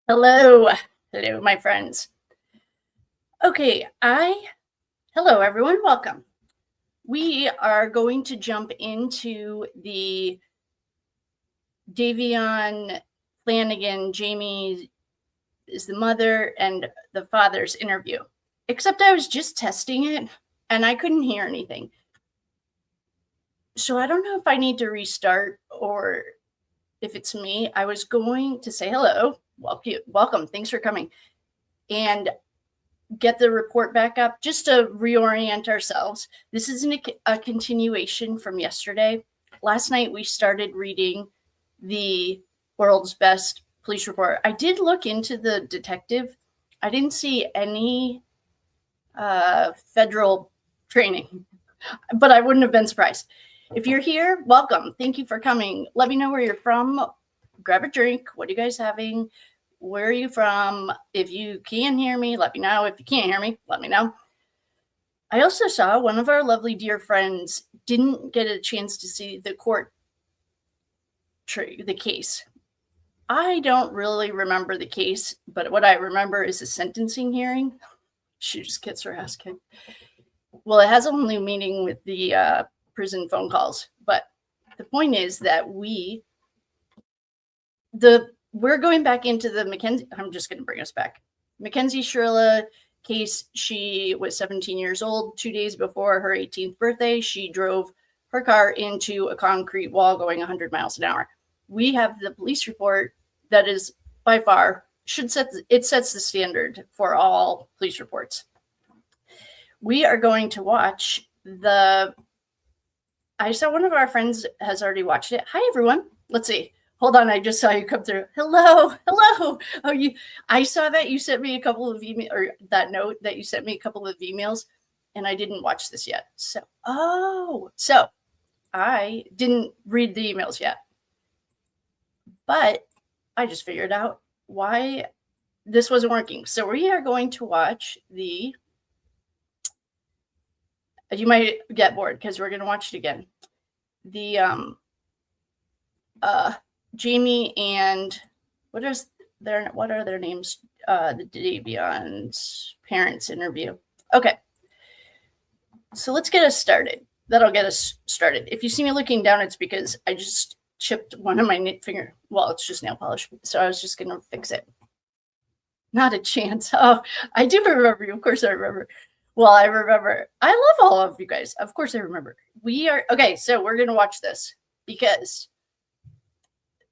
Hello, my friends. Okay, hello everyone, welcome. We are going to jump into the Davion, Flanigan, Jamie is the mother and the father's interview. Except I was just testing it and I couldn't hear anything. So I don't know if I need to restart or if it's me. I was going to say hello, welcome, thanks for coming, and get the report back up just to reorient ourselves. This isn't a continuation from yesterday. Last night we started reading the world's best police report. I did look into the detective. I didn't see any federal training, but I wouldn't have been surprised. If you're here, welcome. Thank you for coming. Let me know where you're from. Grab a drink. What are you guys having? Where are you from? If you can hear me, let me know. If you can't hear me, let me know. I also saw one of our lovely dear friends didn't get a chance to see the the case. I don't really remember the case, but what I remember is the sentencing hearing. She just gets her ass kicked. Well, it has only meaning with the prison phone calls, but the point is that we're going back into the Mackenzie. I'm just going to bring us back. Mackenzie Shirilla case. She was 17 years old. 2 days before her 18th birthday, she drove her car into a concrete wall going 100 miles an hour. We have the police report that is by far sets the standard for all police reports. We are going to watch I saw one of our friends has already watched it. Hi, everyone. Let's see. Hold on. I just saw you come through. Hello. Oh, I saw that you sent me a couple of emails, or that note that you sent me a couple of emails, and I didn't watch this yet. So I didn't read the emails yet, but I just figured out why this wasn't working. So we are going to watch you might get bored because we're going to watch it again. The Jamie and what are their names? The Davion's parents interview. Okay. So let's get us started. That'll get us started. If you see me looking down, it's because I just chipped one of my finger. Well, it's just nail polish. So I was just going to fix it. Not a chance. Oh, I do remember you. Of course I remember. Well, I remember. I love all of you guys. Of course I remember. Okay, so we're going to watch this because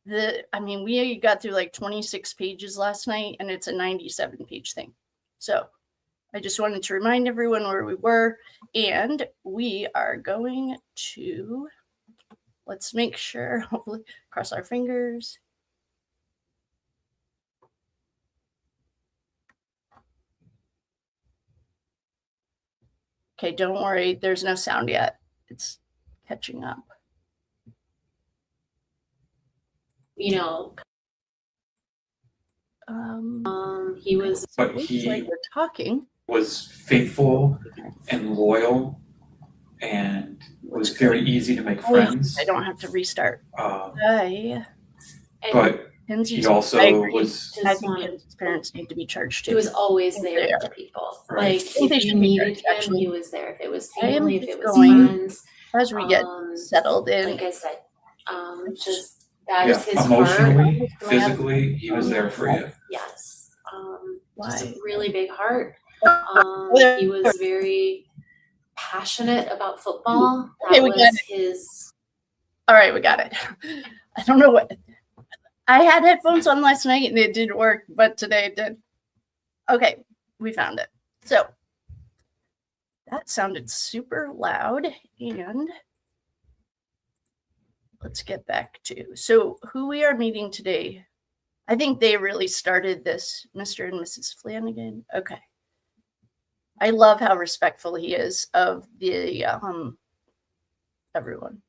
we got through like 26 pages last night and it's a 97-page thing. So I just wanted to remind everyone where we were, and we are going to, let's make sure, hopefully cross our fingers. Okay, don't worry. There's no sound yet. It's catching up. You know, he was, but he like we're talking. Was faithful and loyal, and was very easy to make friends. I don't have to restart. But he also was. I think his parents need to be charged too. He was always there for people. Right. Like if you needed him, he was there. If it was family, if it was friends. As we get settled in, like I said, just that is his emotionally, heart. Physically, he was there for you. Yes. Just a really big heart. He was very passionate about football. That was his. All right, we got it. I don't know what. I had headphones on last night and it didn't work, but today it did. Okay, we found it. So that sounded super loud, and let's get back to, so who we are meeting today. I think they really started this, Mr. and Mrs. Flanigan. Okay. I love how respectful he is of the everyone.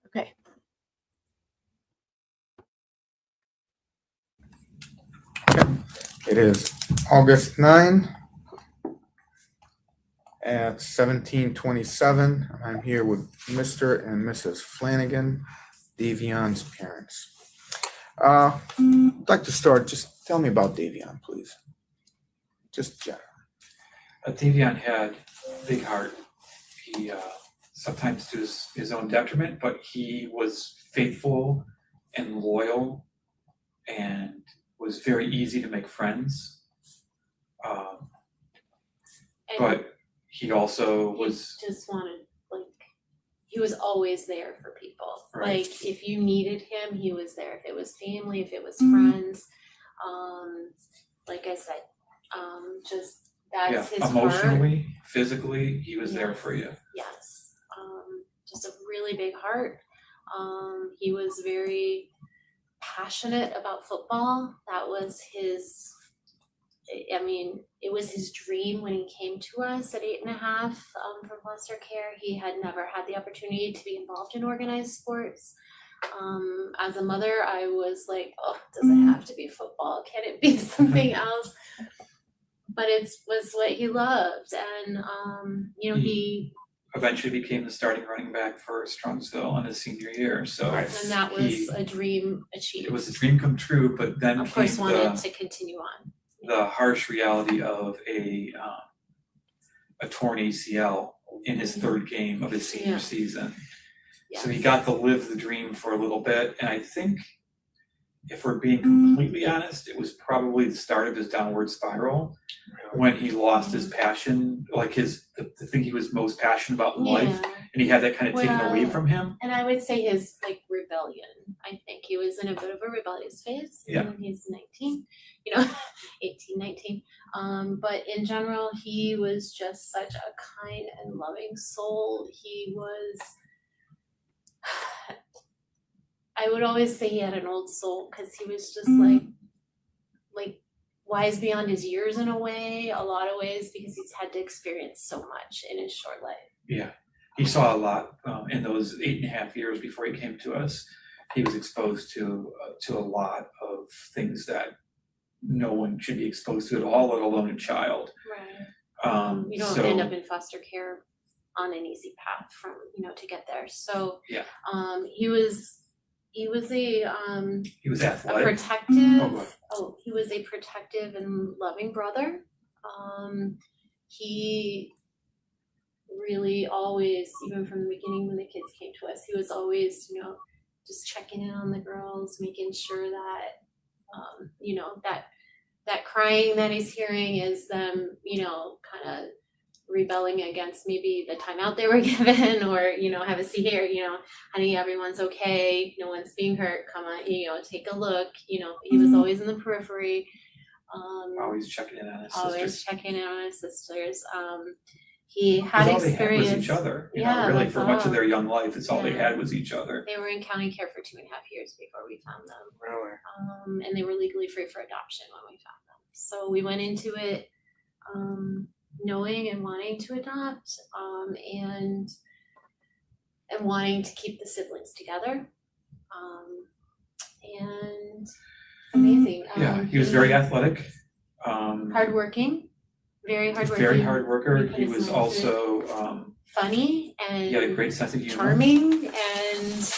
Okay. It is August 9 at 17:27. I'm here with Mr. and Mrs. Flanigan, Davion's parents. I'd like to start. Just tell me about Davion, please. Just general. Davion had a big heart. He sometimes to his own detriment, but he was faithful and loyal and was very easy to make friends. But he also was just wanted, like, he was always there for people. Right. Like, if you needed him, he was there. If it was family, if it was friends, like I said, just that's his emotionally, heart. physically, he was there for you. Yes. Just a really big heart. He was very passionate about football. That was his, I mean, it was his dream when he came to us at 8.5 from foster care. He had never had the opportunity to be involved in organized sports. As a mother, I was like, oh, does it have to be football? Can it be something else? But it was what he loved. And, he eventually became the starting running back for Strongsville in his senior year. So and that was a dream achieved. It was a dream come true, but then of course wanted to continue on. The harsh reality of a torn ACL in his third game of his senior season. Yes. So he got to live the dream for a little bit, and I think if we're being completely honest, it was probably the start of his downward spiral when he lost his passion, like the thing he was most passionate about in life, and he had that kind of taken away from him. And I would say his rebellion. I think he was in a bit of a rebellious phase. Yeah. And he's 19, 18, 19. But in general, he was just such a kind and loving soul. He was, I would always say he had an old soul because he was just like wise beyond his years in a lot of ways, because he's had to experience so much in his short life. Yeah, he saw a lot in those 8.5 years before he came to us. He was exposed to a lot of things that no one should be exposed to at all, let alone a child. Right. You don't end up in foster care on an easy path from to get there. So yeah, he was athletic. a protective. He was a protective and loving brother. He really always, even from the beginning when the kids came to us, he was always, just checking in on the girls, making sure that, that crying that he's hearing is them, kind of rebelling against maybe the timeout they were given, or have a seat here, honey, everyone's okay, no one's being hurt, come on, take a look. He was always in the periphery, always checking in on his sisters. He had all experience. They had was each other. Really, for much of their young life, it's all they had was each other. They were in county care for 2.5 years before we found them. Really? And they were legally free for adoption when we found them. So we went into it knowing and wanting to adopt, and wanting to keep the siblings together. And amazing. He was very athletic. Hardworking. Very hardworking. Very hard worker. He was also funny, and he had a great sense of humor. Charming and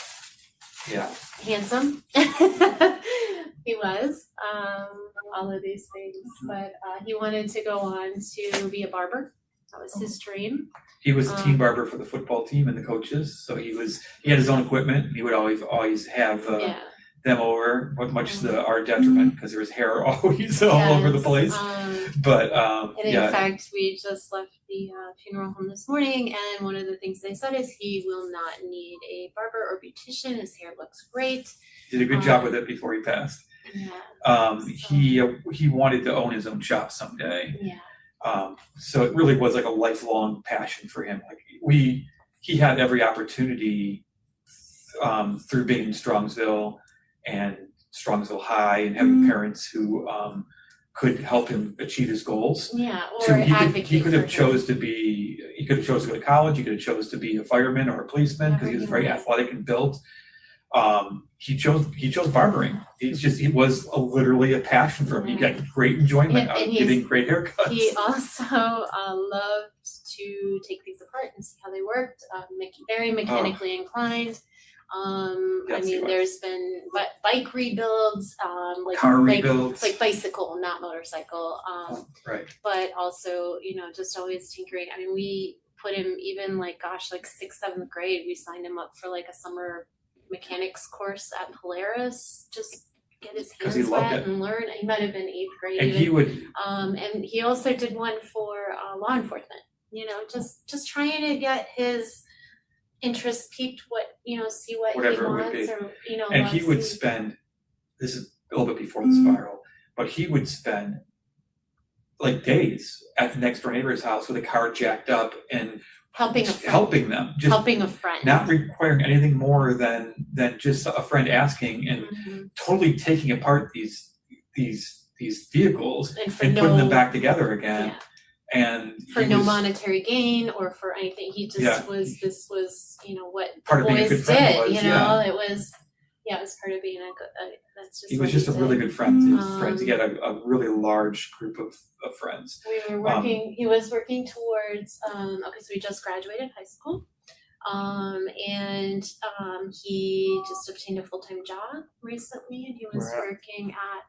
handsome. He was all of these things, but he wanted to go on to be a barber. That was his dream. He was a team barber for the football team and the coaches, so he had his own equipment. He would always have them over, much to our detriment, because there was hair always all over the place. But in fact, we just left the funeral home this morning, and one of the things they said is he will not need a barber or beautician. His hair looks great. He did a good job with it before he passed. He wanted to own his own shop someday. So it really was like a lifelong passion for him. He had every opportunity through being in Strongsville and Strongsville High and having parents who could help him achieve his goals. He could have chose to go to college. He could have chose to be a fireman or a policeman because he was very athletic and built. He chose barbering. It was literally a passion for him. He got great enjoyment out of getting great haircuts. He also loved to take things apart and see how they worked. Very mechanically inclined. Yes, he I mean, was. there's been bike rebuilds, Car rebuilds. like bicycle, not motorcycle. Right. But also, just always tinkering. I mean, we put him even like 6th, 7th grade, we signed him up for like a summer mechanics course at Polaris, just get his 'Cause he hands loved wet it. and learn. He might have been 8th grade And even. he would, And he also did one for law enforcement, just trying to get his interest peaked, see what Whatever he it would wants, be. or, and he would wants to- spend, this is a little bit before the spiral, but he would spend like days at the next door neighbor's house with a car jacked up and helping a friend. helping a friend. not requiring anything more than just a friend asking, and Mhm. totally taking apart these vehicles And for and putting them back together again. yeah. And For he no was monetary gain or for anything. He just Yeah. this was, what Part of being a boys good friend did, was, it was, it was part of being a good, that's just he what was just a did. really good friend to his friends. He Um, had a really large group of friends. We were working, he was working towards, so he just graduated high school. And he just obtained a full-time job recently, and he was Right. working at,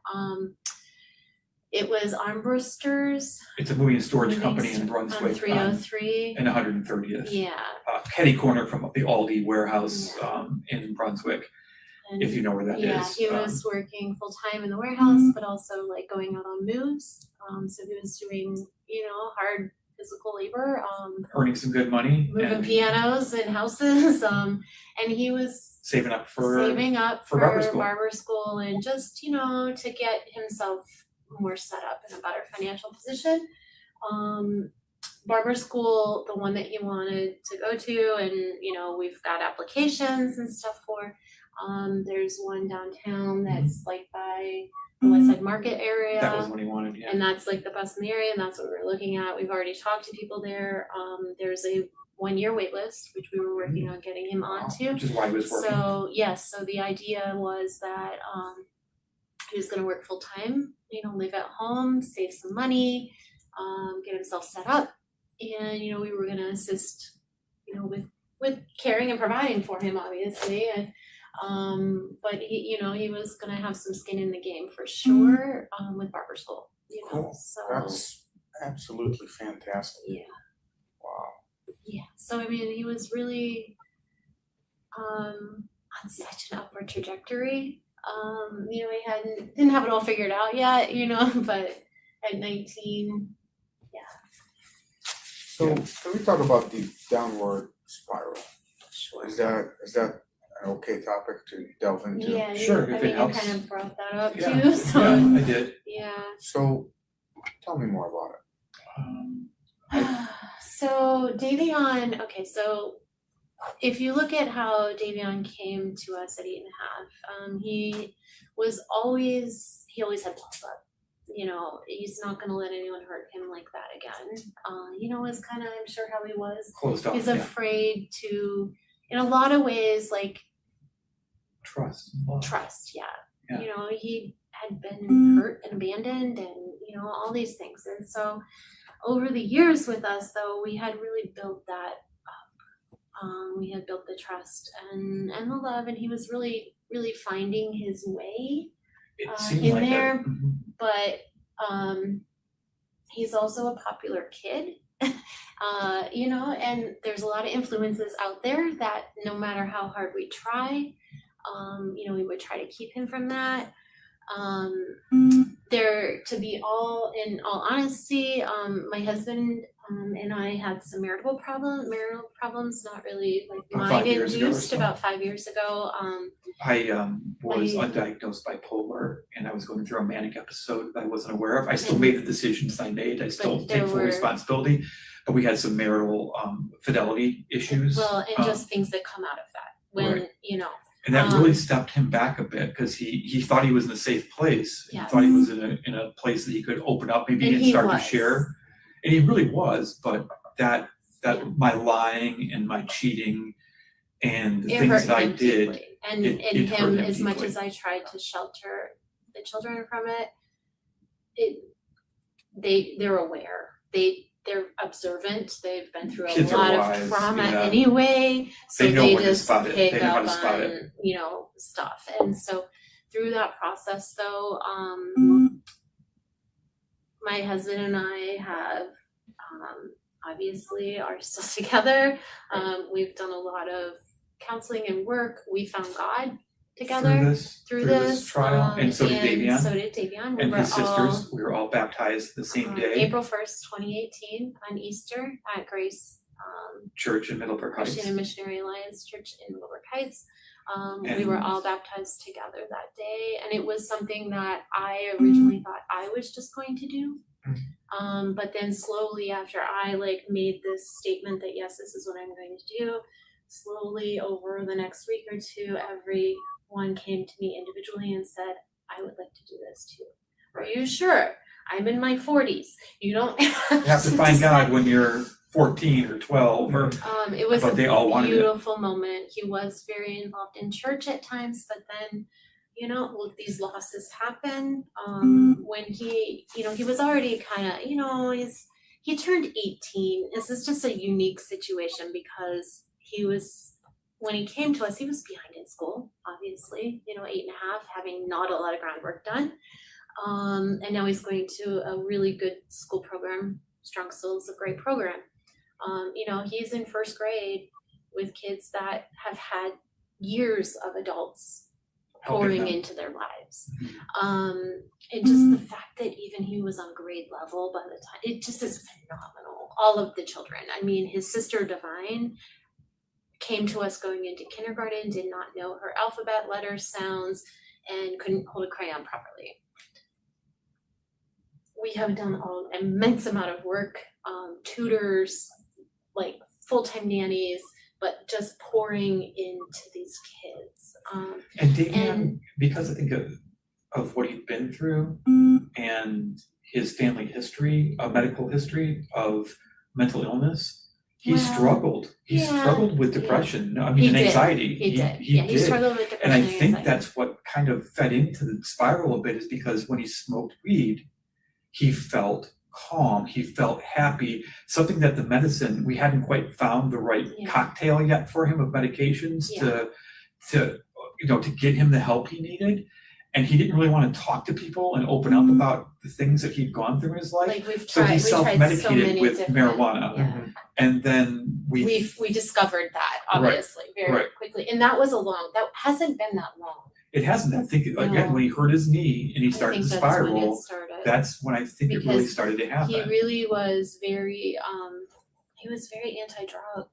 it was Armbrusters It's a moving and storage Moving company in on Brunswick 303. and 130th. Yeah. Catty corner from the Aldi warehouse Yeah. in Brunswick, And if you know where that is. yeah, he was working full-time in the warehouse, but also like going out on moves. So he was doing, hard physical labor, Earning some good money moving and pianos in houses. And he was saving up for saving up for for barber school. and just, to get himself more set up in a better financial position. Barber school, the one that he wanted to go to, and we've got applications and stuff for. There's one downtown that's like by the West Side Market area. That was what he wanted, yeah. And that's like the best in the area, and that's what we're looking at. We've already talked to people there. There's a 1-year wait list, which we were working on getting him onto. Which is why he was working. So yes, so the idea was that he was gonna work full time, live at home, save some money, get himself set up, and we were gonna assist, with caring and providing for him, obviously, and but he was gonna have some skin in the game for sure, with barber school, Cool. so That's absolutely fantastic. yeah. Wow. Yeah, so I mean, he was really on such an upward trajectory. He didn't have it all figured out yet, but at 19, So can we talk about the downward spiral? sure. Is that an okay topic to delve into? Yeah, Sure, if it you helps. kind of brought that up Yeah, too, so yeah, I did. yeah. So tell me more about it. So Davion, okay, so if you look at how Davion came to us at 8.5, he always had lost up. He's not gonna let anyone hurt him like that again. Is kind of, I'm sure, how he was. Closed off, He's yeah. afraid to, in a lot of ways, like Trust. trust, yeah. Yeah. He had been hurt and abandoned and, all these things. And so over the years with us, though, we had really built that up. We had built the trust and the love, and he was really, really finding his way It seemed in like there. that. Mhm. But he's also a popular kid. And there's a lot of influences out there that no matter how hard we try, we would try to keep him from that. To be in all honesty, my husband and I had some marital problems, not really like About 5 mind years ago or induced, so. about 5 years ago. I was My- undiagnosed bipolar, and I was going through a manic episode that I wasn't aware of. I still made the decisions I made. I still But there take full were- responsibility, but we had some marital fidelity issues. Well, and just things that come out of that when, Right. And that Um, really stepped him back a bit because he thought he was in a safe place. Yes. He thought he was in a place that he could open up maybe And and he start was. to share. And he really was, but that Yeah. my lying and my cheating and the it things hurt that I him did, deeply. And it him, hurt him as much deeply. as I tried to shelter the children from it, they're aware. they're observant. They've been through a Kids are lot of wise, trauma yeah. anyway, so They know they when to just spot it. pick They know how up to spot on it. stuff. And so through that process, though, my husband and I have obviously are still together. We've done a lot of counseling and work. We found God together through this trial, and so did Davion. So did Davion. And his sisters. We were all baptized the same day. April 1st, 2018, on Easter at Grace Church in Middlebrook Heights. Christian and Missionary Alliance Church in Middlebrook Heights. We And- were all baptized together that day, and it was something that I originally thought I was just going to do. But then slowly, after I made this statement that yes, this is what I'm going to do, slowly over the next week or two, everyone came to me individually and said, I would like to do this too. Are you sure? I'm in my 40s. You don't You have to find God when you're 14 or 12 or it was but they all a wanted it. beautiful moment. He was very involved in church at times, but then these losses happen. When he was already kind of, he turned 18. This is just a unique situation because when he came to us, he was behind in school, obviously, 8.5, having not a lot of groundwork done. And now he's going to a really good school program. Strong Souls, a great program. He's in first grade with kids that have had years of adults pouring into their lives. And just the fact that even he was on grade level by the time, it just is phenomenal. All of the children. I mean, his sister Divine came to us going into kindergarten, did not know her alphabet letter sounds, and couldn't hold a crayon properly. We have done an immense amount of work, tutors, full-time nannies, but just pouring into these kids. And Davion, because I think of what he'd been through and his family history, a medical history of mental illness, he struggled. He struggled with depression. I mean, and anxiety. He struggled with depression. And I think that's what kind of fed into the spiral a bit, is because when he smoked weed, he felt calm, he felt happy, something that the medicine, we hadn't quite found the right cocktail yet for him of medications to get him the help he needed. And he didn't really want to talk to people and open up about the things that he'd gone through in his life. He self-medicated with marijuana. And then we discovered that, obviously, very quickly. And that hasn't been that long. It hasn't. I think, again, when he hurt his knee and he started to spiral, that's when I think it really started to happen. He really was very, anti-drug.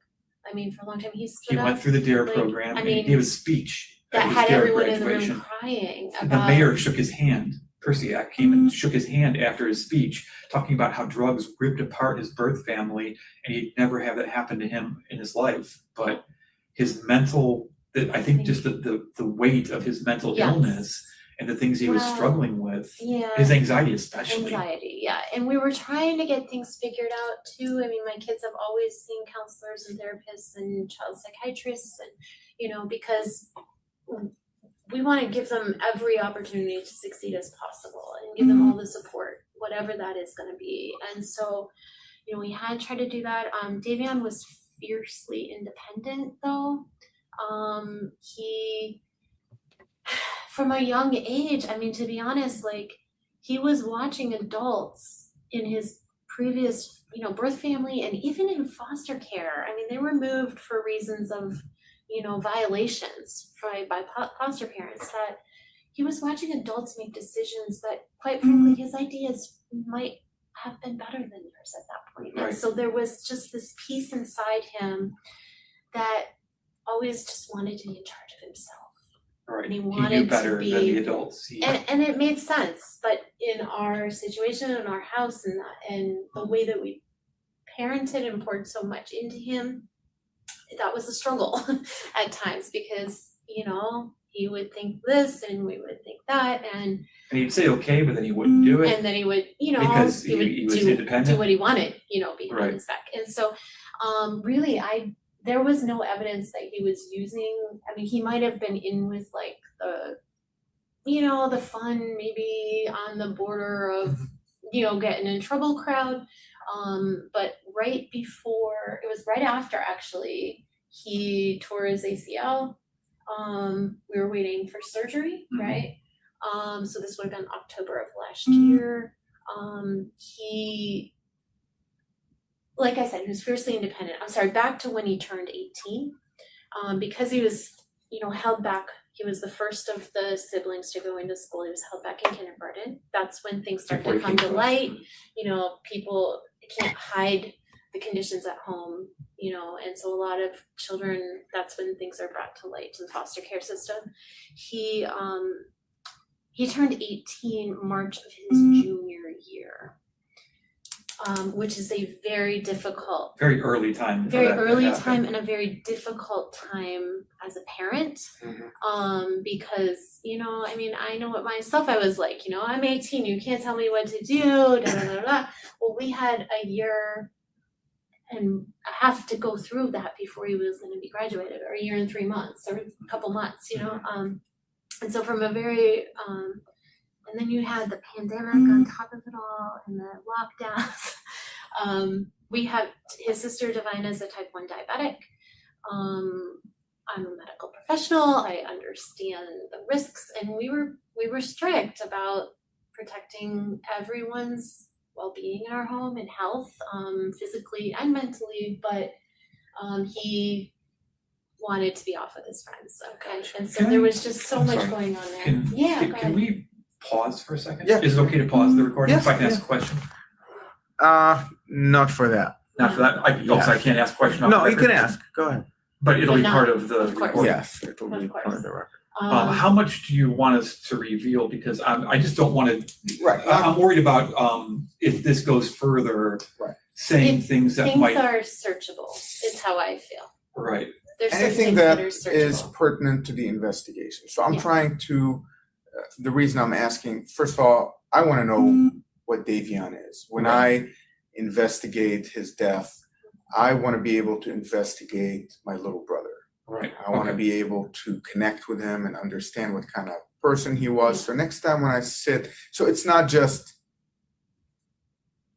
I mean, for a long time, he went through the DARE program and he gave a speech that had everyone in the room crying about. The mayor shook his hand. Persiak came and shook his hand after his speech, talking about how drugs ripped apart his birth family, and he'd never have that happen to him in his life. But his mental, I think just the weight of his mental illness and the things he was struggling with, his anxiety especially. And we were trying to get things figured out too. I mean, my kids have always seen counselors and therapists and child psychiatrists, and because we want to give them every opportunity to succeed as possible and give them all the support, whatever that is going to be. And so, we had tried to do that. Davion was fiercely independent though. He, from a young age, I mean, to be honest, he was watching adults in his previous, birth family and even in foster care. I mean, they were moved for reasons of, violations by foster parents, that he was watching adults make decisions that, quite frankly, his ideas might have been better than yours at that point. Right. And so there was just this piece inside him that always just wanted to be in charge of himself. Right. And he knew better than the adults. And it made sense, but in our situation, in our house, and the way that we parented and poured so much into him, that was a struggle at times, because he would think this and we would think that, and he'd say okay, but then he wouldn't do it, and then he would because he was independent, do what he wanted behind his back. And so really there was no evidence that he was using. I mean, he might have been in with the fun, maybe on the border of getting in trouble crowd, But right before, it was right after actually, he tore his ACL. We were waiting for surgery, right? So this would have been October of last year. He, like I said, he was fiercely independent. I'm sorry, back to when he turned 18. Because he was, held back. He was the first of the siblings to go into school. He was held back in kindergarten. That's when things started to come to light. People can't hide the conditions at home, and so a lot of children, that's when things are brought to light to the foster care system. He turned 18 March of his junior year, which is a very difficult, Very early time. and a very difficult time as a parent. Because, I know it myself, I was like, I'm 18, you can't tell me what to do, da da da da. Well, we had a year and a half to go through that before he was going to be graduated, or a year and 3 months, or a couple months, and so from a very, and then you had the pandemic on top of it all, and the lockdowns. We have, his sister Davion is a type 1 diabetic. I'm a medical professional. I understand the risks, and we were strict about protecting everyone's well-being in our home and health, physically and mentally. But he wanted to be off with his friends. Okay, and so there was just so much going on there. Can we pause for a second? Yeah. Is it okay to pause the recording if I can Yes, ask a question? Not for that. Not for that. I can't ask a question. No, you can ask. Go ahead. But it'll But be not- part of the of course. recording. Yes, it will be Of course. part of the record. How much do you want us to reveal? Because I just don't want to. Right. I'm worried about if this goes further, Right. saying If things that things might. are searchable, is how I feel. Right. There's certain Anything things that are is searchable. pertinent to the investigation. So I'm Yeah. trying to, the reason I'm asking, first of all, I want to know what Davion is. When I investigate his death, I want to be able to investigate my little brother. Right. I want to be able to connect with him and understand what kind of person he was. So next time when I sit, so it's not just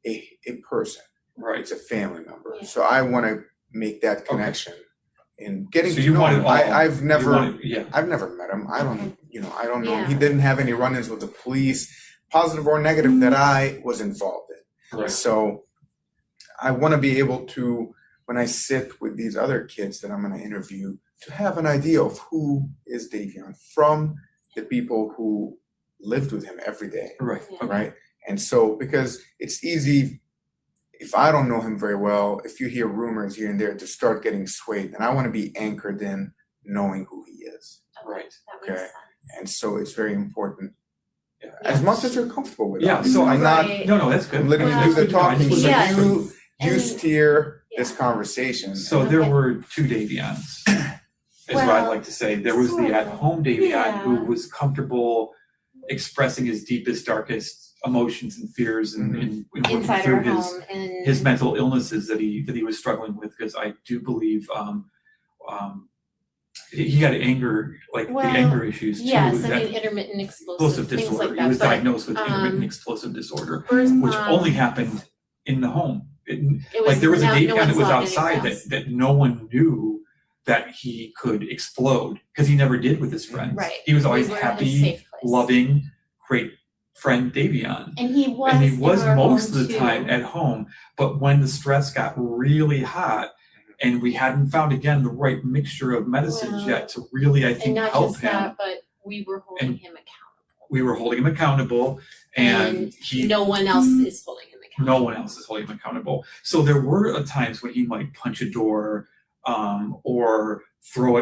a person, Right. it's a family member. Yeah. So I want to make that connection and getting So to you know want it him. all. I've never Yeah. I've never met him. I don't, I don't know. Yeah. He didn't have any run-ins with the police, positive or negative, that I was involved in. Right. So I want to be able to, when I sit with these other kids that I'm going to interview, to have an idea of who is Davion from the people who lived with him every day, Right. Yeah. Okay. right? And so, because it's easy, if I don't know him very well, if you hear rumors here and there, to start getting swayed, and I want to be anchored in knowing who he is. Right. That makes Okay. sense. And so it's very important, Yeah. as much as you're comfortable with it. Yeah. So I'm not, Right. No, that's good. I'm letting you That's do the good to know. I talking, just so wanna Yes. make sure. you And- steer this Yeah. conversation. So there Okay. were two Davions, is what I'd Well, like to say. There was the sort of. at-home Davion Yeah. who was comfortable expressing his deepest, darkest emotions and fears and working Inside through our home and his mental illnesses that he was struggling with. Because I do believe he had anger, like Well, the anger issues too. yes, that intermittent explosive explosive things disorder. like that. He was but, diagnosed with um, intermittent explosive disorder, birth which mom, only happened in the home. it Like there was a no Davion one's that was allowed outside anywhere else. that no one knew that he could explode, because he never did with his friends. Right. He was We always were in a happy, safe place. loving, great friend Davion. And he was And he in was our most home of the too. time at home, but when the stress got really hot and we hadn't found again the right mixture of medicines Well, yet to really, I And think, not help just him, that, but we were holding And him accountable. we were holding him accountable, and he No one else is holding him accountable. no one else is holding him accountable. So there were times when he might punch a door, or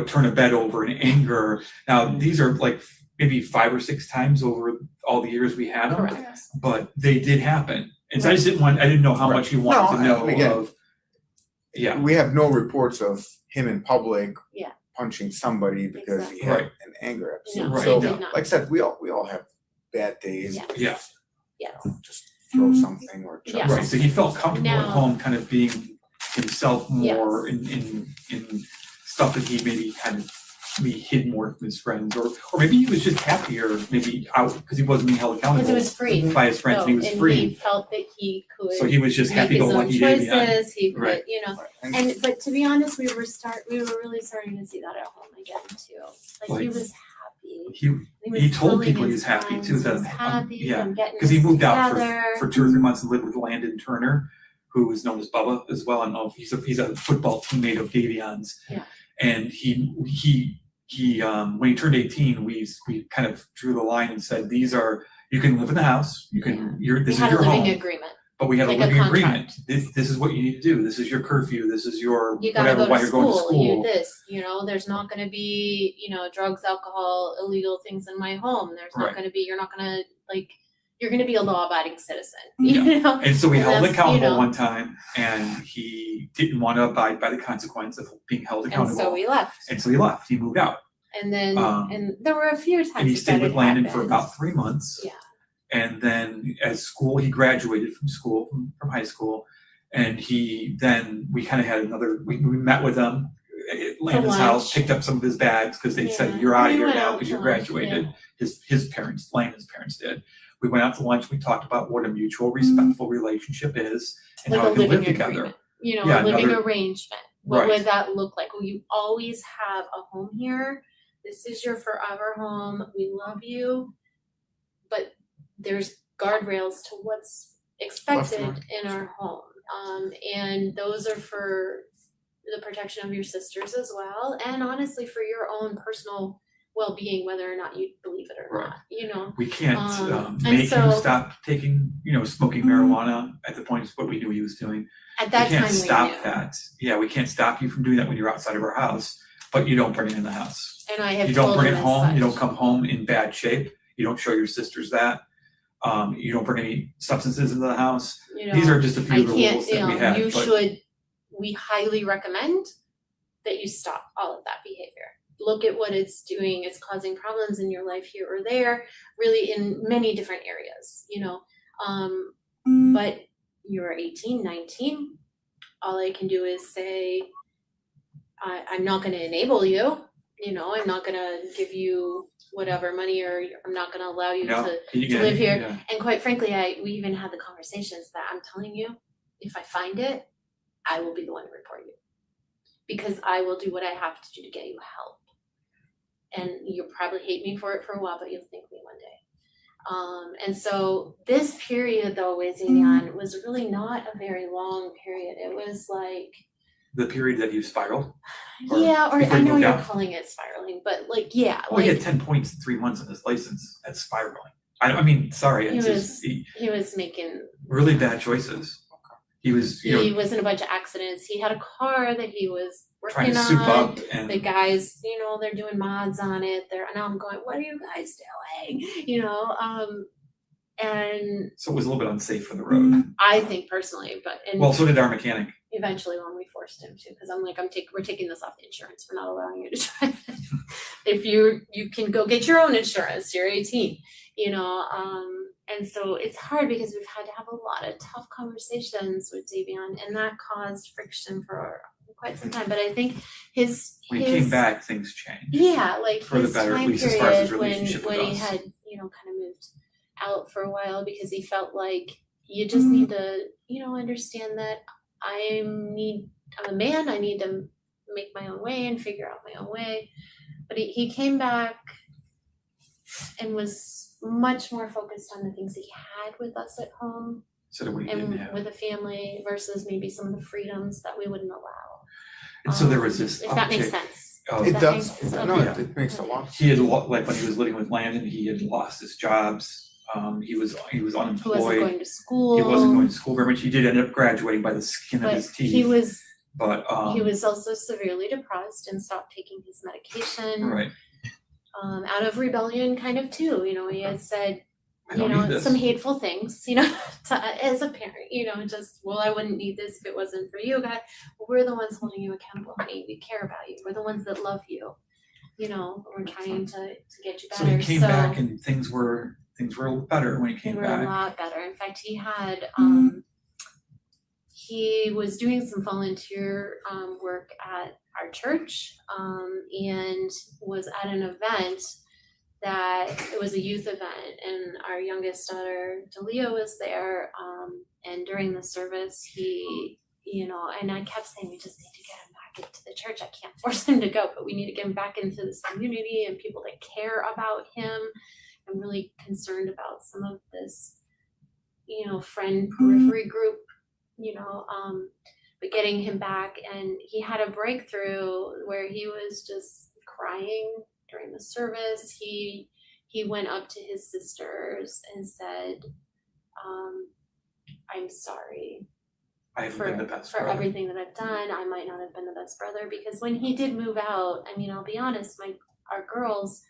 turn a bed over in anger. Now these are like maybe 5 or 6 times over all the years we had him, Correct. but they did happen. And so I didn't know how Right. much you wanted to No, know again, of. Yeah, We have no reports of him in public Yeah. punching somebody because he had Right. an anger episode. No, Right. So, he did not. like I said, we all have bad days. Yeah. yeah, Yes. Just throw something or chuck Yeah. right. So he felt comfortable at Now- home, kind of being himself more Yes. in stuff that he maybe kind of maybe hid more from his friends, or maybe he was just happier, maybe out because he wasn't being held accountable. Because it was free. By his friends, and he was and free. he felt that he could So he was just make happy his go own lucky Davion. choices. He could, Right. And but to be honest, we were really starting to see that at home again too. Like he was happy. He told telling people he his was happy friends too. he That was happy yeah, and getting because he us moved out together. for 2 or 3 months and lived with Landon Turner, who is known as Bubba as well. I don't know if he's a football teammate of Davion's. Yeah. And he when he turned 18, we kind of drew the line and said, you can live in the house, this We is had your a living home, agreement. but we had like a a living contract. agreement. This is what you need to do. This is your curfew. This is your You gotta whatever go while to you're going to school. school. There's not gonna be, drugs, alcohol, illegal things in my home. There's not Right. gonna be, you're gonna be a law abiding citizen. Yeah. And so we And held him that's, accountable one time, and he didn't want to abide by the consequence of being held And accountable. so we left. And so he left. He moved out. And then, and there were a few times And he stayed that with it Landon for happened. about 3 months. Yeah. And then he graduated from school, from high school. And we kind of had we met with him at Landon's house, lunch. picked up some of his bags because they said, Yeah. you're out of We here went now out because to you lunch, graduated. His parents, Landon's parents did. We went out to lunch. We talked about what a mutual, respectful relationship is and Like how a we can live living together. agreement. Yeah, a living another- arrangement. What Right. would that look like? Will you always have a home here? This is your forever home. We love you. But there's guardrails to what's expected Left in our home. And those are for the protection of your sisters as well. And honestly, for your own personal well-being, whether or not you believe it or not, We can't and make him so- stop taking, smoking marijuana at the point what we knew he was doing. At that We can't time stop we knew. that. Yeah, we can't stop you from doing that when you're outside of our house, but you don't bring it in the house. And I have You don't told bring him it as home. You such. don't come home in bad shape. You don't show your sisters that. You don't bring any substances into the house. These are just a few of the rules that we have. We highly recommend that you stop all of that behavior. Look at what it's doing. It's causing problems in your life here or there, really in many different areas, but you're 18, 19. All I can do is say, I'm not going to enable you, I'm not going to give you whatever money, or I'm not going to allow you to live here. Yeah. And quite frankly, we even had the conversations that I'm telling you, if I find it, I will be the one to report you, because I will do what I have to do to get you help. And you'll probably hate me for it for a while, but you'll thank me one day. And so this period though with Davion was really not a very long period. It was like The period that you spiraled. or before you I know moved you're out? calling it spiraling, but he He had 10 points in 3 months on his license. That's spiraling. I mean, sorry, He it's was- just he was making really bad choices. He was, he was in a bunch of accidents. He had a car that he was trying working to soup on. up and The guys, they're doing mods on it. And I'm going, what are you guys doing? And so it was a little bit unsafe for the road. I think personally, and Well, so did our mechanic. eventually when we forced him to, because I'm like, we're taking this off the insurance. We're not allowing you to drive it. If you can go get your own insurance, you're 18, and so it's hard because we've had to have a lot of tough conversations with Davion, and that caused friction for quite some time. But I think When he came back, things changed. yeah, like For the his better, at time least as far as his period when relationship with he us. had, kind of moved out for a while, because he felt like you just need to, understand that I'm a man, I need to make my own way and figure out my own way. But he came back and was much more focused on the things he had with us at home So that we didn't and have. with a family versus maybe some of the freedoms that we wouldn't allow. And so there was this If that makes uptick sense. of- It That does. makes- No, okay. it makes a lot. He had like when he was living with Landon, he had lost his jobs. He was He wasn't unemployed. going to school. He wasn't going to school very much. He did end up graduating by the skin of But his teeth. he was But he was also severely depressed and stopped taking his medication. right. Out of rebellion, kind of too. He had said, I don't need this. some hateful things. As a parent, I wouldn't need this if it wasn't for you, guys. We're the ones holding you accountable, honey. We care about you. We're the ones that love you. We're trying to get you better. So he came back and things were better when he They came were a back. lot better. In fact, he had he was doing some volunteer work at our church and was at an event that it was a youth event, and our youngest daughter Davion was there, and during the service he, and I kept saying, we just need to get him back into the church. I can't force him to go, but we need to get him back into this community and people that care about him. I'm really concerned about some of this, friend periphery group, but getting him back. And he had a breakthrough where he was just crying during the service. He went up to his sisters and said, I'm sorry I haven't been the best for brother. everything that I've done. I might not have been the best brother, because when he did move out, I'll be honest, our girls,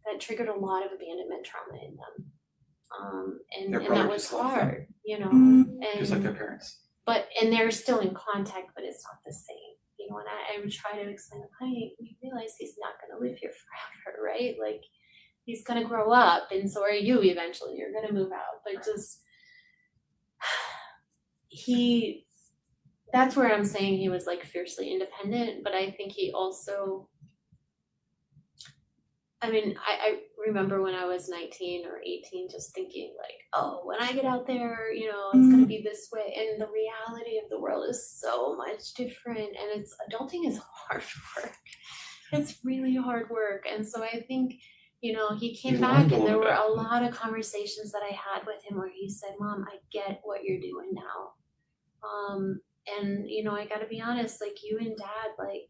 that triggered a lot of abandonment trauma in them. And Their that brother was just left them. hard, and Just like their parents. and they're still in contact, but it's not the same. And I would try to explain, honey, you realize he's not gonna live here forever, right? Like, he's gonna grow up, and so are you eventually. You're gonna move out. But just that's where I'm saying he was like fiercely independent, but I think he also, I remember when I was 19 or 18 just thinking like, oh, when I get out there, it's gonna be this way. And the reality of the world is so much different, and adulting is hard work. It's really hard work. And so I think, he came back, and there were a lot of conversations that I had with him where he said, Mom, I get what you're doing now. And I gotta be honest, like, you and Dad, like,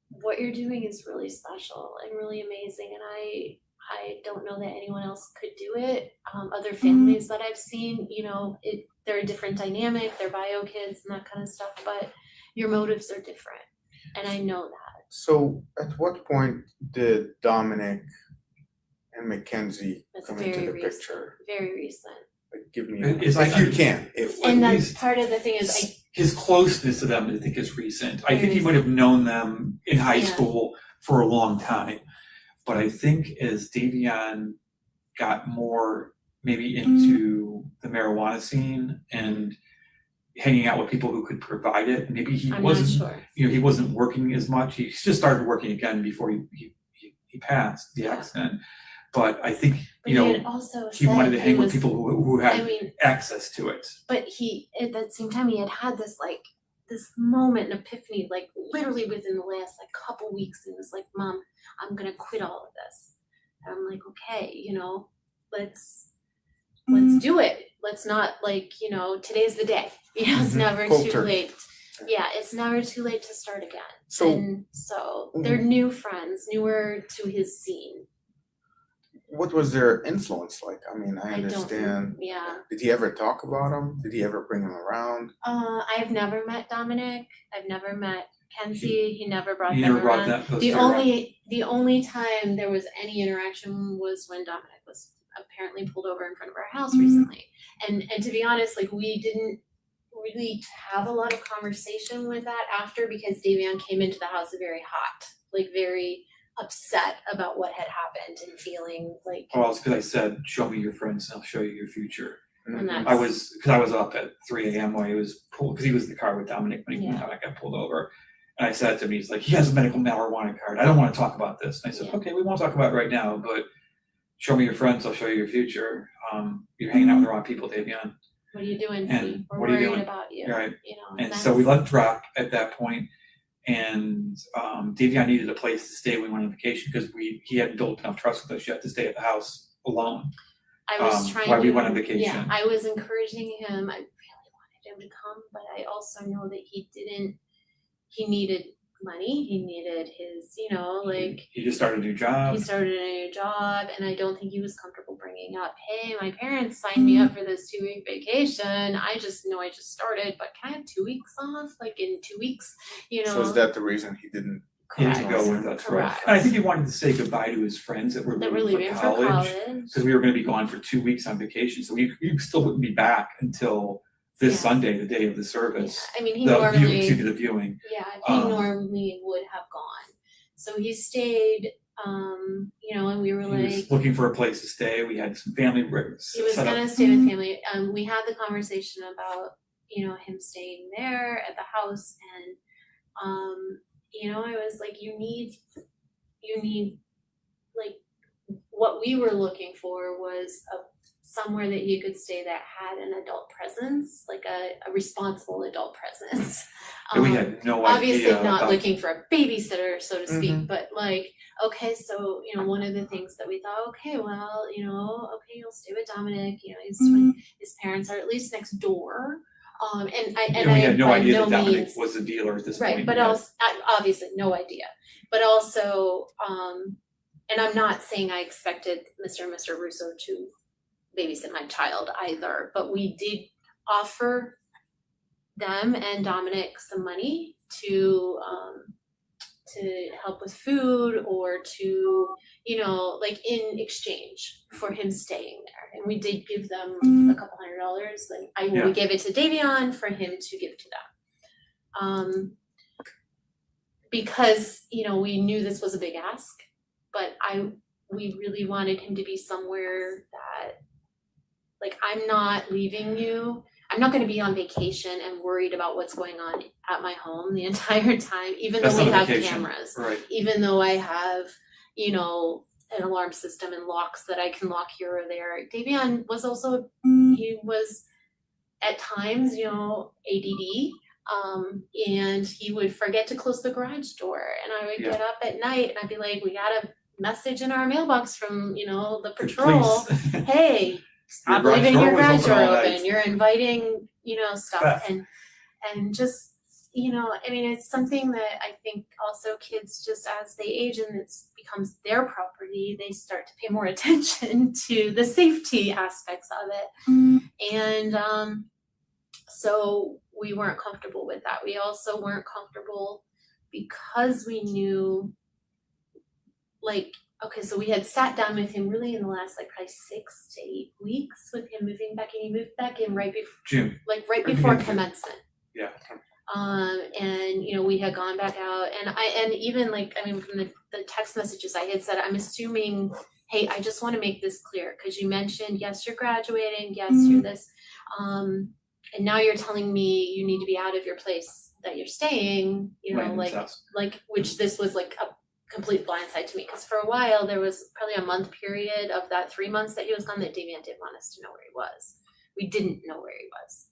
what you're doing is really special and really amazing, and I don't know that anyone else could do it. Other families that I've seen, they're a different dynamic, they're bio kids and that kind of stuff, but your motives are different, and I know that. So at what point did Dominic and Mackenzie come into the picture? Very recent. Like, give me It's if like- you can. And that's part of the thing is His closeness to them, I think, is recent. I think he Very might have known them in high Yeah. school for a long time. But I think as Davion got more maybe into the marijuana scene and hanging out with people who could provide it, maybe he I'm wasn't, not sure. he wasn't working as much. He just started working again before he passed the Yeah. accident. But I think, But he had also he wanted said to hang with was- people who had I mean, access to it. but he, at that same time, he had this like this moment, an epiphany, like literally within the last like couple weeks, and was like, Mom, I'm gonna quit all of this. And I'm like, okay, let's do it. Let's not like, today's the day. It's Mhm. never Cold too turkey. late. Yeah, it's never too late to start again. So- and so they're new friends, newer to his scene. What was their influence like? I mean, I I don't- understand. yeah. Did he ever talk about him? Did he ever bring him around? I've never met Dominic. I've never met Kenzie. He never brought He them never brought around. those The two around. only time there was any interaction was when Dominic was apparently pulled over in front of our house recently. And to be honest, like, we didn't really have a lot of conversation with that after, because Davion came into the house very hot, like very upset about what had happened and feeling like, Well, it's because I said, show me your friends and I'll show you your future. and that's I was up at 3 a.m. while he was pulled, because he was in the car with Dominic when Dominic got pulled over. And I said to him, he's like, he has a medical marijuana card. I don't want to talk about this. And I said, Yeah. okay, we won't talk about it right now, but show me your friends, I'll show you your future. You're hanging out with the wrong people, Davion. what are you doing, And Steve? We're what are you worried doing? about you. Right. And that's- so we let it drop at that point. And Davion needed a place to stay when we went on vacation, because he hadn't built enough trust with us yet to stay at the house alone. I was trying while to. we went on vacation. Yeah, I was encouraging him. I really wanted him to come, but I also know that he needed money. He needed his, like, He just started a new job. he started a new job, and I don't think he was comfortable bringing up, hey, my parents signed me up for this 2-week vacation. I just started, but can I have 2 weeks off? Like, in 2 weeks, So is that the reason he didn't? He had to Correct. go with us, right? Correct. And I think he wanted to say goodbye to his friends that were that we're leaving leaving for for college. college. Because we were going to be gone for 2 weeks on vacation, so we still wouldn't be back until this Yeah. Sunday, the day of the service. Yeah, I mean, he The normally. viewing. Yeah, he Um, normally would have gone. So he stayed, and we were He like, was looking for a place to stay. We had some family He was set gonna up. stay with family. We had the conversation about, you know, him staying there at the house, and you know, I was like, you need like, what we were looking for was somewhere that he could stay that had an adult presence, like a responsible adult presence. And we had no idea. Obviously not about, looking for a babysitter, so to speak, Mhm. but like, okay, so, you know, one of the things that we thought, okay, well, you know, okay, you'll stay with Dominic, you know, his parents are at least next door. And we had no by idea no that Dominic means- was the dealer at this right, point. but We had- also, obviously, no idea. But also, and I'm not saying I expected Mr. and Mr. Russo to babysit my child either, but we did offer them and Dominic some money to help with food, or to, you know, like in exchange for him staying there. And we did give them a couple $100. Like we gave it to Davion for him to give to them. Because, you know, we knew this was a big ask, but we really wanted him to be somewhere that, like, I'm not leaving you. I'm not going to be on vacation and worried about what's going on at my home the entire time, even That's though we not a have vacation. cameras, Right. even though I have, you know, an alarm system and locks that I can lock here or there. Davion was also, he was at times, you know, ADD. And he would forget to close the garage door, and I would get up at night and I'd be like, we got a message in our mailbox from, you know, the patrol. Police. Hey, stop garage leaving door your was garage open door all open. night. You're inviting, you know, stuff. Theft. And just, you know, I mean, it's something that I think also kids, just as they age and it becomes their property, they start to pay more attention to the safety aspects of it. And so we weren't comfortable with that. We also weren't comfortable because we knew, like, okay, so we had sat down with him really in the last, like, probably 6 to 8 weeks with him moving back in. He moved back in right before June. like right Right before beginning of June. commencement. Yeah. And you know, we had gone back out, and even, like, I mean, from the text messages I had said, I'm assuming, hey, I just want to make this clear, because you mentioned, yes, you're graduating, yes, you're this, and now you're telling me you need to be out of your place that you're staying, you know, Landon's house. like, which this was like a complete blindside to me, because for a while there was probably a month period of that 3 months that he was gone that Davion didn't want us to know where he was. We didn't know where he was.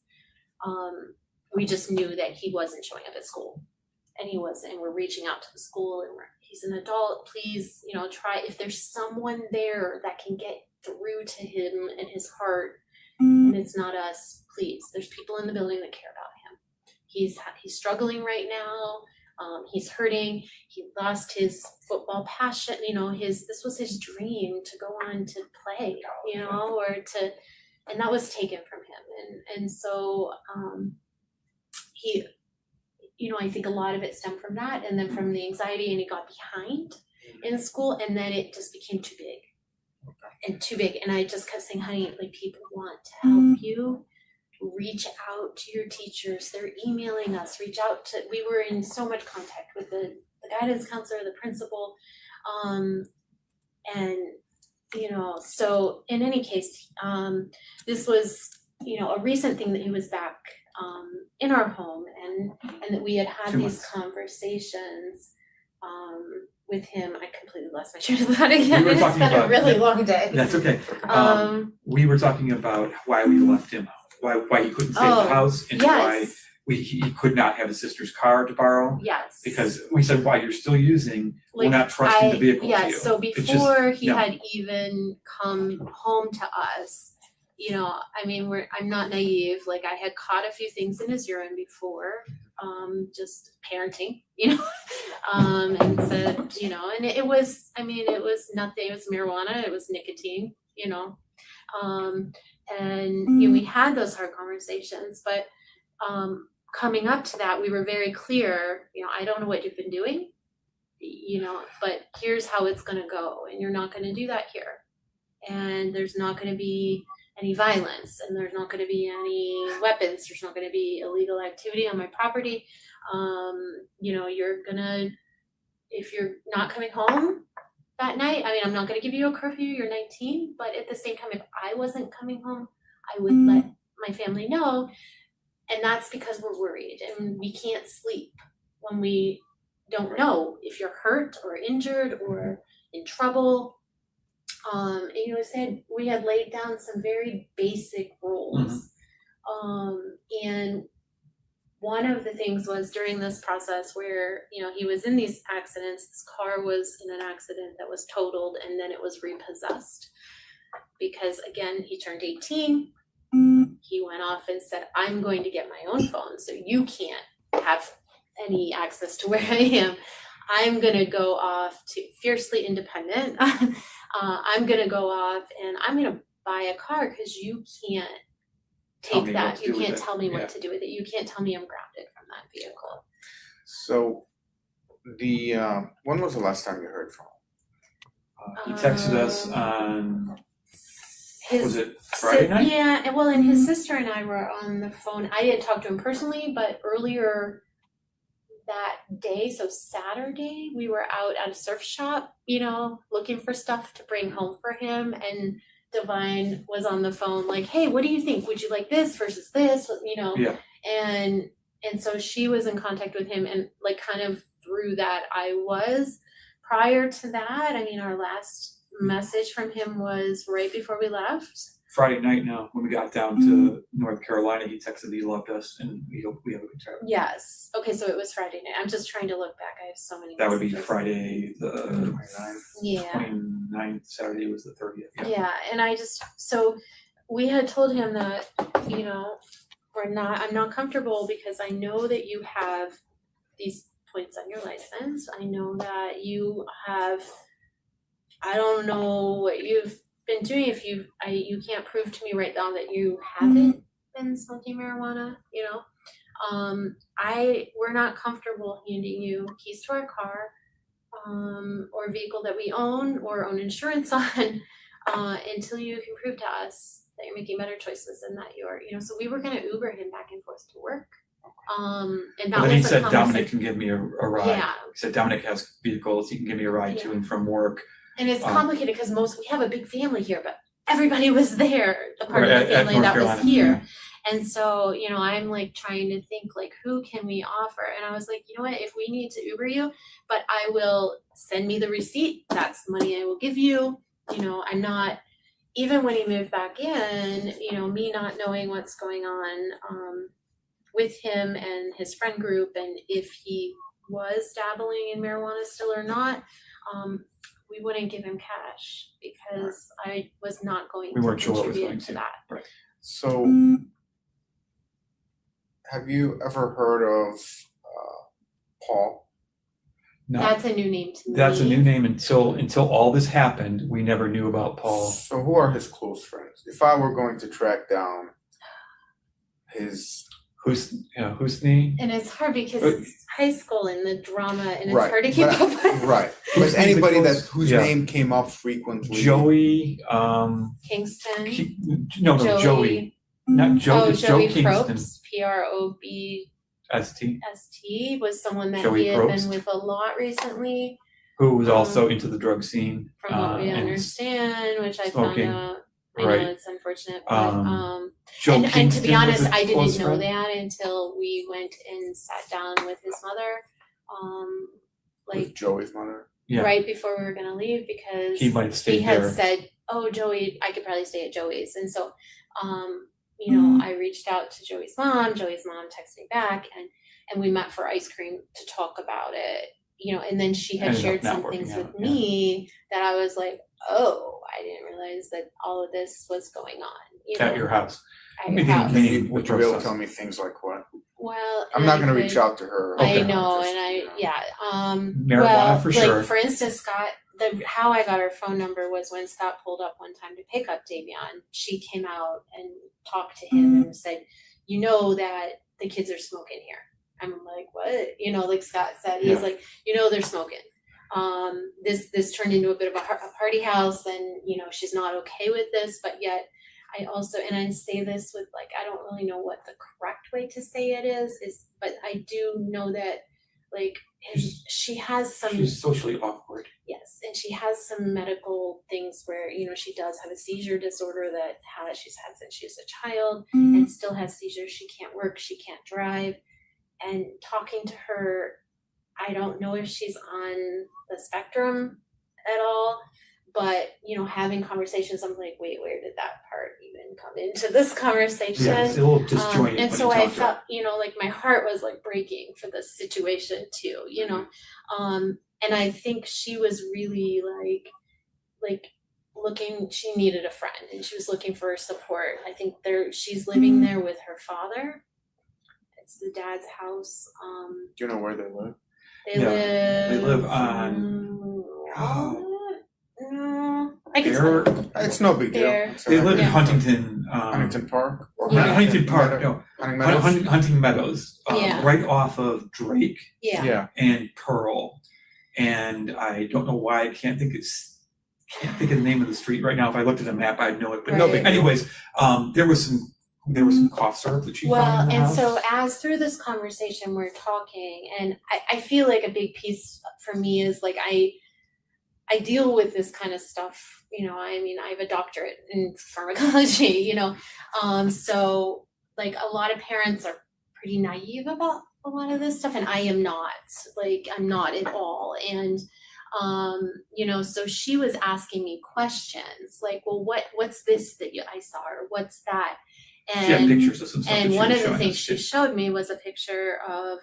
We just knew that he wasn't showing up at school, and we're reaching out to the school, and he's an adult, please, you know, try, if there's someone there that can get through to him and his heart, and it's not us, please, there's people in the building that care about him. He's struggling right now. He's hurting. He lost his football passion, you know, this was his dream to go on to play, you know, and that was taken from him. And so, he, you know, I think a lot of it stemmed from that, and then from the anxiety, and he got behind in school, and then it just became too big. And I just kept saying, honey, like, people want to help you. Reach out to your teachers. They're emailing us. We were in so much contact with the guidance counselor, the principal. And, you know, so in any case, this was, you know, a recent thing that he was back in our home, and that we had 2 these months. conversations with him. I completely lost my train of thought again. We were It's talking been a about- really long day. That's okay. We We were talking about why we left him out, why he couldn't stay at the house, and why yes, he could not have his sister's car to borrow. yes. Because we said, why, you're still using, we're Like, not trusting the vehicle to yeah, you. so It's just- before he no. had even come home to us, you know, I mean, I'm not naive. Like, I had caught a few things in his urine before, just parenting, you know, and said, you know, and it was nothing. It was marijuana. It was nicotine, you know, and you know, we had those hard conversations, but coming up to that, we were very clear, you know, I don't know what you've been doing, you know, but here's how it's going to go, and you're not going to do that here, and there's not going to be any violence, and there's not going to be any weapons, there's not going to be illegal activity on my property. You know, you're gonna, if you're not coming home, that night. I mean, I'm not going to give you a curfew, you're 19, but at the same time, if I wasn't coming home, I would let my family know. And that's because we're worried and we can't sleep when we don't know if you're hurt or injured or in trouble. And you know, said we had laid down some very basic rules. And one of the things was during this process where, you know, he was in these accidents, his car was in an accident that was totaled and then it was repossessed. Because again, he turned 18, he went off and said, I'm going to get my own phone, so you can't have any access to where I am. I'm gonna go off to fiercely independent. I'm gonna go off and I'm gonna buy a car because you can't take that. You can't tell me what to do with it. You can't tell me I'm grounded from that vehicle. So when was the last time you heard from him? He texted us on, was it Friday night? Yeah, and well, and his sister and I were on the phone. I didn't talk to him personally, but earlier that day, so Saturday, we were out at a surf shop, you know, looking for stuff to bring home for him, and Davion was on the phone like, hey, what do you think? Would you like this versus this? You know? Yeah. And so she was in contact with him, and like kind of through that I was. Prior to that, I mean, our last message from him was right before we left. Friday night now, when we got down to North Carolina, he texted he loved us and we hope we have a good time. Yes. Okay, so it was Friday night. I'm just trying to look back. I have so many That messages. would be Friday the 29th. Yeah. 29th, Saturday was the 30th. Yeah, and so we had told him that, you know, I'm not comfortable because I know that you have these points on your license. I know that you have, I don't know what you've been doing if you can't prove to me right now that you haven't been smoking marijuana, you know. We're not comfortable handing you keys to our car or vehicle that we own or own insurance on until you can prove to us that you're making better choices and that you're, you know. So we were going to Uber him back and forth to work. And that But then he was said Dominic can give me a ride. Yeah. He said Dominic has vehicles, he can give me a ride to and from work. And it's complicated because we have a big family here, but everybody was there, the part of the family that was here. And so, you know, I'm like trying to think like, who can we offer? And I was like, you know what, if we need to Uber you, but I will send me the receipt. That's the money I will give you. You know, I'm not, even when he moved back in, you know, me not knowing what's going on with him and his friend group, and if he was dabbling in marijuana still or not, we wouldn't give him cash because I was not going to contribute to that. Right. So, have you ever heard of Paul? No, That's a new name to me. that's a new name until all this happened. We never knew about Paul. So, who are his close friends? If I were going to track down his Husni. And it's hard because it's high school and the drama, and it's Right, hard to keep but- up with. Right. But anybody whose Yeah. name came up frequently. Joey, Kingston. Joey. Not Joe, Oh, it's Joey Joe Kingston. Probst, Probst, ST, was someone that Joey he had Probst. been with a lot recently, who was also into the drug scene. from what we and understand, which I smoking. found out. I Right. know it's unfortunate, but Joe and to Kingston be honest, was a I didn't close know friend. that until we went and sat down with his mother, With Joey's mother. Yeah. right before we were gonna leave, because He might have stayed he had there. said, "Oh, Joey, I could probably stay at Joey's," and so, you know, I reached out to Joey's mom. Joey's mom texted me back, and we met for ice cream to talk about it, you know. And then she had Ended up shared not some working things out, with me that I was like, "Oh, I didn't realize that all of this was going on." You know, At your house. at your Meaning- house. meaning- Would you be able to tell me things like what? Well, I'm and not I going to could- reach out to her. I Okay. know, Just, and I you know. yeah. Marijuana Well, for like sure. for instance, Scott. How I got her phone number was when Scott pulled up one time to pick up Davion. She came out and talked to him and said, "You know that the kids are smoking here." I'm like, "What?" You know, like Scott said, he's Yeah. like, "You know, they're smoking." This turned into a bit of a party house, and you know, she's not okay with this, but yet I also, and I say this with like, I don't really know what the correct way to say it is, but I do know that like, and she has some, She's socially awkward. yes, and she has some medical things where, you know, she does have a seizure disorder that she's had since she was a child, and still has seizures. She can't work, she can't drive. And talking to her, I don't know if she's on the spectrum at all, but, you know, having conversations, I'm like, wait, where did that part even come into this conversation? Yeah, it's a little disjointed. And when so you I talk to her. felt, you know, like my heart was like breaking for this situation too, you know. And I think she was really like looking, she needed a friend and she was looking for support. I think she's living there with her father. It's the dad's house. Do you know where they live? They live on I can Bear- tell you. It's no big deal. There. It's They all live right. in Huntington. Huntington Park? Or Yeah. Huntington Park, Meadow- no. Hunting Meadows? Hunting Meadows, Yeah. right off of Drake Yeah. and Pearl. And I don't know why I can't think of the name of the street right now. If I looked at a map, I'd know it. But No big deal. anyways, there was some cough syrup that she found Well, in the and house. so as through this conversation we're talking, and I feel like a big piece for me is like I deal with this kind of stuff, you know. I mean, I have a doctorate in pharmacology, you know. So like a lot of parents are pretty naive about a lot of this stuff, and I am not. Like, I'm not at all. And you know, so she was asking me questions like, well, what's this that I saw, or what's that? And she had pictures of some stuff. and that she one was of the showing things us, she too. showed me was a picture of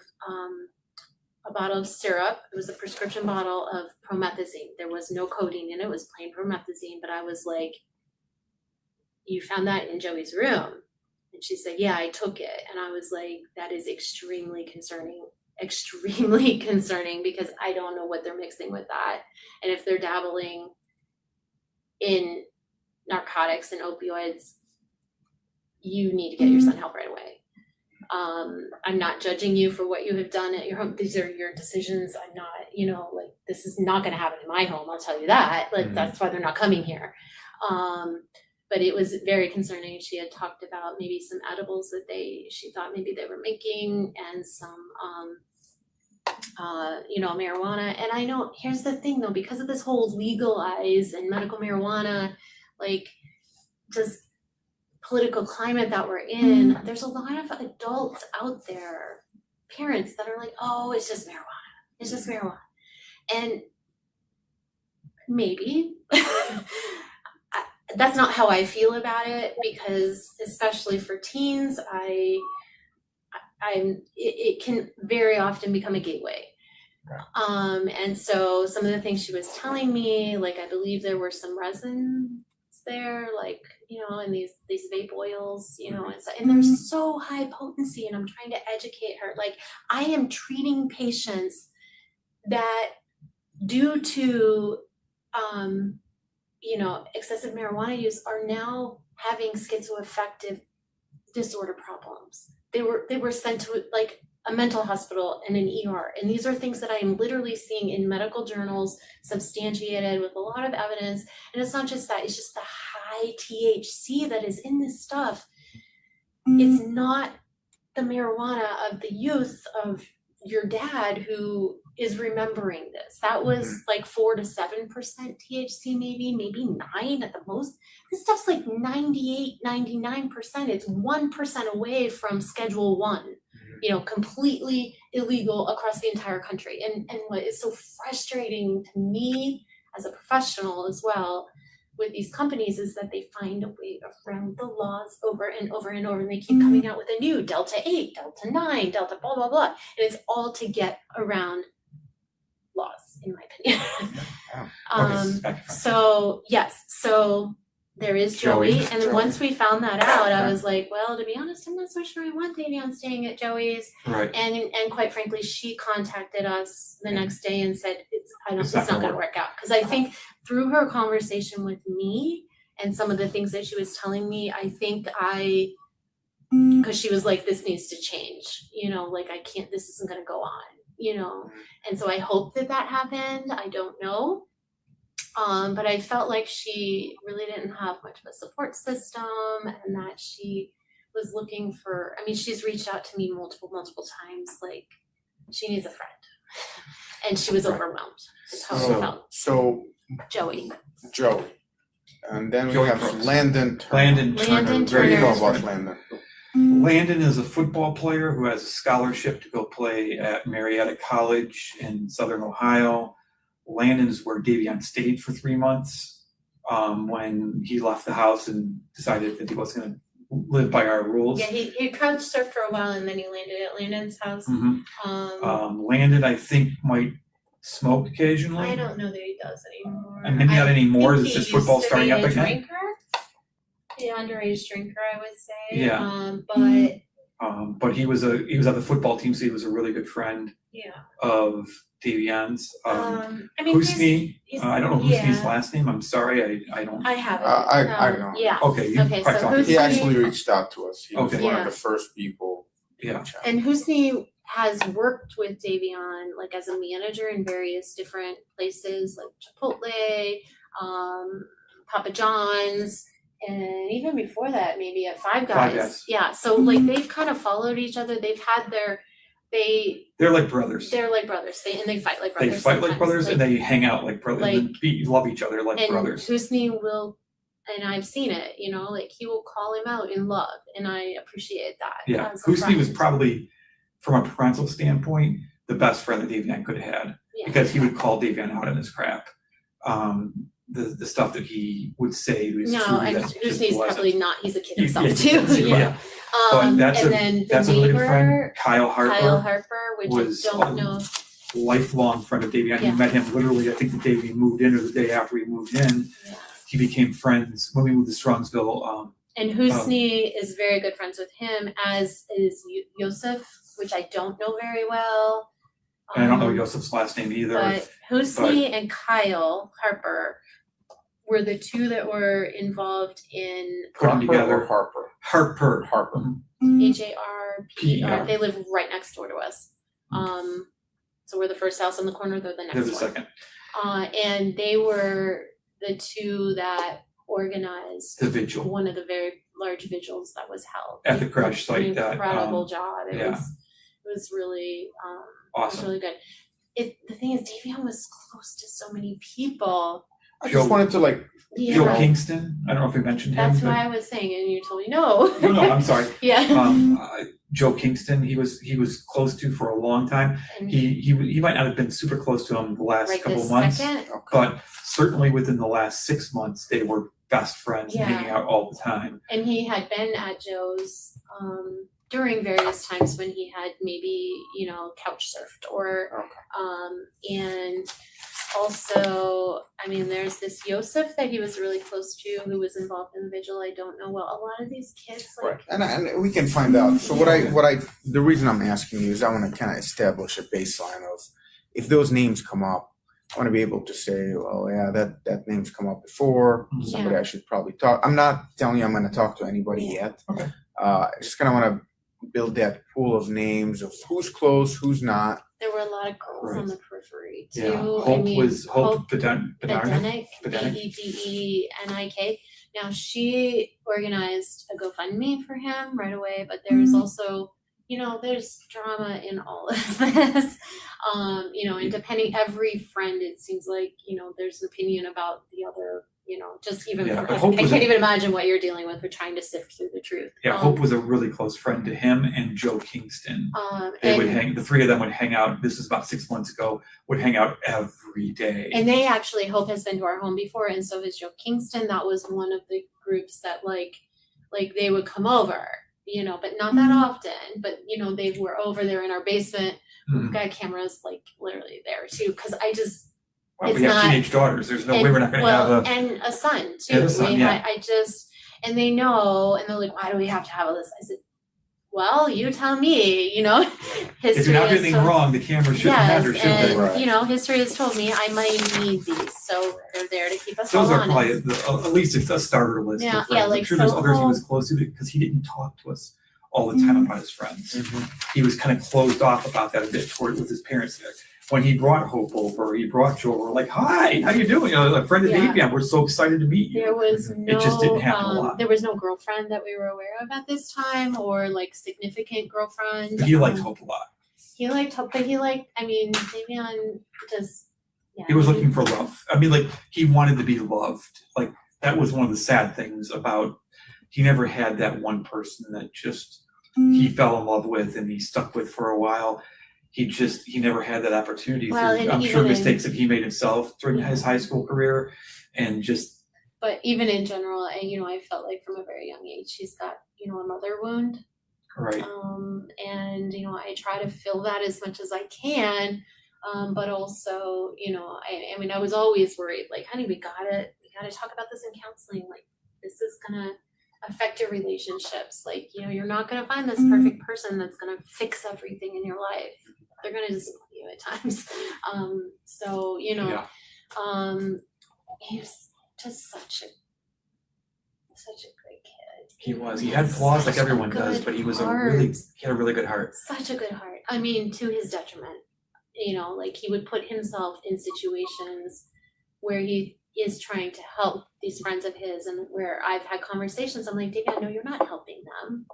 a bottle of syrup. It was a prescription bottle of promethazine. There was no codeine in it. It was plain promethazine. But I was like, you found that in Joey's room? And she said, yeah, I took it. And I was like, that is extremely concerning, because I don't know what they're mixing with that. And if they're dabbling in narcotics and opioids, you need to get your son help right away. I'm not judging you for what you have done at your home. These are your decisions. I'm not, you know, like, this is not going to happen in my home. I'll tell you that. Like, that's why they're not coming here. But it was very concerning. She had talked about maybe some edibles that she thought maybe they were making, and some, you know, marijuana. And I know, here's the thing though, because of this whole legalize and medical marijuana, like, just political climate that we're in, there's a lot of adults out there, parents that are like, oh, it's just marijuana. It's just marijuana. And maybe that's not how I feel about it, because especially for teens, it can very often become a gateway. Right. And so some of the things she was telling me, like, I believe there were some resins there, like, you know, and these vape oils, you know, and they're so high potency, and I'm trying to educate her. Like, I am treating patients that, due to you know, excessive marijuana use, are now having schizoaffective disorder problems. They were sent to like a mental hospital and an ER. And these are things that I am literally seeing in medical journals, substantiated with a lot of evidence. And it's not just that, it's just the high THC that is in this stuff. It's not the marijuana of the youth of your dad who is remembering this. That was like 4 to 7% THC, maybe 9 at the most. This stuff's like 98, 99%. It's 1% away from Schedule 1. You know, completely illegal across the entire country. And what is so frustrating to me as a professional as well with these companies is that they find a way around the laws over and over and over, and they keep coming out with a new Delta 8, Delta 9, Delta blah, blah, blah. And it's all to get around laws, in my opinion. So yes, so there is Joey. And then once we found that out, I was like, well, to be honest, I'm not so sure I want Davion staying at Joey's. Right. And quite frankly, she contacted us the next day and said, it's not going to work out. Because I think through her conversation with me and some of the things that she was telling me, I think because she was like, this needs to change, you know, like, I can't, this isn't going to go on, you know. And so I hope that happened. I don't know. But I felt like she really didn't have much of a support system, and that she was looking for, I mean, she's reached out to me multiple times, like, she needs a friend. And she was overwhelmed, is how it felt. So Joey. And then we Joey have Brooks. Landon Turner. Landon Landon What do you know Turner. about Landon? Landon is a football player who has a scholarship to go play at Marietta College in Southern Ohio. Landon is where Davion stayed for 3 months when he left the house and decided that he wasn't going to live by our rules. Yeah, he couch surfed for a while and then he landed at Landon's house. Mhm. Landon, I think, might smoke occasionally. I don't know that he does anymore. And maybe not anymore. think Is he his football used to starting be up a again? Drinker. Yeah, underage drinker, I would say. Yeah. But But he was on the football team, so he was a really good friend yeah. of Davion's. I mean, Husni, he's- I don't know yeah. Husni's last name. I'm sorry, I don't. I have it. I know. Yeah. Okay, you Okay, probably so talked to He Husni- actually reached out to us. He was Okay. one Yeah. of the first people. Yeah. And Husni has worked with Davion like as a manager in various different places like Chipotle, Papa John's, and even before that maybe at Five Guys. Five Guys. Yeah, so like they've kind of followed each other. They've had They're like brothers. they're like brothers. They fight like They brothers. fight like sometimes. brothers and they hang out like brothers. like- and love each other like and brothers. Husni will, and I've seen it, like he will call him out in love, and I appreciate that. Yeah, as a Husni was friend. probably, from a parental standpoint, the best friend that Davion could have had. Yeah. Because he would call Davion out on his crap. The stuff that he would say was No, true. and that just Husni's wasn't. probably not. He's a kid Yeah, himself yeah, too. yeah. But that's and a then the that's a really good friend. neighbor, Kyle Harper. Kyle Harper, which was I don't know. Lifelong friend of Davion. Yeah. He met him literally, I think the day we moved in or the day after we moved in. Yeah. He became friends when we moved to Strongsville. And Husni is very good friends with him, as is Yosef, which I don't know very well. And I don't know Yosef's last name either. But Husni and Kyle Harper were the two that were involved in Putting Harper together. or Harper? Harper. Harper. HARPR. PR. They live right next door to us. So we're the first house on the corner, they're the There's next a one. second. And they were the two that organized The vigil one of the very large vigils that was held. at the crash An site. That incredible job. It yeah. was really it was awesome. really good. The thing is, Davion was close to so many people. I Joe- just wanted to like, Joe Yeah, Kingston. I don't know if we mentioned him. that's but- why I was saying, and you told me no. No, I'm sorry. Yeah. Joe Kingston. He was close to for a long time. And He might not have been super close to him the last right couple this months, second, okay. but certainly within the last 6 months, they were best friends and Yeah. hanging out all the time. and he had been at Joe's during various times when he had maybe couch surfed or and also I mean there's this Yosef that he was really close to who was involved in the vigil. I don't know. Well, a lot of these kids like right, and we can find out. So the reason I'm asking you is I want to kind of establish a baseline of if those names come up, I want to be able to say, well, yeah, that name's come up before. Mhm. Somebody I should probably talk. I'm not telling you I'm going to talk to anybody yet. Okay. I just kind of want to build that pool of names of who's close, who's not. there were a lot of girls on Right. the periphery too. Yeah, I Hope mean, was Hope Bedenik. Bedenik, Bedenik. Bedenik. Now she organized a GoFundMe for him right away, but there's also, there's drama in all of this. And depending every friend, it seems like, there's an opinion about the other, just even Yeah, for, but Hope I was can't a- even imagine what you're dealing with for trying to sift through the truth. Yeah, Hope was a really close friend to him and Joe Kingston. They would the three of them would hang out. This was about 6 months ago. Would hang out every day. And they actually, Hope has been to our home before, and so has Joe Kingston. That was one of the groups that like they would come over, but not that often. But they were over there in our basement. We've Mhm. got cameras like literally there too, because I just Well, it's we have not- teenage daughters. There's no way we're not going to have a. and a son too. And a son, yeah. I just and they know, and they're like, why do we have to have all this? I said, well, you tell me. History If you're not has doing anything told- wrong, the camera shouldn't matter, should and they? Right. history has told me I might need these, so they're there to keep us Those all are probably honest. at least a starter list Yeah, of friends. yeah, I'm like, sure there's so others he Hope- was close to because he didn't talk to us all the time about his friends. He was kind of closed off about that a bit with his parents there. When he brought Hope over, he brought Joe over, like, hi, how you doing? A friend of Yeah. Davion, we're so excited to meet you. There was no, It just didn't happen a lot. there was no girlfriend that we were aware of at this time, or like significant girlfriend. But he liked Hope a lot. He liked hope, but Davion just, yeah. He was looking for love. I mean, like, he wanted to be loved. Like, that was one of the sad things about, he never had that one person that just, he fell in love with and he stuck with for a while. He never had that opportunity. Well, through, and I'm sure even mistakes that he made himself during his high school career, and just. But even in general, I felt like from a very young age, he's got, a mother wound. Right. And I try to fill that as much as I can. But also, I was always worried, like, honey, we gotta talk about this in counseling. Like, this is gonna affect your relationships. Like, you're not gonna find this perfect person that's gonna fix everything in your life. They're gonna disappoint you at times. He was just such a great kid. He was. He had flaws like everyone does, but he had a really good heart. Such a good heart. I mean, to his detriment. Like, he would put himself in situations where he is trying to help these friends of his, and where I've had conversations, I'm like, Davion, no, you're not helping them.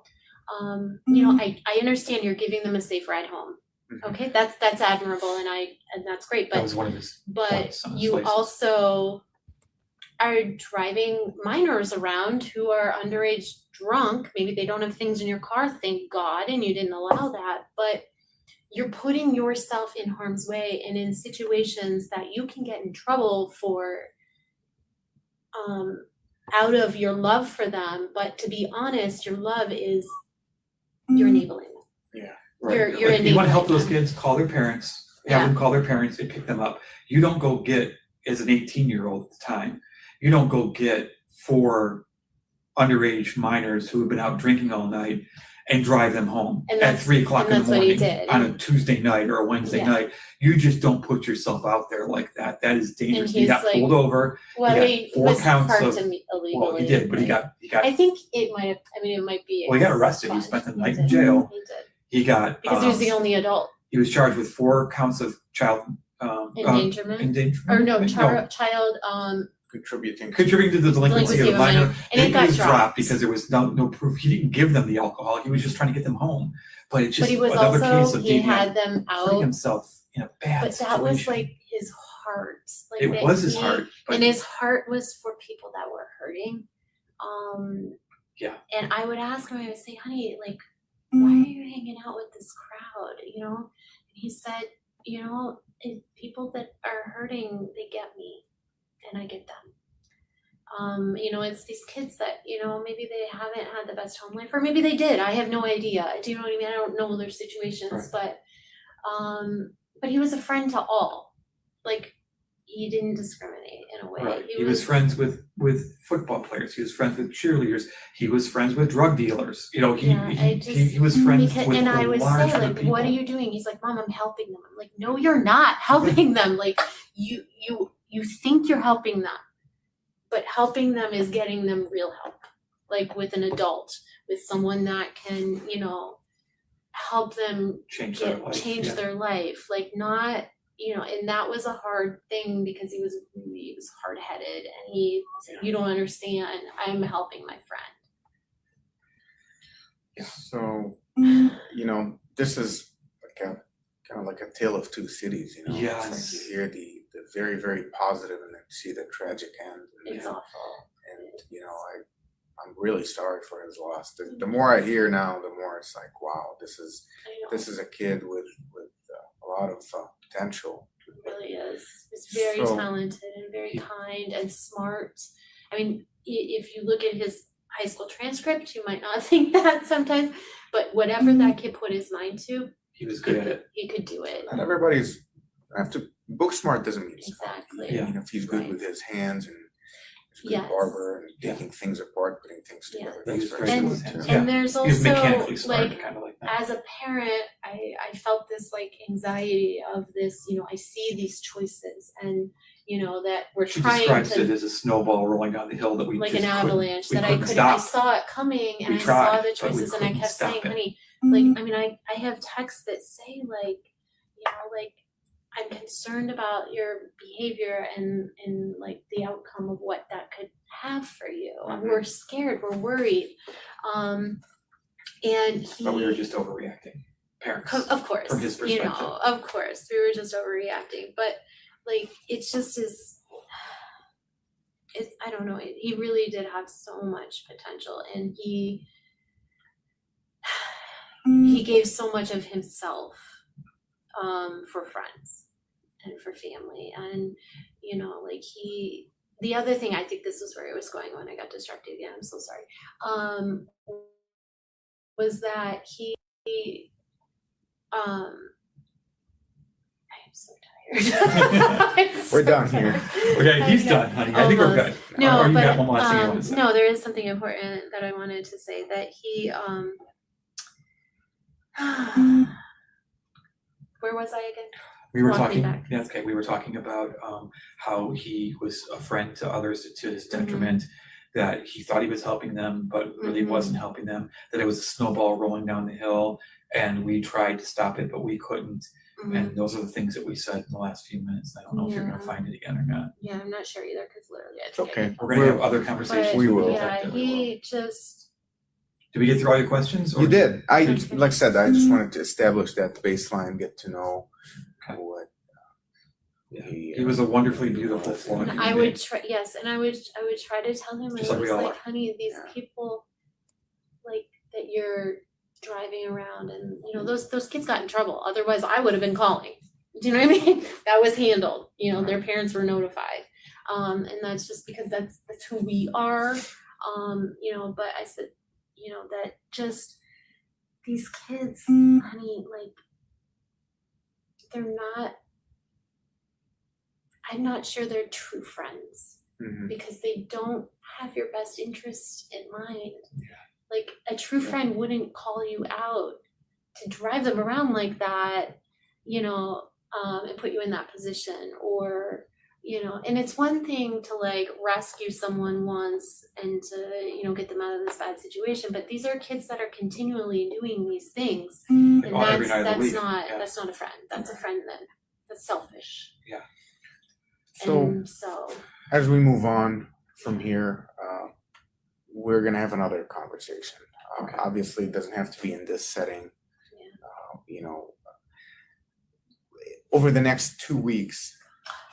I understand you're giving them a safe ride home. Okay, that's admirable, and that's great. But that was one of his. But you also are driving minors around who are underage drunk. Maybe they don't have things in your car, thank God, and you didn't allow that. But you're putting yourself in harm's way and in situations that you can get in trouble for, out of your love for them. But to be honest, your love is, you're enabling them. Yeah, right. You're like, if enabling you want to help those them. kids, call their parents. Have them call their parents and pick them up. You don't go get, as an 18-year-old at the time, you don't go get 4 underage minors who have been out drinking all night and drive them home at 3 o'clock in the morning on a Tuesday night or a Wednesday night. You just don't put yourself out there like that. That is dangerous. He got pulled over. Well, he got 4 counts of. illegally. Well, he did, but he got. I think it might have. It might be. Well, he got arrested. He spent the night in jail. He did. He got. Because he was the only adult. He was charged with 4 counts of child endangerment. Or no, child. Contributing to the delinquency of the minor. And it got was dropped because there was no proof. He didn't give them the alcohol. He was just trying to get them home. But it's just he was another case also, of he Davion had them out. putting himself in a bad But situation. that was like his heart. Like, it was his heart. But and his heart was for people that were hurting. Yeah. And I would ask him, I would say, honey, like, why are you hanging out with this crowd? And he said, people that are hurting, they get me and I get them. It's these kids that, maybe they haven't had the best home life, or maybe they did. I have no idea. Do you know what I mean? I don't know their situations, right. But he was a friend to all. Like, he didn't discriminate in a way. Right. He was friends with football players. He was friends with cheerleaders. He was friends with drug dealers. He was friends with and I a would large say, group like, of people. what are you doing? He's like, Mom, I'm helping them. I'm like, no, you're not helping them. Like, you think you're helping them, but helping them is getting them real help, like with an adult, with someone that can, help them change their life. Like, not, and that was a hard thing because he was hard-headed, and he said, you don't understand, I'm helping my friend. So, this is kind of like a tale of two cities, Yes. It's like you hear the very, very positive and then see the tragic end. It's awful. And, I'm really sorry for his loss. The more I hear now, the more it's like, wow, this is a kid with a lot of potential. It really is. He's very talented and very kind and smart. I mean, if you look at his high school transcript, you might not think that sometimes, but whatever that kid put his mind to, he was good at it. He could do it. Not everybody's book smart doesn't mean exactly. If he's good with his hands and he's a good barber and taking things apart, putting things together. And there's also, mechanically smart, like, kind of like that. as a parent, I felt this like anxiety of this, I see these choices and, that we're trying describes to. It as a snowball rolling down the hill that we like just an avalanche we that couldn't I couldn't, stop. I saw it coming and I saw the choices and I kept saying, honey, like, I mean, I have texts that say like, like, I'm concerned about your behavior and like the outcome of what that could have for you. Mm-hmm. We're scared, we're worried. And but we were just overreacting. parents. Of course, from his you know, perspective. of course, we were just overreacting, but like, it's just is, I don't know, he really did have so much potential, and he gave so much of himself for friends and for family, and you know, like the other thing, I think this is where I was going when I got distracted again, I'm so sorry, was that he I'm so tired. We're done here. Okay, he's done, honey. I think we're good. No, Or you but got one last thing you want to say? no, there is something important that I wanted to say, that he where was I again? We were Walking talking, back. yeah, okay, we were talking about how he was a friend to others to his detriment, that he thought he was helping them, but really wasn't helping them, that it was a snowball rolling down the hill, and we tried to stop it, but we couldn't. And those are the things that we said in the last few minutes. I don't know if you're gonna find it again or not. Yeah, I'm not sure either, because literally I It's okay. We're gonna have other conversations. But, We with the will. yeah, detective. he just, Did we get through all your questions? You did. I, Okay. like I said, I just wanted to establish that baseline, get to know Okay. what Yeah. He was a wonderfully beautiful Florida and human I being. would try, yes, and I would try to tell him, Just I like we was all like, are. honey, these Yeah. people, like, that you're driving around, and you know, those kids got in trouble, otherwise I would have been calling. Do you know what I mean? That was handled, you know, their parents were notified. And that's just because that's who we are. You know, but I said, you know, that just these kids, honey, like, they're not, I'm not sure they're true friends, because they don't have your best interest in mind. Like, a true friend wouldn't call you out to drive them around like that, you know, and put you in that position, or, you know, and it's one thing to like rescue someone once and to, you know, get them out of this bad situation, but these are kids that are continually doing these things, and every night of the that's week. not Yeah. that's not a friend. That's a friend then. That's selfish. So And so as we move on from here, we're gonna have another conversation. Okay. Obviously, it doesn't have to be in this setting. Yeah. You know, over the next 2 weeks.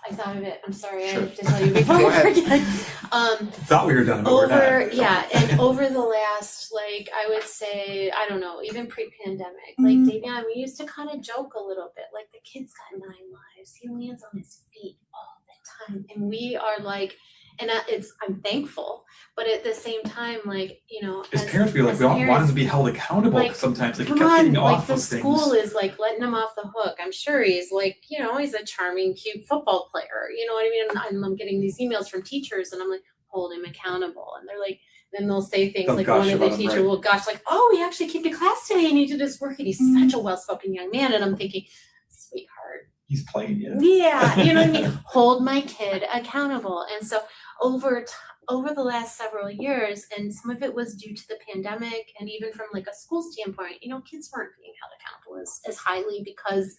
I thought of it. I'm sorry, Sure. I have to tell you before Go I ahead. forget. Thought we were done, but we're not. And over the last, like, I would say, I don't know, even pre-pandemic, like, Davion, we used to kind of joke a little bit, like, the kid's got 9 lives. He lands on his feet all the time. And we are like, and I'm thankful, but at the same time, like, you know, His as parents feel like as we want him parents, to be held accountable like, sometimes. Like he come kept getting on, like, off the of things. school is like letting him off the hook. I'm sure he's like, you know, he's a charming, cute football player. You know what I mean? And I'm getting these emails from teachers, and I'm like, hold him accountable. And they're like, then they'll say things They'll like, gush one of the about him, teachers right. will gosh, like, oh, he actually came to class today and he did his work, and he's such a well-spoken young man. And I'm thinking, sweetheart, He's playing you. yeah, you know what I mean? Hold my kid accountable. And so over the last several years, and some of it was due to the pandemic, and even from like a school standpoint, you know, kids weren't being held accountable as highly, because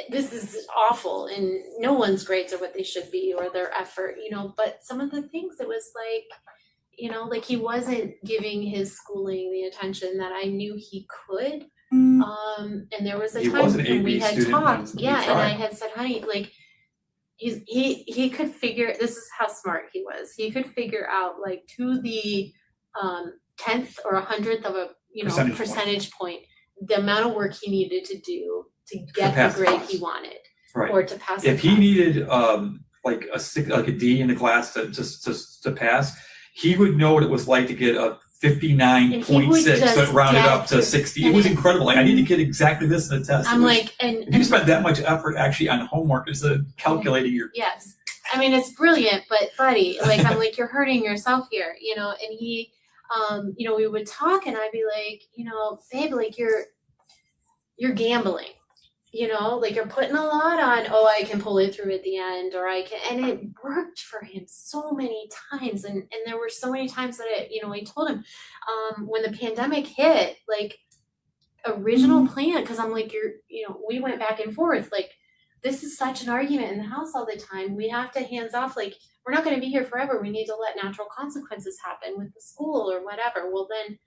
this is awful, and no one's grades are what they should be, or their effort, you know. But some of the things, it was like, you know, like, he wasn't giving his schooling the attention that I knew he could. And there was a He time was an when we AB had student, talked, and he yeah, and I tried. had said, honey, like, he could figure, this is how smart he was. He could figure out, like, to the 10th or 100th of a, you know, percentage point, the amount of work he needed to do to get pass the the grade class. he wanted, Right. or to pass. If he needed like a D in the class to pass, he would know what it was like to get a 59.6, so it rounded up to 60. It was incredible. Like, I need to get exactly this in the test. I'm like, and you spent that much effort actually on homework instead of calculating your. Yes. I mean, it's brilliant, but buddy, like, I'm like, you're hurting yourself here, you know. And he, you know, we would talk, and I'd be like, you know, babe, like, you're gambling, you know, like, you're putting a lot on, oh, I can pull it through at the end, or I can, and it worked for him so many times. And there were so many times that it, you know, I told him, when the pandemic hit, like, original plan, because I'm like, you know, we went back and forth, like, this is such an argument in the house all the time. We have to hands off, like, we're not going to be here forever. We need to let natural consequences happen with the school or whatever. Well, then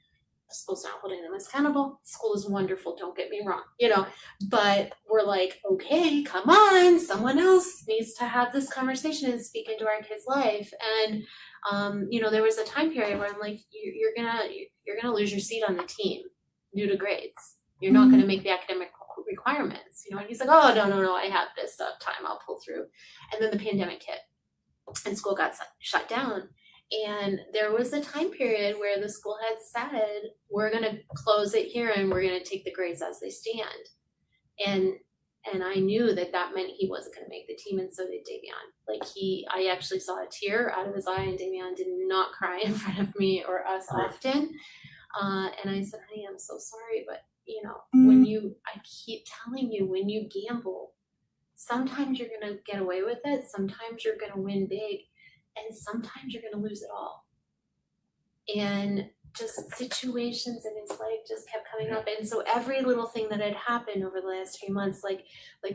school's not holding them accountable. School is wonderful, don't get me wrong, you know, but we're like, okay, come on, someone else needs to have this conversation and speak into our kid's life. And you know, there was a time period where I'm like, you're gonna lose your seat on the team due to grades. You're not gonna make the academic requirements, you know. And he's like, oh, no, I have this time, I'll pull through. And then the pandemic hit and school got shut down. And there was a time period where the school had said, we're gonna close it here and we're gonna take the grades as they stand. And I knew that meant he wasn't gonna make the team, and so did Davion. Like I actually saw a tear out of his eye, and Davion did not cry in front of me or us often. And I said, honey, I'm so sorry, but you know, I keep telling you, when you gamble, sometimes you're gonna get away with it, sometimes you're gonna win big, and sometimes you're gonna lose it all. And just situations in his life just kept coming up. And so every little thing that had happened over the last few months, like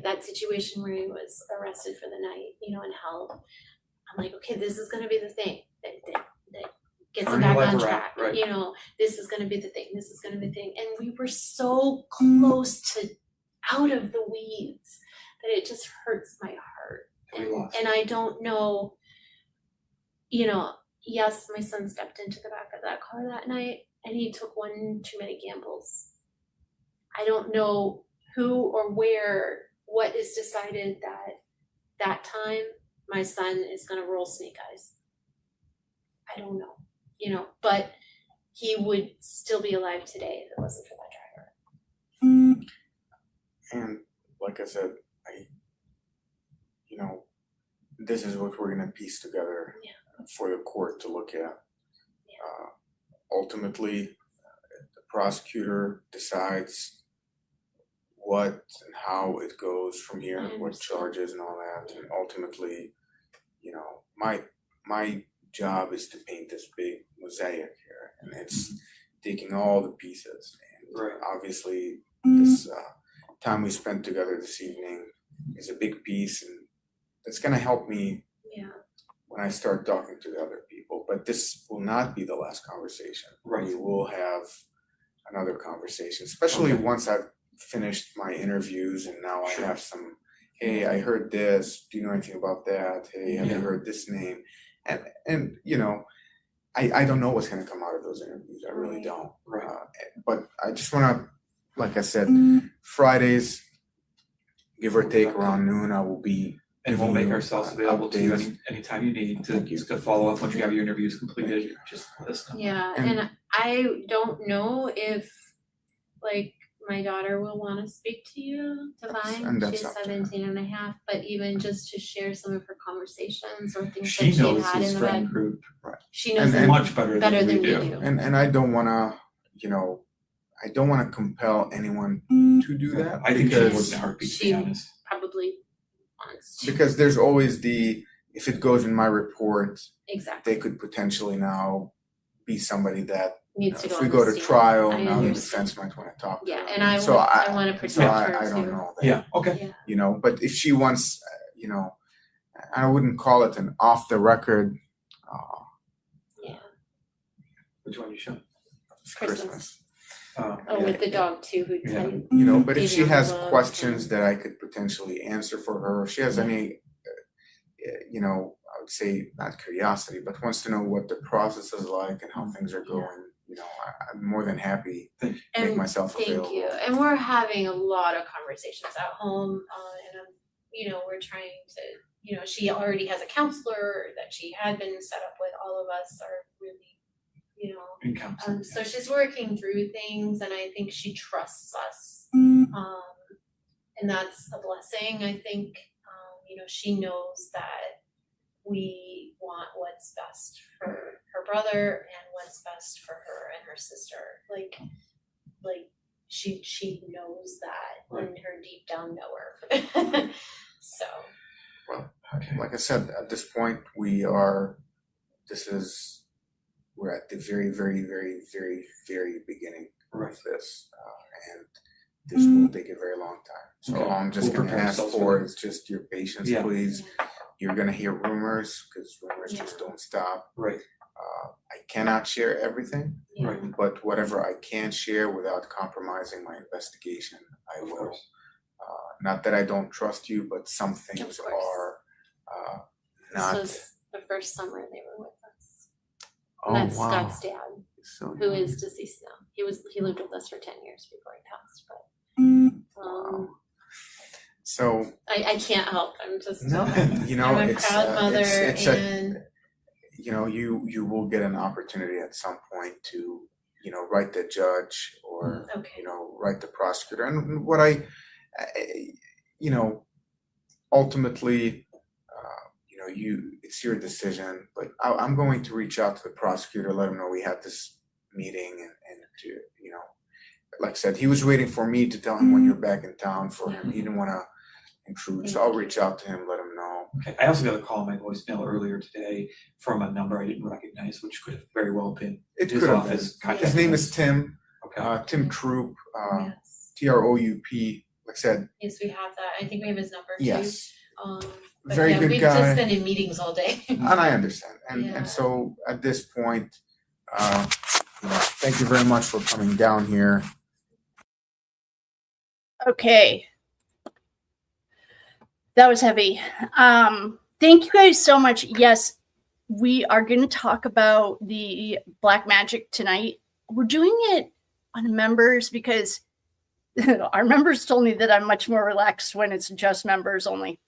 that situation where he was arrested for the night, you know, and held, I'm like, okay, this is gonna be the thing that gets him back on track. Right. You know, this is gonna be the thing, this is gonna be the thing. And we were so close to out of the weeds that it just hurts my heart. And I don't know, you know, yes, my son stepped into the back of that car that night and he took one too many gambles. I don't know who or where, what is decided that time my son is going to roll snake eyes. I don't know, you know, but he would still be alive today if it wasn't for that driver. And like I said, you know, this is what we're going to piece together for the court to look at. Ultimately, the prosecutor decides what and how it goes from here, what charges and all that. And ultimately, you know, my job is to paint this big mosaic here, and it's taking all the pieces. And obviously, this time we spent together this evening is a big piece, and it's going to help me when I start talking to the other people. But this will not be the last conversation. We will have another conversation, especially once I've finished my interviews and now I have some, hey, I heard this, do you know anything about that? Hey, have you heard this name? And you know, I don't know what's going to come out of those interviews. I really don't. But I just want to, like I said, Fridays, give or take around noon, I will be. And we'll make ourselves available to you anytime you need to follow up once you have your interviews completed. Just let us know. Yeah, and I don't know if, like, my daughter will want to speak to you, Divine. She's 17 and a half, but even just to share some of her conversations or things that she had in the friend group. She knows them much better than we do. And I don't want to, you know, I don't want to compel anyone to do that. I think she would in a heartbeat, to be honest. Probably. Because there's always if it goes in my report, exactly, they could potentially now be somebody that needs to go. If we go to trial, now the defense might want to talk to her. And I want to protect her I too. don't know that. You know, but if she wants, you know, I wouldn't call it an off the record. Which one you show? Christmas. With the dog too, who you know, but if she has questions that I could potentially answer for her, if she has any, you know, I would say not curiosity, but wants to know what the process is like and how things are going, you know, I'm more than happy to make myself available. Thank you. And we're having a lot of conversations at home, and you know, we're trying to, you know, she already has a counselor that she had been set up with. All of us are really, you know, so she's working through things, and I think she trusts us, and that's a blessing. I think, you know, she knows that we want what's best for her brother and what's best for her and her sister. Like she knows that in her deep down knower. So. Well, like I said, at this point, we're at the very, very, very, very, very beginning of this, and this will take a very long time. So all I'm just going to ask for is just your patience, please. You're going to hear rumors, because rumors just don't stop. I cannot share everything, Yeah. Right. but whatever I can share without compromising my investigation, I Of will. course. Not that I don't trust you, but some things Of course. are This not. was the first summer they were with us. Oh, And that's wow. Scott's dad, So who young. is deceased now. He lived with us for 10 years before he passed, but Wow. So I can't help. I'm just no, you know, I'm a it's proud mother, it's and you know, you will get an opportunity at some point to, you know, write the judge or, okay. you know, write the prosecutor. And what you know, ultimately, you know, it's your decision, but I'm going to reach out to the prosecutor, let him know we had this meeting and to, you know, like I said, he was waiting for me to tell him when you're back in town for him. He didn't want to intrude. So I'll reach out to him, let him know. Okay. I also got a call on my voicemail earlier today from a number I didn't recognize, which could have very well been It his could have office. been. contact His name us. is Tim, Okay. Tim Troop, Yes. Troup. Like I said, Yes, we have that. I think we have his number too. yes, But very yeah, good we've guy. just been in meetings all day. And I understand. Yeah. And so at this point, you know, thank you very much for coming down here. Okay. That was heavy. Thank you guys so much. Yes, we are going to talk about the black magic tonight. We're doing it on members because our members told me that I'm much more relaxed when it's just members only.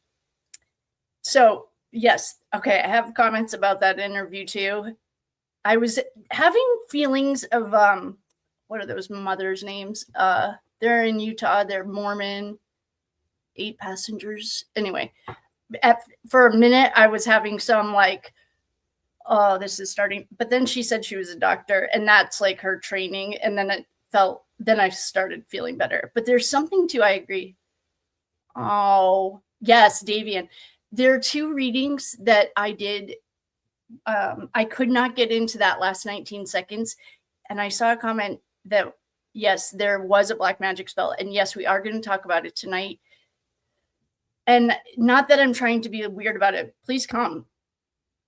So, yes. Okay. I have comments about that interview too. I was having feelings of, what are those mothers' names? They're in Utah. They're Mormon, 8 passengers. Anyway, for a minute, I was having some like, oh, this is starting. But then she said she was a doctor, and that's like her training. And then then I started feeling better. But there's something to, I agree. Oh, yes, Davion. There are 2 readings that I did. I could not get into that last 19 seconds. And I saw a comment that, yes, there was a black magic spell. And yes, we are going to talk about it tonight. And not that I'm trying to be weird about it. Please come.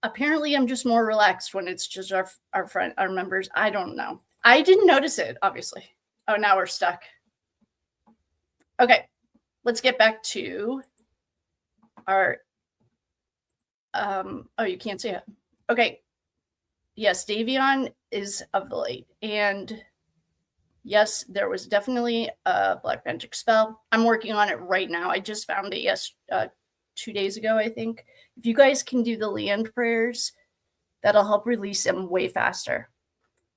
Apparently, I'm just more relaxed when it's just our members. I don't know. I didn't notice it, obviously. Oh, now we're stuck. Okay, let's get back to our. Oh, you can't see it. Okay. Yes, Davion is of the light, and yes, there was definitely a black magic spell. I'm working on it right now. I just found it 2 days ago, I think. If you guys can do the land prayers, that'll help release them way faster.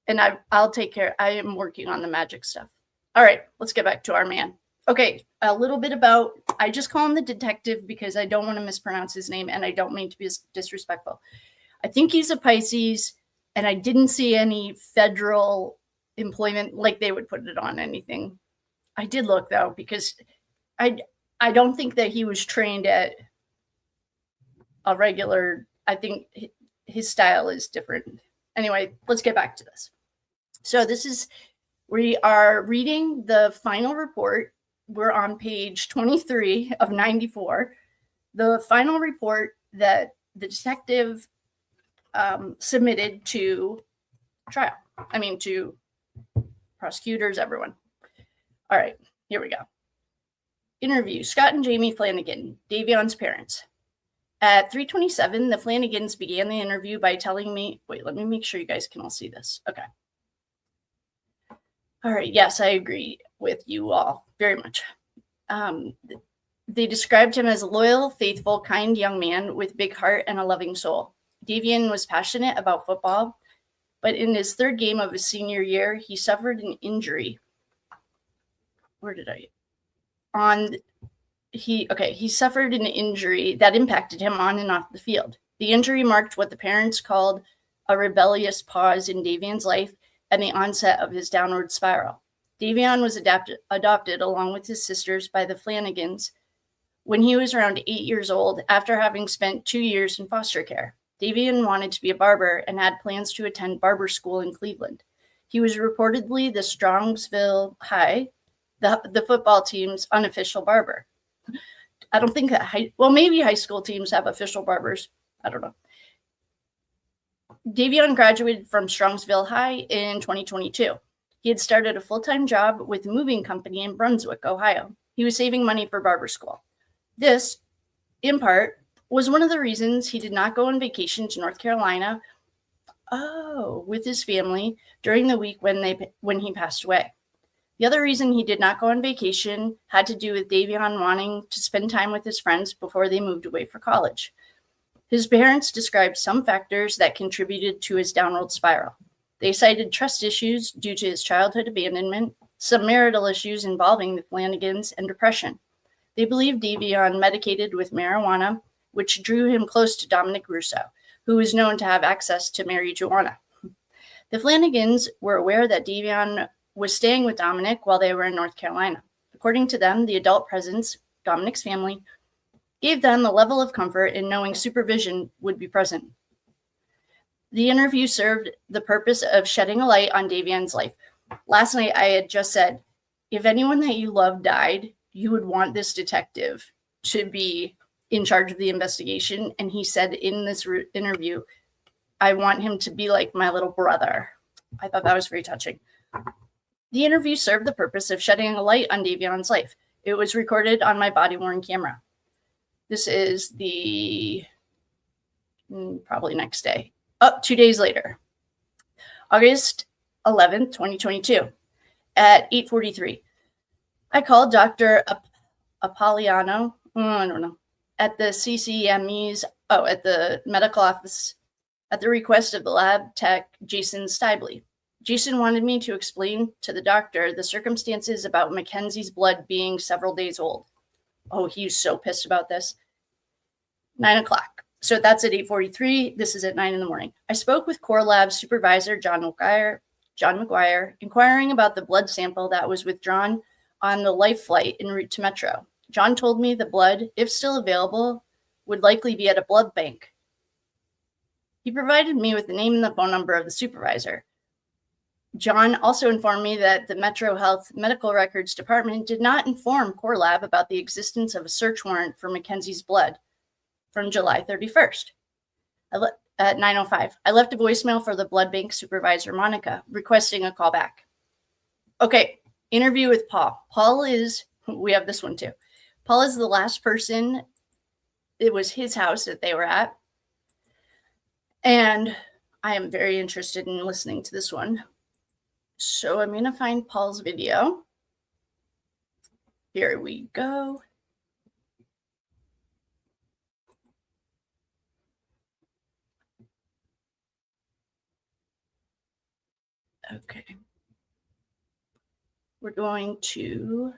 And I'll take care. I am working on the magic stuff. All right, let's get back to our man. Okay, a little bit about, I just call him the detective because I don't want to mispronounce his name and I don't mean to be disrespectful. I think he's a Pisces, and I didn't see any federal employment like they would put it on anything. I did look though, because I don't think that he was trained at a regular, I think his style is different. Anyway, let's get back to this. So we are reading the final report. We're on page 23 of 94. The final report that the detective submitted to to prosecutors, everyone. All right, here we go. Interview, Scott and Jamie Flanigan, Davion's parents. At 3:27, the Flanigans began the interview by telling me, wait, let me make sure you guys can all see this. Okay. All right, yes, I agree with you all very much. They described him as a loyal, faithful, kind young man with a big heart and a loving soul. Davion was passionate about football, but in his 3rd game of his senior year, he suffered an injury. He suffered an injury that impacted him on and off the field. The injury marked what the parents called a rebellious pause in Davion's life and the onset of his downward spiral. Davion was adopted along with his sisters by the Flanigans when he was around 8 years old after having spent 2 years in foster care. Davion wanted to be a barber and had plans to attend barber school in Cleveland. He was reportedly the Strongsville High, the football team's unofficial barber. I don't think that maybe high school teams have official barbers. I don't know. Davion graduated from Strongsville High in 2022. He had started a full-time job with a moving company in Brunswick, Ohio. He was saving money for barber school. This, in part, was one of the reasons he did not go on vacation to North Carolina with his family during the week when he passed away. The other reason he did not go on vacation had to do with Davion wanting to spend time with his friends before they moved away for college. His parents described some factors that contributed to his downward spiral. They cited trust issues due to his childhood abandonment, some marital issues involving the Flanigans, and depression. They believed Davion medicated with marijuana, which drew him close to Dominic Russo, who was known to have access to marijuana. The Flanigans were aware that Davion was staying with Dominic while they were in North Carolina. According to them, the adult presence, Dominic's family, gave them a level of comfort in knowing supervision would be present. The interview served the purpose of shedding a light on Davion's life. Last night, I had just said, if anyone that you love died, you would want this detective to be in charge of the investigation. And he said in this interview, I want him to be like my little brother. I thought that was very touching. The interview served the purpose of shedding a light on Davion's life. It was recorded on my body-worn camera. This is the probably next day. 2 days later, August 11th, 2022, at 8:43. I called Dr. Apoliano, I don't know, at the CCME's, at the medical office, at the request of the lab tech, Jason Stibley. Jason wanted me to explain to the doctor the circumstances about Mackenzie's blood being several days old. Oh, he was so pissed about this. 9 o'clock. So that's at 8:43. This is at 9 in the morning. I spoke with Core Lab supervisor John McGuire, inquiring about the blood sample that was withdrawn on the Life flight en route to Metro. John told me the blood, if still available, would likely be at a blood bank. He provided me with the name and the phone number of the supervisor. John also informed me that the Metro Health Medical Records Department did not inform Core Lab about the existence of a search warrant for Mackenzie's blood from July 31st. At 9:05, I left a voicemail for the blood bank supervisor, Monica, requesting a call back. Okay, interview with Paul. We have this one too. Paul is the last person, it was his house that they were at. And I am very interested in listening to this one. So I'm going to find Paul's video. Here we go. Okay. We're going to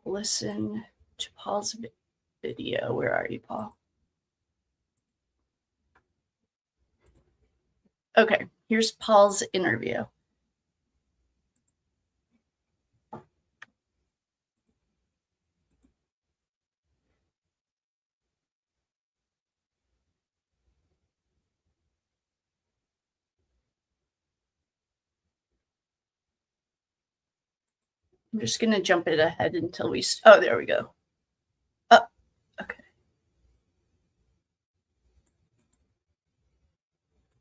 listen to Paul's video. Where are you, Paul? Okay, here's Paul's interview. I'm just going to jump it ahead until we... Oh, there we go. Oh, okay.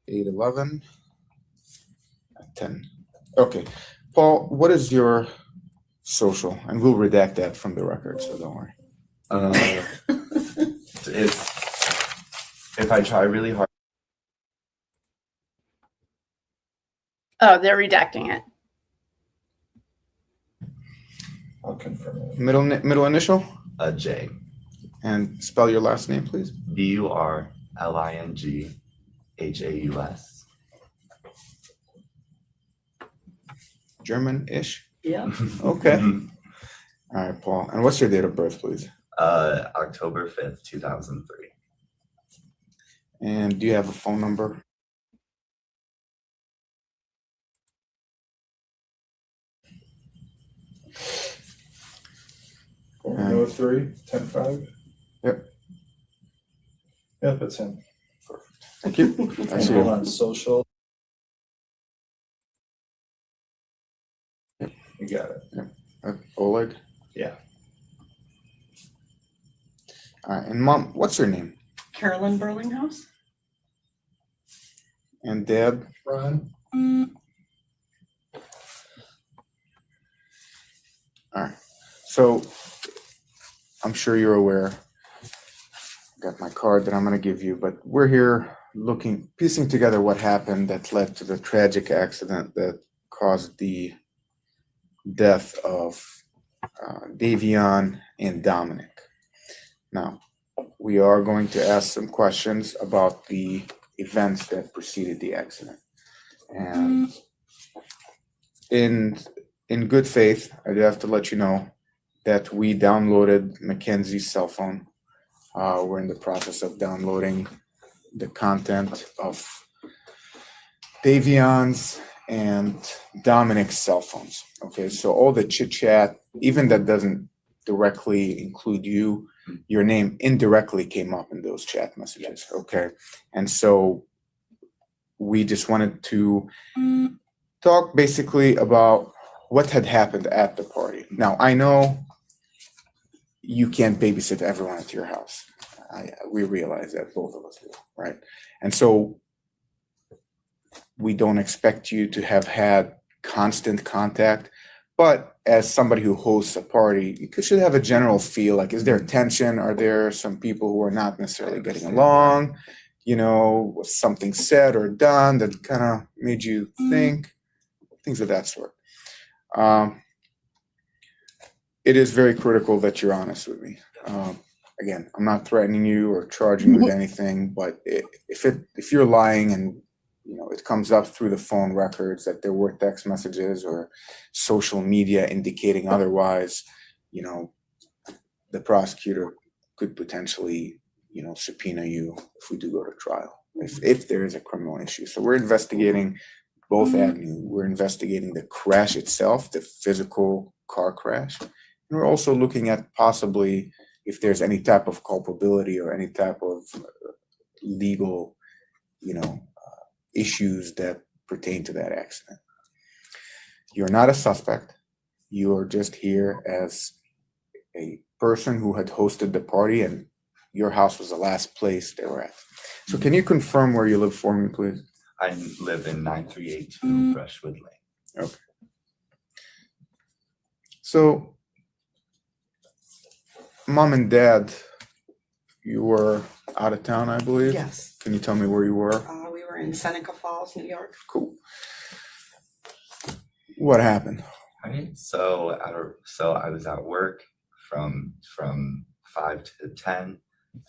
8:11 at 10. Okay. Paul, what is your social? And we'll redact that from the record, so don't worry. If I try really hard. Oh, they're redacting it. I'll confirm it. Middle initial? J. And spell your last name, please. BURLINGHAUS. German-ish? Yeah. Okay. All right, Paul. And what's your date of birth, please? October 5th, 2003. And do you have a phone number? No 3-10-5. Yep. Yeah, that's him. Thank you. I see Hold you. on, social. Yep. You got it. Oleg? Yeah. All right. And Mom, what's your name? Carolyn Burlinghouse. And Deb? Ron? All right. So I'm sure you're aware. Got my card that I'm going to give you, but we're here piecing together what happened that led to the tragic accident that caused the death of Davion and Dominic. Now, we are going to ask some questions about the events that preceded the accident. And in good faith, I do have to let you know that we downloaded Mackenzie's cell phone. We're in the process of downloading the content of Davion's and Dominic's cell phones. Okay, so all the chit chat, even that doesn't directly include you, your name indirectly came up in those chat messages. Okay, and so we just wanted to talk basically about what had happened at the party. Now, I know you can't babysit everyone at your house. We realize that, both of us do, right? And so we don't expect you to have had constant contact, but as somebody who hosts a party, you should have a general feel, like, is there tension? Are there some people who are not necessarily getting along? You know, was something said or done that kind of made you think? Things of that sort. It is very critical that you're honest with me. Again, I'm not threatening you or charging you with anything, but if you're lying and it comes up through the phone records that there were text messages or social media indicating otherwise, the prosecutor could potentially, subpoena you if we do go to trial, if there is a criminal issue. So we're investigating both avenues. We're investigating the crash itself, the physical car crash. And we're also looking at possibly if there's any type of culpability or any type of legal, issues that pertain to that accident. You're not a suspect. You are just here as a person who had hosted the party, and your house was the last place they were at. So can you confirm where you live for me, please? I live in 9382 Brushwood Lane. Okay. So, Mom and Dad, you were out of town, I believe? Yes. Can you tell me where you were? We were in Seneca Falls, New York. Cool. What happened? All right. So I was at work from 5 to 10,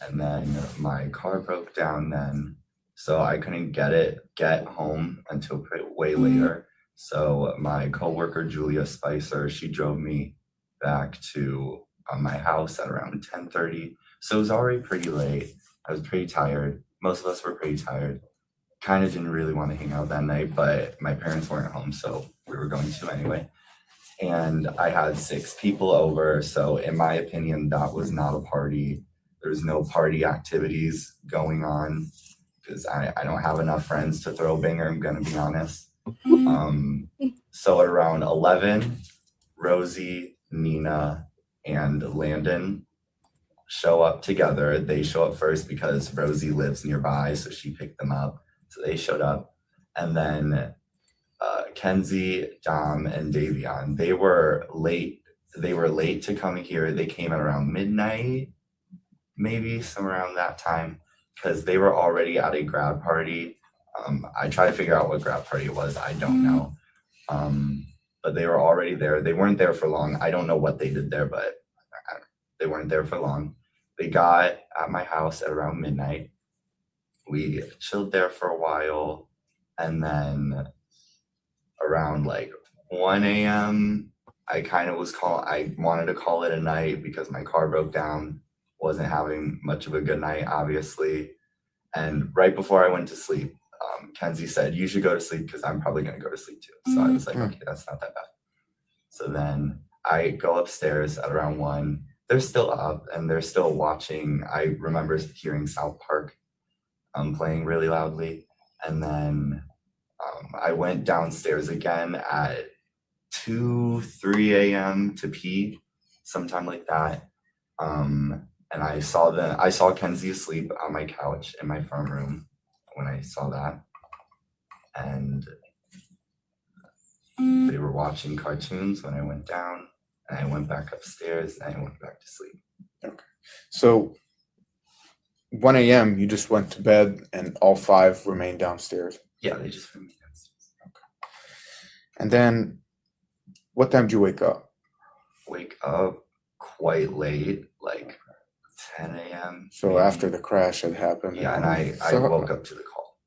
and then my car broke down then, so I couldn't get home until way later. So my coworker Julia Spicer, she drove me back to my house at around 10:30. So it was already pretty late. I was pretty tired. Most of us were pretty tired. Kind of didn't really want to hang out that night, but my parents weren't home, so we were going to anyway. And I had 6 people over, so in my opinion, that was not a party. There's no party activities going on because I don't have enough friends to throw a banger, I'm gonna be honest. So at around 11, Rosie, Nina, and Landon show up together. They show up first because Rosie lives nearby, so she picked them up. So they showed up. And then Kenzie, Dom, and Davion, they were late. They were late to come here. They came at around midnight, maybe somewhere around that time, because they were already at a grad party. I tried to figure out what grad party it was. I don't know. But they were already there. They weren't there for long. I don't know what they did there, but they weren't there for long. They got at my house at around midnight. We chilled there for a while, and then around like 1 a.m., I wanted to call it a night because my car broke down. Wasn't having much of a good night, obviously. And right before I went to sleep, Kenzie said, "You should go to sleep because I'm probably going to go to sleep too." So I was like, okay, that's not that bad. So then I go upstairs at around 1. They're still up and they're still watching. I remember hearing South Park playing really loudly. And then I went downstairs again at 2, 3 a.m. to pee, sometime like that. and I saw Kenzie asleep on my couch in my front room when I saw that. And they were watching cartoons when I went down, and I went back upstairs and I went back to sleep. Okay. So 1 a.m. you just went to bed and all 5 remained downstairs. Yeah, they just remained downstairs. And then what time did you wake up? Wake up quite late, like 10 a.m. So after the crash had happened. Yeah, and I woke up to the call.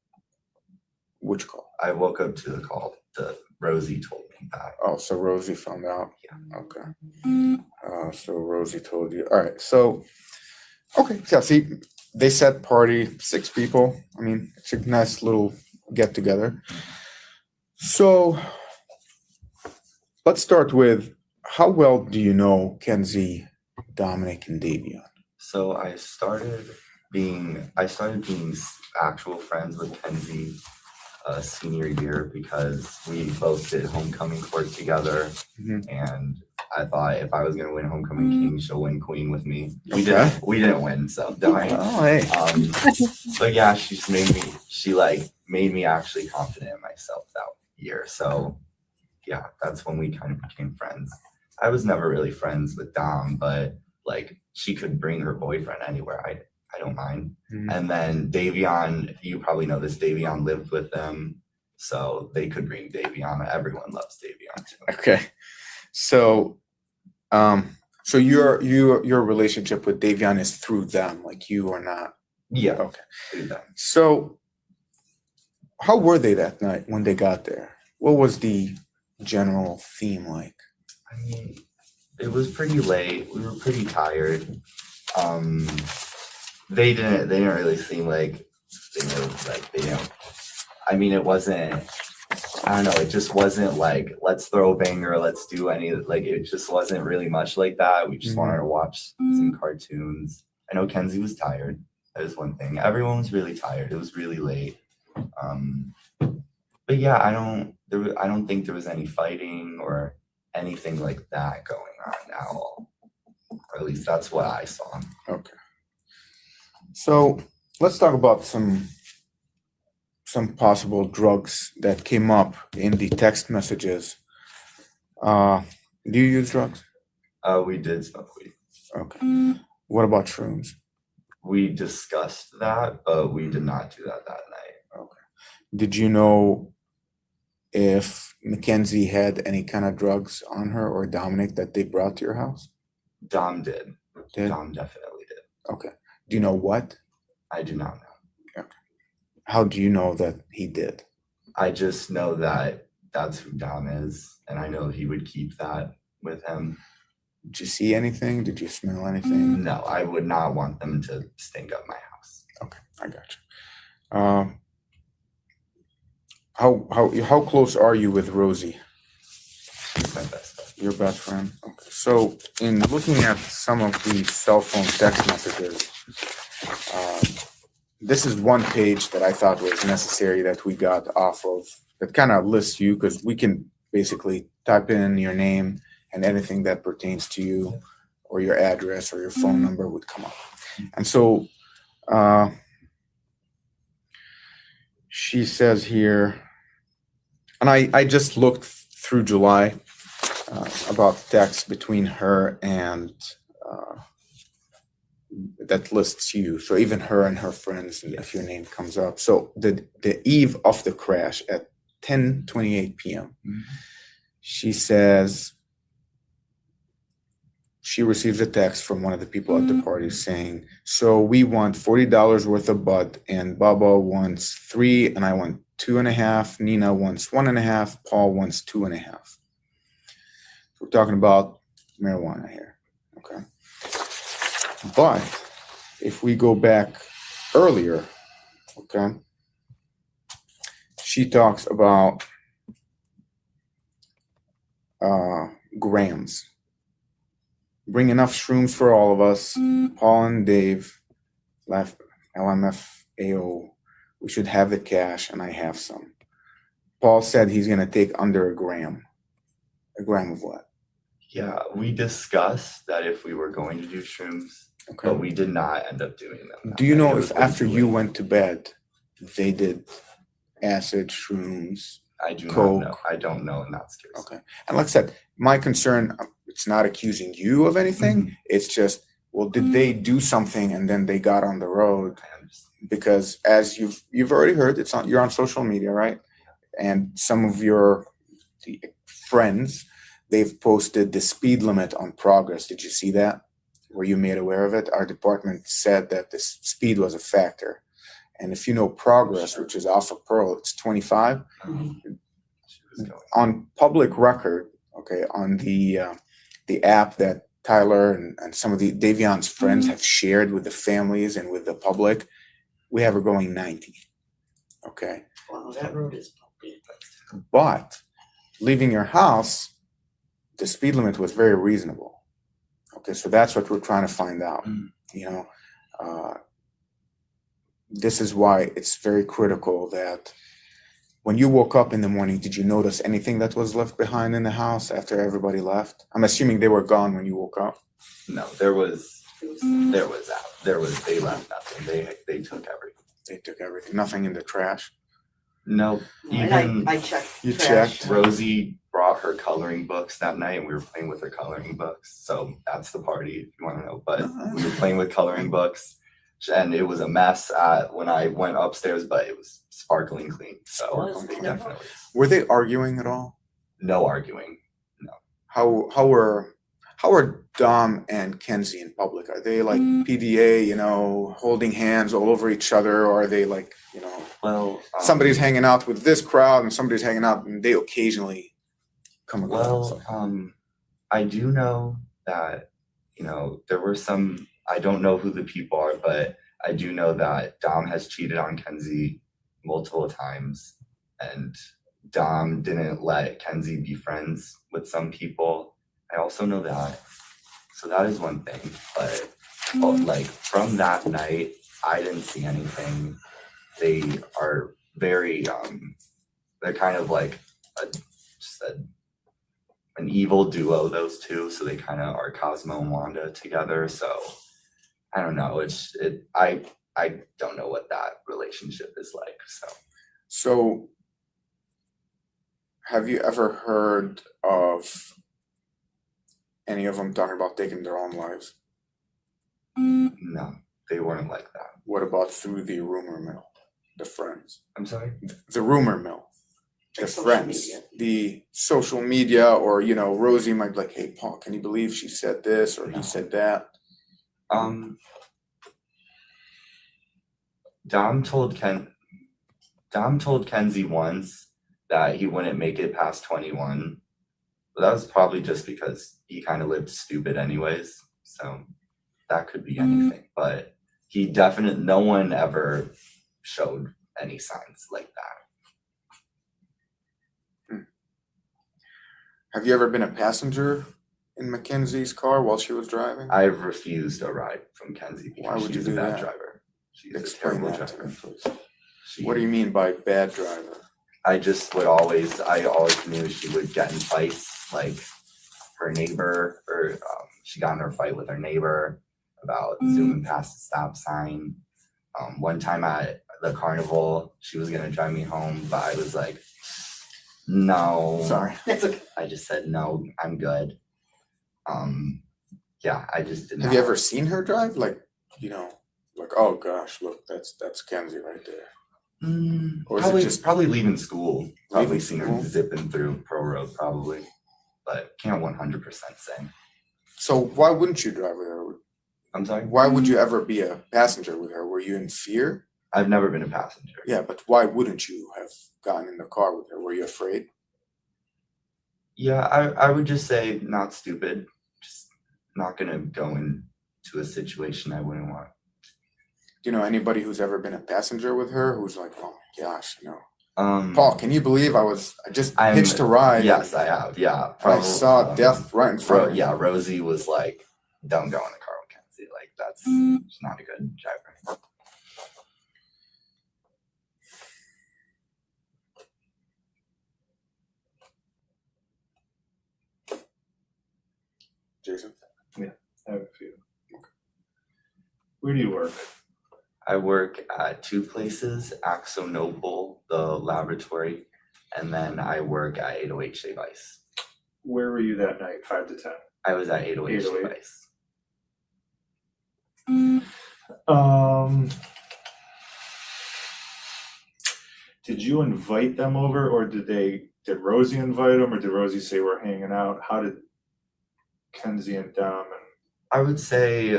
Which call? I woke up to the call. Rosie told me that. Oh, so Rosie found out. Yeah. Okay. So Rosie told you. All right. So, okay. Yeah. See, they said party 6 people. I mean, it's a nice little get together. So, let's start with how well do you know Kenzie, Dominic, and Davion? So I started being actual friends with Kenzie senior year because we both did homecoming court together, and I thought if I was gonna win homecoming king, she'll win queen with me. We didn't win, so darn. Oh, hey. But yeah, she made me actually confident in myself that year. So yeah, that's when we kind of became friends. I was never really friends with Dom, but like she could bring her boyfriend anywhere. I don't mind. And then Davion, you probably know this, Davion lived with them, so they could bring Davion. Everyone loves Davion too. Okay. So, so your relationship with Davion is through them, like you are not. Yeah. Okay. Through them. So, how were they that night when they got there? What was the general theme like? I mean, it was pretty late. We were pretty tired. They didn't really seem like I mean, it wasn't, I don't know, it just wasn't like, let's throw a banger, let's do it just wasn't really much like that. We just wanted to watch some cartoons. I know Kenzie was tired. That was one thing. Everyone was really tired. It was really late. But yeah, I don't think there was any fighting or anything like that going on at all. Or at least that's what I saw. Okay. So let's talk about some possible drugs that came up in the text messages. Do you use drugs? We did smoke weed. Okay. What about shrooms? We discussed that, but we did not do that night. Okay. Did you know if Mackenzie had any kind of drugs on her or Dominic that they brought to your house? Dom did. Did? Dom definitely did. Okay. Do you know what? I do not know. Okay. How do you know that he did? I just know that that's who Dom is, and I know he would keep that with him. Did you see anything? Did you smell anything? No, I would not want them to stink up my house. Okay, I got you. How close are you with Rosie? She's my best friend. Your best friend? Okay. So in looking at some of the cell phone text messages, this is one page that I thought was necessary that we got off of that kind of lists you, because we can basically type in your name and anything that pertains to you or your address or your phone number would come up. And so she says here, and I just looked through July about text between her and that lists you. So even her and her friends, if your name comes up. So the eve of the crash at 10:28 p.m., she says she receives a text from one of the people at the party saying, so we want $40 worth of bud, and Baba wants 3, and I want 2.5. Nina wants 1.5. Paul wants 2.5. We're talking about marijuana here. Okay. But if we go back earlier, okay, she talks about grams. Bring enough shrooms for all of us. Paul and Dave left LMFAO. We should have the cash, and I have some. Paul said he's going to take under a gram. A gram of what? Yeah, we discussed that if we were going to do shrooms, Okay. But we did not end up doing them. that Do you night. know It was if way after too you late. went to bed, they did acid, shrooms? I do not Coke? know. I don't know, and that's curious. Okay. And like I said, my concern, it's not accusing you of anything. Mhm. It's just, well, did they do something and then they got on the road? I understand. Because as you've already heard, you're on social media, right? And some of your friends, they've posted the speed limit on Progress. Did you see that? Were you made aware of it? Our department said that the speed was a factor. And if you know Progress, which is off of Pearl, it's 25. She was going. On public record, okay, on the app that Tyler and some of the Davion's friends have shared with the families and with the public, we have her going 90. Okay. Wow, that road is bumpy. But leaving your house, the speed limit was very reasonable. Okay, so that's what we're trying to find out. You know, this is why it's very critical that when you woke up in the morning, did you notice anything that was left behind in the house after everybody left? I'm assuming they were gone when you woke up. No, they left nothing. They took everything. They took everything, nothing in the trash. No, And even I checked. You trash. checked? Rosie brought her coloring books that night, and we were playing with her coloring books. So that's the party, if you want to know. But we were playing with coloring books, and it was a mess when I went upstairs, but it was sparkling clean. So Sparkling they clean. definitely Were they arguing at all? no arguing. How were Dom and Kenzie in public? Are they like PDA, you know, holding hands all over each other, or are they like, you know, Well, somebody's hanging out with this crowd and somebody's hanging out and they occasionally come across? I do know that, there were some, I don't know who the people are, but I do know that Dom has cheated on Kenzie multiple times, and Dom didn't let Kenzie be friends with some people. I also know that. So that is one thing. But like from that night, I didn't see anything. They are very, they're kind of like an evil duo, those two. So they kind of are Cosmo and Wanda together. So I don't know. I don't know what that relationship is like. So have you ever heard of any of them talking about taking their own lives? No, they weren't like that. What about through the rumor mill, the friends? I'm sorry? The rumor mill, the Like social friends, media. the social media, or, you know, Rosie might be like, hey, Paul, can you believe she said this or No. he said that? Dom told Kenzie once that he wouldn't make it past 21. But that was probably just because he kind of lived stupid anyways. So that could be anything. But no one ever showed any signs like that. Have you ever been a passenger in Mackenzie's car while she was driving? I've refused a ride from Kenzie Why because would you she's a do bad that? driver. She's Explain a terrible that to driver. me, please. What do you mean by bad driver? I always knew she would get in fights, like her neighbor, or she got in her fight with her neighbor about zooming past the stop sign. One time at the carnival, she was gonna drive me home, but I was like, no. Sorry. That's okay. I just said, no, I'm good. Yeah, I just didn't. Have you ever seen her drive? Like, you know, like, oh gosh, look, that's Kenzie right there. Or is it just probably leaving school? Probably leaving seen school? her zipping through Pro Road, probably, but can't 100% say. So why wouldn't you drive with her? I'm sorry? Why would you ever be a passenger with her? Were you in fear? I've never been a passenger. Yeah, but why wouldn't you have gotten in the car with her? Were you afraid? Yeah, I would just say not stupid. Just not gonna go into a situation I wouldn't want. Do you know anybody who's ever been a passenger with her who's like, oh my gosh, you know? Um, Paul, can you believe I just hitched a ride? Yes, I have. Yeah, I saw death right in front of me. Yeah, Rosie was like, "Don't go in the car with Kenzie. Like she's not a good driver." Jason? I have a few. Where do you work? I work at 2 places, Axo Noble, the laboratory, and then I work at 808 Shave Ice. Where were you that night, 5 to 10? I was at 808 Shave 808. Ice. Did you invite them over, or did Rosie invite them, or did Rosie say we're hanging out? How did Kenzie and Dom and I would say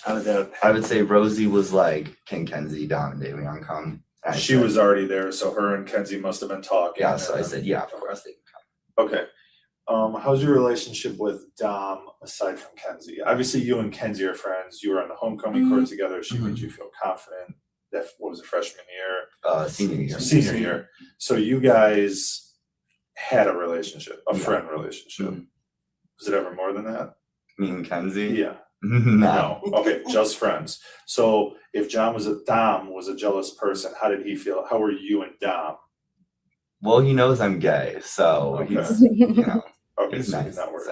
how did that happen? Rosie was like, "Can Kenzie, Dom, and Davion come?" And I She said, was already there, so her and Kenzie must have been talking. Yeah, so I said, "Yeah, of course they can come." Okay. How's your relationship with Dom aside from Kenzie? Obviously, you and Kenzie are friends. You were on the homecoming court together. She made you feel confident. That what was it, freshman year? Senior year. Senior year. So you guys had a relationship, a Yeah. friend relationship. Mhm. Was it ever more than that? Me and Kenzie? Yeah. No. No. Okay, just friends. So if Dom was a jealous person, how did he feel? How were you and Dom? Well, he knows I'm gay, so Okay. he's, you know, Okay, he's so nice. he's not worried.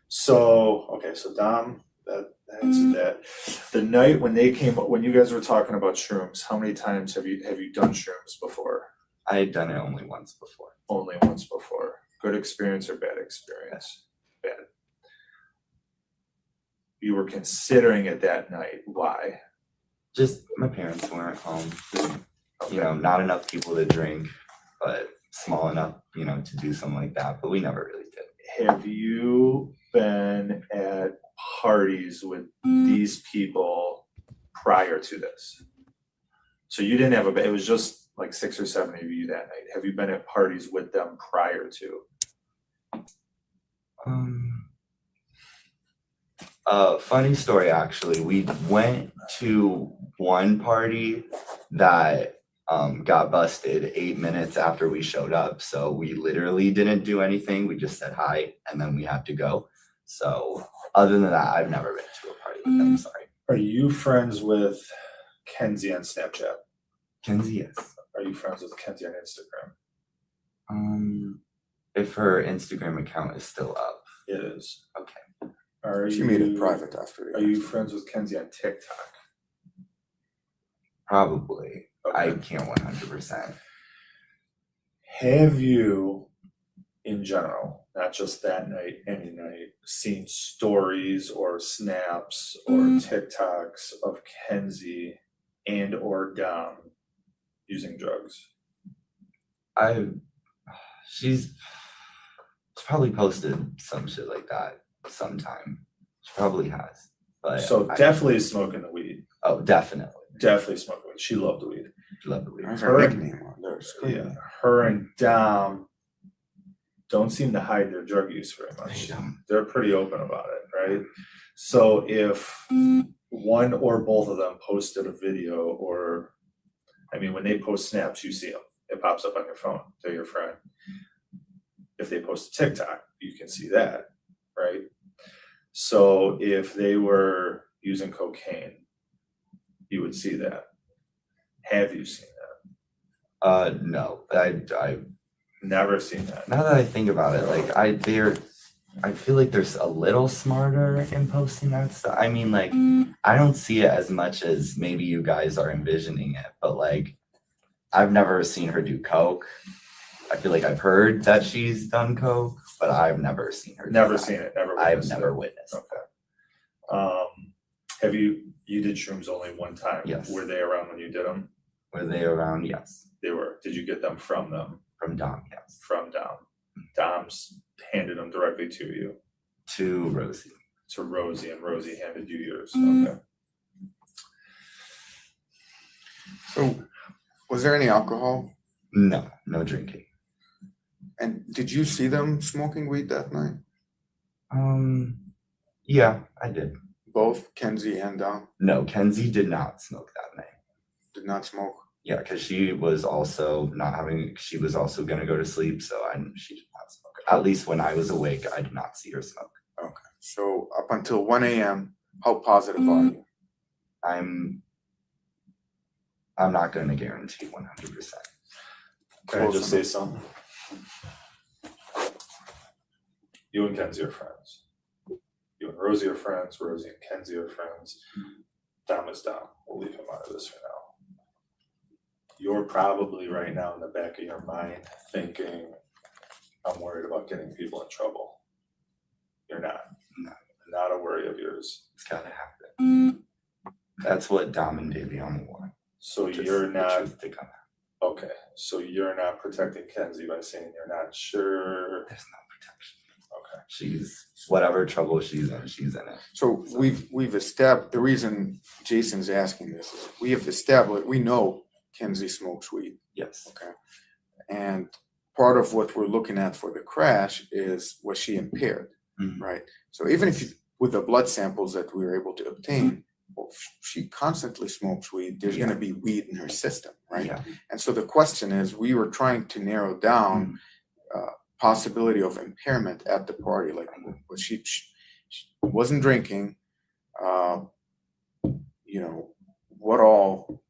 So So Dom, that answered that. The night when you guys were talking about shrooms, how many times have you done shrooms before? I had done it only once before. Only once before. Good experience or bad experience? Bad. You were considering it that night. Why? Just my parents weren't home. You know, not enough people to drink, but small enough, you know, to do something like that. But we never really did. Have you been at parties with these people prior to this? So you didn't have it was just like 6 or 7 of you that night. Have you been at parties with them prior to? Funny story actually. We went to one party that got busted 8 minutes after we showed up. So we literally didn't do anything. We just said hi and then we had to go. So other than that, I've never been to a party with them. Sorry. Are you friends with Kenzie on Snapchat? Kenzie, yes. Are you friends with Kenzie on Instagram? If her Instagram account is still up. It is. Okay. She made it private after the Are you friends with Kenzie on TikTok? Probably. Okay. I can't 100%. Have you, in general, not just that night, any night, seen stories or snaps or TikToks of Kenzie and or Dom using drugs? She's probably posted some shit like that sometime. She probably has. But So definitely smoking the weed. Oh, definitely. Definitely smoking weed. She loved the weed. Love the weed. That's her nickname on there. Yeah. Her and Dom don't seem to hide their drug use very much. They don't. They're pretty open about it, right? So if one or both of them posted a video, or I mean, when they post snaps, you see them. It pops up on your phone. They're your friend. If they post a TikTok, you can see that, right? So if they were using cocaine, you would see that. Have you seen that? No. I've Never seen that. now that I think about it, like I feel like there's a little smarter in posting that stuff. I mean, like I don't see it as much as maybe you guys are envisioning it, but like I've never seen her do coke. I feel like I've heard that she's done coke, but I've never seen her. Never seen it. Never. I've witnessed never it. witnessed. Okay. Have you did shrooms only one time? Yes. Were they around when you did them? Were they around? Yes. They were. Did you get them from them? From Dom, yes. From Dom. Dom's handed them directly to you. To Rosie. To Rosie, and Rosie handed you yours. Okay. So, was there any alcohol? No, no drinking. And did you see them smoking weed that night? Yeah, I did. Both Kenzie and Dom No, Kenzie did not smoke that night. did not smoke. Yeah, because she was also she was also gonna go to sleep, so she did not smoke. At least when I was awake, I did not see her smoke. Okay. So up until 1 a.m., how positive are you? I'm not gonna guarantee 100%. Can I just say something? You and Kenzie are friends. You and Rosie are friends, Rosie and Kenzie are friends. Dom is Dom. We'll leave him out of this for now. You're probably right now in the back of your mind thinking, I'm worried about getting people in trouble. You're not. No. Not a worry of yours. It's gotta happen. That's what Dom and Davion want. So Just you're the not, truth to come out. okay, so you're not protecting Kenzie by saying you're not sure. There's no protection. Okay. She's whatever trouble she's in it. So we've established, the reason Jason's asking this is we have established, we know Kenzie smokes weed. Yes. Okay. And part of what we're looking at for the crash is, was she impaired, Mhm. right? So even if you, with the blood samples that we were able to obtain, well, if she constantly smokes weed, there's gonna be weed in her system, right? Yeah. And so the question is, we were trying to narrow down possibility of impairment at the party, like was she wasn't drinking, you know, what all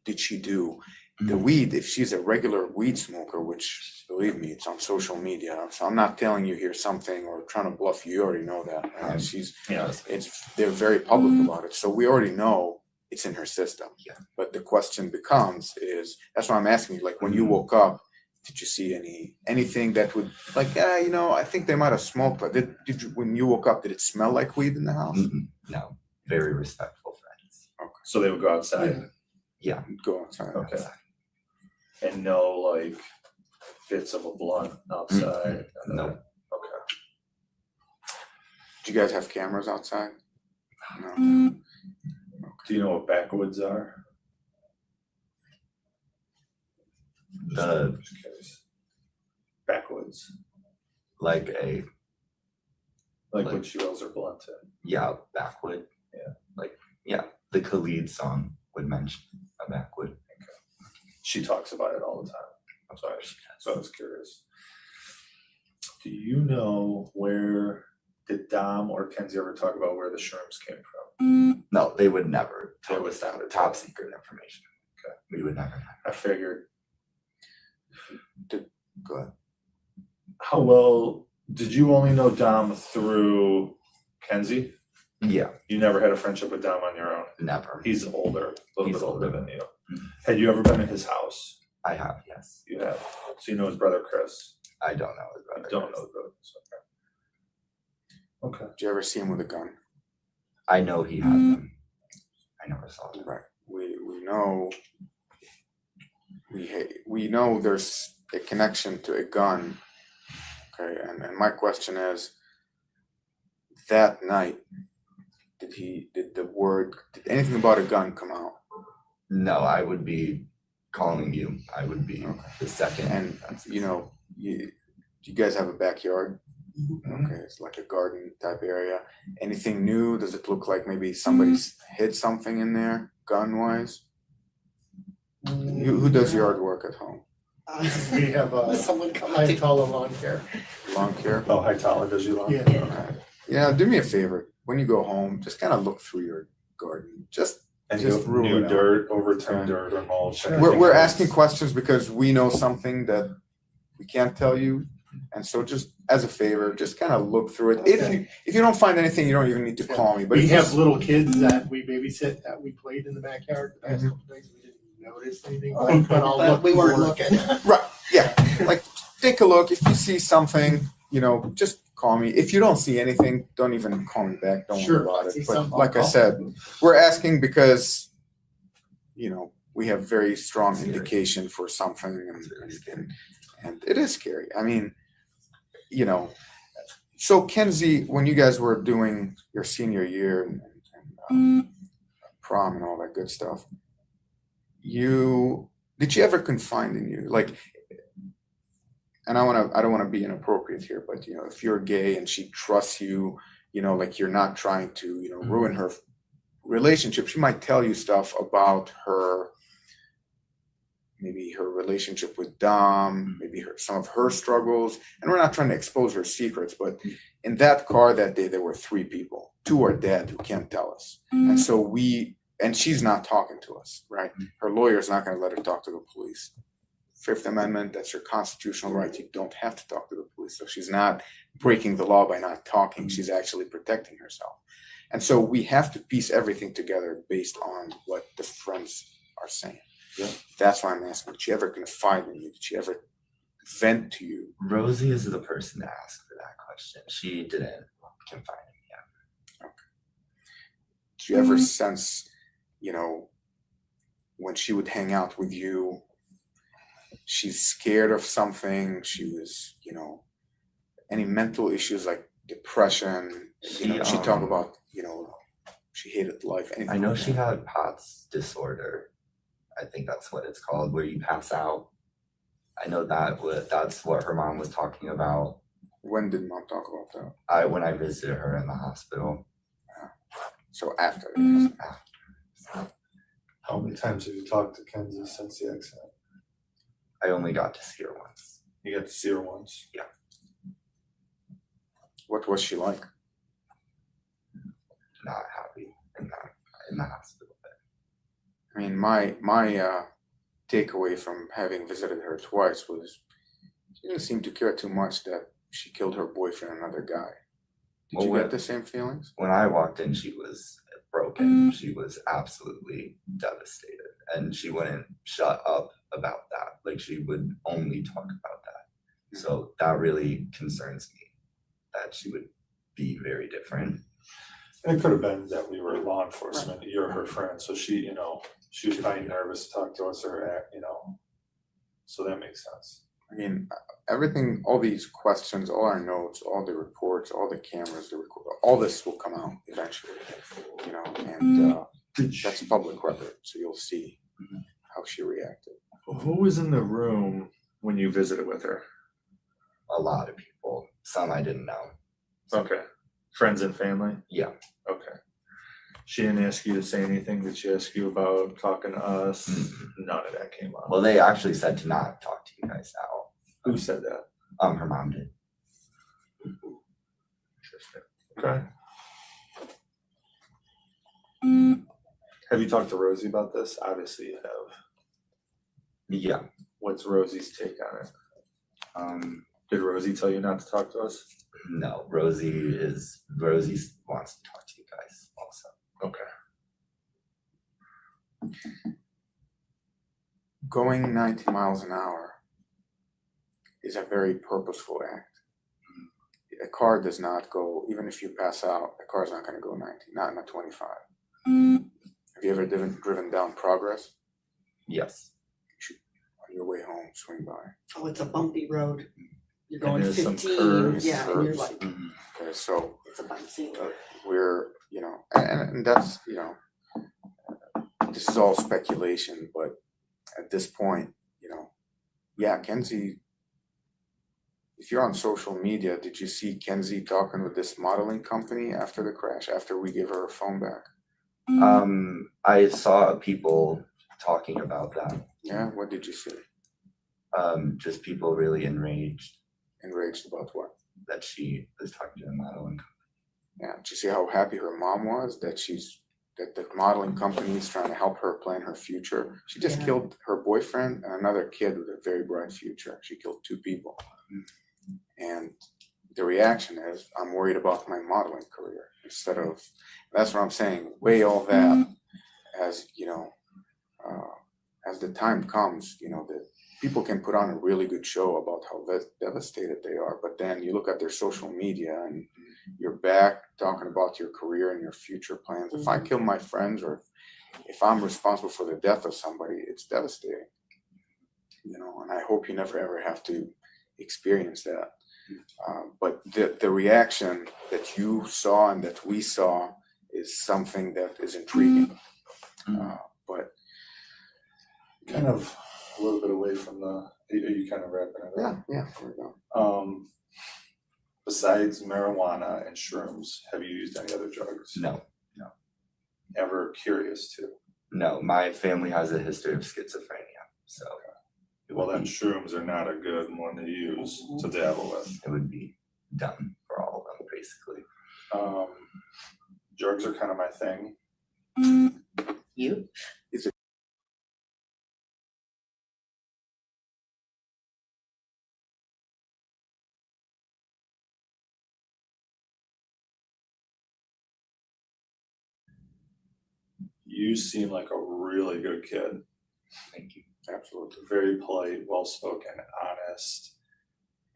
did she do? The weed, if she's a regular weed smoker, which believe me, it's on social media, so I'm not telling you here something or trying to bluff you, you already know that. Right? Yeah. They're very public about it, so we already know it's in her system. Yeah. But the question becomes is, that's why I'm asking you, like when you woke up, did you see anything that would like, you know, I think they might have smoked, but did you, when you woke up, did it smell like weed in the house? No, very respectful friends. So they would go outside. Yeah. Go outside. Okay. And no like bits of a blunt outside. No. Okay. Do you guys have cameras outside? No. Do you know what backwoods are? The Just curious. Backwoods. like a Like Like- what she rolls her blunt in. backwood. Yeah. The Khalid song would mention a backwood. She talks about it all the time. I'm sorry. So I was curious. Do you know where did Dom or Kenzie ever talk about where the shrooms came from? No, they would never They tell would us that. never Top tell. secret information. Okay. We would never have. I figured. Go ahead. How well did you only know Dom through Kenzie? Yeah, You never had a friendship with Dom on your own. never. He's older, a little He's bit older older. than you. Mhm. Had you ever been to his house? I have, yes. You have. So you know his brother Chris. I don't know his brother. Don't know his brother. Okay. Did you ever see him with a gun? I know he had them. I never saw them. Right. We know we know there's a connection to a gun. Okay, and my question is, that night, did anything about a gun come out? No, I would be calling you. I would be Okay. the second. And you know, do you guys have a backyard? Okay, it's like a garden type area. Anything new? Does it look like maybe somebody's hid something in there, gun wise? Who does yard work at home? We have Someone come high taller lawn care. Lawn care? Oh, Hightower does you long? Yeah. Okay. Yeah, do me a favor. When you go home, just kind of look through your garden. Just rule New it out. dirt, overturned Okay. dirt or mulch. Sure. anything We're else? asking questions because we know something that we can't tell you. And so just as a favor, just kind of look through it. Okay. If you don't find anything, you don't even need to call me. But We if you have little kids that we babysit that we played in the backyard the past couple days. We didn't notice anything, but I'll look. We weren't for it. looking. Right, yeah, like take a look. If you see something, just call me. If you don't see anything, don't even call me back. Don't Sure, worry about if I see it. But something, I'll like I call. said, we're asking because, we have very strong Scary. indication for something and it is scary. I mean, so Kenzie, when you guys were doing your senior year and prom and all that good stuff, did you ever confide in you? Like, and I don't want to be inappropriate here, but if you're gay and she trusts you, like you're not trying to, ruin her relationship, she might tell you stuff about maybe her relationship with Dom, maybe some of her struggles. And we're not trying to expose her secrets, but in that car that day, there were 3 people. 2 are dead who can't tell us. And so and she's not talking to us, right? Her lawyer's not going to let her talk to the police. Fifth Amendment, that's your constitutional right. You don't have to talk to the police. So she's not breaking the law by not talking. She's actually protecting herself. And so we have to piece everything together based on what the friends are saying. Yeah. That's why I'm asking, did she ever confide in you? Did she ever vent to you? Rosie is the person to ask for that question. She didn't confide in me yet. Did you ever sense, when she would hang out with you, she's scared of something? She was, any mental issues like depression? She talked about, she hated life. I know she had POTS disorder. I think that's what it's called, where you pass out. I know that's what her mom was talking about. When did mom talk about that? When I visited her in the hospital. So after. How many times have you talked to Kenzie since the accident? I only got to see her once. You got to see her once? Yeah. What was she like? Not happy in the hospital bed. I mean, my takeaway from having visited her twice was she didn't seem to care too much that she killed her boyfriend, another guy. Did you get the same feelings? When I walked in, she was broken. She was absolutely devastated, and she wouldn't shut up about that. Like, she would only talk about that. So that really concerns me, that she would be very different. It could have been that we were law enforcement, you're her friend, so she, she was probably nervous to talk to us or, so that makes sense. I mean, everything, all these questions, all our notes, all the reports, all the cameras, all this will come out eventually, and that's public record, so you'll see how she reacted. Who was in the room when you visited with her? A lot of people. Some I didn't know. Okay. Friends and family? Yeah. Okay. She didn't ask you to say anything? Did she ask you about talking to us? None of that came up. Well, they actually said to not talk to you guys now. Who said that? Her mom did. Interesting. Okay. Have you talked to Rosie about this? Obviously you have. Yeah. What's Rosie's take on it? Did Rosie tell you not to talk to us? No, Rosie wants to talk to you guys also. Okay. Going 90 miles an hour is a very purposeful act. A car does not go, even if you pass out, a car's not going to go 90, not in a 25. Have you ever driven down Progress? Yes. You should, on your way home, swing by. Oh, it's a bumpy road. You're And going there's some 15, curves, yeah, and you're curves. like, Okay, so it's a bouncy. we're, and that's, this is all speculation, but at this point, yeah, Kenzie, if you're on social media, did you see Kenzie talking with this modeling company after the crash, after we gave her phone back? I saw people talking about that. Yeah, what did you see? Just people really enraged Enraged about what? that she was talking to the modeling company. Yeah, did you see how happy her mom was that the modeling company is trying to help her plan her future? She just Yeah. killed her boyfriend and another kid with a very bright future. She killed 2 people. And the reaction is, I'm worried about my modeling career instead of, that's what I'm saying, weigh all that as, as the time comes, that people can put on a really good show about how devastated they are, but then you look at their social media and you're back talking about your career and your future plans. If I kill my friends or if I'm responsible for the death of somebody, it's devastating, and I hope you never ever have to experience that. But the reaction that you saw and that we saw is something that is intriguing. But Kind of a little bit away from are you kind of wrapping it up? yeah, we're done. Besides marijuana and shrooms, have you used any other drugs? No. Ever curious to? No, my family has a history of schizophrenia, so Well, then shrooms are not a good one to use to dabble with. it would be done for all of them, basically. Drugs are kind of my thing. You? you seem like a really good kid. Thank you. Absolutely. Very polite, well-spoken, honest.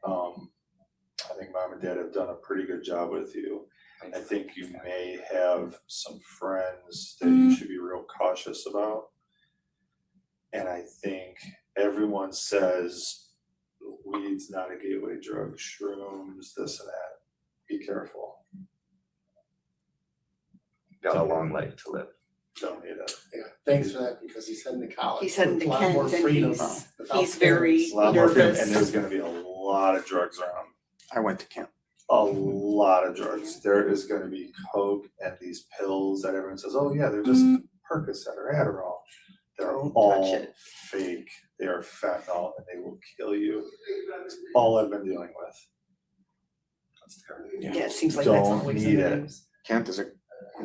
I think mom and dad have done a pretty good job with you. I think you may have some friends that you should be real cautious about. And I think everyone says weed's not a gateway drug, shrooms, this and that. Be careful. Got a long life to live. Don't need it. Yeah, thanks for that, because he's heading to college. He's heading to With a lot more Canton, freedom he's without very parents. A lot more freedom, nervous. and there's gonna be a lot of drugs around. I went to camp. A lot of drugs. There is gonna be coke and these pills that everyone says, oh yeah, they're just Percocet or Adderall. They're Don't touch all it. fake. They are fentanyl and they will kill you. It's all I've been dealing with. That's terrible. Yeah, it seems like that's Don't always need in the it. news. Kent is a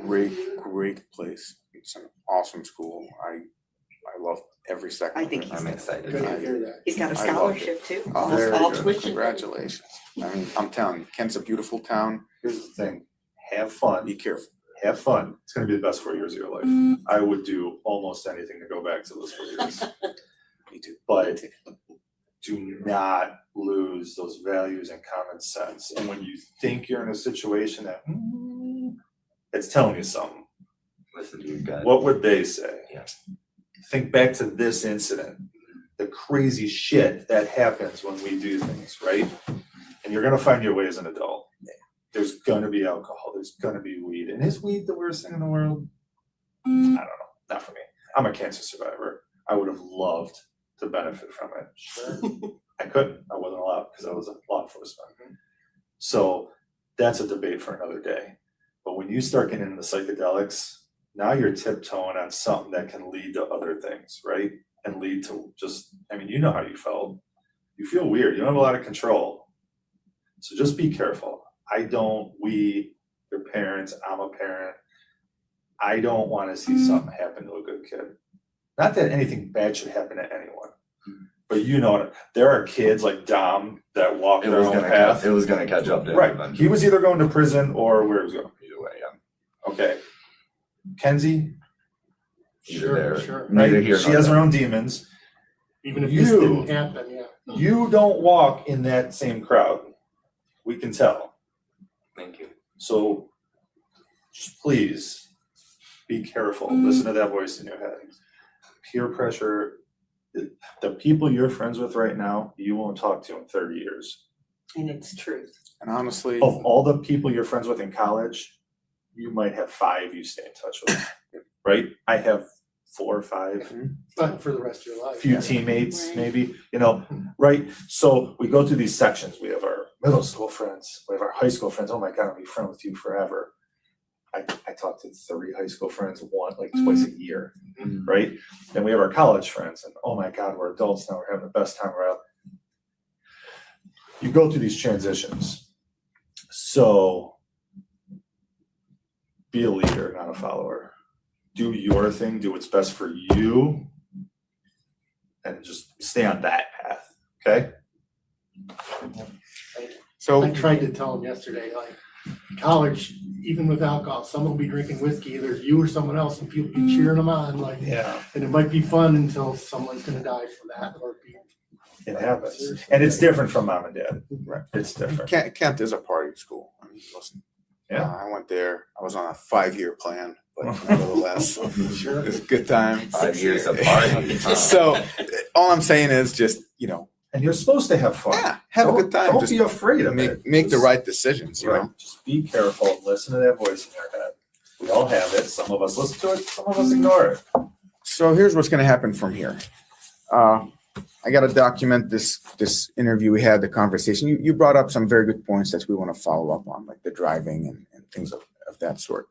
great place. It's an awesome school. I loved every second I of think it. he's I'm excited. Good to hear that. He's got a I loved it. scholarship too, Oh, almost very all good. tuition. Congratulations. I mean, I'm telling you, Kent's a beautiful town. Here's the thing, have fun. Be careful. Have fun. It's gonna be the best 4 years of your life. I would do almost anything to go back to those 4 years. Me too. But do not lose those values and common sense. And when you think you're in a situation that it's telling you something, Listen to your gut. what would they say? Yeah. Think back to this incident, the crazy shit that happens when we do things, right? And you're gonna find your way as an adult. There's gonna be alcohol, there's gonna be weed. And is weed the worst thing in the world? I don't know, not for me. I'm a cancer survivor. I would have loved to benefit from it. Sure. I couldn't, I wasn't allowed because I was a law enforcement. So that's a debate for another day. But when you start getting into psychedelics, now you're tiptoeing on something that can lead to other things, right? And lead to just, I mean, you know how you felt. You feel weird, you don't have a lot of control. So just be careful. Your parents, I'm a parent. I don't want to see something happen to a good kid. Not that anything bad should happen to anyone. But you know, there are kids like Dom that walk It their was own gonna path. it was gonna catch up to Right, everyone. he was either going to prison or where he was going. Either way, yeah. Okay. Kenzie, Either there, Sure. neither right? here She nor has her there. own demons. Even if this You- didn't happen, yeah. You don't walk in that same crowd. We can tell. Thank you. So just please be careful. Listen to that voice in your head. Peer pressure, the people you're friends with right now, you won't talk to in 30 years. And it's truth. And honestly, Of all the people you're friends with in college, you might have 5 you stay in touch with, right? I have 4 or 5. But for the rest of your life. Few yeah. teammates, Right. maybe, right? So we go through these sections. We have our middle school friends, we have our high school friends. Oh my God, I'll be friends with you forever. I talk to 3 high school friends twice a year, right? Then we have our college friends, and oh my God, we're adults now. We're having the best time around. You go through these transitions. So be a leader, not a follower. Do your thing, do what's best for you, and just stay on that path, okay? so I tried to tell him yesterday, like, college, even with alcohol, someone will be drinking whiskey, either you or someone else, and people be cheering them on, like, Yeah. and it might be fun until someone's gonna die from that, or be. It happens. And it's different from mom and dad. Right. It's different. Kent is a party school. I mean, listen. Yeah. I went there. I was on a 5-year plan, but nevertheless, Sure. it was a good time. 5 years of party. So all I'm saying is just, And you're supposed to have fun. yeah, have a good time. Don't Just be afraid of it. make the Just- right decisions, you Right. know? Just be careful. Listen to that voice in your head. We all have it. Some of us listen to it. Some of us ignore it. So here's what's going to happen from here. I got to document this interview we had, the conversation. You brought up some very good points that we want to follow up on, like the driving and things of that sort.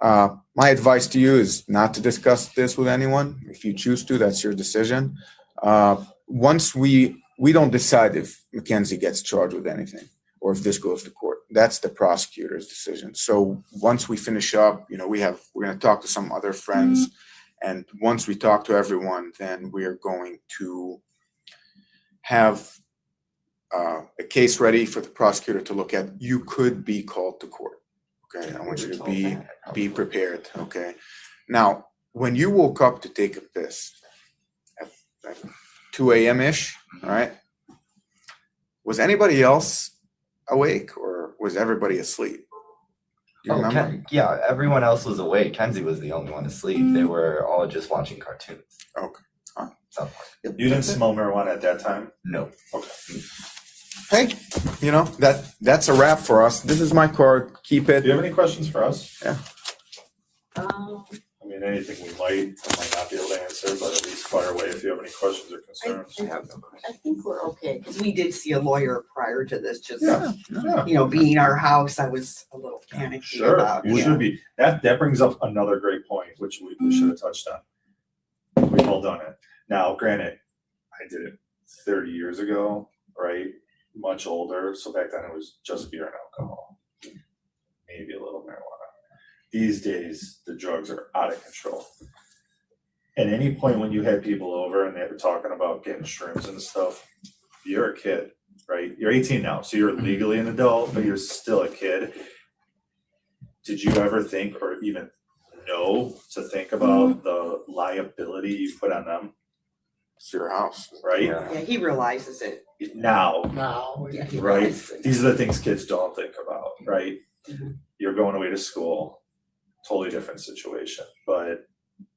My advice to you is not to discuss this with anyone. If you choose to, that's your decision. Once we don't decide if Mackenzie gets charged with anything or if this goes to court, that's the prosecutor's decision. So once we finish up, we're going to talk to some other friends. And once we talk to everyone, then we are going to have a case ready for the prosecutor to look at. You could be called to court. Okay, I want you to be prepared. Okay. Now, when you woke up to take a piss at like 2 a.m.-ish, all right? Was anybody else awake or was everybody asleep? Do you remember? Yeah, everyone else was awake. Kenzie was the only one asleep. They were all just watching cartoons. Okay. All right. So, You didn't smell marijuana at that time? no. Okay. Hey, you know, that's a wrap for us. This is my card. Keep it. Do you have any questions for us? Yeah. I mean, anything we might or might not be able to answer, but at least fire away if you have any questions or concerns. I have no question. I think we're okay, because we did see a lawyer prior to this, just, Yeah. being our house, I was a little panicky Sure, about. you should be. That brings up another great point, which we should have touched on. We've all done it. Now, granted, I did it 30 years ago, right? Much older, so back then it was just beer and alcohol, maybe a little marijuana. These days, the drugs are out of control. At any point when you had people over and they were talking about getting shrooms and stuff, you're a kid, right? You're 18 now, so you're legally an adult, but you're still a kid. Did you ever think or even know to think about the liability you put on them, It's your house. right? Yeah, he realizes it. Now, Now, Yeah, he right? realizes it. These are the things kids don't think about, right? Mhm. You're going away to school, totally different situation, but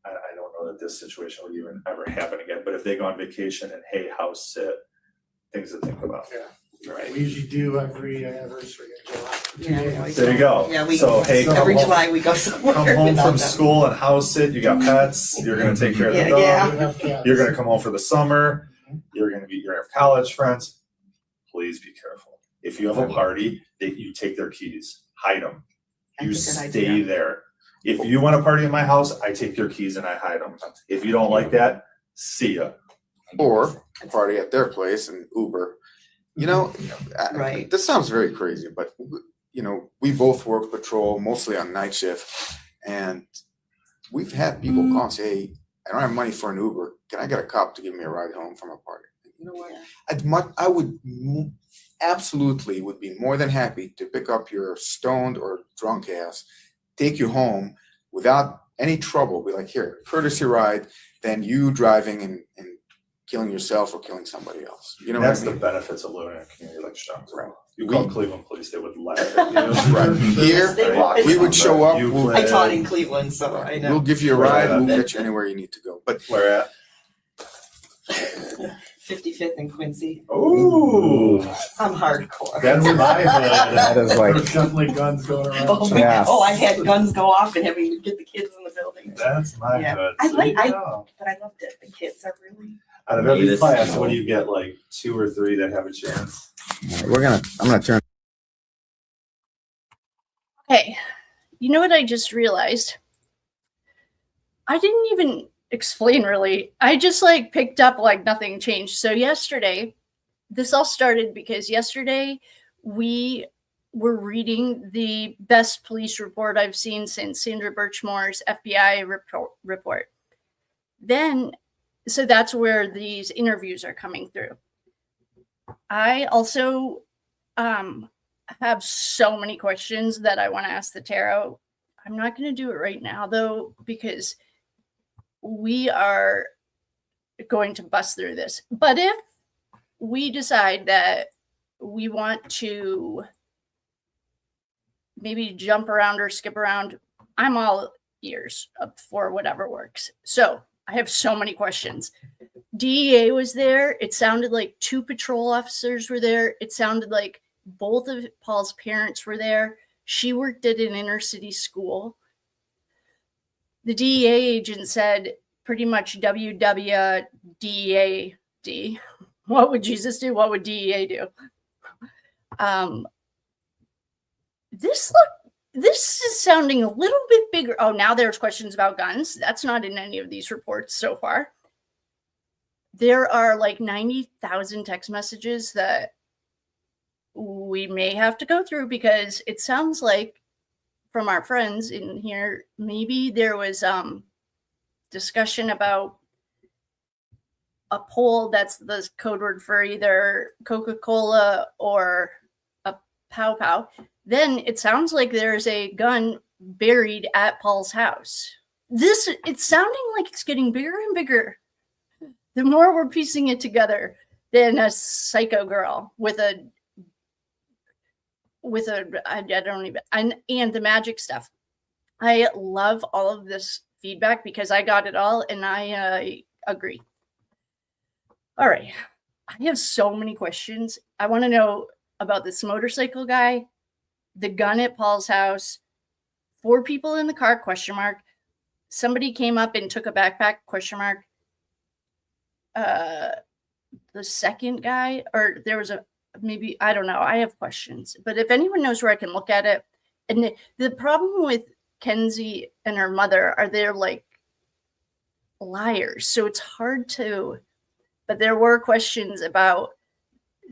I don't know that this situation would even ever happen again. But if they go on vacation and hey, house sit, things to think about. Yeah. Right. we usually do every anniversary in July. for 2 Yeah, days. yeah, There you go. Yeah, we, So hey, so- every come home, July we go somewhere. come home without from them. school and house sit, you got pets, you're gonna take care of the Yeah, dog. yeah. We have cats. You're gonna come home for the summer, you're gonna have college friends. Please be careful. If you have a party, that you take their keys, hide them. You That's a good stay idea. there. If you wanna party in my house, I take your keys and I hide them. If you don't like that, see ya. Or party at their place and Uber. You know, Right. this sounds very crazy, but you know, we both work patrol, mostly on night shift, and we've had people call and say, "Hey, I don't have money for an Uber. Can I get a cop to give me a ride home from a party?" You know what? I would absolutely would be more than happy to pick up your stoned or drunk ass, take you home without any trouble. Be like, here, courtesy ride, than you driving and killing yourself or killing somebody else. You know That's what I the mean? benefits of living in a community like Strong's. Right. You call Cleveland police, they would laugh at you. Right. Here, They Right. would. we would show up. You We'll, I taught in Cleveland, so I know. we'll give you a Where ride. at? We'll get you anywhere you need to go. But Where at? 55th and Quincy. Ooh, I'm hardcore. that's my hood. is like, There's definitely guns going around. Oh, my- Yeah. oh, I had guns go off and having to get the kids in the building. That's my Yeah. hood. I So like- you I- go. But I loved it. The kids are really. Out of every Latest class, skill. what do you get, like 2 or 3 that have a chance? I'm gonna turn. Okay. You know what I just realized? I didn't even explain really. I just like picked up like nothing changed. So yesterday, this all started because yesterday we were reading the best police report I've seen since Sandra Birchmore's FBI report. Then, so that's where these interviews are coming through. I also have so many questions that I want to ask the tarot. I'm not going to do it right now though, because we are going to bust through this. But if we decide that we want to maybe jump around or skip around, I'm all ears up for whatever works. So I have so many questions. DEA was there. It sounded like 2 patrol officers were there. It sounded like both of Paul's parents were there. She worked at an inner city school. The DEA agent said pretty much WWDEAD. What would Jesus do? What would DEA do? This is sounding a little bit bigger. Oh, now there's questions about guns. That's not in any of these reports so far. There are like 90,000 text messages that we may have to go through because it sounds like from our friends in here, maybe there was discussion about a poll that's the code word for either Coca-Cola or a pow pow. Then it sounds like there's a gun buried at Paul's house. it's sounding like it's getting bigger and bigger. The more we're piecing it together than a psycho girl with a I don't even, and the magic stuff. I love all of this feedback because I got it all and I agree. All right. I have so many questions. I want to know about this motorcycle guy, the gun at Paul's house, 4 people in the car, ? Somebody came up and took a backpack, ? The second guy, or there was maybe, I don't know. I have questions, but if anyone knows where I can look at it. And the problem with Kenzie and her mother are they're like liars. So it's hard to, but there are questions about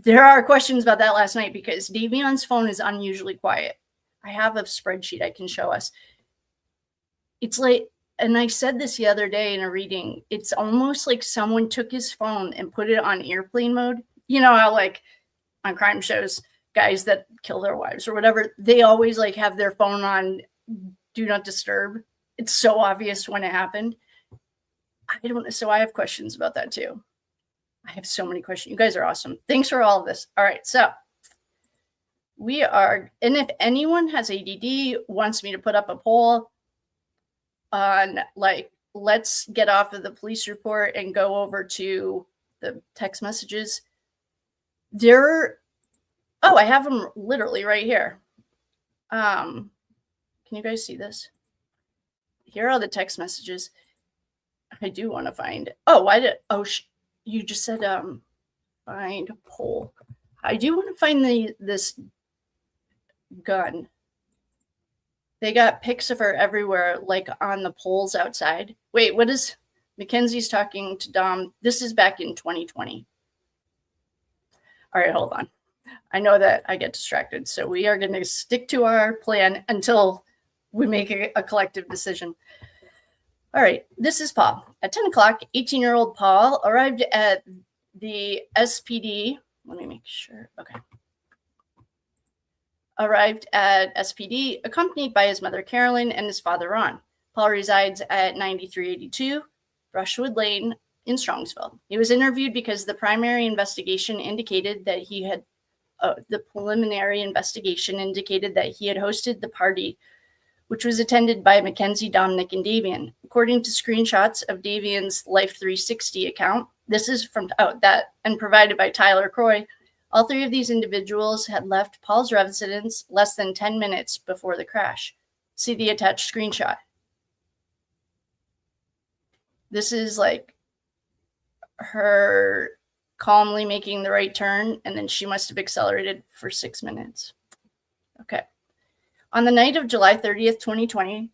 that last night because Davion's phone is unusually quiet. I have a spreadsheet I can show us. It's like, and I said this the other day in a reading, it's almost like someone took his phone and put it on airplane mode. You know how like on crime shows, guys that kill their wives or whatever, they always like have their phone on do not disturb. It's so obvious when it happened. I don't know. So I have questions about that too. I have so many questions. You guys are awesome. Thanks for all of this. All right. So and if anyone has ADD, wants me to put up a poll on like, let's get off of the police report and go over to the text messages. I have them literally right here. Can you guys see this? Here are the text messages. I do want to find. You just said find poll. I do want to find this gun. They got pics of her everywhere, like on the poles outside. Wait, what is Mackenzie's talking to Dom? This is back in 2020. All right, hold on. I know that I get distracted, so we are going to stick to our plan until we make a collective decision. All right, this is Paul. At 10 o'clock, 18-year-old Paul arrived at the SPD. Let me make sure. Okay. Arrived at SPD, accompanied by his mother, Carolyn, and his father, Ron. Paul resides at 9382 Brushwood Lane in Strongsville. He was interviewed because the primary investigation indicated that he had the preliminary investigation indicated that he had hosted the party, which was attended by Mackenzie, Dominic, and Davion. According to screenshots of Davion's Life 360 account, this is from that and provided by Tyler Croy. All 3 of these individuals had left Paul's residence less than 10 minutes before the crash. See the attached screenshot. This is like her calmly making the right turn, and then she must have accelerated for 6 minutes. Okay. On the night of July 30th, 2020,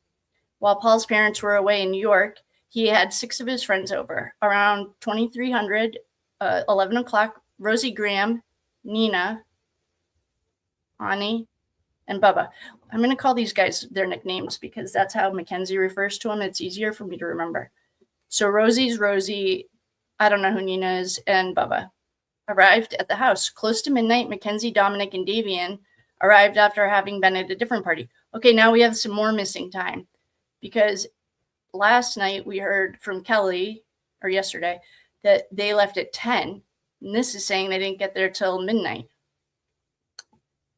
while Paul's parents were away in New York, he had 6 of his friends over. Around 2300, 11 o'clock, Rosie Graham, Nina, Ani, and Bubba. I'm going to call these guys their nicknames because that's how Mackenzie refers to them. It's easier for me to remember. So Rosie's Rosie, I don't know who Nina is, and Bubba arrived at the house. Close to midnight, Mackenzie, Dominic, and Davion arrived after having been at a different party. Okay, now we have some more missing time because last night we heard from Kelly, or yesterday, that they left at 10. And this is saying they didn't get there till midnight.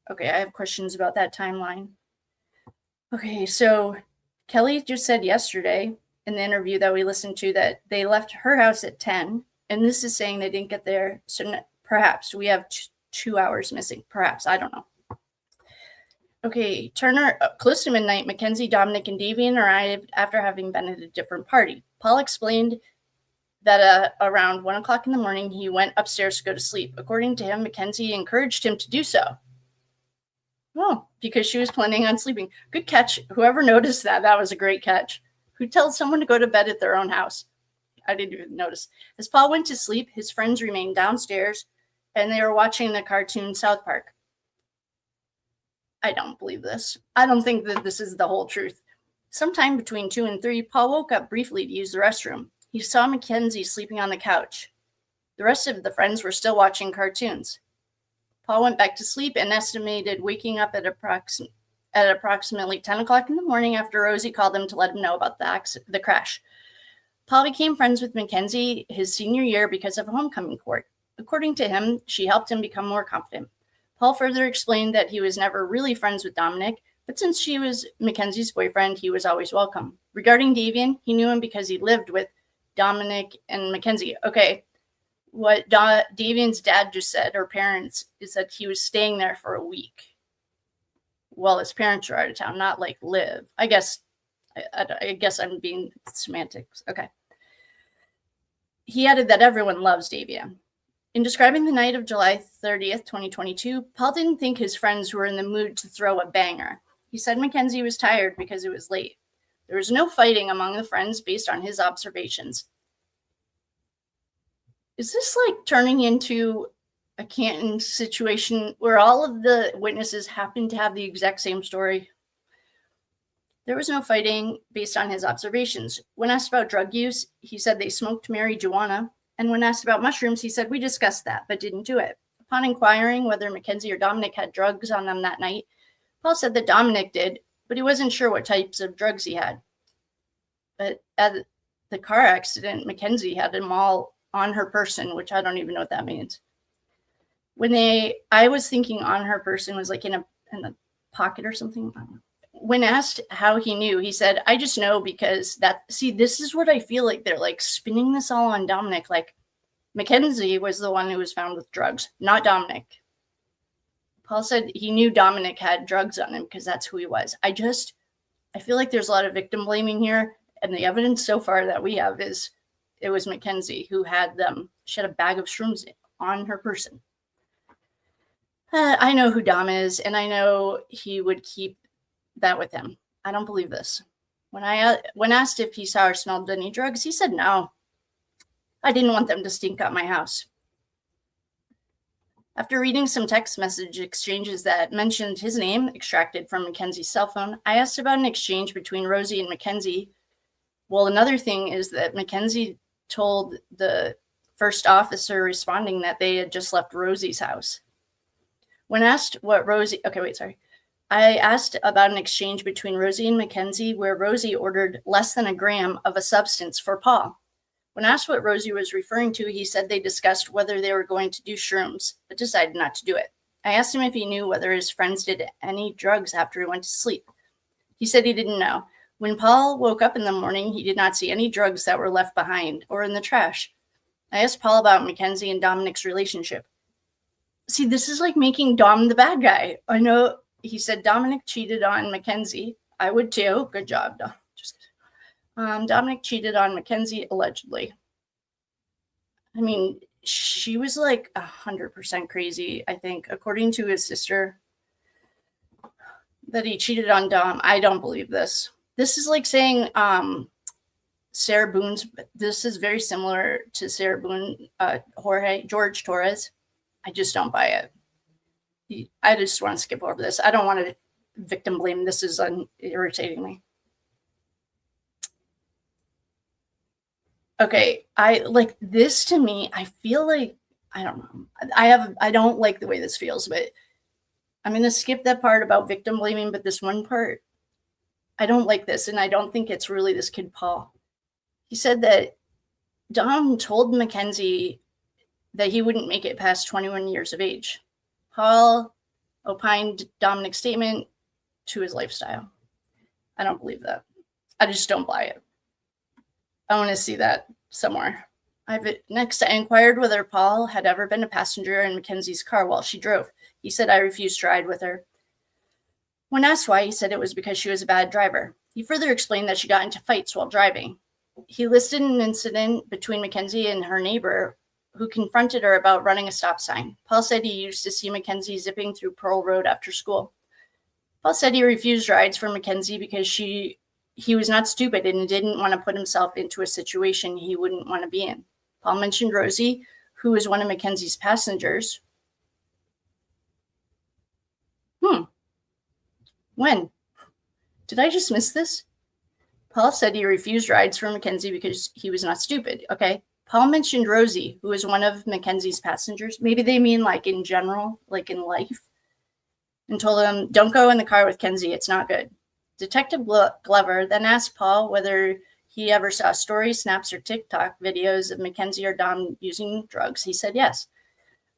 Okay, I have questions about that timeline. Okay, so Kelly just said yesterday in the interview that we listened to that they left her house at 10. And this is saying they didn't get there. So perhaps we have 2 hours missing. Perhaps, I don't know. Okay, Turner, close to midnight, Mackenzie, Dominic, and Davion arrived after having been at a different party. Paul explained that around 1 o'clock in the morning, he went upstairs to go to sleep. According to him, Mackenzie encouraged him to do so. Oh, because she was planning on sleeping. Good catch. Whoever noticed that, that was a great catch. Who tells someone to go to bed at their own house? I didn't even notice. As Paul went to sleep, his friends remained downstairs, and they were watching the cartoon South Park. I don't believe this. I don't think that this is the whole truth. Sometime between 2 and 3, Paul woke up briefly to use the restroom. He saw Mackenzie sleeping on the couch. The rest of the friends were still watching cartoons. Paul went back to sleep and estimated waking up at at approximately 10 o'clock in the morning after Rosie called them to let him know about the crash. Paul became friends with Mackenzie his senior year because of homecoming court. According to him, she helped him become more confident. Paul further explained that he was never really friends with Dominic, but since she was Mackenzie's boyfriend, he was always welcome. Regarding Davion, he knew him because he lived with Dominic and Mackenzie. Okay, what Davion's dad just said, or parents, is that he was staying there for a week. Well, his parents were out of town, not like live. I guess I'm being semantics. Okay. He added that everyone loves Davion. In describing the night of July 30th, 2022, Paul didn't think his friends were in the mood to throw a banger. He said Mackenzie was tired because it was late. There was no fighting among the friends based on his observations. Is this like turning into a Canton situation where all of the witnesses happen to have the exact same story? There was no fighting based on his observations. When asked about drug use, he said they smoked marijuana. And when asked about mushrooms, he said, we discussed that, but didn't do it. Upon inquiring whether Mackenzie or Dominic had drugs on them that night, Paul said that Dominic did, but he wasn't sure what types of drugs he had. But at the car accident, Mackenzie had them all on her person, which I don't even know what that means. I was thinking on her person was like in a pocket or something. I don't know. When asked how he knew, he said, I just know because this is what I feel like they're like spinning this all on Dominic. Like Mackenzie was the one who was found with drugs, not Dominic. Paul said he knew Dominic had drugs on him because that's who he was. I feel like there's a lot of victim blaming here. And the evidence so far that we have is it was Mackenzie who had them. She had a bag of shrooms on her person. I know who Dom is, and I know he would keep that with him. I don't believe this. When asked if he saw or smelled any drugs, he said no. I didn't want them to stink up my house. After reading some text message exchanges that mentioned his name extracted from Mackenzie's cell phone, I asked about an exchange between Rosie and Mackenzie. Well, another thing is that Mackenzie told the first officer responding that they had just left Rosie's house. When asked what I asked about an exchange between Rosie and Mackenzie where Rosie ordered less than a gram of a substance for Paul. When asked what Rosie was referring to, he said they discussed whether they were going to do shrooms, but decided not to do it. I asked him if he knew whether his friends did any drugs after he went to sleep. He said he didn't know. When Paul woke up in the morning, he did not see any drugs that were left behind or in the trash. I asked Paul about Mackenzie and Dominic's relationship. See, this is like making Dom the bad guy. I know. He said Dominic cheated on Mackenzie. I would too. Good job, Dom. Just kidding. Dominic cheated on Mackenzie allegedly. I mean, she was like 100% crazy, I think, according to his sister, that he cheated on Dom. I don't believe this. This is like saying Sarah Boone's. This is very similar to Sarah Boone, George Torres. I just don't buy it. I just want to skip over this. I don't want to victim blame. This is irritating me. Okay, I like this to me. I feel like, I don't know. I don't like the way this feels, but I'm going to skip that part about victim blaming, but this one part, I don't like this. And I don't think it's really this kid, Paul. He said that Dom told Mackenzie that he wouldn't make it past 21 years of age. Paul opined Dominic's statement to his lifestyle. I don't believe that. I just don't buy it. I want to see that somewhere. Next, I inquired whether Paul had ever been a passenger in Mackenzie's car while she drove. He said I refused to ride with her. When asked why, he said it was because she was a bad driver. He further explained that she got into fights while driving. He listed an incident between Mackenzie and her neighbor who confronted her about running a stop sign. Paul said he used to see Mackenzie zipping through Pearl Road after school. Paul said he refused rides for Mackenzie because he was not stupid and didn't want to put himself into a situation he wouldn't want to be in. Paul mentioned Rosie, who was one of Mackenzie's passengers. When? Did I just miss this? Paul said he refused rides for Mackenzie because he was not stupid. Okay. Paul mentioned Rosie, who was one of Mackenzie's passengers. Maybe they mean like in general, like in life. and told him, "Don't go in the car with Kenzie. It's not good." Detective Glover then asked Paul whether he ever saw stories, snaps, or TikTok videos of Mackenzie or Dom using drugs. He said yes.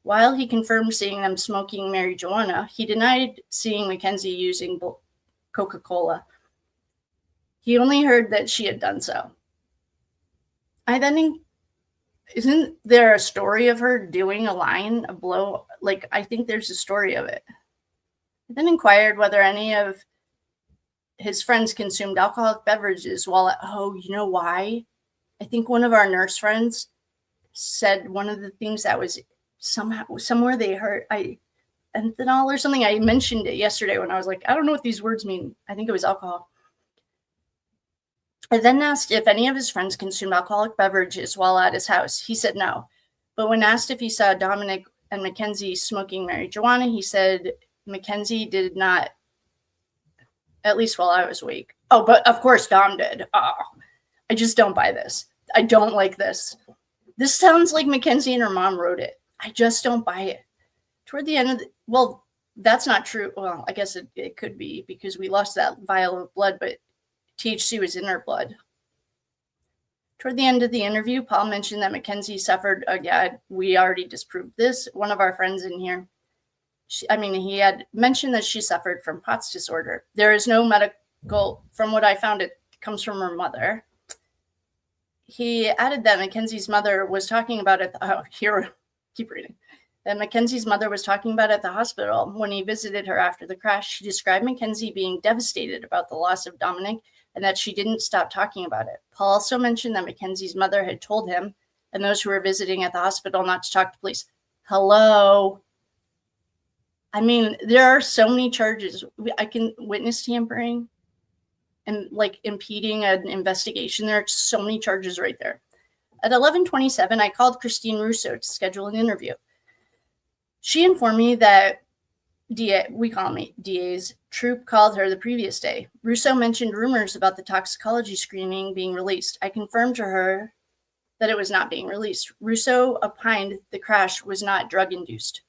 While he confirmed seeing them smoking marijuana, he denied seeing Mackenzie using Coca-Cola. He only heard that she had done so. Isn't there a story of her doing a line, a blow? Like, I think there's a story of it. I then inquired whether any of his friends consumed alcoholic beverages while at, oh, you know why? I think one of our nurse friends said one of the things that was somewhere they heard ethanol or something. I mentioned it yesterday when I was like, I don't know what these words mean. I think it was alcohol. I then asked if any of his friends consumed alcoholic beverages while at his house. He said no. But when asked if he saw Dominic and Mackenzie smoking marijuana, he said Mackenzie did not, at least while I was awake. Oh, but of course Dom did. Oh, I just don't buy this. I don't like this. This sounds like Mackenzie and her mom wrote it. I just don't buy it. Toward the end of well, that's not true. Well, I guess it could be because we lost that vial of blood, but THC was in her blood. Toward the end of the interview, Paul mentioned that Mackenzie suffered, we already disproved this. One of our friends in here, he had mentioned that she suffered from POTS disorder. There is no medical, from what I found, it comes from her mother. He added that Mackenzie's mother was talking about it. Keep reading. That Mackenzie's mother was talking about at the hospital when he visited her after the crash. She described Mackenzie being devastated about the loss of Dominic and that she didn't stop talking about it. Paul also mentioned that Mackenzie's mother had told him and those who were visiting at the hospital not to talk to police. Hello. I mean, there are so many charges. I can witness tampering and like impeding an investigation. There are so many charges right there. At 11:27, I called Christine Russo to schedule an interview. She informed me that DA's troop called her the previous day. Russo mentioned rumors about the toxicology screening being released. I confirmed to her that it was not being released. Russo opined the crash was not drug-induced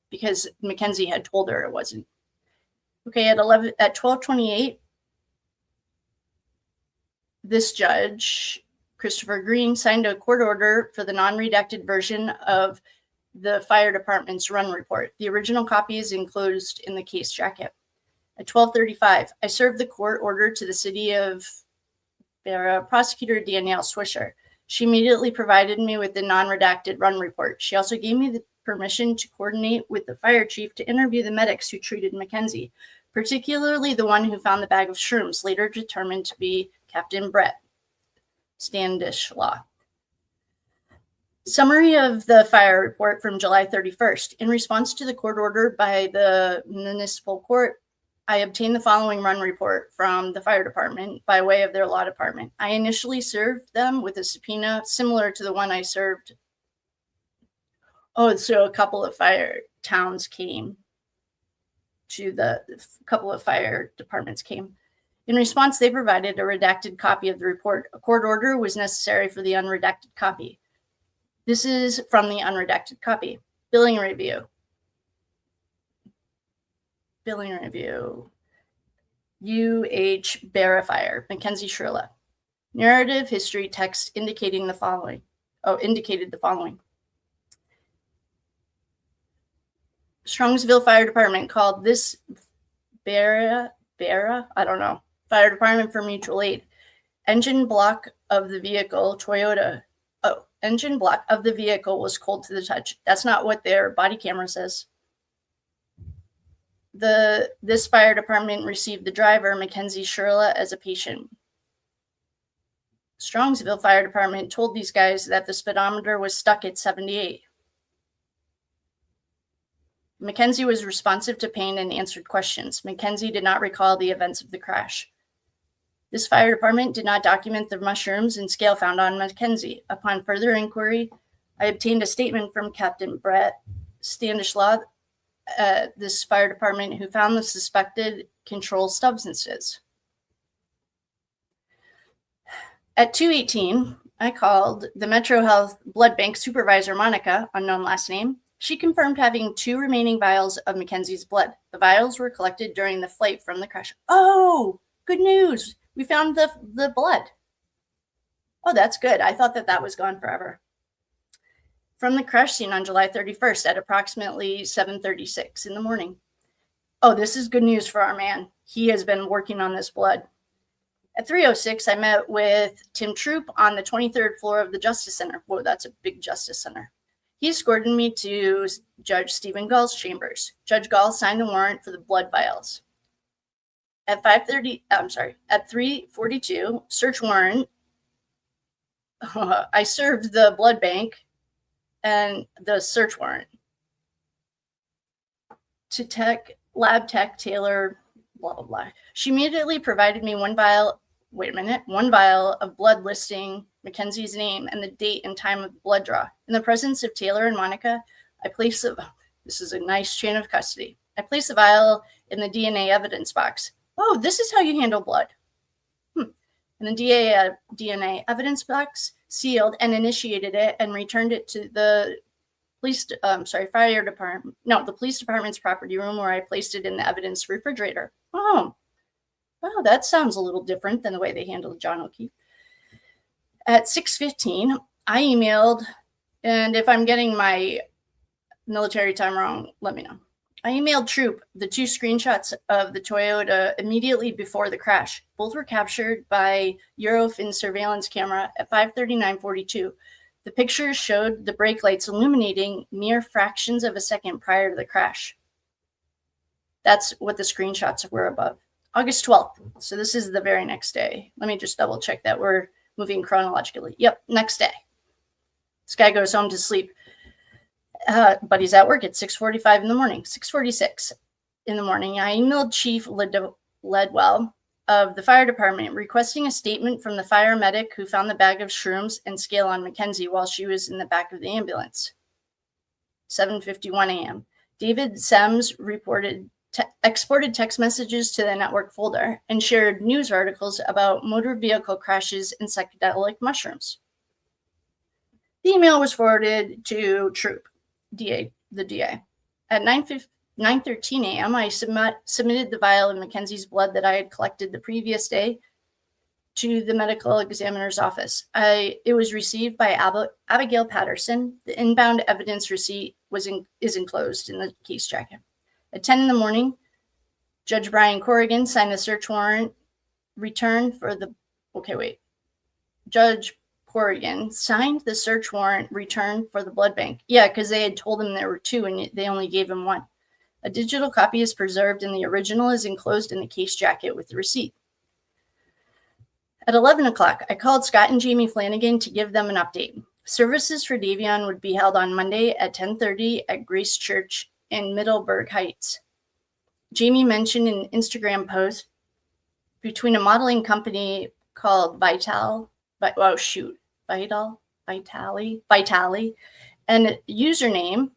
because Mackenzie had told her it wasn't. Okay, at 12:28, this judge, Christopher Green, signed a court order for the non-redacted version of the fire department's run report. The original copy is enclosed in the case jacket. At 12:35, I served the court order to the city of Barra prosecutor Danielle Swisher. She immediately provided me with the non-redacted run report. She also gave me the permission to coordinate with the fire chief to interview the medics who treated Mackenzie, particularly the one who found the bag of shrooms, later determined to be Captain Brett Standish Law. Summary of the fire report from July 31st. In response to the court order by the municipal court, I obtained the following run report from the fire department by way of their law department. I initially served them with a subpoena similar to the one I served. Oh, so a couple of fire towns came to a couple of fire departments came. In response, they provided a redacted copy of the report. A court order was necessary for the unredacted copy. This is from the unredacted copy. Billing review. UH Barra Fire, Mackenzie Shirilla. Narrative history text indicated the following. Strongsville Fire Department called this Barra, Fire Department for mutual aid. Engine block of the vehicle was cold to the touch. That's not what their body camera says. This fire department received the driver, Mackenzie Shirilla, as a patient. Strongsville Fire Department told these guys that the speedometer was stuck at 78. Mackenzie was responsive to pain and answered questions. Mackenzie did not recall the events of the crash. This fire department did not document the mushrooms and scale found on Mackenzie. Upon further inquiry, I obtained a statement from Captain Brett Standish Law, this fire department, who found the suspected controlled substances. At 2:18, I called the Metro Health Blood Bank supervisor, Monica, unknown last name, She confirmed having 2 remaining vials of Mackenzie's blood. The vials were collected during the flight from the crash. Oh, good news. We found the blood. Oh, that's good. I thought that was gone forever. From the crash scene on July 31st at approximately 7:36 in the morning. Oh, this is good news for our man. He has been working on this blood. At 3:06, I met with Tim Troop on the 23rd floor of the Justice Center. Whoa, that's a big Justice Center. He escorted me to Judge Stephen Gall's chambers. Judge Gall signed the warrant for the blood vials. At 3:42, search warrant. I served the blood bank and the search warrant to lab tech Taylor, blah, blah, blah. She immediately provided me one vial of blood listing Mackenzie's name and the date and time of the blood draw. In the presence of Taylor and Monica, this is a nice chain of custody. I placed the vial in the DNA evidence box. Oh, this is how you handle blood. In the DNA evidence box, sealed and initiated it and returned it to the police department's property room, where I placed it in the evidence refrigerator. Oh, wow, that sounds a little different than the way they handled John O'Keefe. At 6:15, I emailed, and if I'm getting my military time wrong, let me know. I emailed Troop the 2 screenshots of the Toyota immediately before the crash. Both were captured by Eurofin surveillance camera at 5:39:42. The pictures showed the brake lights illuminating mere fractions of a second prior to the crash. That's what the screenshots were above. August 12th. So this is the very next day. Let me just double check that we're moving chronologically. Yep, next day. This guy goes home to sleep. But he's at work at 6:45 in the morning. 6:46 in the morning, I emailed Chief Ledwell of the fire department requesting a statement from the fire medic who found the bag of shrooms and scale on Mackenzie while she was in the back of the ambulance. 7:51 a.m. David Sems exported text messages to the network folder and shared news articles about motor vehicle crashes and psychedelic mushrooms. The email was forwarded to Troop, the DA. At 9:13 a.m., I submitted the vial of Mackenzie's blood that I had collected the previous day to the medical examiner's office. It was received by Abigail Patterson. The inbound evidence receipt is enclosed in the case jacket. At 10 in the morning, Judge Brian Corrigan signed the search warrant Judge Corrigan signed the search warrant return for the blood bank. Yeah, because they had told him there were 2 and they only gave him 1. A digital copy is preserved and the original is enclosed in the case jacket with the receipt. At 11 o'clock, I called Scott and Jamie Flanigan to give them an update. Services for Davion would be held on Monday at 10:30 at Grace Church in Middleburg Heights. Jamie mentioned an Instagram post between a modeling company called Vitali, and a username,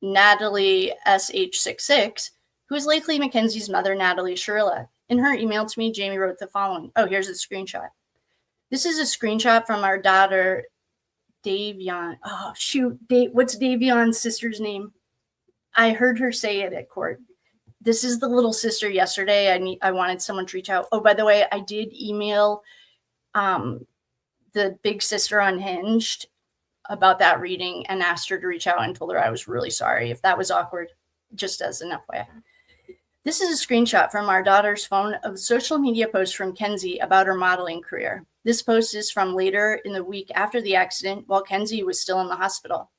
Natalie SH66, who is likely Mackenzie's mother, Natalie Shirilla. In her email to me, Jamie wrote the following. Oh, here's a screenshot. This is a screenshot from our daughter, Davion. Oh, shoot. What's Davion's sister's name? I heard her say it at court. This is the little sister yesterday. I wanted someone to reach out. Oh, by the way, I did email the big sister Unhinged about that reading and asked her to reach out and told her I was really sorry if that was awkward, just as an FYI. This is a screenshot from our daughter's phone of a social media post from Kenzie about her modeling career. This post is from later in the week after the accident while Kenzie was still in the hospital.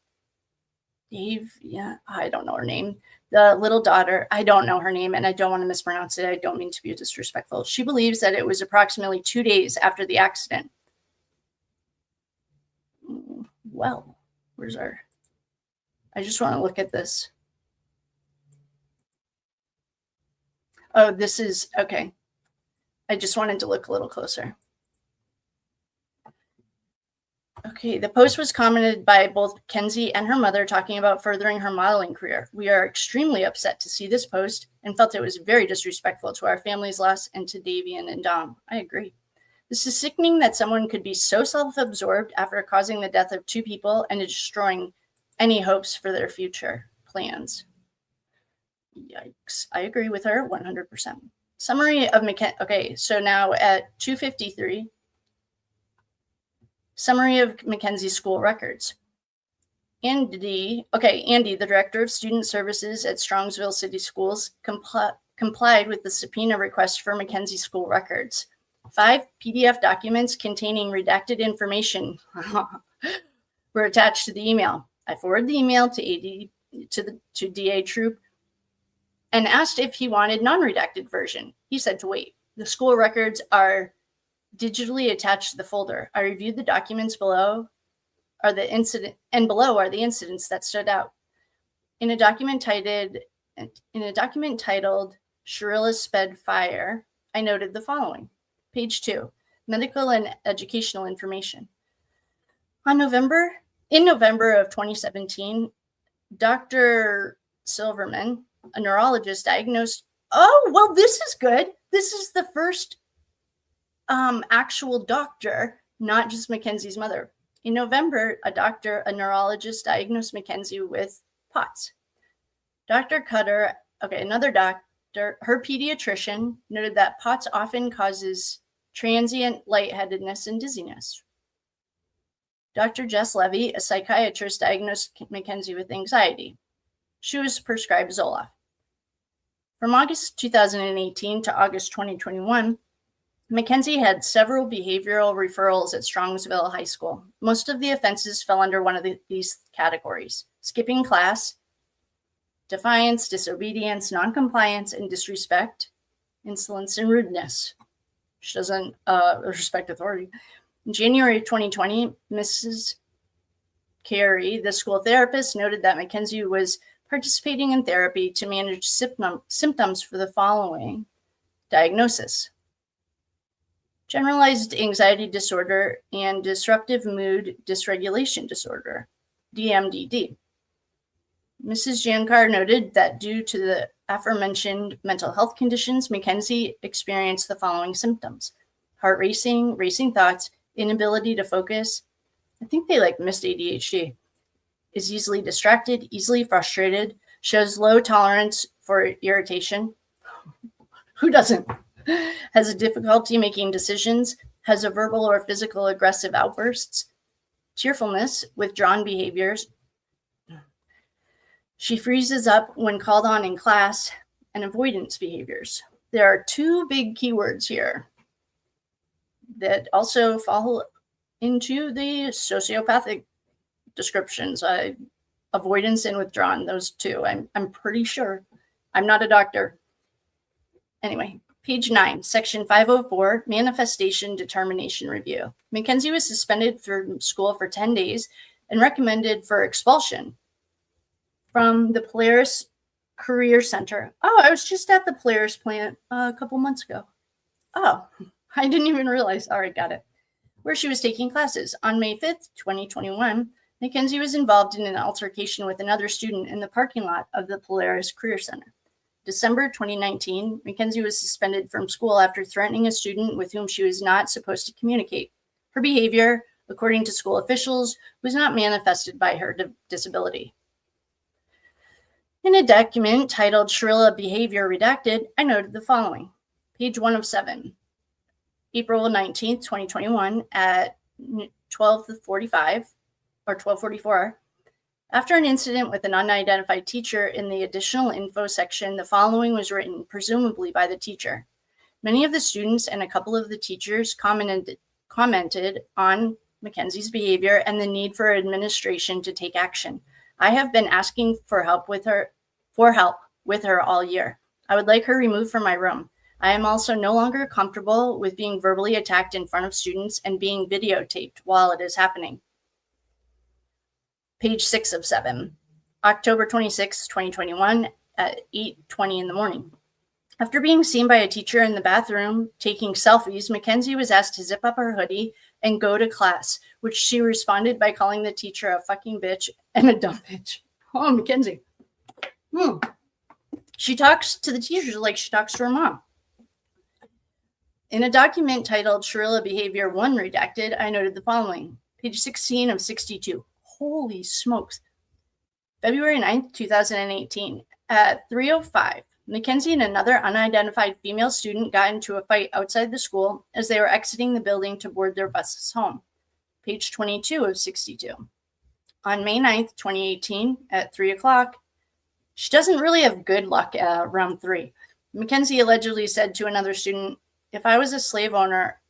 I don't know her name. The little daughter, I don't know her name and I don't want to mispronounce it. I don't mean to be disrespectful. She believes that it was approximately 2 days after the accident. Well, I just want to look at this. Oh, this is, okay. I just wanted to look a little closer. Okay, the post was commented by both Kenzie and her mother talking about furthering her modeling career. We are extremely upset to see this post and felt it was very disrespectful to our family's loss and to Davion and Dom. I agree. This is sickening that someone could be so self-absorbed after causing the death of 2 people and destroying any hopes for their future plans. Yikes. I agree with her 100%. Summary of okay, so now at 2:53, summary of Mackenzie's school records. Andy, the director of student services at Strongsville City Schools, complied with the subpoena request for Mackenzie school records. 5 PDF documents containing redacted information were attached to the email. I forwarded the email to DA Troop and asked if he wanted non-redacted version. He said to wait. The school records are digitally attached to the folder. I reviewed the documents below are the incidents that stood out. In a document titled Shirilla Sped Fire, I noted the following. Page 2, medical and educational information. In November of 2017, Dr. Silverman, a neurologist, diagnosed, this is good. This is the first actual doctor, not just Mackenzie's mother. In November, a neurologist diagnosed Mackenzie with POTS. Dr. Cutter, another doctor, her pediatrician, noted that POTS often causes transient lightheadedness and dizziness. Dr. Jess Levy, a psychiatrist, diagnosed Mackenzie with anxiety. She was prescribed Zoloft. From August 2018 to August 2021, Mackenzie had several behavioral referrals at Strongsville High School. Most of the offenses fell under one of these categories: skipping class, defiance, disobedience, noncompliance, and disrespect, insolence, and rudeness. She doesn't respect authority. In January 2020, Mrs. Carey, the school therapist, noted that Mackenzie was participating in therapy to manage symptoms for the following diagnosis: generalized anxiety disorder and disruptive mood dysregulation disorder, DMDD. Mrs. Jankar noted that due to the aforementioned mental health conditions, Mackenzie experienced the following symptoms: heart racing, racing thoughts, inability to focus. I think they missed ADHD. Is easily distracted, easily frustrated, shows low tolerance for irritation. Who doesn't? Has a difficulty making decisions, has a verbal or physical aggressive outbursts, tearfulness, withdrawn behaviors. She freezes up when called on in class, and avoidance behaviors. There are 2 big keywords here that also fall into the sociopathic descriptions. Avoidance and withdrawn, those 2. I'm pretty sure. I'm not a doctor. Anyway, page 9, section 504, manifestation determination review. Mackenzie was suspended from school for 10 days and recommended for expulsion from the Polaris Career Center. I was just at the Polaris plant a couple months ago. I didn't even realize. All right, got it. Where she was taking classes. On May 5th, 2021, Mackenzie was involved in an altercation with another student in the parking lot of the Polaris Career Center. December 2019, Mackenzie was suspended from school after threatening a student with whom she was not supposed to communicate. Her behavior, according to school officials, was not manifested by her disability. In a document titled Shirilla Behavior Redacted, I noted the following. Page 1 of 7. April 19th, 2021 at 12:45 or 12:44. After an incident with an unidentified teacher in the additional info section, the following was written, presumably by the teacher. Many of the students and a couple of the teachers commented on Mackenzie's behavior and the need for administration to take action. I have been asking for help with her all year. I would like her removed from my room. I am also no longer comfortable with being verbally attacked in front of students and being videotaped while it is happening. Page 6 of 7, October 26, 2021 at 8:20 in the morning. After being seen by a teacher in the bathroom taking selfies, Mackenzie was asked to zip up her hoodie and go to class, which she responded by calling the teacher a fucking bitch and a dumb bitch. Oh, Mackenzie. She talks to the teachers like she talks to her mom. In a document titled Shirilla Behavior 1 Redacted, I noted the following. Page 16 of 62. Holy smokes. February 9th, 2018, at 3:05, Mackenzie and another unidentified female student got into a fight outside the school as they were exiting the building to board their buses home. Page 22 of 62. On May 9th, 2018, at 3 o'clock, she doesn't really have good luck at round 3. Mackenzie allegedly said to another student, "If I was a slave owner,"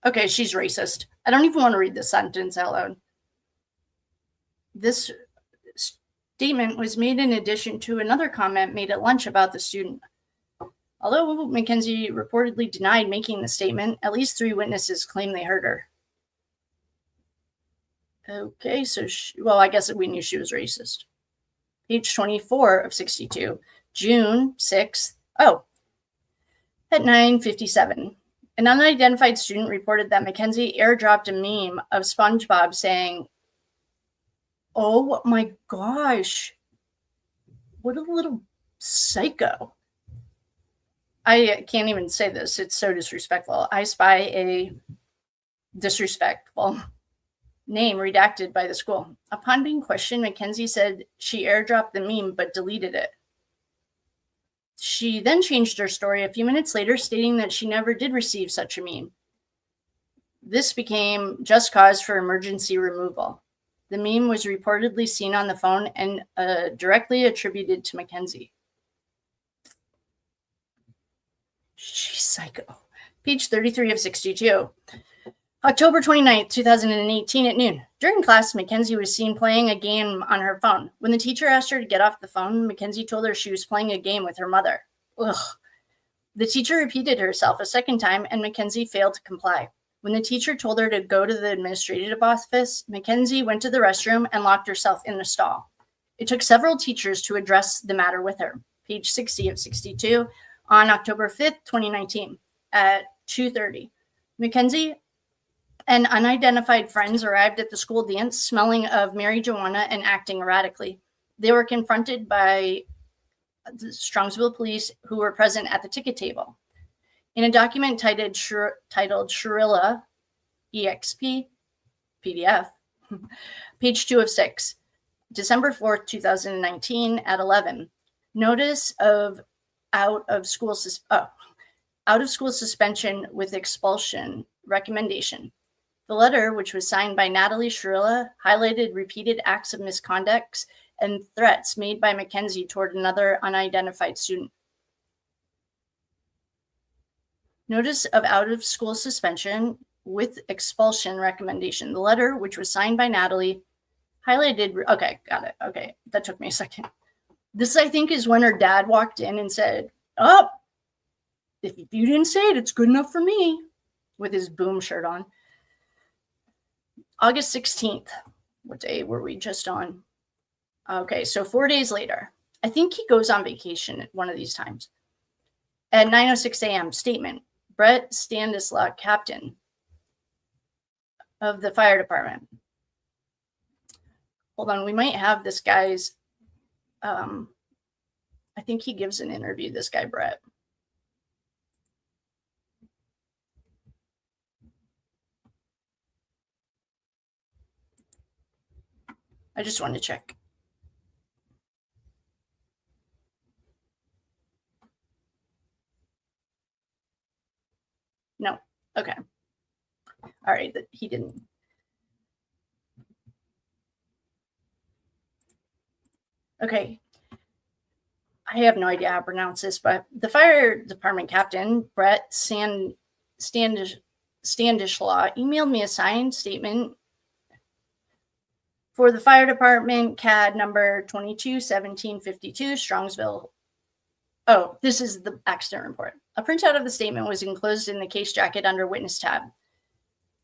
okay, she's racist. I don't even want to read this sentence out loud. This statement was made in addition to another comment made at lunch about the student. Although Mackenzie reportedly denied making the statement, at least 3 witnesses claim they heard her. Okay, so, I guess we knew she was racist. Page 24 of 62, June 6th. At 9:57. An unidentified student reported that Mackenzie airdropped a meme of SpongeBob saying, "Oh my gosh, what a little psycho." I can't even say this. It's so disrespectful. I spy a disrespectful name redacted by the school. Upon being questioned, Mackenzie said she airdropped the meme but deleted it. She then changed her story a few minutes later, stating that she never did receive such a meme. This became just cause for emergency removal. The meme was reportedly seen on the phone and directly attributed to Mackenzie. She's psycho. Page 33 of 62. October 29th, 2018 at noon. During class, Mackenzie was seen playing a game on her phone. When the teacher asked her to get off the phone, Mackenzie told her she was playing a game with her mother. Ugh. The teacher repeated herself a second time, and Mackenzie failed to comply. When the teacher told her to go to the administrative office, Mackenzie went to the restroom and locked herself in the stall. It took several teachers to address the matter with her. Page 60 of 62. On October 5th, 2019, at 2:30, Mackenzie and unidentified friends arrived at the school dance, smelling of marijuana and acting erratically. They were confronted by the Strongsville police, who were present at the ticket table. In a document titled Shirilla EXP PDF, page 2 of 6, December 4th, 2019 at 11, notice of out of school suspension with expulsion recommendation. The letter, which was signed by Natalie Shirilla, highlighted repeated acts of misconduct and threats made by Mackenzie toward another unidentified student. Notice of out of school suspension with expulsion recommendation. The letter, which was signed by Natalie, highlighted. Okay, got it. Okay, that took me a second. This, I think, is when her dad walked in and said, "Oh, if you didn't say it, it's good enough for me," with his boom shirt on. August 16th. What day were we just on? Okay, so 4 days later. I think he goes on vacation at one of these times. At 9:06 a.m., statement. Brett Standislaw, captain of the fire department. Hold on, we might have this guy's, I think he gives an interview, this guy, Brett. I just wanted to check. No. Okay. All right. He didn't. Okay. I have no idea how to pronounce this, but the fire department captain, Brett Standislaw, emailed me a signed statement for the fire department, CAD number 221752, Strongsville. Oh, this is the accident report. A printout of the statement was enclosed in the case jacket under witness tab.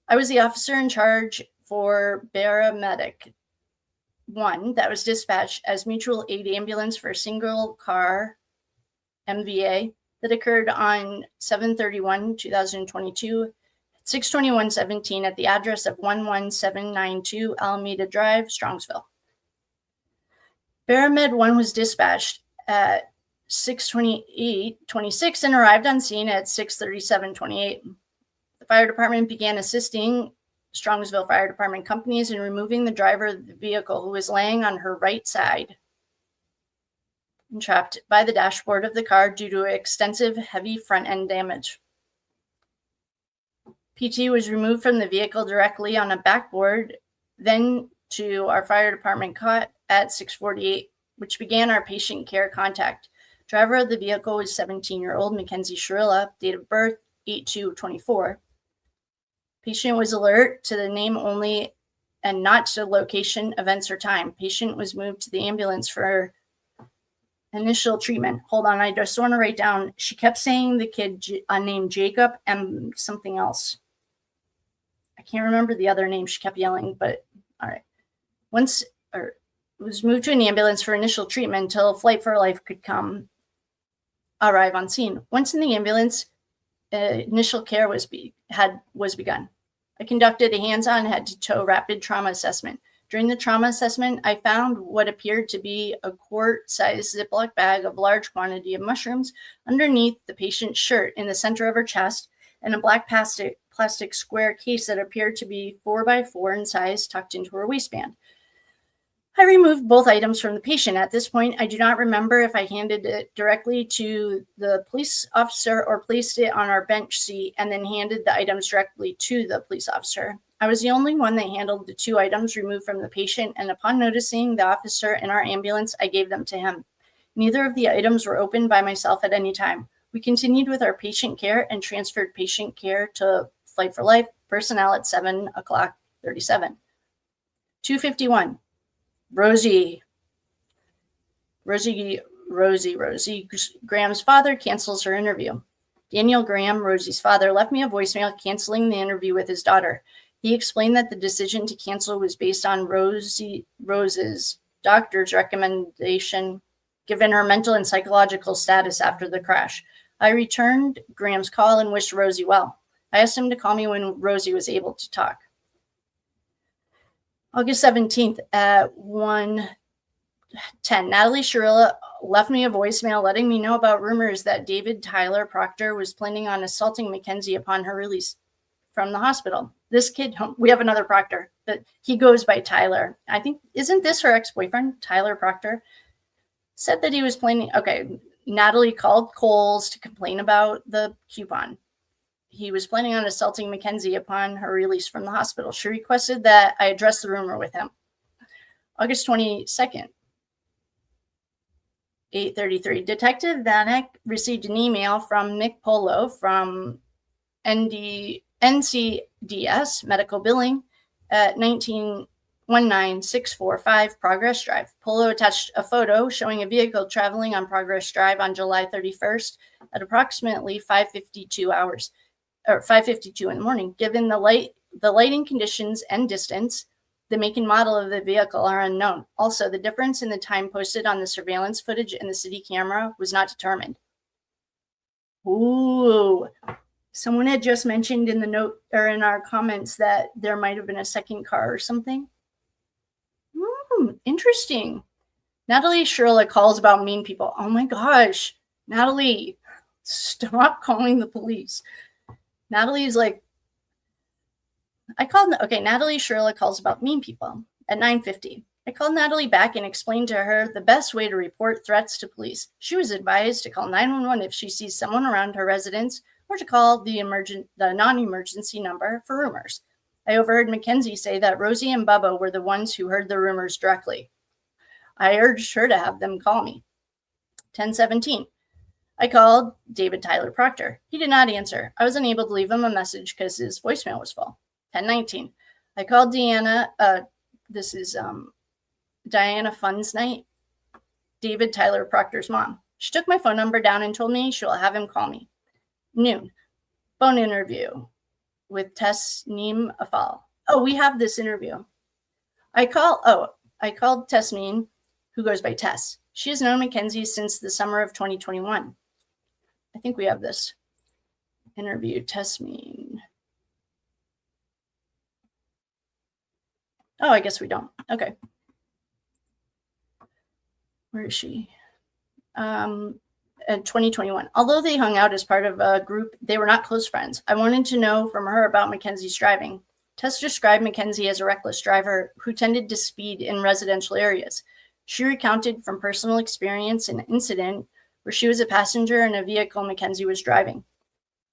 I was the officer in charge for paramedic 1 that was dispatched as mutual aid ambulance for a single car MVA that occurred on 7/31/2022, 6/21/17 at the address of 11792 Alameda Drive, Strongsville. Paramed 1 was dispatched at 6:28:26 and arrived on scene at 6:37:28. The fire department began assisting Strongsville Fire Department companies and removing the driver of the vehicle who was laying on her right side and trapped by the dashboard of the car due to extensive heavy front end damage. PT was removed from the vehicle directly on a backboard, then to our fire department cot at 6:48, which began our patient care contact. Driver of the vehicle was 17-year-old Mackenzie Shirilla, date of birth 8/2/24. Patient was alert to the name only and not to location, events, or time. Patient was moved to the ambulance for initial treatment. Hold on, I just want to write down. She kept saying the kid named Jacob and something else. I can't remember the other name. She kept yelling, but all right. Was moved to an ambulance for initial treatment until Flight for Life could arrive on scene. Once in the ambulance, initial care was begun. I conducted a hands-on head-to-toe rapid trauma assessment. During the trauma assessment, I found what appeared to be a quart-sized Ziploc bag of large quantity of mushrooms underneath the patient's shirt in the center of her chest, and a black plastic square case that appeared to be 4x4 in size tucked into her waistband. I removed both items from the patient. At this point, I do not remember if I handed it directly to the police officer or placed it on our bench seat and then handed the items directly to the police officer. I was the only one that handled the 2 items removed from the patient, and upon noticing the officer in our ambulance, I gave them to him. Neither of the items were opened by myself at any time. We continued with our patient care and transferred patient care to Flight for Life personnel at 7:37. 2:51. Rosie Graham's father cancels her interview. Daniel Graham, Rosie's father, left me a voicemail canceling the interview with his daughter. He explained that the decision to cancel was based on Rose's doctor's recommendation, given her mental and psychological status after the crash. I returned Graham's call and wished Rosie well. I asked him to call me when Rosie was able to talk. August 17th at 1:10, Natalie Shirilla left me a voicemail letting me know about rumors that David Tyler Proctor was planning on assaulting Mackenzie upon her release from the hospital. This kid, we have another Proctor, but he goes by Tyler. I think, isn't this her ex-boyfriend, Tyler Proctor? Said that he was planning, okay, Natalie called Kohl's to complain about the coupon. He was planning on assaulting Mackenzie upon her release from the hospital. She requested that I address the rumor with him. August 22nd, 8:33. Detective Vanek received an email from Mick Polo from NCDS Medical Billing at 19645 Progress Drive. Polo attached a photo showing a vehicle traveling on Progress Drive on July 31st at approximately 5:52 in the morning. Given the lighting conditions and distance, the make and model of the vehicle are unknown. Also, the difference in the time posted on the surveillance footage and the city camera was not determined. Ooh, someone had just mentioned in the note or in our comments that there might have been a second car or something. Interesting. Natalie Shirilla calls about mean people. Oh my gosh, Natalie, stop calling the police. Natalie's like, Natalie Shirilla calls about mean people at 9:50. I called Natalie back and explained to her the best way to report threats to police. She was advised to call 911 if she sees someone around her residence or to call the non-emergency number for rumors. I overheard Mackenzie say that Rosie and Bubba were the ones who heard the rumors directly. I urged her to have them call me. 10:17. I called David Tyler Proctor. He did not answer. I was unable to leave him a message because his voicemail was full. 10:19. I called Deanna. This is Diana Fun's night. David Tyler Proctor's mom. She took my phone number down and told me she'll have him call me. Noon. Phone interview with Tasneem Afal. Oh, we have this interview. I called Tasneem, who goes by Tess. She has known Mackenzie since the summer of 2021. I think we have this interview. Tasneem. Oh, I guess we don't. Okay. Where is she? 2021. Although they hung out as part of a group, they were not close friends. I wanted to know from her about Mackenzie's driving. Tess described Mackenzie as a reckless driver who tended to speed in residential areas. She recounted from personal experience an incident where she was a passenger in a vehicle Mackenzie was driving.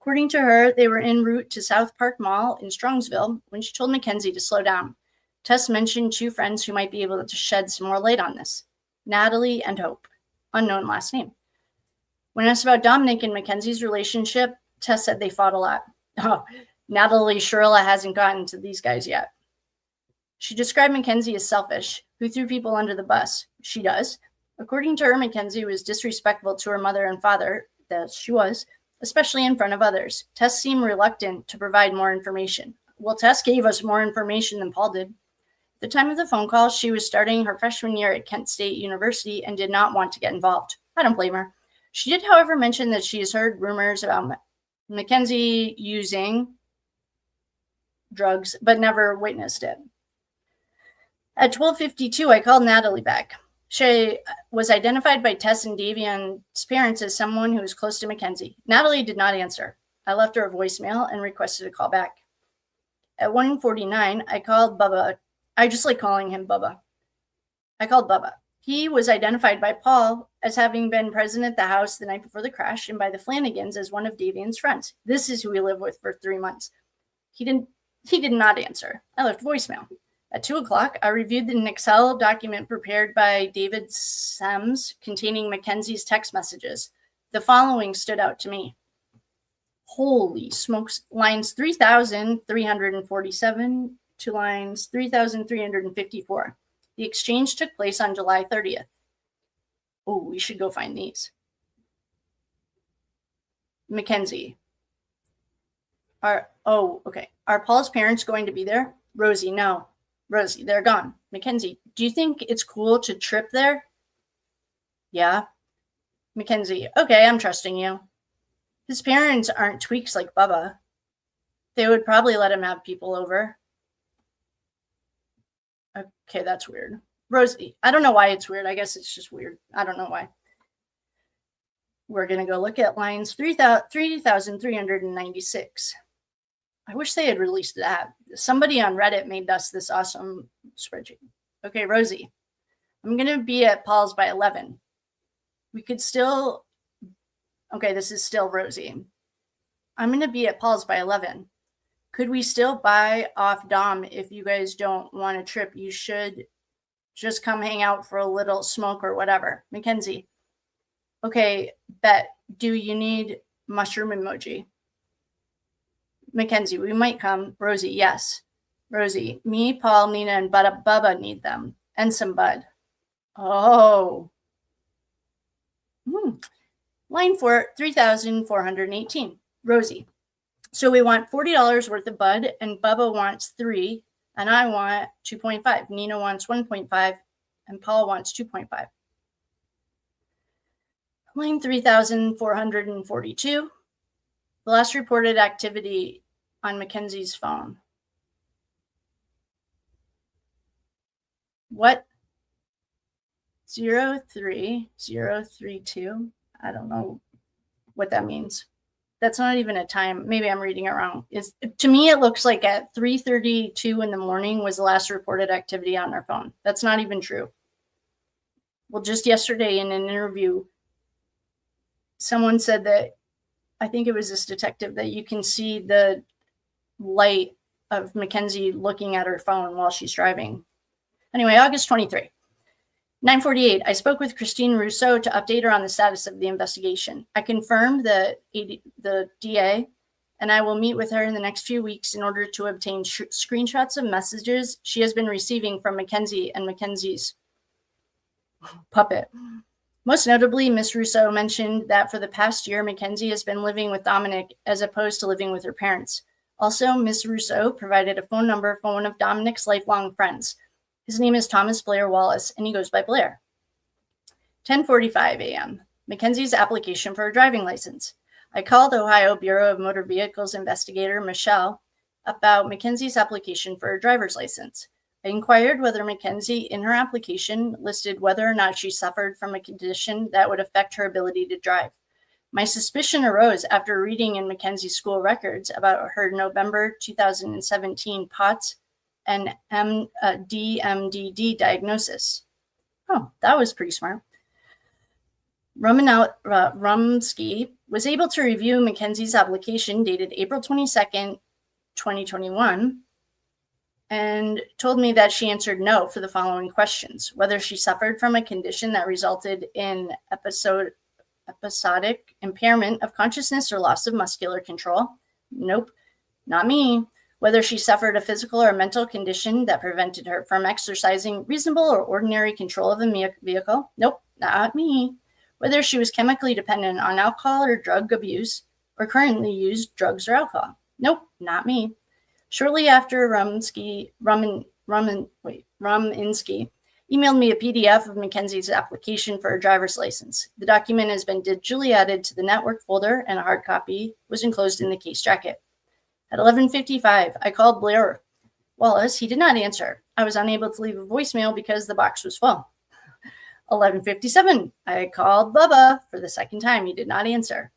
According to her, they were en route to South Park Mall in Strongsville when she told Mackenzie to slow down. Tess mentioned 2 friends who might be able to shed some more light on this: Natalie and Hope, unknown last name. When asked about Dominic and Mackenzie's relationship, Tess said they fought a lot. Oh, Natalie Shirilla hasn't gotten to these guys yet. She described Mackenzie as selfish, who threw people under the bus. She does. According to her, Mackenzie was disrespectful to her mother and father, that she was, especially in front of others. Tess seemed reluctant to provide more information. Well, Tess gave us more information than Paul did. At the time of the phone call, she was starting her freshman year at Kent State University and did not want to get involved. I don't blame her. She did, however, mention that she has heard rumors about Mackenzie using drugs, but never witnessed it. At 12:52, I called Natalie back. She was identified by Tess and Davion's parents as someone who was close to Mackenzie. Natalie did not answer. I left her a voicemail and requested a call back. At 1:49, I called Bubba. I just like calling him Bubba. I called Bubba. He was identified by Paul as having been present at the house the night before the crash and by the Flanigans as one of Davion's friends. This is who we lived with for 3 months. He did not answer. I left voicemail. At 2 o'clock, I reviewed an Excel document prepared by David Sems containing Mackenzie's text messages. The following stood out to me. Holy smokes. Lines 3,347 to lines 3,354. The exchange took place on July 30th. Oh, we should go find these. Mackenzie. Okay. Are Paul's parents going to be there? Rosie, no. Rosie, they're gone. Mackenzie, do you think it's cool to trip there? Yeah. Mackenzie, okay, I'm trusting you. His parents aren't tweaks like Bubba. They would probably let him have people over. Okay, that's weird. Rosie, I don't know why it's weird. I guess it's just weird. I don't know why. We're going to go look at lines 3,396. I wish they had released that. Somebody on Reddit made us this awesome spreadsheet. Okay, Rosie, I'm going to be at Paul's by 11. We could still... Okay, this is still Rosie. I'm going to be at Paul's by 11. Could we still buy off Dom if you guys don't want a trip? You should just come hang out for a little smoke or whatever. Mackenzie, okay, bet. Do you need mushroom emoji? Mackenzie, we might come. Rosie, yes. Rosie, me, Paul, Nina, and Bubba need them. And some bud. Oh. Line 3,418. Rosie. So we want $40 worth of bud, and Bubba wants 3, and I want 2.5. Nina wants 1.5, and Paul wants 2.5. Line 3,442. The last reported activity on Mackenzie's phone. What? 03032. I don't know what that means. That's not even a time. Maybe I'm reading it wrong. To me, it looks like at 3:32 in the morning was the last reported activity on our phone. That's not even true. Well, just yesterday in an interview, someone said that, I think it was this detective, that you can see the light of Mackenzie looking at her phone while she's driving. Anyway, August 23. 9:48, I spoke with Christine Russo to update her on the status of the investigation. I confirmed the DA, and I will meet with her in the next few weeks in order to obtain screenshots of messages she has been receiving from Mackenzie and Mackenzie's puppet. Most notably, Ms. Russo mentioned that for the past year, Mackenzie has been living with Dominic as opposed to living with her parents. Also, Ms. Russo provided a phone number for one of Dominic's lifelong friends. His name is Thomas Blair Wallace, and he goes by Blair. 10:45 a.m. Mackenzie's application for a driving license. I called Ohio Bureau of Motor Vehicles investigator Michelle about Mackenzie's application for a driver's license. I inquired whether Mackenzie, in her application, listed whether or not she suffered from a condition that would affect her ability to drive. My suspicion arose after reading in Mackenzie's school records about her November 2017 POTS and DMDD diagnosis. Oh, that was pretty smart. Rumsky was able to review Mackenzie's application dated April 22nd, 2021, and told me that she answered no for the following questions: whether she suffered from a condition that resulted in episodic impairment of consciousness or loss of muscular control. Nope, not me. Whether she suffered a physical or mental condition that prevented her from exercising reasonable or ordinary control of a vehicle. Nope, not me. Whether she was chemically dependent on alcohol or drug abuse or currently used drugs or alcohol. Nope, not me. Shortly after Rumsky emailed me a PDF of Mackenzie's application for a driver's license. The document has been digitally added to the network folder, and a hard copy was enclosed in the case jacket. At 11:55, I called Blair Wallace. He did not answer. I was unable to leave a voicemail because the box was full. 11:57, I called Bubba for the second time. He did not answer.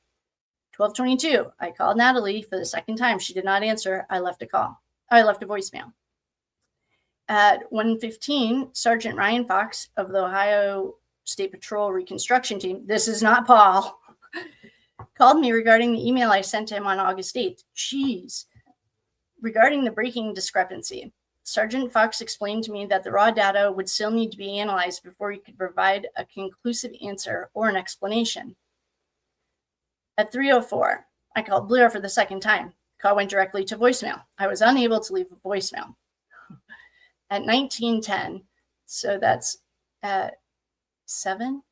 12:22, I called Natalie for the second time. She did not answer. I left a voicemail. At 1:15, Sergeant Ryan Fox of the Ohio State Patrol Reconstruction Team, this is not Paul, called me regarding the email I sent him on August 8th. Jeez. Regarding the braking discrepancy, Sergeant Fox explained to me that the raw data would still need to be analyzed before he could provide a conclusive answer or an explanation. At 3:04, I called Blair for the second time. Call went directly to voicemail. I was unable to leave a voicemail. At 19:10, so that's at 7,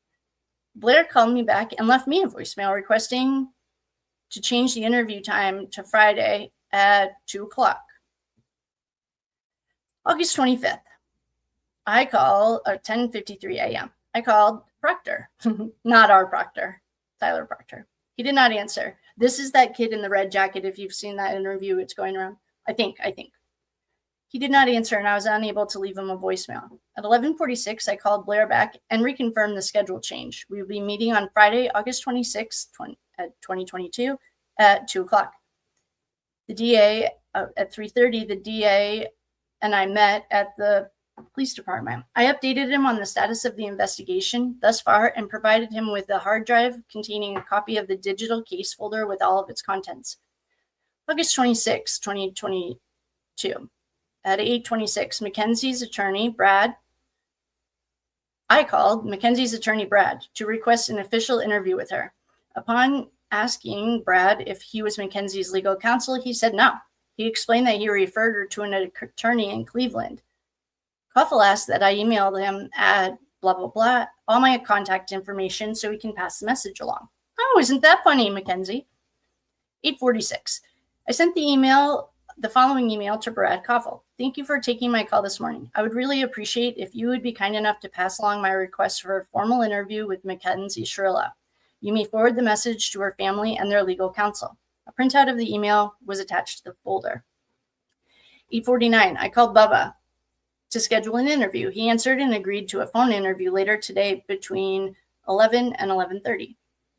Blair called me back and left me a voicemail requesting to change the interview time to Friday at 2:00. August 25th, I call at 10:53 a.m. I called Proctor, not our Proctor, Tyler Proctor. He did not answer. This is that kid in the red jacket. If you've seen that interview, it's going around. I think. He did not answer, and I was unable to leave him a voicemail. At 11:46, I called Blair back and reconfirmed the schedule change. We will be meeting on Friday, August 26th, 2022 at 2:00. The DA, at 3:30, the DA and I met at the police department. I updated him on the status of the investigation thus far and provided him with a hard drive containing a copy of the digital case folder with all of its contents. August 26, 2022. At 8:26, Mackenzie's attorney, Brad. I called Mackenzie's attorney, Brad, to request an official interview with her. Upon asking Brad if he was Mackenzie's legal counsel, he said no. He explained that he referred her to an attorney in Cleveland. Koffel asked that I emailed him at blah, blah, blah, all my contact information so he can pass the message along. Oh, isn't that funny, Mackenzie? 8:46. I sent the following email to Brad Koffel. Thank you for taking my call this morning. I would really appreciate if you would be kind enough to pass along my request for a formal interview with Mackenzie Shirilla. You may forward the message to her family and their legal counsel. A printout of the email was attached to the folder. 8:49, I called Bubba to schedule an interview. He answered and agreed to a phone interview later today between 11 and 11:30.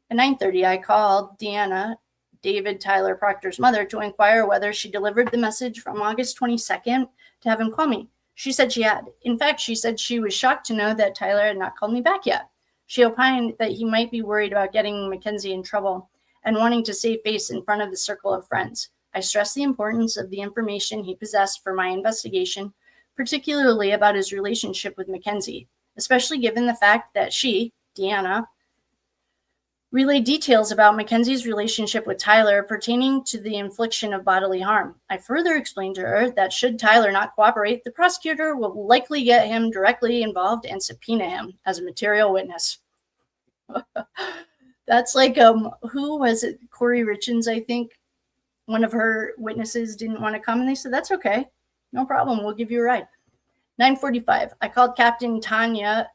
At 9:30, I called Deanna, David Tyler Proctor's mother, to inquire whether she delivered the message from August 22nd to have him call me. She said she had. In fact, she said she was shocked to know that Tyler had not called me back yet. She opined that he might be worried about getting Mackenzie in trouble and wanting to save face in front of the circle of friends. I stressed the importance of the information he possessed for my investigation, particularly about his relationship with Mackenzie, especially given the fact that she, Deanna, relayed details about Mackenzie's relationship with Tyler pertaining to the infliction of bodily harm. I further explained to her that should Tyler not cooperate, the prosecutor will likely get him directly involved and subpoena him as a material witness. That's like, who was it? Corey Richins, I think. One of her witnesses didn't want to come, and they said, that's okay. No problem. We'll give you a ride. 9:45. I called Captain Tanya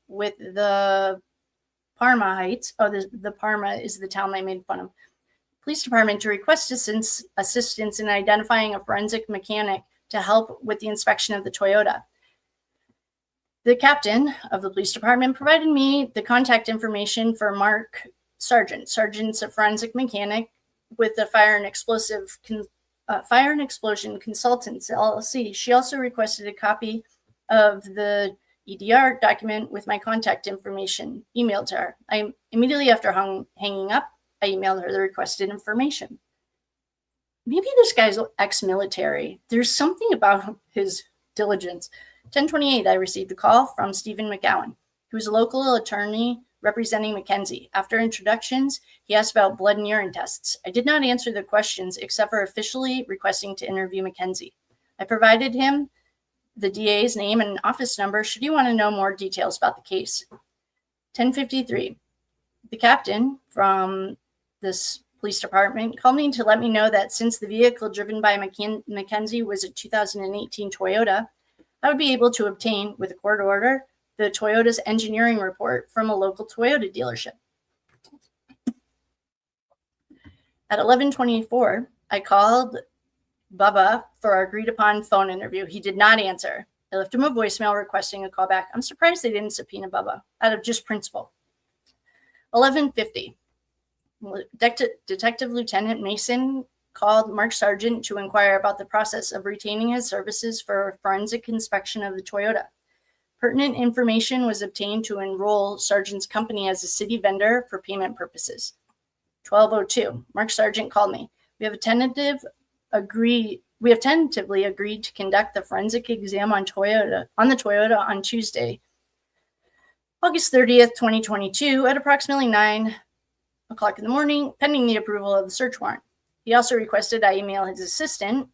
with the Parma Heights. Oh, the Parma is the town they made fun of. Police department to request assistance in identifying a forensic mechanic to help with the inspection of the Toyota. The captain of the police department provided me the contact information for Mark Sargent. Sargent's a forensic mechanic with the Fire and Explosion Consultants LLC. She also requested a copy of the EDR document with my contact information emailed to her. Immediately after hanging up, I emailed her the requested information. Maybe this guy's ex-military. There's something about his diligence. 10:28, I received a call from Stephen McGowan, who is a local attorney representing Mackenzie. After introductions, he asked about blood and urine tests. I did not answer the questions except for officially requesting to interview Mackenzie. I provided him the DA's name and office number should you want to know more details about the case. 10:53, the captain from this police department called me to let me know that since the vehicle driven by Mackenzie was a 2018 Toyota, I would be able to obtain, with a court order, the Toyota's engineering report from a local Toyota dealership. At 11:24, I called Bubba for our agreed upon phone interview. He did not answer. I left him a voicemail requesting a call back. I'm surprised they didn't subpoena Bubba out of just principle. 11:50. Detective Lieutenant Mason called Mark Sargent to inquire about the process of retaining his services for a forensic inspection of the Toyota. Pertinent information was obtained to enroll Sargent's company as a city vendor for payment purposes. 12:02. Mark Sargent called me. We have tentatively agreed to conduct the forensic exam on the Toyota on Tuesday, August 30th, 2022 at approximately 9 o'clock in the morning, pending the approval of the search warrant. He also requested I email his assistant,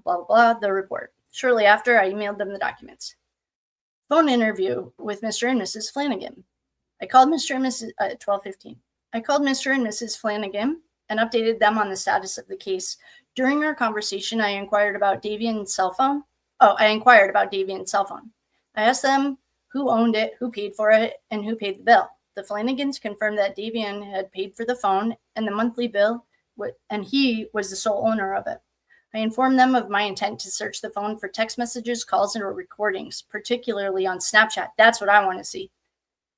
blah, blah, blah, the report. Shortly after, I emailed them the documents. Phone interview with Mr. and Mrs. Flanigan. I called Mr. and Mrs. 12:15. I called Mr. and Mrs. Flanigan and updated them on the status of the case. During our conversation, I inquired about Davion's cell phone. I asked them who owned it, who paid for it, and who paid the bill. The Flanagans confirmed that Davion had paid for the phone and the monthly bill, and he was the sole owner of it. I informed them of my intent to search the phone for text messages, calls, and recordings, particularly on Snapchat. That's what I want to see.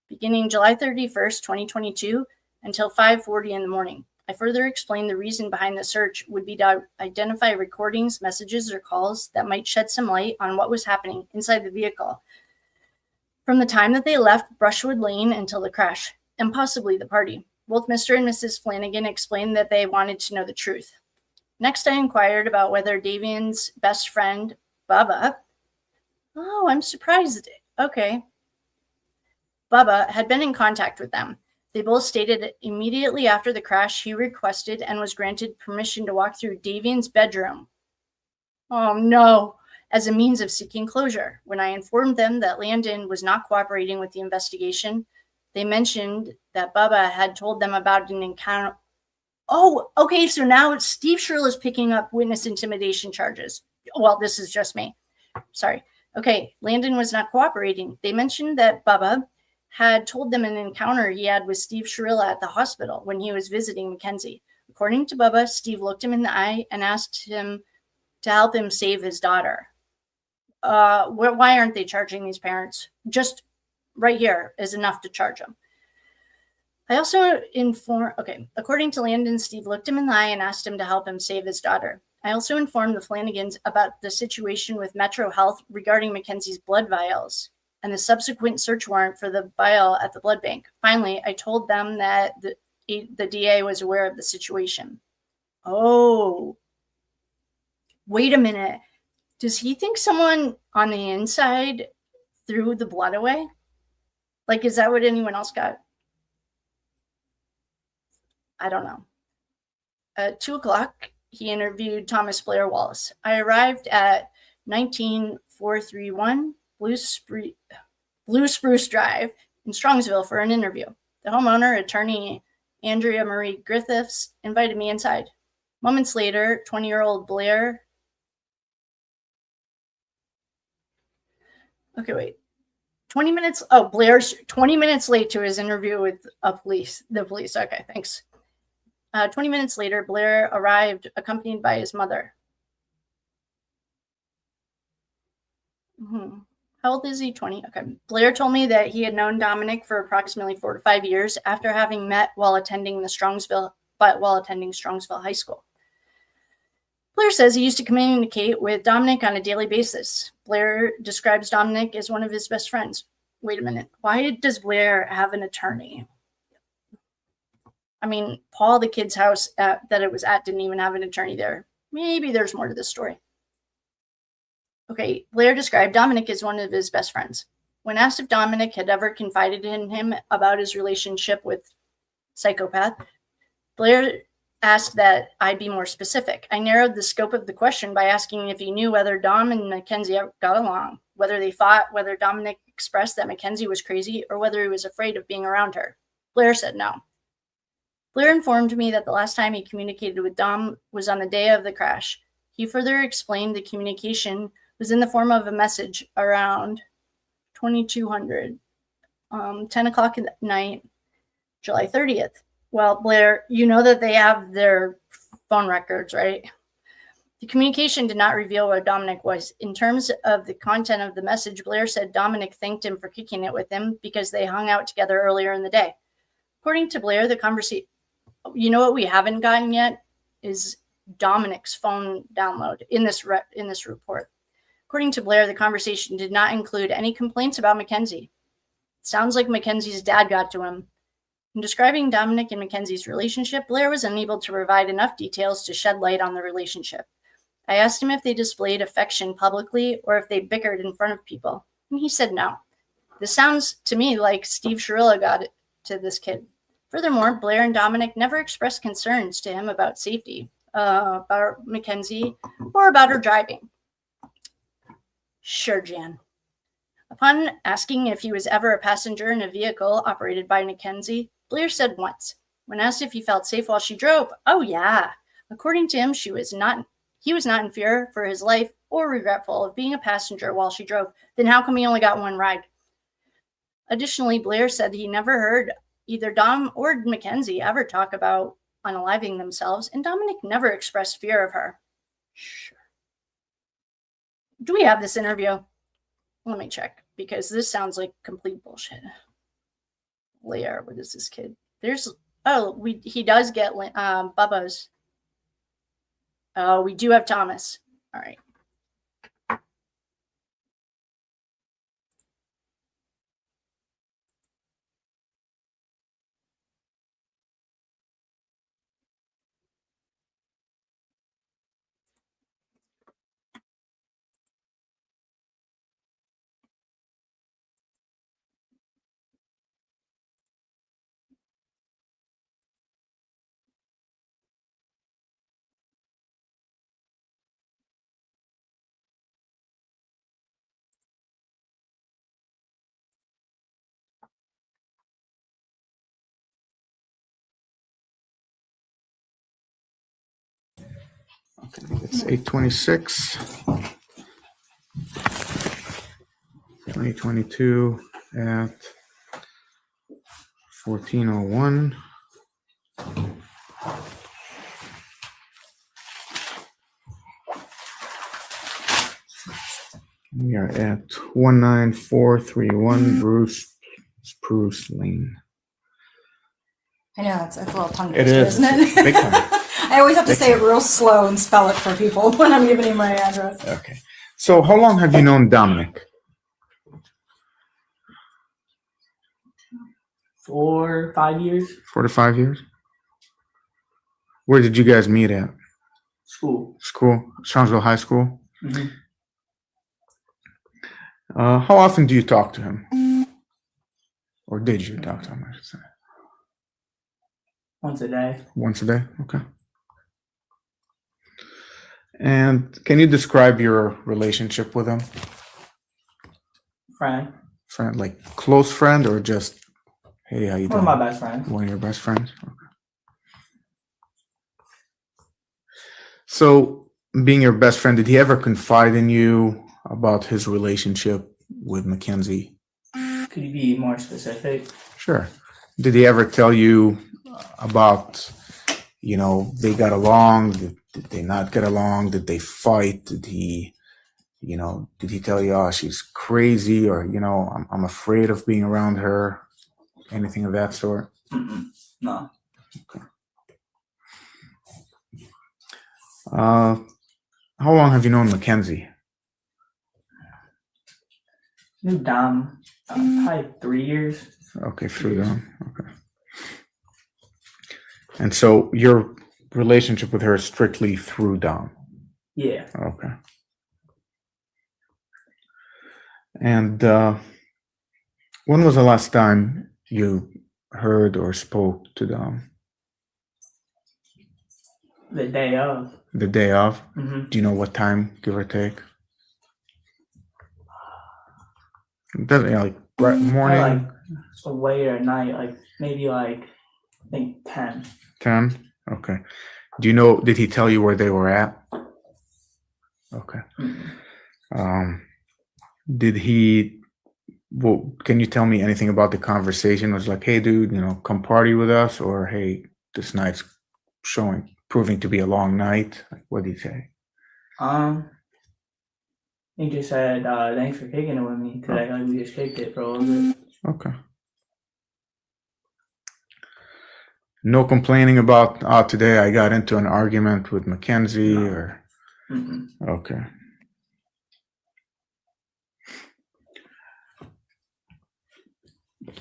Beginning July 31st, 2022, until 5:40 in the morning. I further explained the reason behind the search would be to identify recordings, messages, or calls that might shed some light on what was happening inside the vehicle from the time that they left Brushwood Lane until the crash, and possibly the party. Both Mr. and Mrs. Flanigan explained that they wanted to know the truth. Next, I inquired about whether Davion's best friend, Bubba, I'm surprised. Okay. Bubba had been in contact with them. They both stated that immediately after the crash, he requested and was granted permission to walk through Davion's bedroom. Oh no, as a means of seeking closure. When I informed them that Landon was not cooperating with the investigation, they mentioned that Bubba had told them about an encounter. Oh, okay, so now Steve Shirilla is picking up witness intimidation charges. Well, this is just me. Sorry. Okay, Landon was not cooperating. They mentioned that Bubba had told them an encounter he had with Steve Shirilla at the hospital when he was visiting Mackenzie. According to Bubba, Steve looked him in the eye and asked him to help him save his daughter. Why aren't they charging these parents? Just right here is enough to charge them. I also according to Landon, Steve looked him in the eye and asked him to help him save his daughter. I also informed the Flanagans about the situation with Metro Health regarding Mackenzie's blood vials and the subsequent search warrant for the vial at the blood bank. Finally, I told them that the DA was aware of the situation. Oh, wait a minute. Does he think someone on the inside threw the blood away? Like, is that what anyone else got? I don't know. At 2:00, he interviewed Thomas Blair Wallace. I arrived at 19431 Blue Spruce Drive in Strongsville for an interview. The homeowner, attorney Andrea Marie Griffiths, invited me inside. Moments later, 20-year-old Blair. Okay, wait. 20 minutes. Oh, Blair's 20 minutes late to his interview with the police. Okay, thanks. 20 minutes later, Blair arrived accompanied by his mother. How old is he? 20. Okay. Blair told me that he had known Dominic for approximately 4 to 5 years after having met while attending Strongsville High School. Blair says he used to communicate with Dominic on a daily basis. Blair describes Dominic as one of his best friends. Wait a minute. Why does Blair have an attorney? I mean, Paul, the kid's house that it was at, didn't even have an attorney there. Maybe there's more to this story. Okay, Blair described Dominic as one of his best friends. When asked if Dominic had ever confided in him about his relationship with psychopath, Blair asked that I be more specific. I narrowed the scope of the question by asking if he knew whether Dom and Mackenzie got along, whether they fought, whether Dominic expressed that Mackenzie was crazy, or whether he was afraid of being around her. Blair said no. Blair informed me that the last time he communicated with Dom was on the day of the crash. He further explained the communication was in the form of a message around 2200, 10 o'clock at night, July 30th. Well, Blair, you know that they have their phone records, right? The communication did not reveal where Dominic was. In terms of the content of the message, Blair said Dominic thanked him for kicking it with him because they hung out together earlier in the day. According to Blair, the conversation, you know what we haven't gotten yet is Dominic's phone download in this report. According to Blair, the conversation did not include any complaints about Mackenzie. It sounds like Mackenzie's dad got to him. In describing Dominic and Mackenzie's relationship, Blair was unable to provide enough details to shed light on the relationship. I asked him if they displayed affection publicly or if they bickered in front of people, and he said no. This sounds to me like Steve Shirilla got it to this kid. Furthermore, Blair and Dominic never expressed concerns to him about safety, about Mackenzie, or about her driving. Sure, Jan. Upon asking if he was ever a passenger in a vehicle operated by Mackenzie, Blair said once. When asked if he felt safe while she drove, oh yeah. According to him, he was not in fear for his life or regretful of being a passenger while she drove. Then how come he only got one ride? Additionally, Blair said he never heard either Dom or Mackenzie ever talk about unaliving themselves, and Dominic never expressed fear of her. Sure. Do we have this interview? Let me check, because this sounds like complete bullshit. Blair, what is this kid? He does get Bubba's. Oh, we do have Thomas. All right. It's 8:26. 2022 at 14:01. We are at 19431 Spruce Lane. I know, it's a little tongue It twister, is. isn't it? Big time. I always have to Big say it time. real slow and spell it for people when I'm giving you my address. Okay. So how long have you known Dominic? 4 or 5 years. 4 to 5 years? Where did you guys meet at? School. School? Strongsville High School? Mm-hmm. How often do you talk to him? Or did you talk to him, I should say? Once a day. Once a day? Okay. And can you describe your relationship with him? Friend. Friend, like close friend or just, hey, how you One doing? of my best friends. One of your best friends? Okay. So, being your best friend, did he ever confide in you about his relationship with Mackenzie? Could you be more specific? Sure. Did he ever tell you about, they got along? Did they not get along? Did they fight? Did he, did he tell you, oh, she's crazy, or, I'm afraid of being around her? Anything of that sort? No. How long have you known Mackenzie? Knew Dom, probably 3 years. Okay, through them. Okay. And so your relationship with her is strictly through Dom? Yeah. Okay. And when was the last time you heard or spoke to Dom? The day of. The day of? Mm-hmm. Do you know what time, give or take? Doesn't like morning? Like late at night, like maybe like I think 10. 10? Okay. Do you know, did he tell you where they were at? Okay. Mm-hmm. Did he, well, can you tell me anything about the conversation? Was it like, hey dude, come party with us, or hey, this night's proving to be a long night? Like, what did he say? He just said, thanks for kicking it with me today. Like, we just kicked it for a little bit. Okay. No complaining about, today I got into an argument with Mackenzie, No. or? Mm-mm. Okay.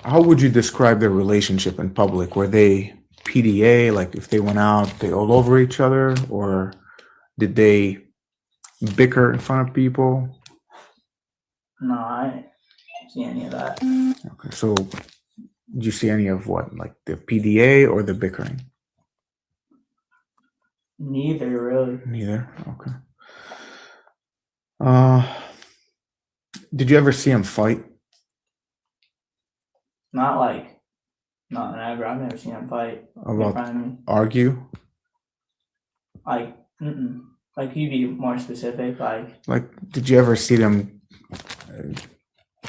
How would you describe their relationship in public? Were they PDA, like if they went out, they all over each other, or did they bicker in front of people? No, I didn't see any of that. Okay, so did you see any of what, like the PDA or the bickering? Neither, really. Neither. Okay. Did you ever see him fight? Not never. I've never seen him fight in About front of me. argue? Like, like you be more specific. Like, did you ever see them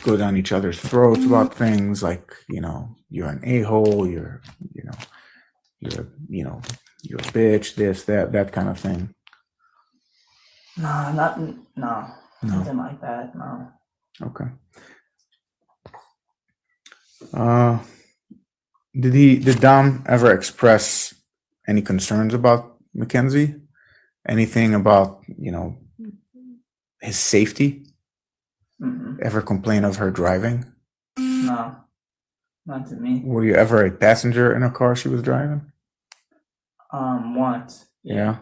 go down each other's throats about things like, you're an a-hole, you're a bitch, this, that kind of thing? No, nothing. No, nothing like that. No. Okay. Did Dom ever express any concerns about Mackenzie? Anything about, his safety? Mm-mm. Ever complain of her driving? No, not to me. Were you ever a passenger in a car she was driving? Once. Yeah.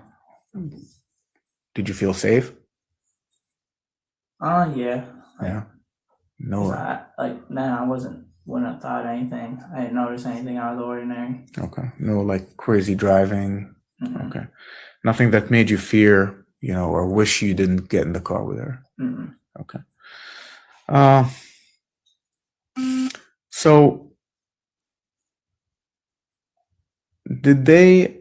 Did you feel safe? Yeah. Yeah. No. I wouldn't have thought anything. I didn't notice anything out of the ordinary. Okay. No, like crazy driving. Mm-mm. Okay. Nothing that made you fear, or wish you didn't get in the car with her. Mm-mm. Okay. So did they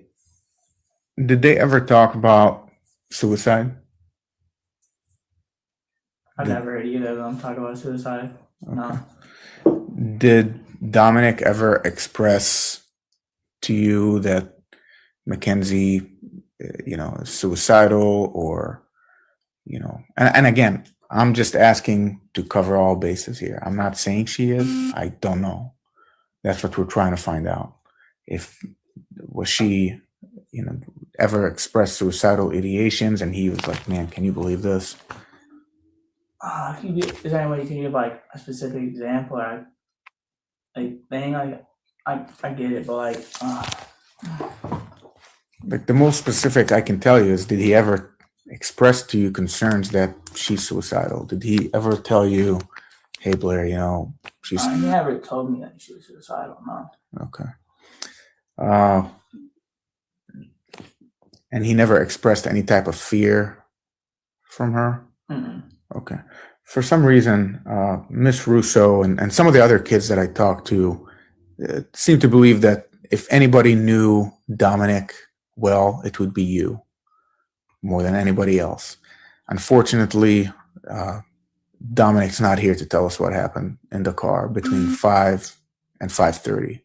ever talk about suicide? I've never heard either of them talk about suicide. Okay. No. Did Dominic ever express to you that Mackenzie, is suicidal, or, and again, I'm just asking to cover all bases here. I'm not saying she is. I don't know. That's what we're trying to find out. Was she, ever expressed suicidal ideations, and he was like, man, can you believe this? Is there any way you can give like a specific example or thing? I get it, but Like the most specific I can tell you is, did he ever express to you concerns that she's suicidal? Did he ever tell you, hey Blair, she's he never told me that she was suicidal. No. okay. And he never expressed any type of fear from her? Mm-mm. Okay. For some reason, Miss Russo and some of the other kids that I talked to seem to believe that if anybody knew Dominic well, it would be you more than anybody else. Unfortunately, Dominic's not here to tell us what happened in the car between 5 and 5:30.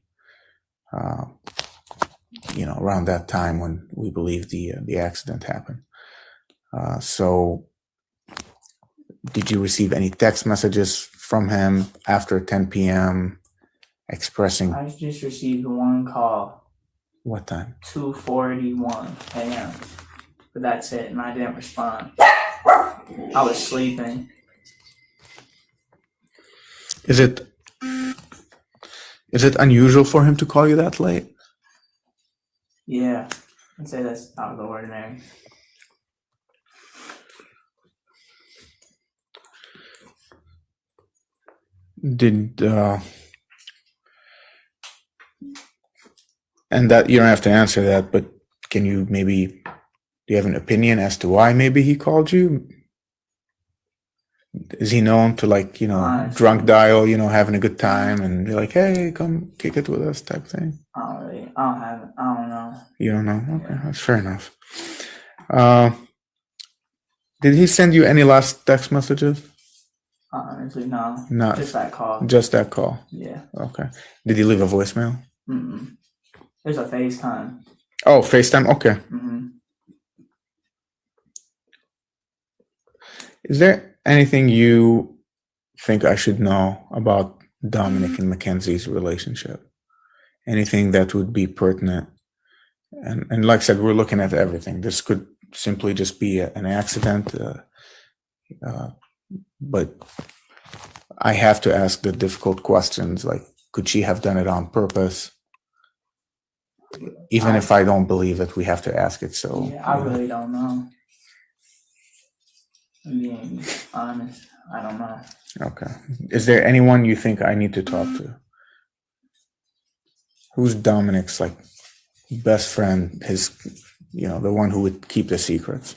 Around that time when we believe the accident happened. So did you receive any text messages from him after 10 p.m. expressing I just received one call, what time? 2:41 a.m. But that's it, and I didn't respond. I was sleeping. Is it unusual for him to call you that late? Yeah, I'd say that's out of the ordinary. Did and that you don't have to answer that, but can you maybe, do you have an opinion as to why maybe he called you? Is he known to, like, Honestly. drunk dial, having a good time and be like, hey, come kick it with us type thing? I don't know. You don't know? Okay, that's fair enough. Did he send you any last text messages? Honestly, no. Not Just that call. just that call. Yeah. Okay. Did he leave a voicemail? Mm-mm. There's a FaceTime. Oh, FaceTime. Okay. Mm-hmm. Is there anything you think I should know about Dominic and Mackenzie's relationship? Anything that would be pertinent? And like I said, we're looking at everything. This could simply just be an accident, but I have to ask the difficult questions, like, could she have done it on purpose? Even if I don't believe it, we have to ask it. So Yeah, I really don't know. Being honest, I don't know. Okay. Is there anyone you think I need to talk to? Who's Dominic's, like, best friend? His, the one who would keep the secrets?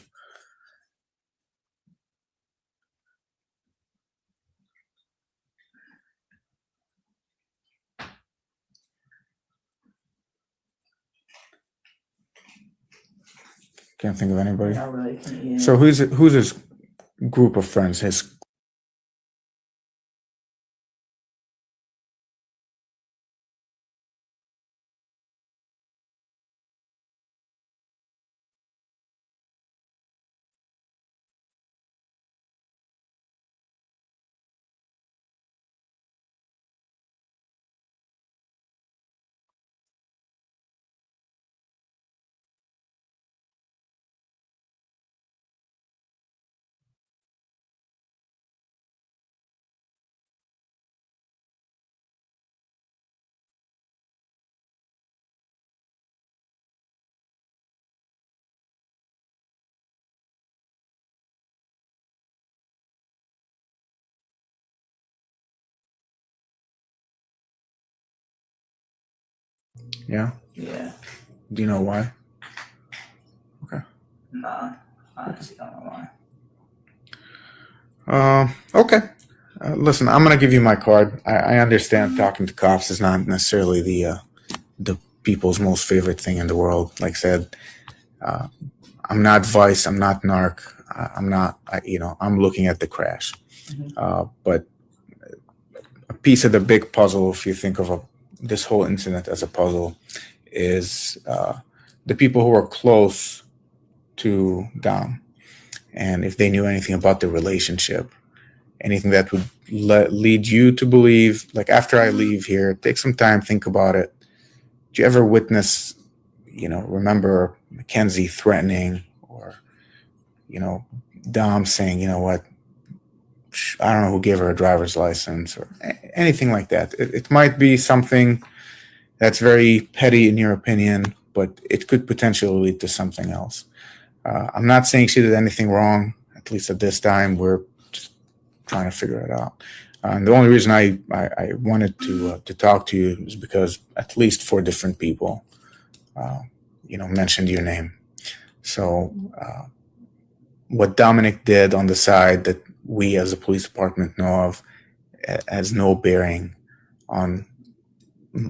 Can't think of anybody. I really can't. Yeah. So who's his group of friends? His Yeah. Yeah. Do you know why? Nah. I honestly don't know why. Okay. Listen, I'm gonna give you my card. I understand talking to cops is not necessarily the people's most favorite thing in the world. Like I said, I'm not Vice. I'm not Narc. I'm looking at the crash. But a piece of the big puzzle, if you think of this whole incident as a puzzle, is the people who are close to Dom, and if they knew anything about the relationship, anything that would lead you to believe, like, after I leave here, take some time, think about it. Did you ever witness, remember Mackenzie threatening, or, Dom saying, what, I don't know who gave her a driver's license, or anything like that? It might be something that's very petty in your opinion, but it could potentially lead to something else. I'm not saying she did anything wrong, at least at this time. We're just trying to figure it out. And the only reason I wanted to talk to you is because at least 4 different people, mentioned your name. So what Dominic did on the side that we as a police department know of has no bearing on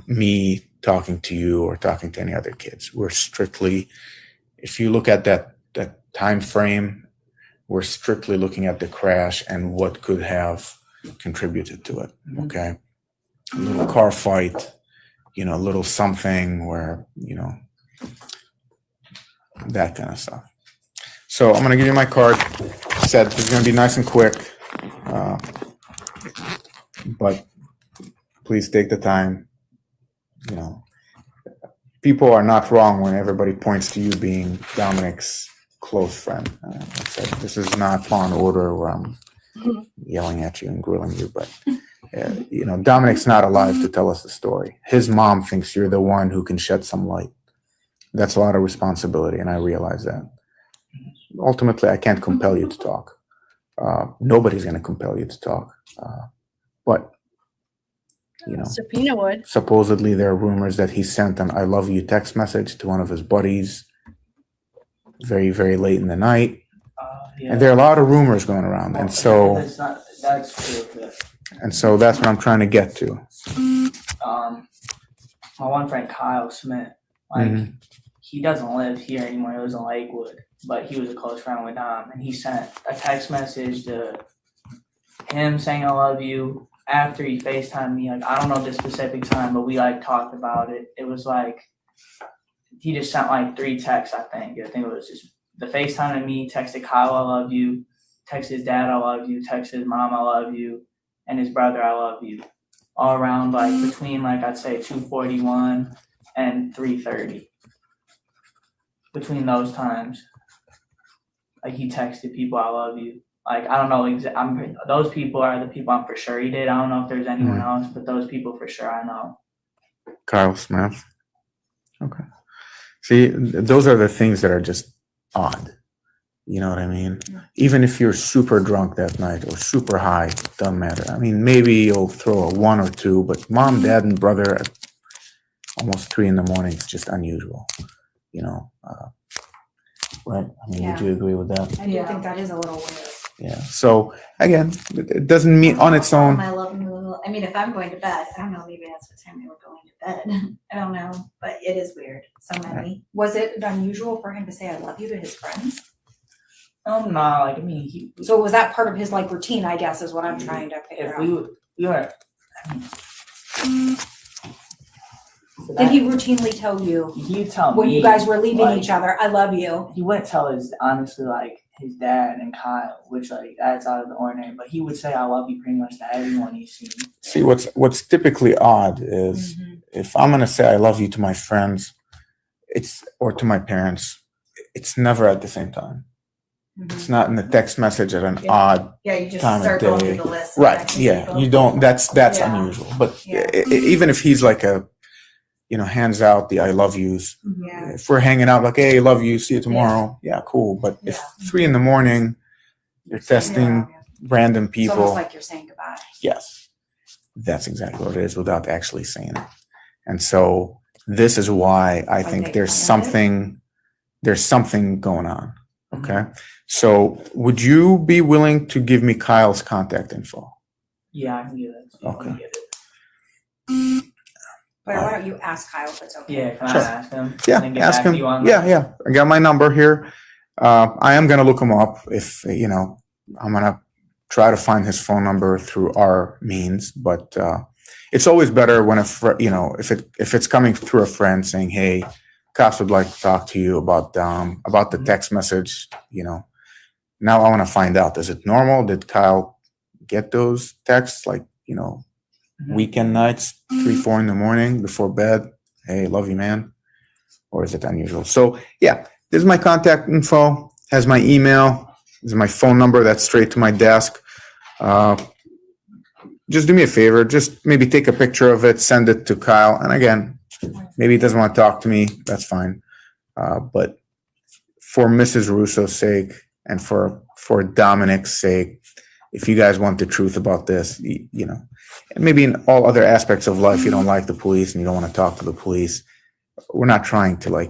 me talking to you or talking to any other kids. We're strictly, if you look at that time frame, we're strictly looking at the crash and what could have contributed to it. Okay. A little car fight, a little something where, that kind of stuff. So I'm going to give you my card. Said it's going to be nice and quick. But please take the time. You know, people are not wrong when everybody points to you being Dominic's close friend. So this is not Law and Order where I'm yelling at you and grilling you, but you know, Dominic's not alive to tell us the story. His mom thinks you're the one who can shed some light. That's a lot of responsibility, and I realize that. Ultimately, I can't compel you to talk. Nobody's going to compel you to talk. But, you know, Subpoena would. supposedly there are rumors that he sent an I love you text message to one of his buddies very, very late in the night. Yeah. And there are a lot of rumors going around. And so, That's true. and so that's what I'm trying to get to. My one friend Kyle Smith, like he doesn't live here anymore. He lives in Lakewood, but he was a close friend with Dom, and he sent a text message to him saying I love you after he FaceTimed me. Like, I don't know the specific time, but we like talked about it. It was like he just sent like 3 texts. I think it was just the FaceTime to me, texted Kyle I love you, texted his dad I love you, texted his mom I love you, and his brother I love you. All around like between like I'd say 2:41 and 3:30. Between those times, like he texted people I love you. Like I don't know those people are the people I'm for sure he did. I don't know if there's anyone else, but those people for sure I know. Kyle Smith. Okay. See, those are the things that are just odd. You know what I mean? Even if you're super drunk that night or super high, doesn't matter. I mean, maybe you'll throw a 1 or 2, but mom, dad, and brother at almost 3 a.m. is just unusual. You know, right? I mean, would you agree with that? I do think that is a little weird. Yeah. So again, it doesn't mean on its own. I love him a little. I mean, if I'm going to bed, I don't know. Maybe that's what time they were going to bed. I don't know, but it is weird. So many. Was it unusual for him to say "I love you" to his friends? No, like I mean, So was that part of his like routine? I guess is what I'm trying to figure out. Did he routinely tell you? He'd tell when me you guys were leaving like, each other, "I love you." He wouldn't tell honestly like his dad and Kyle, which like that's out of the ordinary. But he would say "I love you" pretty much to everyone he's seen. See, what's typically odd is if I'm gonna say I love you to my friends, or to my parents, it's never at the same time. It's not in the text message at an odd you just time start of going day. through the list. Right. Yeah. You don't. That's unusual. But even if he's like hands out the I love yous. Yeah. If we're hanging out like, hey, I love you, see you tomorrow. Yeah, cool. But if 3 a.m. you're testing random people. It's almost like you're saying goodbye. Yes. That's exactly what it is without actually saying it. And so this is why I think there's something going on. Okay. So would you be willing to give me Kyle's contact info? Yeah, I can do that. Okay. But why don't you ask Kyle if it's okay? Yeah, can I ask him? Yeah, And get ask back to him. you on Yeah, that? yeah. I got my number here. I am gonna look him up. If I'm gonna try to find his phone number through our means. But it's always better when if it's coming through a friend saying, "Hey, cops would like to talk to you about the text message." Now I want to find out: is it normal? Did Kyle get those texts weekend nights, 3-4 in the morning before bed? Hey, love you, man. Or is it unusual? So yeah, this is my contact info, has my email, this is my phone number, that's straight to my desk. Just do me a favor, just maybe take a picture of it, send it to Kyle. And again, maybe he doesn't want to talk to me, that's fine. But for Mrs. Russo's sake and for Dominic's sake, if you guys want the truth about this, and maybe in all other aspects of life, you don't like the police and you don't want to talk to the police. We're not trying to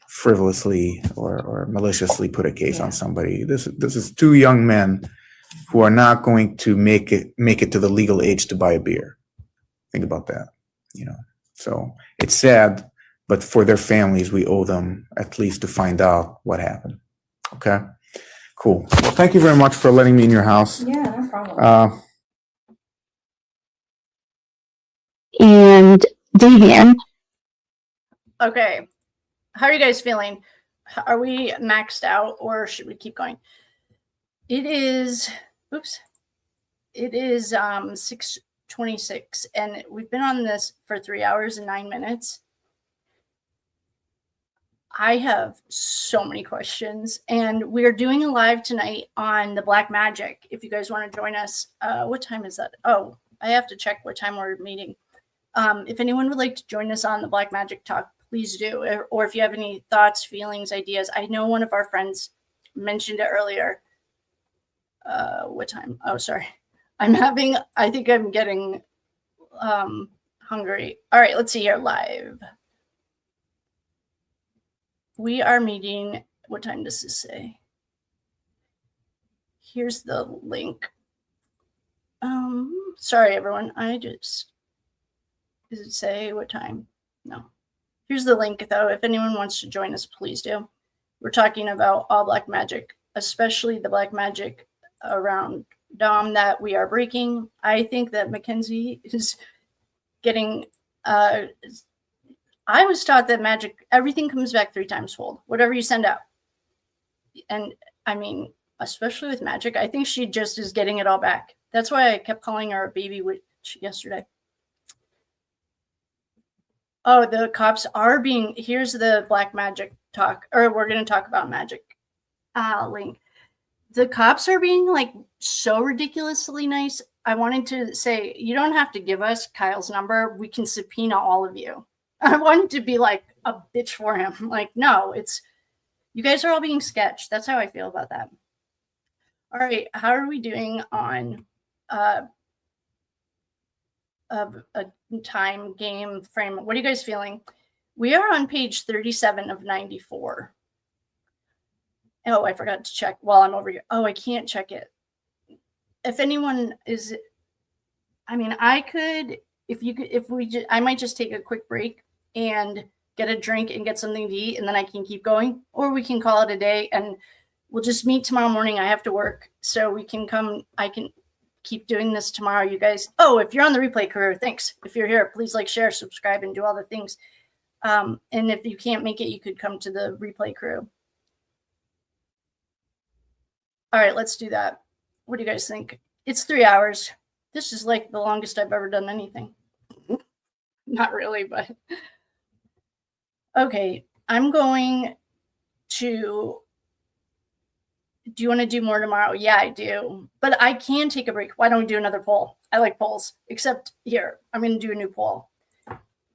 frivolously or maliciously put a case on somebody. This is 2 young men who are not going to make it to the legal age to buy a beer. Think about that. So it's sad, but for their families, we owe them at least to find out what happened. Okay. Cool. Well, thank you very much for letting me in your house. Yeah, no problem. And Davion. Okay. How are you guys feeling? Are we maxed out or should we keep going? It is 6:26, and we've been on this for 3 hours and 9 minutes. I have so many questions, and we're doing a live tonight on the black magic. If you guys want to join us, what time is that? Oh, I have to check what time we're meeting. If anyone would like to join us on the black magic talk, please do. Or if you have any thoughts, feelings, ideas. I know one of our friends mentioned it earlier. What time? Oh, sorry. I think I'm getting hungry. All right, let's see here live. We are meeting, what time does this say? Here's the link. Sorry, everyone. Does it say what time? No. Here's the link, though. If anyone wants to join us, please do. We're talking about all black magic, especially the black magic around Dom that we are breaking. I think that Mackenzie is getting, I was taught that magic, everything comes back 3 times fold, whatever you send out. And I mean, especially with magic, I think she just is getting it all back. That's why I kept calling her a baby witch yesterday. Oh, the cops are being, here's the black magic talk, or we're going to talk about magic link. The cops are being like so ridiculously nice. I wanted to say, you don't have to give us Kyle's number. We can subpoena all of you. I wanted to be like a bitch for him. Like, no, you guys are all being sketched. That's how I feel about that. All right. How are we doing on a time game frame? What are you guys feeling? We are on page 37 of 94. Oh, I forgot to check while I'm over here. Oh, I can't check it. If anyone is, I mean, I could, I might just take a quick break and get a drink and get something to eat, and then I can keep going, or we can call it a day and we'll just meet tomorrow morning. I have to work, so we can come. I can keep doing this tomorrow, you guys. Oh, if you're on the replay crew, thanks. If you're here, please like, share, subscribe, and do all the things. And if you can't make it, you could come to the replay crew. All right, let's do that. What do you guys think? It's 3 hours. This is like the longest I've ever done anything. Not really, but okay. I'm going to, do you want to do more tomorrow? Yeah, I do. But I can take a break. Why don't we do another poll? I like polls, except here. I'm going to do a new poll.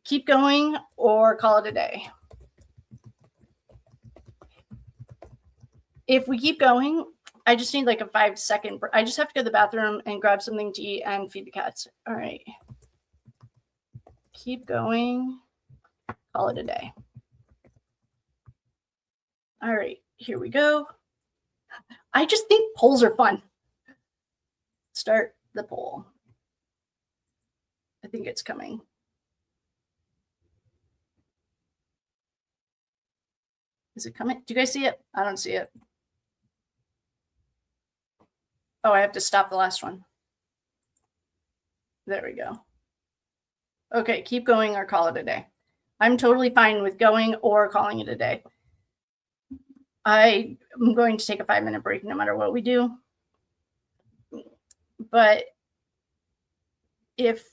Keep going or call it a day. If we keep going, I just need like a 5-second break. I just have to go to the bathroom and grab something to eat and feed the cats. All right. Keep going. Call it a day. All right, here we go. I just think polls are fun. Start the poll. I think it's coming. Is it coming? Do you guys see it? I don't see it. Oh, I have to stop the last one. There we go. Okay, keep going or call it a day. I'm totally fine with going or calling it a day. I am going to take a 5-minute break no matter what we do. But if,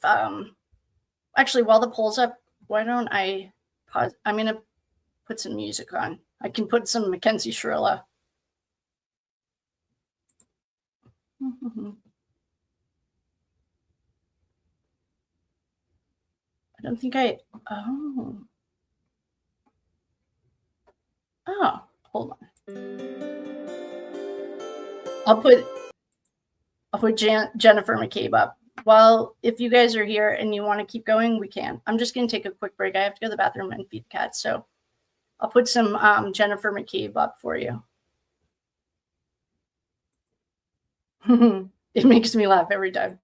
actually, while the poll's up, why don't I pause? I'm going to put some music on. I can put some Mackenzie Shirilla. I don't think oh, hold on. I'll put Jennifer McCabe up. Well, if you guys are here and you want to keep going, we can. I'm just going to take a quick break. I have to go to the bathroom and feed the cats. So I'll put some Jennifer McCabe up for you. It makes me laugh every time.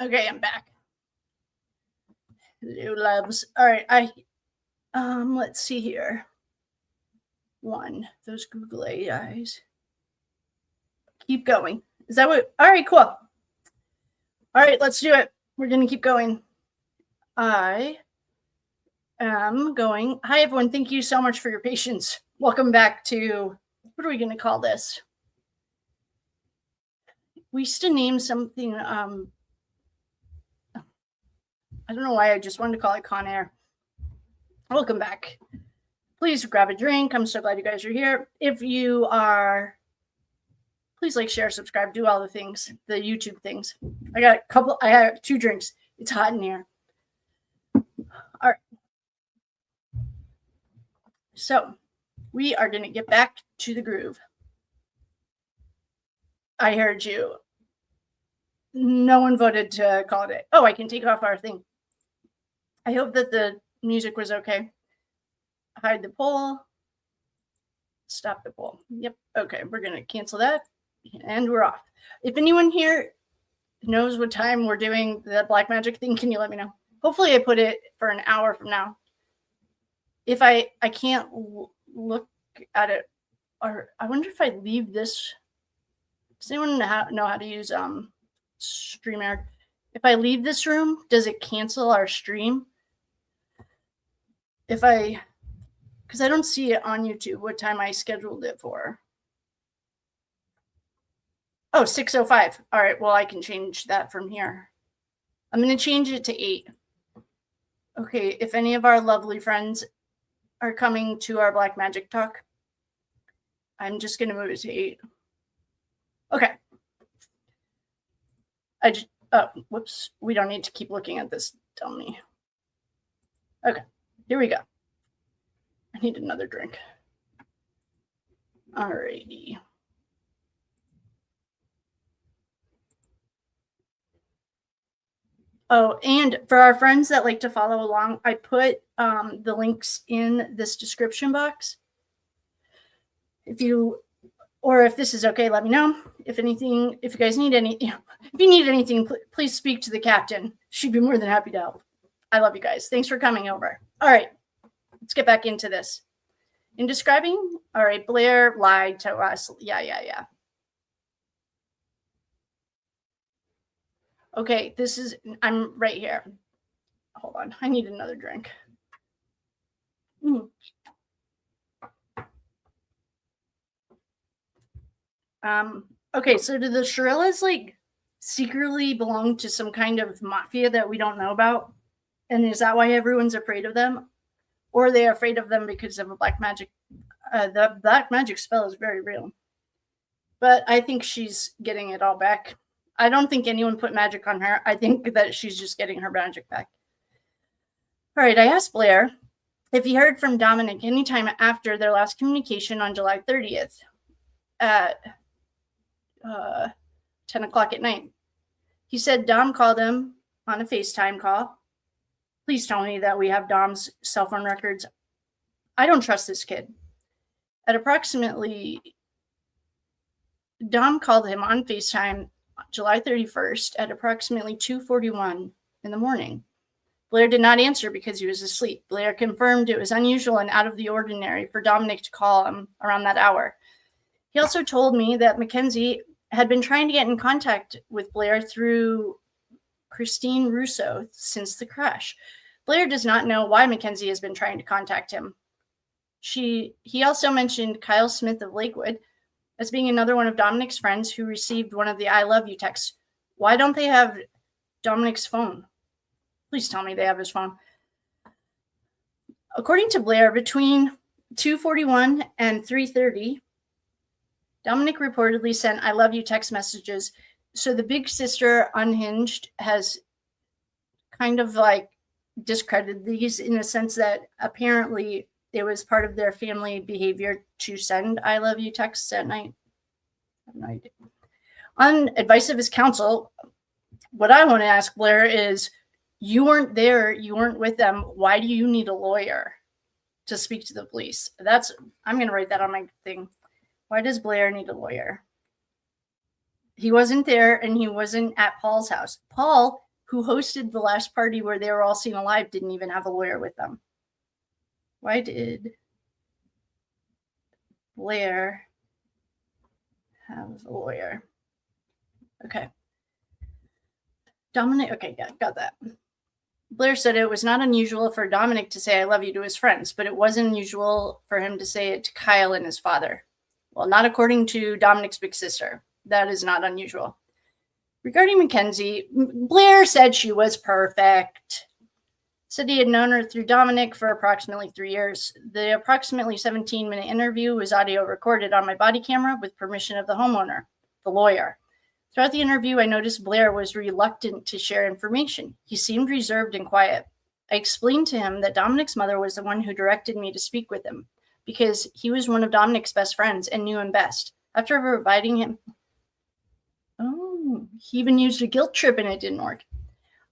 Okay, I'm back. Hello, loves. All right, let's see here. One, those Google AIs. Keep going. Is that what? All right, cool. All right, let's do it. We're gonna keep going. I am going. Hi, everyone. Thank you so much for your patience. Welcome back to, what are we gonna call this? We used to name something, I don't know why I just wanted to call it Con Air. Welcome back. Please grab a drink. I'm so glad you guys are here. If you are, please like, share, subscribe, do all the things, the YouTube things. I have 2 drinks. It's hot in here. All right. So we are going to get back to the groove. I heard you. No one voted to call it. Oh, I can take off our thing. I hope that the music was okay. Hide the poll. Stop the poll. Yep. Okay, we're going to cancel that. And we're off. If anyone here knows what time we're doing the black magic thing, can you let me know? Hopefully I put it for an hour from now. If I can't look at it, or I wonder if I leave this. Does anyone know how to use StreamYard? If I leave this room, does it cancel our stream? Because I don't see it on YouTube what time I scheduled it for. Oh, 6:05. All right, well, I can change that from here. I'm going to change it to 8. Okay, if any of our lovely friends are coming to our Black Magic talk, I'm just going to move it to 8. Okay. Whoops. We don't need to keep looking at this dummy. Okay, here we go. I need another drink. Alrighty. Oh, and for our friends that like to follow along, I put the links in this description box. If this is okay, let me know. If you guys need if you need anything, please speak to the captain. She'd be more than happy to help. I love you guys. Thanks for coming over. All right, let's get back into this. In describing, all right, Blair lied to us. Yeah. Okay, I'm right here. Hold on, I need another drink. Okay, so do the Shirillas like secretly belong to some kind of mafia that we don't know about? And is that why everyone's afraid of them? Or are they afraid of them because of a black magic? The black magic spell is very real. But I think she's getting it all back. I don't think anyone put magic on her. I think that she's just getting her magic back. All right, I asked Blair if he heard from Dominic anytime after their last communication on July 30th at 10 o'clock at night. He said Dom called him on a FaceTime call. Please tell me that we have Dom's cell phone records. I don't trust this kid. Dom called him on FaceTime July 31st at approximately 2:41 in the morning. Blair did not answer because he was asleep. Blair confirmed it was unusual and out of the ordinary for Dominic to call him around that hour. He also told me that Mackenzie had been trying to get in contact with Blair through Christine Russo since the crash. Blair does not know why Mackenzie has been trying to contact him. He also mentioned Kyle Smith of Lakewood as being another one of Dominic's friends who received one of the I love you texts. Why don't they have Dominic's phone? Please tell me they have his phone. According to Blair, between 2:41 and 3:30, Dominic reportedly sent I love you text messages. So the big sister Unhinged has kind of like discredited these in a sense that apparently it was part of their family behavior to send I love you texts at night. I have no idea. On advice of his counsel, what I want to ask Blair is, you weren't there, you weren't with them. Why do you need a lawyer to speak to the police? I'm going to write that on my thing. Why does Blair need a lawyer? He wasn't there and he wasn't at Paul's house. Paul who hosted the last party where they were all seen alive, didn't even have a lawyer with them. Why did Blair have a lawyer? Okay. Dominic, okay, yeah, got that. Blair said it was not unusual for Dominic to say I love you to his friends, but it was unusual for him to say it to Kyle and his father. Well, not according to Dominic's big sister. That is not unusual. Regarding Mackenzie, Blair said she was perfect. Said he had known her through Dominic for approximately 3 years. The approximately 17-minute interview was audio recorded on my body camera with permission of the homeowner, the lawyer. Throughout the interview, I noticed Blair was reluctant to share information. He seemed reserved and quiet. I explained to him that Dominic's mother was the one who directed me to speak with him because he was one of Dominic's best friends and knew him best. After providing him, he even used a guilt trip and it didn't work.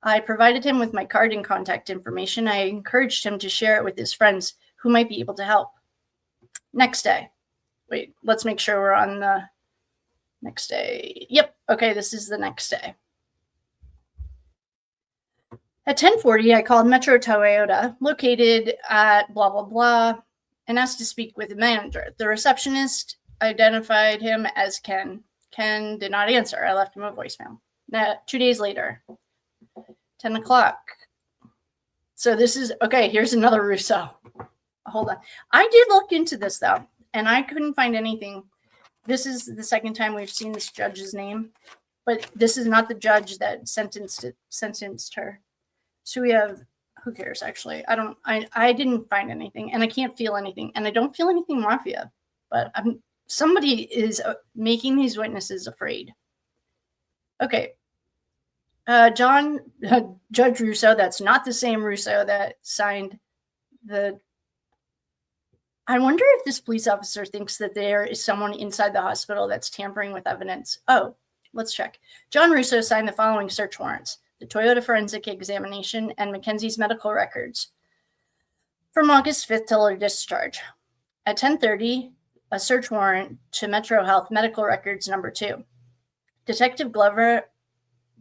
I provided him with my card and contact information. I encouraged him to share it with his friends who might be able to help. Next day. Wait, let's make sure we're on the next day. Yep. Okay, this is the next day. At 10:40, I called Metro Toyota, located at blah, blah, blah, and asked to speak with the manager. The receptionist identified him as Ken. Ken did not answer. I left him a voicemail. Now, 2 days later, 10 o'clock. So this is, okay, here's another Russo. Hold on. I did look into this, though, and I couldn't find anything. This is the second time we've seen this judge's name, but this is not the judge that sentenced her. So we have, who cares, actually? I didn't find anything, and I can't feel anything, and I don't feel anything mafia, but somebody is making these witnesses afraid. Okay. Judge Russo, that's not the same Russo that signed the... I wonder if this police officer thinks that there is someone inside the hospital that's tampering with evidence. Oh, let's check. John Russo signed the following search warrants: the Toyota forensic examination and Mackenzie's medical records from August 5th till her discharge. At 10:30, a search warrant to Metro Health medical records number 2. Detective Glover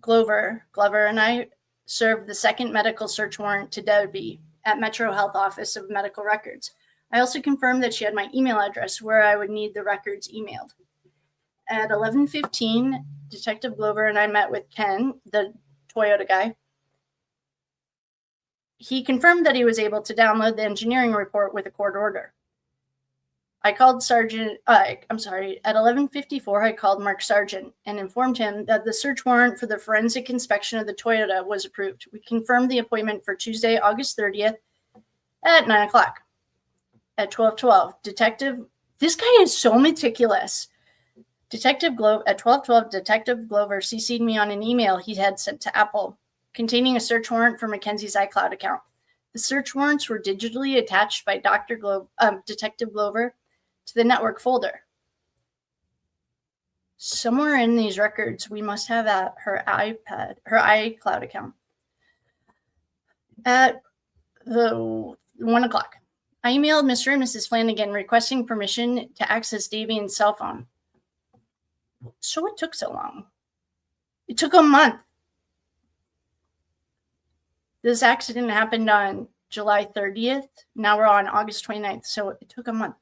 and I served the second medical search warrant to Debbie at Metro Health Office of Medical Records. I also confirmed that she had my email address where I would need the records emailed. At 11:15, Detective Glover and I met with Ken, the Toyota guy. He confirmed that he was able to download the engineering report with a court order. I called at 11:54, I called Mark Sargent and informed him that the search warrant for the forensic inspection of the Toyota was approved. We confirmed the appointment for Tuesday, August 30th at 9 o'clock. At 12:12, this guy is so meticulous. At 12:12, Detective Glover CC'd me on an email he had sent to Apple containing a search warrant for Mackenzie's iCloud account. The search warrants were digitally attached by Detective Glover to the network folder. Somewhere in these records, we must have her iCloud account. At 1 o'clock, I emailed Mr. and Mrs. Flanigan requesting permission to access Davion's cell phone. So it took so long. It took a month. This accident happened on July 30th. Now we're on August 29th. So it took a month.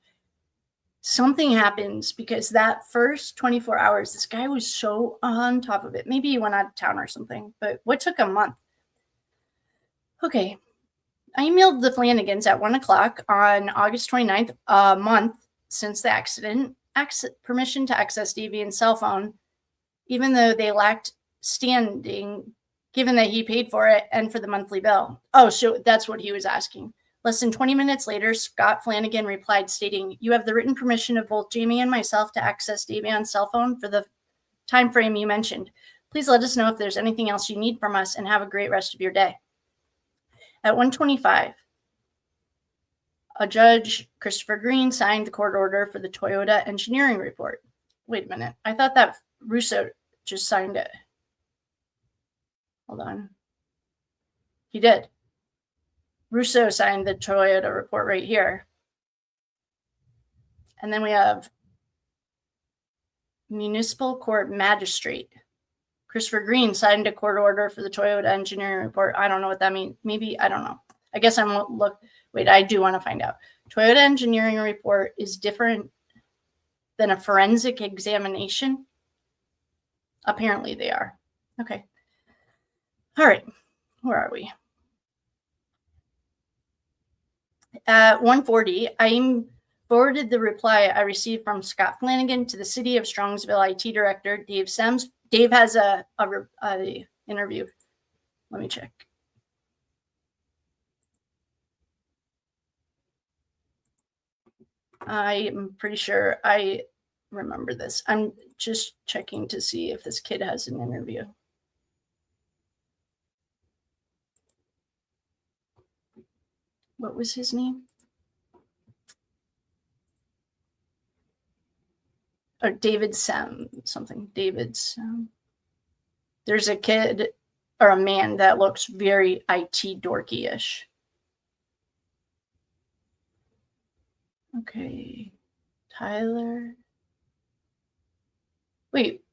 Something happens because that first 24 hours, this guy was so on top of it. Maybe he went out of town or something, but what took a month? Okay. I emailed the Flanagans at 1 o'clock on August 29th, a month since the accident, permission to access Davion's cell phone, even though they lacked standing, given that he paid for it and for the monthly bill. Oh, so that's what he was asking. Less than 20 minutes later, Scott Flanigan replied stating, "You have the written permission of both Jamie and myself to access Davion's cell phone for the time frame you mentioned. Please let us know if there's anything else you need from us and have a great rest of your day." At 1:25, a judge, Christopher Green, signed the court order for the Toyota engineering report. Wait a minute. I thought that Russo just signed it. Hold on. He did. Russo signed the Toyota report right here. And then we have Municipal Court Magistrate Christopher Green signed a court order for the Toyota engineering report. I don't know what that means. Maybe, I don't know. I guess I won't look. Wait, I do want to find out. Toyota engineering report is different than a forensic examination. Apparently they are. Okay. All right. Where are we? At 1:40, I forwarded the reply I received from Scott Flanigan to the City of Strongsville IT Director, Dave Sems. Dave has a interview. Let me check. I am pretty sure I remember this. I'm just checking to see if this kid has an interview. What was his name? Or David Sem, something. David Sem. There's a kid or a man that looks very IT dorky-ish. Okay. Tyler. Wait.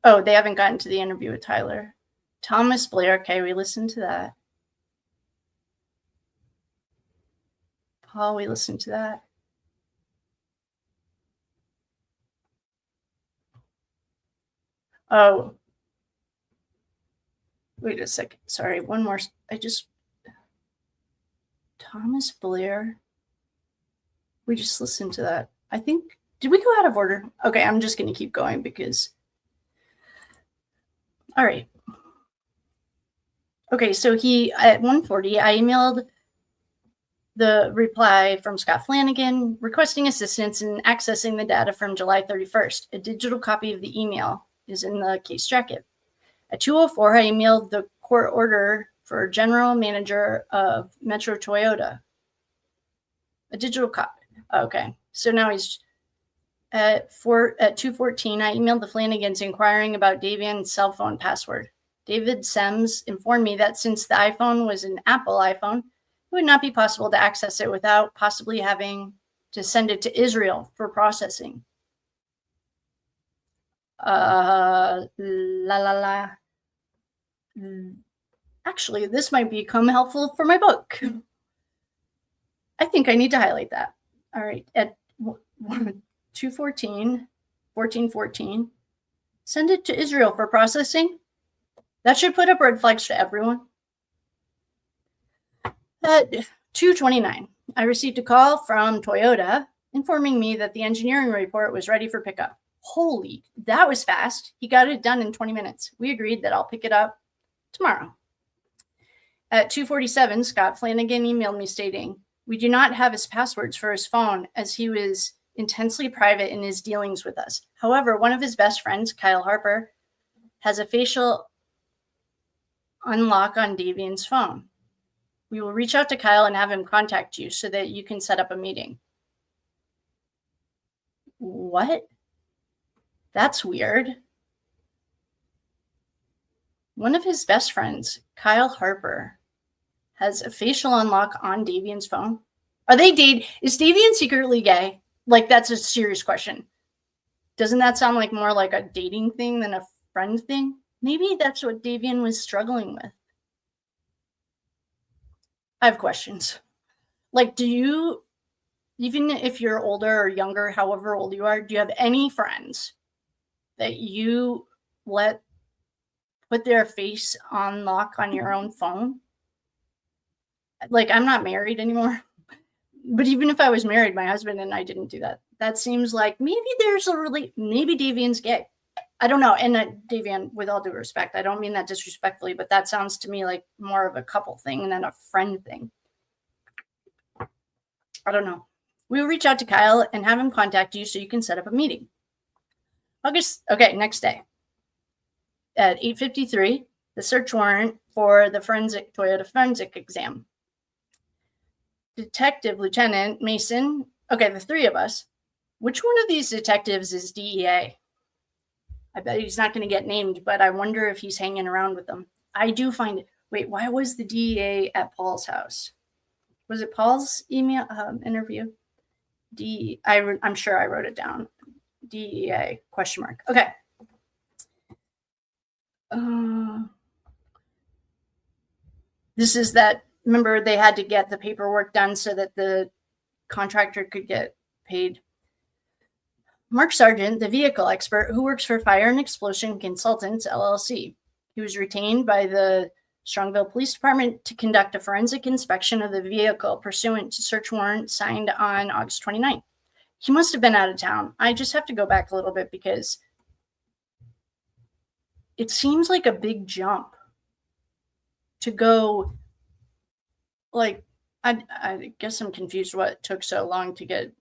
Oh, they haven't gotten to the interview with Tyler. Thomas Blair. Okay, we listened to that. Paul, we listened to that. Oh. Wait a second. Sorry, one more. Thomas Blair. We just listened to that. I think, did we go out of order? Okay, I'm just going to keep going because. All right. Okay, so at 1:40, I emailed the reply from Scott Flanigan requesting assistance in accessing the data from July 31st. A digital copy of the email is in the case jacket. At 2:04, I emailed the court order for general manager of Metro Toyota. A digital copy. Okay, so now he's at 2:14. I emailed the Flanagans inquiring about Davion's cell phone password. David Sems informed me that since the iPhone was an Apple iPhone, it would not be possible to access it without possibly having to send it to Israel for processing. Actually, this might become helpful for my book. I think I need to highlight that. All right, at 14:14, send it to Israel for processing. That should put up red flags to everyone. At 2:29, I received a call from Toyota informing me that the engineering report was ready for pickup. Holy, that was fast. He got it done in 20 minutes. We agreed that I'll pick it up tomorrow. At 2:47, Scott Flanigan emailed me stating, we do not have his passwords for his phone as he was intensely private in his dealings with us. However, one of his best friends, Kyle Harper, has a facial unlock on Davion's phone. We will reach out to Kyle and have him contact you so that you can set up a meeting. What? That's weird. One of his best friends, Kyle Harper, has a facial unlock on Davion's phone. Are they dating? Is Davion secretly gay? Like, that's a serious question. Doesn't that sound like more like a dating thing than a friend thing? Maybe that's what Davion was struggling with. I have questions. Like, do you, even if you're older or younger, however old you are, do you have any friends that you let put their face on lock on your own phone? Like, I'm not married anymore. But even if I was married, my husband and I didn't do that. That seems like maybe there's maybe Davion's gay. I don't know. And Davion, with all due respect, I don't mean that disrespectfully, but that sounds to me like more of a couple thing than a friend thing. I don't know. We'll reach out to Kyle and have him contact you so you can set up a meeting. Next day. At 8:53, the search warrant for the Toyota forensic exam. Detective Lieutenant Mason, the three of us. Which one of these detectives is DEA? I bet he's not going to get named, but I wonder if he's hanging around with them. I do find it. Wait, why was the DEA at Paul's house? Was it Paul's email interview? I'm sure I wrote it down. DEA ? Okay. This is that, remember they had to get the paperwork done so that the contractor could get paid. Mark Sargent, the vehicle expert who works for Fire and Explosion Consultants, LLC. He was retained by the Strongville Police Department to conduct a forensic inspection of the vehicle pursuant to search warrant signed on August 29th. He must have been out of town. I just have to go back a little bit because it seems like a big jump to go, like, I guess I'm confused what took so long to get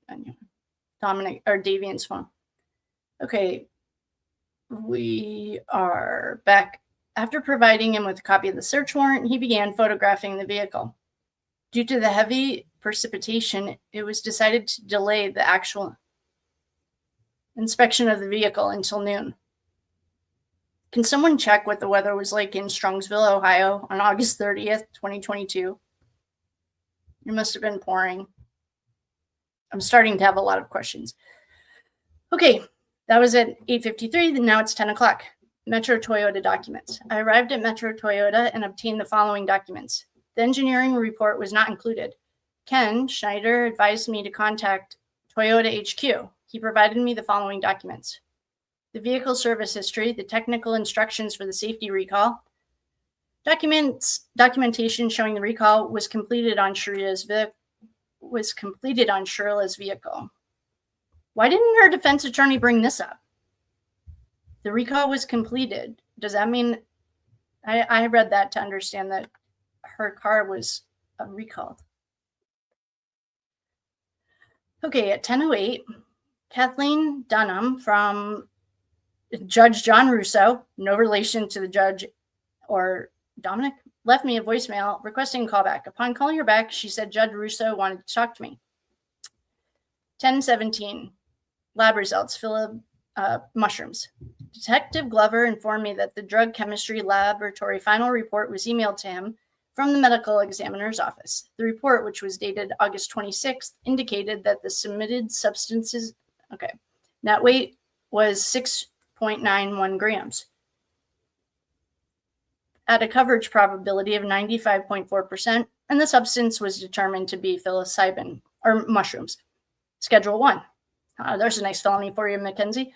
Dominic or Davion's phone. Okay, we are back. After providing him with a copy of the search warrant, he began photographing the vehicle. Due to the heavy precipitation, it was decided to delay the actual inspection of the vehicle until noon. Can someone check what the weather was like in Strongsville, Ohio on August 30th, 2022? It must have been pouring. I'm starting to have a lot of questions. Okay, that was at 8:53. Now it's 10 o'clock. Metro Toyota documents. I arrived at Metro Toyota and obtained the following documents. The engineering report was not included. Ken Schneider advised me to contact Toyota HQ. He provided me the following documents: the vehicle service history, the technical instructions for the safety recall, documentation showing the recall was completed on Shirilla's vehicle. Why didn't her defense attorney bring this up? The recall was completed. Does that mean, I read that to understand that her car was recalled. Okay, at 10:08, Kathleen Dunham from Judge John Russo, no relation to the judge or Dominic, left me a voicemail requesting a callback. Upon calling her back, she said Judge Russo wanted to talk to me. 10:17, lab results, mushrooms. Detective Glover informed me that the drug chemistry laboratory final report was emailed to him from the medical examiner's office. The report, which was dated August 26th, indicated that the submitted substances, net weight was 6.91 grams at a coverage probability of 95.4%, and the substance was determined to be psilocybin, or mushrooms. Schedule 1. There's a nice felony for you, Mackenzie.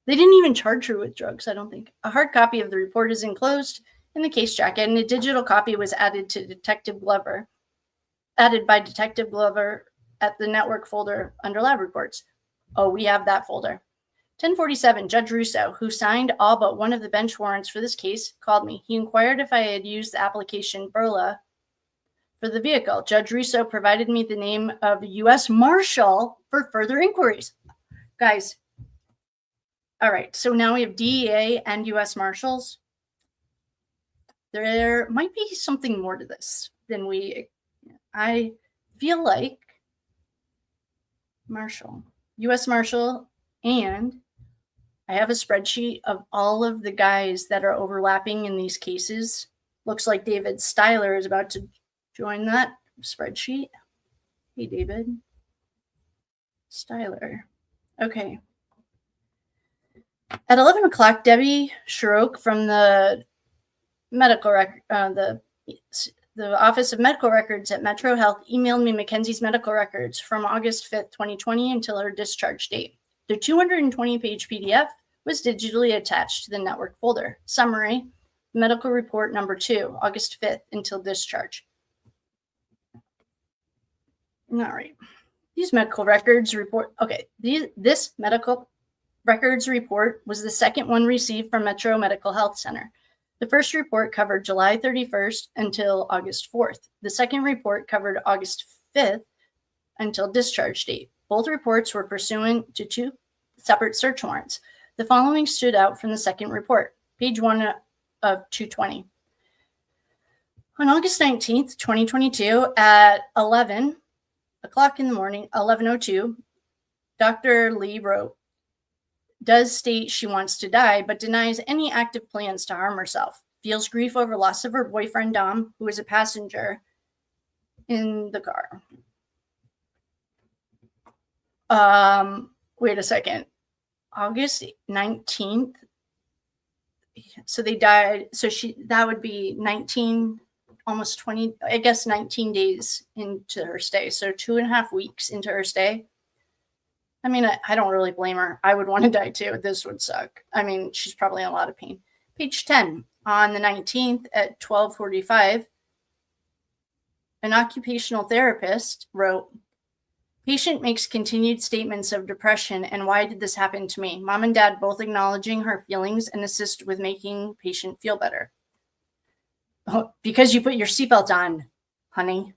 They didn't even charge her with drugs, I don't think. A hard copy of the report is enclosed in the case jacket, and a digital copy was added by Detective Glover at the network folder under lab reports. Oh, we have that folder. 10:47, Judge Russo, who signed all but one of the bench warrants for this case, called me. He inquired if I had used the application Burla for the vehicle. Judge Russo provided me the name of the U.S. Marshal for further inquiries. Guys, all right, so now we have DEA and U.S. Marshals. There might be something more to this than I feel like Marshal, U.S. Marshal, and I have a spreadsheet of all of the guys that are overlapping in these cases. Looks like David Styler is about to join that spreadsheet. Hey, David. Styler. Okay. At 11 o'clock, Debbie Shirok from the medical the Office of Medical Records at Metro Health emailed me Mackenzie's medical records from August 5th, 2020 until her discharge date. The 220-page PDF was digitally attached to the network folder. Summary, medical report number 2, August 5th until discharge. All right. These medical records report, this medical records report was the second one received from Metro Medical Health Center. The first report covered July 31st until August 4th. The second report covered August 5th until discharge date. Both reports were pursuant to 2 separate search warrants. The following stood out from the second report, page 1 of 220. On August 19th, 2022, at 11 o'clock in the morning, 11:02, Dr. Lee wrote, does state she wants to die, but denies any active plans to harm herself. Feels grief over loss of her boyfriend, Dom, who was a passenger in the car. Wait a second. August 19th, so they died. So that would be 19, almost 20, I guess 19 days into her stay. So 2.5 weeks into her stay. I mean, I don't really blame her. I would want to die too. This would suck. I mean, she's probably in a lot of pain. Page 10, on the 19th at 12:45, an occupational therapist wrote, patient makes continued statements of depression and why did this happen to me? Mom and dad both acknowledging her feelings and assist with making patient feel better. Oh, because you put your seatbelt on, honey.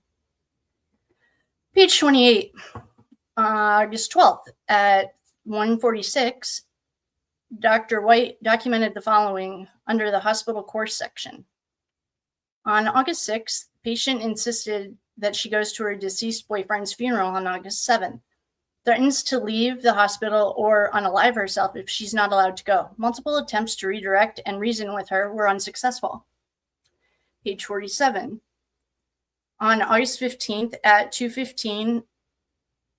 Page 28, August 12th at 1:46, Dr. White documented the following under the hospital course section. On August 6th, patient insisted that she goes to her deceased boyfriend's funeral on August 7th. Threatens to leave the hospital or unalive herself if she's not allowed to go. Multiple attempts to redirect and reason with her were unsuccessful. Page 47. On August 15th at 2:15,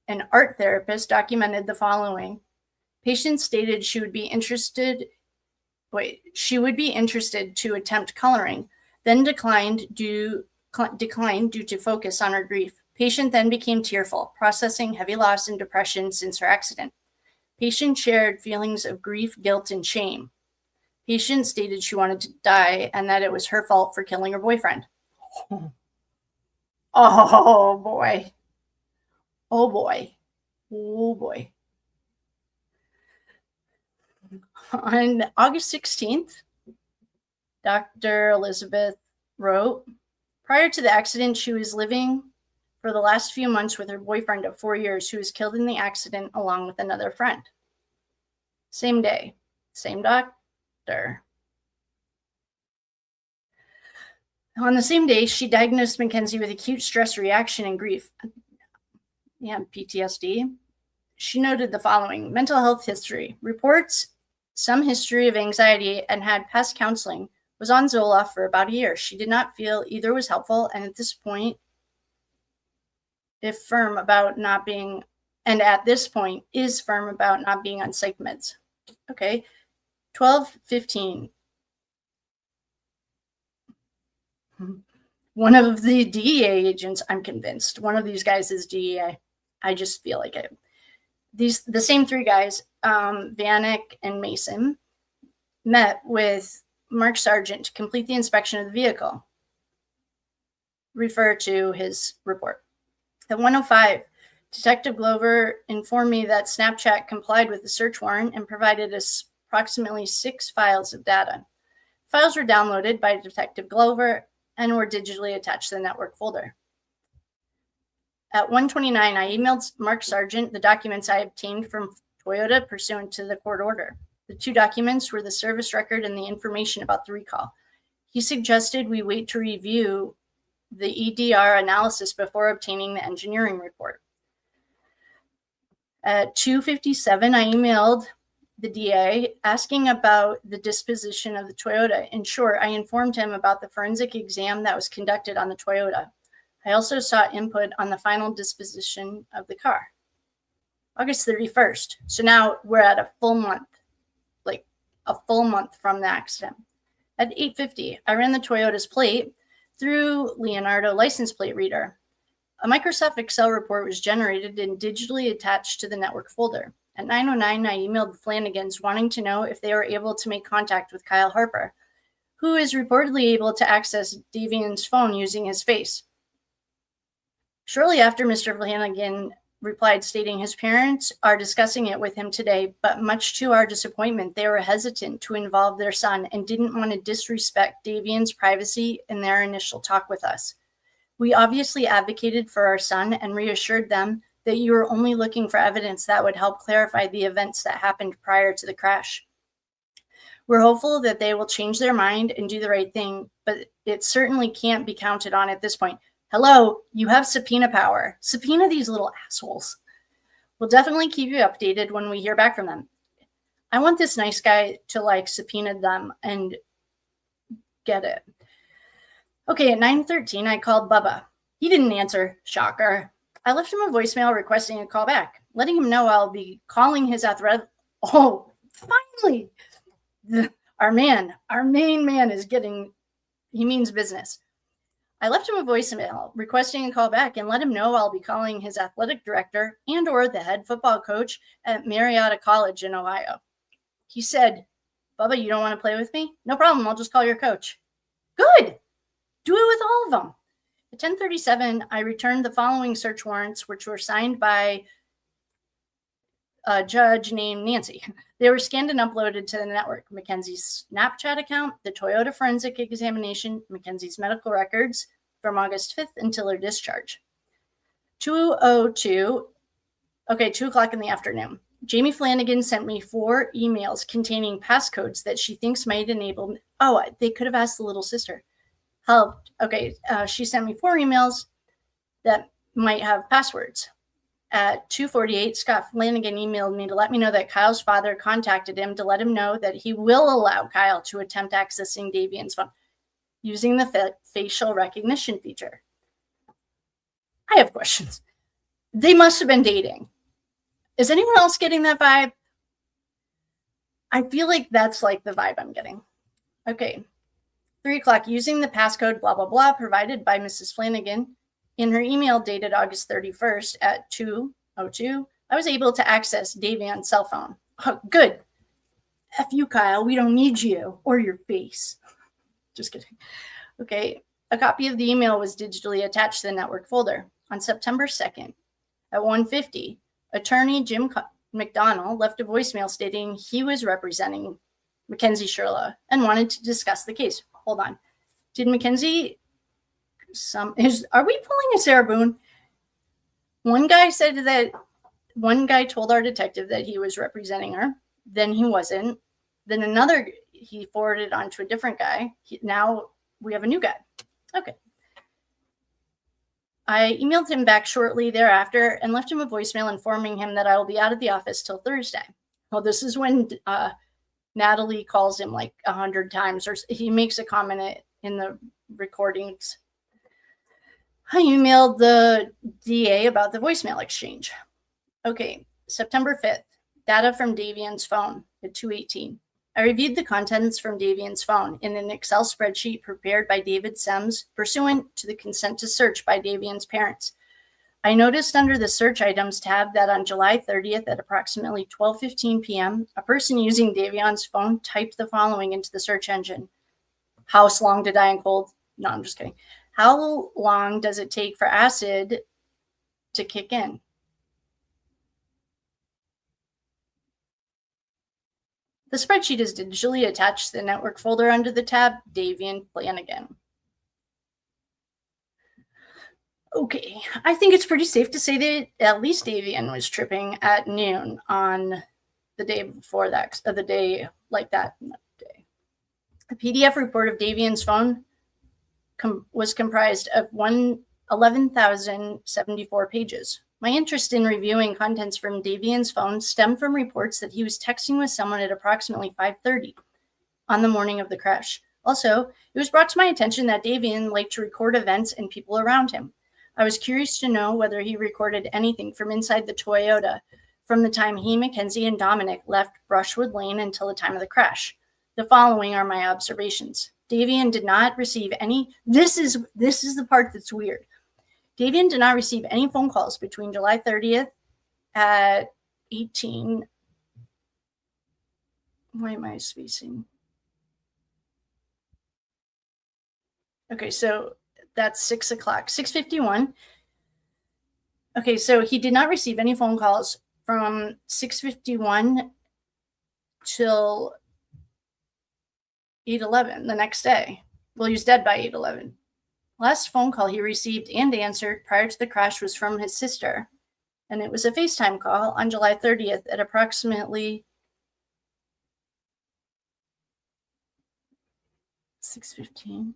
an art therapist documented the following. Patient stated she would be interested to attempt coloring, then declined due to focus on her grief. Patient then became tearful, processing heavy loss and depression since her accident. Patient shared feelings of grief, guilt, and shame. Patient stated she wanted to die and that it was her fault for killing her boyfriend. Oh boy. Oh boy. Oh boy. On August 16th, Dr. Elizabeth wrote, prior to the accident, she was living for the last few months with her boyfriend of 4 years who was killed in the accident along with another friend. Same day, same doctor. On the same day, she diagnosed Mackenzie with acute stress reaction and grief. Yeah, PTSD. She noted the following: mental health history, reports some history of anxiety and had past counseling, was on Zoloft for about a year. She did not feel either was helpful and at this point is firm about not being on psych meds. Okay, 12:15. One of the DEA agents, I'm convinced, one of these guys is DEA. I just feel like it. The same three guys, Vanek and Mason, met with Mark Sargent to complete the inspection of the vehicle. Refer to his report. At 1:05, Detective Glover informed me that Snapchat complied with the search warrant and provided us approximately 6 files of data. Files were downloaded by Detective Glover and were digitally attached to the network folder. At 1:29, I emailed Mark Sargent the documents I obtained from Toyota pursuant to the court order. The 2 documents were the service record and the information about the recall. He suggested we wait to review the EDR analysis before obtaining the engineering report. At 2:57, I emailed the DA asking about the disposition of the Toyota. In short, I informed him about the forensic exam that was conducted on the Toyota. I also sought input on the final disposition of the car. August 31st. So now we're at a full month from the accident. At 8:50, I ran the Toyota's plate through Leonardo license plate reader. A Microsoft Excel report was generated and digitally attached to the network folder. At 9:09, I emailed the Flanigans wanting to know if they were able to make contact with Kyle Harper, who is reportedly able to access Davion's phone using his face. Shortly after, Mr. Flanigan replied stating his parents are discussing it with him today, but much to our disappointment, they were hesitant to involve their son and didn't want to disrespect Davion's privacy in their initial talk with us. We obviously advocated for our son and reassured them that you were only looking for evidence that would help clarify the events that happened prior to the crash. We're hopeful that they will change their mind and do the right thing, but it certainly can't be counted on at this point. Hello, you have subpoena power. Subpoena these little assholes. We'll definitely keep you updated when we hear back from them. I want this nice guy to subpoena them and get it. Okay, at 9:13, I called Bubba. He didn't answer. Shocker. I left him a voicemail requesting a call back, letting him know I'll be calling his athletic. Oh, finally! Our main man is he means business. I left him a voicemail requesting a call back and let him know I'll be calling his athletic director and or the head football coach at Marietta College in Ohio. He said, Bubba, you don't want to play with me? No problem. I'll just call your coach. Good. Do it with all of them. At 10:37, I returned the following search warrants, which were signed by a judge named Nancy. They were scanned and uploaded to the network. Mackenzie's Snapchat account, the Toyota forensic examination, Mackenzie's medical records from August 5th until her discharge. 2:02, 2 o'clock in the afternoon. Jamie Flanigan sent me 4 emails containing passcodes that she thinks might enable me. Oh, they could have asked the little sister. Helped. Okay, she sent me 4 emails that might have passwords. At 2:48, Scott Flanigan emailed me to let me know that Kyle's father contacted him to let him know that he will allow Kyle to attempt accessing Davion's phone using the facial recognition feature. I have questions. They must have been dating. Is anyone else getting that vibe? I feel like that's like the vibe I'm getting. Okay. 3 o'clock, using the passcode blah, blah, blah provided by Mrs. Flanigan in her email dated August 31st at 2:02, I was able to access Davion's cell phone. Oh, good. F you, Kyle. We don't need you or your face. Just kidding. Okay. A copy of the email was digitally attached to the network folder. On September 2nd at 1:50, attorney Jim McDonnell left a voicemail stating he was representing Mackenzie Shirilla and wanted to discuss the case. Hold on. Did Mackenzie are we pulling a Sarah Boone? One guy told our detective that he was representing her. Then he wasn't. Then another, he forwarded on to a different guy. Now we have a new guy. Okay. I emailed him back shortly thereafter and left him a voicemail informing him that I will be out of the office till Thursday. Well, this is when Natalie calls him like 100 times, or he makes a comment in the recordings. I emailed the DA about the voicemail exchange. Okay, September 5th, data from Davion's phone at 2:18. I reviewed the contents from Davion's phone in an Excel spreadsheet prepared by David Sems pursuant to the consent to search by Davion's parents. I noticed under the search items tab that on July 30th at approximately 12:15 p.m., a person using Davion's phone typed the following into the search engine. House long to die in cold? No, I'm just kidding. How long does it take for acid to kick in? The spreadsheet is digitally attached to the network folder under the tab Davion Flanigan. Okay, I think it's pretty safe to say that at least Davion was tripping at noon on the day before that, the day like that day. A PDF report of Davion's phone was comprised of 11,074 pages. My interest in reviewing contents from Davion's phone stemmed from reports that he was texting with someone at approximately 5:30 on the morning of the crash. Also, it was brought to my attention that Davion liked to record events and people around him. I was curious to know whether he recorded anything from inside the Toyota from the time he, Mackenzie, and Dominic left Brushwood Lane until the time of the crash. The following are my observations. Davion did not receive any. This is the part that's weird. Davion did not receive any phone calls between July 30th at 18. Why am I spacing? Okay, so that's 6 o'clock, 6:51. Okay, so he did not receive any phone calls from 6:51 till 8:11 the next day. Well, he was dead by 8:11. Last phone call he received and answered prior to the crash was from his sister, and it was a FaceTime call on July 30th at approximately 6:15.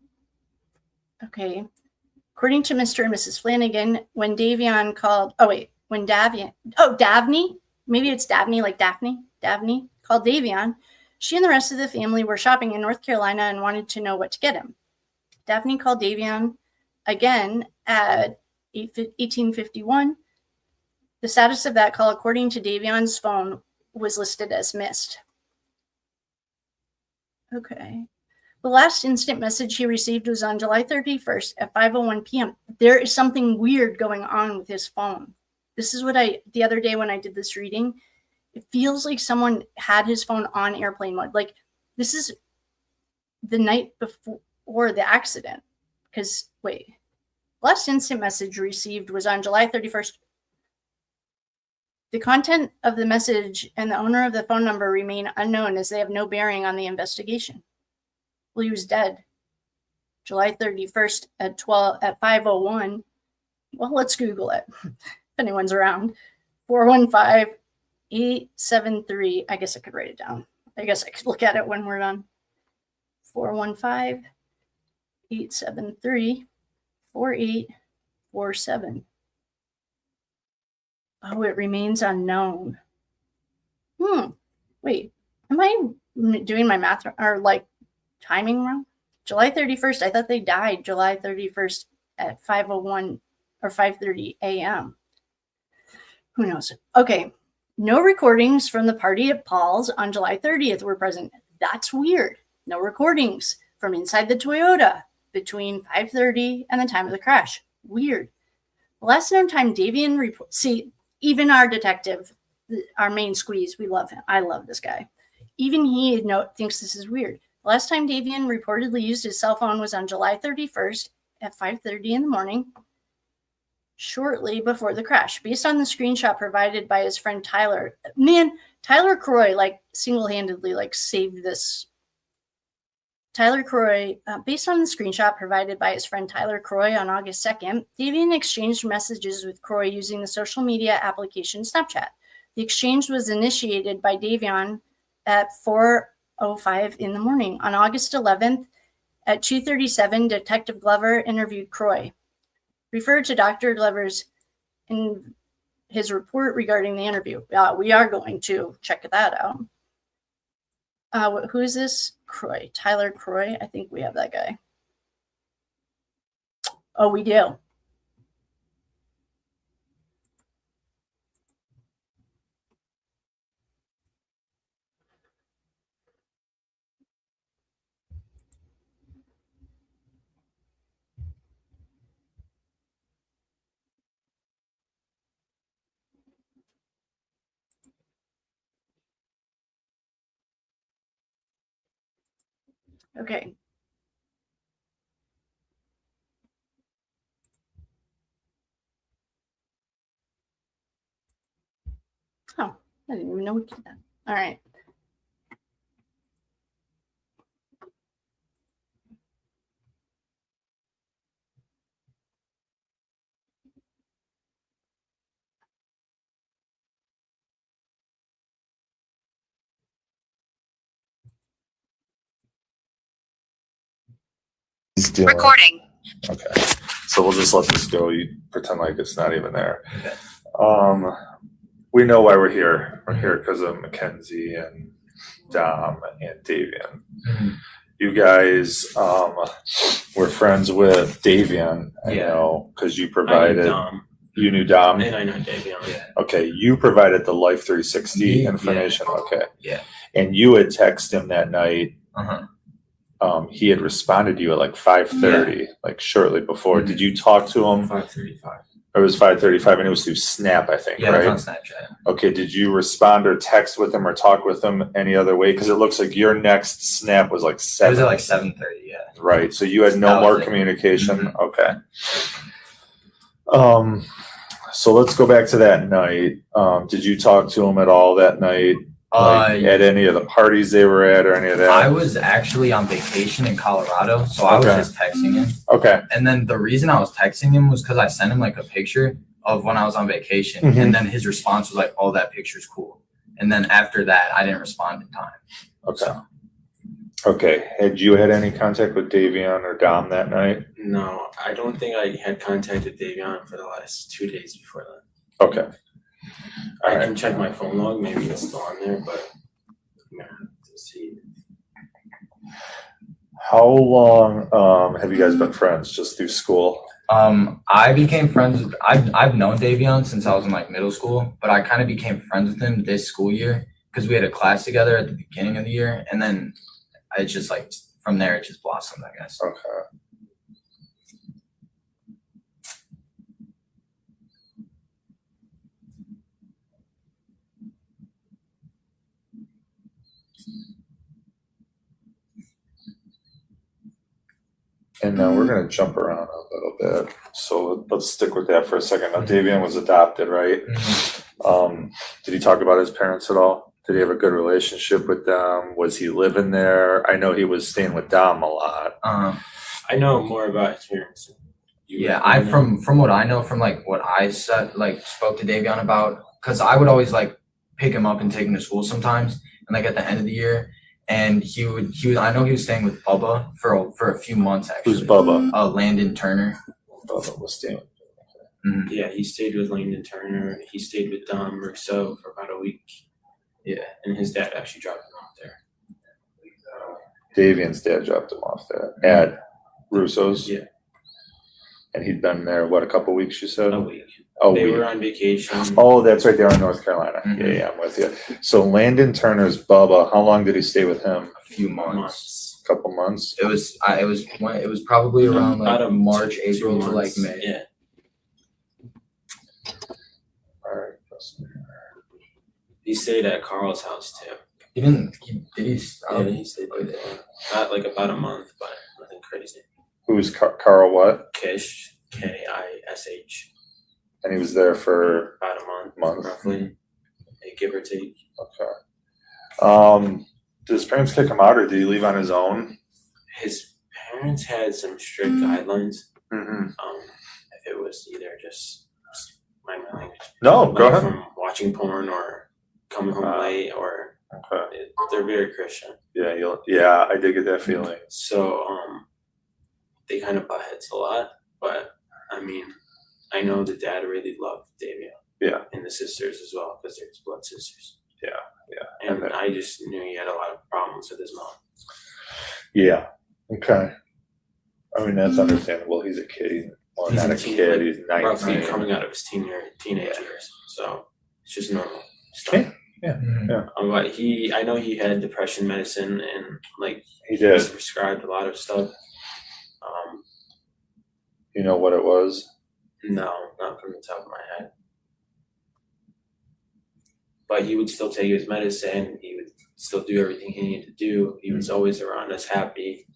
Okay. According to Mr. and Mrs. Flanigan, when Davion called, Davney, maybe it's Davney, like Daphne, Davney called Davion, she and the rest of the family were shopping in North Carolina and wanted to know what to get him. Daphne called Davion again at 18:51. The status of that call, according to Davion's phone, was listed as missed. Okay. The last instant message he received was on July 31st at 5:01 p.m. There is something weird going on with his phone. This is what the other day when I did this reading, it feels like someone had his phone on airplane mode. Like this is the night before the accident. Because, wait, last instant message received was on July 31st. The content of the message and the owner of the phone number remain unknown as they have no bearing on the investigation. Well, he was dead. July 31st at 5:01. Well, let's Google it if anyone's around. 415-873. I guess I could write it down. I guess I could look at it when we're done. 415-873-4847. Oh, it remains unknown. Wait, am I doing my math or like timing wrong? July 31st, I thought they died July 31st at 5:01 or 5:30 a.m. Who knows? Okay, no recordings from the party at Paul's on July 30th were present. That's weird. No recordings from inside the Toyota between 5:30 and the time of the crash. Weird. The last known time Davion even our detective, our main squeeze, we love him. I love this guy. Even he thinks this is weird. The last time Davion reportedly used his cell phone was on July 31st at 5:30 in the morning, shortly before the crash. Based on the screenshot provided by his friend Tyler. Man, Tyler Croy, single-handedly, saved this. Tyler Croy, based on the screenshot provided by his friend Tyler Croy on August 2nd, Davion exchanged messages with Croy using the social media application Snapchat. The exchange was initiated by Davion at 4:05 in the morning. On August 11th, at 2:37, Detective Glover interviewed Croy. Referred to Dr. Glover's in his report regarding the interview. We are going to check that out. Who is this? Croy. Tyler Croy. I think we have that guy. Oh, we do. Okay. Oh, I didn't even know we did that. All right. Recording. Okay, so we'll just let this go. You pretend like it's not even there. Okay. We know why we're here. We're here because of Mackenzie and Dom and Davion. Mm-hmm. You guys were friends with Davion, I Yeah. know, because you I knew provided. Dom, You knew Dom. and I know Davion. Yeah. Okay, you provided the Life 360 Yeah. information. Okay, Yeah. and you had texted him that night. Uh-huh. He had responded to you at like 5:30, like shortly before. Mhm. Did you talk to him? 5:35. It was 5:35, and it was through Snap, I think, Yeah, right? it was on Snapchat. Okay, did you respond or text with him or talk with him any other way? Because it looks like your next Snap was like It 7. was at like 7:30, yeah. Right, so you had no That was more it. communication? Mhm. Okay. So let's go back to that night. Did you talk to him at all that night? At any of the parties they were at or any of that? I was actually on vacation in Colorado, so I was Okay. just texting him. Okay, And then the reason I was texting him was because I sent him like a picture of when I was on vacation. Mhm. And then his response was like, oh, that picture's cool. And then after that, I didn't respond in time. okay. So, Okay, had you had any contact with Davion or Dom that night? No, I don't think I had contacted Davion for the last 2 days before that. Okay. I All can right. check my phone log, maybe it's still on there, but I'm gonna have to see. How long have you guys been friends? Just through school? I became friends with, I've known Davion since I was in like middle school, but I kind of became friends with him this school year because we had a class together at the beginning of the year. And then it's just like from there it just blossomed, I guess. Okay. And now we're gonna jump around a little bit. So let's stick with that for a second. Now Davion was adopted, right? Did he talk about his parents at all? Did he have a good relationship with them? Was he living there? I know he was staying with Dom a lot. I know more about his parents. Yeah, from what I know, from like what I said, like spoke to Davion about, because I would always like pick him up and take him to school sometimes, and like at the end of the year, and he was I know he was staying with Bubba for a few months actually. Who's Bubba? Landon Turner. Bubba was staying. Yeah, he stayed with Landon Turner. He stayed with Russo for about a week. Yeah, and his dad actually dropped him off there. Davion's dad dropped him off there at Russo's. Yeah. And he'd been there, what, a couple weeks, you said? A week. They were on vacation. Oh, that's right. They were in North Carolina. Yeah, I'm with you. So Landon Turner's Bubba, how long did he stay with him? A few months. A couple months. It was probably around like About March, 2 April to like months. May. Yeah. All right. He stayed at Carl's house too. He he stayed there. Not like about a month, but nothing crazy. Who's Carl what? Kish, Kish. And he was there for about a month. Roughly. Give or take. Okay. Did his parents kick him out, or did he leave on his own? His parents had some strict guidelines. Mm-hmm. If it was either just my language. No, like go ahead. From watching porn or coming home late, or they're very Christian. Yeah, I did get that feeling. So they kind of butt heads a lot, but I mean, I know the dad really loved Davion. Yeah. And the sisters as well, because they're his blood sisters. Yeah. And I just knew he had a lot of problems with his mom. Yeah. Okay. I mean, that's understandable. He's a kid. Well, He's not a a teen, kid. like, He's 19. roughly coming out of his teenage years. So it's just normal stuff. Yeah. But I know he had depression medicine, and like He did. was prescribed a lot of stuff. You know what it was? No, not from the top of my head. But he would still take his medicine. He would still do everything he needed to do. He was always around us, happy.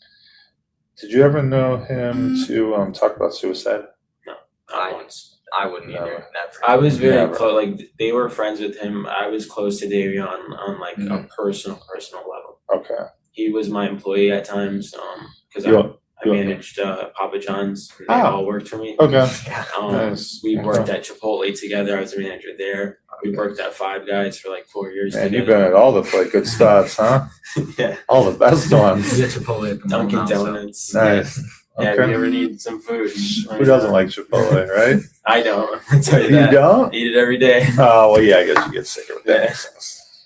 Did you ever know him to talk about suicide? No, not once. I wouldn't either. Never. I was very Never. close. Like they were friends with him. I was close to Davion on like a personal level. Okay. He was my employee at times. Because I managed Papa John's. And they all worked for me. Okay. Nice. We worked at Chipotle together. I was a manager there. We worked at Five Guys for like 4 years. Man, you've been at all the good spots, huh? Yeah. All the best ones. Yeah, Chipotle at the Dunkin' moment, so. Donuts. Nice. Yeah, Okay. if you ever need some food. Who doesn't like Chipotle, right? I don't. I'll tell you You that. don't? Eat it every day. Oh, well, yeah, I guess you get sick of that.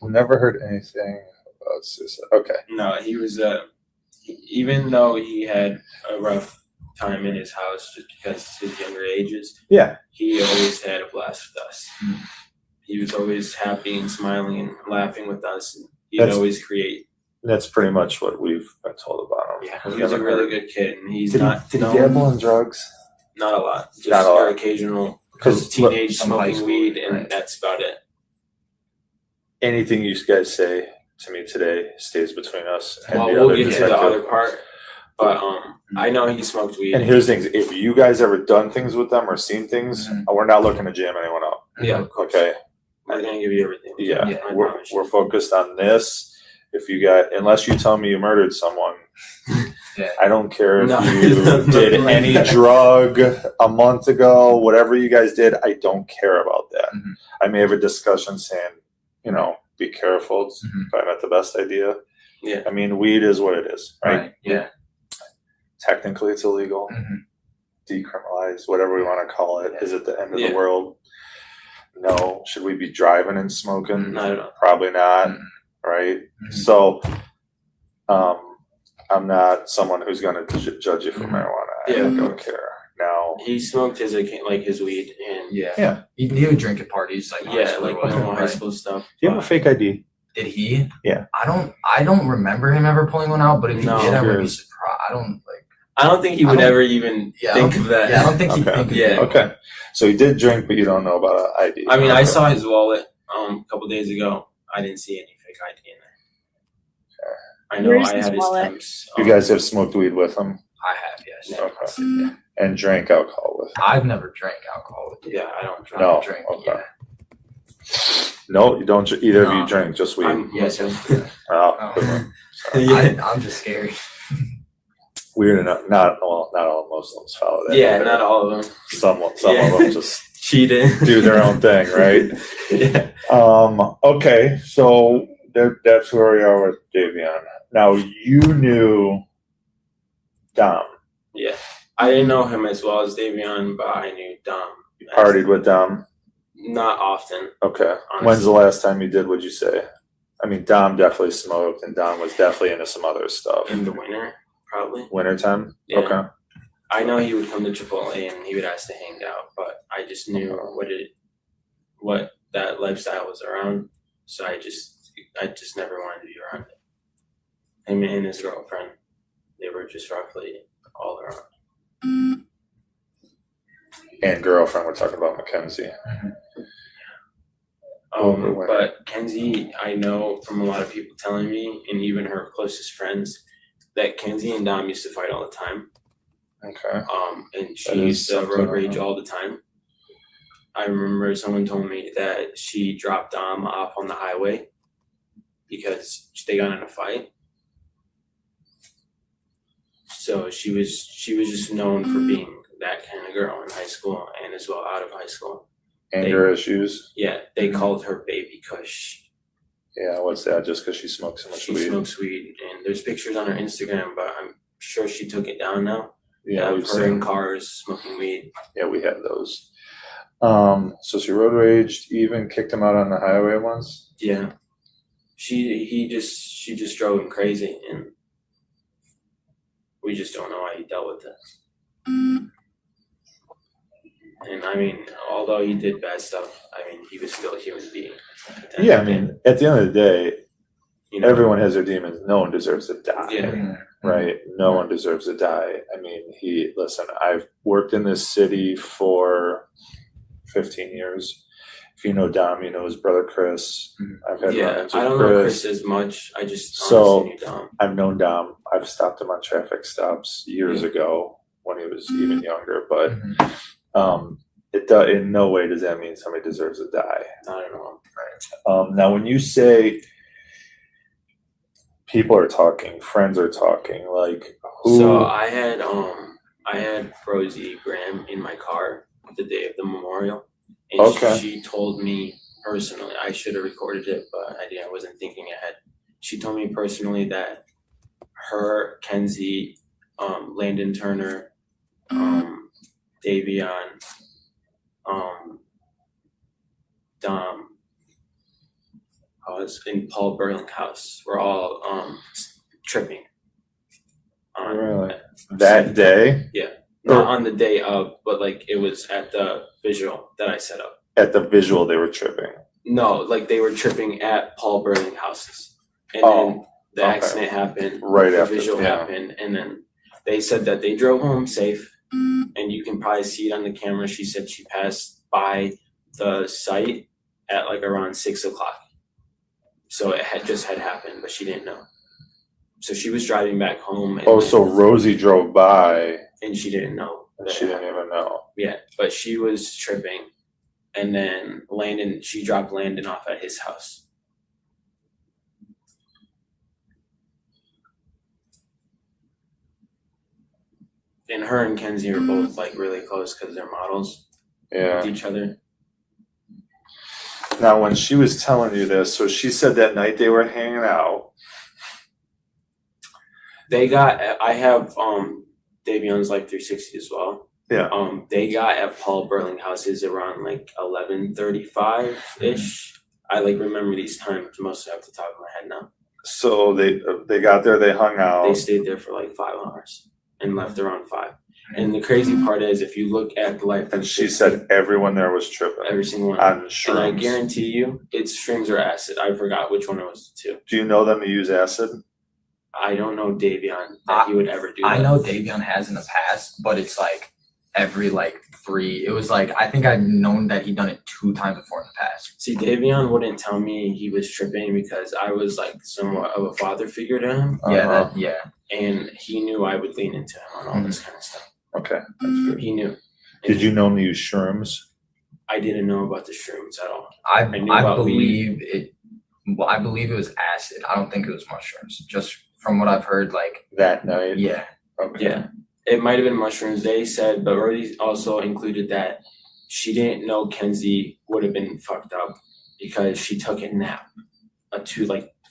Yeah. Never heard anything about suicide. Okay. No, he was even though he had a rough time in his house just because of his younger ages. Yeah. He always had a blast with us. He was always happy and smiling and laughing with us. And he'd always create. That's pretty much what we've been told about him. Yeah, he was a really good kid, and he's Did not. he dabble in drugs? Not a lot. Just Not a lot. occasional. 'Cause Teenage some high smoking school, weed, and right. that's about it. Anything you guys say to me today stays between us. And Well, the we'll other get to the detective. other part, but I know he smoked weed. And here's the things: if you guys ever done things with them or seen things, we're not looking to jam anyone up. Yeah, of course. Okay. We're gonna give you everything. Yeah, I we're promise you. we're focused on this. If you got, unless you tell me you murdered someone, I don't care if No. you did any drug a month ago, whatever you guys did, I don't care about that. I may have a discussion saying, be careful. It's probably not the best idea. Yeah. I mean, weed is what it is, right? Yeah. Technically, it's illegal. Decriminalized, whatever we want to call it. Is it the end of the world? No. Should we be driving and smoking? Not at all. Probably not. Right? So, I'm not someone who's going to judge you for marijuana. I don't care. Now, He smoked his weed, and Yeah. He would drink at parties, like like normal high school stuff. do you have a fake ID? Did he? Yeah. I don't remember him ever pulling one out, but if he No. did, I would be surprised. I don't think he would ever even think of that. Yeah, I don't think he'd Okay. think of Yeah. it. Okay. So he did drink, but you don't know about an ID. I mean, I Okay. saw his wallet a couple days ago. I didn't see any fake ID in there. I know Where's I his had his wallet? temps. You guys have smoked weed with him? I have, yes. Okay. And drank alcohol with him? I've never drank alcohol with you. Yeah, I don't drink. No. drink. Okay. Yeah. No, you don't. Either of you No. drink, just weed. Yes, sir. Oh, good one. I'm just scary. Weird enough. Not all Muslims follow that. Yeah, either. not all of them. Some Yeah. of them just Cheating. do their own thing, right? Yeah. Okay, so that's where we are with Davion. Now you knew Dom. Yeah. I didn't know him as well as Davion, but I knew Dom. You partied with Dom. Not often. Okay. Honestly. When's the last time you did? Would you say? I mean, Dom definitely smoked, and Dom was definitely into some other stuff. In the winter, probably. Wintertime. Yeah. Okay. I know he would come to AAA and he would ask to hang out, but I just knew what that lifestyle was around, so I just never wanted to be around it. Him and his girlfriend, they were just roughly all around. And girlfriend, we're talking about Mackenzie. But Kenzie, I know from a lot of people telling me, and even her closest friends, that Kenzie and Dom used to fight all the time. Okay. And she That used is to something, road rage all the time. I remember someone told me that she dropped Dom off on the highway because they got in a fight. So she was just known for being that kind of girl in high school and as well out of high school. Anger issues. Yeah, they called her Baby Kush. Yeah, what's that? Just because she smokes so much She weed. smokes weed, and there's pictures on her Instagram, but I'm sure she took it down now. Yeah, Of we've her in seen. cars smoking weed. Yeah, we have those. So she road raged, even kicked him out on the highway once. Yeah, she just drove him crazy, and we just don't know how he dealt with it. And I mean, although he did bad stuff, I mean, he was still a human being. at the end Yeah, of I the day. mean, at the end of the day, You know? everyone has their demons. No one deserves to die. Yeah. Right? No one deserves to die. I mean, listen, I've worked in this city for 15 years. If you know Dom, you know his brother Chris. I've had Yeah, run-ins I with don't know Chris as much. I just So honestly knew Dom. I've known Dom. I've stopped him on traffic stops years ago when he was even younger. But in no way does that mean somebody deserves to die. Not at all. Now, when you say people are talking, friends are talking, like who? So I had Rosie Graham in my car the day of the memorial, and Okay. she told me personally. I should have recorded it, but I wasn't thinking ahead. She told me personally that her, Kenzie, Landon Turner, Davion, Dom, in Paul Burling's house. We're all tripping. Really? That day? Yeah. Not on the day of, but like it was at the visual that I set up. At the visual, they were tripping. No, like they were tripping at Paul Burling's houses. And Oh, then the okay. accident happened. Right the after, visual yeah. happened. And then they said that they drove home safe. And you can probably see it on the camera. She said she passed by the site at like around 6:00. So it had happened, but she didn't know. So she was driving back home. And So Rosie drove by and she didn't know. and that she it didn't even know. Yeah, but she was tripping. And then she dropped Landon off at his house. And her and Kenzie are both like really close because they're models Yeah. with each other. Now, when she was telling you this, so she said that night they were hanging out. I have Davion's like 360 as well. Yeah. They got at Paul Burling's houses around like 11:35-ish. I like remember these times mostly off the top of my head now. So they got there, they hung out. They stayed there for like 5 hours. and left around 5. And the crazy part is, if you look at the life, And she said everyone there was tripping every single one, on and I shrooms. guarantee you, it's shrooms or acid. I forgot which one it was the 2. Do you know them to use acid? I don't know Davion that he would ever do that. I know Davion has in the past, but it's like every like 3. It was like I think I've known that he'd done it 2 times before in the past. See, Davion wouldn't tell me he was tripping because I was like somewhat of a father figure to him. Yeah, And he knew I would lean into him on all this kind of stuff. Okay, that's good. He knew. Did you know him to use shrooms? I didn't know about the shrooms at all. I knew about believe it. Well, I believe it was acid. I don't think it was mushrooms. Just from what I've heard, like that night. Yeah. Okay. Yeah. It might have been mushrooms, they said, but Rosie also included that she didn't know Kenzie would have been fucked up because she took a nap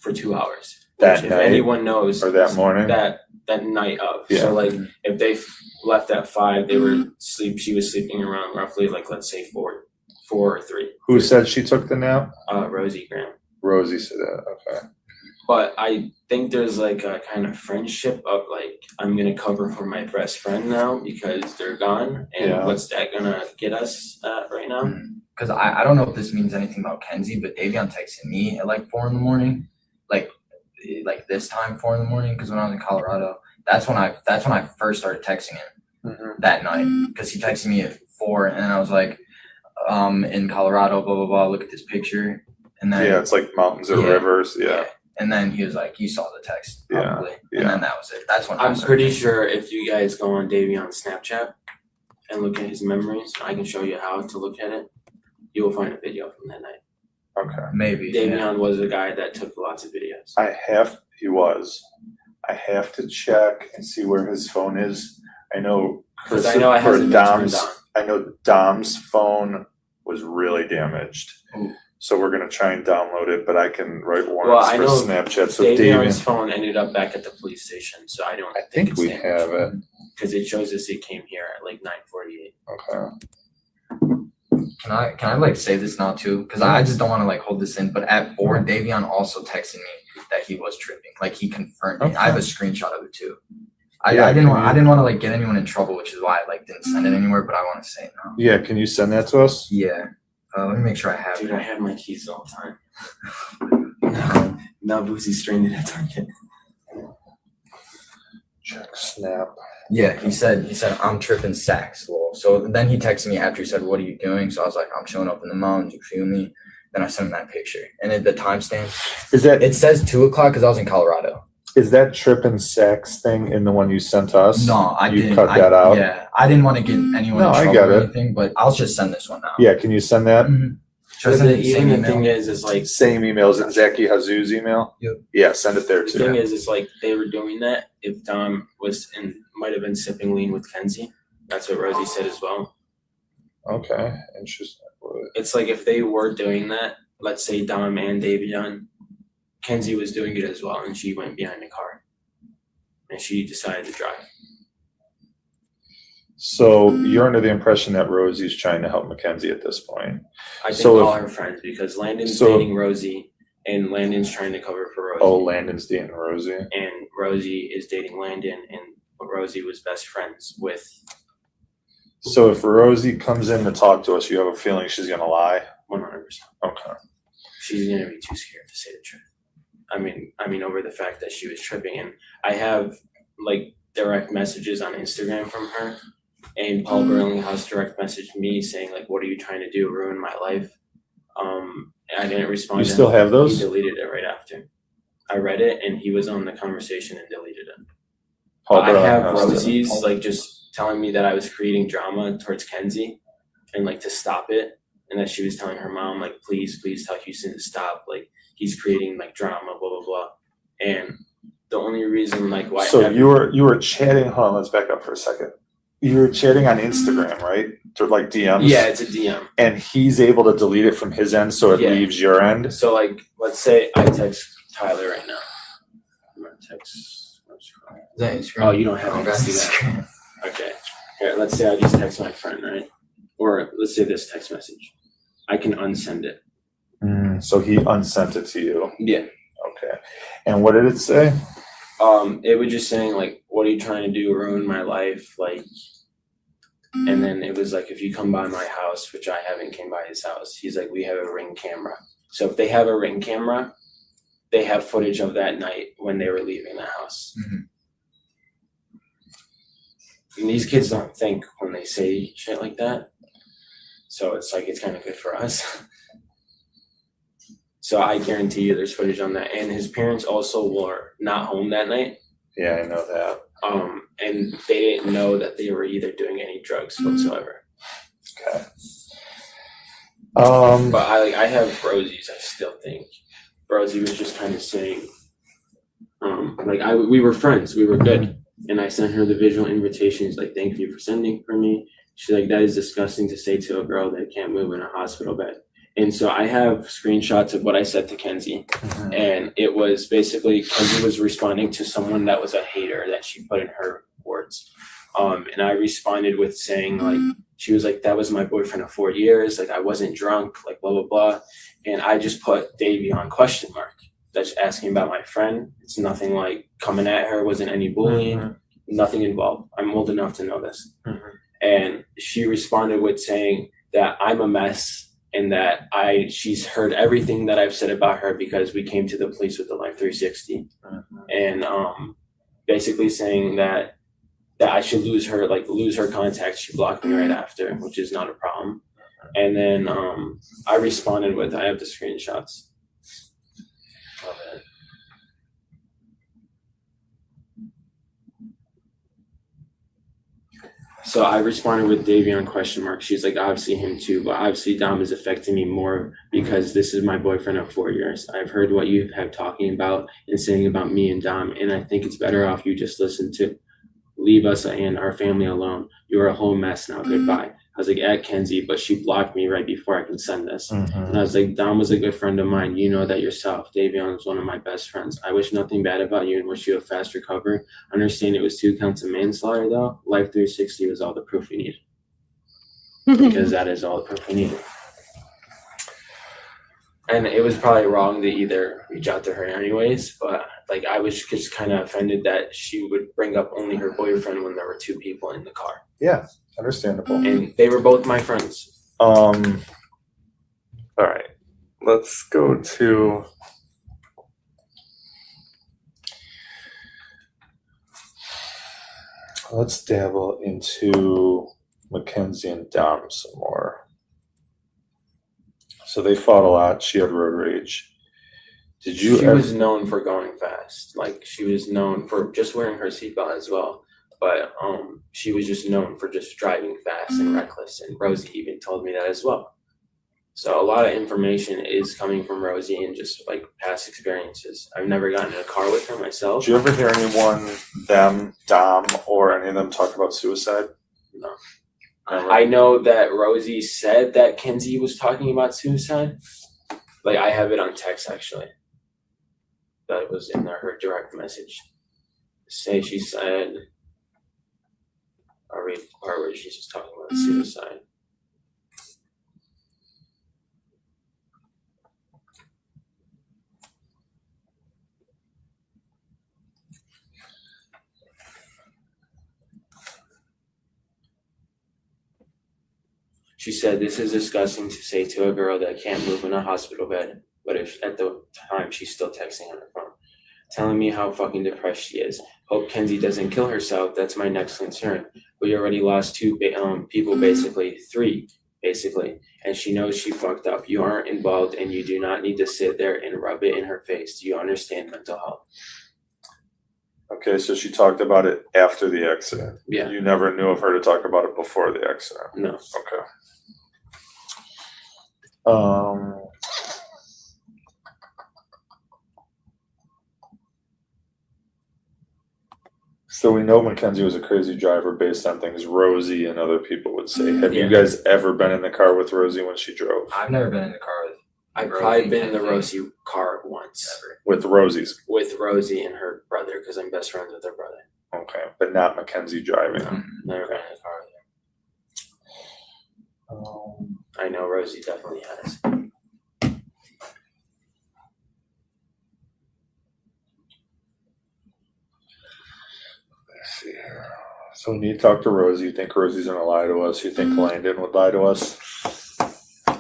for 2 hours. That If night? anyone knows, Or that morning? That night of. Yeah. So like if they left at 5, they were she was sleeping around roughly like let's say 4 or 3. Who said she took the nap? Rosie Graham. Rosie said that. Okay. But I think there's like a kind of friendship of like I'm gonna cover for my best friend now because they're gone, and Yeah. what's that gonna get us right now? Because I don't know if this means anything about Kenzie, but Davion texted me at like 4 in the morning, like this time 4 in the morning. Because when I was in Colorado, that's when I first started texting him that night. Because he texted me at 4, and then I was like, in Colorado, blah blah blah. Look at this picture, and then Yeah, it's like mountains or rivers. Yeah. And then he was like, "You saw the text, Yeah, probably." And then that was it. That's when I'm pretty sure if you guys go on Davion's Snapchat and look at his memories, I can show you how to look at it. You will find a video from that night. Okay. Maybe. Davion was a guy that took lots of videos. He was. I have to check and see where his phone is. I know Because I know it hasn't been turned on. I know Dom's phone was really damaged. Ooh. So we're gonna try and download it, but I can write Well, warrants I for know Snapchat. So Davion's Davion, phone ended up back at the police station, so I think it's we damaged. have it. Because it shows us it came here at like 9:48. Okay. Can I like say this now too? Because I just don't want to like hold this in. But at 4, Davion also texted me that he was tripping. Like he confirmed it. I have a screenshot of it too. I didn't want to like get anyone in trouble, which is why I like didn't send it anywhere. But I want to say it now. Yeah, can you send that to us? Yeah. Let me make sure I have Dude, it. I have my keys all the time. Now Boosie's stranded at Target. Check Snap. Yeah, he said I'm tripping sacks, lol. So then he texted me after he said, "What are you doing?" So I was like, "I'm showing up in the mountains. You feel me?" Then I sent him that picture, and the timestamp. It says 2 o'clock because I was in Colorado. Is that trip and sex thing in the one you sent us? No, I you didn't. cut that out. Yeah, I didn't want to get anyone No, in I trouble get or it. anything, but I'll just send this one now. Yeah, can you send that? Should I send it the Even same the email? thing is like Same email. Is it Zaki Hazoo's email? Yep. Yeah, send it there the too. thing is, it's like they were doing that if Dom might have been sipping lean with Kenzie. That's what Rosie said as well. Okay, interesting. It's like if they were doing that, let's say Dom and Davion, Kenzie was doing it as well, and she went behind the car, and she decided to drive. So you're under the impression that Rosie's trying to help Mackenzie at this point. I think So all if- her friends, because Landon's so- dating Rosie, and Landon's trying to cover for Rosie. Oh, Landon's dating Rosie. And Rosie is dating Landon, and Rosie was best friends with. So if Rosie comes in to talk to us, you have a feeling she's gonna lie? 100%. Okay. She's gonna be too scared to say the truth. I mean, over the fact that she was tripping, and I have like direct messages on Instagram from her, and Paul Burlinghouse direct messaged me saying like, "What are you trying to do? Ruin my life?" And I didn't respond. You to still him. have those? He deleted it right after. I read it, and he was on the conversation and deleted it. Paul I have Burlinghouse did. Rosie's like just telling me that I was creating drama towards Kenzie, and like to stop it, and that she was telling her mom like, please tell Houston to stop. Like he's creating like drama, blah blah blah. And the only reason like why. So you were chatting. Hold on, let's back up for a second. You were chatting on Instagram, right? To like DMs. Yeah, it's a DM. And he's able to delete it from his end, so it Yeah. leaves your end. So like, let's say I text Tyler right now. I'm gonna text. Is that Instagram? Oh, you don't have Okay. to see that. Okay. Here, let's say I just text my friend, right? Or let's say this text message. I can unsend it. So he unsent it to you. Yeah. Okay. And what did it say? It was just saying like, what are you trying to do? Ruin my life? Like, and then it was like, if you come by my house, which I haven't came by his house, he's like, we have a Ring camera. So if they have a Ring camera, they have footage of that night when they were leaving the house. And these kids don't think when they say shit like that. So it's like, it's kind of good for us. So I guarantee you there's footage on that. And his parents also were not home that night. Yeah, I know that. And they didn't know that they were either doing any drugs whatsoever. Okay. But I have Rosie's, I still think. Rosie was just kind of saying, we were friends, we were good. And I sent her the visual invitations, like, thank you for sending for me. She's like, that is disgusting to say to a girl that can't move in a hospital bed. And so I have screenshots of what I said to Kenzie. And it was basically, Kenzie was responding to someone that was a hater that she put in her words. And I responded with saying, like, she was like, that was my boyfriend of 4 years. Like, I wasn't drunk, like, blah, blah, blah. And I just put Davion ? That's asking about my friend. It's nothing like coming at her, wasn't any bullying, nothing involved. I'm old enough to know this. And she responded with saying that I'm a mess and that she's heard everything that I've said about her because we came to the police with the Life 360. And basically saying that I should lose her contact. She blocked me right after, which is not a problem. And then I responded with, I have the screenshots of it. So I responded with Davion ? She's like, obviously him too, but obviously Dom is affecting me more because this is my boyfriend of 4 years. I've heard what you have talking about and saying about me and Dom, and I think it's better off you just listen to leave us and our family alone. You're a whole mess now. Goodbye. I was like, at Kenzie, but she blocked me right before I can send this. And I was like, Dom was a good friend of mine. You know that yourself. Davion is one of my best friends. I wish nothing bad about you and wish you a fast recovery. I understand it was 2 counts of manslaughter, though. Life 360 was all the proof we needed. Because that is all the proof we needed. And it was probably wrong to either reach out to her anyways, but like I was just kind of offended that she would bring up only her boyfriend when there were 2 people in the car. Yeah, understandable. And they were both my friends. All right, let's go to let's dabble into Mackenzie and Dom some more. So they fought a lot. She had road rage. Did you? She was known for going fast. Like she was known for just wearing her seatbelt as well. But she was just known for just driving fast and reckless. And Rosie even told me that as well. So a lot of information is coming from Rosie and just like past experiences. I've never gotten in a car with her myself. Did you ever hear anyone, them, Dom, or any of them talk about suicide? No. I know that Rosie said that Kenzie was talking about suicide. Like I have it on text actually. That was in her direct message. She said, I'll read the part where she's just talking about suicide. She said, this is disgusting to say to a girl that can't move in a hospital bed, but if at the time she's still texting on her phone, telling me how fucking depressed she is. Hope Kenzie doesn't kill herself. That's my next concern. We already lost 2 people, basically 3, basically, and she knows she fucked up. You aren't involved, and you do not need to sit there and rub it in her face. Do you understand mental health? Okay, so she talked about it after the accident. Yeah. You never knew of her to talk about it before the accident. No. Okay. So we know Mackenzie was a crazy driver based on things Rosie and other people would say. Have you guys ever been in the car with Rosie when she drove? I've never been in the car with I've probably been in the Rosie car once. With Rosie's? With Rosie and her brother, because I'm best friends with her brother. Okay, but not Mackenzie driving. No, never been in the car with her. I know Rosie definitely has. So we need to talk to Rosie. You think Rosie's gonna lie to us? You think Landon would lie to us?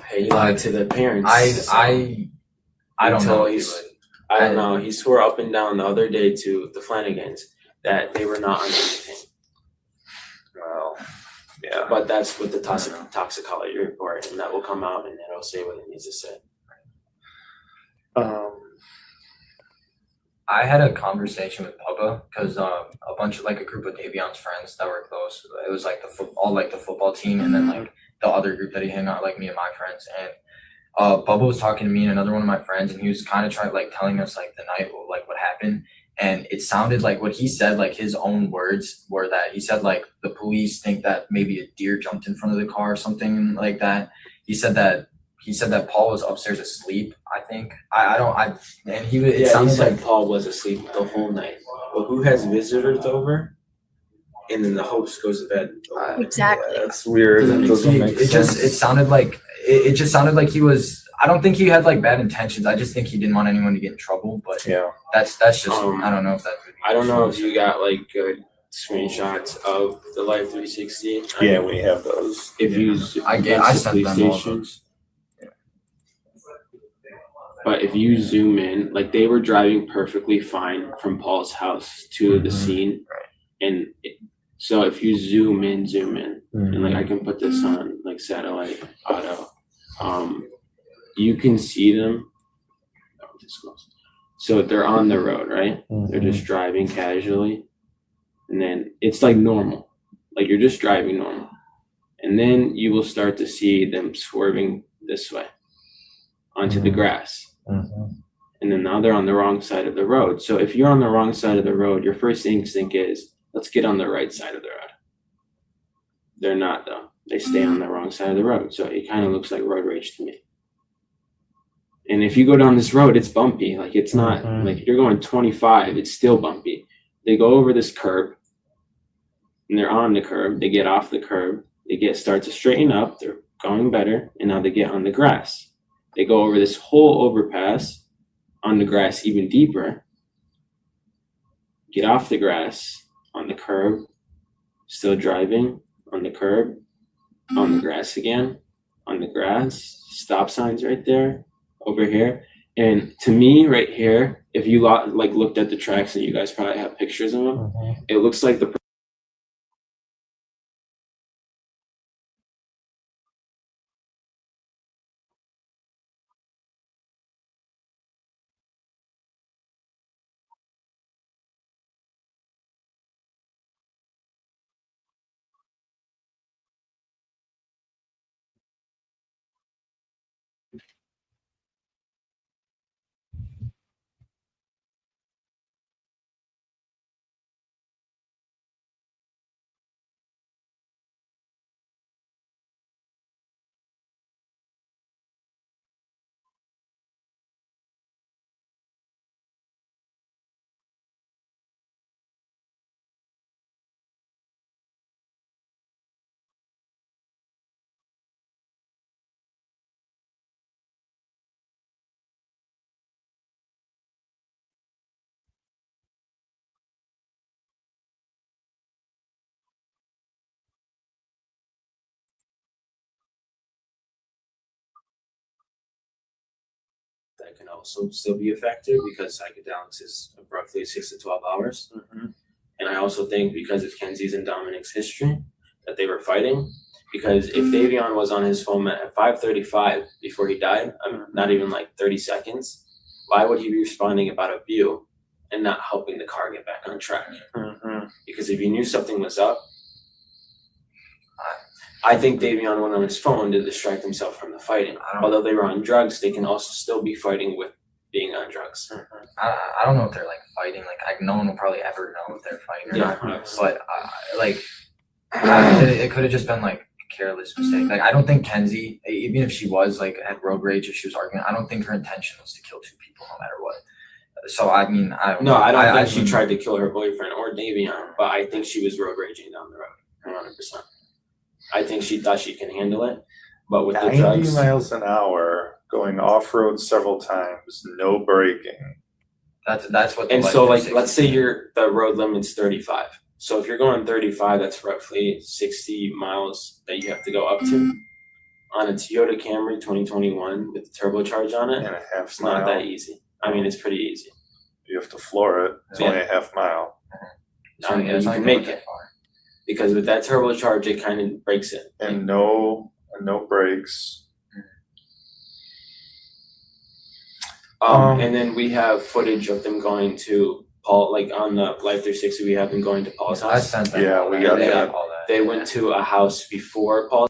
Hey, he lied to the parents. I don't know. If he would. I don't know. He swore up and down the other day to the Flanagans that they were not on anything. Well, yeah. But that's with the toxicology report, and that will come out, and it'll say what it needs to say. I had a conversation with Papa because a bunch of like a group of Davion's friends that were close. It was like the football team, and then like the other group that he hung out, like me and my friends. And Bubba was talking to me and another one of my friends, and he was kind of telling us like the night, like what happened. And it sounded like what he said, like his own words were that he said like the police think that maybe a deer jumped in front of the car or something like that. He said that Paul was upstairs asleep. I think it sounded he said like Paul was asleep the whole night. But who has visitors over, and then the host goes to bed? Exactly. Yeah, that's weird. That doesn't make sense. It sounded like it just sounded like he was. I don't think he had like bad intentions. I just think he didn't want anyone to get in trouble. But yeah, that's just I don't know if that. I don't know if you got like good screenshots of the Live 360. Yeah, we have those. If you, I sent them all those. But if you zoom in, like they were driving perfectly fine from Paul's house to the scene, and so if you zoom in, and like I can put this on like satellite auto, you can see them. So they're on the road, right? They're just driving casually, and then it's like normal, like you're just driving normal, and then you will start to see them swerving this way onto the grass. And then now they're on the wrong side of the road. So if you're on the wrong side of the road, your first instinct is, let's get on the right side of the road. They're not though. They stay on the wrong side of the road. So it kind of looks like road rage to me. And if you go down this road, it's bumpy. Like it's not like you're going 25, it's still bumpy. They go over this curb and they're on the curb. They get off the curb. They start to straighten up. They're going better. And now they get on the grass. They go over this whole overpass on the grass even deeper, get off the grass on the curb, still driving on the curb, on the grass again, on the grass, stop signs right there, over here. And to me right here, if you like looked at the tracks, and you guys probably have pictures of them, it looks like the that can also still be a factor because psychedelics is roughly 6 to 12 hours. And I also think because of Kenzie's and Dominic's history that they were fighting. Because if Davion was on his phone at 5:35 before he died, I mean, not even like 30 seconds, why would he be responding about a view and not helping the car get back on track? Because if he knew something was up, I think Davion went on his phone to distract himself from the fighting. Although they were on drugs, they can also still be fighting with being on drugs. I don't know if they're like fighting. Like no one will probably ever know if they're fighting or not. But it could have just been like a careless mistake. Like I don't think Kenzie, even if she was like had road rage or she was arguing, I don't think her intention was to kill two people no matter what. So I mean, I don't think she tried to kill her boyfriend or Davion, but I think she was road raging down the road, 100%. I think she thought she can handle it, but with the 90 drugs, miles an hour, going off road several times, no braking. That's what. And so, like, let's say the road limit's 35. So if you're going 35, that's roughly 60 miles that you have to go up to. On a Toyota Camry 2021 with the turbocharge on it, And a half it's mile. not that easy. I mean, it's pretty easy. You have to floor it. It's only a half mile. So, You it's not can gonna make go it. that far. Because with that turbocharge, it kind of breaks it. And no brakes. And then we have footage of them going to Paul, like on the Life 360, we have them going to Paul's I house. sent them Yeah, all we that. got They that. all that. They went to a house before Paul's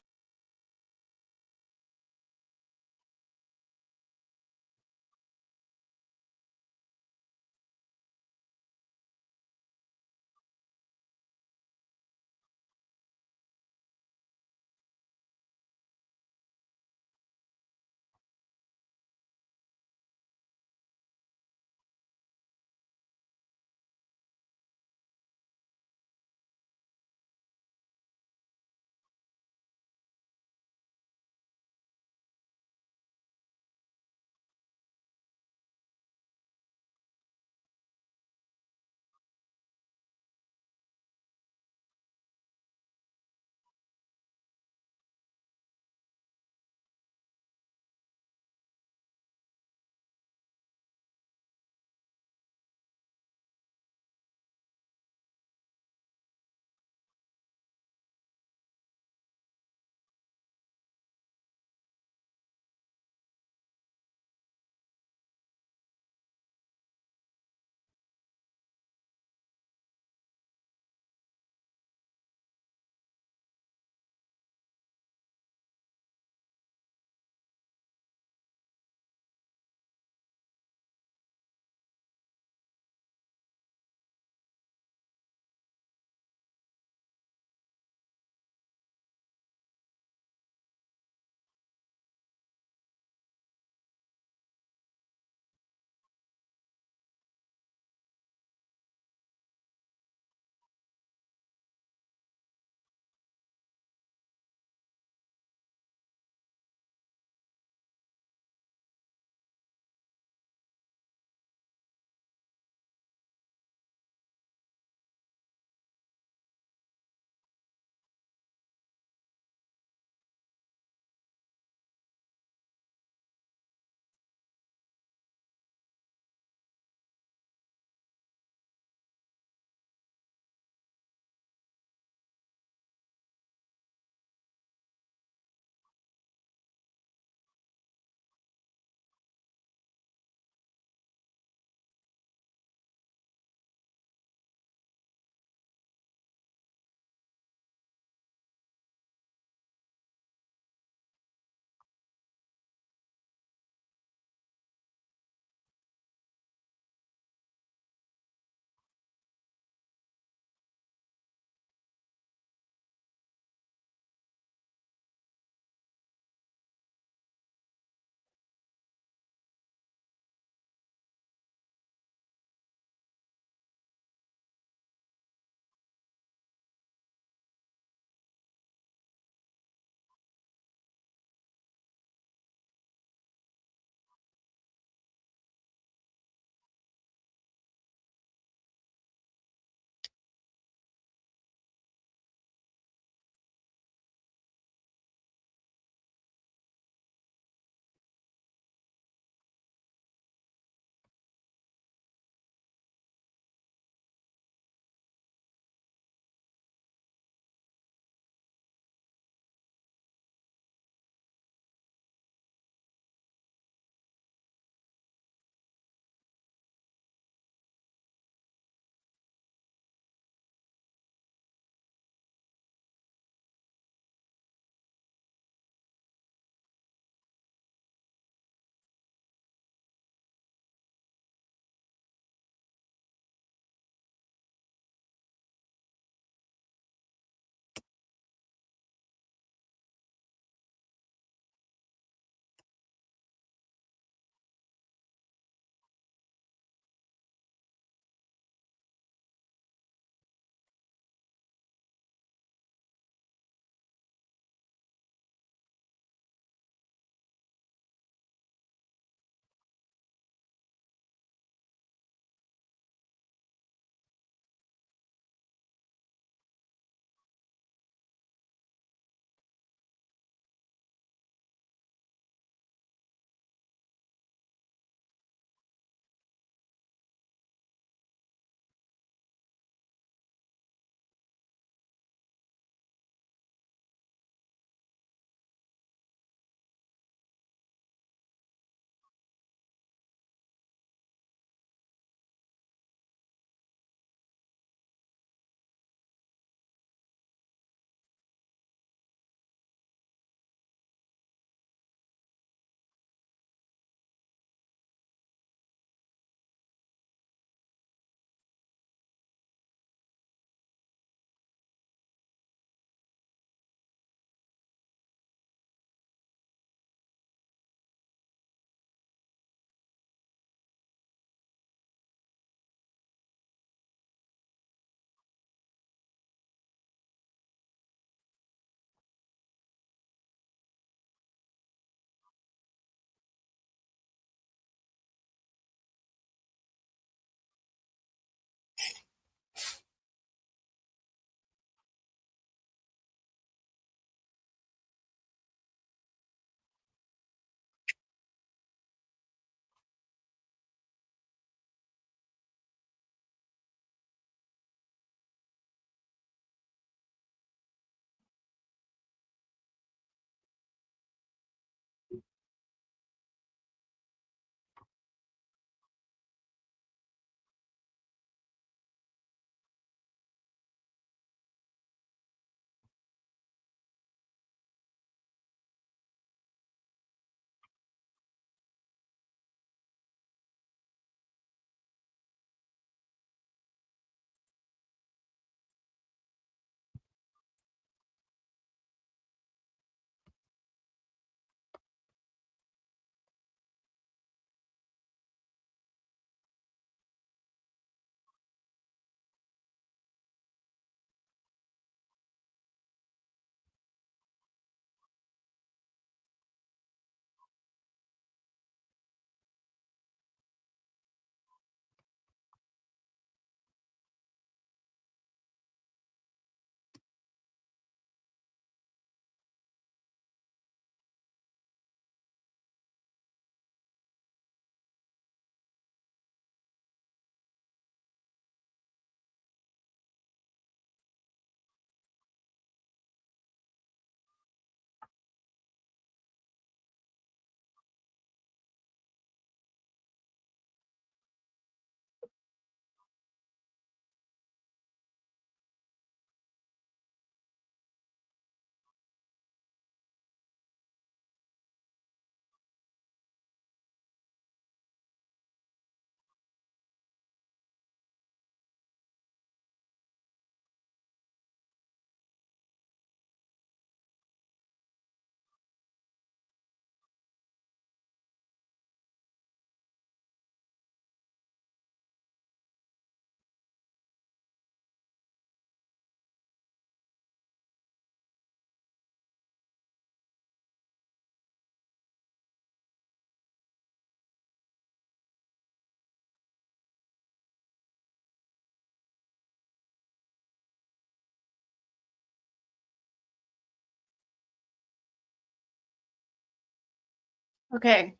Okay.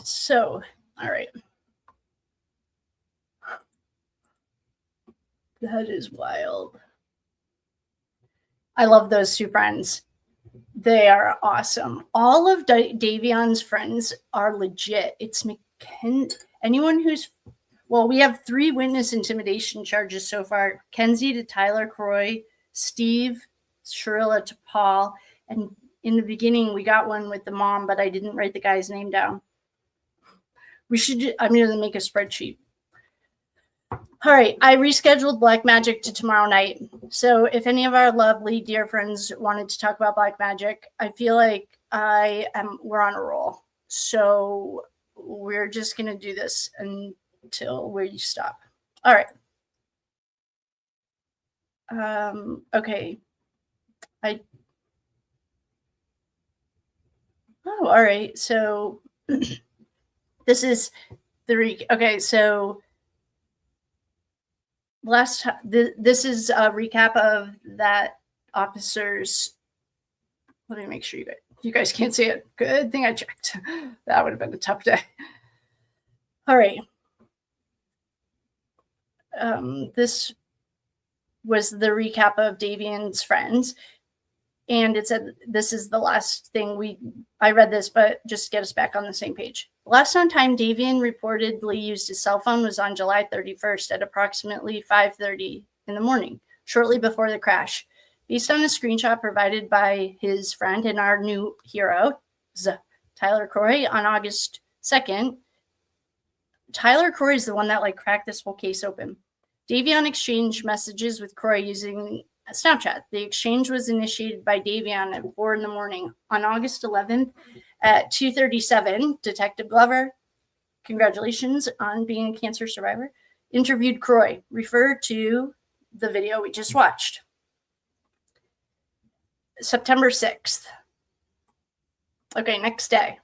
So, all right. That is wild. I love those two friends. They are awesome. All of Davion's friends are legit. It's anyone who's, well, we have 3 witness intimidation charges so far. Kenzie to Tyler Croy, Steve Shirilla to Paul, and in the beginning we got one with the mom, but I didn't write the guy's name down. I'm going to make a spreadsheet. All right, I rescheduled Black Magic to tomorrow night. So if any of our lovely dear friends wanted to talk about Black Magic, I feel like we're on a roll. So we're just going to do this until we stop. All right. Okay. All right. So this is okay. So last time, this is a recap of that officer's. Let me make sure you guys can't see it. Good thing I checked. That would have been a tough day. All right. This was the recap of Davion's friends. And it said, this is the last thing I read this, but just to get us back on the same page. Last time Davion reportedly used his cell phone was on July 31st at approximately 5:30 in the morning, shortly before the crash. Based on a screenshot provided by his friend and our new hero, Tyler Croy, on August 2nd. Tyler Croy is the one that cracked this whole case open. Davion exchanged messages with Croy using Snapchat. The exchange was initiated by Davion at 4 in the morning. On August 11th at 2:37, Detective Glover, congratulations on being a cancer survivor, interviewed Croy. Refer to the video we just watched. September 6th. Okay, next day.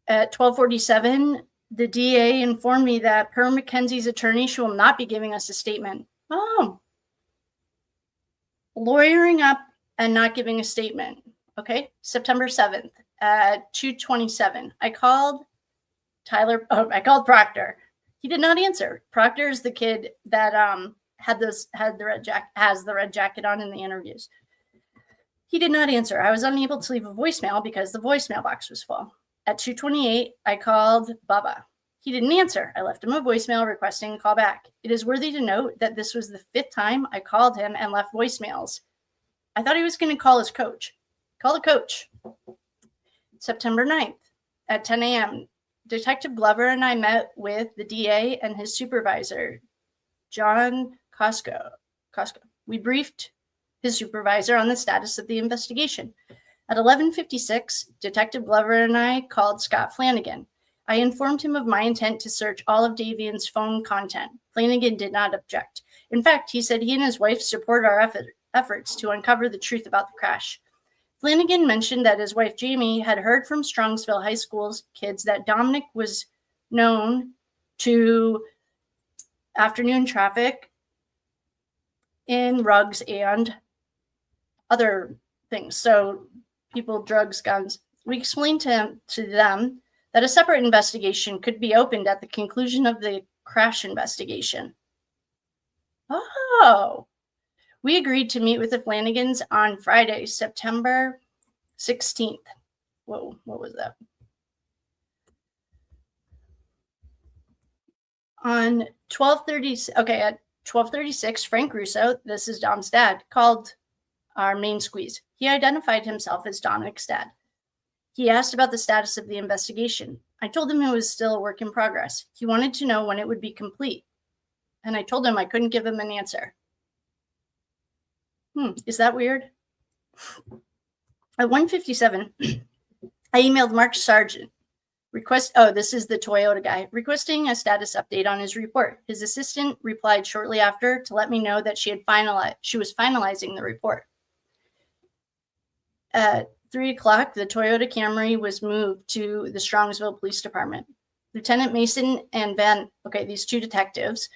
At 12:47, the DA informed me that per Mackenzie's attorney, she will not be giving us a statement. Oh. Lawyering up and not giving a statement. Okay, September 7th at 2:27. I called Proctor. He did not answer. Proctor is the kid that has the red jacket on in the interviews. He did not answer. I was unable to leave a voicemail because the voicemail box was full. At 2:28, I called Bubba. He didn't answer. I left him a voicemail requesting a call back. It is worthy to note that this was the 5th time I called him and left voicemails. I thought he was going to call his coach. Call the coach. September 9th at 10 a.m., Detective Glover and I met with the DA and his supervisor, John Costco. We briefed his supervisor on the status of the investigation. At 11:56, Detective Glover and I called Scott Flanigan. I informed him of my intent to search all of Davion's phone content. Flanigan did not object. In fact, he said he and his wife support our efforts to uncover the truth about the crash. Flanigan mentioned that his wife Jamie had heard from Strongsville High School's kids that Dominic was known to afternoon traffic in rugs and other things. So people, drugs, guns. We explained to them that a separate investigation could be opened at the conclusion of the crash investigation. Oh, we agreed to meet with the Flanagans on Friday, September 16th. Whoa, what was that? On 12:30, okay, at 12:36, Frank Russo, this is Dom's dad, called our main squeeze. He identified himself as Dominic's dad. He asked about the status of the investigation. I told him it was still a work in progress. He wanted to know when it would be complete. And I told him I couldn't give him an answer. Is that weird? At 1:57, I emailed Mark Sargent. This is the Toyota guy, requesting a status update on his report. His assistant replied shortly after to let me know that she was finalizing the report. At 3 o'clock, the Toyota Camry was moved to the Strongsville Police Department. Lieutenant Mason and these two detectives,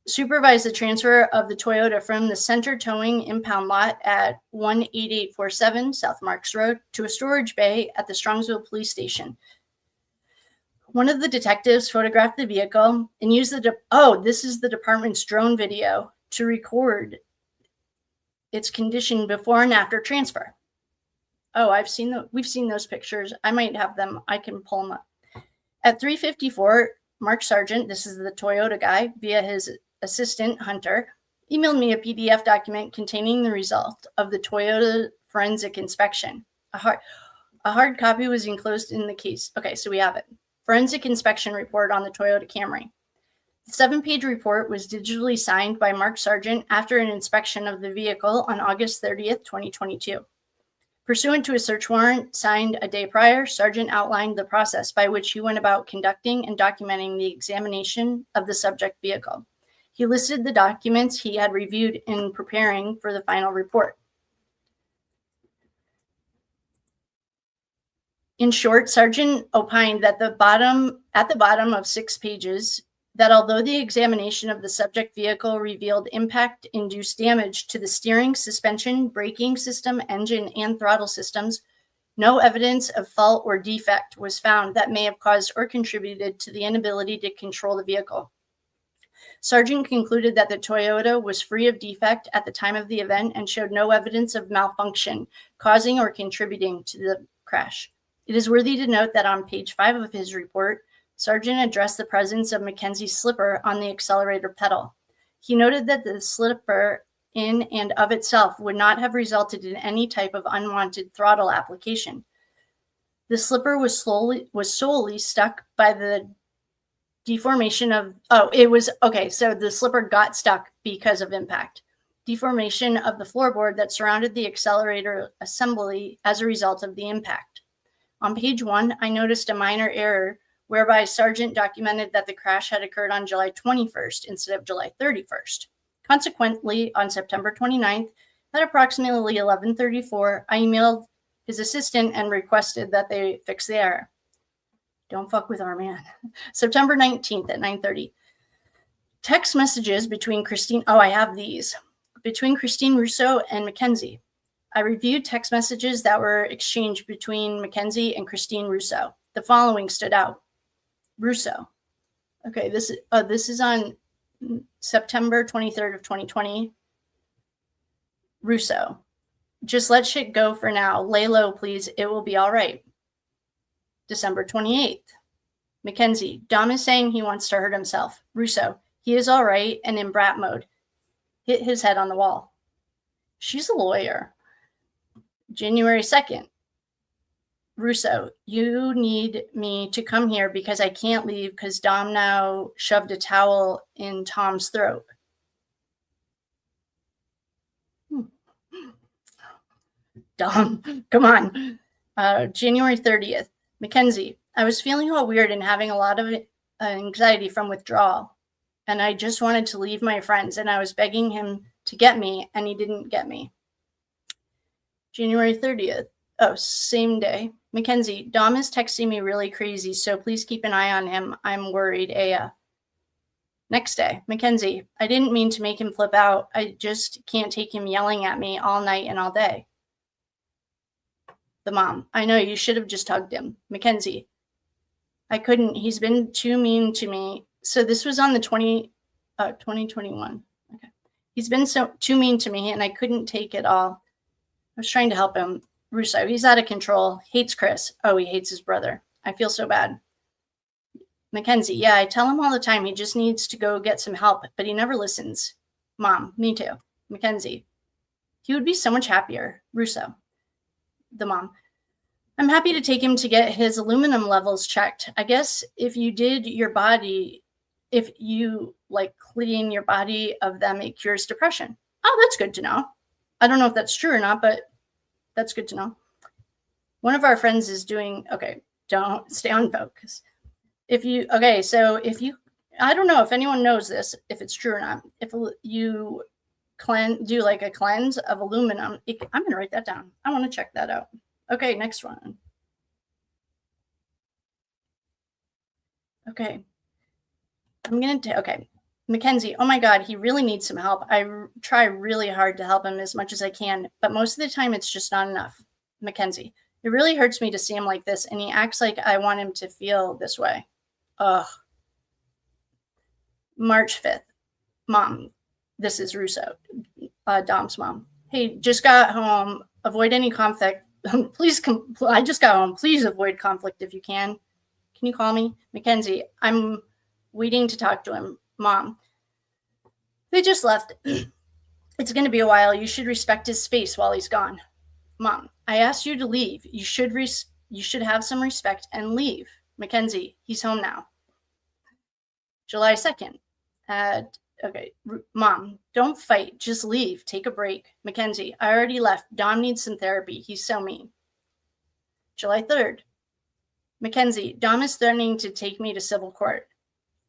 supervised the transfer of the Toyota from the center towing impound lot at 18847 South Marks Road to a storage bay at the Strongsville Police Station. One of the detectives photographed the vehicle and used this is the department's drone video to record its condition before and after transfer. Oh, we've seen those pictures. I might have them. I can pull them up. At 3:54, Mark Sargent, this is the Toyota guy, via his assistant, Hunter, emailed me a PDF document containing the result of the Toyota forensic inspection. A hard copy was enclosed in the case. Okay, so we have it. Forensic inspection report on the Toyota Camry. The 7-page report was digitally signed by Mark Sargent after an inspection of the vehicle on August 30th, 2022. Pursuant to a search warrant signed a day prior, Sargent outlined the process by which he went about conducting and documenting the examination of the subject vehicle. He listed the documents he had reviewed in preparing for the final report. In short, Sargent opined that at the bottom of 6 pages, that although the examination of the subject vehicle revealed impact-induced damage to the steering, suspension, braking system, engine, and throttle systems, no evidence of fault or defect was found that may have caused or contributed to the inability to control the vehicle. Sargent concluded that the Toyota was free of defect at the time of the event and showed no evidence of malfunction causing or contributing to the crash. It is worthy to note that on page 5 of his report, Sargent addressed the presence of Mackenzie's slipper on the accelerator pedal. He noted that the slipper in and of itself would not have resulted in any type of unwanted throttle application. The slipper was solely stuck by the deformation of, so the slipper got stuck because of impact. Deformation of the floorboard that surrounded the accelerator assembly as a result of the impact. On page 1, I noticed a minor error whereby Sargent documented that the crash had occurred on July 21st instead of July 31st. Consequently, on September 29th, at approximately 11:34, I emailed his assistant and requested that they fix the error. Don't fuck with our man. September 19th at 9:30. Text messages between Christine Russo and Mackenzie. I reviewed text messages that were exchanged between Mackenzie and Christine Russo. The following stood out. Russo. Okay, this is on September 23rd of 2020. Russo. Just let shit go for now. Lay low, please. It will be all right. December 28th. Mackenzie. Dom is saying he wants to hurt himself. Russo. He is all right and in brat mode. Hit his head on the wall. She's a lawyer. January 2nd. Russo, you need me to come here because I can't leave because Dom now shoved a towel in Tom's throat. Dom, come on. January 30th. Mackenzie, I was feeling all weird and having a lot of anxiety from withdrawal. And I just wanted to leave my friends and I was begging him to get me and he didn't get me. January 30th. Oh, same day. Mackenzie, Dom is texting me really crazy, so please keep an eye on him. I'm worried, AF. Next day, Mackenzie, I didn't mean to make him flip out. I just can't take him yelling at me all night and all day. The mom, I know you should have just hugged him. Mackenzie, I couldn't. He's been too mean to me. So this was on the 2021. Okay. He's been too mean to me and I couldn't take it all. I was trying to help him. Russo, he's out of control. Hates Chris. Oh, he hates his brother. I feel so bad. Mackenzie, yeah, I tell him all the time he just needs to go get some help, but he never listens. Mom, me too. Mackenzie, he would be so much happier. Russo, the mom, I'm happy to take him to get his aluminum levels checked. I guess if you clean your body of them, it cures depression. Oh, that's good to know. I don't know if that's true or not, but that's good to know. One of our friends is doing, don't stay on focus. I don't know if anyone knows this, if it's true or not. If you do like a cleanse of aluminum, I'm going to write that down. I want to check that out. Okay, next one. Okay. Mackenzie, oh my God, he really needs some help. I try really hard to help him as much as I can, but most of the time it's just not enough. Mackenzie, it really hurts me to see him like this, and he acts like I want him to feel this way. Ugh. March 5th. Mom, this is Russo, Dom's mom. Hey, just got home. Avoid any conflict. Please, I just got home. Please avoid conflict if you can. Can you call me? Mackenzie, I'm waiting to talk to him. Mom, they just left. It's going to be a while. You should respect his space while he's gone. Mom, I asked you to leave. You should have some respect and leave. Mackenzie, he's home now. July 2nd. Okay, Mom, don't fight. Just leave. Take a break. Mackenzie, I already left. Dom needs some therapy. He's so mean. July 3rd. Mackenzie, Dom is threatening to take me to civil court.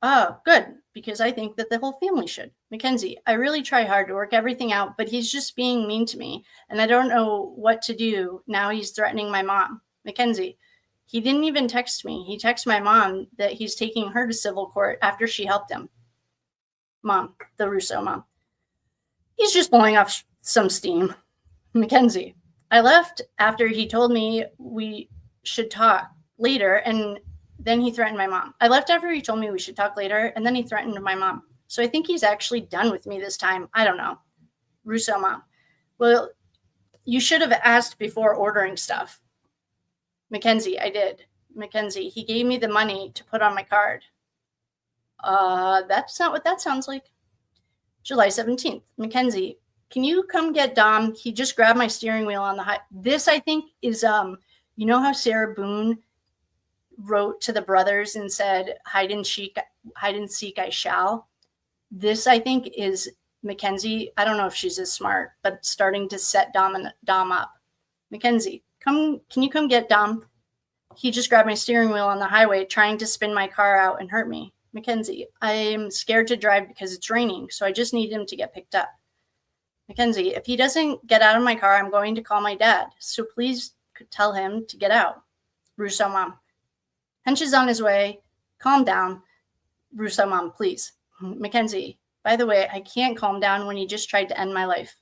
Oh, good, because I think that the whole family should. Mackenzie, I really try hard to work everything out, but he's just being mean to me, and I don't know what to do. Now he's threatening my mom. Mackenzie, he didn't even text me. He texted my mom that he's taking her to civil court after she helped him. Mom, the Russo mom. He's just blowing off some steam. Mackenzie, I left after he told me we should talk later, and then he threatened my mom. I left after he told me we should talk later, and then he threatened my mom. So I think he's actually done with me this time. I don't know. Russo mom. Well, you should have asked before ordering stuff. Mackenzie, I did. Mackenzie, he gave me the money to put on my card. That's not what that sounds like. July 17th. Mackenzie, can you come get Dom? He just grabbed my steering wheel on the high. This, I think, is, you know how Sarah Boone wrote to the brothers and said, hide and seek I shall. This, I think, is Mackenzie. I don't know if she's as smart, but starting to set Dom up. Mackenzie, can you come get Dom? He just grabbed my steering wheel on the highway, trying to spin my car out and hurt me. Mackenzie, I'm scared to drive because it's raining, so I just need him to get picked up. Mackenzie, if he doesn't get out of my car, I'm going to call my dad, so please tell him to get out. Russo mom. Hench is on his way. Calm down. Russo mom, please. Mackenzie, by the way, I can't calm down when he just tried to end my life.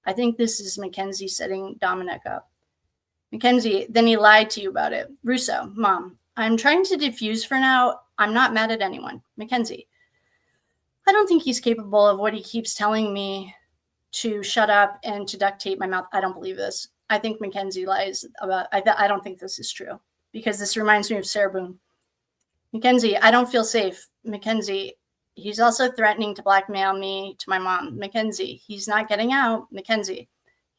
I think this is Mackenzie setting Dominic up. Mackenzie, then he lied to you about it. Russo, mom, I'm trying to defuse for now. I'm not mad at anyone. Mackenzie, I don't think he's capable of what he keeps telling me to shut up and to duct tape my mouth. I don't believe this. I think Mackenzie lies about, I don't think this is true because this reminds me of Sarah Boone. Mackenzie, I don't feel safe. Mackenzie, he's also threatening to blackmail me to my mom. Mackenzie, he's not getting out. Mackenzie,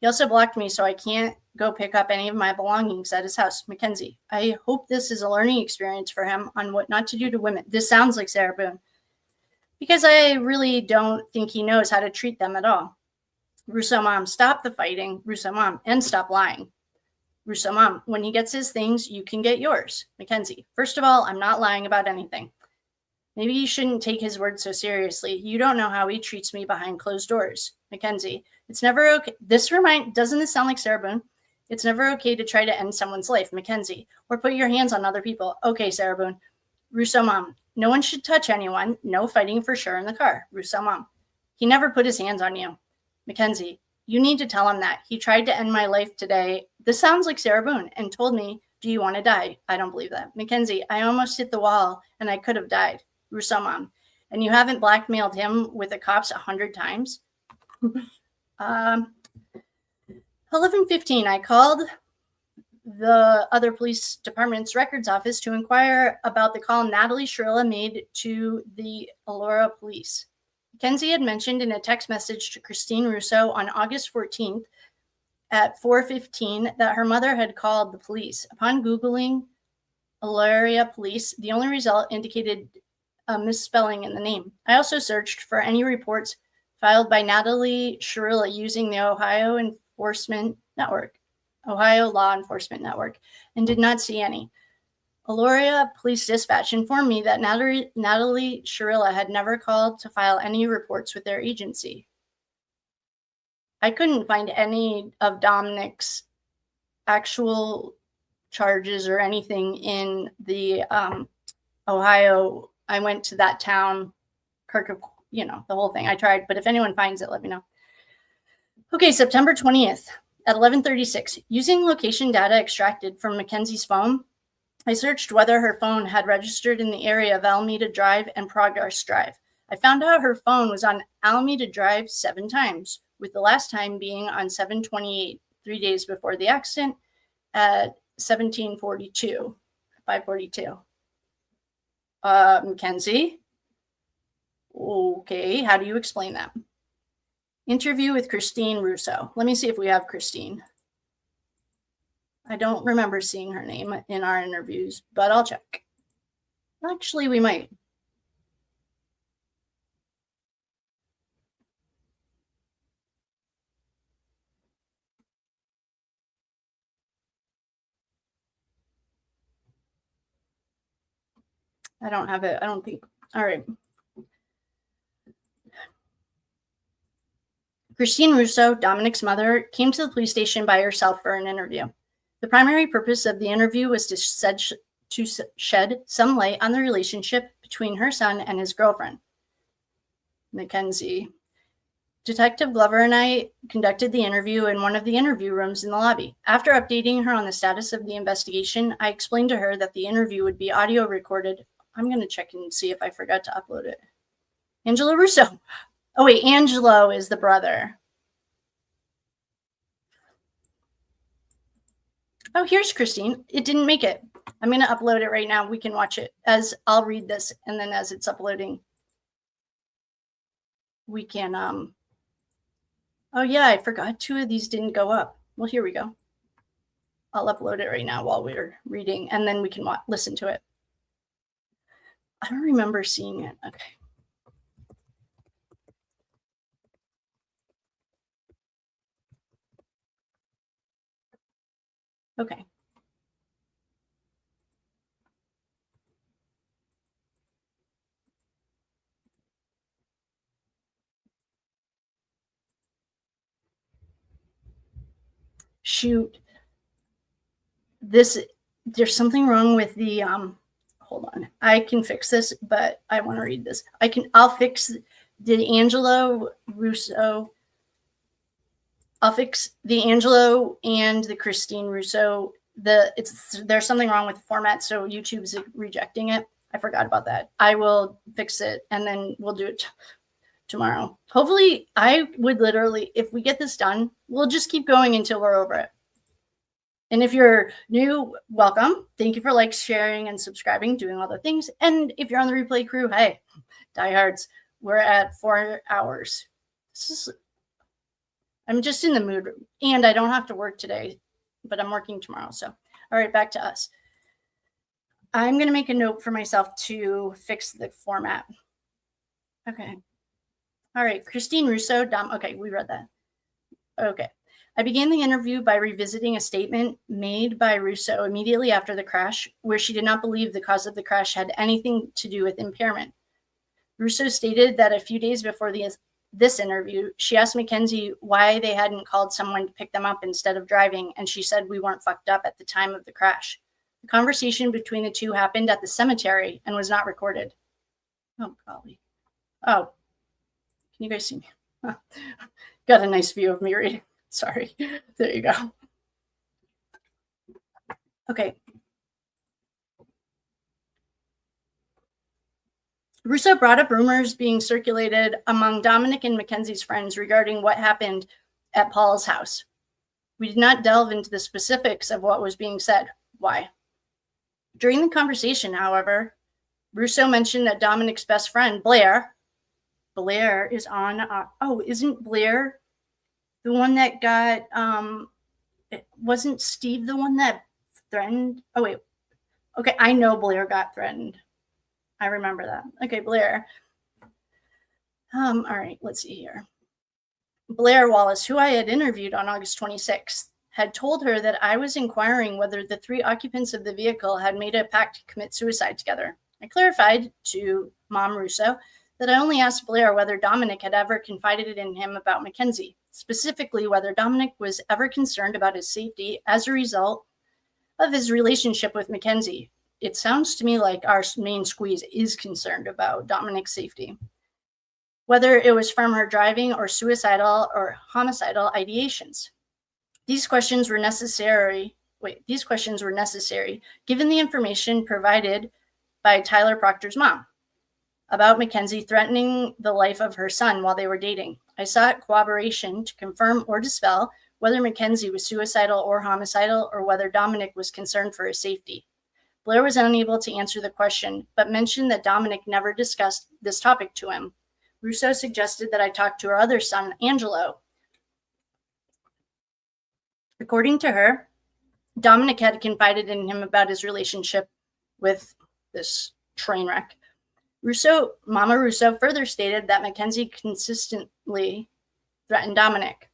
he also blocked me so I can't go pick up any of my belongings at his house. Mackenzie, I hope this is a learning experience for him on what not to do to women. This sounds like Sarah Boone. Because I really don't think he knows how to treat them at all. Russo mom, stop the fighting. Russo mom, and stop lying. Russo mom, when he gets his things, you can get yours. Mackenzie, first of all, I'm not lying about anything. Maybe you shouldn't take his word so seriously. You don't know how he treats me behind closed doors. Mackenzie, it's never okay. Doesn't this sound like Sarah Boone? It's never okay to try to end someone's life, Mackenzie, or put your hands on other people. Okay, Sarah Boone. Russo mom, no one should touch anyone. No fighting for sure in the car. Russo mom, he never put his hands on you. Mackenzie, you need to tell him that. He tried to end my life today. This sounds like Sarah Boone and told me, do you want to die? I don't believe that. Mackenzie, I almost hit the wall and I could have died. Russo mom, and you haven't blackmailed him with the cops 100 times? 11:15, I called the other police department's records office to inquire about the call Natalie Shirilla made to the Aurora police. Mackenzie had mentioned in a text message to Christine Russo on August 14th at 4:15 that her mother had called the police. Upon Googling Aurora police, the only result indicated a misspelling in the name. I also searched for any reports filed by Natalie Shirilla using the Ohio Law Enforcement Network, and did not see any. Aurora Police Dispatch informed me that Natalie Shirilla had never called to file any reports with their agency. I couldn't find any of Dominic's actual charges or anything in the Ohio. I went to that town, the whole thing. I tried, but if anyone finds it, let me know. Okay, September 20th at 11:36. Using location data extracted from Mackenzie's phone, I searched whether her phone had registered in the area of Alameda Drive and Progress Drive. I found out her phone was on Alameda Drive 7 times, with the last time being on 7/28, 3 days before the accident at 17:42, 5:42. Mackenzie? Okay, how do you explain that? Interview with Christine Russo. Let me see if we have Christine. I don't remember seeing her name in our interviews, but I'll check. Actually, we might. I don't have it. I don't think. All right. Christine Russo, Dominic's mother, came to the police station by herself for an interview. The primary purpose of the interview was to shed some light on the relationship between her son and his girlfriend, Mackenzie. Detective Glover and I conducted the interview in one of the interview rooms in the lobby. After updating her on the status of the investigation, I explained to her that the interview would be audio recorded. I'm going to check and see if I forgot to upload it. Angelo Russo. Oh, wait, Angelo is the brother. Oh, here's Christine. It didn't make it. I'm going to upload it right now. We can watch it as I'll read this, and then as it's uploading, we can, oh yeah, I forgot 2 of these didn't go up. Well, here we go. I'll upload it right now while we're reading, and then we can listen to it. I don't remember seeing it. Okay. Okay. Shoot. There's something wrong with the, hold on. I can fix this, but I want to read this. I'll fix the Angelo Russo. I'll fix the Angelo and the Christine Russo. There's something wrong with the format, so YouTube's rejecting it. I forgot about that. I will fix it, and then we'll do it tomorrow. Hopefully, I would literally, if we get this done, we'll just keep going until we're over it. And if you're new, welcome. Thank you for sharing, and subscribing, doing all the things. And if you're on the replay crew, hey, diehards, we're at 4 hours. I'm just in the mood, and I don't have to work today, but I'm working tomorrow. So, all right, back to us. I'm going to make a note for myself to fix the format. Okay. All right, Christine Russo, okay, we read that. Okay. I began the interview by revisiting a statement made by Russo immediately after the crash, where she did not believe the cause of the crash had anything to do with impairment. Russo stated that a few days before this interview, she asked Mackenzie why they hadn't called someone to pick them up instead of driving, and she said we weren't fucked up at the time of the crash. The conversation between the two happened at the cemetery and was not recorded. Oh, golly. Oh, can you guys see me? Huh. Got a nice view of me reading. Sorry. There you go. Okay. Russo brought up rumors being circulated among Dominic and Mackenzie's friends regarding what happened at Paul's house. We did not delve into the specifics of what was being said. Why? During the conversation, however, Russo mentioned that Dominic's best friend, Blair is on, isn't Blair the one that got, wasn't Steve the one that threatened? Oh, wait. Okay, I know Blair got threatened. I remember that. Okay, Blair. All right, let's see here. Blair Wallace, who I had interviewed on August 26th, had told her that I was inquiring whether the 3 occupants of the vehicle had made a pact to commit suicide together. I clarified to Mom Russo that I only asked Blair whether Dominic had ever confided in him about Mackenzie, specifically whether Dominic was ever concerned about his safety as a result of his relationship with Mackenzie. It sounds to me like our main squeeze is concerned about Dominic's safety. whether it was from her driving or suicidal or homicidal ideations. These questions were necessary given the information provided by Tyler Proctor's mom about Mackenzie threatening the life of her son while they were dating. I sought corroboration to confirm or dispel whether Mackenzie was suicidal or homicidal, or whether Dominic was concerned for his safety. Blair was unable to answer the question, but mentioned that Dominic never discussed this topic to him. Russo suggested that I talk to her other son, Angelo. According to her, Dominic had confided in him about his relationship with this train wreck. Mama Russo further stated that Mackenzie constantly threatened Dominic.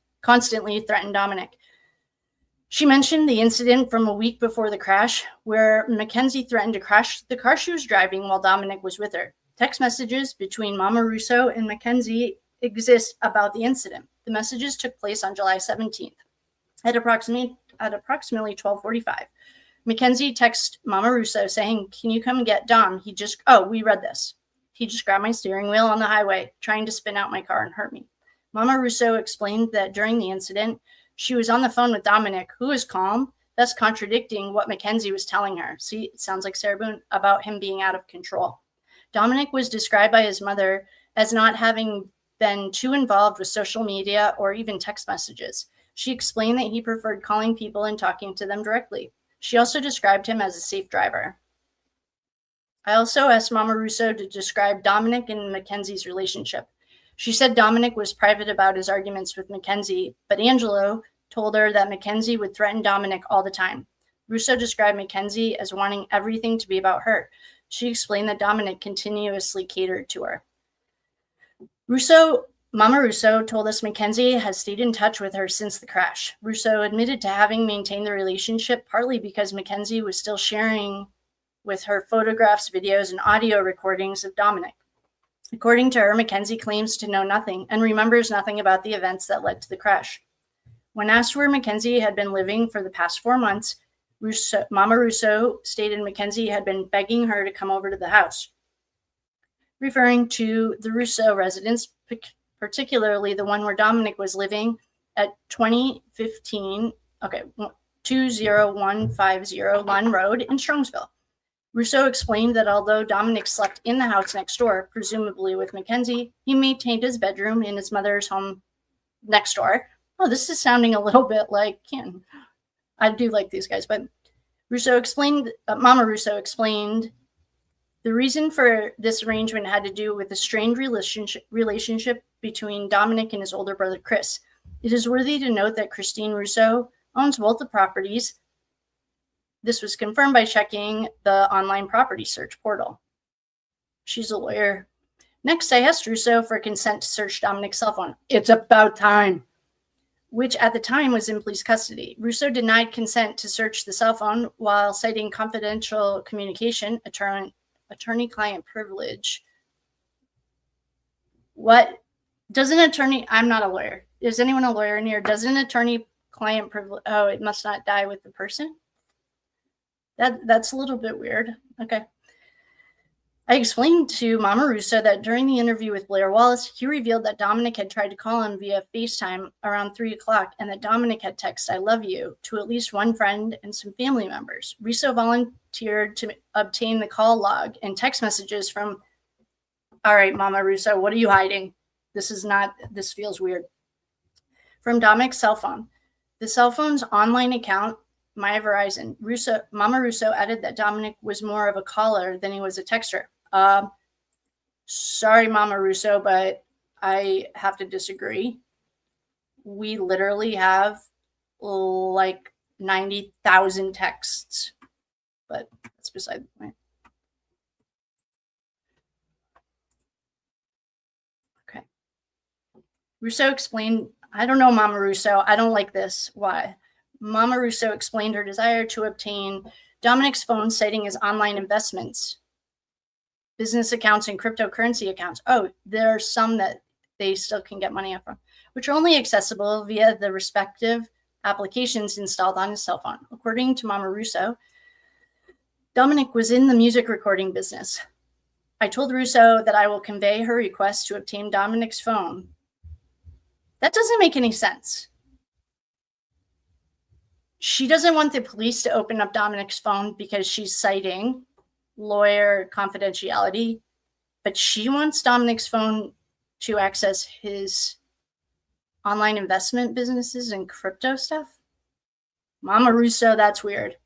She mentioned the incident from a week before the crash, where Mackenzie threatened to crash the car she was driving while Dominic was with her. Text messages between Mama Russo and Mackenzie exist about the incident. The messages took place on July 17th at approximately 12:45. Mackenzie texted Mama Russo saying, "Can you come and get Dom? We read this. He just grabbed my steering wheel on the highway, trying to spin out my car and hurt me." Mama Russo explained that during the incident, she was on the phone with Dominic, who was calm, thus contradicting what Mackenzie was telling her. See, it sounds like Sarah Boone, about him being out of control. Dominic was described by his mother as not having been too involved with social media or even text messages. She explained that he preferred calling people and talking to them directly. She also described him as a safe driver. I also asked Mama Russo to describe Dominic and Mackenzie's relationship. She said Dominic was private about his arguments with Mackenzie, but Angelo told her that Mackenzie would threaten Dominic all the time. Russo described Mackenzie as wanting everything to be about her. She explained that Dominic continuously catered to her. Mama Russo told us Mackenzie has stayed in touch with her since the crash. Russo admitted to having maintained the relationship partly because Mackenzie was still sharing with her photographs, videos, and audio recordings of Dominic. According to her, Mackenzie claims to know nothing and remembers nothing about the events that led to the crash. When asked where Mackenzie had been living for the past 4 months, Mama Russo stated Mackenzie had been begging her to come over to the house, referring to the Russo residence, particularly the one where Dominic was living at 2010 Lund Road in Strongsville. Russo explained that although Dominic slept in the house next door, presumably with Mackenzie, he maintained his bedroom in his mother's home next door. Oh, this is sounding a little bit like Canton. I do like these guys, but Mama Russo explained the reason for this arrangement had to do with the strained relationship between Dominic and his older brother, Chris. It is worthy to note that Christine Russo owns both the properties. This was confirmed by checking the online property search portal. She's a lawyer. Next, I asked Russo for consent to search Dominic's cell phone. It's about time. Which at the time was in police custody. Russo denied consent to search the cell phone while citing confidential communication, attorney-client privilege. What? I'm not a lawyer. Is anyone a lawyer in here? Does an attorney-client privilege, it must not die with the person? That's a little bit weird. Okay. I explained to Mama Russo that during the interview with Blair Wallace, he revealed that Dominic had tried to call him via FaceTime around 3:00 and that Dominic had texted "I love you" to at least one friend and some family members. Russo volunteered to obtain the call log and text messages from, all right, Mama Russo, what are you hiding? This feels weird. From Dominic's cell phone. The cell phone's online account, My Verizon. Mama Russo added that Dominic was more of a caller than he was a texter. Sorry, Mama Russo, but I have to disagree. We literally have like 90,000 texts, but that's beside the point. Okay. Russo explained, I don't know, Mama Russo, I don't like this. Why? Mama Russo explained her desire to obtain Dominic's phone, citing his online investments, business accounts, and cryptocurrency accounts. Oh, there are some that they still can get money from, which are only accessible via the respective applications installed on his cell phone. According to Mama Russo, Dominic was in the music recording business. I told Russo that I will convey her request to obtain Dominic's phone. That doesn't make any sense. She doesn't want the police to open up Dominic's phone because she's citing lawyer confidentiality, but she wants Dominic's phone to access his online investment businesses and crypto stuff. Mama Russo, that's weird.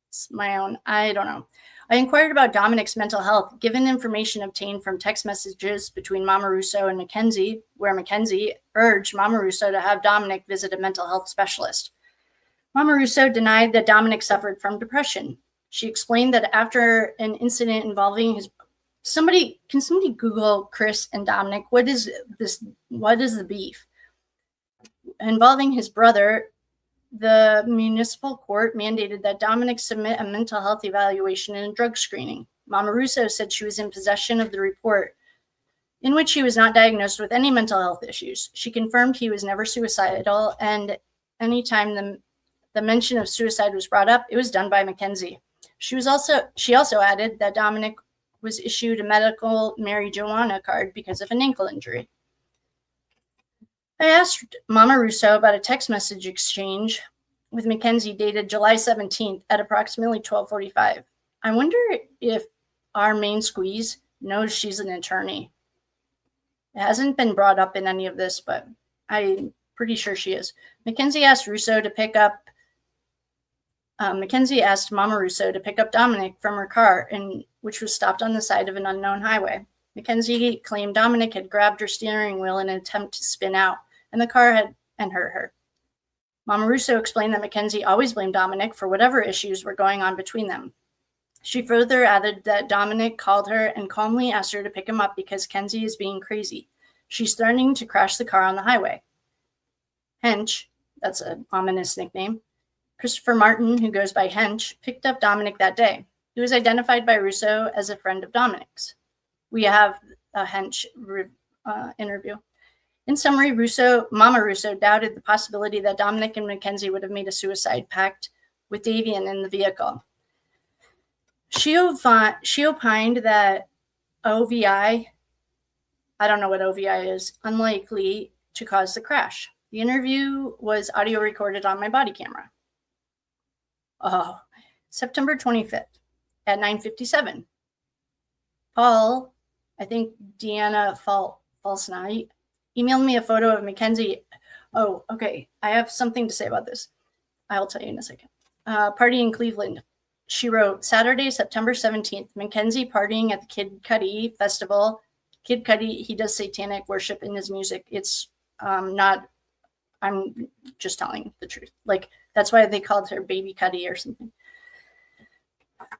It's my own, I don't know. I inquired about Dominic's mental health, given information obtained from text messages between Mama Russo and Mackenzie, where Mackenzie urged Mama Russo to have Dominic visit a mental health specialist. Mama Russo denied that Dominic suffered from depression. She explained that after an incident involving his can somebody Google Chris and Dominic? What is the beef? Involving his brother, the municipal court mandated that Dominic submit a mental health evaluation and a drug screening. Mama Russo said she was in possession of the report, in which he was not diagnosed with any mental health issues. She confirmed he was never suicidal, and anytime the mention of suicide was brought up, it was done by Mackenzie. She also added that Dominic was issued a medical marijuana card because of an ankle injury. I asked Mama Russo about a text message exchange with Mackenzie dated July 17th at approximately 12:45. I wonder if our main squeeze knows she's an attorney. It hasn't been brought up in any of this, but I'm pretty sure she is. Mackenzie asked Mama Russo to pick up Dominic from her car, which was stopped on the side of an unknown highway. Mackenzie claimed Dominic had grabbed her steering wheel in an attempt to spin out, and the car had hurt her. Mama Russo explained that Mackenzie always blamed Dominic for whatever issues were going on between them. She further added that Dominic called her and calmly asked her to pick him up because Kenzie is being crazy. She's threatening to crash the car on the highway. Hench, that's an ominous nickname, Christopher Martin, who goes by Hench, picked up Dominic that day. He was identified by Russo as a friend of Dominic's. We have a Hench interview. In summary, Mama Russo doubted the possibility that Dominic and Mackenzie would have made a suicide pact with Davion in the vehicle. She opined that OVI, I don't know what OVI is, unlikely to cause the crash. The interview was audio recorded on my body camera. Oh, September 25th at 9:57. Paul, I think Deanna False Night, emailed me a photo of Mackenzie. Oh, okay. I have something to say about this. I'll tell you in a second. Party in Cleveland. She wrote, Saturday, September 17th, Mackenzie partying at the Kid Cudi festival. Kid Cudi, he does satanic worship in his music. It's not, I'm just telling the truth. Like, that's why they called her Baby Cudi or something.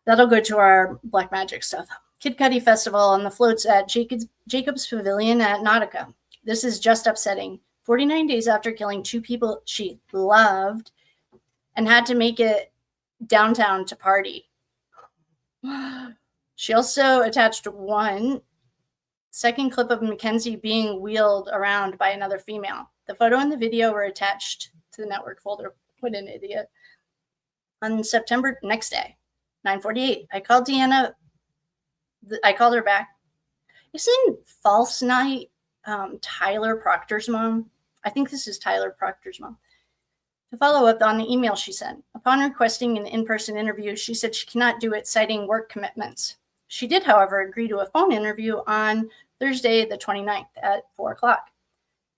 That'll go to our black magic stuff. Kid Cudi Festival on the floats at Jacob's Pavilion at Nautica. This is just upsetting. 49 days after killing two people she loved and had to make it downtown to party. She also attached one second clip of Mackenzie being wheeled around by another female. The photo and the video were attached to the network folder. What an idiot. On September, next day, 9:48, I called Deanna. I called her back. Isn't False Night Tyler Proctor's mom? I think this is Tyler Proctor's mom. To follow up on the email she sent. Upon requesting an in-person interview, she said she cannot do it, citing work commitments. She did, however, agree to a phone interview on Thursday, the 29th at 4 o'clock.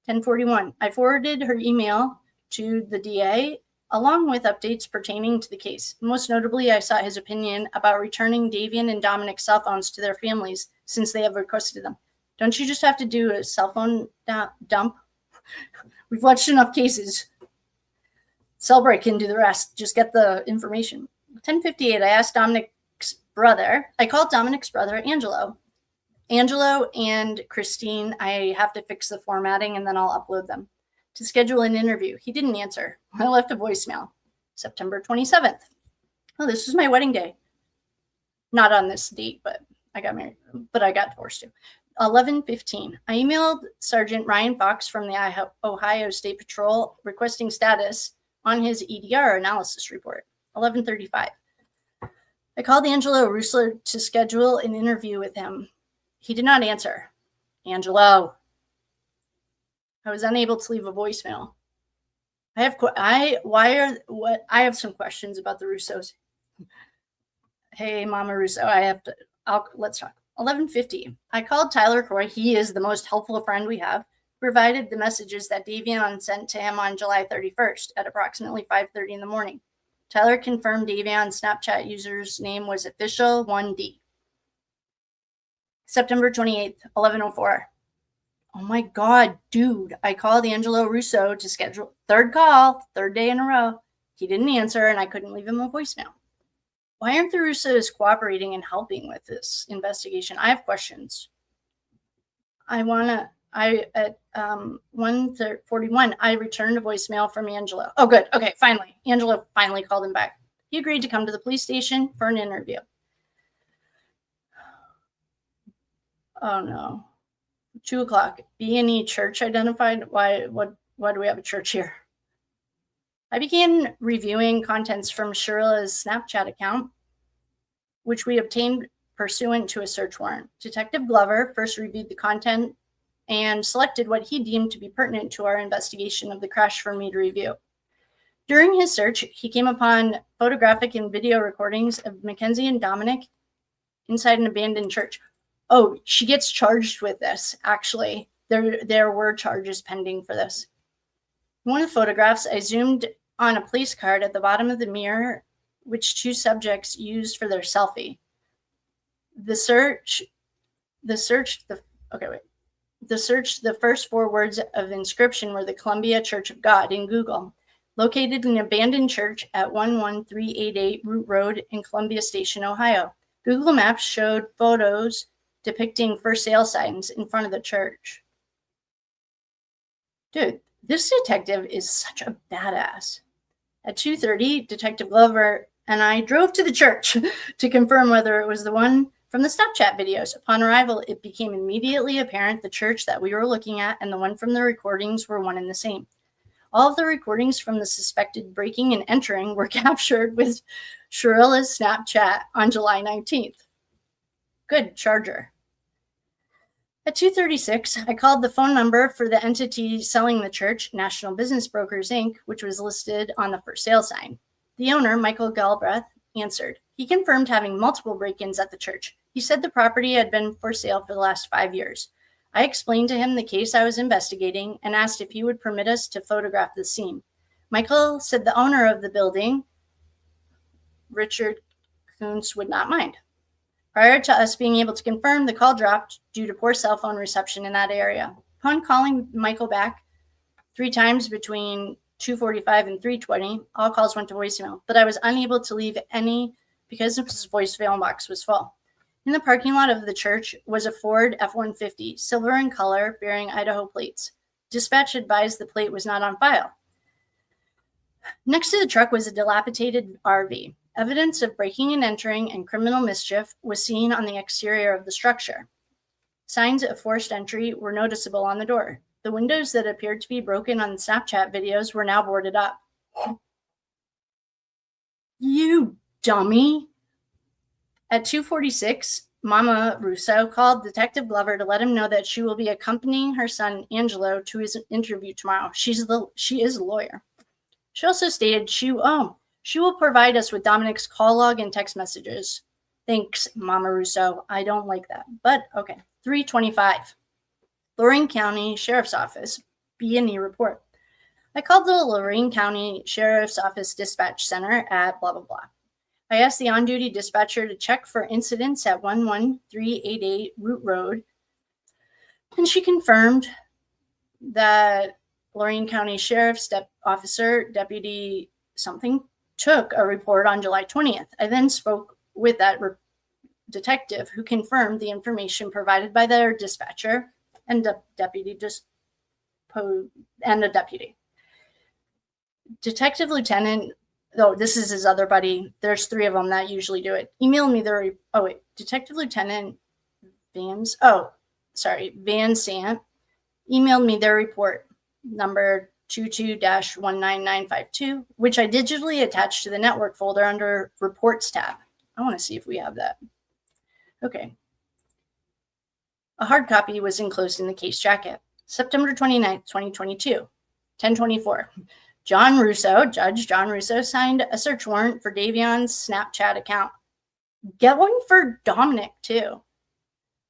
10:41. I forwarded her email to the DA along with updates pertaining to the case. Most notably, I sought his opinion about returning Davion and Dominic's cell phones to their families since they have requested them. Don't you just have to do a cell phone dump? We've watched enough cases. Cellbrite can do the rest. Just get the information. 10:58, I asked Dominic's brother. I called Dominic's brother, Angelo. Angelo and Christine, I have to fix the formatting and then I'll upload them to schedule an interview. He didn't answer. I left a voicemail. September 27th. Oh, this was my wedding day. Not on this date, but I got married, but I got divorced too. 11:15. I emailed Sergeant Ryan Fox from the Ohio State Patrol requesting status on his EDR analysis report. 11:35. I called Angelo Russo to schedule an interview with him. He did not answer. Angelo. I was unable to leave a voicemail. I have some questions about the Russos. Hey, Mama Russo, let's talk. 11:50. I called Tyler Croy. He is the most helpful friend we have. Provided the messages that Davion sent to him on July 31st at approximately 5:30 in the morning. Tyler confirmed Davion's Snapchat user's name was official1D. September 28th, 11:04. Oh my God, dude. I called Angelo Russo to schedule third day in a row. He didn't answer and I couldn't leave him a voicemail. Why aren't the Russos cooperating and helping with this investigation? I have questions. At 1:41, I returned a voicemail from Angelo. Oh, good. Okay, finally. Angelo finally called him back. He agreed to come to the police station for an interview. Oh no. 2:00. B&E church identified. Why do we have a church here? I began reviewing contents from Shirilla's Snapchat account, which we obtained pursuant to a search warrant. Detective Glover first reviewed the content and selected what he deemed to be pertinent to our investigation of the crash for me to review. During his search, he came upon photographic and video recordings of Mackenzie and Dominic inside an abandoned church. Oh, she gets charged with this, actually. There were charges pending for this. In one of the photographs, I zoomed on a police card at the bottom of the mirror, which two subjects used for their selfie. The first four words of inscription were the Columbia Church of God in Google, located in an abandoned church at 11388 Root Road in Columbia Station, Ohio. Google Maps showed photos depicting for sale signs in front of the church. Dude, this detective is such a badass. At 2:30, Detective Glover and I drove to the church to confirm whether it was the one from the Snapchat videos. Upon arrival, it became immediately apparent the church that we were looking at and the one from the recordings were one and the same. All of the recordings from the suspected breaking and entering were captured with Shirilla's Snapchat on July 19th. Good charger. At 2:36, I called the phone number for the entity selling the church, National Business Brokers, Inc., which was listed on the for sale sign. The owner, Michael Galbraith, answered. He confirmed having multiple break-ins at the church. He said the property had been for sale for the last 5 years. I explained to him the case I was investigating and asked if he would permit us to photograph the scene. Michael said the owner of the building, Richard Kuntz, would not mind. Prior to us being able to confirm, the call dropped due to poor cell phone reception in that area. Upon calling Michael back 3 times between 2:45 and 3:20, all calls went to voicemail, but I was unable to leave any because his voicemail box was full. In the parking lot of the church was a Ford F-150, silver in color, bearing Idaho plates. Dispatch advised the plate was not on file. Next to the truck was a dilapidated RV. Evidence of breaking and entering and criminal mischief was seen on the exterior of the structure. Signs of forced entry were noticeable on the door. The windows that appeared to be broken on Snapchat videos were now boarded up. You dummy. At 2:46, Mama Russo called Detective Glover to let him know that she will be accompanying her son Angelo to his interview tomorrow. She is a lawyer. She also stated she will provide us with Dominic's call log and text messages. Thanks, Mama Russo. I don't like that, but okay. 3:25. Lorain County Sheriff's Office, B&E report. I called the Lorain County Sheriff's Office Dispatch Center at blah, blah, blah. I asked the on-duty dispatcher to check for incidents at 11388 Root Road, and she confirmed that Lorain County Sheriff's Officer Deputy something took a report on July 20th. I then spoke with that detective who confirmed the information provided by their dispatcher and a deputy. Detective Lieutenant, this is his other buddy. There's 3 of them that usually do it. Emailed me Detective Lieutenant Van Sant emailed me their report number 22-19952, which I digitally attached to the network folder under Reports tab. I want to see if we have that. Okay. A hard copy was enclosed in the case jacket. September 29th, 2022, 10:24. Judge John Russo signed a search warrant for Davion's Snapchat account. Get one for Dominic too.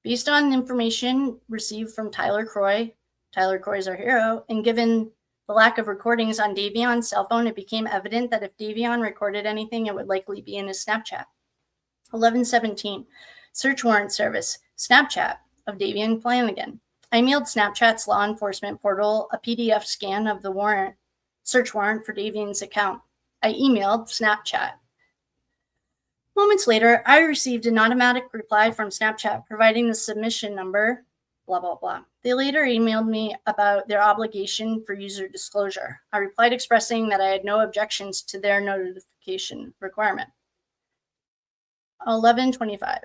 Based on information received from Tyler Croy is our hero, and given the lack of recordings on Davion's cell phone, it became evident that if Davion recorded anything, it would likely be in his Snapchat. 11:17, search warrant service, Snapchat of Davion Flanigan. I mailed Snapchat's law enforcement portal a PDF scan of the search warrant for Davion's account. I emailed Snapchat. Moments later, I received an automatic reply from Snapchat providing the submission number, blah, blah, blah. They later emailed me about their obligation for user disclosure. I replied expressing that I had no objections to their notification requirement. 11:25.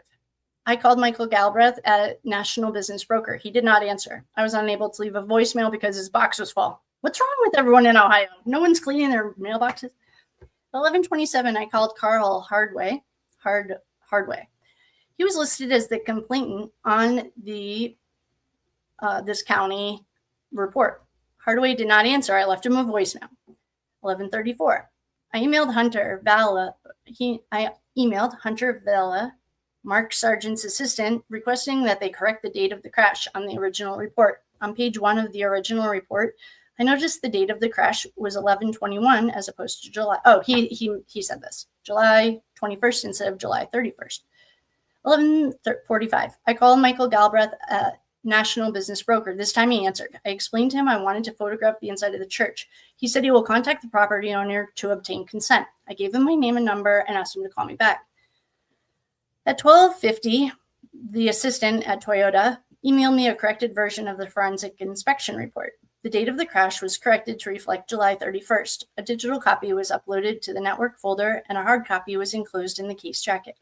I called Michael Galbraith at National Business Broker. He did not answer. I was unable to leave a voicemail because his box was full. What's wrong with everyone in Ohio? No one's cleaning their mailboxes. 11:27. I called Carl Hardway. He was listed as the complainant on the this county report. Hardway did not answer. I left him a voicemail. 11:34. I emailed Hunter Vela, Mark Sargent's assistant, requesting that they correct the date of the crash on the original report. On page 1 of the original report, I noticed the date of the crash was 11/21 as opposed to July. Oh, he said this. July 21st instead of July 31st. 11:45. I called Michael Galbraith at National Business Broker. This time he answered. I explained to him I wanted to photograph the inside of the church. He said he will contact the property owner to obtain consent. I gave him my name and number and asked him to call me back. At 12:50, the assistant at Toyota emailed me a corrected version of the forensic inspection report. The date of the crash was corrected to reflect July 31st. A digital copy was uploaded to the network folder and a hard copy was enclosed in the case jacket.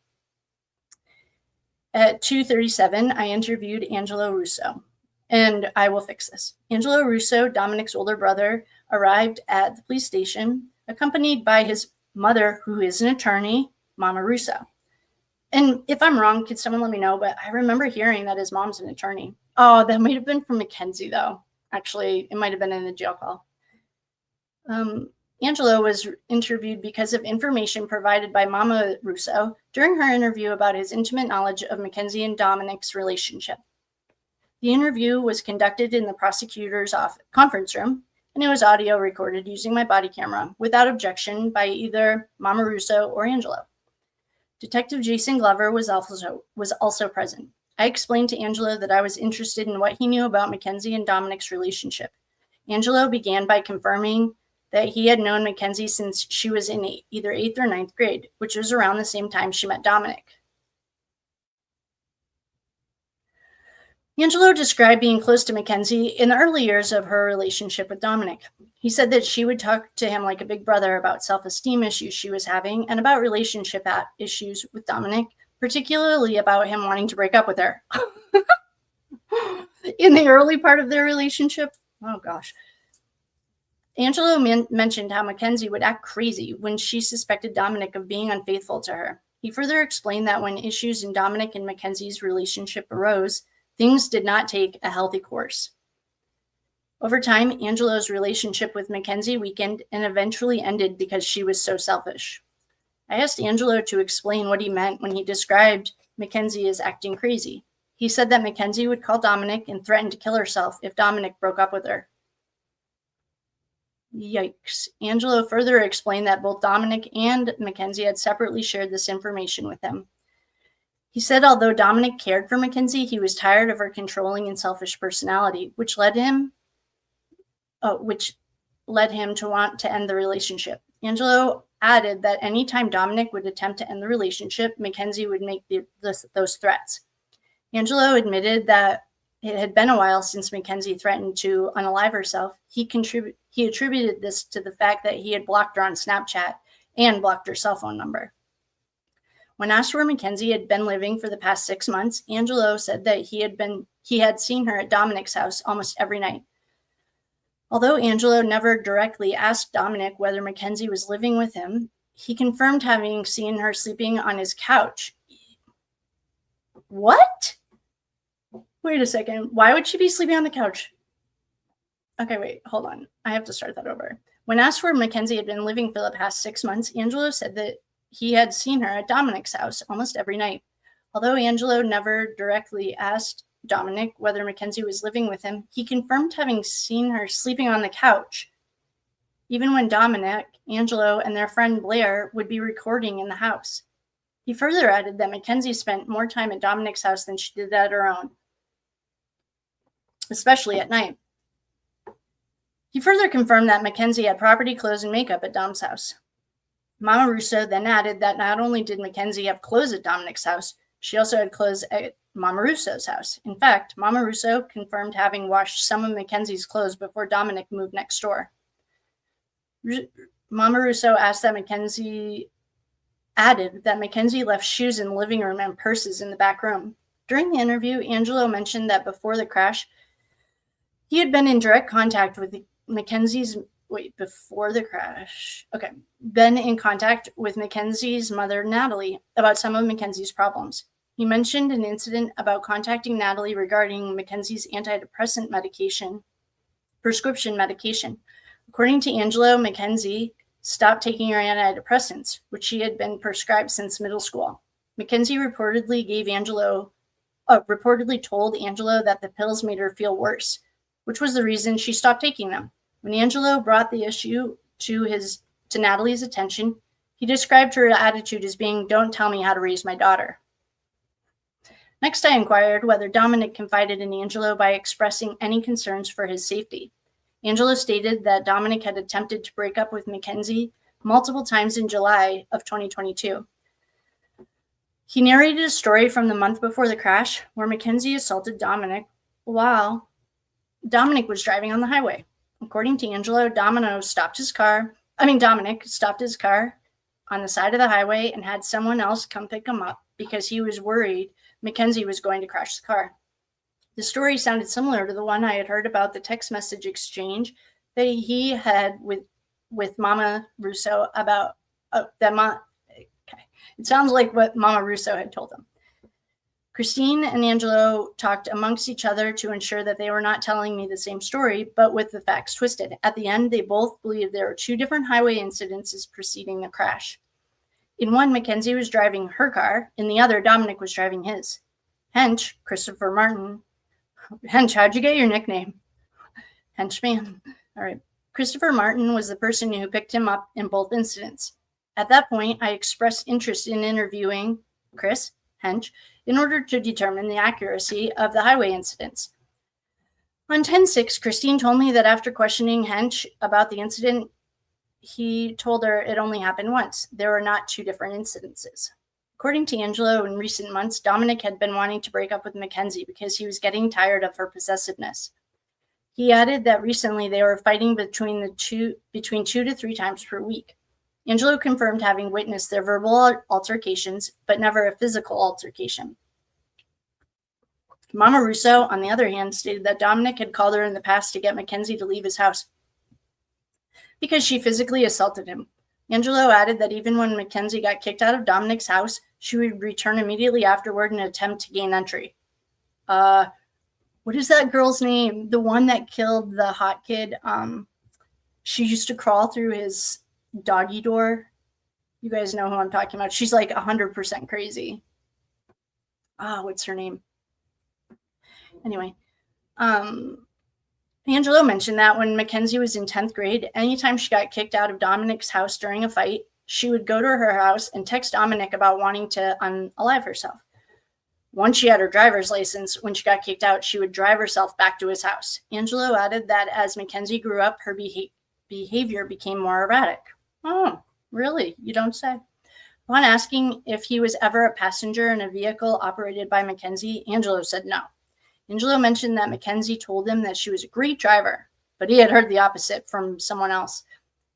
At 2:37, I interviewed Angelo Russo, and I will fix this. Angelo Russo, Dominic's older brother, arrived at the police station, accompanied by his mother, who is an attorney, Mama Russo. And if I'm wrong, could someone let me know? But I remember hearing that his mom's an attorney. Oh, that might have been from Mackenzie, though. Actually, it might have been in the jail call. Angelo was interviewed because of information provided by Mama Russo during her interview about his intimate knowledge of Mackenzie and Dominic's relationship. The interview was conducted in the prosecutor's conference room, and it was audio recorded using my body camera without objection by either Mama Russo or Angelo. Detective Jason Glover was also present. I explained to Angelo that I was interested in what he knew about Mackenzie and Dominic's relationship. Angelo began by confirming that he had known Mackenzie since she was in either 8th or 9th grade, which was around the same time she met Dominic. Angelo described being close to Mackenzie in the early years of her relationship with Dominic. He said that she would talk to him like a big brother about self-esteem issues she was having and about relationship issues with Dominic, particularly about him wanting to break up with her. In the early part of their relationship, oh gosh. Angelo mentioned how Mackenzie would act crazy when she suspected Dominic of being unfaithful to her. He further explained that when issues in Dominic and Mackenzie's relationship arose, things did not take a healthy course. Over time, Angelo's relationship with Mackenzie weakened and eventually ended because she was so selfish. I asked Angelo to explain what he meant when he described Mackenzie as acting crazy. He said that Mackenzie would call Dominic and threaten to kill herself if Dominic broke up with her. Yikes. Angelo further explained that both Dominic and Mackenzie had separately shared this information with him. He said although Dominic cared for Mackenzie, he was tired of her controlling and selfish personality, which led him to want to end the relationship. Angelo added that anytime Dominic would attempt to end the relationship, Mackenzie would make those threats. Angelo admitted that it had been a while since Mackenzie threatened to unalive herself. He attributed this to the fact that he had blocked her on Snapchat and blocked her cell phone number. When asked where Mackenzie had been living for the past 6 months, Angelo said that he had seen her at Dominic's house almost every night. Although Angelo never directly asked Dominic whether Mackenzie was living with him, he confirmed having seen her sleeping on his couch. What? Wait a second. Why would she be sleeping on the couch? Okay, wait, hold on. I have to start that over. When asked where Mackenzie had been living for the past 6 months, Angelo said that he had seen her at Dominic's house almost every night. Although Angelo never directly asked Dominic whether Mackenzie was living with him, he confirmed having seen her sleeping on the couch, even when Dominic, Angelo, and their friend Blair would be recording in the house. He further added that Mackenzie spent more time at Dominic's house than she did at her own, especially at night. He further confirmed that Mackenzie had property, clothes, and makeup at Dom's house. Mama Russo then added that not only did Mackenzie have clothes at Dominic's house, she also had clothes at Mama Russo's house. In fact, Mama Russo confirmed having washed some of Mackenzie's clothes before Dominic moved next door. Mama Russo added that Mackenzie left shoes in the living room and purses in the back room. During the interview, Angelo mentioned that before the crash, he had been in direct contact with Mackenzie's mother, Natalie, about some of Mackenzie's problems. He mentioned an incident about contacting Natalie regarding Mackenzie's antidepressant prescription medication. According to Angelo, Mackenzie stopped taking her antidepressants, which she had been prescribed since middle school. Mackenzie reportedly told Angelo that the pills made her feel worse, which was the reason she stopped taking them. When Angelo brought the issue to Natalie's attention, he described her attitude as being, "Don't tell me how to raise my daughter." Next, I inquired whether Dominic confided in Angelo by expressing any concerns for his safety. Angelo stated that Dominic had attempted to break up with Mackenzie multiple times in July of 2022. He narrated a story from the month before the crash where Mackenzie assaulted Dominic while Dominic was driving on the highway. According to Angelo, Dominic stopped his car on the side of the highway and had someone else come pick him up because he was worried Mackenzie was going to crash the car. The story sounded similar to the one I had heard about the text message exchange that he had with Mama Russo about It sounds like what Mama Russo had told him. Christine and Angelo talked amongst each other to ensure that they were not telling me the same story, but with the facts twisted. At the end, they both believed there were two different highway incidences preceding the crash. In one, Mackenzie was driving her car. In the other, Dominic was driving his. Hench, Christopher Martin. Hench, how'd you get your nickname? Henchman. All right. Christopher Martin was the person who picked him up in both incidents. At that point, I expressed interest in interviewing Chris, Hench, in order to determine the accuracy of the highway incidents. On 10/6, Christine told me that after questioning Hench about the incident, he told her it only happened once. There were not two different incidences. According to Angelo, in recent months, Dominic had been wanting to break up with Mackenzie because he was getting tired of her possessiveness. He added that recently they were fighting between 2 to 3 times per week. Angelo confirmed having witnessed their verbal altercations, but never a physical altercation. Mama Russo, on the other hand, stated that Dominic had called her in the past to get Mackenzie to leave his house because she physically assaulted him. Angelo added that even when Mackenzie got kicked out of Dominic's house, she would return immediately afterward in an attempt to gain entry. What is that girl's name? The one that killed the hot kid. She used to crawl through his doggy door. You guys know who I'm talking about. She's like 100% crazy. What's her name? Anyway, Angelo mentioned that when Mackenzie was in 10th grade, anytime she got kicked out of Dominic's house during a fight, she would go to her house and text Dominic about wanting to unalive herself. Once she had her driver's license, when she got kicked out, she would drive herself back to his house. Angelo added that as Mackenzie grew up, her behavior became more erratic. Oh, really? You don't say. Upon asking if he was ever a passenger in a vehicle operated by Mackenzie, Angelo said no. Angelo mentioned that Mackenzie told him that she was a great driver, but he had heard the opposite from someone else.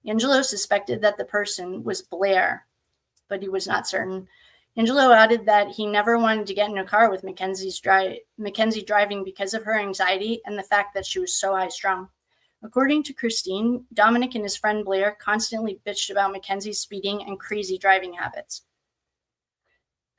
Angelo suspected that the person was Blair, but he was not certain. Angelo added that he never wanted to get in a car with Mackenzie driving because of her anxiety and the fact that she was so high-strung. According to Christine, Dominic and his friend Blair constantly bitched about Mackenzie's speeding and crazy driving habits.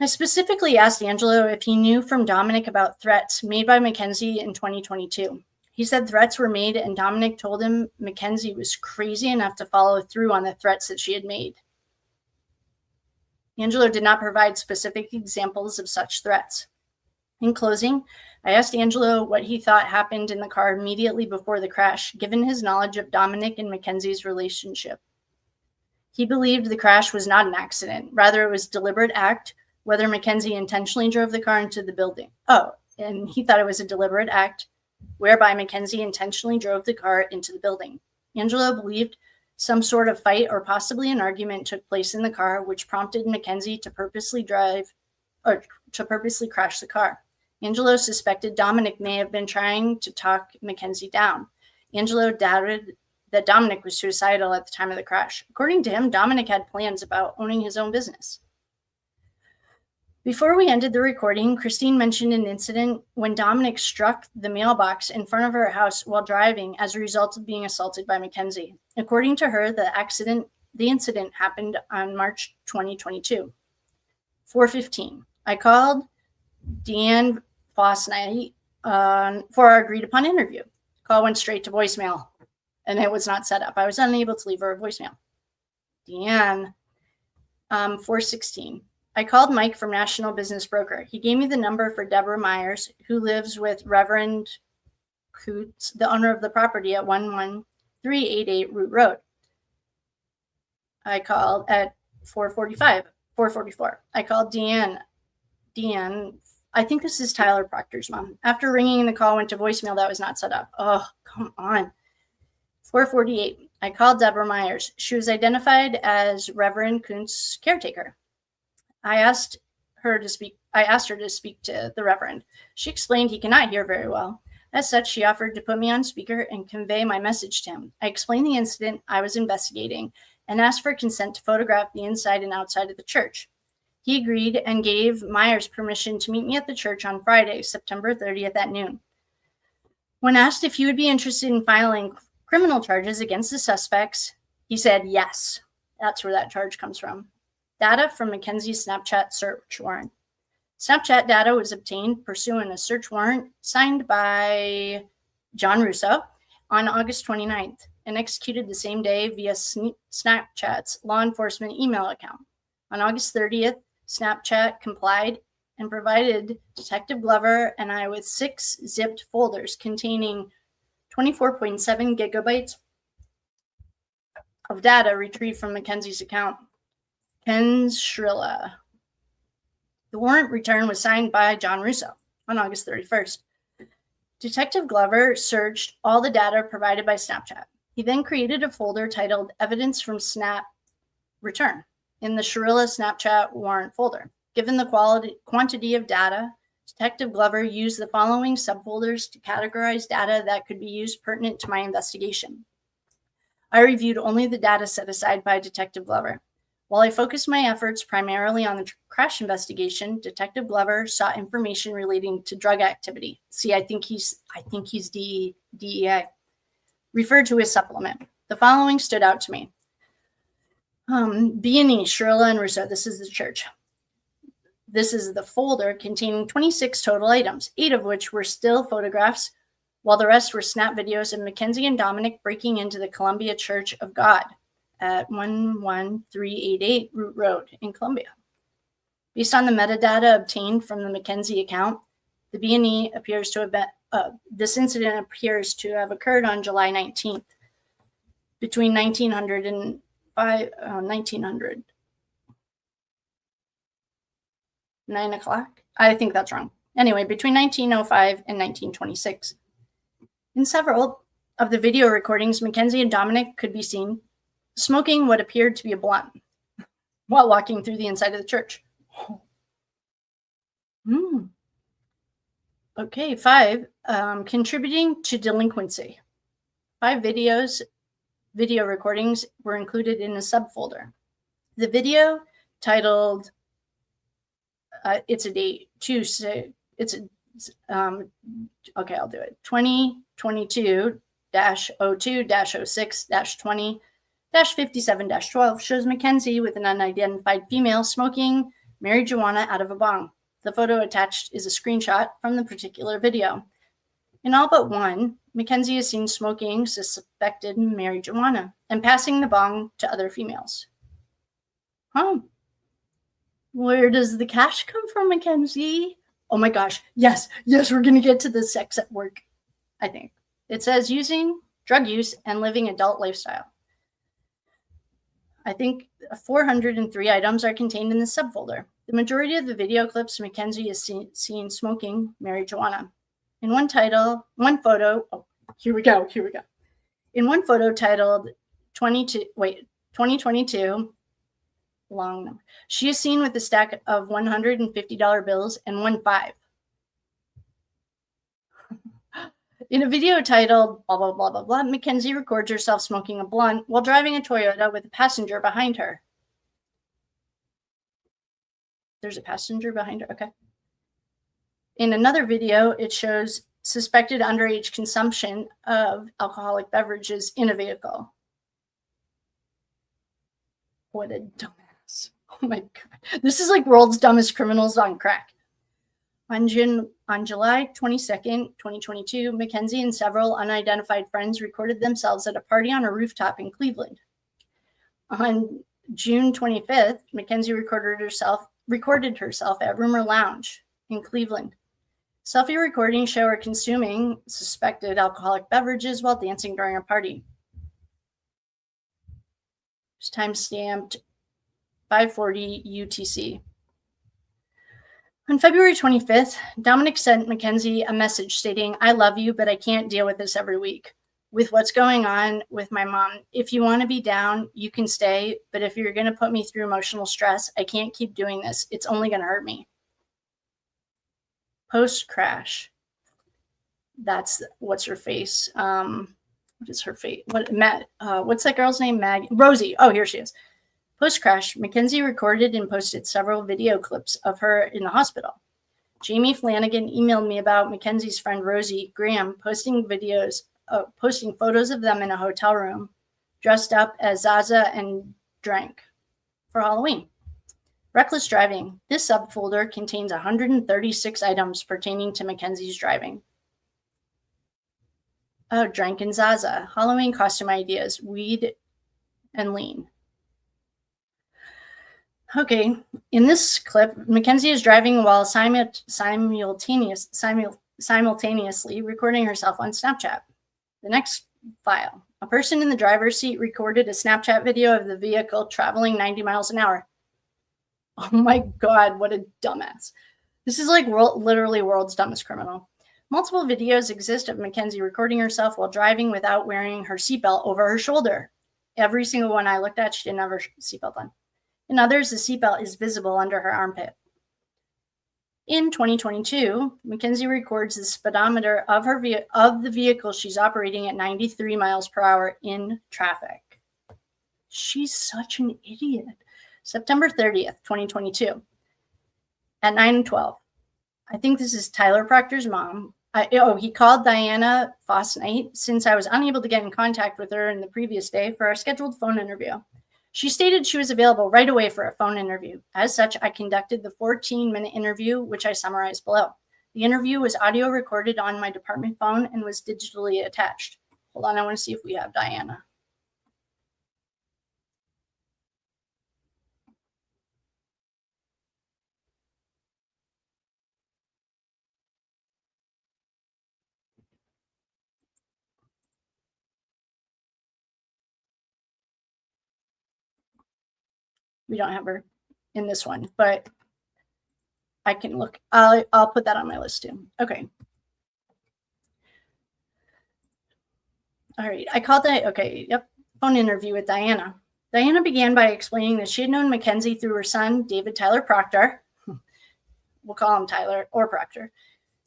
I specifically asked Angelo if he knew from Dominic about threats made by Mackenzie in 2022. He said threats were made, and Dominic told him Mackenzie was crazy enough to follow through on the threats that she had made. Angelo did not provide specific examples of such threats. In closing, I asked Angelo what he thought happened in the car immediately before the crash, given his knowledge of Dominic and Mackenzie's relationship. He believed the crash was not an accident. Rather, it was a deliberate act, whether Mackenzie intentionally drove the car into the building. And he thought it was a deliberate act whereby Mackenzie intentionally drove the car into the building. Angelo believed some sort of fight or possibly an argument took place in the car, which prompted Mackenzie to purposely crash the car. Angelo suspected Dominic may have been trying to talk Mackenzie down. Angelo doubted that Dominic was suicidal at the time of the crash. According to him, Dominic had plans about owning his own business. Before we ended the recording, Christine mentioned an incident when Dominic struck the mailbox in front of her house while driving as a result of being assaulted by Mackenzie. According to her, the incident happened on March 2022. 4:15. I called Deanne Fossnight for our agreed upon interview. Call went straight to voicemail, and it was not set up. I was unable to leave her a voicemail. Deanne, 4:16. I called Mike from National Business Broker. He gave me the number for Deborah Myers, who lives with Reverend Coots, the owner of the property at 11388 Root Road. I called at 4:44. I called Deanne, I think this is Tyler Proctor's mom. After ringing, the call went to voicemail that was not set up. Oh, come on. 4:48. I called Deborah Myers. She was identified as Reverend Kuntz' caretaker. I asked her to speak to the Reverend. She explained he cannot hear very well. As such, she offered to put me on speaker and convey my message to him. I explained the incident I was investigating and asked for consent to photograph the inside and outside of the church. He agreed and gave Myers permission to meet me at the church on Friday, September 30th at noon. When asked if he would be interested in filing criminal charges against the suspects, he said yes. That's where that charge comes from. Data from Mackenzie's Snapchat search warrant. Snapchat data was obtained pursuant a search warrant signed by John Russo on August 29th and executed the same day via Snapchat's law enforcement email account. On August 30th, Snapchat complied and provided Detective Glover and I with 6 zipped folders containing 24.7 gigabytes of data retrieved from Mackenzie's account. Mackenzie Shirilla. The warrant return was signed by John Russo on August 31st. Detective Glover searched all the data provided by Snapchat. He then created a folder titled Evidence from Snap Return in the Shirilla Snapchat warrant folder. Given the quantity of data, Detective Glover used the following subfolders to categorize data that could be used pertinent to my investigation. I reviewed only the data set aside by Detective Glover. While I focused my efforts primarily on the crash investigation, Detective Glover sought information relating to drug activity. See, I think he's DEA. Referred to his supplement. The following stood out to me. B&E, Shirilla and Russo. This is the church. This is the folder containing 26 total items, 8 of which were still photographs, while the rest were snap videos of Mackenzie and Dominic breaking into the Columbia Church of God at 11388 Root Road in Columbia. Based on the metadata obtained from the Mackenzie account, the B&E appears to have been, this incident appears to have occurred on July 19th, between 1900 and 1900. 9 o'clock? I think that's wrong. Anyway, between 1905 and 1926. In several of the video recordings, Mackenzie and Dominic could be seen smoking what appeared to be a blunt while walking through the inside of the church. Okay, 5, contributing to delinquency. 5 video recordings were included in a subfolder. The video titled, it's a date, Tuesday, okay, I'll do it, 2022-02-06-20-57-12 shows Mackenzie with an unidentified female smoking marijuana out of a bong. The photo attached is a screenshot from the particular video. In all but one, Mackenzie is seen smoking suspected marijuana and passing the bong to other females. Huh. Where does the cash come from, Mackenzie? Oh my gosh. Yes, we're going to get to the sex at work, I think. It says using drug use and living adult lifestyle. I think 403 items are contained in the subfolder. The majority of the video clips, Mackenzie is seen smoking marijuana. In one photo, here we go. In one photo titled 2022, long number, she is seen with a stack of $150 bills and 1 $5. In a video titled blah, blah, blah, blah, blah, Mackenzie records herself smoking a blunt while driving a Toyota with a passenger behind her. There's a passenger behind her, okay. In another video, it shows suspected underage consumption of alcoholic beverages in a vehicle. What a dumbass. Oh my God. This is like world's dumbest criminals on crack. On July 22nd, 2022, Mackenzie and several unidentified friends recorded themselves at a party on a rooftop in Cleveland. On June 25th, Mackenzie recorded herself at Rumor Lounge in Cleveland. Selfie recordings show her consuming suspected alcoholic beverages while dancing during a party. It's time-stamped 5:40 UTC. On February 25th, Dominic sent Mackenzie a message stating, "I love you, but I can't deal with this every week. With what's going on with my mom, if you want to be down, you can stay, but if you're going to put me through emotional stress, I can't keep doing this. It's only going to hurt me." Post-crash. That's what's her face. What is her face? What's that girl's name? Rosie. Oh, here she is. Post-crash, Mackenzie recorded and posted several video clips of her in the hospital. Jamie Flanigan emailed me about Mackenzie's friend Rosie Graham posting photos of them in a hotel room, dressed up as Zaza and drank for Halloween. Reckless driving. This subfolder contains 136 items pertaining to Mackenzie's driving. Oh, drank and Zaza. Halloween costume ideas. Weed and lean. Okay, in this clip, Mackenzie is driving while simultaneously recording herself on Snapchat. The next file. A person in the driver's seat recorded a Snapchat video of the vehicle traveling 90 miles an hour. Oh my God, what a dumbass. This is like literally world's dumbest criminal. Multiple videos exist of Mackenzie recording herself while driving without wearing her seatbelt over her shoulder. Every single one I looked at, she didn't have her seatbelt on. In others, the seatbelt is visible under her armpit. In 2022, Mackenzie records the speedometer of the vehicle she's operating at 93 miles per hour in traffic. She's such an idiot. September 30th, 2022, at 9:12. I think this is Tyler Proctor's mom. He called Diana Fosnight since I was unable to get in contact with her in the previous day for our scheduled phone interview. She stated she was available right away for a phone interview. As such, I conducted the 14-minute interview, which I summarized below. The interview was audio recorded on my department phone and was digitally attached. Hold on, I want to see if we have Diana. We don't have her in this one, but I can look. I'll put that on my list too. Okay. All right. I called that. Okay. Yep. Phone interview with Diana. Diana began by explaining that she had known Mackenzie through her son, David Tyler Proctor. We'll call him Tyler or Proctor,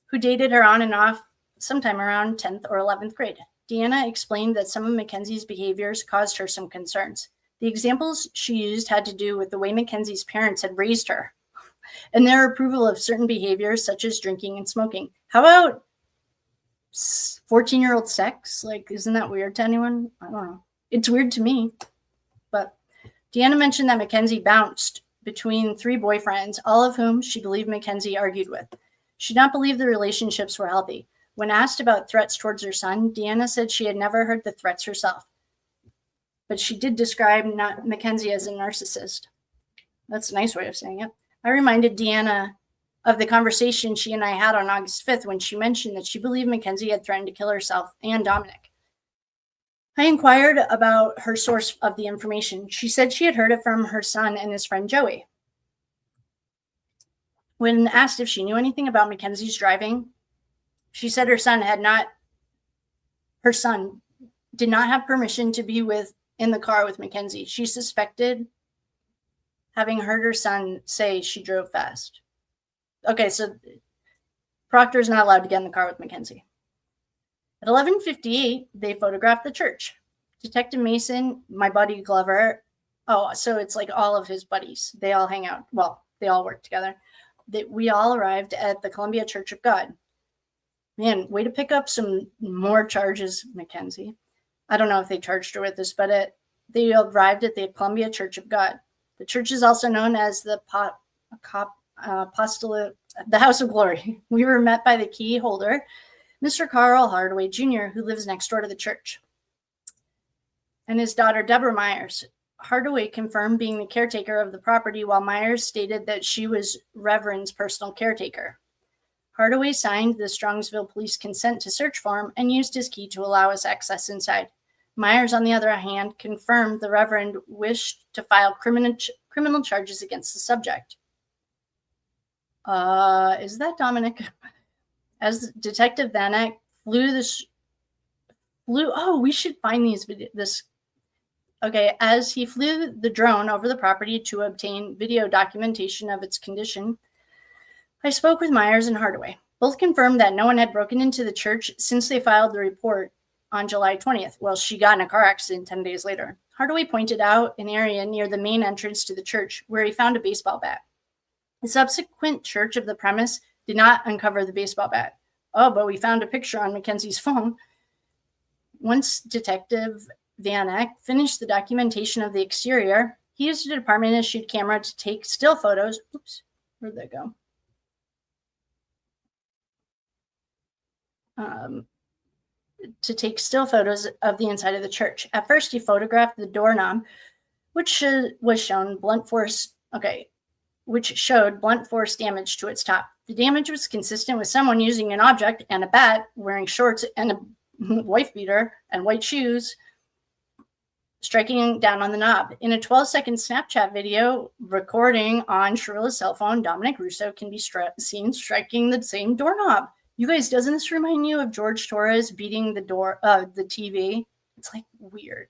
who dated her on and off sometime around 10th or 11th grade. Diana explained that some of Mackenzie's behaviors caused her some concerns. The examples she used had to do with the way Mackenzie's parents had raised her and their approval of certain behaviors such as drinking and smoking. How about 14-year-old sex? Like, isn't that weird to anyone? I don't know. It's weird to me. But Deanna mentioned that Mackenzie bounced between 3 boyfriends, all of whom she believed Mackenzie argued with. She did not believe the relationships were healthy. When asked about threats towards her son, Deanna said she had never heard the threats herself. But she did describe Mackenzie as a narcissist. That's a nice way of saying it. I reminded Deanna of the conversation she and I had on August 5th when she mentioned that she believed Mackenzie had threatened to kill herself and Dominic. I inquired about her source of the information. She said she had heard it from her son and his friend Joey. When asked if she knew anything about Mackenzie's driving, she said her son did not have permission to be in the car with Mackenzie. She suspected having heard her son say she drove fast. Okay, so Proctor's not allowed to get in the car with Mackenzie. At 11:58, they photographed the church. Detective Mason, my buddy Glover, so it's like all of his buddies. They all hang out. Well, they all work together. We all arrived at the Columbia Church of God. Man, way to pick up some more charges, Mackenzie. I don't know if they charged her with this, but they arrived at the Columbia Church of God. The church is also known as the Apostolate, the House of Glory. We were met by the key holder, Mr. Carl Hardaway Jr., who lives next door to the church, and his daughter, Deborah Myers. Hardaway confirmed being the caretaker of the property, while Myers stated that she was Reverend's personal caretaker. Hardaway signed the Strongsville police consent to search form and used his key to allow us access inside. Myers, on the other hand, confirmed the Reverend wished to file criminal charges against the subject. Is that Dominic? As Detective Vanek we should find these videos. As he flew the drone over the property to obtain video documentation of its condition, I spoke with Myers and Hardaway. Both confirmed that no one had broken into the church since they filed the report on July 20th. Well, she got in a car accident 10 days later. Hardaway pointed out an area near the main entrance to the church where he found a baseball bat. The subsequent search of the premise did not uncover the baseball bat. But we found a picture on Mackenzie's phone. Once Detective Van Eck finished the documentation of the exterior, he used a department-issued camera to take still photos. Oops, where'd that go? To take still photos of the inside of the church. At first, he photographed the doorknob, which showed blunt force damage to its top. The damage was consistent with someone using an object and a bat, wearing shorts and a wife beater and white shoes, striking down on the knob. In a 12-second Snapchat video recording on Shirilla's cell phone, Dominic Russo can be seen striking the same doorknob. You guys, doesn't this remind you of George Torres beating the TV? It's like weird.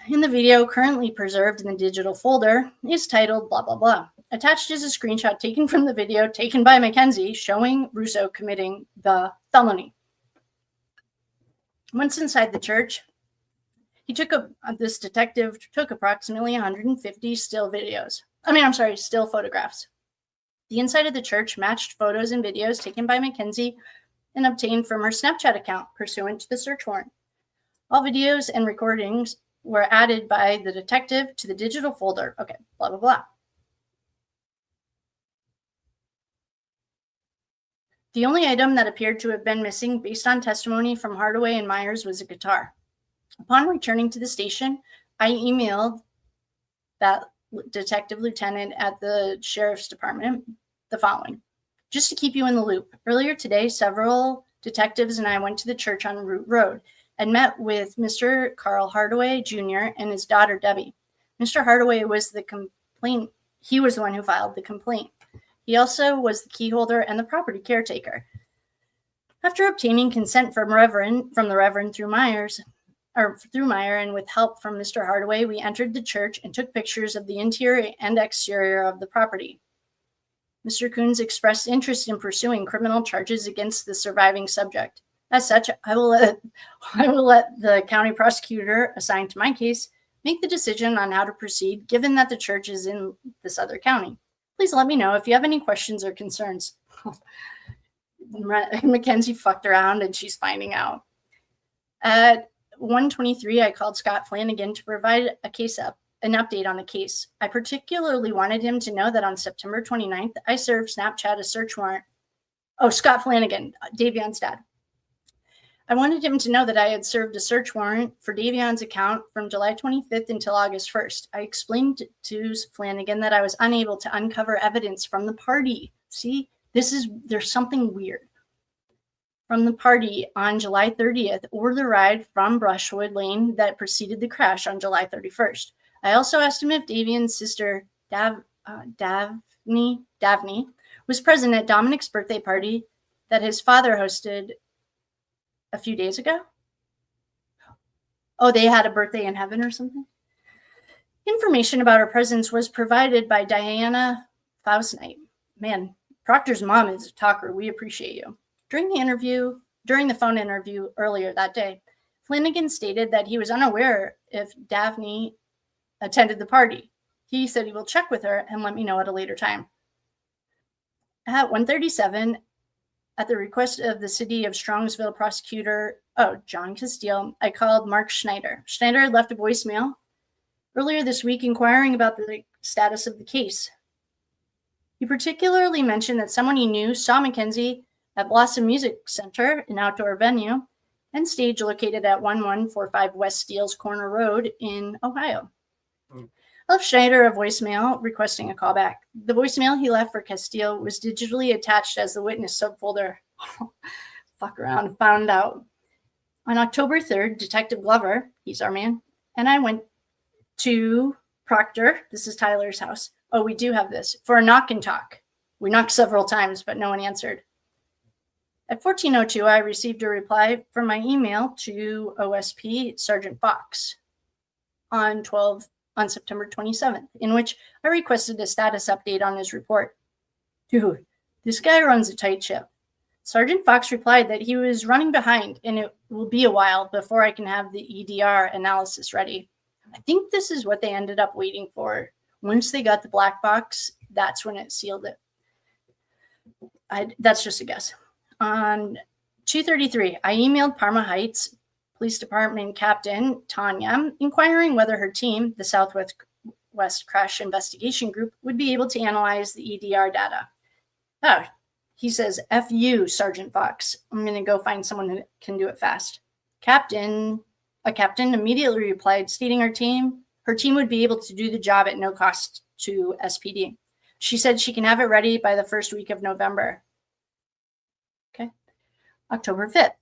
In the video, currently preserved in the digital folder, is titled blah, blah, blah. Attached is a screenshot taken from the video taken by Mackenzie showing Russo committing the felony. Once inside the church, this detective took approximately 150 still photographs. The inside of the church matched photos and videos taken by Mackenzie and obtained from her Snapchat account pursuant to the search warrant. All videos and recordings were added by the detective to the digital folder. Okay, blah, blah, blah. The only item that appeared to have been missing based on testimony from Hardaway and Myers was a guitar. Upon returning to the station, I emailed that detective lieutenant at the sheriff's department the following. Just to keep you in the loop, earlier today, several detectives and I went to the church on Root Road and met with Mr. Carl Hardaway Jr. and his daughter, Debbie. Mr. Hardaway was the complaint. He was the one who filed the complaint. He also was the key holder and the property caretaker. After obtaining consent from the Reverend through Meyer and with help from Mr. Hardaway, we entered the church and took pictures of the interior and exterior of the property. Mr. Coons expressed interest in pursuing criminal charges against the surviving subject. As such, I will let the county prosecutor assigned to my case make the decision on how to proceed, given that the church is in this other county. Please let me know if you have any questions or concerns. Mackenzie fucked around and she's finding out. At 1:23, I called Scott Flanigan to provide a case an update on the case. I particularly wanted him to know that on September 29th, I served Snapchat a search warrant. Oh, Scott Flanigan, Davion's dad. I wanted him to know that I had served a search warrant for Davion's account from July 25th until August 1st. I explained to Flanigan that I was unable to uncover evidence from the party. See, there's something weird. From the party on July 30th or the ride from Brushwood Lane that preceded the crash on July 31st. I also asked him if Davion's sister, Daphne, was present at Dominic's birthday party that his father hosted a few days ago. Oh, they had a birthday in heaven or something? Information about her presence was provided by Diana Faustnight. Man, Proctor's mom is a talker. We appreciate you. During the phone interview earlier that day, Flanigan stated that he was unaware if Daphne attended the party. He said he will check with her and let me know at a later time. At 1:37, at the request of the city of Strongsville prosecutor, John Castile, I called Mark Schneider. Schneider had left a voicemail earlier this week inquiring about the status of the case. He particularly mentioned that someone he knew saw Mackenzie at Blossom Music Center, an outdoor venue, and stage located at 1145 West Steeles Corner Road in Ohio. I left Schneider a voicemail requesting a callback. The voicemail he left for Castile was digitally attached as the witness subfolder. Fuck around and found out. On October 3rd, Detective Glover, he's our man, and I went to Proctor, this is Tyler's house. Oh, we do have this, for a knock and talk. We knocked several times, but no one answered. At 14:02, I received a reply from my email to OSP Sergeant Fox on September 27th, in which I requested a status update on his report. Dude, this guy runs a tight ship. Sergeant Fox replied that he was running behind and it will be a while before I can have the EDR analysis ready. I think this is what they ended up waiting for. Once they got the black box, that's when it sealed it. That's just a guess. On 2:33, I emailed Parma Heights Police Department Captain Tanya, inquiring whether her team, the Southwest Crash Investigation Group, would be able to analyze the EDR data. Oh, he says, F you, Sergeant Fox. I'm going to go find someone who can do it fast. A captain immediately replied, stating her team would be able to do the job at no cost to SPD. She said she can have it ready by the first week of November. Okay. October 5th.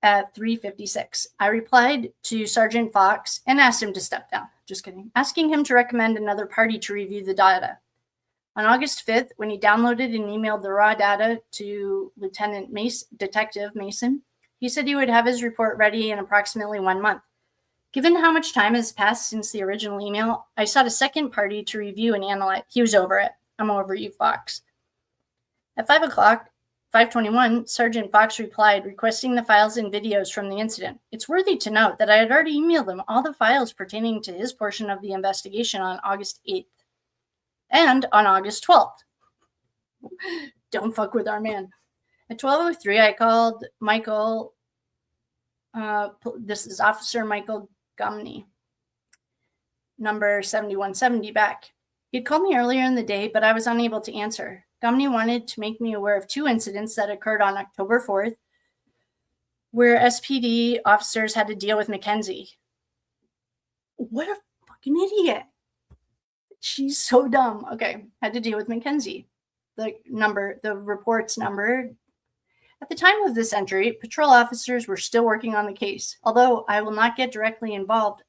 At 3:56, I replied to Sergeant Fox and asked him to step down. Just kidding. Asking him to recommend another party to review the data. On August 5th, when he downloaded and emailed the raw data to Detective Mason, he said he would have his report ready in approximately 1 month. Given how much time has passed since the original email, I sought a second party to review and analyze. He was over it. I'm over you, Fox. At 5:21, Sergeant Fox replied, requesting the files and videos from the incident. It's worthy to note that I had already emailed him all the files pertaining to his portion of the investigation on August 8th and on August 12th. Don't fuck with our man. At 12:03, I called Michael, this is Officer Michael Gumney, number 7170 back. He'd called me earlier in the day, but I was unable to answer. Gumney wanted to make me aware of 2 incidents that occurred on October 4th, where SPD officers had to deal with Mackenzie. What a fucking idiot. She's so dumb. Okay, had to deal with Mackenzie. The report's number. At the time of this entry, patrol officers were still working on the case. Although I will not get directly involved,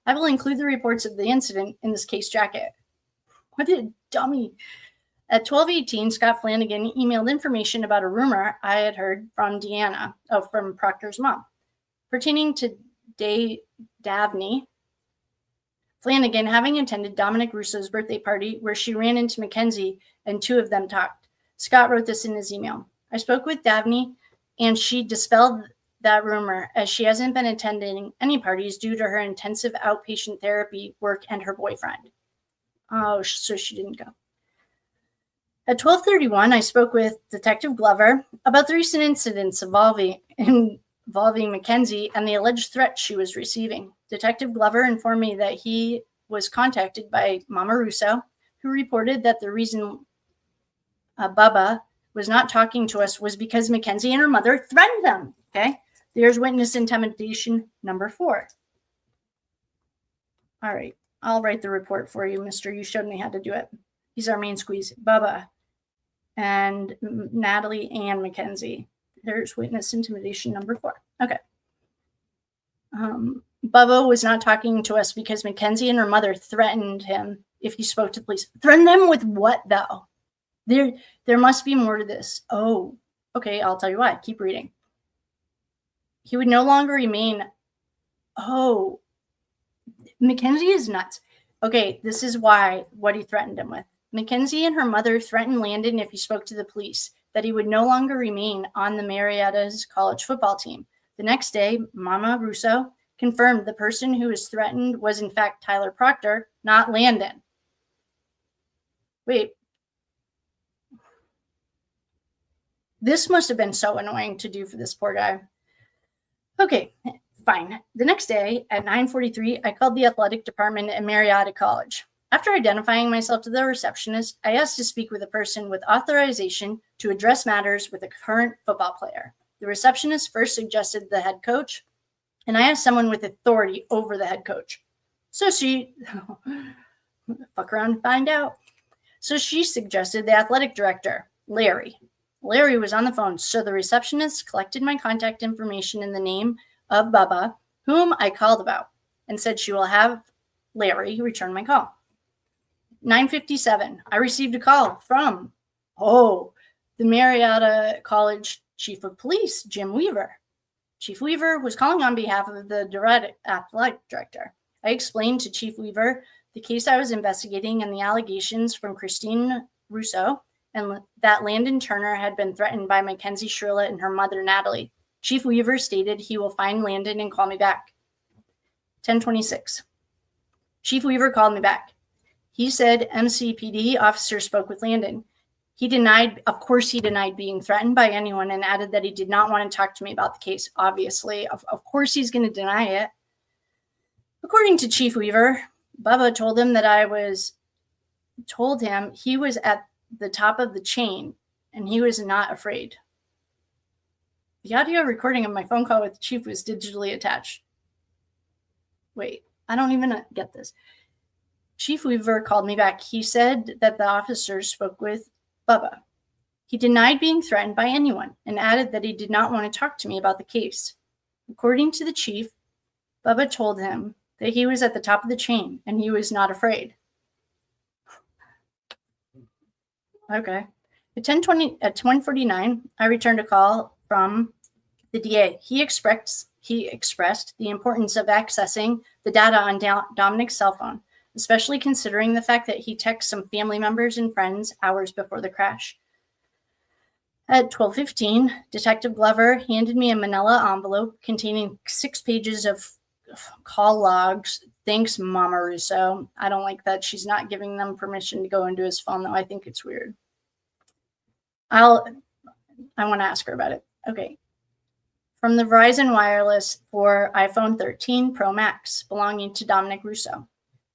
I will include the reports of the incident in this case jacket. What a dummy. At 12:18, Scott Flanigan emailed information about a rumor I had heard from from Proctor's mom, pertaining to Daphne Flanigan having attended Dominic Russo's birthday party where she ran into Mackenzie and 2 of them talked. Scott wrote this in his email. I spoke with Daphne and she dispelled that rumor as she hasn't been attending any parties due to her intensive outpatient therapy work and her boyfriend. Oh, so she didn't go. At 12:31, I spoke with Detective Glover about the recent incidents involving Mackenzie and the alleged threat she was receiving. Detective Glover informed me that he was contacted by Mama Russo, who reported that the reason Bubba was not talking to us was because Mackenzie and her mother threatened them. Okay, there's witness intimidation number 4. All right, I'll write the report for you, mister. You showed me how to do it. He's our main squeeze. Bubba and Natalie and Mackenzie. There's witness intimidation number 4. Okay. Bubba was not talking to us because Mackenzie and her mother threatened him if he spoke to the police. Threatened him with what, though? There must be more to this. Oh, okay, I'll tell you why. Keep reading. He would no longer remain. Oh, Mackenzie is nuts. Okay, this is what he threatened him with. Mackenzie and her mother threatened Landon if he spoke to the police that he would no longer remain on the Marietta's college football team. The next day, Mama Russo confirmed the person who was threatened was in fact Tyler Proctor, not Landon. Wait. This must have been so annoying to do for this poor guy. Okay, fine. The next day at 9:43, I called the athletic department at Marietta College. After identifying myself to the receptionist, I asked to speak with a person with authorization to address matters with a current football player. The receptionist first suggested the head coach, and I asked someone with authority over the head coach. So she, fuck around and find out. So she suggested the athletic director, Larry. Larry was on the phone, so the receptionist collected my contact information in the name of Bubba, whom I called about, and said she will have Larry return my call. 9:57, I received a call from, the Marietta College Chief of Police, Jim Weaver. Chief Weaver was calling on behalf of the athletic director. I explained to Chief Weaver the case I was investigating and the allegations from Christine Russo, and that Landon Turner had been threatened by Mackenzie Shirilla and her mother, Natalie. Chief Weaver stated he will find Landon and call me back. 10:26. Chief Weaver called me back. He said MCPD officer spoke with Landon. He denied being threatened by anyone and added that he did not want to talk to me about the case. Obviously, of course he's going to deny it. According to Chief Weaver, Bubba told him he was at the top of the chain and he was not afraid. The audio recording of my phone call with the chief was digitally attached. Wait, I don't even get this. Chief Weaver called me back. He said that the officers spoke with Bubba. He denied being threatened by anyone and added that he did not want to talk to me about the case. According to the chief, Bubba told him that he was at the top of the chain and he was not afraid. Okay. At 10:49, I returned a call from the DA. He expressed the importance of accessing the data on Dominic's cell phone, especially considering the fact that he texted some family members and friends hours before the crash. At 12:15, Detective Glover handed me a manila envelope containing 6 pages of call logs. Thanks, Mama Russo. I don't like that she's not giving them permission to go into his phone, though. I think it's weird. I want to ask her about it. Okay. From the Verizon Wireless for iPhone 13 Pro Max belonging to Dominic Russo.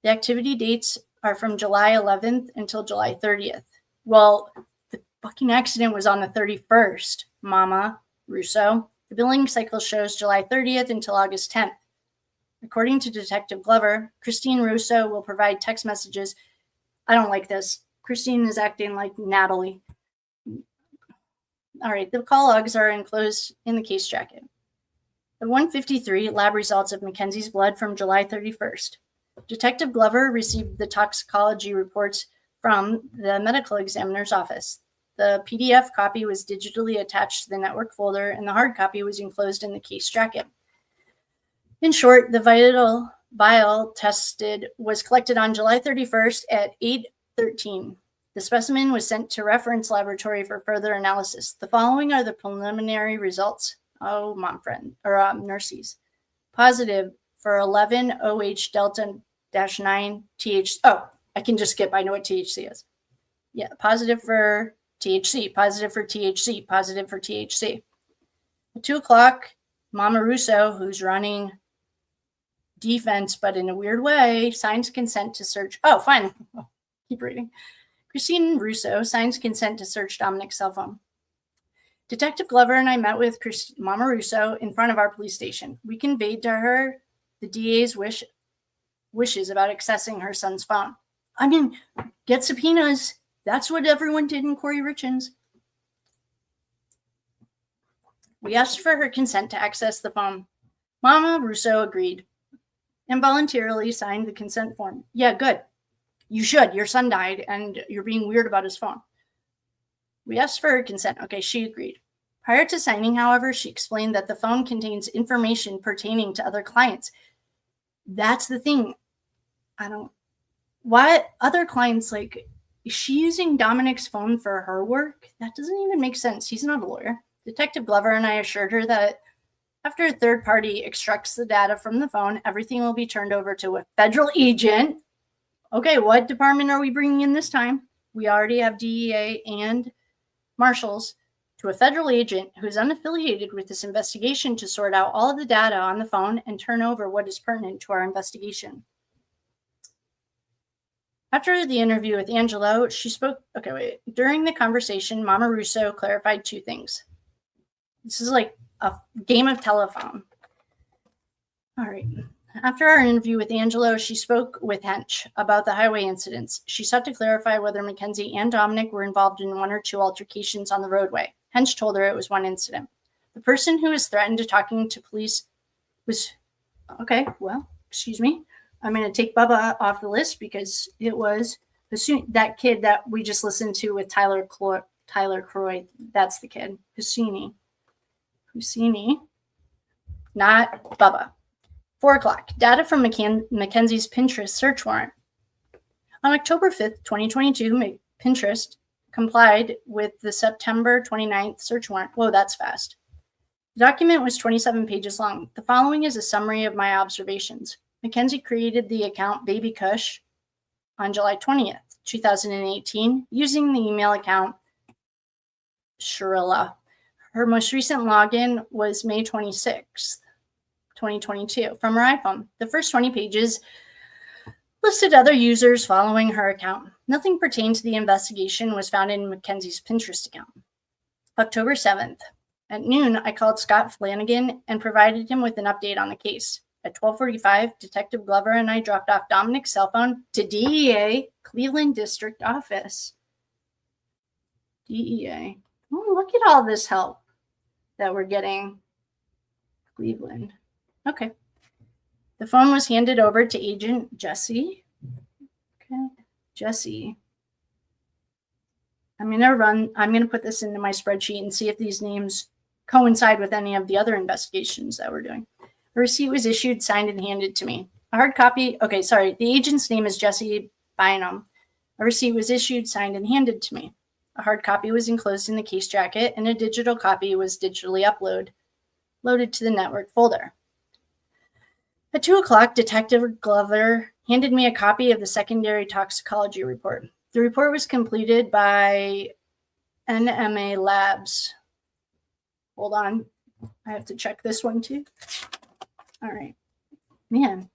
The activity dates are from July 11th until July 30th. Well, the fucking accident was on the 31st, Mama Russo. The billing cycle shows July 30th until August 10th. According to Detective Glover, Christine Russo will provide text messages. I don't like this. Christine is acting like Natalie. All right, the call logs are enclosed in the case jacket. At 1:53, lab results of Mackenzie's blood from July 31st. Detective Glover received the toxicology reports from the medical examiner's office. The PDF copy was digitally attached to the network folder, and the hard copy was enclosed in the case jacket. In short, the vial tested was collected on July 31st at 8:13. The specimen was sent to reference laboratory for further analysis. The following are the preliminary results. Oh, nurses. Positive for 11 OH delta -9 THC. Oh, I can just skip. I know what THC is. Yeah, positive for THC, positive for THC, positive for THC. At 2 o'clock, Mama Russo, who's running defense, but in a weird way, signs consent to search. Oh, fine. Keep reading. Christine Russo signs consent to search Dominic's cell phone. Detective Glover and I met with Mama Russo in front of our police station. We conveyed to her the DA's wishes about accessing her son's phone. I mean, get subpoenas. That's what everyone did in Corey Richens. We asked for her consent to access the phone. Mama Russo agreed and voluntarily signed the consent form. Yeah, good. You should. Your son died and you're being weird about his phone. We asked for her consent. Okay, she agreed. Prior to signing, however, she explained that the phone contains information pertaining to other clients. That's the thing. Why other clients, like, is she using Dominic's phone for her work? That doesn't even make sense. He's not a lawyer. Detective Glover and I assured her that after a third party extracts the data from the phone, everything will be turned over to a federal agent. Okay, what department are we bringing in this time? We already have DEA and marshals, to a federal agent who is unaffiliated with this investigation to sort out all of the data on the phone and turn over what is pertinent to our investigation. After the interview with Angelo, she spoke. Okay, wait. During the conversation, Mama Russo clarified two things. This is like a game of telephone. All right. After our interview with Angelo, she spoke with Hench about the highway incidents. She sought to clarify whether Mackenzie and Dominic were involved in one or two altercations on the roadway. Hench told her it was one incident. The person who was threatened to talking to police was, okay, well, excuse me. I'm going to take Bubba off the list because it was that kid that we just listened to with Tyler Croy. That's the kid. Husseini, not Bubba. 4:00. Data from Mackenzie's Pinterest search warrant. On October 5th, 2022, Pinterest complied with the September 29th search warrant. Whoa, that's fast. The document was 27 pages long. The following is a summary of my observations. Mackenzie created the account Baby Kush on July 20th, 2018, using the email account Shirilla. Her most recent login was May 26th, 2022, from her iPhone. The first 20 pages listed other users following her account. Nothing pertaining to the investigation was found in Mackenzie's Pinterest account. October 7th. At noon, I called Scott Flanigan and provided him with an update on the case. At 12:45, Detective Glover and I dropped off Dominic's cell phone to DEA Cleveland District Office. DEA. Oh, look at all this help that we're getting. Cleveland. Okay. The phone was handed over to Agent Jesse. Okay. Jesse. I'm going to put this into my spreadsheet and see if these names coincide with any of the other investigations that we're doing. A receipt was issued, signed, and handed to me. A hard copy. Okay, sorry. The agent's name is Jesse Bynum. A receipt was issued, signed, and handed to me. A hard copy was enclosed in the case jacket, and a digital copy was digitally loaded to the network folder. At 2:00, Detective Glover handed me a copy of the secondary toxicology report. The report was completed by NMA Labs. Hold on. I have to check this one too. All right. Man.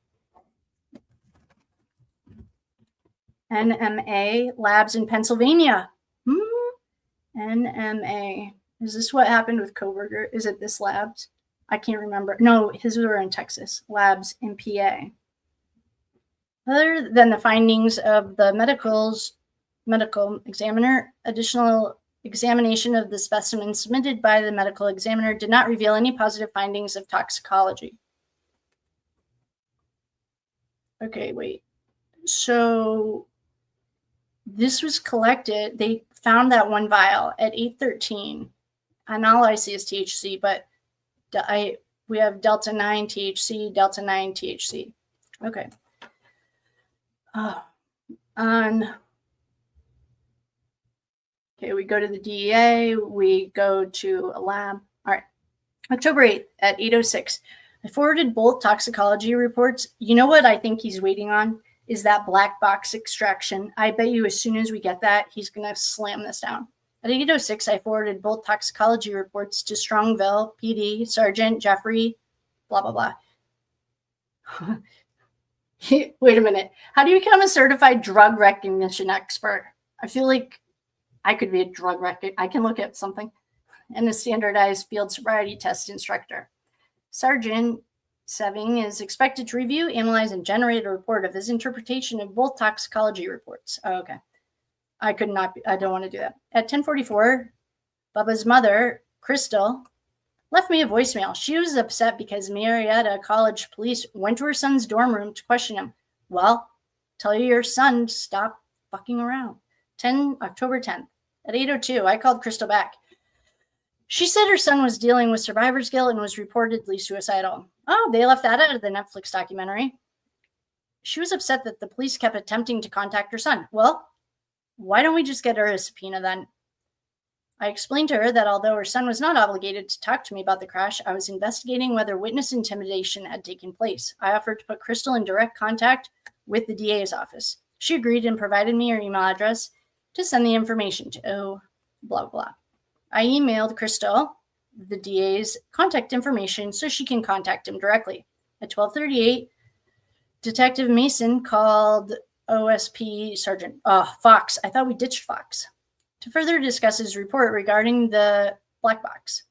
NMA Labs in Pennsylvania. NMA. Is this what happened with Koberger? Is it this Labs? I can't remember. No, his were in Texas. Labs in PA. Other than the findings of the medical examiner, additional examination of the specimen submitted by the medical examiner did not reveal any positive findings of toxicology. Okay, wait. So this was collected. They found that one vial at 8:13, and all I see is THC, but we have delta 9 THC, delta 9 THC. Okay. Okay, we go to the DEA, we go to a lab. All right. October 8th at 8:06. I forwarded both toxicology reports. You know what I think he's waiting on is that black box extraction. I bet you as soon as we get that, he's going to slam this down. At 8:06, I forwarded both toxicology reports to Strongville PD, Sergeant Jeffrey, blah, blah, blah. Wait a minute. How do you become a certified drug recognition expert? I feel like I could be a drug record. I can look at something. And a standardized field sobriety test instructor. Sergeant Seving is expected to review, analyze, and generate a report of his interpretation of both toxicology reports. Oh, okay. I don't want to do that. At 10:44, Bubba's mother, Crystal, left me a voicemail. She was upset because Marietta College police went to her son's dorm room to question him. Well, tell your son to stop fucking around. October 10th. At 8:02, I called Crystal back. She said her son was dealing with survivor's guilt and was reportedly suicidal. Oh, they left that out of the Netflix documentary. She was upset that the police kept attempting to contact her son. Well, why don't we just get her a subpoena then? I explained to her that although her son was not obligated to talk to me about the crash, I was investigating whether witness intimidation had taken place. I offered to put Crystal in direct contact with the DA's office. She agreed and provided me her email address to send the information to, blah, blah. I emailed Crystal the DA's contact information so she can contact him directly. At 12:38, Detective Mason called OSP Sergeant Fox. I thought we ditched Fox to further discuss his report regarding the black box.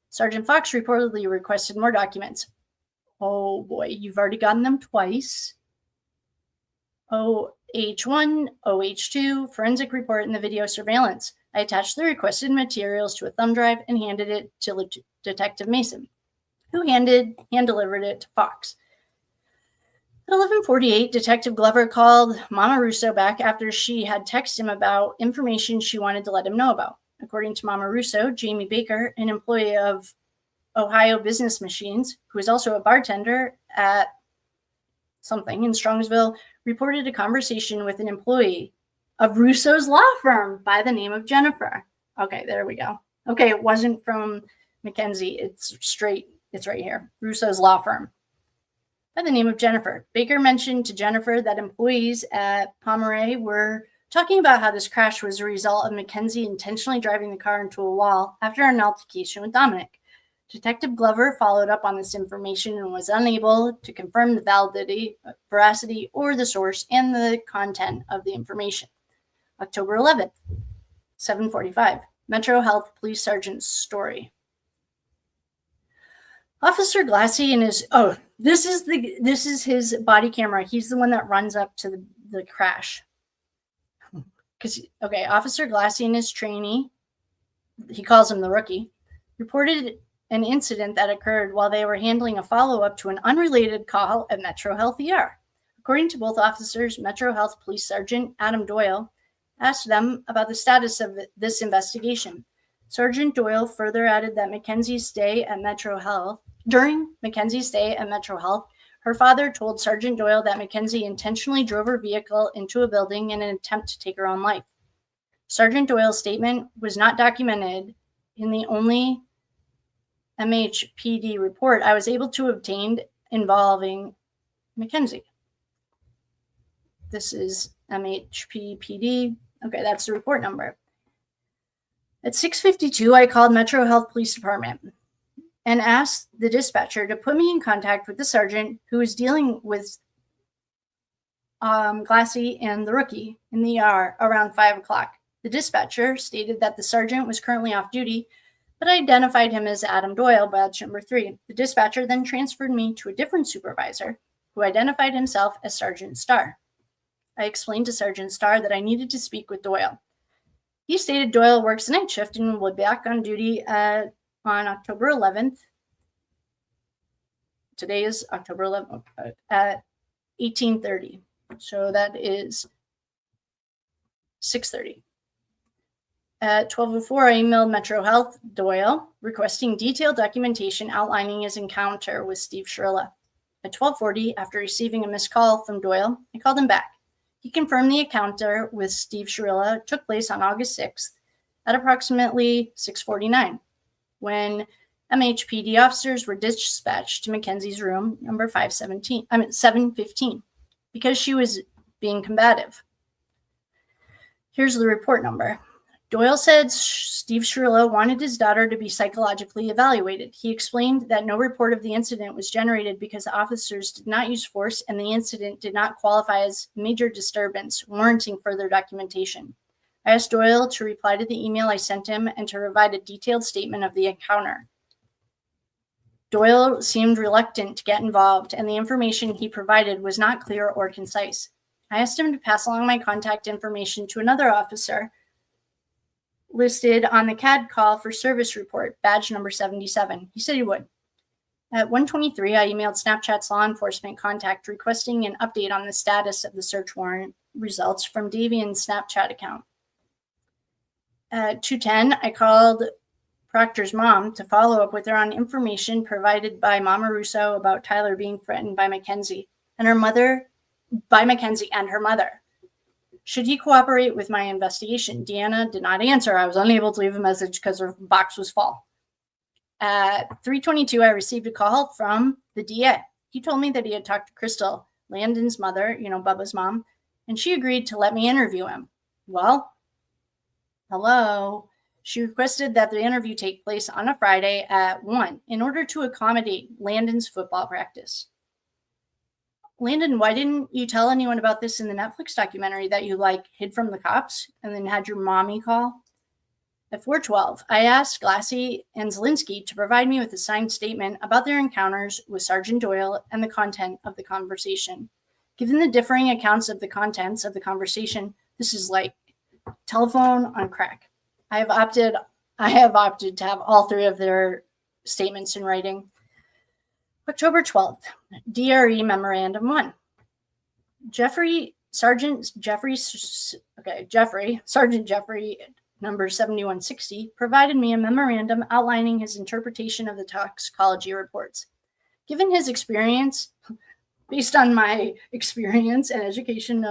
Sergeant Fox reportedly requested more documents. Oh boy, you've already gotten them twice. OH1, OH2, forensic report, and the video surveillance. I attached the requested materials to a thumb drive and handed it to Detective Mason, who hand-delivered it to Fox. At 11:48, Detective Glover called Mama Russo back after she had texted him about information she wanted to let him know about. According to Mama Russo, Jamie Baker, an employee of Ohio Business Machines, who is also a bartender at something in Strongsville, reported a conversation with an employee of Russo's law firm by the name of Jennifer. Okay, there we go. Okay, it wasn't from Mackenzie. It's right here. Russo's law firm by the name of Jennifer. Baker mentioned to Jennifer that employees at Pomeroy were talking about how this crash was a result of Mackenzie intentionally driving the car into a wall after an altercation with Dominic. Detective Glover followed up on this information and was unable to confirm the veracity, or the source and the content of the information. October 11th, 7:45, Metro Health Police Sergeant's story. Officer Glassy and his, this is his body camera. He's the one that runs up to the crash. Officer Glassy and his trainee, he calls him the rookie, reported an incident that occurred while they were handling a follow-up to an unrelated call at Metro Health ER. According to both officers, Metro Health Police Sergeant Adam Doyle asked them about the status of this investigation. Sergeant Doyle further added that during Mackenzie's stay at Metro Health, her father told Sergeant Doyle that Mackenzie intentionally drove her vehicle into a building in an attempt to take her own life. Sergeant Doyle's statement was not documented in the only MHPD report I was able to obtain involving Mackenzie. This is MHPD. Okay, that's the report number. At 6:52, I called Metro Health Police Department and asked the dispatcher to put me in contact with the sergeant who was dealing with Glassy and the rookie in the ER around 5 o'clock. The dispatcher stated that the sergeant was currently off duty, but I identified him as Adam Doyle, badge number 3. The dispatcher then transferred me to a different supervisor who identified himself as Sergeant Starr. I explained to Sergeant Starr that I needed to speak with Doyle. He stated Doyle works the night shift and will be back on duty on October 11th. Today is October 11th at 18:30. So that is 6:30. At 12:04, I emailed Metro Health Doyle requesting detailed documentation outlining his encounter with Steve Shirilla. At 12:40, after receiving a missed call from Doyle, I called him back. He confirmed the encounter with Steve Shirilla took place on August 6th at approximately 6:49, when MHPD officers were dispatched to Mackenzie's room number 715, because she was being combative. Here's the report number. Doyle said Steve Shirilla wanted his daughter to be psychologically evaluated. He explained that no report of the incident was generated because the officers did not use force and the incident did not qualify as major disturbance, warranting further documentation. I asked Doyle to reply to the email I sent him and to provide a detailed statement of the encounter. Doyle seemed reluctant to get involved, and the information he provided was not clear or concise. I asked him to pass along my contact information to another officer listed on the CAD call for service report, badge number 77. He said he would. At 1:23, I emailed Snapchat's law enforcement contact requesting an update on the status of the search warrant results from Davion's Snapchat account. At 2:10, I called Proctor's mom to follow up with her on information provided by Mama Russo about Tyler being threatened by Mackenzie and her mother. Should he cooperate with my investigation? Deanna did not answer. I was unable to leave a message because her box was full. At 3:22, I received a call from the DA. He told me that he had talked to Crystal, Landon's mother, Bubba's mom, and she agreed to let me interview him. Well, hello. She requested that the interview take place on a Friday at 1 in order to accommodate Landon's football practice. Landon, why didn't you tell anyone about this in the Netflix documentary that you hid from the cops and then had your mommy call? At 4:12, I asked Glassy and Zielinski to provide me with a signed statement about their encounters with Sergeant Doyle and the content of the conversation. Given the differing accounts of the contents of the conversation, this is like telephone on crack. I have opted to have all three of their statements in writing. October 12th, DRE Memorandum 1. Sergeant Jeffrey, number 7160, provided me a memorandum outlining his interpretation of the toxicology reports. Given his experience, based on my experience and education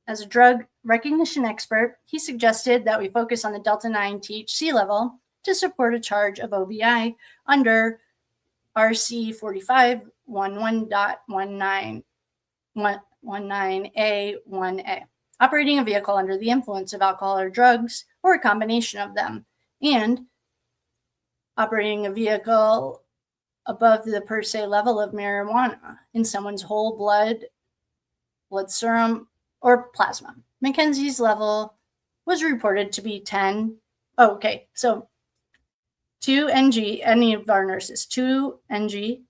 as a drug recognition expert, he suggested that we focus on the Delta-9 THC level to support a charge of OVI under RC 4511.19A1A, operating a vehicle under the influence of alcohol or drugs, or a combination of them, and operating a vehicle above the per se level of marijuana in someone's whole blood serum, or plasma. Mackenzie's level was reported to be 10. Oh, okay, so 2 NG, any of our nurses, 2 NG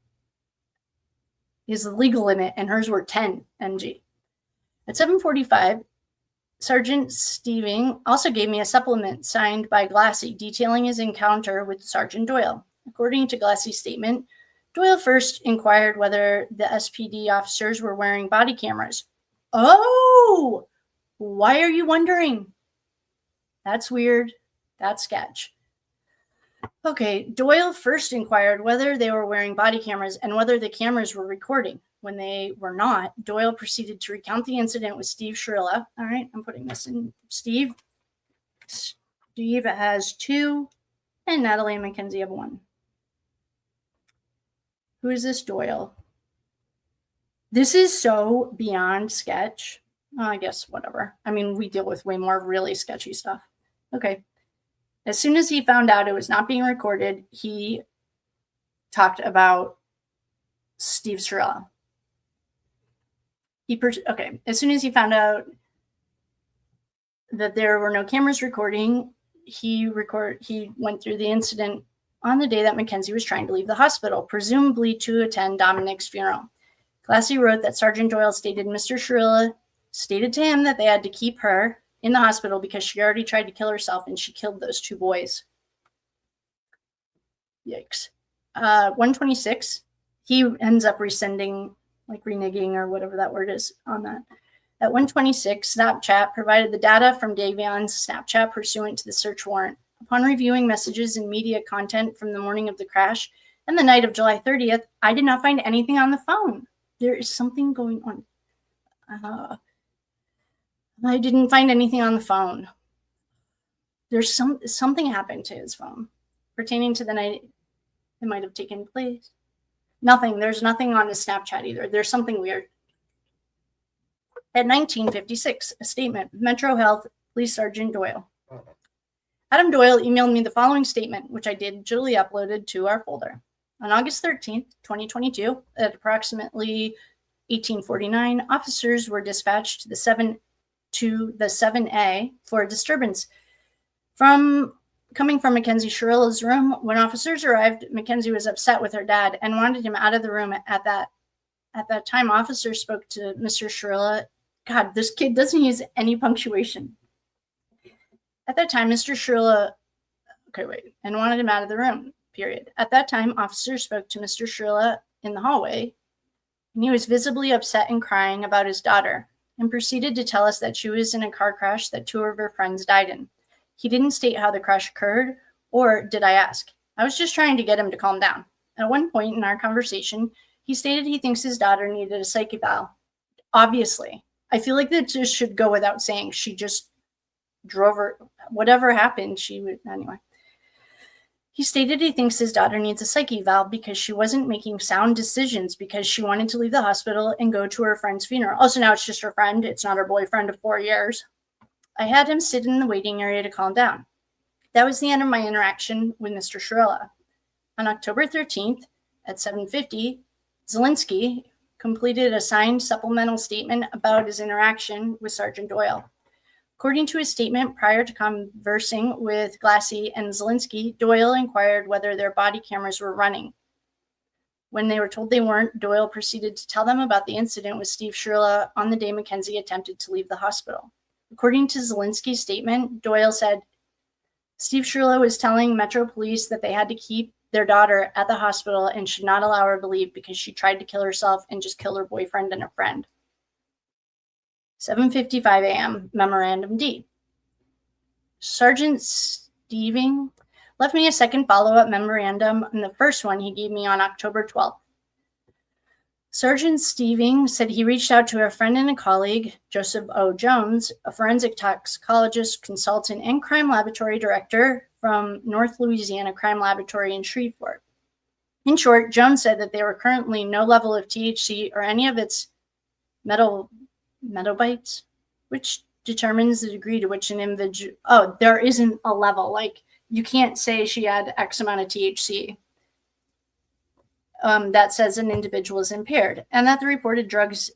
is the legal limit, and hers were 10 NG. At 7:45, Sergeant Steving also gave me a supplement signed by Glassy detailing his encounter with Sergeant Doyle. According to Glassy's statement, Doyle first inquired whether the SPD officers were wearing body cameras. Oh, why are you wondering? That's weird. That's sketch. Okay, Doyle first inquired whether they were wearing body cameras and whether the cameras were recording. When they were not, Doyle proceeded to recount the incident with Steve Shirilla. All right, I'm putting this in. Steve has 2, and Natalie and Mackenzie have 1. Who is this Doyle? This is so beyond sketch. I guess whatever. I mean, we deal with way more really sketchy stuff. Okay. As soon as he found out it was not being recorded, he talked about Steve Shirilla. As soon as he found out that there were no cameras recording, he went through the incident on the day that Mackenzie was trying to leave the hospital, presumably to attend Dominic's funeral. Glassy wrote that Sergeant Doyle stated Mr. Shirilla stated to him that they had to keep her in the hospital because she already tried to kill herself and she killed those 2 boys. Yikes. 126, he ends up reneging or whatever that word is on that. At 126, Snapchat provided the data from Davion's Snapchat pursuant to the search warrant. Upon reviewing messages and media content from the morning of the crash and the night of July 30th, I did not find anything on the phone. There is something going on. I didn't find anything on the phone. There's something happened to his phone pertaining to the night it might have taken place. Nothing. There's nothing on his Snapchat either. There's something weird. At 1956, a statement, Metro Health Police Sergeant Doyle. Adam Doyle emailed me the following statement, which I digitally uploaded to our folder. On August 13th, 2022, at approximately 1849, officers were dispatched to the 7A for a disturbance coming from Mackenzie Shirilla's room. When officers arrived, Mackenzie was upset with her dad and wanted him out of the room. At that time, officers spoke to Mr. Shirilla. God, this kid doesn't use any punctuation. At that time, Mr. Shirilla, and wanted him out of the room, period. At that time, officers spoke to Mr. Shirilla in the hallway, and he was visibly upset and crying about his daughter, and proceeded to tell us that she was in a car crash that 2 of her friends died in. He didn't state how the crash occurred, or did I ask? I was just trying to get him to calm down. At one point in our conversation, he stated he thinks his daughter needed a psych eval. Obviously. I feel like that just should go without saying. She just drove her, whatever happened, she would, anyway. He stated he thinks his daughter needs a psych eval because she wasn't making sound decisions because she wanted to leave the hospital and go to her friend's funeral. Also, now it's just her friend. It's not her boyfriend of 4 years. I had him sit in the waiting area to calm down. That was the end of my interaction with Mr. Shirilla. On October 13th at 7:50, Zielinski completed a signed supplemental statement about his interaction with Sergeant Doyle. According to his statement, prior to conversing with Glassy and Zielinski, Doyle inquired whether their body cameras were running. When they were told they weren't, Doyle proceeded to tell them about the incident with Steve Shirilla on the day Mackenzie attempted to leave the hospital. According to Zielinski's statement, Doyle said, Steve Shirilla was telling Metro Police that they had to keep their daughter at the hospital and should not allow her to leave because she tried to kill herself and just killed her boyfriend and a friend. 7:55 a.m. Memorandum D. Sergeant Steving left me a second follow-up memorandum, and the first one he gave me on October 12th. Sergeant Steving said he reached out to a friend and a colleague, Joseph O. Jones, a forensic toxicologist, consultant, and crime laboratory director from North Louisiana Crime Laboratory in Shreveport. In short, Jones said that there were currently no level of THC or any of its metabolites, which determines the degree to which an individual, there isn't a level. Like, you can't say she had X amount of THC. That says an individual is impaired, and that the reported drugs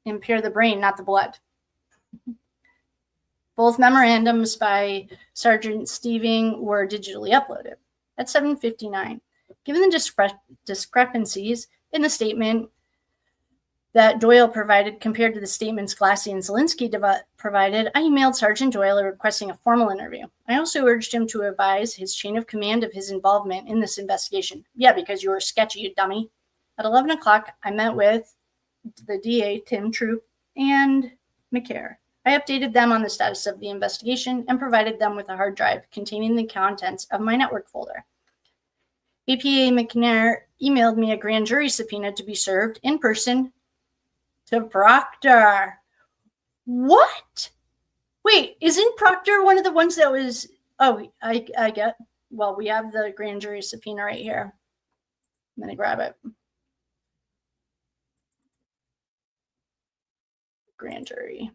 impair the brain, not the blood. Both memorandums by Sergeant Steving were digitally uploaded. At 7:59, given the discrepancies in the statement that Doyle provided compared to the statements Glassy and Zielinski provided, I emailed Sergeant Doyle requesting a formal interview. I also urged him to advise his chain of command of his involvement in this investigation. Yeah, because you were sketchy, you dummy. At 11 o'clock, I met with the DA, Tim Troop, and McCare. I updated them on the status of the investigation and provided them with a hard drive containing the contents of my network folder. APA McNair emailed me a grand jury subpoena to be served in person to Proctor. What? Wait, isn't Proctor one of the ones that was... Oh, I get... Well, we have the grand jury subpoena right here. I'm going to grab it. Grand jury.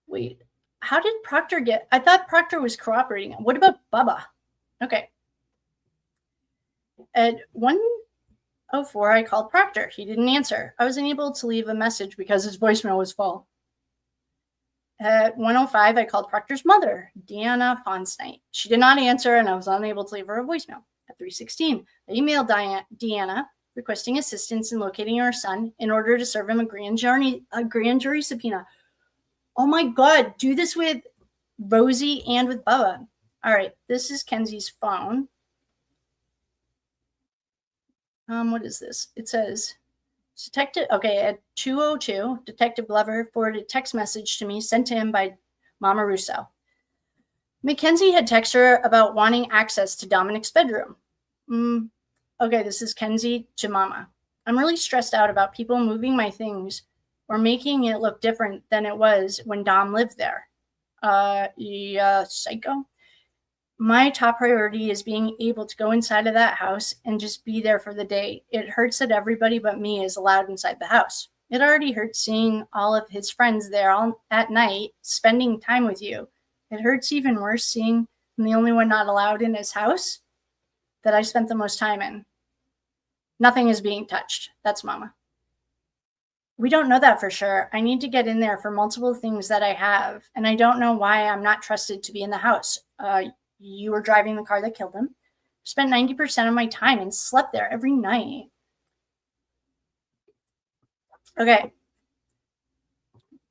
Wait, how did Proctor get... I thought Proctor was cooperating. What about Bubba? Okay. At 1:04, I called Proctor. He didn't answer. I was unable to leave a message because his voicemail was full. At 1:05, I called Proctor's mother, Deanna Fonstein. She did not answer, and I was unable to leave her a voicemail. At 3:16, I emailed Deanna requesting assistance in locating her son in order to serve him a grand jury subpoena. Oh my God, do this with Rosie and with Bubba. All right, this is Kenzie's phone. What is this? It says, Detective, okay, at 2:02, Detective Glover forwarded a text message to me sent to him by Mama Russo. Mackenzie had texted her about wanting access to Dominic's bedroom. Okay, this is Kenzie to Mama. I'm really stressed out about people moving my things or making it look different than it was when Dom lived there. Yeah, psycho. My top priority is being able to go inside of that house and just be there for the day. It hurts that everybody but me is allowed inside the house. It already hurts seeing all of his friends there all at night, spending time with you. It hurts even worse seeing I'm the only one not allowed in his house that I spent the most time in. Nothing is being touched. That's Mama. We don't know that for sure. I need to get in there for multiple things that I have, and I don't know why I'm not trusted to be in the house. You were driving the car that killed him. Spent 90% of my time and slept there every night. Okay.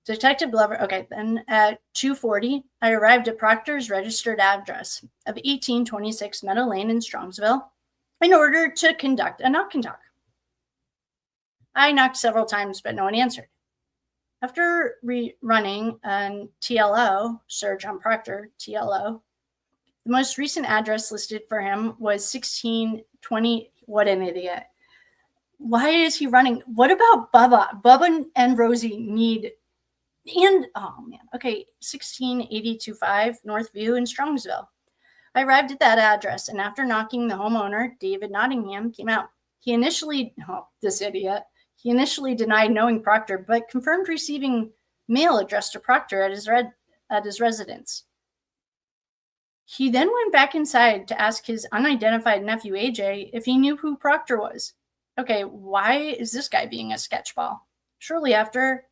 Detective Glover, okay, then at 2:40, I arrived at Proctor's registered address of 1826 Meadow Lane in Strongsville in order to conduct a knock and talk. I knocked several times, but no one answered. After running a TLO, search on Proctor, TLO, the most recent address listed for him was 1620, what an idiot. Why is he running? What about Bubba? Bubba and Rosie need... And, oh man, okay, 16825 Northview in Strongsville. I arrived at that address, and after knocking, the homeowner, David Nottingham, came out. He initially denied knowing Proctor, but confirmed receiving mail addressed to Proctor at his residence. He then went back inside to ask his unidentified nephew, AJ, if he knew who Proctor was. Okay, why is this guy being a sketchball? Shortly after,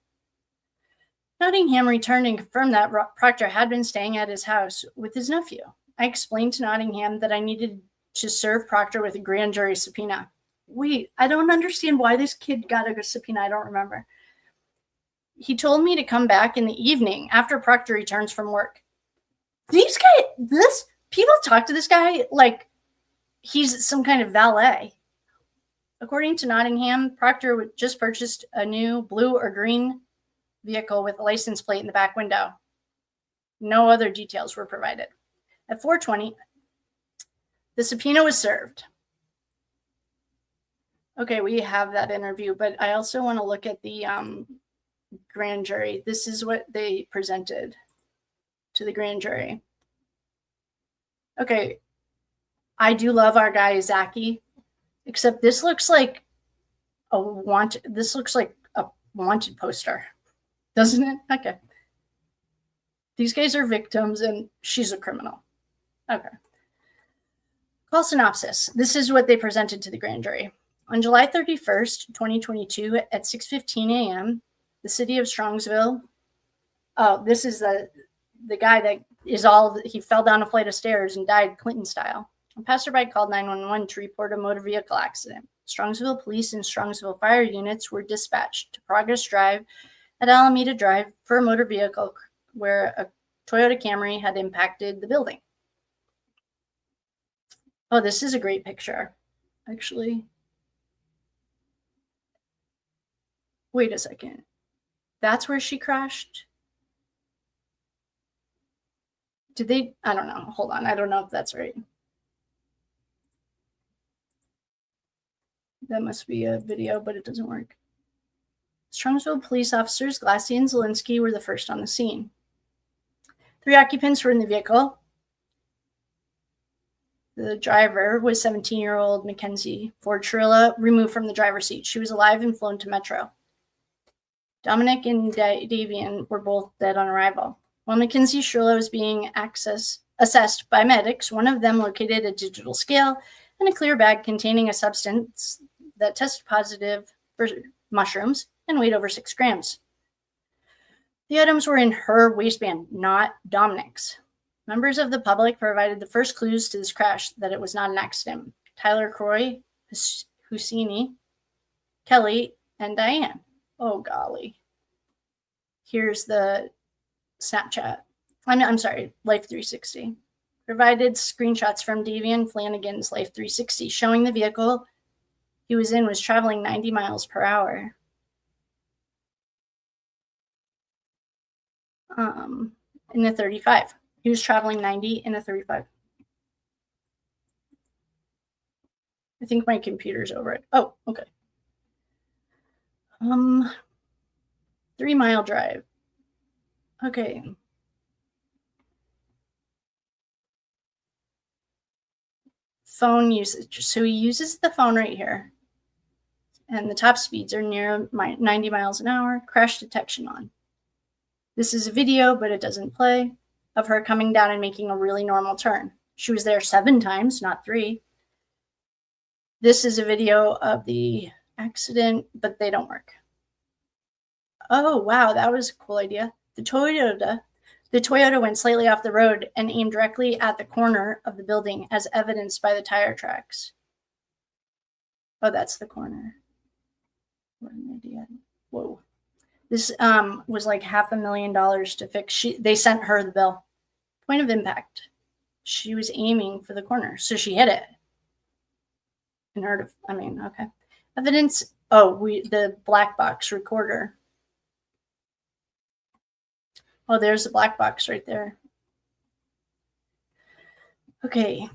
Nottingham returned and confirmed that Proctor had been staying at his house with his nephew. I explained to Nottingham that I needed to serve Proctor with a grand jury subpoena. Wait, I don't understand why this kid got a subpoena. I don't remember. He told me to come back in the evening after Proctor returns from work. People talk to this guy like he's some kind of valet. According to Nottingham, Proctor just purchased a new blue or green vehicle with a license plate in the back window. No other details were provided. At 4:20, the subpoena was served. Okay, we have that interview, but I also want to look at the grand jury. This is what they presented to the grand jury. Okay, I do love our guy Zaki, except this looks like a wanted poster, doesn't it? Okay. These guys are victims and she's a criminal. Okay. Call synopsis. This is what they presented to the grand jury. On July 31st, 2022 at 6:15 a.m., the city of Strongsville. Oh, this is the guy that is he fell down a flight of stairs and died Clinton style. A passerby called 911 to report a motor vehicle accident. Strongsville police and Strongsville fire units were dispatched to Progress Drive at Alameda Drive for a motor vehicle where a Toyota Camry had impacted the building. Oh, this is a great picture, actually. Wait a second. That's where she crashed? Did they? I don't know. Hold on. I don't know if that's right. That must be a video, but it doesn't work. Strongsville police officers Glassy and Zielinski were the first on the scene. 3 occupants were in the vehicle. The driver was 17-year-old Mackenzie Shirilla, removed from the driver's seat. She was alive and flown to Metro. Dominic and Davion were both dead on arrival. While Mackenzie Shirilla was being assessed by medics, one of them located a digital scale and a clear bag containing a substance that tested positive for mushrooms and weighed over 6 grams. The items were in her waistband, not Dominic's. Members of the public provided the first clues to this crash that it was not an accident. Tyler Croy, Husseini, Kelly, and Diane. Oh, golly. Here's the Snapchat. I'm sorry, Life 360. Provided screenshots from Davion Flanigan's Life 360 showing the vehicle he was in was traveling 90 miles per hour. In a 35. He was traveling 90 in a 35. I think my computer's over it. Oh, okay. 3-mile drive. Okay. Phone usage. So he uses the phone right here. And the top speeds are near 90 miles an hour. Crash detection on. This is a video, but it doesn't play. of her coming down and making a really normal turn. She was there 7 times, not 3. This is a video of the accident, but they don't work. Oh, wow, that was a cool idea. The Toyota went slightly off the road and aimed directly at the corner of the building, as evidenced by the tire tracks. Oh, that's the corner. What an idiot. Whoa. This was like $500,000 to fix. They sent her the bill. Point of impact. She was aiming for the corner, so she hit it. Okay. Evidence. The black box recorder. Oh, there's the black box right there. Okay.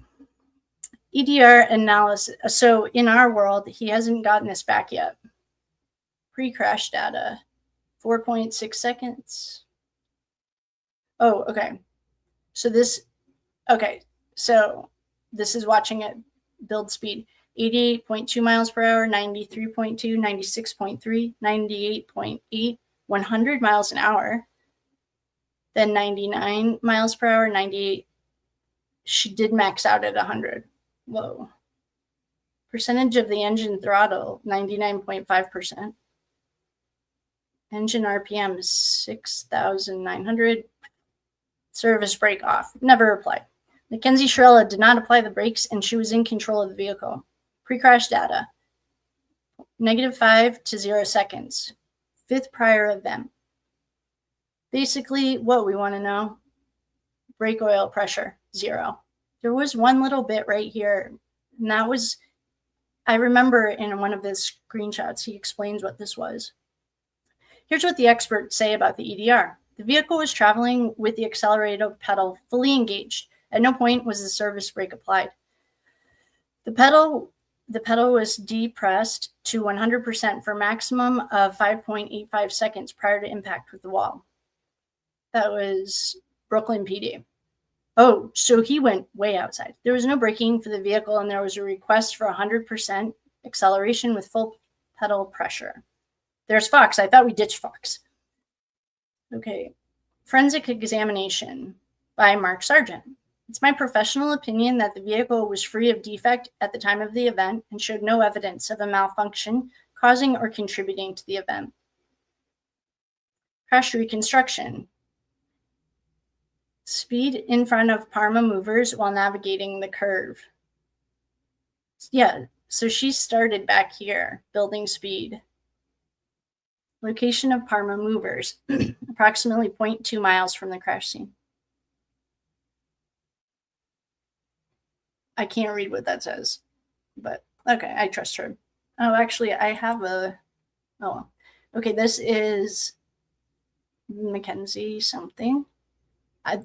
EDR analysis. So in our world, he hasn't gotten this back yet. Pre-crash data, 4.6 seconds. Oh, okay. So this is watching it build speed. 88.2 miles per hour, 93.2, 96.3, 98.8, 100 miles an hour. Then 99 miles per hour, 98. She did max out at 100. Whoa. Percentage of the engine throttle, 99.5%. Engine RPM is 6,900. Service brake off. Never applied. Mackenzie Shirilla did not apply the brakes, and she was in control of the vehicle. Pre-crash data. -5 to 0 seconds. 5th prior event. Basically, what we want to know, brake oil pressure, 0. There was one little bit right here, and that was, I remember in one of his screenshots, he explains what this was. Here's what the experts say about the EDR. The vehicle was traveling with the accelerator pedal fully engaged. At no point was the service brake applied. The pedal was depressed to 100% for a maximum of 5.85 seconds prior to impact with the wall. That was Brooklyn PD. Oh, so he went way outside. There was no braking for the vehicle, and there was a request for 100% acceleration with full pedal pressure. There's Fox. I thought we ditched Fox. Okay. Forensic examination by Mark Sargent. It's my professional opinion that the vehicle was free of defect at the time of the event and showed no evidence of a malfunction causing or contributing to the event. Crash reconstruction. Speed in front of Parma movers while navigating the curve. Yeah, so she started back here, building speed. Location of Parma movers, approximately 0.2 miles from the crash scene. I can't read what that says, but okay, I trust her. Oh, actually, I have okay, this is Mackenzie something.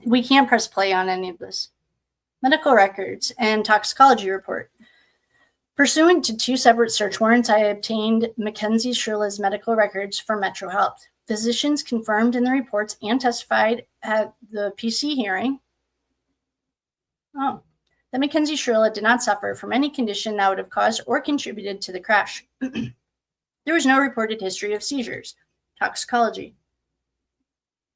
We can't press play on any of this. Medical records and toxicology report. Pursuant to 2 separate search warrants, I obtained Mackenzie Shirilla's medical records for Metro Health. Physicians confirmed in the reports and testified at the PC hearing that Mackenzie Shirilla did not suffer from any condition that would have caused or contributed to the crash. There was no reported history of seizures. Toxicology.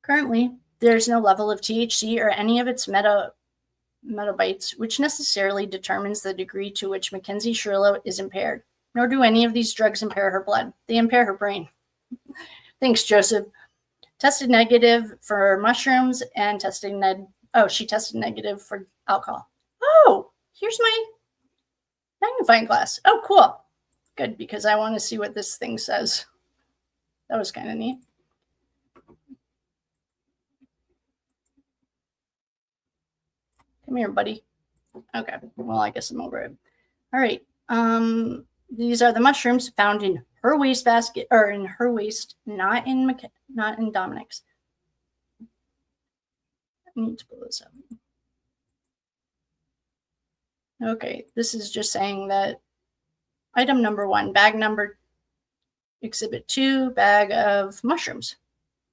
Currently, there's no level of THC or any of its metabolites, which necessarily determines the degree to which Mackenzie Shirilla is impaired. Nor do any of these drugs impair her blood. They impair her brain. Thanks, Joseph. Tested negative for mushrooms and she tested negative for alcohol. Oh, here's my magnifying glass. Oh, cool. Good, because I want to see what this thing says. That was kind of neat. Come here, buddy. Okay, well, I guess I'm over it. All right. These are the mushrooms found in her wastebasket, or in her waste, not in Dominic's. I need to pull this up. Okay, this is just saying that item number 1, bag number exhibit 2, bag of mushrooms.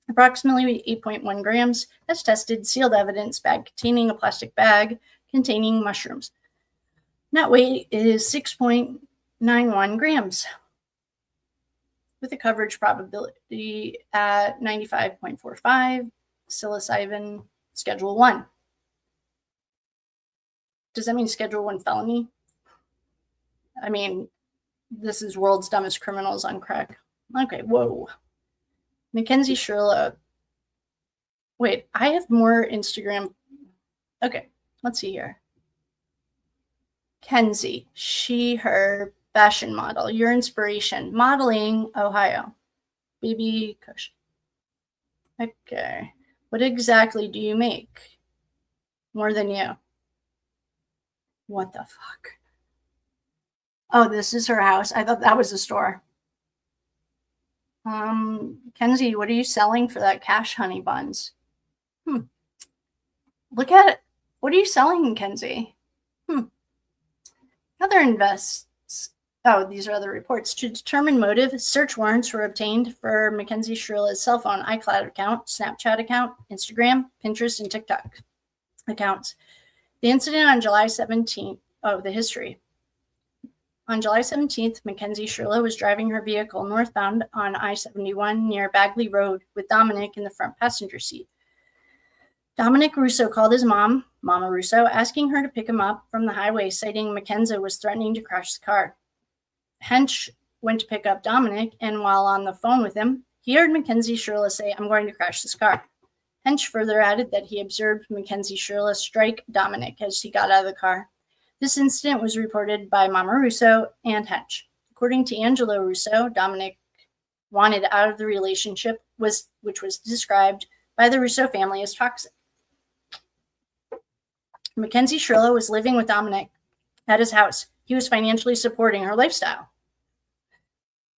Approximately 8.1 grams, as tested, sealed evidence, bag containing a plastic bag containing mushrooms. Net weight is 6.91 grams, with a coverage probability at 95.45, psilocybin Schedule 1. Does that mean Schedule 1 felony? I mean, this is world's dumbest criminals on crack. Okay, whoa. Mackenzie Shirilla. Wait, I have more Instagram. Okay, let's see here. Kenzie, she, her, fashion model, your inspiration, modeling, Ohio. Baby Kush. Okay, what exactly do you make? More than you. What the fuck? Oh, this is her house. I thought that was a store. Kenzie, what are you selling for that cash honey buns? Look at it. What are you selling, Kenzie? Other invests. Oh, these are other reports. To determine motive, search warrants were obtained for Mackenzie Shirilla's cell phone, iCloud account, Snapchat account, Instagram, Pinterest, and TikTok accounts. The incident on July 17th, the history. On July 17th, Mackenzie Shirilla was driving her vehicle northbound on I-71 near Bagley Road with Dominic in the front passenger seat. Dominic Russo called his mom, Mama Russo, asking her to pick him up from the highway, citing Mackenzie was threatening to crash the car. Hench went to pick up Dominic, and while on the phone with him, he heard Mackenzie Shirilla say, "I'm going to crash this car." Hench further added that he observed Mackenzie Shirilla strike Dominic as he got out of the car. This incident was reported by Mama Russo and Hench. According to Angelo Russo, Dominic wanted out of the relationship, which was described by the Russo family as toxic. Mackenzie Shirilla was living with Dominic at his house. He was financially supporting her lifestyle.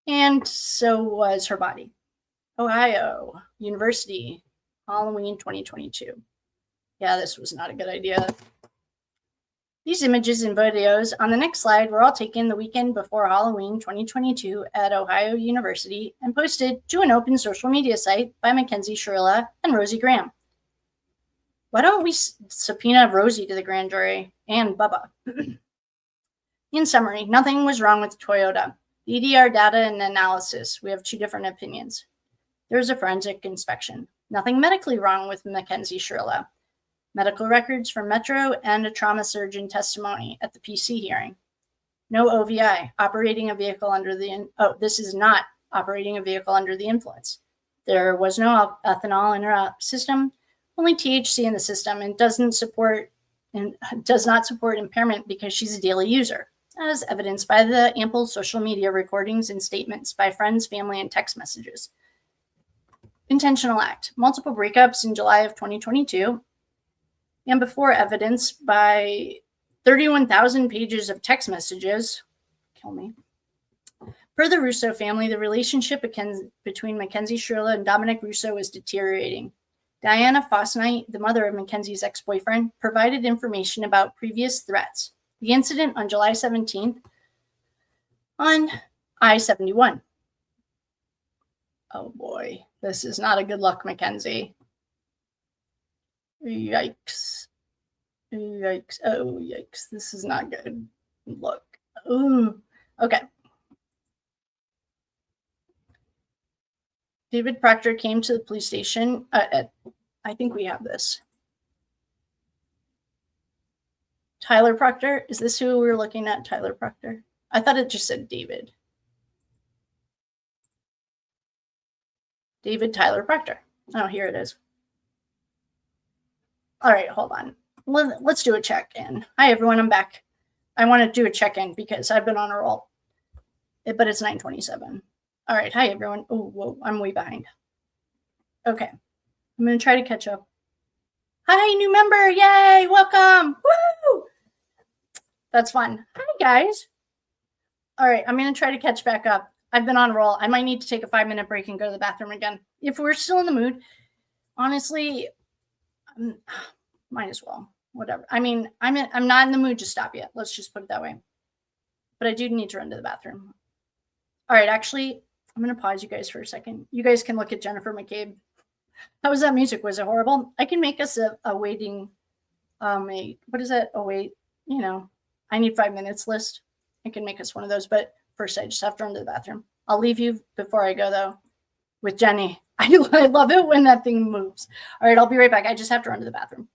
And so was her body. Ohio University, Halloween 2022. Yeah, this was not a good idea. These images and videos on the next slide were all taken the weekend before Halloween 2022 at Ohio University and posted to an open social media site by Mackenzie Shirilla and Rosie Graham. Why don't we subpoena Rosie to the grand jury and Bubba? In summary, nothing was wrong with Toyota. The EDR data and analysis, we have two different opinions. There was a forensic inspection. Nothing medically wrong with Mackenzie Shirilla. Medical records from Metro and a trauma surgeon testimony at the PC hearing. No OVI, operating a vehicle under the, this is not operating a vehicle under the influence. There was no ethanol in her system, only THC in the system, and does not support impairment because she's a daily user, as evidenced by the ample social media recordings and statements by friends, family, and text messages. Intentional act, multiple breakups in July of 2022, and before evidence by 31,000 pages of text messages. Kill me. Per the Russo family, the relationship between Mackenzie Shirilla and Dominic Russo was deteriorating. Diana Fosnight, the mother of Mackenzie's ex-boyfriend, provided information about previous threats. The incident on July 17th on I-71. Oh boy, this is not a good look, Mackenzie. Yikes. Yikes. Oh, yikes. This is not good. Look. Ooh. Okay. David Proctor came to the police station. I think we have this. Tyler Proctor. Is this who we're looking at? Tyler Proctor. I thought it just said David. David Tyler Proctor. Oh, here it is. All right, hold on. Let's do a check-in. Hi, everyone. I'm back. I want to do a check-in because I've been on a roll. But it's 9:27. All right. Hi, everyone. Oh, whoa. I'm way behind. Okay. I'm going to try to catch up. Hi, new member. Yay. Welcome. Woo! That's fun. Hi, guys. All right. I'm going to try to catch back up. I've been on a roll. I might need to take a 5-minute break and go to the bathroom again. If we're still in the mood, honestly, might as well. Whatever. I mean, I'm not in the mood to stop yet. Let's just put it that way. But I do need to run to the bathroom. All right. Actually, I'm going to pause you guys for a second. You guys can look at Jennifer McCabe. How was that music? Was it horrible? I can make us a waiting, what is that? Oh, wait, I need 5 minutes list. I can make us one of those. But first, I just have to run to the bathroom. I'll leave you before I go, though, with Jenny. I love it when that thing moves. All right, I'll be right back. I just have to run to the bathroom.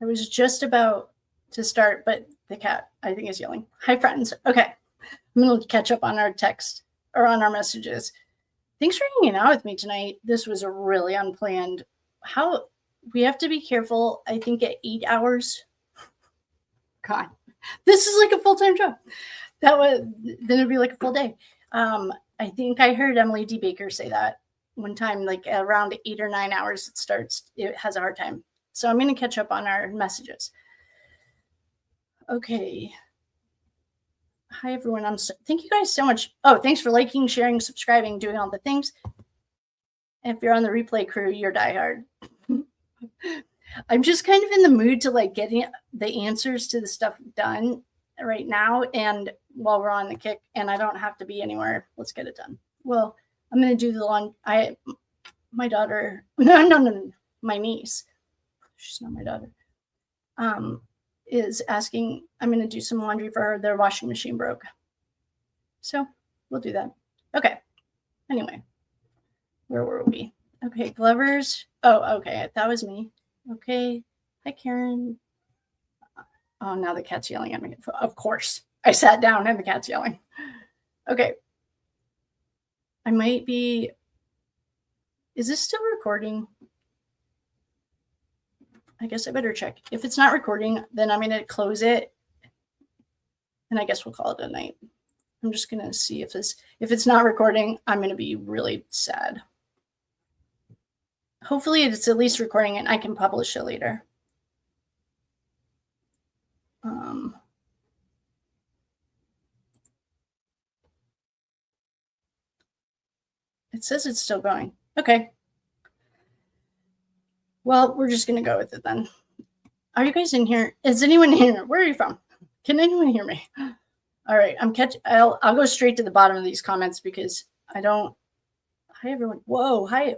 I was just about to start, but the cat, I think, is yelling. Hi, friends. Okay. I'm going to catch up on our text or on our messages. Thanks for hanging out with me tonight. This was a really unplanned. How we have to be careful. I think at 8 hours. God, this is like a full-time job. Then it'd be like a full day. I think I heard Emily D. Baker say that one time, like around 8 or 9 hours it has a hard time. So I'm going to catch up on our messages. Okay. Hi, everyone. Thank you guys so much. Oh, thanks for liking, sharing, subscribing, doing all the things. If you're on the replay crew, you're diehard. I'm just kind of in the mood to like getting the answers to the stuff done right now. And while we're on the kick and I don't have to be anywhere, let's get it done. Well, I'm going to do the laundry. My daughter, no, my niece, she's not my daughter, is asking, I'm going to do some laundry for her. Their washing machine broke. So we'll do that. Okay. Anyway, where were we? Okay. Glover's. Oh, okay. That was me. Okay. Hi, Karen. Oh, now the cat's yelling at me. Of course. I sat down and the cat's yelling. Okay. I might be. Is this still recording? I guess I better check. If it's not recording, then I'm going to close it. And I guess we'll call it a night. I'm just going to see if it's not recording, I'm going to be really sad. Hopefully it's at least recording and I can publish it later. It says it's still going. Okay. Well, we're just going to go with it then. Are you guys in here? Is anyone here? Where are you from? Can anyone hear me? All right. I'll go straight to the bottom of these comments because I don't. Hi, everyone. Whoa. Hi.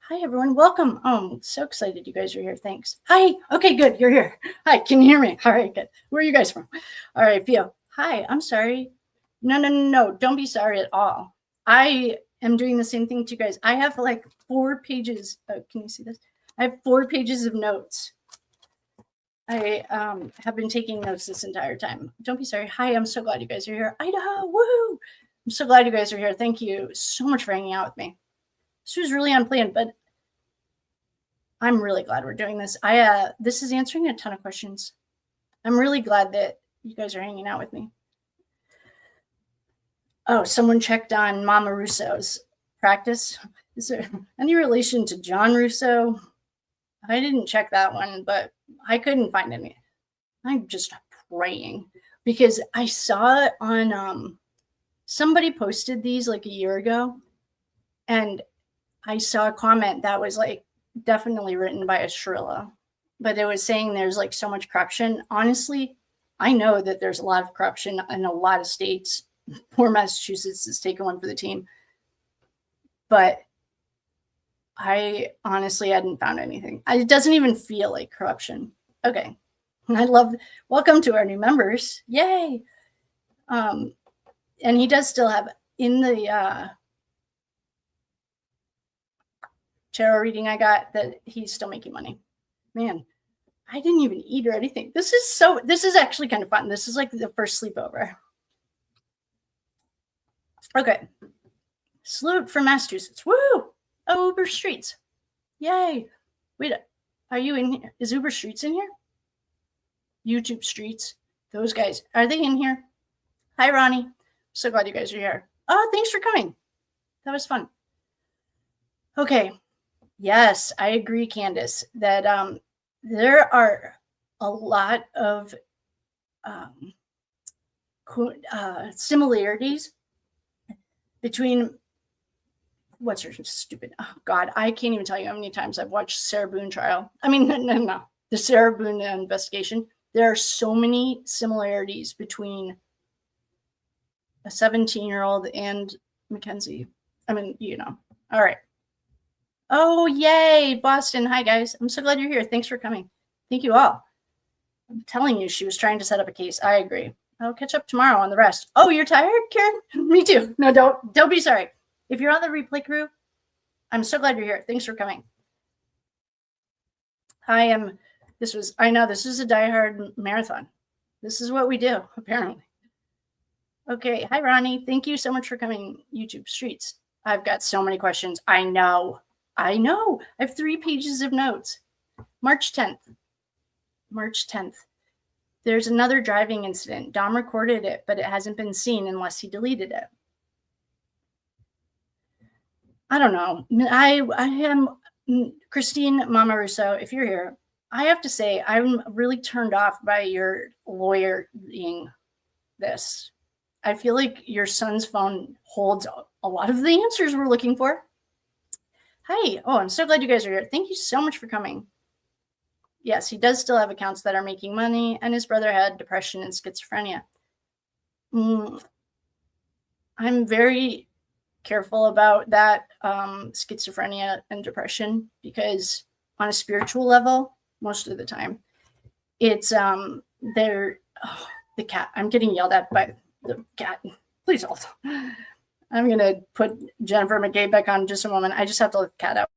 Hi, everyone. Welcome. Oh, I'm so excited you guys are here. Thanks. Hi. Okay, good. You're here. Hi. Can you hear me? All right, good. Where are you guys from? All right, Theo. Hi. I'm sorry. No. Don't be sorry at all. I am doing the same thing to you guys. I have like 4 pages. Can you see this? I have 4 pages of notes. I have been taking notes this entire time. Don't be sorry. Hi, I'm so glad you guys are here. Idaho, woo! I'm so glad you guys are here. Thank you so much for hanging out with me. This was really unplanned, but I'm really glad we're doing this. This is answering a ton of questions. I'm really glad that you guys are hanging out with me. Oh, someone checked on Mama Russo's practice. Is there any relation to John Russo? I didn't check that one, but I couldn't find any. I'm just praying because I saw it on somebody posted these like a year ago, and I saw a comment that was like definitely written by a Shirilla, but it was saying there's like so much corruption. Honestly, I know that there's a lot of corruption in a lot of states. Poor Massachusetts has taken one for the team, but I honestly hadn't found anything. It doesn't even feel like corruption. Okay. Welcome to our new members. Yay. And he does still have in the tarot reading I got that he's still making money. Man, I didn't even eat or anything. This is actually kind of fun. This is like the first sleepover. Okay. Salute from Massachusetts. Woo! Oh, Uber Streets. Yay. Wait, are you in here? Is Uber Streets in here? YouTube Streets. Those guys. Are they in here? Hi, Ronnie. So glad you guys are here. Oh, thanks for coming. That was fun. Okay. Yes, I agree, Candace, that there are a lot of similarities between what's her stupid, oh God, I can't even tell you how many times I've watched Sarah Boone trial. I mean, no, the Sarah Boone investigation. There are so many similarities between a 17-year-old and Mackenzie. I mean, you know. All right. Oh, yay, Boston. Hi, guys. I'm so glad you're here. Thanks for coming. Thank you all. I'm telling you, she was trying to set up a case. I agree. I'll catch up tomorrow on the rest. Oh, you're tired, Karen? Me too. No, don't be sorry. If you're on the replay crew, I'm so glad you're here. Thanks for coming. I am I know this is a diehard marathon. This is what we do, apparently. Okay, hi Ronnie. Thank you so much for coming YouTube Streets. I've got so many questions. I know. I have 3 pages of notes. March 10th. There's another driving incident. Dom recorded it, but it hasn't been seen unless he deleted it. I don't know. I am Christine Mama Russo. If you're here, I have to say I'm really turned off by your lawyering this. I feel like your son's phone holds a lot of the answers we're looking for. Hi. Oh, I'm so glad you guys are here. Thank you so much for coming. Yes, he does still have accounts that are making money, and his brother had depression and schizophrenia. I'm very careful about that schizophrenia and depression, because on a spiritual level, most of the time, it's the cat. I'm getting yelled at by the cat. Please hold. I'm gonna put Jennifer McGay back on in just a moment. I just have to let the cat out.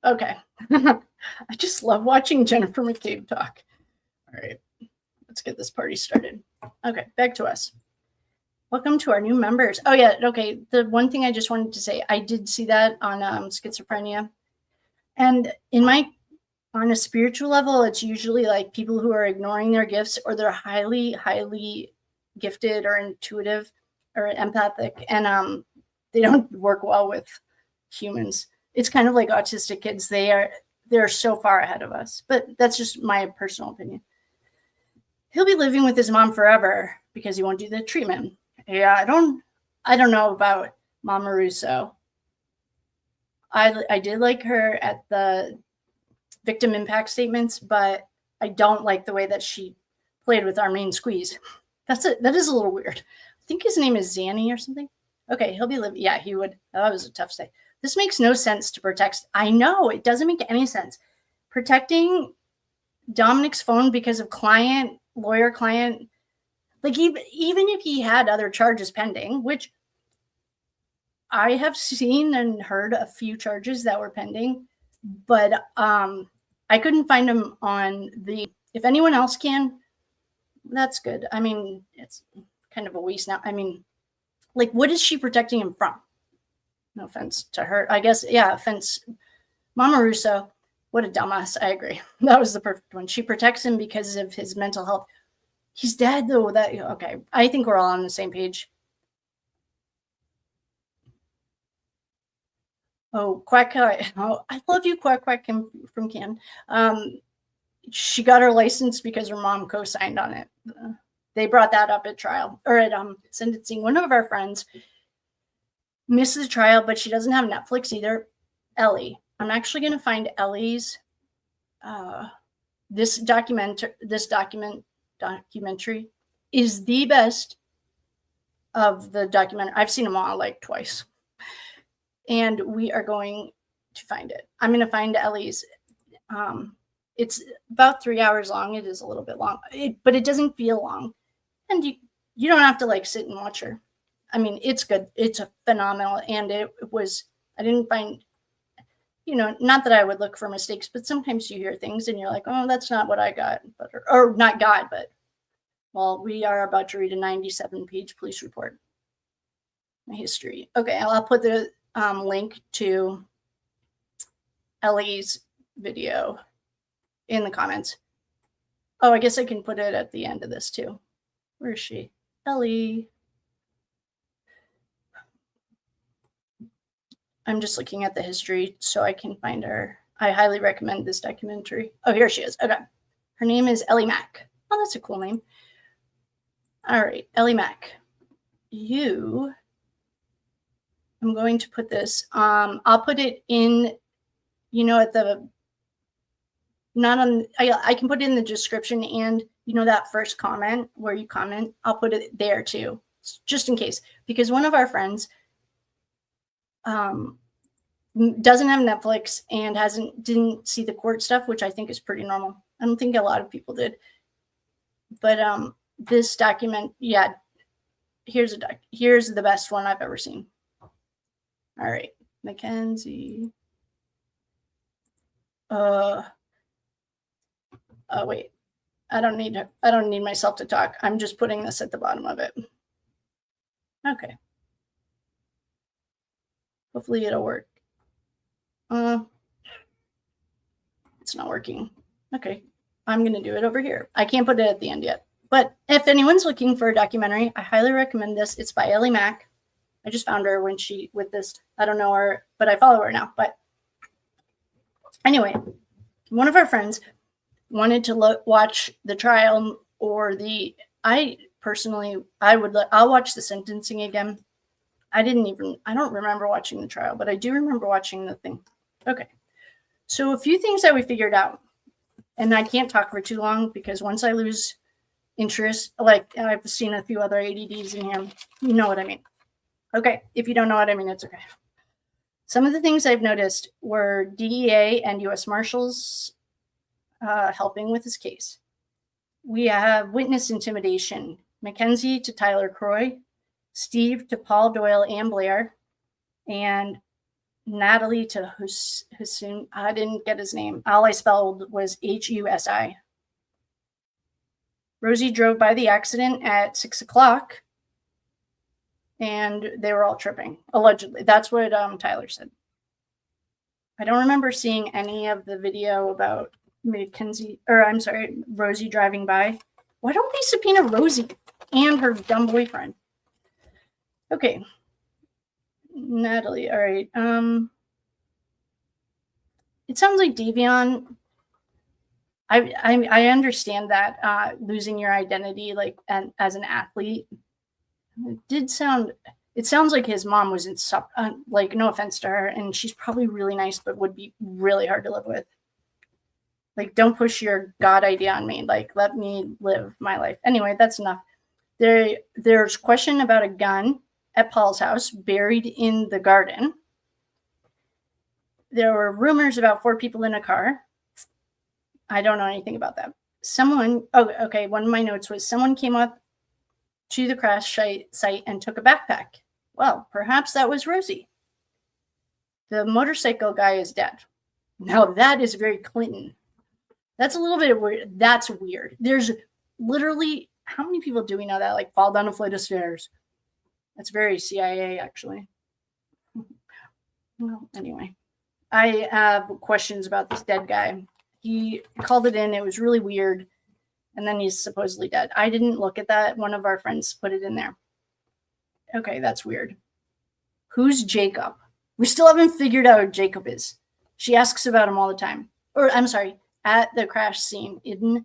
Okay. I just love watching Jennifer McCabe talk. All right, let's get this party started. Okay, back to us. Welcome to our new members. Oh yeah, okay. The one thing I just wanted to say, I did see that on schizophrenia. And on a spiritual level, it's usually like people who are ignoring their gifts, or they're highly, highly gifted or intuitive or empathic, and they don't work well with humans. It's kind of like autistic kids. They're so far ahead of us, but that's just my personal opinion. He'll be living with his mom forever because he won't do the treatment. Yeah, I don't know about Mama Russo. I did like her at the victim impact statements, but I don't like the way that she played with our main squeeze. That is a little weird. I think his name is Zanny or something. Okay, he'll be living. Yeah, he would. That was a tough say. This makes no sense to protect. I know, it doesn't make any sense. Protecting Dominic's phone because of lawyer-client, like even if he had other charges pending, which I have seen and heard a few charges that were pending, but I couldn't find them on if anyone else can, that's good. I mean, it's kind of a waste now. I mean, like, what is she protecting him from? No offense to her. I guess, yeah, offense. Mama Russo, what a dumbass. I agree. That was the perfect one. She protects him because of his mental health. He's dead, though. Okay. I think we're all on the same page. Oh, Quack. Oh, I love you, Quack Quack from Canton. She got her license because her mom co-signed on it. They brought that up at trial, or at sentencing. One of our friends missed the trial, but she doesn't have Netflix either. Ellie. I'm actually going to find Ellie's this documentary is the best of the documentary. I've seen them all like twice. And we are going to find it. I'm going to find Ellie's. It's about 3 hours long. It is a little bit long, but it doesn't feel long. And you don't have to like sit and watch her. I mean, it's good. It's a phenomenal. And it was, I didn't find, not that I would look for mistakes, but sometimes you hear things and you're like, oh, that's not what I got, or not got, but well, we are about to read a 97-page police report. My history. Okay, I'll put the link to Ellie's video in the comments. Oh, I guess I can put it at the end of this too. Where is she? Ellie. I'm just looking at the history so I can find her. I highly recommend this documentary. Oh, here she is. Okay. Her name is Ellie Mack. Oh, that's a cool name. All right, Ellie Mack. I'm going to put this, I'll put it in, at the not on, I can put it in the description, and that first comment where you comment, I'll put it there too, just in case, because one of our friends doesn't have Netflix and didn't see the court stuff, which I think is pretty normal. I don't think a lot of people did, but this document, yeah, here's the best one I've ever seen. All right, Mackenzie. Wait, I don't need myself to talk. I'm just putting this at the bottom of it. Okay. Hopefully it'll work. It's not working. Okay. I'm going to do it over here. I can't put it at the end yet. But if anyone's looking for a documentary, I highly recommend this. It's by Ellie Mack. I just found her with this. I don't know her, but I follow her now. But anyway, one of our friends wanted to watch the trial I'll watch the sentencing again. I don't remember watching the trial, but I do remember watching the thing. Okay. So a few things that we figured out, and I can't talk for too long because once I lose interest, like I've seen a few other ADDs in here, you know what I mean. Okay. If you don't know what I mean, it's okay. Some of the things I've noticed were DEA and U.S. Marshals helping with this case. We have witness intimidation. Mackenzie to Tyler Croy, Steve to Paul Doyle and Blair, and Natalie to Hussein. I didn't get his name. All I spelled was Husi. Rosie drove by the accident at 6 o'clock, and they were all tripping, allegedly. That's what Tyler said. I don't remember seeing any of the video about Rosie driving by. Why don't they subpoena Rosie and her dumb boyfriend? Okay. Natalie, all right. It sounds like Davion. I understand that losing your identity as an athlete. It sounds like his mom was no offense to her, and she's probably really nice, but would be really hard to live with. Don't push your God idea on me. Let me live my life. Anyway, that's enough. There's question about a gun at Paul's house buried in the garden. There were rumors about 4 people in a car. I don't know anything about that. One of my notes was someone came up to the crash site and took a backpack. Well, perhaps that was Rosie. The motorcycle guy is dead. Now that is very Clinton. That's a little bit weird. That's weird. There's literally, how many people do we know that fall down a flight of stairs? That's very CIA, actually. Well, anyway, I have questions about this dead guy. He called it in. It was really weird. And then he's supposedly dead. I didn't look at that. One of our friends put it in there. Okay, that's weird. Who's Jacob? We still haven't figured out who Jacob is. She asks about him all the time. Or, I'm sorry, at the crash scene in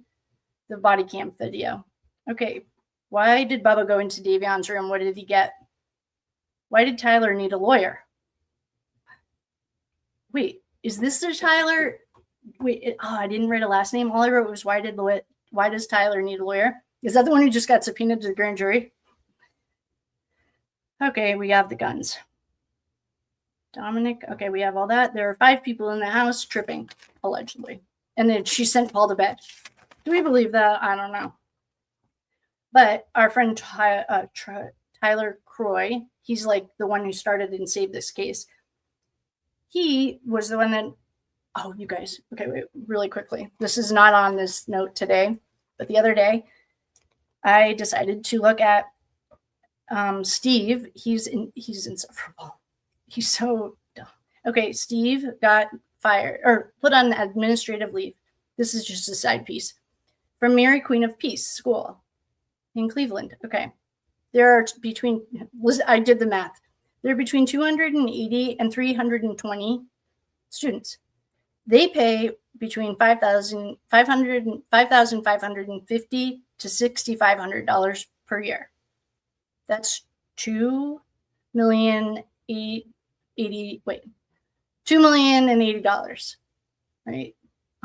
the body cam video. Okay, why did Bubba go into Davion's room? What did he get? Why did Tyler need a lawyer? Wait, is this the Tyler? Wait, I didn't write a last name. All I wrote was why does Tyler need a lawyer? Is that the one who just got subpoenaed to the grand jury? Okay, we have the guns. Dominic, okay, we have all that. There are 5 people in the house tripping, allegedly. And then she sent Paul to bed. Do we believe that? I don't know. But our friend Tyler Croy, he's the one who started and saved this case. He was the one that, you guys, okay, wait, really quickly. This is not on this note today, but the other day, I decided to look at Steve. He's insufferable. He's so dumb. Okay, Steve got fired or put on administrative leave. This is just a side piece from Mary Queen of Peace School in Cleveland. Okay, there are I did the math. There are between 280 and 320 students. They pay between $5,550 to $6,500 per year. That's $2,080,000, right?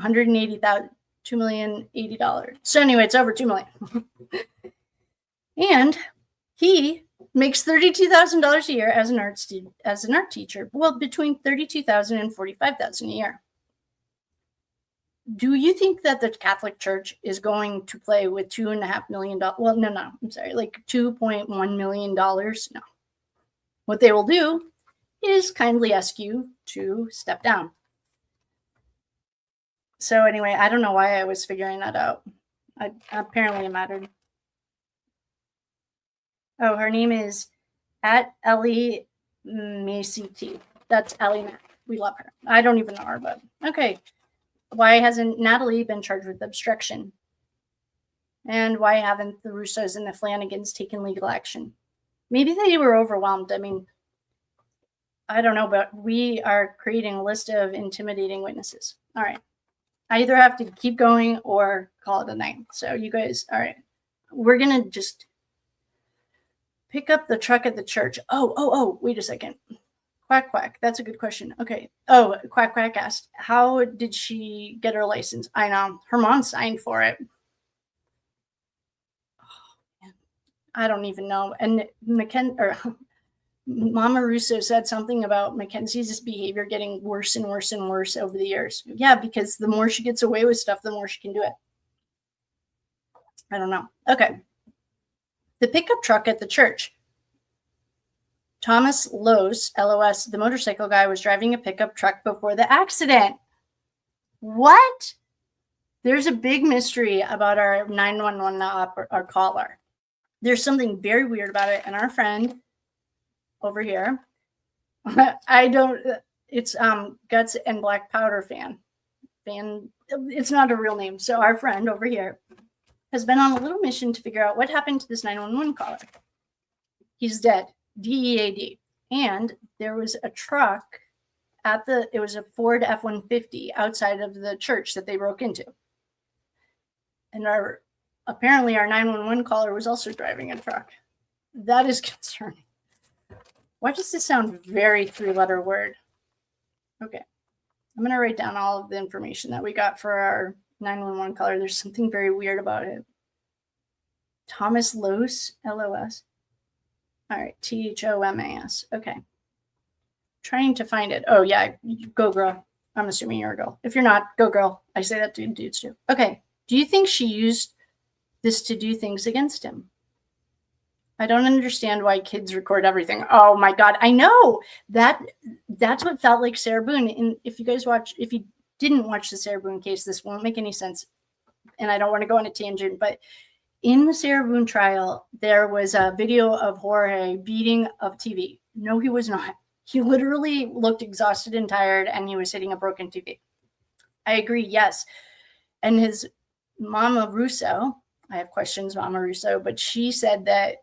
$180,000, $2,080,000. So anyway, it's over $2 million. And he makes $32,000 a year as an art teacher. Well, between $32,000 and $45,000 a year. Do you think that the Catholic Church is going to play with $2.5 million? Well, no, I'm sorry, like $2.1 million. No. What they will do is kindly ask you to step down. So anyway, I don't know why I was figuring that out. Apparently it mattered. Oh, her name is @Ellie Macy. That's Ellie Mac. We love her. I don't even know her, but okay. Why hasn't Natalie been charged with obstruction? And why haven't the Russos and the Flanigans taken legal action? Maybe they were overwhelmed. I mean, I don't know, but we are creating a list of intimidating witnesses. All right. I either have to keep going or call it a night. So you guys, all right. We're going to just pick up the truck at the church. Oh, wait a second. Quack. That's a good question. Okay. Oh, Quack asked, how did she get her license? I know. Her mom signed for it. Oh, man. I don't even know. And Mama Russo said something about Mackenzie's behavior getting worse and worse and worse over the years. Yeah, because the more she gets away with stuff, the more she can do it. I don't know. Okay. The pickup truck at the church. Thomas Los, LOS, the motorcycle guy, was driving a pickup truck before the accident. What? There's a big mystery about our 911 our caller. There's something very weird about it, and our friend over here, it's Guts and Black Powder fan. It's not a real name. So our friend over here has been on a little mission to figure out what happened to this 911 caller. He's dead. DEAD. And there was a truck it was a Ford F-150 outside of the church that they broke into. And apparently our 911 caller was also driving a truck. That is concerning. Why does this sound very three-letter word? Okay. I'm going to write down all of the information that we got for our 911 caller. There's something very weird about it. Thomas Los, LOS. All right, THOMAS. Okay. Trying to find it. Oh, yeah. Go, girl. I'm assuming you're a girl. If you're not, go, girl. I say that to dudes too. Okay. Do you think she used this to do things against him? I don't understand why kids record everything. Oh, my God. I know. That's what felt like Sarah Boone. And if you didn't watch the Sarah Boone case, this won't make any sense. And I don't want to go on a tangent, but in the Sarah Boone trial, there was a video of Jorge beating up TV. No, he was not. He literally looked exhausted and tired, and he was hitting a broken TV. I agree, yes. And his Mama Russo, I have questions, Mama Russo, but she said that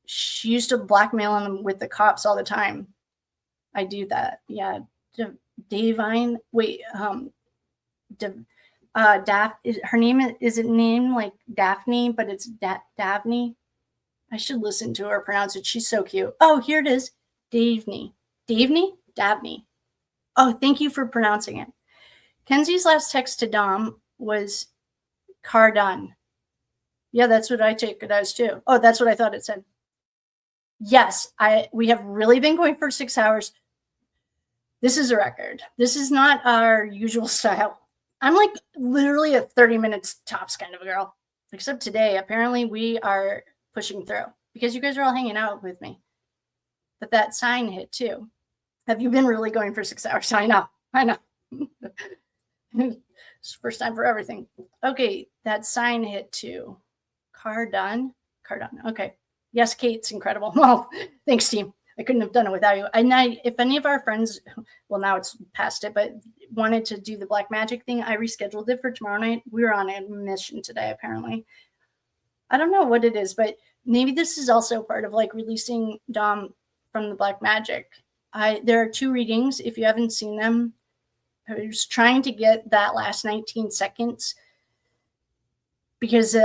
she used to blackmail him with the cops all the time. I do that. Yeah. Davion, wait, her name is it named like Daphne, but it's Davney. I should listen to her pronounce it. She's so cute. Oh, here it is. Davney. Oh, thank you for pronouncing it. Kenzie's last text to Dom was car done. Yeah, that's what I take it as too. Oh, that's what I thought it said. Yes, we have really been going for 6 hours. This is a record. This is not our usual style. I'm like literally a 30 minutes tops kind of a girl. Except today, apparently we are pushing through because you guys are all hanging out with me. But that sign hit too. Have you been really going for 6 hours? I know. It's the first time for everything. Okay, that sign hit too. Car done. Okay. Yes, Kate, it's incredible. Well, thanks, team. I couldn't have done it without you. And if any of our friends, well, now it's past it, but wanted to do the black magic thing, I rescheduled it for tomorrow night. We were on a mission today, apparently. I don't know what it is, but maybe this is also part of like releasing Dom from the black magic. There are 2 readings. If you haven't seen them, I was trying to get that last 19 seconds because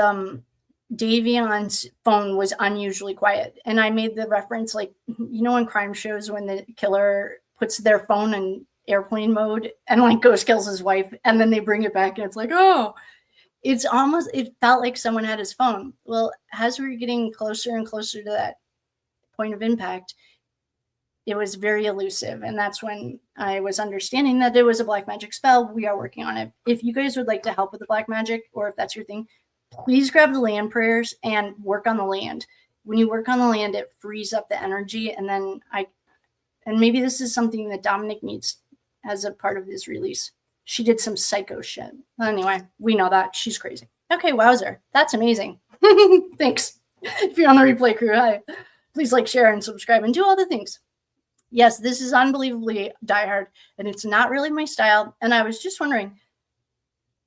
Davion's phone was unusually quiet. And I made the reference, like, you know, in crime shows when the killer puts their phone and airplane mode and like ghost kills his wife, and then they bring it back and it's like, oh, it felt like someone had his phone. Well, as we were getting closer and closer to that point of impact, it was very elusive. And that's when I was understanding that it was a black magic spell. We are working on it. If you guys would like to help with the black magic, or if that's your thing, please grab the land prayers and work on the land. When you work on the land, it frees up the energy. And then and maybe this is something that Dominic needs as a part of his release. She did some psycho shit. Anyway, we know that. She's crazy. Okay, wowzer. That's amazing. Thanks. If you're on the replay crew, hi. Please like, share, and subscribe, and do all the things. Yes, this is unbelievably diehard, and it's not really my style. And I was just wondering,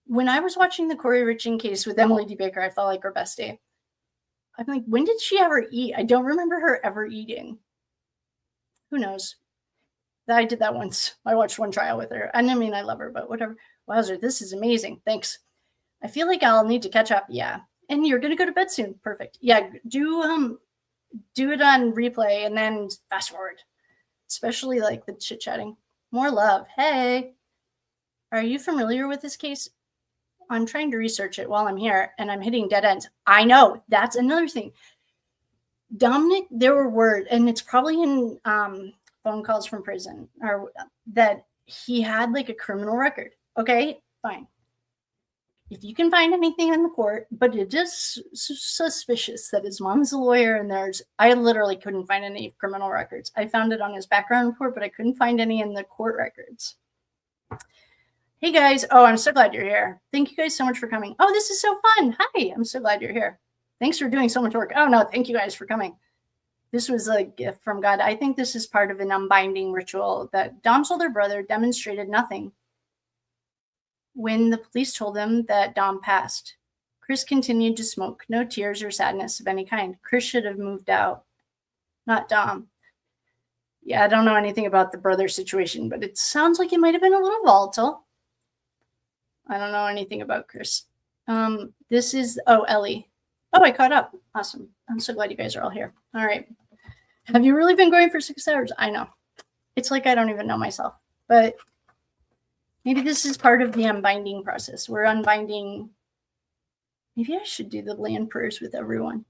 when I was watching the Corey Riching case with Emily D. Baker, I felt like her best day. I'm like, when did she ever eat? I don't remember her ever eating. Who knows? I did that once. I watched one trial with her. And I mean, I love her, but whatever. Wowzer, this is amazing. Thanks. I feel like I'll need to catch up. Yeah. And you're going to go to bed soon. Perfect. Yeah. Do it on replay and then fast forward. Especially like the chit chatting. More love. Hey, are you familiar with this case? I'm trying to research it while I'm here and I'm hitting dead ends. I know. That's another thing. Dominic, there were words, and it's probably in phone calls from prison, or that he had like a criminal record. Okay, fine. If you can find anything in the court, but it is suspicious that his mom is a lawyer and I literally couldn't find any criminal records. I found it on his background report, but I couldn't find any in the court records. Hey guys. Oh, I'm so glad you're here. Thank you guys so much for coming. Oh, this is so fun. Hi, I'm so glad you're here. Thanks for doing so much work. Oh no, thank you guys for coming. This was a gift from God. I think this is part of an unbinding ritual that Dom's older brother demonstrated nothing when the police told him that Dom passed. Chris continued to smoke, no tears or sadness of any kind. Chris should have moved out, not Dom. Yeah, I don't know anything about the brother situation, but it sounds like it might have been a little volatile. I don't know anything about Chris. This is, Ellie. Oh, I caught up. Awesome. I'm so glad you guys are all here. All right. Have you really been going for 6 hours? I know. It's like I don't even know myself, but maybe this is part of the unbinding process. We're unbinding. Maybe I should do the land prayers with everyone.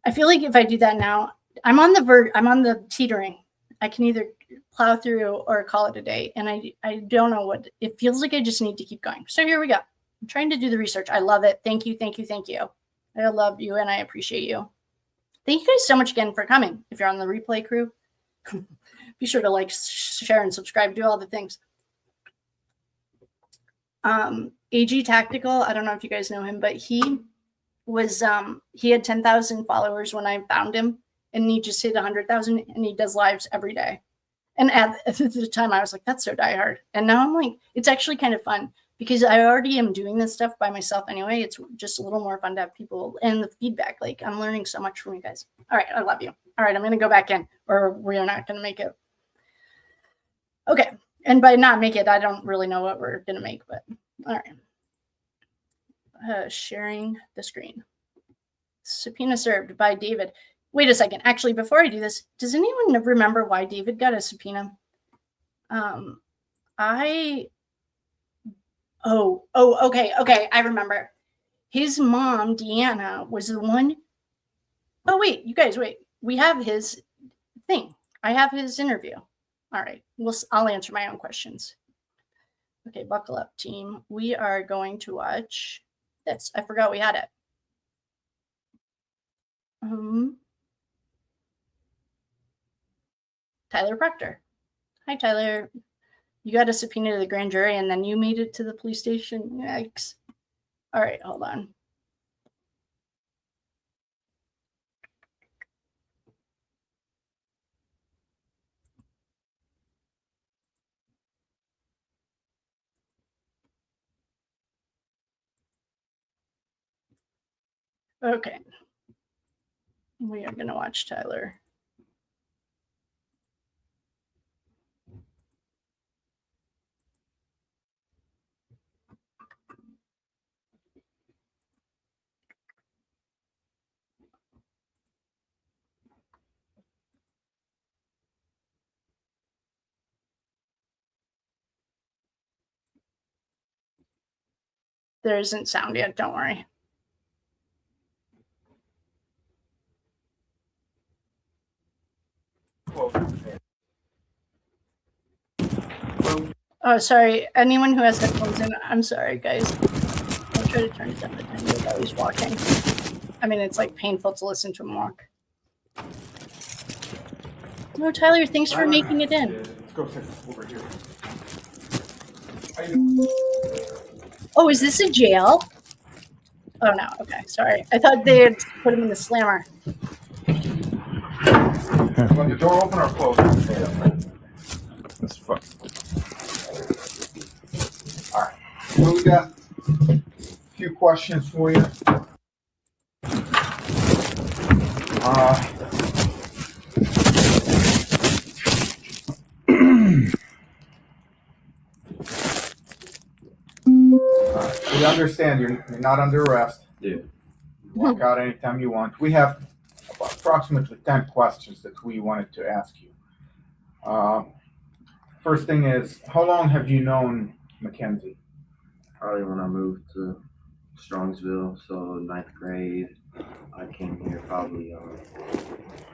I feel like if I do that now, I'm on the teetering. I can either plow through or call it a day. And I don't know what, it feels like I just need to keep going. So here we go. I'm trying to do the research. I love it. Thank you. Thank you. Thank you. I love you and I appreciate you. Thank you guys so much again for coming. If you're on the replay crew, be sure to like, share, and subscribe. Do all the things. AG Tactical, I don't know if you guys know him, but he had 10,000 followers when I found him, and he just hit 100,000, and he does lives every day. And at the time I was like, that's so diehard. And now I'm like, it's actually kind of fun because I already am doing this stuff by myself anyway. It's just a little more fun to have people and the feedback. Like, I'm learning so much from you guys. All right. I love you. All right. I'm going to go back in, or we're not going to make it. Okay. And by not make it, I don't really know what we're going to make, but all right. Sharing the screen. Subpoena served by David. Wait a second. Actually, before I do this, does anyone remember why David got a subpoena? Okay. I remember. His mom, Deanna, was the one. Oh, wait, you guys, wait. We have his thing. I have his interview. All right. I'll answer my own questions. Okay, buckle up, team. We are going to watch this. I forgot we had it. Tyler Proctor. Hi, Tyler. You got a subpoena to the grand jury and then you made it to the police station. Yikes. All right, hold on. Okay. We are going to watch Tyler. There isn't sound yet, don't worry. Oh, sorry. Anyone who has headphones in, I'm sorry, guys. I'll try to turn it down a tiny bit while he's walking. I mean, it's like painful to listen to him walk. No, Tyler, thanks for making it in. Let's go sit over here. Oh, is this a jail? Oh, no. Okay, sorry. I thought they had put him in the slammer. Want the door open or closed? That's fun. All right. So we got a few questions for you. We understand you're not under arrest. Yeah. Walk out anytime you want. We have approximately 10 questions that we wanted to ask you. First thing is, how long have you known Mackenzie? Probably when I moved to Strongsville, so 9th grade. I came here probably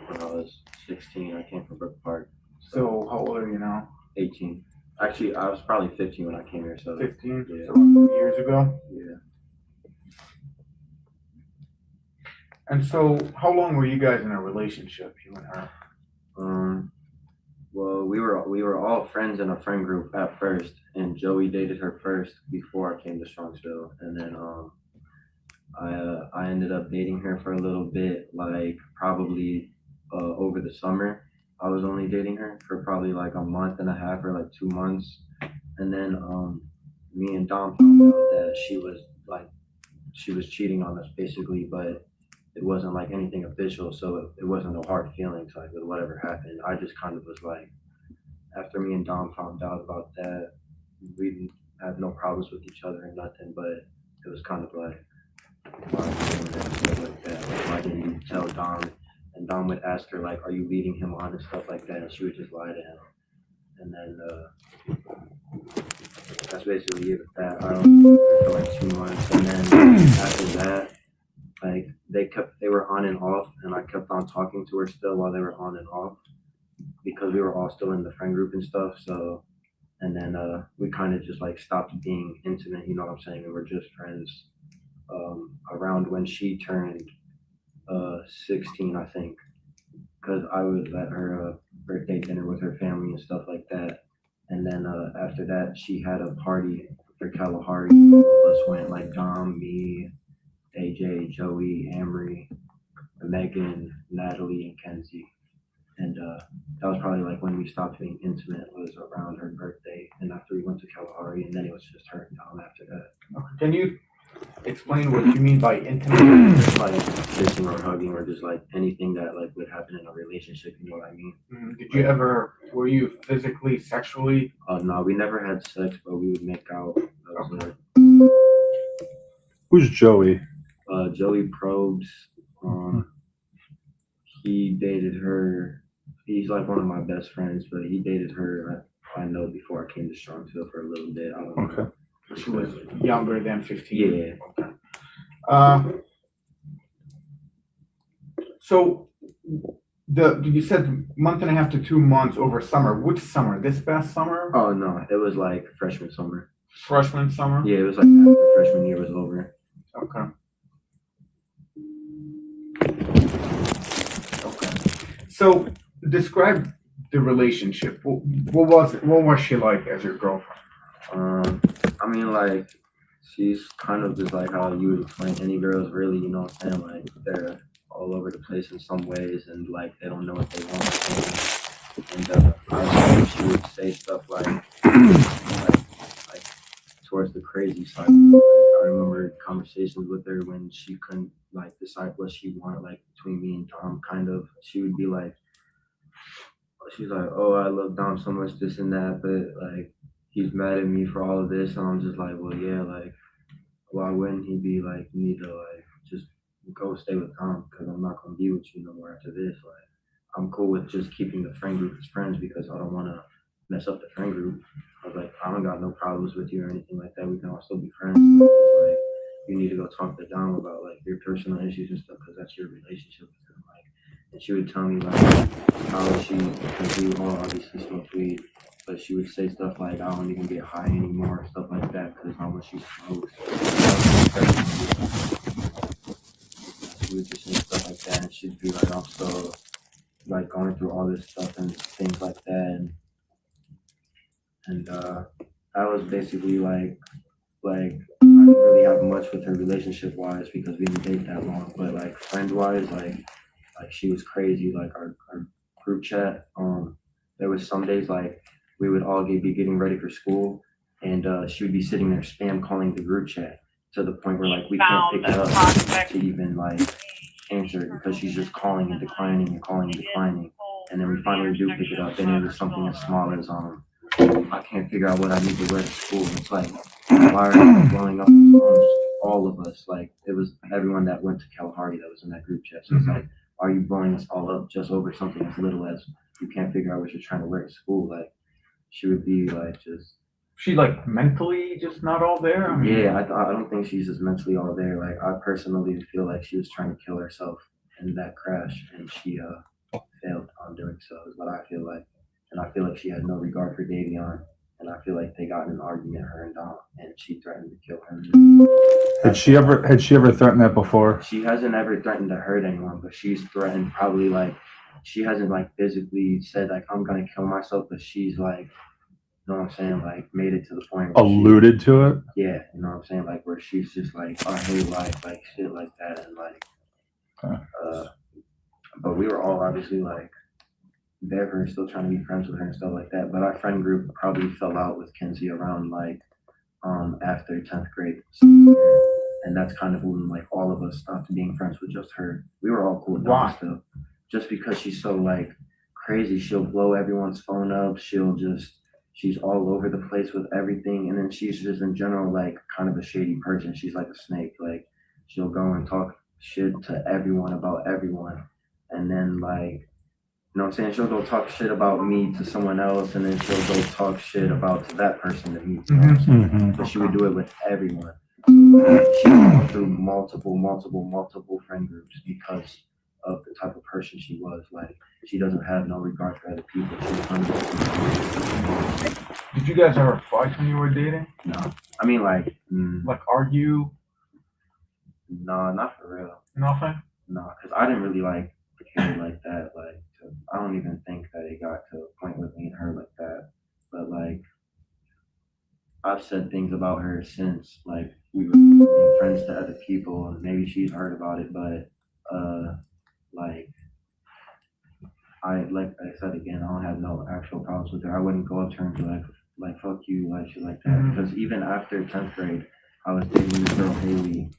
when I was 16. I came from Brook Park. So how old are you now? 18. Actually, I was probably 15 when I came here. So 15? Yeah. So 2 years ago? Yeah. And so how long were you guys in a relationship, you and her? Well, we were all friends in a friend group at first, and Joey dated her first before I came to Strongsville, and then I ended up dating her for a little bit, like probably over the summer. I was only dating her for probably like a month and a half or like 2 months, and then me and Dom found out that she was cheating on us basically, but it wasn't like anything official, so it wasn't no hard feelings. Like with whatever happened, I just kind of was like, after me and Dom found out about that, we didn't have no problems with each other or nothing, but it was kind of like stuff like that. Like, why didn't you tell Dom? And Dom would ask her like, "Are you leading him on?" and stuff like that, and she would just lie to him. And then that's basically it with that. I don't know for like 2 months, and then after that, like they were on and off, and I kept on talking to her still while they were on and off because we were all still in the friend group and stuff. So, and then we kind of just like stopped being intimate. You know what I'm saying? We were just friends. Around when she turned 16, I think, because I was at her birthday dinner with her family and stuff like that. And then after that, she had a party for Kalahari. All of us went, like Dom, me, AJ, Joey, Amory, Megan, Natalie, and Kenzie. And that was probably like when we stopped being intimate, was around her birthday. And after we went to Kalahari, and then it was just her and Dom after that. Can you explain what you mean by intimate? Just like kissing or hugging or just like anything that like would happen in a relationship, you know what I mean? Were you physically, sexually? No, we never had sex, but we would make out. Who's Joey? Joey Probes. He dated her. He's like one of my best friends, but he dated her. I know before I came to Strongsville for a little bit. I don't know. She was younger than 15. Yeah. Okay. So you said month and a half to 2 months over summer. Which summer? This past summer? Oh no, it was like freshman summer. Freshman summer? Yeah, it was like after freshman year was over. Okay. So describe the relationship. What was she like as your girlfriend? I mean, like, she's kind of just like how you would explain any girls, really, you know what I'm saying? Like, they're all over the place in some ways, and like, they don't know what they want. And I remember she would say stuff like towards the crazy side. Like, I remember conversations with her when she couldn't like decide what she wanted, like between me and Dom, kind of. She would be like, she's like, "Oh, I love Dom so much, this and that, but like, he's mad at me for all of this." And I'm just like, well, yeah, like, why wouldn't he be like, you need to like just go stay with Dom, because I'm not gonna be with you no more after this. Like, I'm cool with just keeping the friend group as friends because I don't want to mess up the friend group. I was like, I don't got no problems with you or anything like that. We can all still be friends. But it's like, you need to go talk to Dom about like your personal issues and stuff, because that's your relationship with him. Like, and she would tell me like how she, because we all obviously smoked weed, but she would say stuff like, I don't even get high anymore, stuff like that, because how much she smokes. She would just say stuff like that, and she'd be like, I'm so like going through all this stuff and things like that, and that was basically like I didn't really have much with her relationship wise because we didn't date that long, but like friend wise, like she was crazy. Like our group chat, there was some days like we would all be getting ready for school, and she would be sitting there spam calling the group chat to the point where like we can't pick it up to even like answer it because she's just calling and declining and calling and declining, and then we finally do pick it up, and it was something as small as I can't figure out what I need to wear to school. It's like, why are you blowing up all of us? Like, it was everyone that went to Kalahari that was in that group chat. So it's like, why are you blowing us all up just over something as little as you can't figure out what you're trying to wear to school? Like, she would be like, just. She like mentally just not all there? I mean, yeah, I don't think she's just mentally all there. Like, I personally feel like she was trying to kill herself in that crash, and she failed on doing so, is what I feel like. And I feel like she had no regard for Davion, and I feel like they got in an argument, her and Dom, and she threatened to kill him. Had she ever threatened that before? She hasn't ever threatened to hurt anyone, but she's threatened probably like, she hasn't like physically said like I'm gonna kill myself, but she's like, you know what I'm saying, like made it to the point where Alluded to it? Yeah, you know what I'm saying, like where she's just like, I hate life, like shit like that, and like but we were all obviously like there for her, still trying to be friends with her and stuff like that. But our friend group probably fell out with Kenzie around like after 10th grade. And that's kind of when like all of us stopped being friends with just her. We were all cool with her still. Just because she's so like crazy, she'll blow everyone's phone up, she's all over the place with everything, and then she's just in general like kind of a shady person. She's like a snake. Like she'll go and talk shit to everyone about everyone, and then like, you know what I'm saying, she'll go talk shit about me to someone else, and then she'll go talk shit about to that person to me. You know what I'm saying? But she would do it with everyone. She went through multiple friend groups because of the type of person she was. Like, she doesn't have no regard for other people. Did you guys ever fight when you were dating? No. I mean, like argue? No, not for real. Nothing? No, because I didn't really like care like that. Like, I don't even think that it got to a point with me and her like that. But like, I've said things about her since like we were being friends to other people, and maybe she's heard about it, but like I said again, I don't have no actual problems with her. I wouldn't go up to her and be like fuck you, like shit like that. Because even after 10th grade, I was dating this girl Haley,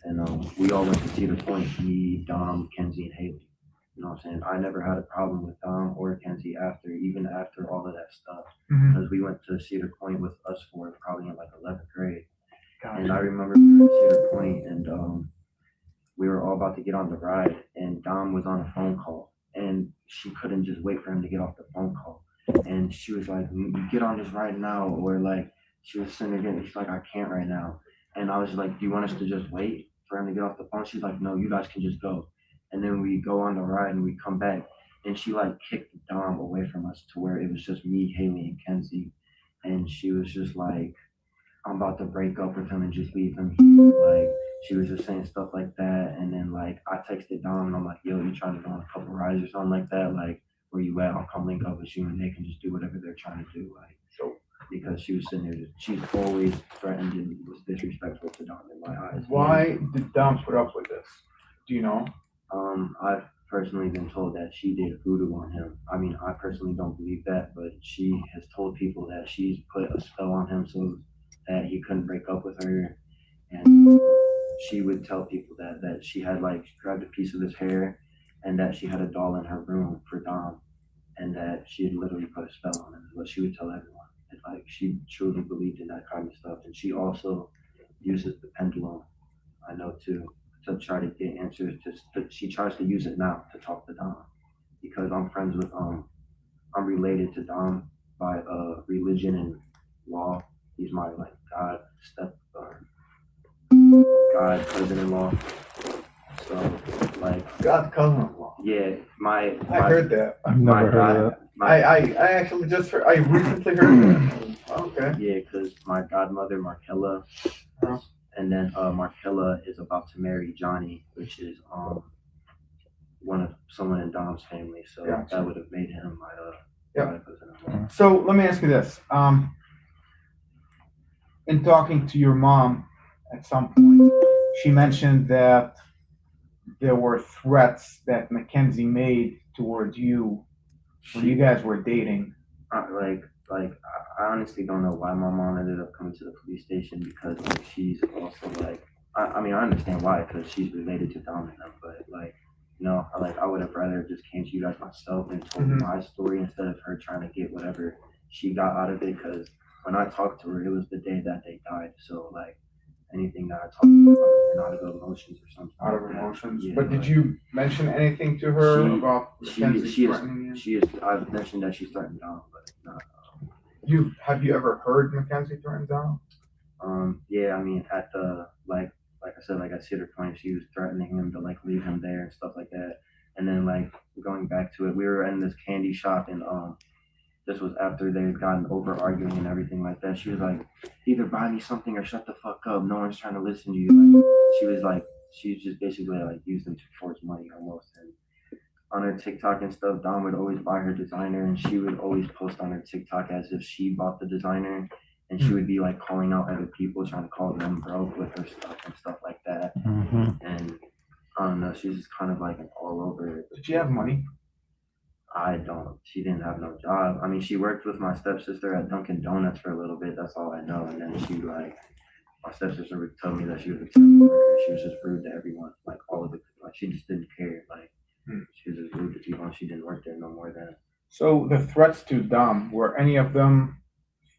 and we all went to Cedar Point. Me, Dom, Kenzie, and Haley. You know what I'm saying? I never had a problem with Dom or Kenzie even after all of that stuff. Because we went to Cedar Point with us four probably in like 11th grade. And I remember we were at Cedar Point, and we were all about to get on the ride, and Dom was on a phone call, and she couldn't just wait for him to get off the phone call. And she was like, get on this ride now, or like, she was sitting there, she's like, I can't right now. And I was like, do you want us to just wait for him to get off the phone? She's like, no, you guys can just go. And then we go on the ride and we come back, and she like kicked Dom away from us to where it was just me, Haley, and Kenzie. And she was just like, I'm about to break up with him and just leave him here. Like, she was just saying stuff like that. And then like, I texted Dom and I'm like, yo, you trying to go on a couple rides or something like that? Like, where you at? I'll come link up with you and they can just do whatever they're trying to do. Like, so, because she was sitting there, she's always threatened and was disrespectful to Dom in my eyes. Why did Dom put up with this? Do you know? I've personally been told that she did voodoo on him. I mean, I personally don't believe that, but she has told people that she's put a spell on him so that he couldn't break up with her. And she would tell people that she had like grabbed a piece of his hair, and that she had a doll in her room for Dom, and that she had literally put a spell on him, is what she would tell everyone. And like, she truly believed in that kind of stuff. And she also uses the pendulum, I know too, to try to get answers. She tries to use it now to talk to Dom, because I'm friends with I'm related to Dom by religion and law. He's my like God step god cousin-in-law. So like God cousin-in-law. yeah, I heard that. I've never heard of that. I actually just heard, I recently heard that. Okay. Yeah, because my godmother Markella, and then Markella is about to marry Johnny, which is someone in Dom's family. So Gotcha. that would have made him my Yep. cousin-in-law. So let me ask you this. In talking to your mom at some point, she mentioned that there were threats that Mackenzie made towards you when you guys were dating. I honestly don't know why my mom ended up coming to the police station, because like she's also like I mean I understand why, because she's related to Dom and them, but like you know I would have rather just came to you guys myself and told my story instead of her trying to get whatever she got out of it, because when I talked to her it was the day that they died, so like anything that I talked to her out of emotions or something. Out of emotions. Yeah, but did you mention anything to her about Mackenzie threatening you? I've mentioned that she's threatened Dom, but not. Have you ever heard Mackenzie threaten Dom? Yeah, I mean at the like I said, like at Cedar Point, she was threatening him to like leave him there and stuff like that. And then like going back to it, we were in this candy shop, and this was after they had gotten over arguing and everything like that. She was like, either buy me something or shut the fuck up. No one's trying to listen to you. Like she was just basically like used them to force money almost. And on her TikTok and stuff, Dom would always buy her designer, and she would always post on her TikTok as if she bought the designer, and she would be like calling out other people, trying to call them broke with her stuff and stuff like that. And I don't know, she's just kind of like an all over. Did she have money? I don't. She didn't have no job. I mean, she worked with my stepsister at Dunkin' Donuts for a little bit. That's all I know. And then she like, my stepsister would tell me that she was a terrible worker. She was just rude to everyone. Like all of the, like she just didn't care. Like she was just rude to people, and she didn't work there no more than. So the threats to Dom, were any of them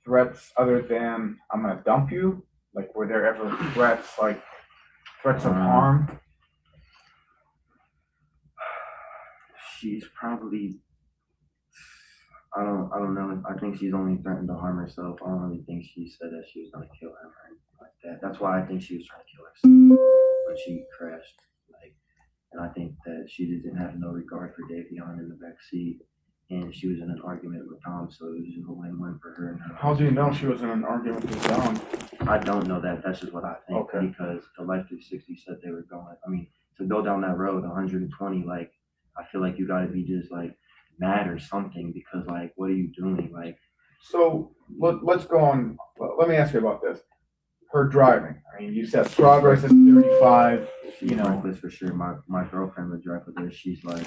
threats other than I'm gonna dump you? Like were there ever threats like threats of harm? She's probably, I don't know. I think she's only threatened to harm herself. I don't really think she said that she was gonna kill him or anything like that. That's why I think she was trying to kill herself when she crashed. Like, and I think that she didn't have no regard for Davion in the back seat, and she was in an argument with Dom, so it was just a win-win for her and her. How do you know she was in an argument with Dom? I don't know that. That's just what I think. Okay. Because the Life 360 said they were going. I mean, to go down that road 120, like I feel like you gotta be just like mad or something, because like what are you doing? Like, so let's go on. Let me ask you about this. Her driving. I mean, you said Strawberries is 35. She's reckless for sure. My girlfriend would drive with her. She's like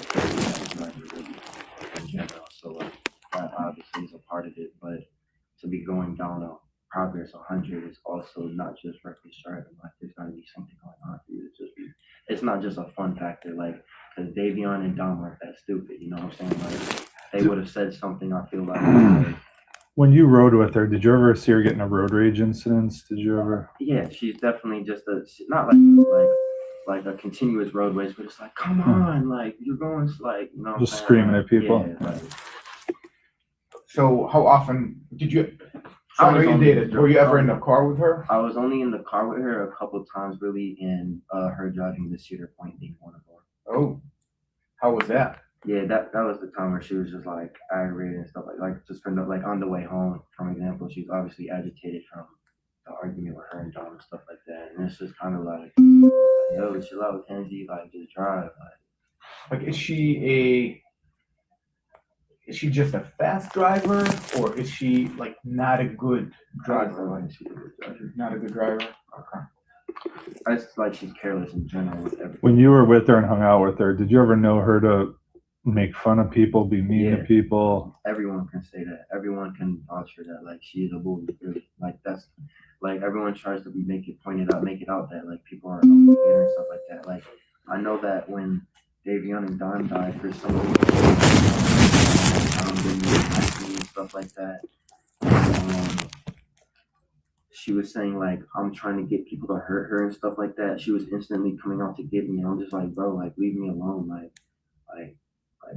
in general. So like that obviously is a part of it. But to be going down a Progress 100 is also not just reckless driving. Like there's gotta be something going on for you to just be. It's not just a fun factor. Like because Davion and Dom weren't that stupid. You know what I'm saying? Like they would have said something. I feel like. When you rode with her, did you ever see her getting a road rage incidents? Did you ever? Yeah, she's definitely just not like a continuous roadways, but it's like, come on, like you're going like, you know, just screaming at people. Yeah, like, so how often did you? You dated? Were you ever in the car with her? I was only in the car with her a couple times, really, and her driving to Cedar Point being one of them. Oh, how was that? Yeah, that was the time where she was just like aggravated and stuff like just from like on the way home, for example, she's obviously agitated from the argument with her and John and stuff like that, and it's just kind of like, yo, chill out, Mackenzie, like just drive, like is she just a fast driver, or is she like not a good driver? Not a good driver. Okay. It's like she's careless in general with everything. When you were with her and hung out with her, did you ever know her to make fun of people, be mean to people? Everyone can say that. Everyone can vouch for that. Like she is a bully, really. Like that's like everyone tries to make it out that like people are and stuff like that. Like I know that when Davion and Don died, for some reason, and stuff like that. She was saying like I'm trying to get people to hurt her and stuff like that. She was instantly coming out to get me. I'm just like, bro, like leave me alone. Like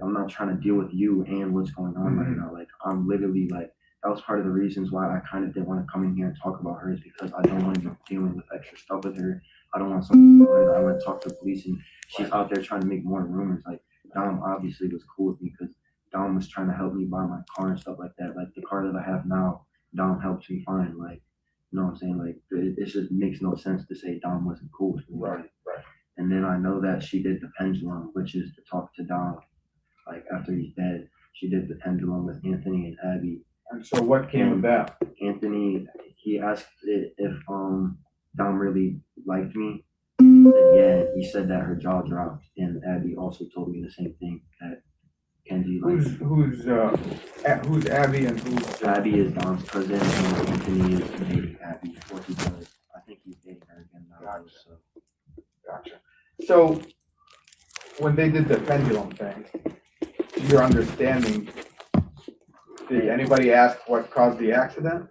I'm not trying to deal with you and what's going on right now. Like I'm literally like that was part of the reasons why I kind of didn't want to come in here and talk about her, is because I don't want to be dealing with extra stuff with her. I don't want someone to know that I went and talked to the police and she's out there trying to make more rumors. Like Dom obviously was cool with me because Dom was trying to help me buy my car and stuff like that. Like the car that I have now, Dom helped me find. Like, you know what I'm saying? Like it just makes no sense to say Dom wasn't cool with me. Right. And then I know that she did the pendulum, which is to talk to Dom. Like after he's dead, she did the pendulum with Anthony and Abby. And so what came of that? Anthony, he asked if Dom really liked me. He said yeah. He said that her jaw dropped, and Abby also told me the same thing, that Kenzie liked me. Who's Abby and who's Abby is Dom's cousin, and Anthony is dating Abby. Or he does. I think he's dating her again now. Gotcha. So when they did the pendulum thing, your understanding, did anybody ask what caused the accident?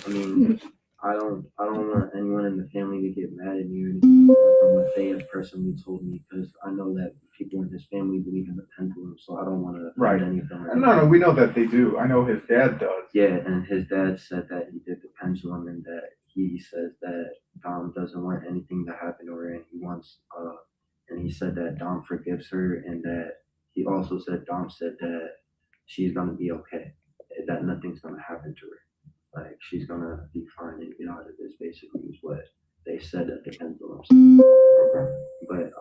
I mean, I don't want anyone in the family to get mad at me or anything from what they have personally told me, because I know that people in his family believe in the pendulum, so I don't want to offend any of them. No, we know that they do. I know his dad does. Yeah, and his dad said that he did the pendulum and that he says that Dom doesn't want anything to happen to her, and he wants and he said that Dom forgives her, and that he also said Dom said that she's gonna be okay, that nothing's gonna happen to her, like she's gonna be fine and get out of this. Basically, is what they said at the pendulum. But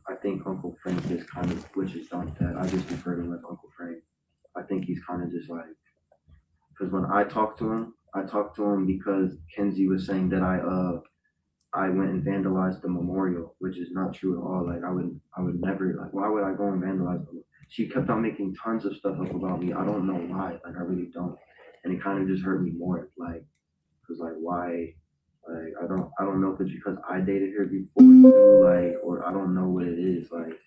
I think Uncle Frank is kind of, which is Dom's dad. I just refer to him as Uncle Frank. I think he's kind of just like, because when I talked to him because Kenzie was saying that I went and vandalized the memorial, which is not true at all. Like I would never, like, why would I go and vandalize them? She kept on making tons of stuff up about me. I don't know why, like I really don't. And it kind of just hurt me more, like, cause like why, like I don't know if it's because I dated her before too, like, or I don't know what it is, like.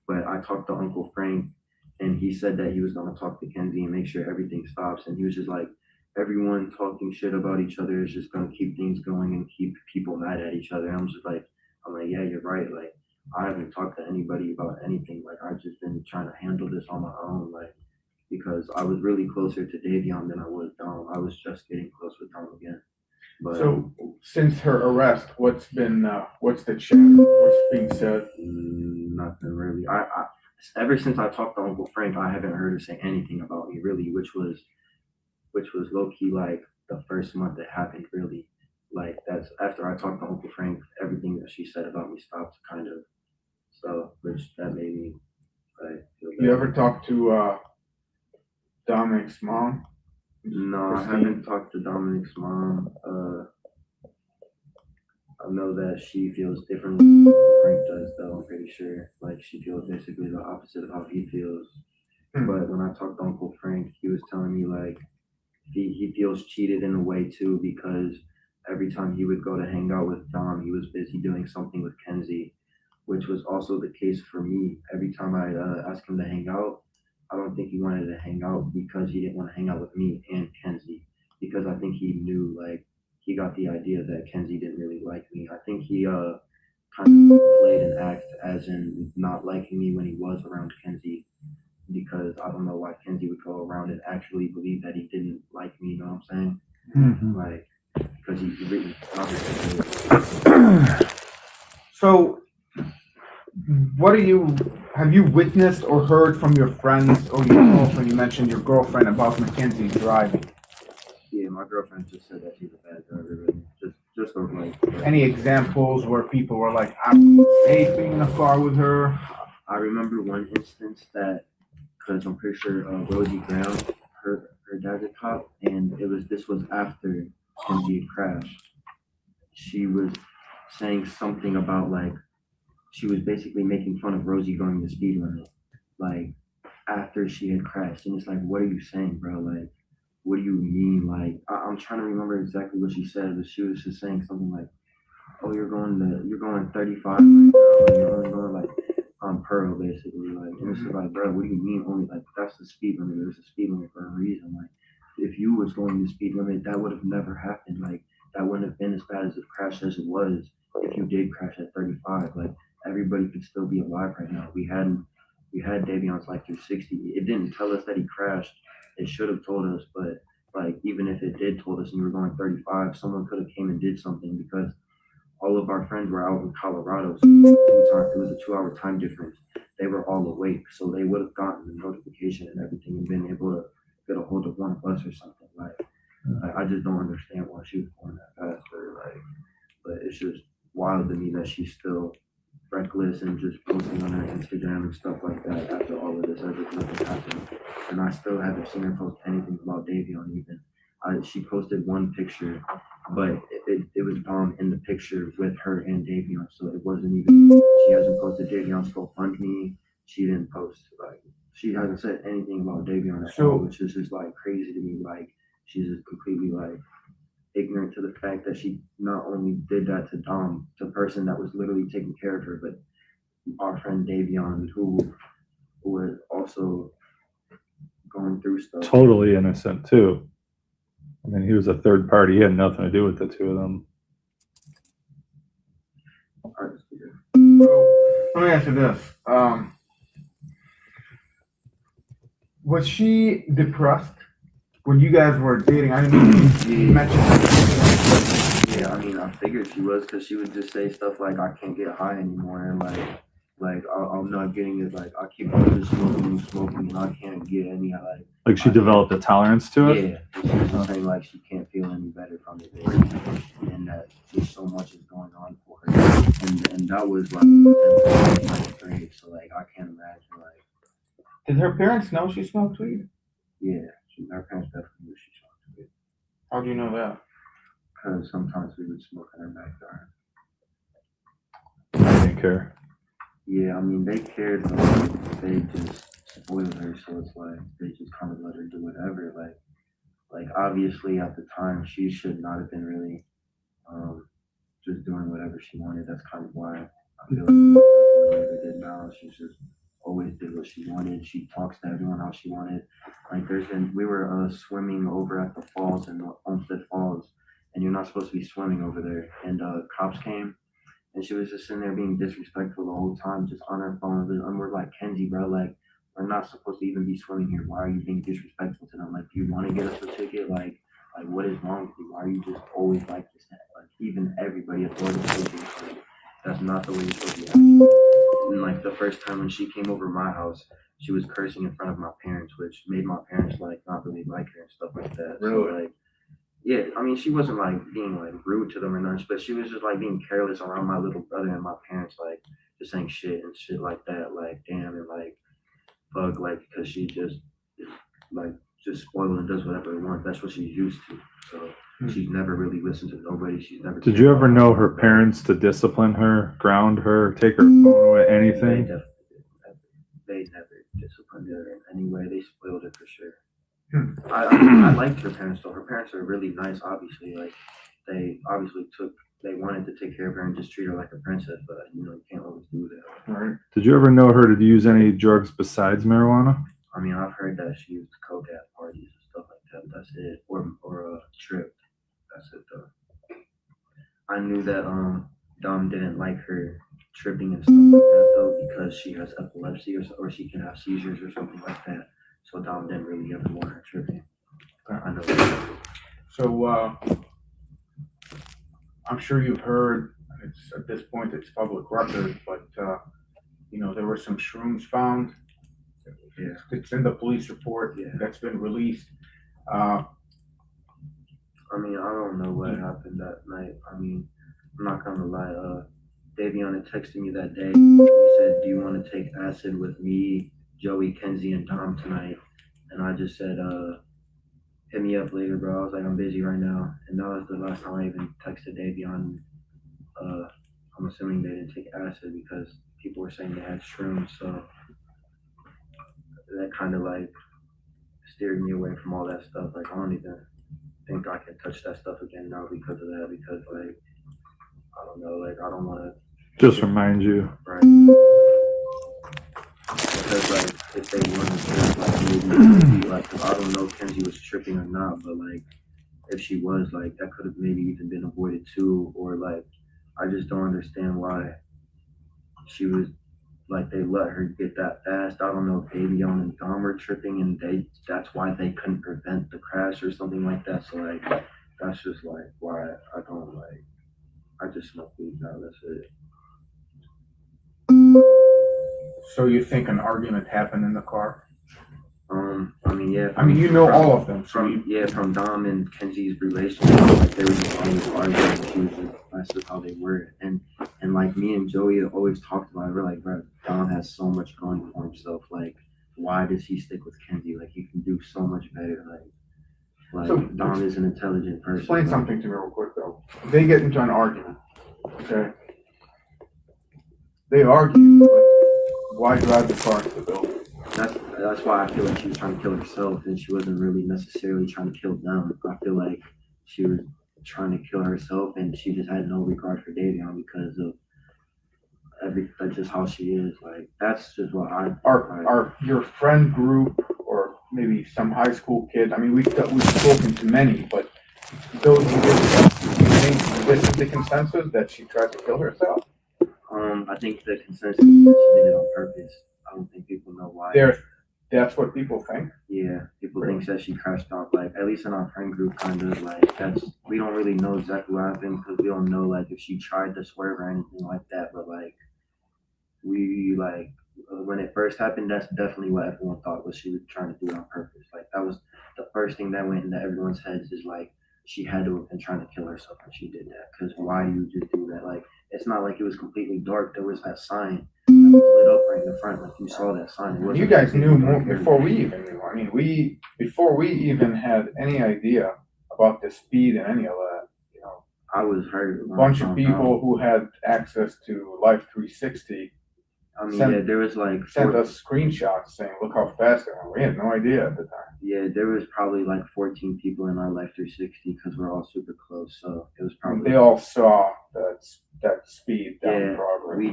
But I talked to Uncle Frank, and he said that he was gonna talk to Kenzie and make sure everything stops. And he was just like, everyone talking shit about each other is just gonna keep things going and keep people mad at each other. And I'm like, yeah, you're right. Like, I haven't talked to anybody about anything. Like, I've just been trying to handle this on my own. Like, because I was really closer to Davion than I was Dom. I was just getting close with Dom again. But so since her arrest, what's the chatter? What's being said? Nothing really. I ever since I talked to Uncle Frank, I haven't heard her say anything about me really, which was low key like the first month it happened really. Like that's after I talked to Uncle Frank, everything that she said about me stopped kind of. So which that made me like feel better. You ever talked to Dominic's mom? No, I haven't talked to Dominic's mom. I know that she feels differently than Frank does, though. I'm pretty sure. Like she feels basically the opposite of how he feels. But when I talked to Uncle Frank, he was telling me like he feels cheated in a way too, because every time he would go to hang out with Dom, he was busy doing something with Kenzie, which was also the case for me. Every time I asked him to hang out, I don't think he wanted to hang out because he didn't want to hang out with me and Kenzie, because I think he knew, like, he got the idea that Kenzie didn't really like me. I think he kind of played an act as in not liking me when he was around Kenzie, because I don't know why Kenzie would go around and actually believe that he didn't like me, you know what I'm saying? Like, because he really obviously. So have you witnessed or heard from your friends or your girlfriend? You mentioned your girlfriend about Mackenzie driving. Yeah, my girlfriend just said that she's a bad driver. Really. Just like. Any examples where people were like, I'm safe being in a car with her? I remember one instance that, because I'm pretty sure Rosie Graham, her dad's a cop, and this was after Kenzie had crashed. She was saying something about like, she was basically making fun of Rosie going the speed limit, like after she had crashed. And it's like, what are you saying, bro? Like, what do you mean? Like, I'm trying to remember exactly what she said, but she was just saying something like, oh, you're going 35 right now, and you're only going like on Pearl, basically. Like, and it's like, bro, what do you mean only? Like, that's the speed limit. There's a speed limit for a reason. Like, if you was going the speed limit, that would have never happened. Like, that wouldn't have been as bad as the crash as it was if you did crash at 35. Like, everybody could still be alive right now. We had Davion's life through 60. It didn't tell us that he crashed. It should have told us, but like, even if it did told us and we were going 35, someone could have came and did something, because all of our friends were out in Colorado, so it was a 2-hour time difference. They were all awake, so they would have gotten the notification and everything and been able to get a hold of one of us or something. Like I just don't understand why she was going that fast, but it's just wild to me that she's still reckless and just posting on her Instagram and stuff like that after all of this everything happened. And I still haven't seen her post anything about Davion even. She posted one picture, but it was Dom in the picture with her and Davion, so it wasn't even, she hasn't posted Davion's GoFundMe, she didn't post, like, she hasn't said anything about Davion at all, which is just like crazy to me. Like, she's just completely like ignorant to the fact that she not only did that to Dom, the person that was literally taking care of her, but our friend Davion, who was also going through stuff. Totally innocent too. I mean, he was a third party. He had nothing to do with the two of them. So, let me ask you this. Was she depressed when you guys were dating? I didn't know you mentioned that. Yeah, I mean, I figured she was, because she would just say stuff like, I can't get high anymore, and like I'm not getting it, like I keep on just smoking and I can't get any like she developed a tolerance to it. Yeah, she was just saying like she can't feel any better from it, and that just so much is going on for her, and that was like 10th grade, so like I can't imagine like. Did her parents know she smoked weed? Yeah, her parents definitely knew she smoked weed. How do you know that? Because sometimes we would smoke in her backyard. I didn't care. Yeah, I mean, they cared, but they just spoiled her, so it's like, they just kind of let her do whatever. Like obviously at the time, she should not have been really just doing whatever she wanted. That's kind of why I feel like whatever they did now, she just always did what she wanted. She talks to everyone how she wanted. Like we were swimming over at the falls in Olmsted Falls, and you're not supposed to be swimming over there, and cops came. And she was just sitting there being disrespectful the whole time, just on her phone. And we're like, Kenzie, bro, like, we're not supposed to even be swimming here. Why are you being disrespectful to them? Like, do you want to get us a ticket? Like, what is wrong with you? Why are you just always like this? Like, even everybody at the organization, like, that's not the way you're supposed to be acting. And like, the first time when she came over to my house, she was cursing in front of my parents, which made my parents, like, not really like her and stuff like that. Really? So, like, yeah, I mean, she wasn't like being like rude to them or nothing, but she was just like being careless around my little brother and my parents, like just saying shit and shit like that, like damn and like fuck, like because she just like just spoiled and does whatever it wants. That's what she's used to. So she's never really listened to nobody. She's never. Did you ever know her parents to discipline her, ground her, take her phone away, anything? They never disciplined her in any way. They spoiled her for sure. I liked her parents though. Her parents are really nice, obviously. Like they wanted to take care of her and just treat her like a princess, but you can't always do that. Right. Did you ever know her to use any drugs besides marijuana? I mean, I've heard that she used coke at parties and stuff like that, but that's it. Or a trip. That's it though. I knew that Dom didn't like her tripping and stuff like that though, because she has epilepsy or she can have seizures or something like that. So Dom didn't really ever want her tripping. I know that. So I'm sure you've heard, it's at this point it's public record, but there were some shrooms found. Yeah. It's in the police report. Yeah. That's been released. I mean, I don't know what happened that night. I mean, I'm not gonna lie. Davion had texted me that day. He said, "Do you want to take acid with me, Joey, Kenzie, and Dom tonight?" And I just said, "Hit me up later, bro." I was like, "I'm busy right now." And that was the last time I even texted Davion. I'm assuming they didn't take acid because people were saying they had shrooms, so that kind of like steered me away from all that stuff. Like, I don't even think I can touch that stuff again now because of that, because like I don't know, like I don't want to just remind you, right? Because like if they wanted to, like maybe like I don't know if Kenzie was tripping or not, but like if she was, like that could have maybe even been avoided too, or like I just don't understand why she was like they let her get that fast. I don't know if Davion and Dom were tripping and that's why they couldn't prevent the crash or something like that. So like that's just like why I don't like I just smoke weed now, that's it. So you think an argument happened in the car? I mean, yeah. I mean, you know all of them. From Dom and Kenzie's relationship, like they were just always arguing. She was just, that's just how they were. And like me and Joey always talked about it. We're like, bro, Dom has so much going for himself. Like, why does he stick with Kenzie? Like, he can do so much better. Like So, Dom is an intelligent person. Explain something to me real quick though. They get into an argument, okay? They argue, but why drive the car into the building? That's why I feel like she was trying to kill herself, and she wasn't really necessarily trying to kill them. I feel like she was trying to kill herself, and she just had no regard for Davion because of that's just how she is. Like, that's just what Are your friend group, or maybe some high school kids, I mean, we've spoken to many, but those who did stuff, do you think this is the consensus that she tried to kill herself? I think the consensus is that she did it on purpose. I don't think people know why. That's what people think? Yeah, people think that she crashed off, like, at least in our friend group, kind of, like, we don't really know exactly what happened, because we don't know, like, if she tried to swerve or anything like that, but, like, when it first happened, that's definitely what everyone thought, was she was trying to do it on purpose. Like, that was the first thing that went into everyone's heads, is, like, she had to have been trying to kill herself when she did that, because why do you just do that? Like, it's not like it was completely dark. There was that sign that was lit up right in the front, like you saw that sign. You guys knew more before we even knew. I mean, before we even had any idea about the speed and any of that, you know. I was hurt. A bunch of people who had access to Life 360. I mean, there was like sent us screenshots saying, "Look how fast they went." We had no idea at the time. Yeah, there was probably like 14 people in our Life 360 because we're all super close. So it was probably. They all saw that speed down Broadway.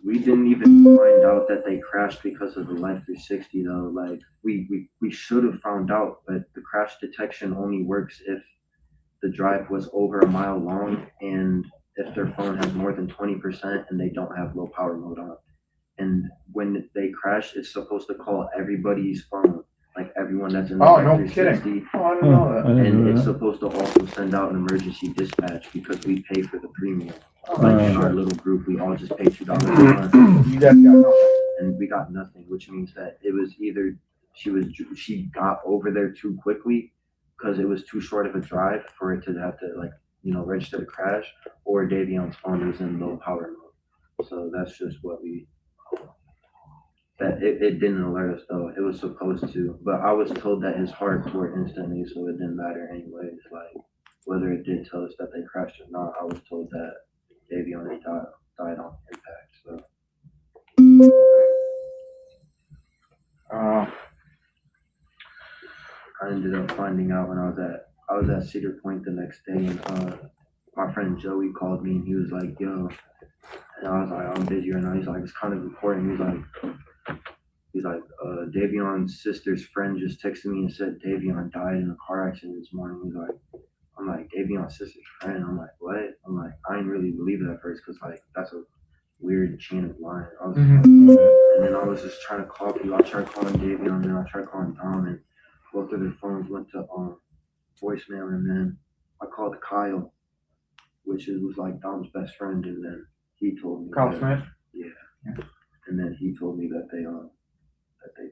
We didn't even find out that they crashed because of the Life 360 though. Like we should have found out, but the crash detection only works if the drive was over a mile long and if their phone has more than 20% and they don't have low power mode on. And when they crash, it's supposed to call everybody's phone, like everyone that's in the Life 360. Kidding. Oh, I didn't know that. And it's supposed to also send out an emergency dispatch because we pay for the premium. Like in our little group, we all just pay $2 a month. You guys got nothing. And we got nothing, which means that it was either she got over there too quickly because it was too short of a drive for it to have to register the crash, or Davion's phone was in low power mode. So that's just what it didn't alert us though. It was supposed to, but I was told that his heart tore instantly, so it didn't matter anyways. Like whether it did tell us that they crashed or not, I was told that Davion had died on impact. So. I ended up finding out when I was at Cedar Point the next day, and my friend Joey called me and he was like, "Yo," and I was like, "I'm busy right now." He's like, "It's kind of important." He's like, Davion's sister's friend just texted me and said Davion died in a car accident this morning. I'm like, Davion's sister's friend? I'm like, what? I'm like, I didn't really believe it at first because like that's a weird chain of line. And then I was just trying to call people. I tried calling Davion, and then I tried calling Dom, and both of their phones went to voicemail. And then I called Kyle, which was like Dom's best friend, and then he told me. Kyle Smith? Yeah. And then he told me that they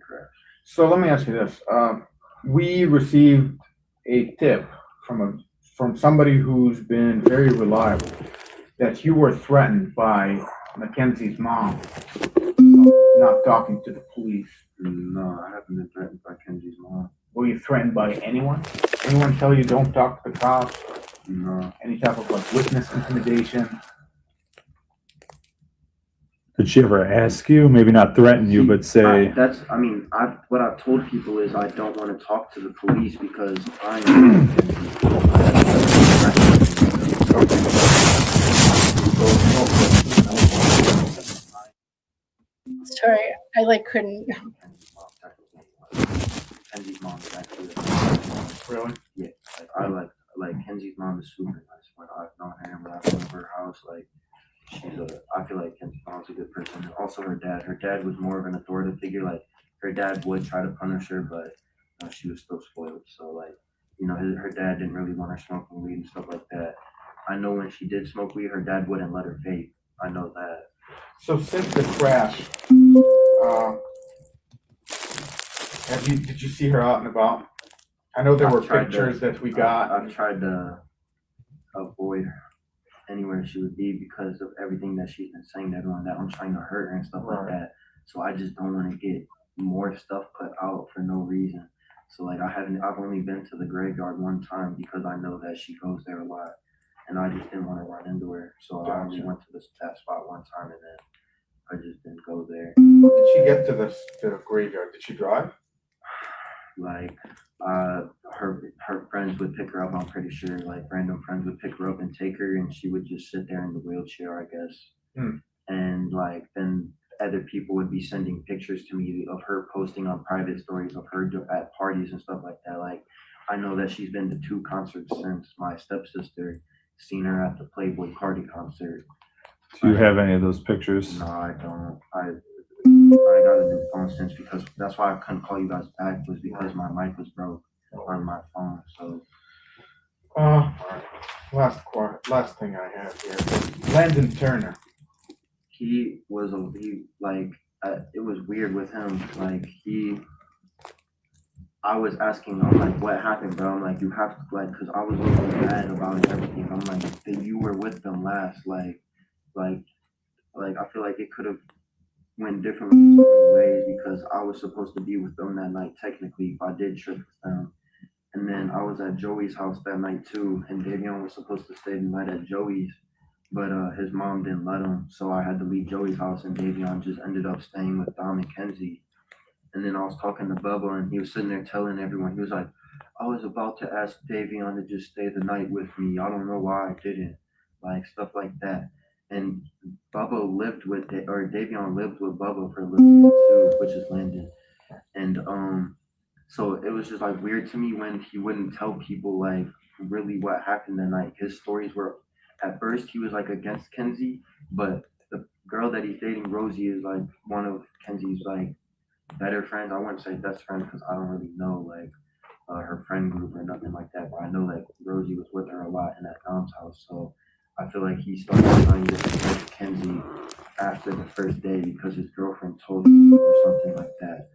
crashed. So let me ask you this: we received a tip from somebody who's been very reliable that you were threatened by Mackenzie's mom not talking to the police. No, I haven't been threatened by Kenzie's mom. Were you threatened by anyone? Anyone tell you don't talk to the cops? No. Any type of like witness intimidation? Did she ever ask you? Maybe not threaten you, but say. What I've told people is I don't want to talk to the police because I'm. Sorry, I couldn't. Kenzie's mom is actually. Really? Yeah. Like Kenzie's mom is super nice. When I've known her, when I've been to her house, like. I feel like Kenzie's mom's a good person. And also her dad. Her dad was more of an authoritative figure. Like her dad would try to punish her, but she was still spoiled. So like, her dad didn't really want her smoking weed and stuff like that. I know when she did smoke weed, her dad wouldn't let her vape. I know that. So since the crash, did you see her out and about? I know there were pictures that we got. I've tried to avoid her anywhere she would be because of everything that she's been saying to everyone, that I'm trying to hurt her and stuff like that. So I just don't want to get more stuff put out for no reason. So like I've only been to the graveyard one time because I know that she goes there a lot, and I just didn't want to run into her. So I only went to that spot one time, and then I just didn't go there. Did she get to the graveyard? Did she drive? Like her friends would pick her up. I'm pretty sure, like random friends would pick her up and take her, and she would just sit there in the wheelchair, I guess. And like then other people would be sending pictures to me of her posting on private stories of her at parties and stuff like that. Like I know that she's been to 2 concerts since. My stepsister seen her at the Playboy Cardi concert. Do you have any of those pictures? No, I don't. I got a new phone since, because that's why I couldn't call you guys back, was because my mic was broke on my phone. So last thing I have here. Landon Turner. It was weird with him. Like I was asking him like, what happened, bro? I'm like, you have to, like, because I was really mad about everything. I'm like, that you were with them last, like I feel like it could have went different ways, because I was supposed to be with them that night technically if I did trip with them. And then I was at Joey's house that night too, and Davion was supposed to stay the night at Joey's, but his mom didn't let him, so I had to leave Joey's house, and Davion just ended up staying with Dom and Mackenzie. And then I was talking to Bubba, and he was sitting there telling everyone, he was like, I was about to ask Davion to just stay the night with me. I don't know why I didn't. Like stuff like that. And Davion lived with Bubba for a little bit too, which is Landon. And so it was just like weird to me when he wouldn't tell people like really what happened that night. His stories were, at first he was like against Kenzie, but the girl that he's dating, Rosie, is like one of Kenzie's like better friends. I wouldn't say best friend because I don't really know like her friend group or nothing like that, but I know like Rosie was with her a lot in that Dom's house. So I feel like he started trying to protect Kenzie after the first day because his girlfriend told him or something like that.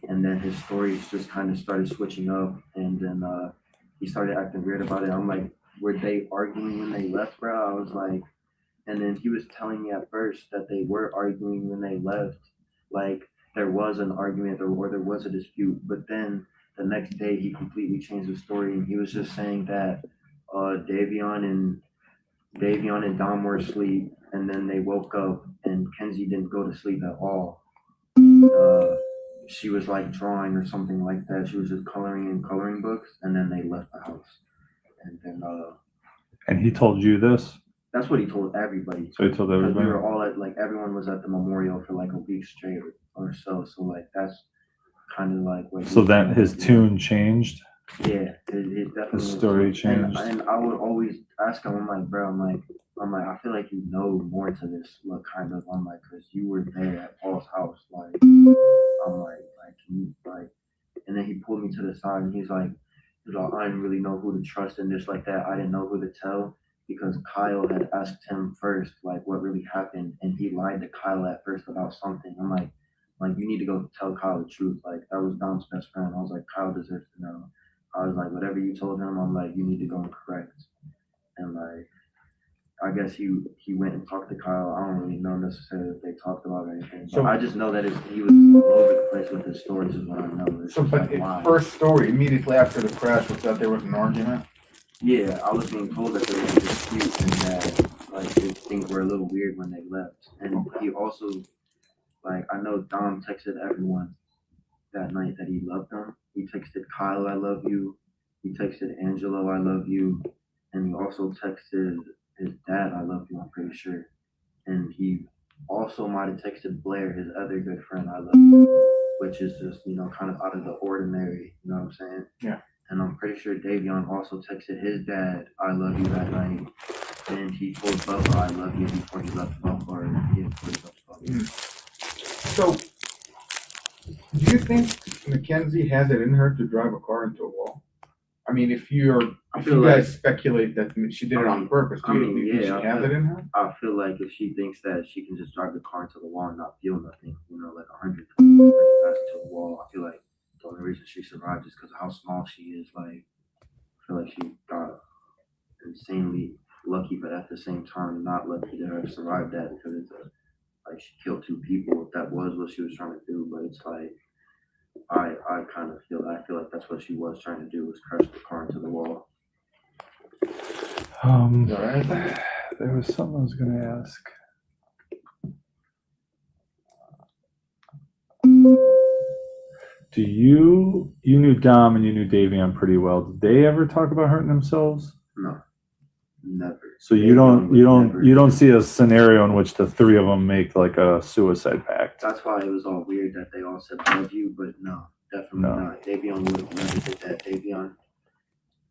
And then his stories just kind of started switching up, and then he started acting weird about it. I'm like, were they arguing when they left, bro? I was like, and then he was telling me at first that they were arguing when they left. Like there was an argument or there was a dispute, but then the next day he completely changed the story, and he was just saying that Davion and Dom were asleep, and then they woke up and Kenzie didn't go to sleep at all. She was like drawing or something like that. She was just coloring in coloring books, and then they left the house. And then And he told you this? That's what he told everybody. So he told everybody? We were all at, like, everyone was at the memorial for like a week straight or so. So like that's kind of like what. So that his tune changed? Yeah, it definitely. His story changed. And I would always ask him, I'm like, bro, I'm like, I feel like you know more to this, what kind of, I'm like, because you were there at Paul's house, like, I'm like, can you, like, and then he pulled me to the side, and he's like, I didn't really know who to trust and just like that. I didn't know who to tell because Kyle had asked him first, like, what really happened, and he lied to Kyle at first about something. I'm like, you need to go tell Kyle the truth. Like, that was Dom's best friend. I was like, Kyle deserves to know. I was like, whatever you told him, I'm like, you need to go and correct. And like, I guess he went and talked to Kyle. I don't really know necessarily if they talked about anything. So I just know that he was all over the place with his stories is what I know. It's So, but like, first story immediately after the crash was that there was an argument? Yeah, I was being told that there was a dispute and that like things were a little weird when they left. And he also, like, I know Dom texted everyone that night that he loved them. He texted Kyle, I love you. He texted Angelo, I love you. And he also texted his dad, I love you, I'm pretty sure. And he also might have texted Blair, his other good friend, I love you, which is just, kind of out of the ordinary, you know what I'm saying? Yeah. And I'm pretty sure Davion also texted his dad, I love you that night. And he told Bubba, I love you before he left Bubba, or before he left Bubba. So, do you think Mackenzie has it in her to drive a car into a wall? I I mean, if you guys speculate that she did it on purpose, do you think she has it in her? I feel like if she thinks that she can just drive the car into the wall and not feel nothing, like 120 miles to the wall, I feel like the only reason she survived is because of how small she is. Like, I feel like she got insanely lucky, but at the same time, not lucky to have survived that because it's like she killed 2 people. If that was what she was trying to do, but it's like I feel like that's what she was trying to do, was crash the car into the wall. There was something I was gonna ask. Do you knew Dom and you knew Davion pretty well. Did they ever talk about hurting themselves? No, never. So you don't see a scenario in which the 3 of them make like a suicide pact. That's why it was all weird that they all said love you, but no, definitely not. Davion would have never did that.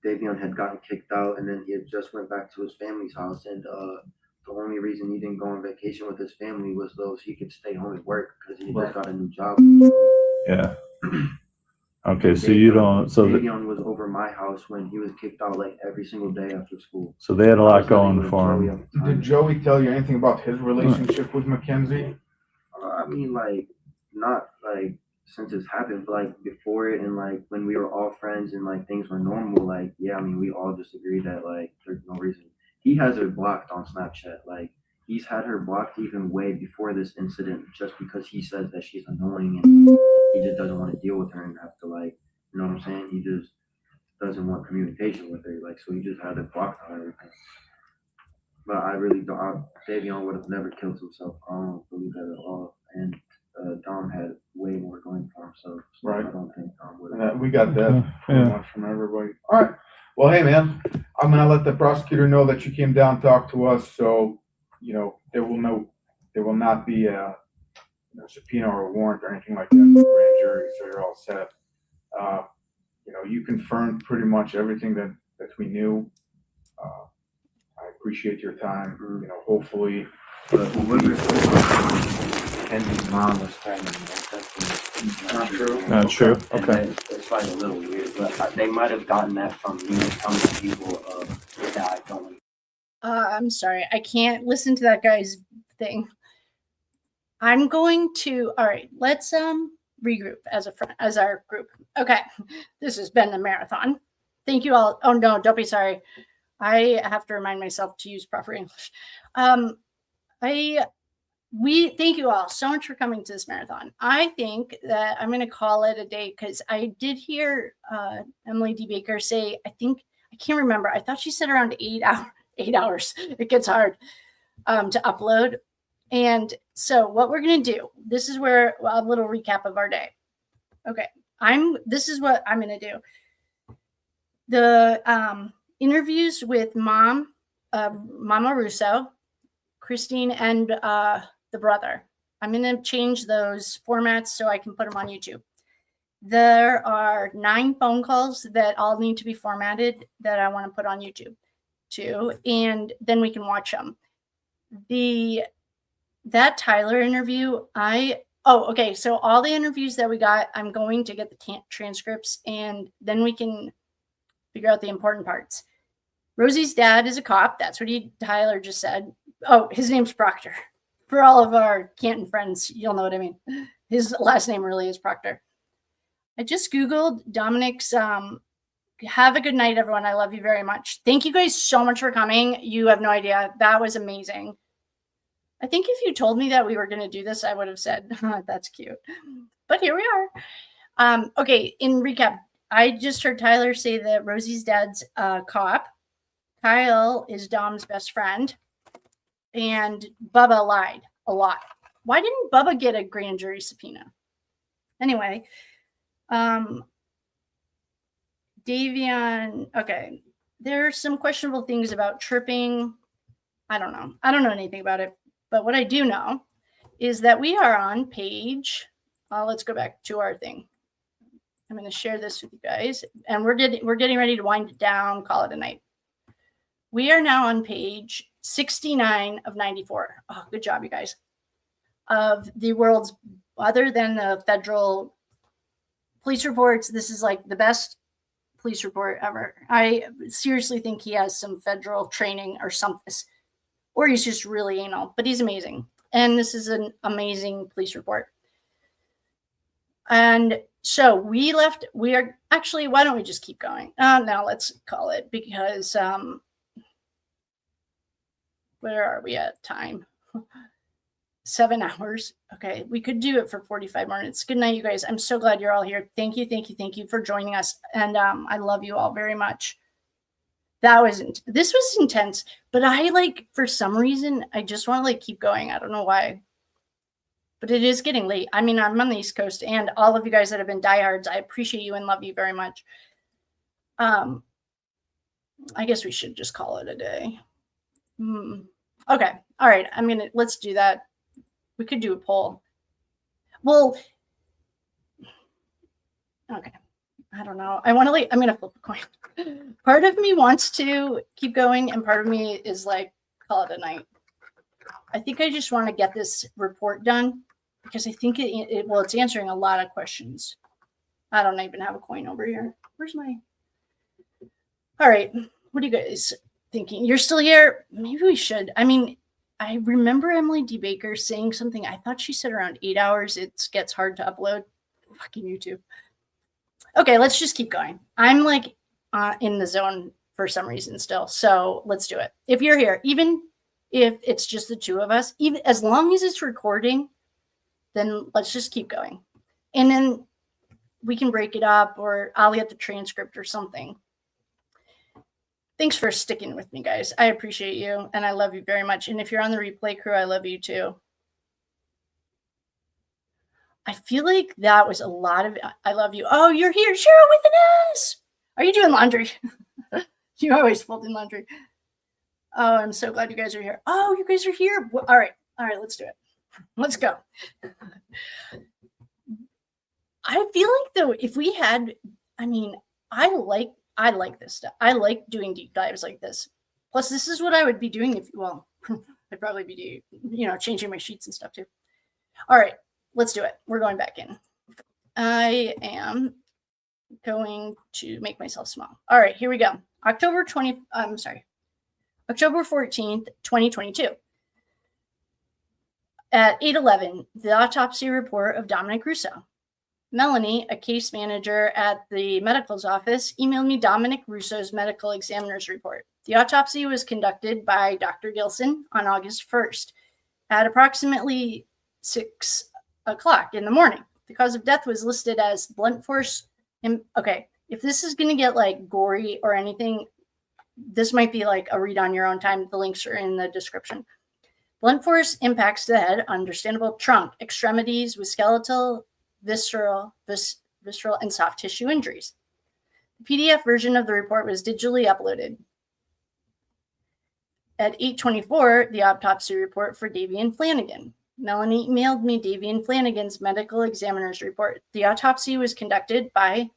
Davion had gotten kicked out, and then he had just went back to his family's house, and the only reason he didn't go on vacation with his family was so he could stay home and work because he just got a new job. Yeah. Okay, so you don't. So Davion was over my house when he was kicked out like every single day after school. So they had a lot going for him. Did Joey tell you anything about his relationship with Mackenzie? I mean, like, not like since it's happened, but like before it and like when we were all friends and like things were normal, like, yeah, I mean, we all just agreed that like there's no reason. He has her blocked on Snapchat. Like, he's had her blocked even way before this incident just because he says that she's annoying and he just doesn't want to deal with her and have to, like, you know what I'm saying? He just doesn't want communication with her. Like, so he just had her blocked on everything. But I really don't. Davion would have never killed himself. I don't believe that at all. And Dom had way more going for himself. So Right. I don't think Dom would have. We got that pretty much from everybody. All right. Well, hey, man, I'm gonna let the prosecutor know that you came down, talk to us, so there will not be a subpoena or a warrant or anything like that for grand jury. So you're all set. You confirmed pretty much everything that we knew. I appreciate your time. Hopefully. But whoever Kenzie's mom was pregnant, that's not true. Not true. And Okay. it's like a little weird, but they might have gotten that from me telling people that I don't. I'm sorry, I can't listen to that guy's thing. I'm going to. All right, let's regroup as our group. Okay, this has been the marathon. Thank you all. Oh no, don't be sorry. I have to remind myself to use proper English. We thank you all so much for coming to this marathon. I think that I'm going to call it a day because I did hear Emily D. Baker say, I can't remember. I thought she said around 8 hours. It gets hard to upload. And so what we're going to do, this is where a little recap of our day. Okay. This is what I'm going to do. The interviews with Mama Russo, Christine, and the brother. I'm going to change those formats so I can put them on YouTube. There are 9 phone calls that all need to be formatted that I want to put on YouTube too, and then we can watch them. That Tyler interview, okay, so all the interviews that we got, I'm going to get the transcripts, and then we can figure out the important parts. Rosie's dad is a cop. That's what Tyler just said. Oh, his name's Proctor. For all of our Canton friends, you'll know what I mean. His last name really is Proctor. I just Googled Dominic's. Have a good night, everyone. I love you very much. Thank you guys so much for coming. You have no idea. That was amazing. I think if you told me that we were going to do this, I would have said, that's cute. But here we are. Okay, in recap, I just heard Tyler say that Rosie's dad's a cop. Kyle is Dom's best friend. And Bubba lied a lot. Why didn't Bubba get a grand jury subpoena? Anyway, Davion, okay. There are some questionable things about tripping. I don't know anything about it. But what I do know is that we are on page, let's go back to our thing. I'm going to share this with you guys. And we're getting ready to wind it down, call it a night. We are now on page 69 of 94. Oh, good job, you guys. Of the world's, other than the federal police reports, this is like the best police report ever. I seriously think he has some federal training or something, or he's just really anal, but he's amazing. And this is an amazing police report. And so we are actually, why don't we just keep going? Now let's call it, because where are we at time? 7 hours. Okay, we could do it for 45 minutes. Good night, you guys. I'm so glad you're all here. Thank you for joining us. And I love you all very much. This was intense, but I for some reason, I just want to keep going. I don't know why. But it is getting late. I mean, I'm on the East Coast, and all of you guys that have been diehards, I appreciate you and love you very much. I guess we should just call it a day. Okay. All right. Let's do that. We could do a poll. Well, okay. I don't know. I'm going to flip a coin. Part of me wants to keep going, and part of me is call it a night. I think I just want to get this report done, because I think it's answering a lot of questions. I don't even have a coin over here. Where's my... All right. What are you guys thinking? You're still here? Maybe we should. I remember Emily D. Baker saying something. I thought she said around 8 hours. It gets hard to upload. Fucking YouTube. Okay, let's just keep going. I'm in the zone for some reason still. So let's do it. If you're here, even if it's just the two of us, even as long as it's recording, then let's just keep going. And then we can break it up, or I'll get the transcript or something. Thanks for sticking with me, guys. I appreciate you, and I love you very much. And if you're on the replay crew, I love you too. I feel like that was a lot of I love you. Oh, you're here, Cheryl with an S. Are you doing laundry? You always folding laundry. Oh, I'm so glad you guys are here. Oh, you guys are here. All right, let's do it. Let's go. I feel like though, if we had, I like this stuff. I like doing deep dives like this. Plus, this is what I would be doing I'd probably be changing my sheets and stuff too. All right, let's do it. We're going back in. I am going to make myself small. All right, here we go. October 14th, 2022. At 8:11, the autopsy report of Dominic Russo. Melanie, a case manager at the medical's office, emailed me Dominic Russo's medical examiner's report. The autopsy was conducted by Dr. Gilson on August 1st at approximately 6 o'clock in the morning. The cause of death was listed as blunt force. Okay, if this is going to get gory or anything, this might be a read on your own time. The links are in the description. Blunt force impacts to the head, understandable trunk, extremities with skeletal, visceral, and soft tissue injuries. The PDF version of the report was digitally uploaded. At 8:24, the autopsy report for Davion Flanigan. Melanie emailed me Davion Flanigan's medical examiner's report. The autopsy was conducted by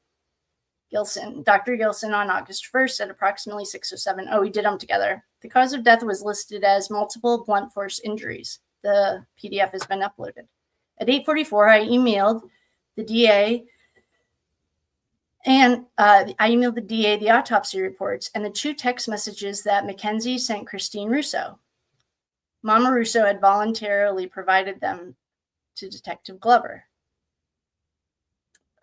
Dr. Gilson on August 1st at approximately 6:07. Oh, we did them together. The cause of death was listed as multiple blunt force injuries. The PDF has been uploaded. At 8:44, I emailed the DA the autopsy reports and the 2 text messages that Mackenzie sent Christine Russo. Mama Russo had voluntarily provided them to Detective Glover.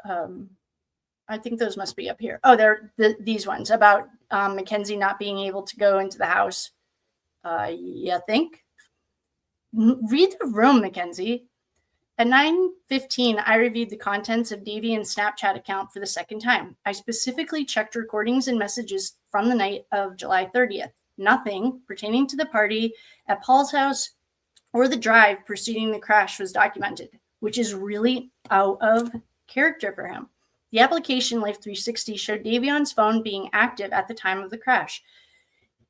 I think those must be up here. Oh, they're these ones about Mackenzie not being able to go into the house. You think? Read the room, Mackenzie. At 9:15, I reviewed the contents of Davion's Snapchat account for the second time. I specifically checked recordings and messages from the night of July 30th. Nothing pertaining to the party at Paul's house or the drive preceding the crash was documented, which is really out of character for him. The application Life 360 showed Davion's phone being active at the time of the crash.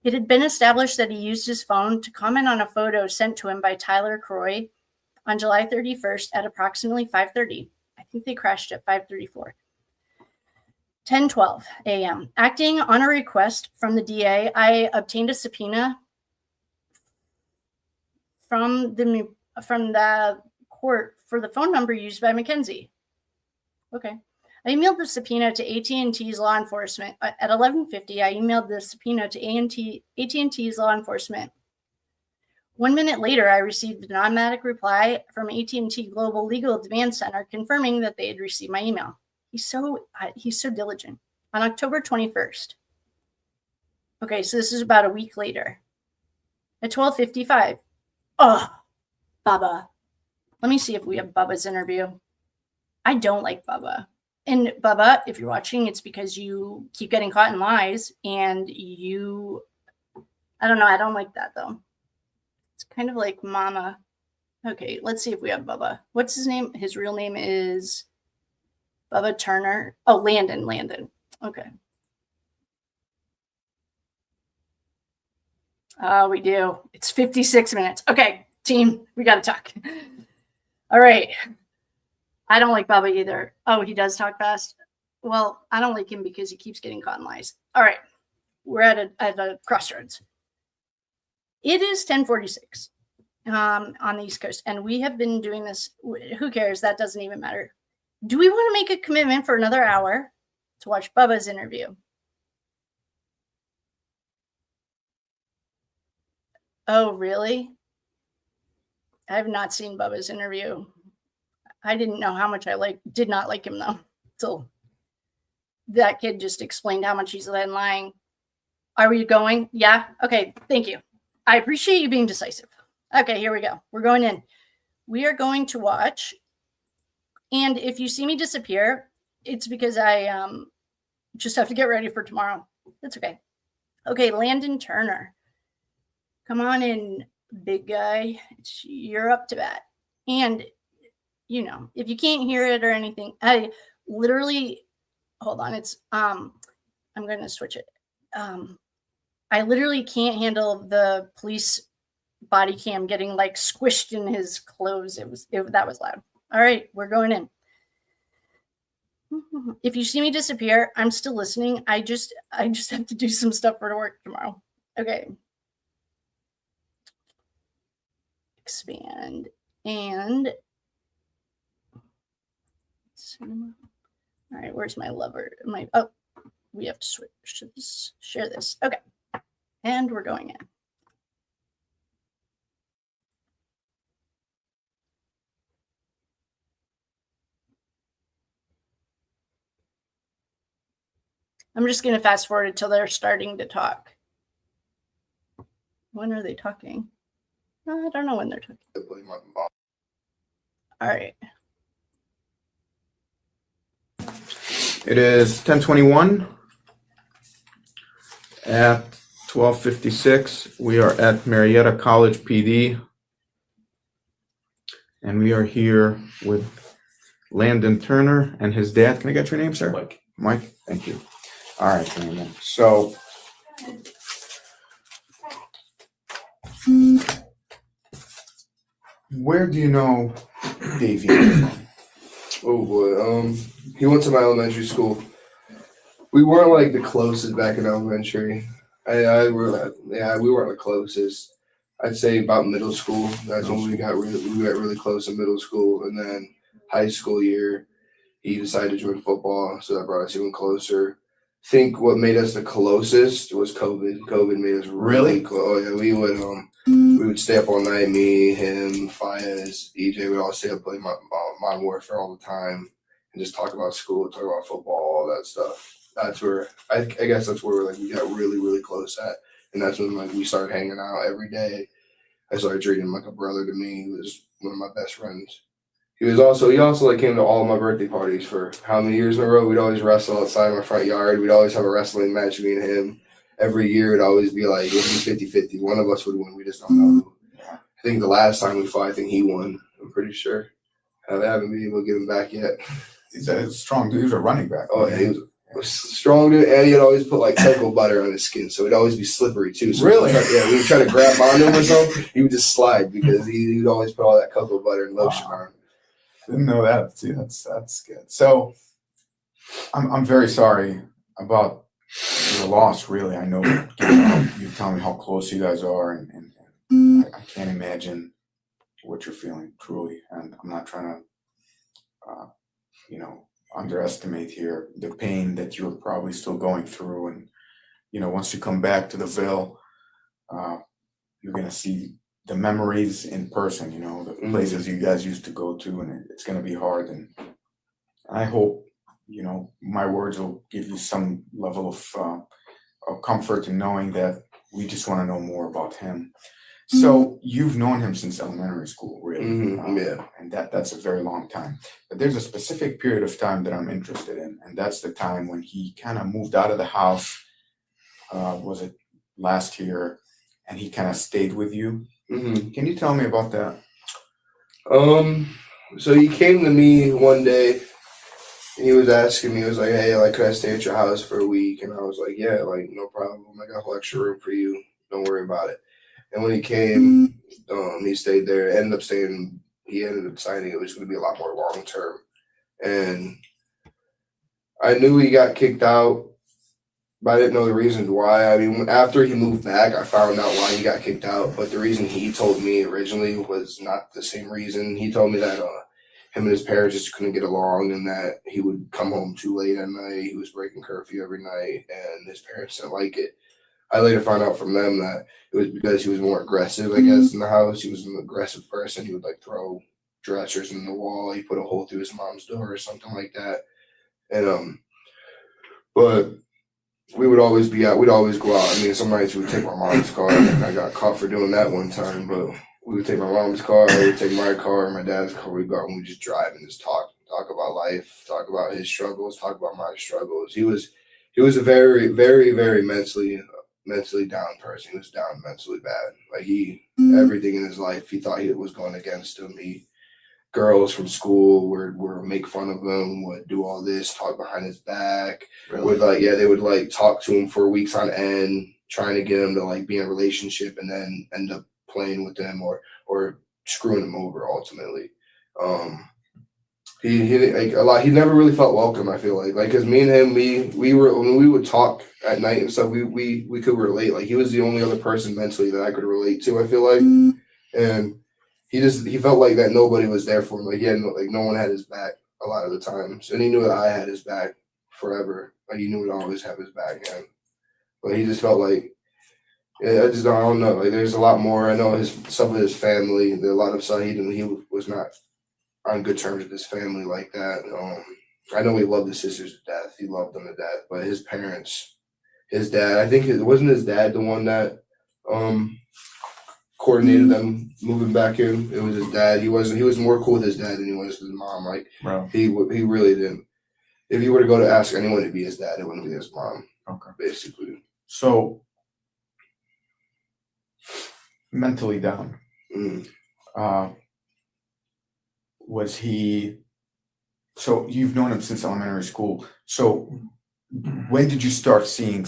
It had been established that he used his phone to comment on a photo sent to him by Tyler Croy on July 31st at approximately 5:30. I think they crashed at 5:34. 10:12 a.m. Acting on a request from the DA, I obtained a subpoena from the court for the phone number used by Mackenzie. Okay. I emailed the subpoena to AT&T's law enforcement at 11:50. I emailed the subpoena to AT&T's law enforcement. 1 minute later, I received an automatic reply from AT&T Global Legal Demand Center confirming that they had received my email. He's so diligent. On October 21st. Okay, so this is about a week later. At 12:55. Oh, Bubba. Let me see if we have Bubba's interview. I don't like Bubba. And Bubba, if you're watching, it's because you keep getting caught in lies and I don't know, I don't like that though. It's kind of like Mama. Okay, let's see if we have Bubba. What's his name? His real name is Bubba Turner. Oh, Landon. Okay. We do. It's 56 minutes. Okay, team, we got to talk. All right. I don't like Bubba either. Oh, he does talk fast. Well, I don't like him because he keeps getting caught in lies. All right. We're at a crossroads. It is 10:46 on the East Coast, and we have been doing this. Who cares? That doesn't even matter. Do we want to make a commitment for another hour to watch Bubba's interview? Oh, really? I have not seen Bubba's interview. I didn't know how much I did not like him though. Till that kid just explained how much he's been lying. Are we going? Yeah. Okay. Thank you. I appreciate you being decisive. Okay, here we go. We're going in. We are going to watch. And if you see me disappear, it's because I just have to get ready for tomorrow. That's okay. Okay, Landon Turner. Come on in, big guy. You're up to bat. And, you know, if you can't hear it or anything, I literally, hold on. It's, I'm going to switch it. I literally can't handle the police body cam getting like squished in his clothes. That was loud. All right, we're going in. If you see me disappear, I'm still listening. I just have to do some stuff for work tomorrow. Okay. Expand and cinema. All right, where's my lover? We have to switch this, share this. Okay. And we're going in. I'm just going to fast forward until they're starting to talk. When are they talking? I don't know when they're talking. All right. It is 10:21. At 12:56, we are at Marietta College PD. And we are here with Landon Turner and his dad. Can I get your name, sir? Mike. Mike, thank you. All right, Landon. So, where do you know Davion from? Oh boy, he went to my elementary school. We weren't like the closest back in elementary. We weren't the closest. I'd say about middle school. That's when we got really close in middle school, and then high school year, he decided to join football, so that brought us even closer. I think what made us the closest was COVID. COVID made us really close. Oh yeah, we would stay up all night. Me, him, Fayez, EJ, we'd all stay up playing Modern Warfare all the time and just talk about school, talk about football, all that stuff. That's where I guess that's where we got really close at, and that's when we started hanging out every day. I started treating him like a brother to me. He was one of my best friends. He also came to all my birthday parties for how many years in a row. We'd always wrestle outside my front yard. We'd always have a wrestling match, me and him. Every year it'd always be like, it would be 50-50. One of us would win. We just don't know who. I think the last time we fought, I think he won. I'm pretty sure. I haven't been able to get him back yet. He's a strong dude. He was a running back. Oh, yeah, he was a strong dude, and he'd always put like cocoa butter on his skin, so it'd always be slippery too. So really? We would try to grab onto him or something. He would just slide because he would always put all that cocoa butter and lotion on. Didn't know that. See, that's good. So, I'm very sorry about your loss. Really, I know you tell me how close you guys are, and I can't imagine what you're feeling truly. And I'm not trying to, underestimate here the pain that you're probably still going through. And, once you come back to the Ville, you're going to see the memories in person, the places you guys used to go to, and it's going to be hard. And I hope, my words will give you some level of comfort in knowing that we just want to know more about him. So you've known him since elementary school, really. Yeah. And that's a very long time. But there's a specific period of time that I'm interested in, and that's the time when he kind of moved out of the house. Was it last year? And he kind of stayed with you. Can you tell me about that? So he came to me one day. He was asking me, he was like, hey, like, could I stay at your house for a week? And I was like, yeah, like, no problem. I got a whole extra room for you. Don't worry about it. And when he came, he stayed there, he ended up signing it was going to be a lot more long term. And I knew he got kicked out, but I didn't know the reasons why. I mean, after he moved back, I found out why he got kicked out. But the reason he told me originally was not the same reason. He told me that him and his parents just couldn't get along, and that he would come home too late at night. He was breaking curfew every night, and his parents didn't like it. I later found out from them that it was because he was more aggressive, I guess, in the house. He was an aggressive person. He would like throw dressers in the wall. He put a hole through his mom's door or something like that. And but we would always be out. We'd always go out. I mean, some nights we would take my mom's car. I got caught for doing that one time, but we would take my mom's car, we would take my car, my dad's car. We'd go out and we'd just drive and just talk about life, talk about his struggles, talk about my struggles. He was a very, very, very mentally down person. He was down mentally bad. Like everything in his life, he thought it was going against him. Girls from school would make fun of him, would do all this, talk behind his back. Really? They would like talk to him for weeks on end, trying to get him to like be in a relationship, and then end up playing with him or screwing him over ultimately. He never really felt welcome, I feel like cause me and him, we were, when we would talk at night and stuff, we could relate. Like he was the only other person mentally that I could relate to, I feel like. And he felt like that nobody was there for him. Like no one had his back a lot of the times. And he knew that I had his back forever. Like he knew I'd always have his back, man. But he just felt like, I don't know. Like there's a lot more. I know some of his family, a lot of stuff he was not on good terms with his family like that. I know he loved his sisters to death. He loved them to death. But his parents, his dad, I think it wasn't his dad the one that coordinated them moving back in. It was his dad. He was more cool with his dad than he was with his mom. Like he really didn't. If you were to go to ask anyone to be his dad, it wouldn't be his mom. Okay. Basically. So mentally down. Was he? So you've known him since elementary school. So when did you start seeing,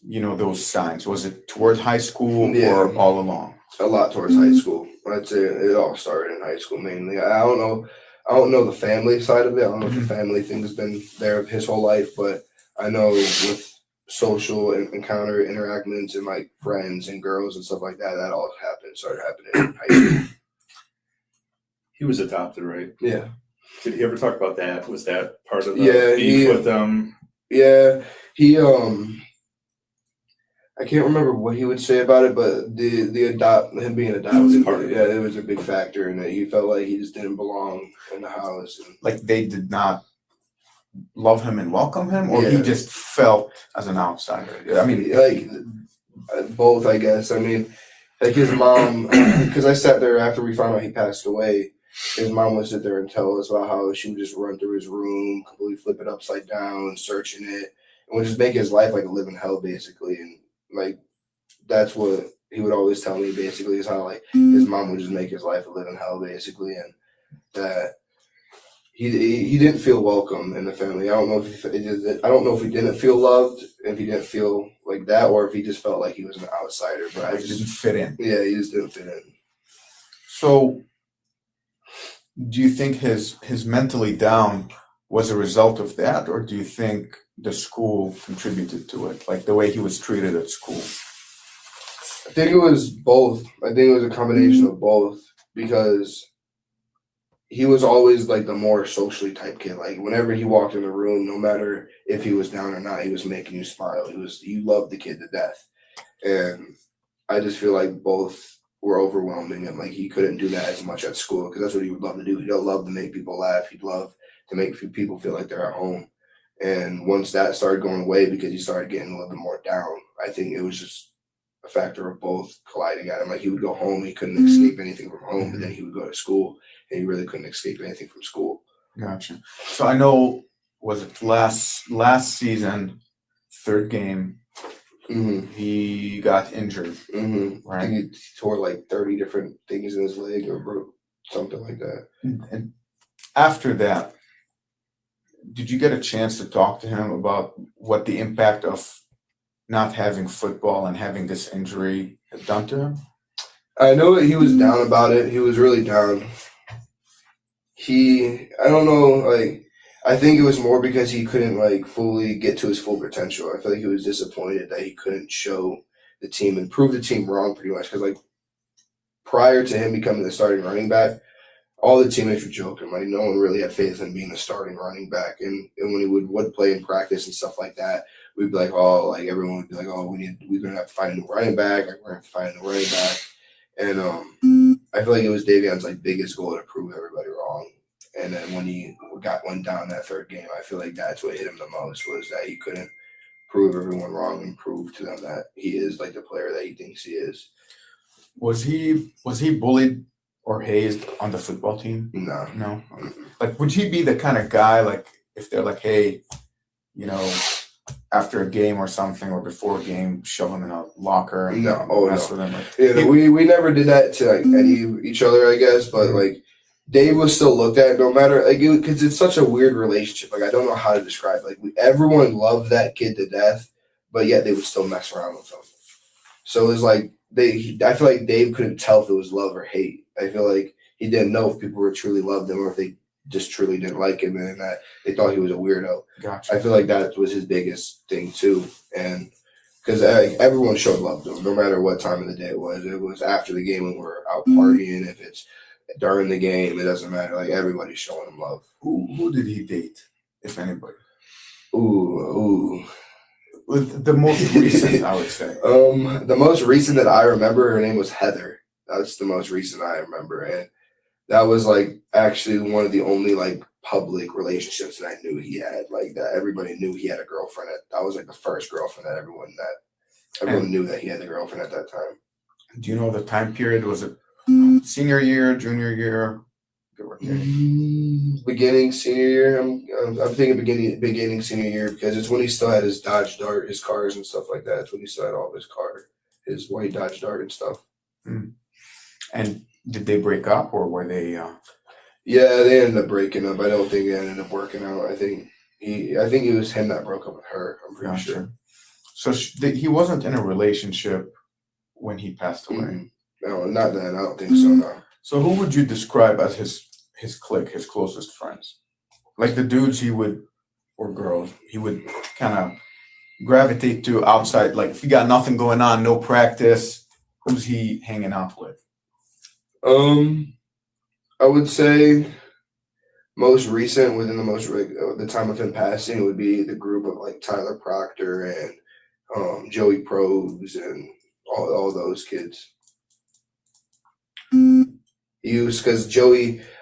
those signs? Was it towards high school or all along? A lot towards high school. I'd say it all started in high school mainly. I don't know the family side of it. I don't know if the family thing has been there his whole life, but I know with social interactions and like friends and girls and stuff like that, that all started happening in high school. He was adopted, right? Yeah. Did he ever talk about that? Was that part of the beef with them? Yeah, he I can't remember what he would say about it, but him being adopted, it was a big factor in that he felt like he just didn't belong in the house. And, like they did not love him and welcome him, or he just felt as an outsider? I mean, like both, I guess. I mean, like his mom, because I sat there after we found out he passed away. His mom would sit there and tell us about how she would just run through his room, completely flip it upside down, searching it, and would just make his life like a living hell, basically. And like that's what he would always tell me, basically, is how like his mom would just make his life a living hell, basically, and that he didn't feel welcome in the family. I don't know if he didn't feel loved, if he didn't feel like that, or if he just felt like he was an outsider. But he didn't fit in. Yeah, he just didn't fit in. So, do you think his mentally down was a result of that, or do you think the school contributed to it, like the way he was treated at school? I think it was both. I think it was a combination of both, because he was always like the more socially type kid. Like whenever he walked in the room, no matter if he was down or not, he was making you smile. You loved the kid to death. And I just feel like both were overwhelming and like he couldn't do that as much at school because that's what he would love to do. He'd love to make people laugh. He'd love to make people feel like they're at home. And once that started going away because he started getting a little bit more down, I think it was just a factor of both colliding at him. Like he would go home, he couldn't escape anything from home, but then he would go to school and he really couldn't escape anything from school. Gotcha. So I know, was it last season, third game, he got injured. Right. I think he tore like 30 different things in his leg or broke something like that. And after that, did you get a chance to talk to him about what the impact of not having football and having this injury had done to him? I know that he was down about it. He was really down. I don't know, like, I think it was more because he couldn't, like, fully get to his full potential. I feel like he was disappointed that he couldn't show the team and prove the team wrong pretty much. Because, like, prior to him becoming the starting running back, all the teammates were joking. Like, no one really had faith in being the starting running back. And when he would play in practice and stuff like that, we'd be like, oh, like, everyone would be like, oh, we're going to have to find a new running back. Like, we're going to have to find a new running back. And I feel like it was Davion's, like, biggest goal to prove everybody wrong. And then when he went down that third game, I feel like that's what hit him the most was that he couldn't prove everyone wrong and prove to them that he is like the player that he thinks he is. Was he bullied or hazed on the football team? No. Like, would he be the kind of guy, like, if they're like, hey, you know, after a game or something or before a game, shove him in a locker and mess with him? Like, yeah, we never did that to like each other, I guess, but like Dave was still looked at no matter like because it's such a weird relationship. Like I don't know how to describe it. Like everyone loved that kid to death, but yet they would still mess around with him. So it was like I feel like Dave couldn't tell if it was love or hate. I feel like he didn't know if people were truly loved him or if they just truly didn't like him and that they thought he was a weirdo. Gotcha. I feel like that was his biggest thing too, and because everyone showed love to him, no matter what time of the day it was. It was after the game when we're out partying. If it's during the game, it doesn't matter. Like everybody's showing him love. Who did he date, if anybody? Ooh. The most recent, I would say. The most recent that I remember, her name was Heather. That's the most recent I remember, and that was like actually one of the only like public relationships that I knew he had. Like that everybody knew he had a girlfriend. That was like the first girlfriend that everyone knew that he had a girlfriend at that time. Do you know the time period? Was it senior year, junior year? Beginning senior year. I'm thinking beginning senior year because it's when he still had his Dodge Dart, his cars and stuff like that. It's when he still had all of his his white Dodge Dart and stuff. And did they break up or were they? Yeah, they ended up breaking up. I don't think it ended up working out. I think it was him that broke up with her. I'm pretty sure. So he wasn't in a relationship when he passed away. No, not then. I don't think so. No. So who would you describe as his clique, his closest friends? Like the dudes or girls, he would kind of gravitate to outside. Like if he got nothing going on, no practice, who's he hanging out with? I would say most recent within the time of him passing would be the group of like Tyler Proctor and Joey Probes and all those kids. Because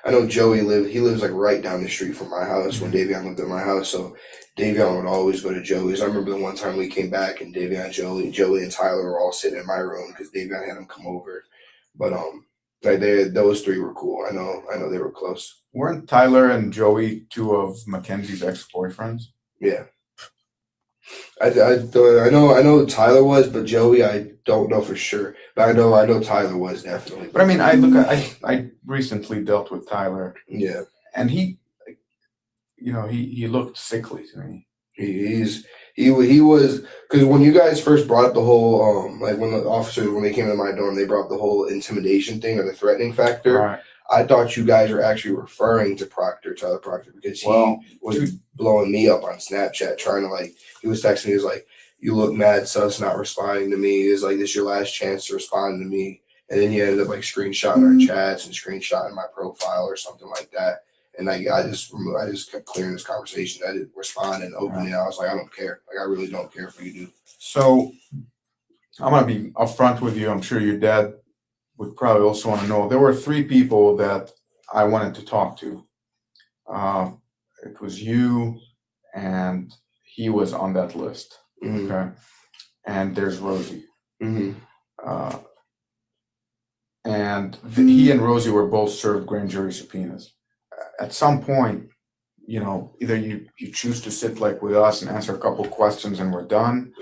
I know Joey lives like right down the street from my house when Davion lived at my house. So Davion would always go to Joey's. I remember the one time we came back and Davion, Joey and Tyler were all sitting in my room because Davion had them come over. But like those three were cool. I know they were close. Weren't Tyler and Joey two of Mackenzie's ex-boyfriends? Yeah. I know Tyler was, but Joey I don't know for sure. But I know Tyler was definitely. But I mean, I recently dealt with Tyler. Yeah. And he looked sickly to me. He was because when you guys first brought up the whole like when the officers when they came to my dorm they brought up the whole intimidation thing or the threatening factor. Right. I thought you guys were actually referring to Tyler Proctor, because he was blowing me up on Snapchat, trying to like, he was texting me, he was like, you look mad, sus, not responding to me. He was like, this is your last chance to respond to me. And then he ended up like screenshotting our chats and screenshotting my profile or something like that. And like I just kept clearing this conversation. I didn't respond and open it. I was like, I don't care. Like I really don't care if you do. So I'm gonna be upfront with you. I'm sure your dad would probably also want to know. There were 3 people that I wanted to talk to. It was you, and he was on that list. Okay, and there's Rosie. And he and Rosie were both served grand jury subpoenas. At some point, you know, either you choose to sit like with us and answer a couple questions and we're done,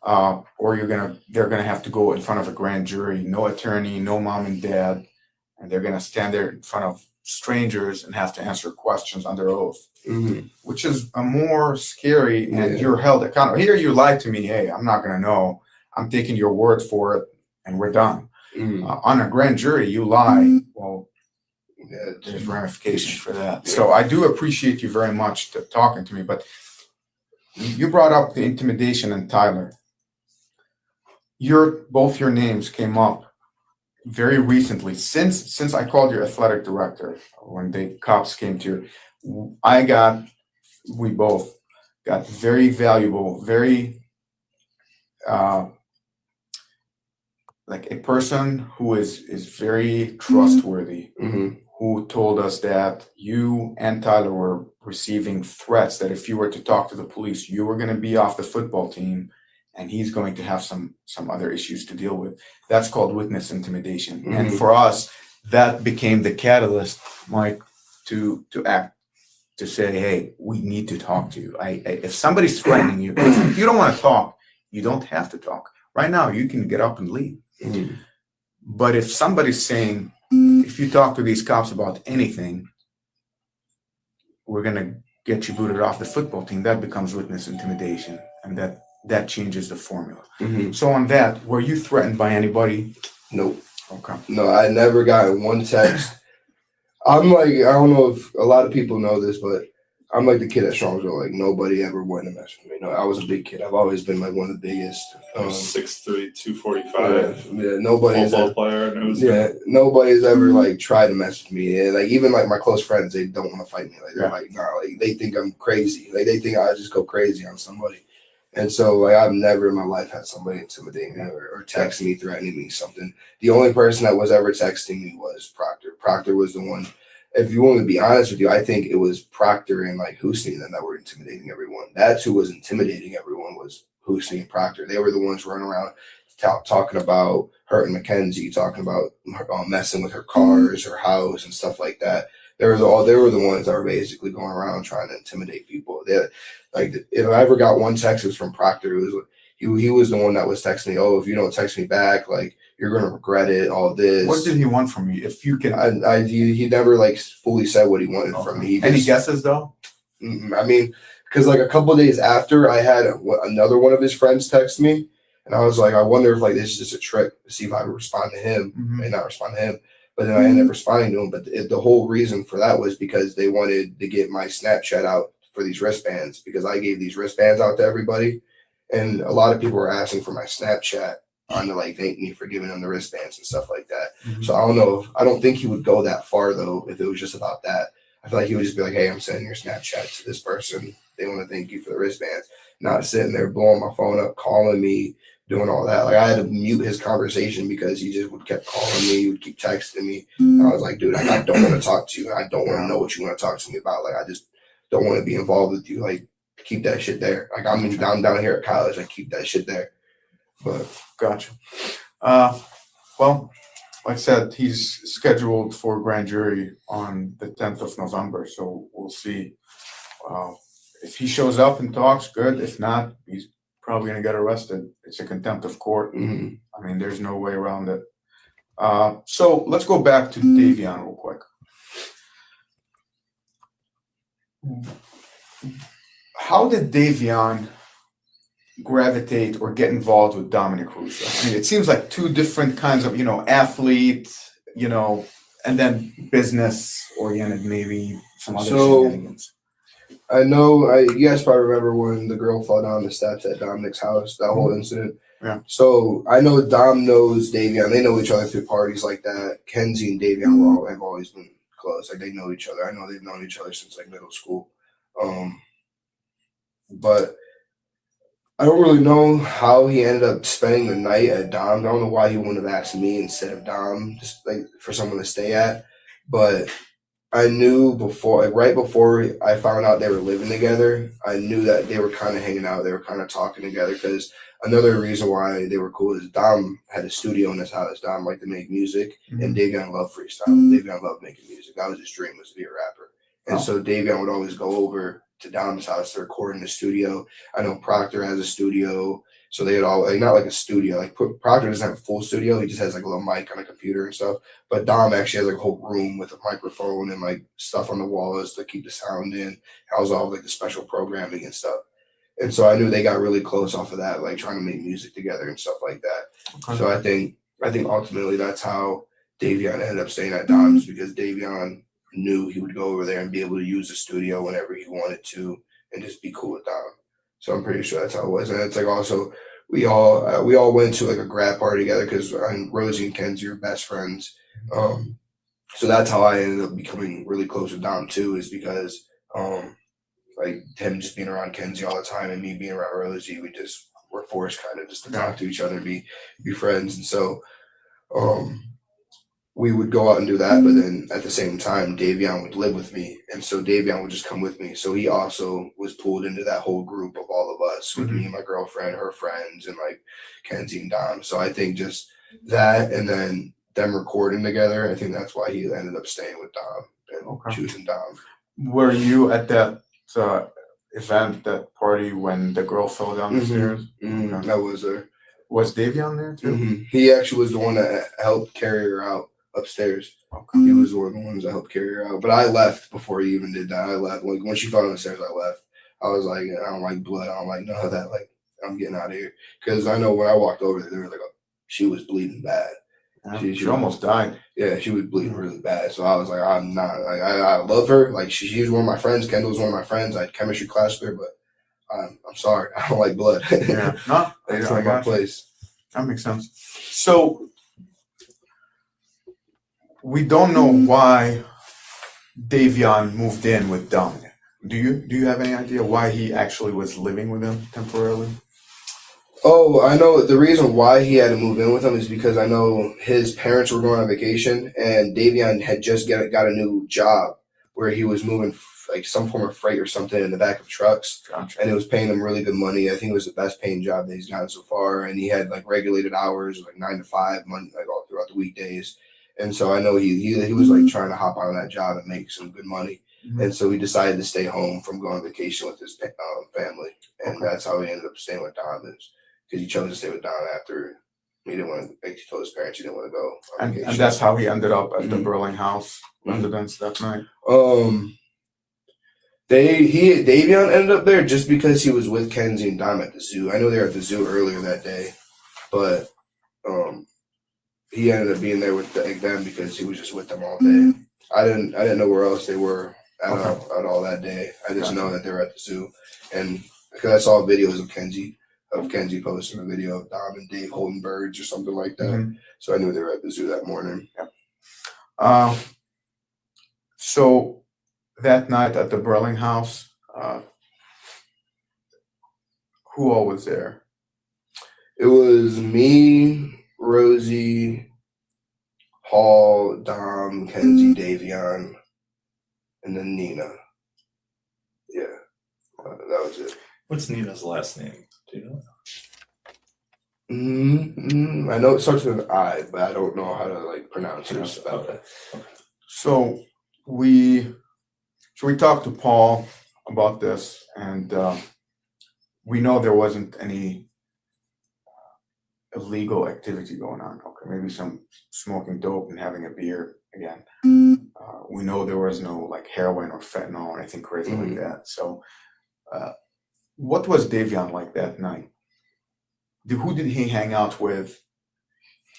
or they're gonna have to go in front of a grand jury, no attorney, no mom and dad, and they're gonna stand there in front of strangers and have to answer questions under oath, which is a more scary, and you're held accountable. Here you lied to me, hey, I'm not gonna know, I'm taking your word for it, and we're done. On a grand jury, you lie, well, there's ramifications for that. So I do appreciate you very much talking to me, but you brought up the intimidation and Tyler. Both your names came up very recently, since I called your athletic director, when the cops came to you. We both got very valuable, very like a person who is very trustworthy, who told us that you and Tyler were receiving threats that if you were to talk to the police, you were going to be off the football team, and he's going to have some other issues to deal with. That's called witness intimidation. And for us, that became the catalyst, Mike, to act, to say, hey, we need to talk to you. If somebody's threatening you, if you don't want to talk, you don't have to talk. Right now, you can get up and leave. But if somebody's saying, if you talk to these cops about anything, we're going to get you booted off the football team, that becomes witness intimidation, and that changes the formula. So on that, were you threatened by anybody? Nope. Okay. No, I never got one text. I'm like, I don't know if a lot of people know this, but I'm like the kid at Strongsville. Like nobody ever wanted to mess with me. No, I was a big kid. I've always been like one of the biggest. 6'3", 245. Yeah, nobody's football player. Nobody's ever like tried to mess with me. And like even like my close friends, they don't want to fight me. Like they're like, nah, like they think I'm crazy. Like they think I just go crazy on somebody. And so like I've never in my life had somebody intimidate me or text me, threatening me something. The only person that was ever texting me was Proctor. Proctor was the one. If you want to be honest with you, I think it was Proctor and like Hussein that were intimidating everyone. That's who was intimidating everyone, was Hussein and Proctor. They were the ones running around talking about hurting Mackenzie, talking about messing with her cars, her house, and stuff like that. They were the ones that were basically going around trying to intimidate people. Like if I ever got one text, it was from Proctor. He was the one that was texting me, oh, if you don't text me back, like you're gonna regret it. All this. What did he want from you? If you can, he never like fully said what he wanted from me. Any guesses though? I mean, because like a couple of days after, I had another one of his friends text me, and I was like, I wonder if like this is just a trick to see if I would respond to him and not respond to him. But then I ended up responding to him. But the whole reason for that was because they wanted to get my Snapchat out for these wristbands, because I gave these wristbands out to everybody, and a lot of people were asking for my Snapchat on to like thank me for giving them the wristbands and stuff like that. So I don't think he would go that far though if it was just about that. I feel like he would just be like, hey, I'm sending your Snapchat to this person. They want to thank you for the wristbands. Not sitting there blowing my phone up, calling me, doing all that. Like I had to mute his conversation because he just kept calling me, he would keep texting me. And I was like, dude, I don't want to talk to you. I don't want to know what you want to talk to me about. Like I just don't want to be involved with you. Like keep that shit there. Like I'm down here at college. I keep that shit there. But gotcha. Well, like I said, he's scheduled for grand jury on the 10th of November, so we'll see. If he shows up and talks, good. If not, he's probably gonna get arrested. It's a contempt of court. I mean, there's no way around it. So let's go back to Davion real quick. How did Davion gravitate or get involved with Dominic Russo? I mean, it seems like two different kinds of, athlete, and then business oriented, maybe some other shenanigans. I know you guys probably remember when the girl fell down the steps at Dominic's house, that whole incident. Yeah. So I know Dom knows Davion. They know each other through parties like that. Kenzie and Davion have always been close. Like they know each other. I know they've known each other since like middle school. But I don't really know how he ended up spending the night at Dom. I don't know why he wouldn't have asked me instead of Dom, just like for someone to stay at. But I knew before, like right before I found out they were living together, I knew that they were kind of hanging out. They were kind of talking together because another reason why they were cool is Dom had a studio in his house. Dom liked to make music, and Davion loved freestyle. Davion loved making music. That was his dream, was to be a rapper. And so Davion would always go over to Dom's house to record in the studio. I know Proctor has a studio. So they had all, like, not like a studio. Like Proctor doesn't have a full studio. He just has like a little mic on a computer and stuff. But Dom actually has like a whole room with a microphone and like stuff on the walls to keep the sound in. How's all like the special programming and stuff. And so I knew they got really close off of that, like trying to make music together and stuff like that. Okay. So I think ultimately that's how Davion ended up staying at Dom's, because Davion knew he would go over there and be able to use the studio whenever he wanted to and just be cool with Dom. So I'm pretty sure that's how it was. And it's like also we all went to like a grad party together because Rosie and Kenzie are best friends. So that's how I ended up becoming really close with Dom too, is because like him just being around Kenzie all the time and me being around Rosie, we just were forced kind of just to talk to each other and be friends. And so we would go out and do that, but then at the same time, Davion would live with me, and so Davion would just come with me. So he also was pulled into that whole group of all of us, with me and my girlfriend, her friends, and like Kenzie and Dom. So I think just that, and then them recording together, I think that's why he ended up staying with Dom and choosing Dom. Were you at that event, that party, when the girl fell down the stairs? I was there. Was Davion there too? He actually was the one that helped carry her out upstairs. Okay. He was one of the ones that helped carry her out. But I left before he even did that. I left. Like when she fell down the stairs, I left. I was like, I don't like blood. I don't like none of that. Like, I'm getting out of here. Because I know when I walked over there was like she was bleeding bad. She almost died. Yeah, she was bleeding really bad. So I was like, I'm not. Like, I love her. Like she was one of my friends. Kendall was one of my friends. I had chemistry class with her, but I'm sorry. I don't like blood. Yeah, no, it's not my place. That makes sense. So we don't know why Davion moved in with Dominic. Do you have any idea why he actually was living with him temporarily? Oh, I know the reason why he had to move in with him is because I know his parents were going on vacation, and Davion had just got a new job where he was moving like some form of freight or something in the back of trucks. Gotcha. And it was paying him really good money. I think it was the best paying job that he's gotten so far. And he had like regulated hours, like 9 to 5, money, like all throughout the weekdays. And so I know he was like trying to hop on that job and make some good money. And so he decided to stay home from going on vacation with his family. And that's how he ended up staying with Don, because he chose to stay with Don after he didn't want to, like he told his parents he didn't want to go on vacation. And that's how he ended up at the Burling House residence that night. Davion ended up there just because he was with Kenzie and Dom at the zoo. I know they were at the zoo earlier that day, but he ended up being there with them because he was just with them all day. I didn't know where else they were at all that day. I just know that they were at the zoo, and because I saw videos of Kenzie posting a video of Dom and Dave holding birds or something like that. So I knew they were at the zoo that morning. Yeah. So that night at the Burling House, who all was there? It was me, Rosie, Paul, Dom, Kenzie, Davion, and then Nina. Yeah, that was it. What's Nina's last name? Do you know? I know it starts with an I, but I don't know how to like pronounce it or spell it. So we talked to Paul about this, and we know there wasn't any illegal activity going on. Okay, maybe some smoking dope and having a beer again. We know there was no like heroin or fentanyl or anything crazy like that. So what was Davion like that night? Who did he hang out with?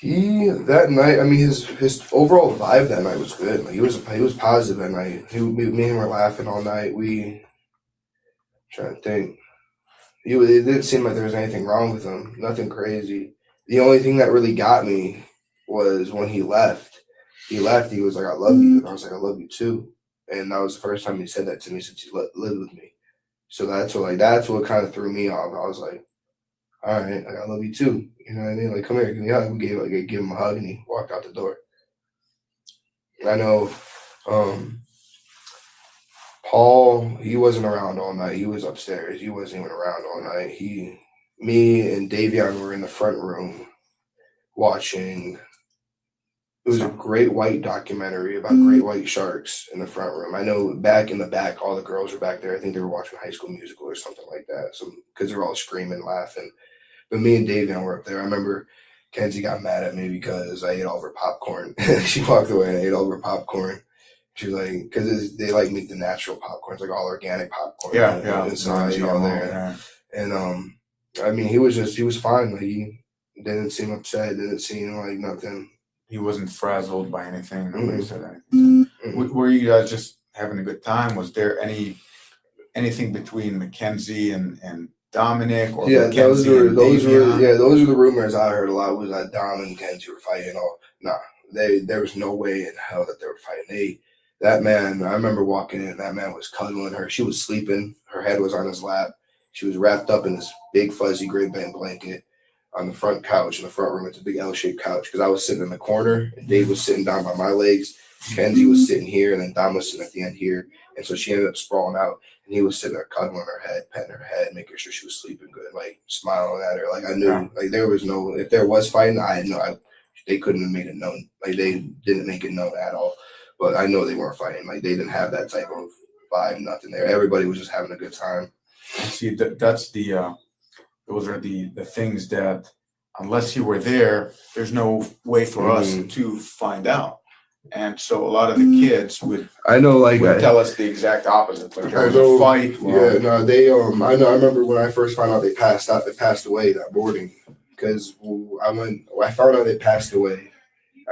That night, I mean, his overall vibe that night was good. Like he was positive that night. Me and him were laughing all night. Trying to think. it didn't seem like there was anything wrong with him, nothing crazy. The only thing that really got me was when he left. He was like, I love you. And I was like, I love you too. And that was the first time he said that to me since he lived with me. So that's what kind of threw me off. I was like, all right, like, I love you too. You know what I mean? Like, come here, give me a hug. We gave him a hug and he walked out the door. I know Paul, he wasn't around all night. He was upstairs. He wasn't even around all night. Me and Davion were in the front room watching. It was a great white documentary about great white sharks in the front room. I know back in the back, all the girls were back there. I think they were watching High School Musical or something like that. So because they're all screaming, laughing. But me and Davion were up there. I remember Kenzie got mad at me because I ate all of her popcorn. She walked away and ate all of her popcorn. She was like, because they like make the natural popcorn, it's like all organic popcorn. Yeah. And so I ate all there. And I mean, he was fine. Like, he didn't seem upset. Didn't seem like nothing. He wasn't frazzled by anything. Nobody said anything. Were you guys just having a good time? Was there anything between Mackenzie and Dominic or Yeah, Mackenzie those were Davion? the rumors I heard a lot, was that Dom and Kenzie were fighting. There was no way in hell that they were fighting. That man, I remember walking in, that man was cuddling her. She was sleeping. Her head was on his lap. She was wrapped up in this big fuzzy gray band blanket on the front couch in the front room. It's a big L-shaped couch because I was sitting in the corner and Dave was sitting down by my legs. Kenzie was sitting here and then Dom was sitting at the end here. And so she ended up sprawling out and he was sitting there cuddling her head, petting her head, making sure she was sleeping good, like smiling at her. Like, I knew, like, there was no, if there was fighting, they couldn't have made it known. Like, they didn't make it known at all. But I know they weren't fighting. Like, they didn't have that type of vibe, nothing there. Everybody was just having a good time. See, that's those are the things that, unless you were there, there's no way for us to find out. And so a lot of the kids would tell us the exact opposite. Like, there was a fight. Yeah, no, they I remember when I first found out they passed away that morning. Because I found out they passed away.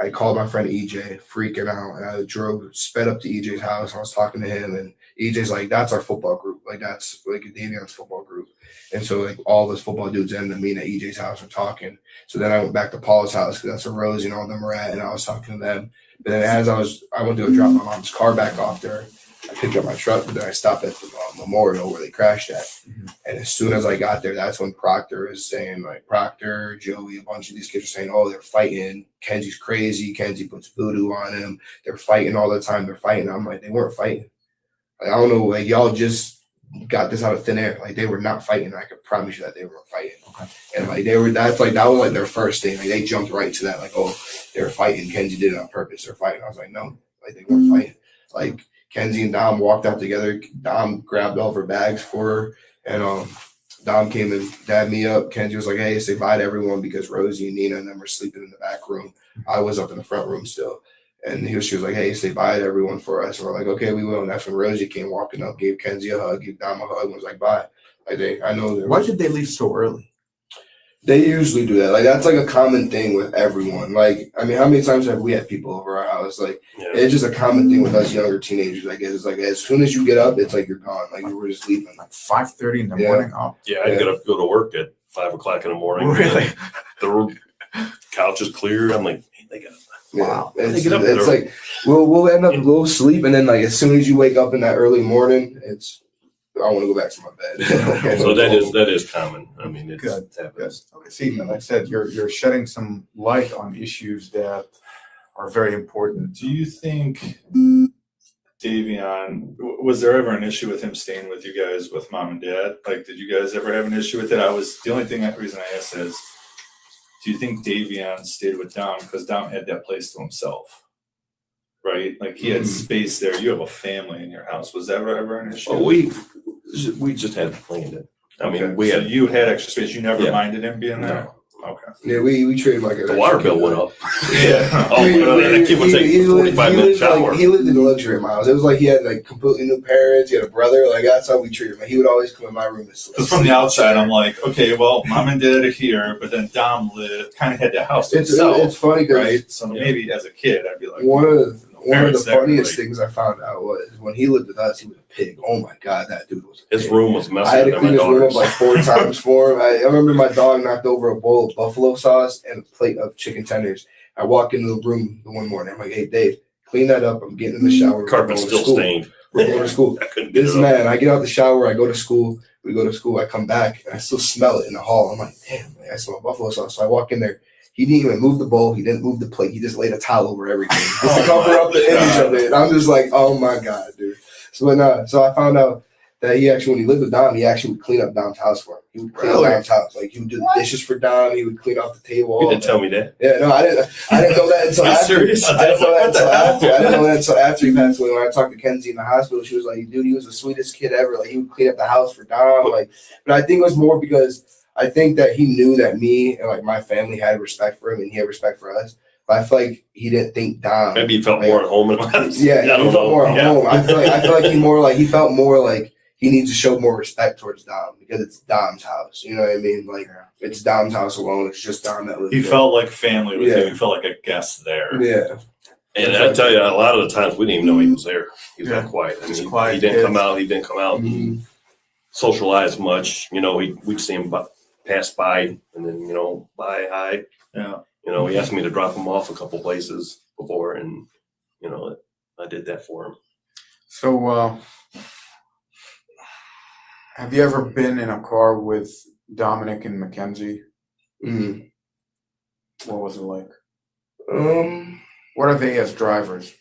I called my friend EJ, freaking out, and I sped up to EJ's house. I was talking to him, and EJ's like, "That's our football group. Like, that's like Davion's football group." And so, like, all those football dudes ended up meeting at EJ's house and talking. So then I went back to Paul's house because that's where Rosie and all them were at, and I was talking to them. But then as I went to go drop my mom's car back off there, I picked up my truck, but then I stopped at the memorial where they crashed at. And as soon as I got there, that's when Proctor is saying, like, Proctor, Joey, a bunch of these kids are saying, oh, they're fighting. Kenzie's crazy. Kenzie puts voodoo on him. They're fighting all the time. They're fighting. I'm like, they weren't fighting. Like, I don't know. Like, y'all just got this out of thin air. Like, they were not fighting. I could promise you that they weren't fighting. Okay. And like, that was like their first thing. Like, they jumped right to that. Like, oh, they were fighting. Kenzie did it on purpose. They're fighting. I was like, no, like, they weren't fighting. Like, Kenzie and Dom walked out together. Dom grabbed all of her bags for her, and Dom came and dabbed me up. Kenzie was like, hey, say bye to everyone, because Rosie and Nina and them were sleeping in the back room. I was up in the front room still. And she was like, hey, say bye to everyone for us. And we're like, okay, we will. And that's when Rosie came walking up, gave Kenzie a hug, gave Dom a hug, and was like, bye. Like, I know. Why did they leave so early? They usually do that. Like, that's like a common thing with everyone. Like, I mean, how many times have we had people over our house? Like, it's just a common thing with us younger teenagers, I guess. It's like, as soon as you get up, it's like you're gone. Like, we're just leaving. Like 5:30 in the morning? Oh. Yeah, I get up, go to work at 5 o'clock in the morning. Really? The couch is clear. I'm like, hey, they got wow. It's like, we'll end up, we'll sleep, and then, like, as soon as you wake up in that early morning, I want to go back to my bed. So that is common. I mean, it's good. Yes. Okay. See, like I said, you're shedding some light on issues that are very important. Do you think Davion, was there ever an issue with him staying with you guys with mom and dad? Like, did you guys ever have an issue with it? The only reason I asked is, do you think Davion stayed with Dom because Dom had that place to himself? Right? Like, he had space there. You have a family in your house. Was that ever an issue? Well, we just had planned it. I mean, you had extra space. You never Yeah. minded him being there? No. Okay. Yeah, we treated him like The water bill went up. Yeah. That kid would take a 45-minute shower. He lived in the luxury in my house. It was like he had like completely new parents. He had a brother. Like, that's how we treated him. He would always come in my room to sleep. Because from the outside, I'm like, okay, well, mom and dad are here, but then Dom kind of had the house to himself. It's funny because right? So maybe as a kid, I'd be like, one of one of the Parents there, funniest right? things I found out was when he lived with us, he was a pig. Oh my God, that dude was a His pig. room was I had messier to than clean my his room up daughter's. like 4 times for him. I remember my dog knocked over a bowl of buffalo sauce and a plate of chicken tenders. I walk into the room the one morning. I'm like, hey, Dave, clean that up. I'm getting in the shower. Carpet's still stained. We're going to school. I couldn't get This it up. man, I get out the shower. I go to school. We go to school. I come back and I still smell it in the hall. I'm like, damn, I smell buffalo sauce. So I walk in there. He didn't even move the bowl. He didn't move the plate. He just laid a towel over everything just to cover up the image of it. And I'm just like, oh my God, dude. So I found out that he actually, when he lived with Dom, he actually would clean up Dom's house for him. He would clean up Dom's house. Like, he would do the dishes for Dom. He would clean off the table. You didn't tell me that. Yeah, no, I didn't know that until Are you after. serious? I didn't know that What the until hell? after. I didn't know that until after he passed away. When I talked to Kenzie in the hospital, she was like, dude, he was the sweetest kid ever. Like, he would clean up the house for Dom. Like, but I think it was more because I think that he knew that me and like my family had respect for him and he had respect for us. But I feel like he didn't think Dom. Maybe he felt more at home in my house. Yeah, I don't he felt know. more at Yeah. home. I feel like he felt more like he needs to show more respect towards Dom because it's Dom's house. You know what I mean? Like, it's Dom's house alone. It's just Dom that lives He there. felt like family with Yeah. him. He felt like a guest there. Yeah. And I tell you, a lot of the times we didn't even know he was there. He was that quiet. I Just mean, quiet he didn't kids. come out. He didn't come out and socialize much. You know, we'd see him pass by and then, you know, bye, hi. Yeah. You know, he asked me to drop him off a couple places before, and you know, I did that for him. So, have you ever been in a car with Dominic and Mackenzie? Mm-hmm. What was it like? What are they as drivers?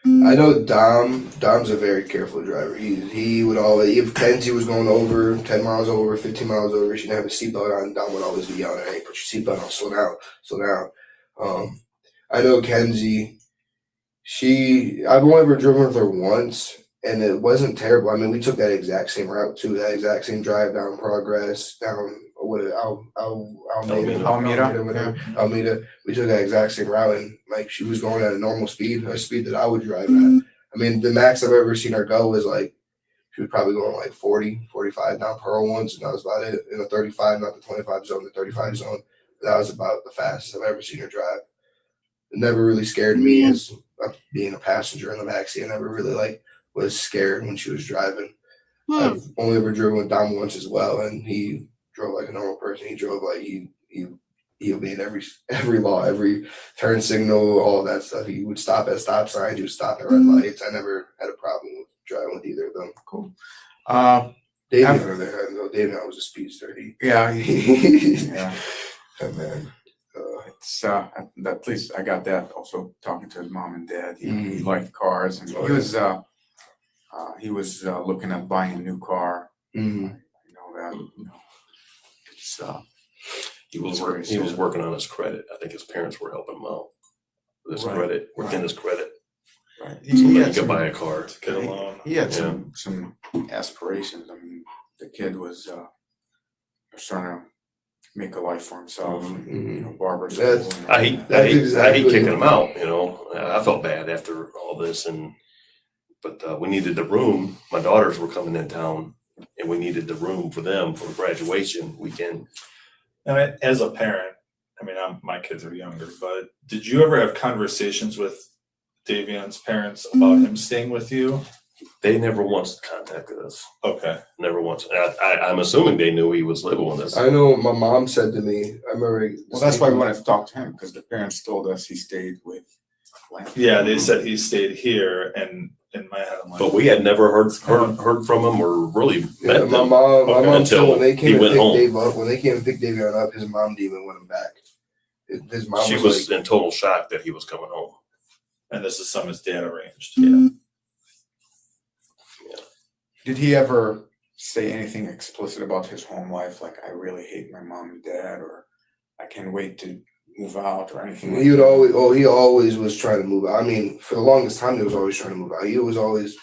I know Dom's a very careful driver. He would always, if Kenzie was going over 10 miles over, 15 miles over, she didn't have a seatbelt on, Dom would always be yelling, hey, put your seatbelt on, slow down. I know Kenzie, I've only ever driven with her once, and it wasn't terrible. I mean, we took that exact same route too, that exact same drive down Progress, down Almeida. We took that exact same route, and like she was going at a normal speed, a speed that I would drive at. I mean, the max I've ever seen her go was like, she was probably going like 40, 45 down Pearl once, and that was about it. In a 35, not the 25 zone, the 35 zone. That was about the fastest I've ever seen her drive. It never really scared me as being a passenger in the backseat. I never really like was scared when she was driving. I've only ever driven with Dom once as well, and he drove like a normal person. He drove like he obeyed every law, every turn signal, all that stuff. He would stop at stop signs. He would stop at red lights. I never had a problem with driving with either of them. Cool. Davion, on the other hand, though, Davion was a speedster. Yeah. And then it's at least I got that also talking to his mom and dad. He liked cars, and he was looking at buying a new car. Mm-hmm. I know that. You know, it's He was working on his credit. I think his parents were helping him out with his credit, working his credit. Right. So he could buy a car. Get a loan. He had some aspirations. I mean, the kid was trying to make a life for himself. You know, barber school. I hate kicking him out. You know, I felt bad after all this, but we needed the room. My daughters were coming in town, and we needed the room for them for graduation weekend. Now, as a parent, I mean, my kids are younger, but did you ever have conversations with Davion's parents about him staying with you? They never once contacted us. Okay. Never once. I'm assuming they knew he was living with us. I know my mom said to me, I remember. Well, that's why we wanted to talk to him, because the parents told us he stayed with Flanigan. Yeah, they said he stayed here, and in my head, I'm like, But we had never heard from him or really met My them mom said until when they came he and went picked home. Dave up, when they came and picked Davion up, his mom didn't even want him back. His mom She was in total shock that he was coming home. and this is something his dad arranged. Yeah. Did he ever say anything explicit about his home life, like I really hate my mom and dad, or I can't wait to move out, or anything? He would he always was trying to move out. I mean, for the longest time, he was always trying to move out. He was always,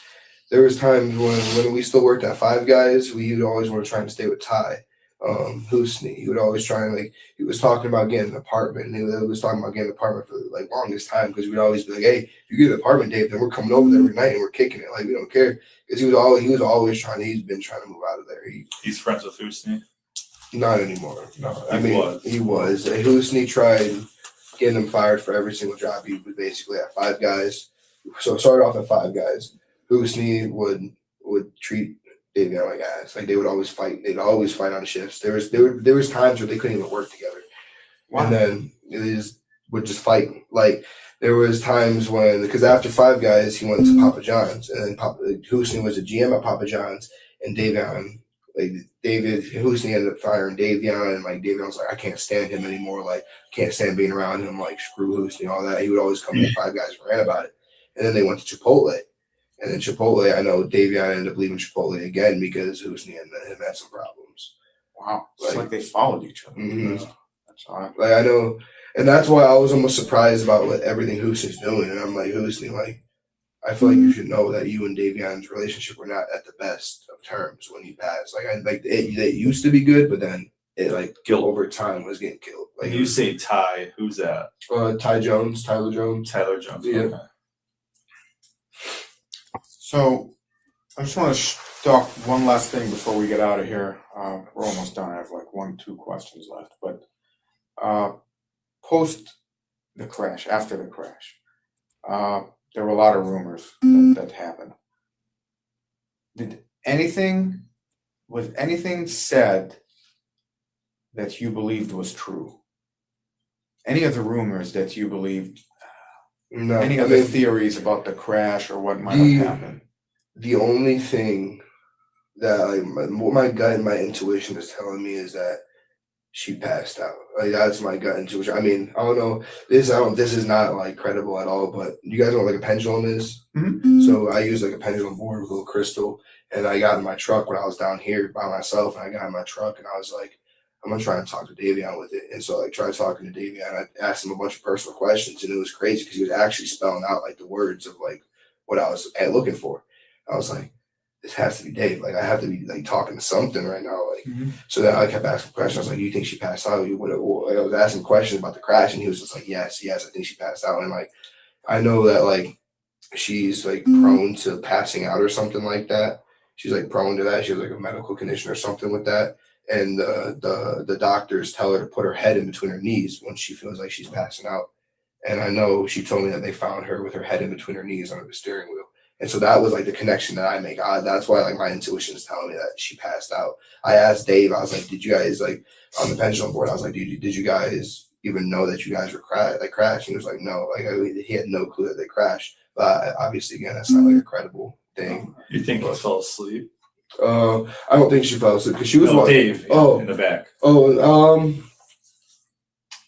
there was times when we still worked at Five Guys, we would always want to try and stay with Ty, Housney. He would always try and he was talking about getting an apartment, and he was talking about getting an apartment for the longest time, because we'd always be like, hey, if you get an apartment, Dave, then we're coming over there every night and we're kicking it. Like, we don't care. Because he was always trying, he's been trying to move out of there. He's friends with Housney? Not anymore. No, He was. He was. Housney tried getting them fired for every single job. He was basically at Five Guys. So it started off at Five Guys. Husni would treat Davion like ass. Like they would always fight. They'd always fight on shifts. There was times where they couldn't even work together. Wow. And then they would just fight. Like there was times when, because after Five Guys, he went to Papa John's, and then Husni was a GM at Papa John's, and Davion, like Husni ended up firing Davion, and like Davion was like, I can't stand him anymore. Like can't stand being around him. Like screw Husni, all that. He would always come to Five Guys and rant about it. And then they went to Chipotle. And then Chipotle, I know Davion ended up leaving Chipotle again because Husni and him had some problems. Wow. It's like they followed each other. Mm-hmm. That's odd. Like I know, and that's why I was almost surprised about what everything Husni's doing. And I'm like, Husni, like, I feel like you should know that you and Davion's relationship were not at the best of terms when he passed. Like it used to be good, but then it like over time was getting killed. Like When you say Ty, who's that? Tyler Jones. Tyler Jones. Yeah. Okay. So I just want to talk one last thing before we get out of here. We're almost done. I have like 1-2 questions left. But post the crash, after the crash, there were a lot of rumors that happened. Was anything said that you believed was true? Any of the rumors that you believed? No. Any other theories about the crash or what might have happened? The only thing that what my gut and my intuition is telling me is that she passed out. Like that's my gut intuition. I mean, I don't know. This is not like credible at all. But you guys know what like a pendulum is? Mm-hmm. So I use like a pendulum board with a little crystal, and I got in my truck when I was down here by myself, and I got in my truck and I was like, I'm gonna try and talk to Davion with it. And so I tried talking to Davion. I asked him a bunch of personal questions, and it was crazy because he was actually spelling out like the words of like what I was looking for. I was like, this has to be Dave. Like I have to be like talking to something right now. Like so then I kept asking questions. I was like, you think she passed out? I was asking questions about the crash, and he was just like, yes, I think she passed out. And like I know that like she's like prone to passing out or something like that. She's like prone to that. She has like a medical condition or something with that. And the doctors tell her to put her head in between her knees when she feels like she's passing out. And I know she told me that they found her with her head in between her knees under the steering wheel. And so that was like the connection that I make. That's why like my intuition is telling me that she passed out. I asked Dave, I was like, did you guys like on the pendulum board? I was like, did you guys even know that you guys were crashed? And he was like, no, like he had no clue that they crashed. But obviously, again, that's not like a credible thing. You think he fell asleep? I don't think she fell asleep because she was Dave in the back.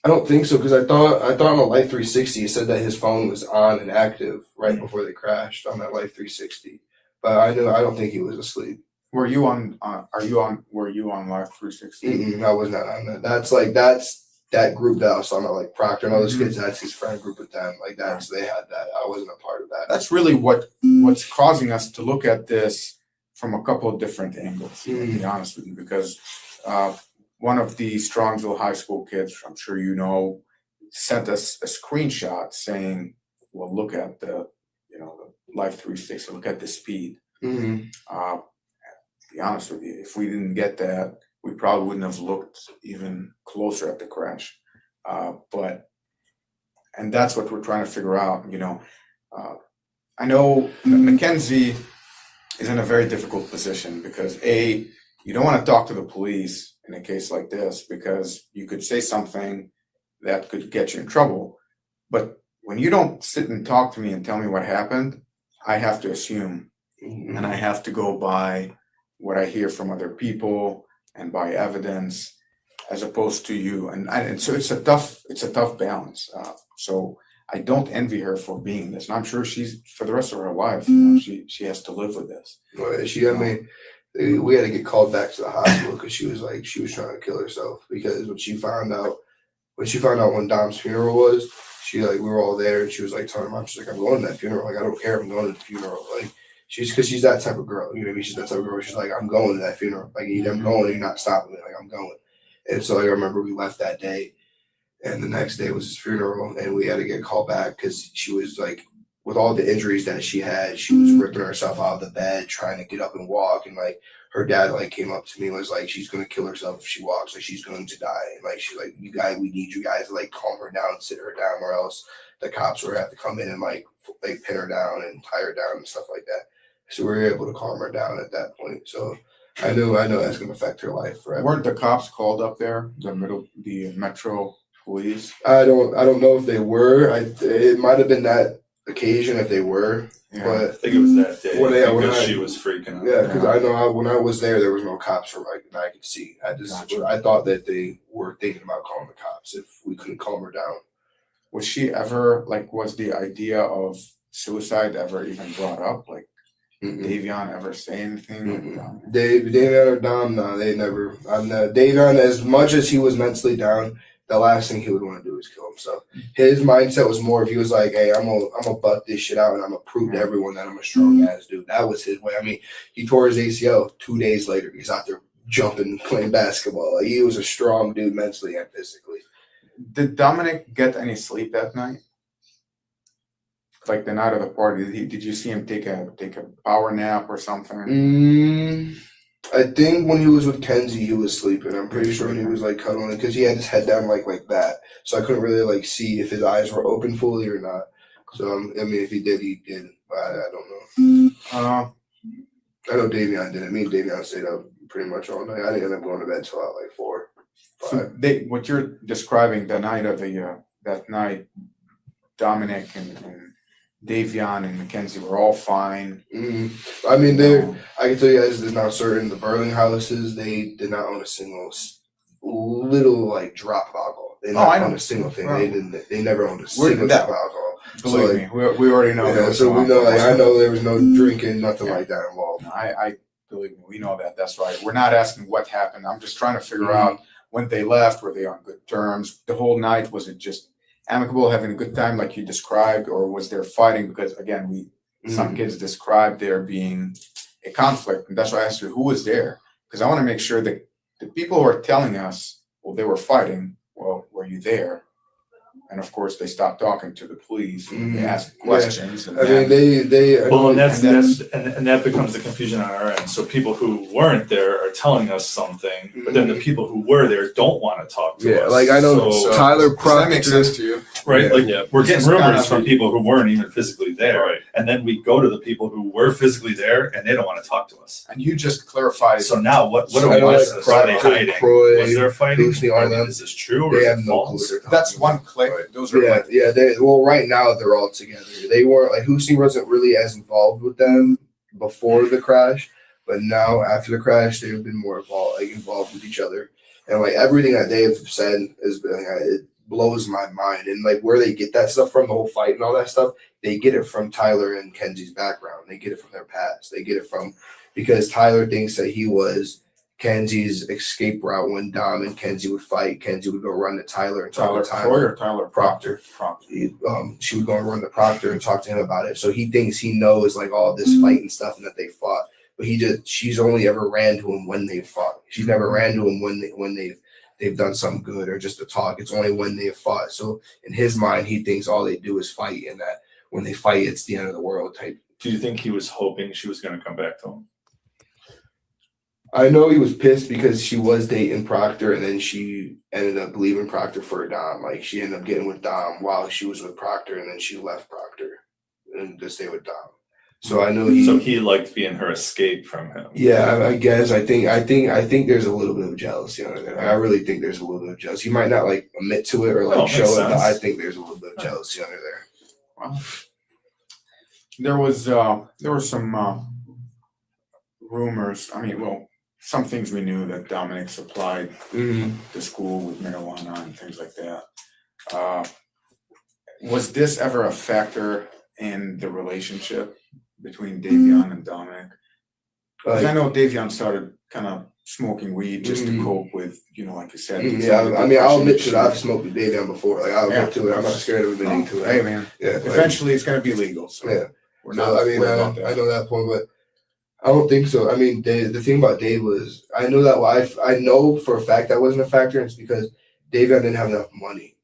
I don't think so because I thought on the Life 360 it said that his phone was on and active right before they crashed on that Life 360. But I don't think he was asleep. Were you on Life 360? I was not on that. That's that group that I was talking about, like Proctor and all those kids. That's his friend group with them. Like they had that. I wasn't a part of that. That's really what's causing us to look at this from a couple of different angles, to be honest with you, because one of the Strongsville High School kids, I'm sure you know, sent us a screenshot saying, well, look at the Life 360, look at the speed. To be honest with you, if we didn't get that, we probably wouldn't have looked even closer at the crash. And that's what we're trying to figure out, I know Mackenzie is in a very difficult position because you don't want to talk to the police in a case like this because you could say something that could get you in trouble. But when you don't sit and talk to me and tell me what happened, I have to assume and I have to go by what I hear from other people and by evidence as opposed to you. And so it's a tough balance. So I don't envy her for being this. And I'm sure she's, for the rest of her life, she has to live with this. We had to get called back to the hospital because she was trying to kill herself because when she found out when Dom's funeral was, we were all there and she was like telling her mom, she's like, I'm going to that funeral. Like, I don't care if I'm going to the funeral. Like, because she's that type of girl. You know what I mean? She's that type of girl. She's like, I'm going to that funeral. Like, I'm going, you're not stopping me. Like, I'm going. And so I remember we left that day and the next day was his funeral and we had to get called back because she was like, with all the injuries that she had, she was ripping herself out of the bed, trying to get up and walk. And like her dad like came up to me and was like, she's gonna kill herself if she walks, like she's going to die. And like she's like, we need you guys to like calm her down, sit her down, or else the cops would have to come in and like pin her down and tie her down and stuff like that. So we were able to calm her down at that point. So I know that's gonna affect her life forever. Weren't the cops called up there? The Metro Police? I don't know if they were. It might have been that occasion if they were. Yeah. But I think it was that day when she was freaking out. Yeah, because I know when I was there was no cops from like that I could see. I thought that they were thinking about calling the cops if we couldn't calm her down. Was she ever was the idea of suicide ever even brought up? Like, Davion ever say anything? Davion or Dom, no, they never. Davion, as much as he was mentally down, the last thing he would want to do is kill himself. His mindset was more if he was like, hey, I'm gonna butt this shit out and I'm gonna prove to everyone that I'm a strong ass dude. That was his way. I mean, he tore his ACL 2 days later. He's out there jumping, playing basketball. Like, he was a strong dude mentally and physically. Did Dominic get any sleep that night? Like the night of the party, did you see him take a power nap or something? I think when he was with Kenzie, he was sleeping. I'm pretty sure he was like cuddling because he had his head down like that, so I couldn't really like see if his eyes were open fully or not. So I mean, if he did, he did. But I don't know. I know Davion didn't. Me and Davion stayed up pretty much all night. I didn't end up going to bed till like 4, 5. So what you're describing the night of that night, Dominic and Davion and Mackenzie were all fine. I mean, I can tell you guys, there's not certain the Burling houses. They did not own a single little like drop of alcohol. They never owned a single thing. They never owned a single drop of alcohol. Believe me, we already know. Yeah, so we know. Like, I know there was no drinking, nothing like that involved. I believe me, we know that. That's right. We're not asking what happened. I'm just trying to figure out when they left. Were they on good terms? The whole night, was it just amicable, having a good time like you described, or was there fighting? Because again, some kids described there being a conflict, and that's why I asked you who was there, because I want to make sure that the people who are telling us, well, they were fighting, well, were you there? And of course, they stopped talking to the police. And they asked questions. Yeah. I mean, they. Well, and that becomes the confusion on our end. So people who weren't there are telling us something, but then the people who were there don't want to talk to us. Yeah, like I know Tyler Proctor. That makes sense to you, right? Like we're getting rumors from people who weren't even physically there, right? And then we go to the people who were physically there, and they don't want to talk to us. And you just clarified. So now, what do we want? Are they hiding? Was there fighting? Is this true or is it false? That's one click. Those are right now they're all together. They weren't like Houston wasn't really as involved with them before the crash, but now after the crash, they've been more involved with each other. And like everything that they have said has been, it blows my mind. And like where they get that stuff from, the whole fight and all that stuff, they get it from Tyler and Kenzie's background. They get it from their past. They get it from because Tyler thinks that he was Kenzie's escape route when Dom and Kenzie would fight. Kenzie would go run to Tyler and talk to Tyler. Or Tyler Proctor. She would go and run to Proctor and talk to him about it. So he thinks he knows like all this fight and stuff and that they fought. But she's only ever ran to him when they fought. She's never ran to him when they've done something good or just to talk. It's only when they fought. So in his mind, he thinks all they do is fight, and that when they fight, it's the end of the world type. Do you think he was hoping she was going to come back to him? I know he was pissed because she was dating Proctor, and then she ended up leaving Proctor for Dom. Like she ended up getting with Dom while she was with Proctor, and then she left Proctor and to stay with Dom. So I know he liked being her escape from him. Yeah, I guess. I think there's a little bit of jealousy on there. I really think there's a little bit of jealousy. He might not like admit to it or like show it, but I think there's a little bit of jealousy under there. Well, there were some rumors. I mean, well, some things we knew that Dominic supplied the school with marijuana and things like that. Was this ever a factor in the relationship between Davion and Dominic? Because I know Davion started kind of smoking weed just to cope with, like you said. Yeah, I mean, I'll admit to that. I've smoked with Davion before. Like, I'll admit to it. I'm not scared of admitting to it. Hey, man. Yeah, eventually it's going to be legal. So yeah. We're not. I mean, I know that point, but I don't think so. I mean, the thing about Dave was, I know that I know for a fact that wasn't a factor, and it's because Davion didn't have enough money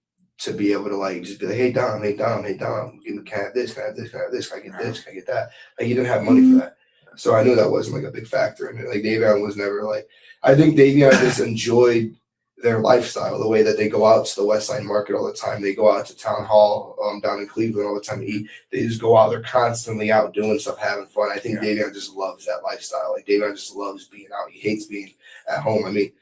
to be able to like just be like, hey Dom, give me can I have this, can I have this, can I have this, can I get this, can I get that? Like he didn't have money for that. So I knew that wasn't like a big factor in it. Like Davion was never like, I think Davion just enjoyed their lifestyle, the way that they go out to the West Side Market all the time. They go out to Town Hall down in Cleveland all the time to eat. They just go out. They're constantly out doing stuff, having fun. I think Davion just loves that lifestyle. Like Davion just loves being out. He hates being at home. I mean,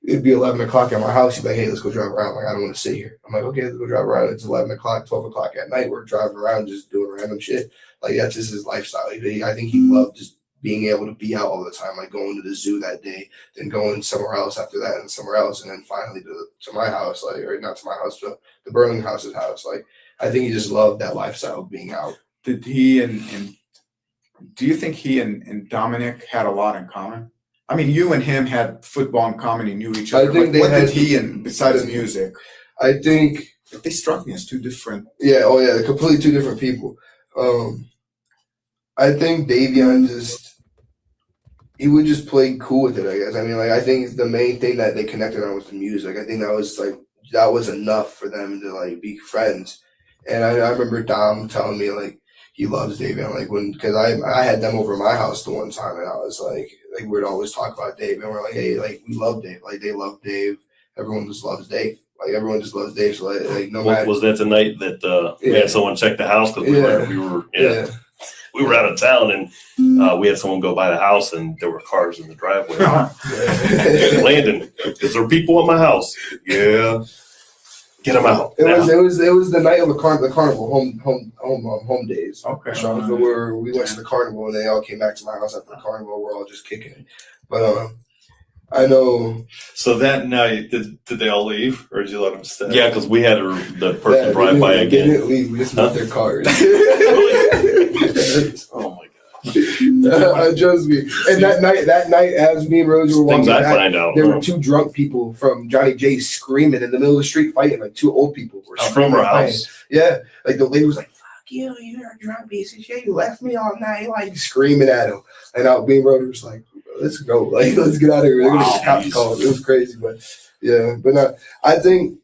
it'd be 11 o'clock at my house. He'd be like, hey, let's go drive around. Like, I don't want to sit here. I'm like, okay, let's go drive around. It's 11 o'clock, 12 o'clock at night. We're driving around just doing random shit. Like, that's just his lifestyle. I think he loved just being able to be out all the time, like going to the zoo that day, then going somewhere else after that and somewhere else, and then finally to my house, like, or not to my house, to the Burlinghouse's house. Like, I think he just loved that lifestyle of being out. Did he and do you think he and Dominic had a lot in common? I mean, you and him had football in common. You knew each other. I think what did he and besides music? I think they struck me as two different. Yeah. Oh yeah. Completely two different people. I think Davion he would just play cool with it, I guess. I mean, like, I think the main thing that they connected on was the music. I think that was enough for them to like be friends. And I remember Dom telling me like he loves Davion, like because I had them over at my house the one time, and I was like we'd always talk about Dave, and we're like, hey, like we love Dave, like they love Dave. Everyone just loves Dave. Like everyone just loves Dave. So like no matter. Was that the night that we had someone check the house because we were out of town, and we had someone go by the house, and there were cars in the driveway. Landon, is there people at my house? Yeah. Get them out. It was the night of the carnival home days. Okay. So we went to the carnival, and they all came back to my house after the carnival. We're all just kicking it. But I know. So that night, did they all leave, or did you let them stay? Yeah, because we had the person drive by again. They didn't leave. We just moved their cars. Oh my god. Trust me. And that night, as me and Rose were walking back, there were two drunk people from Johnny J's screaming in the middle of the street fighting, like two old people were screaming. From our house. Yeah. Like the lady was like, fuck you, you're a drunk piece of shit. You left me all night, like screaming at him. And me and Rose was like, let's go. Like, let's get out of here. They're gonna get the cops called. It was crazy. But yeah. But no, I think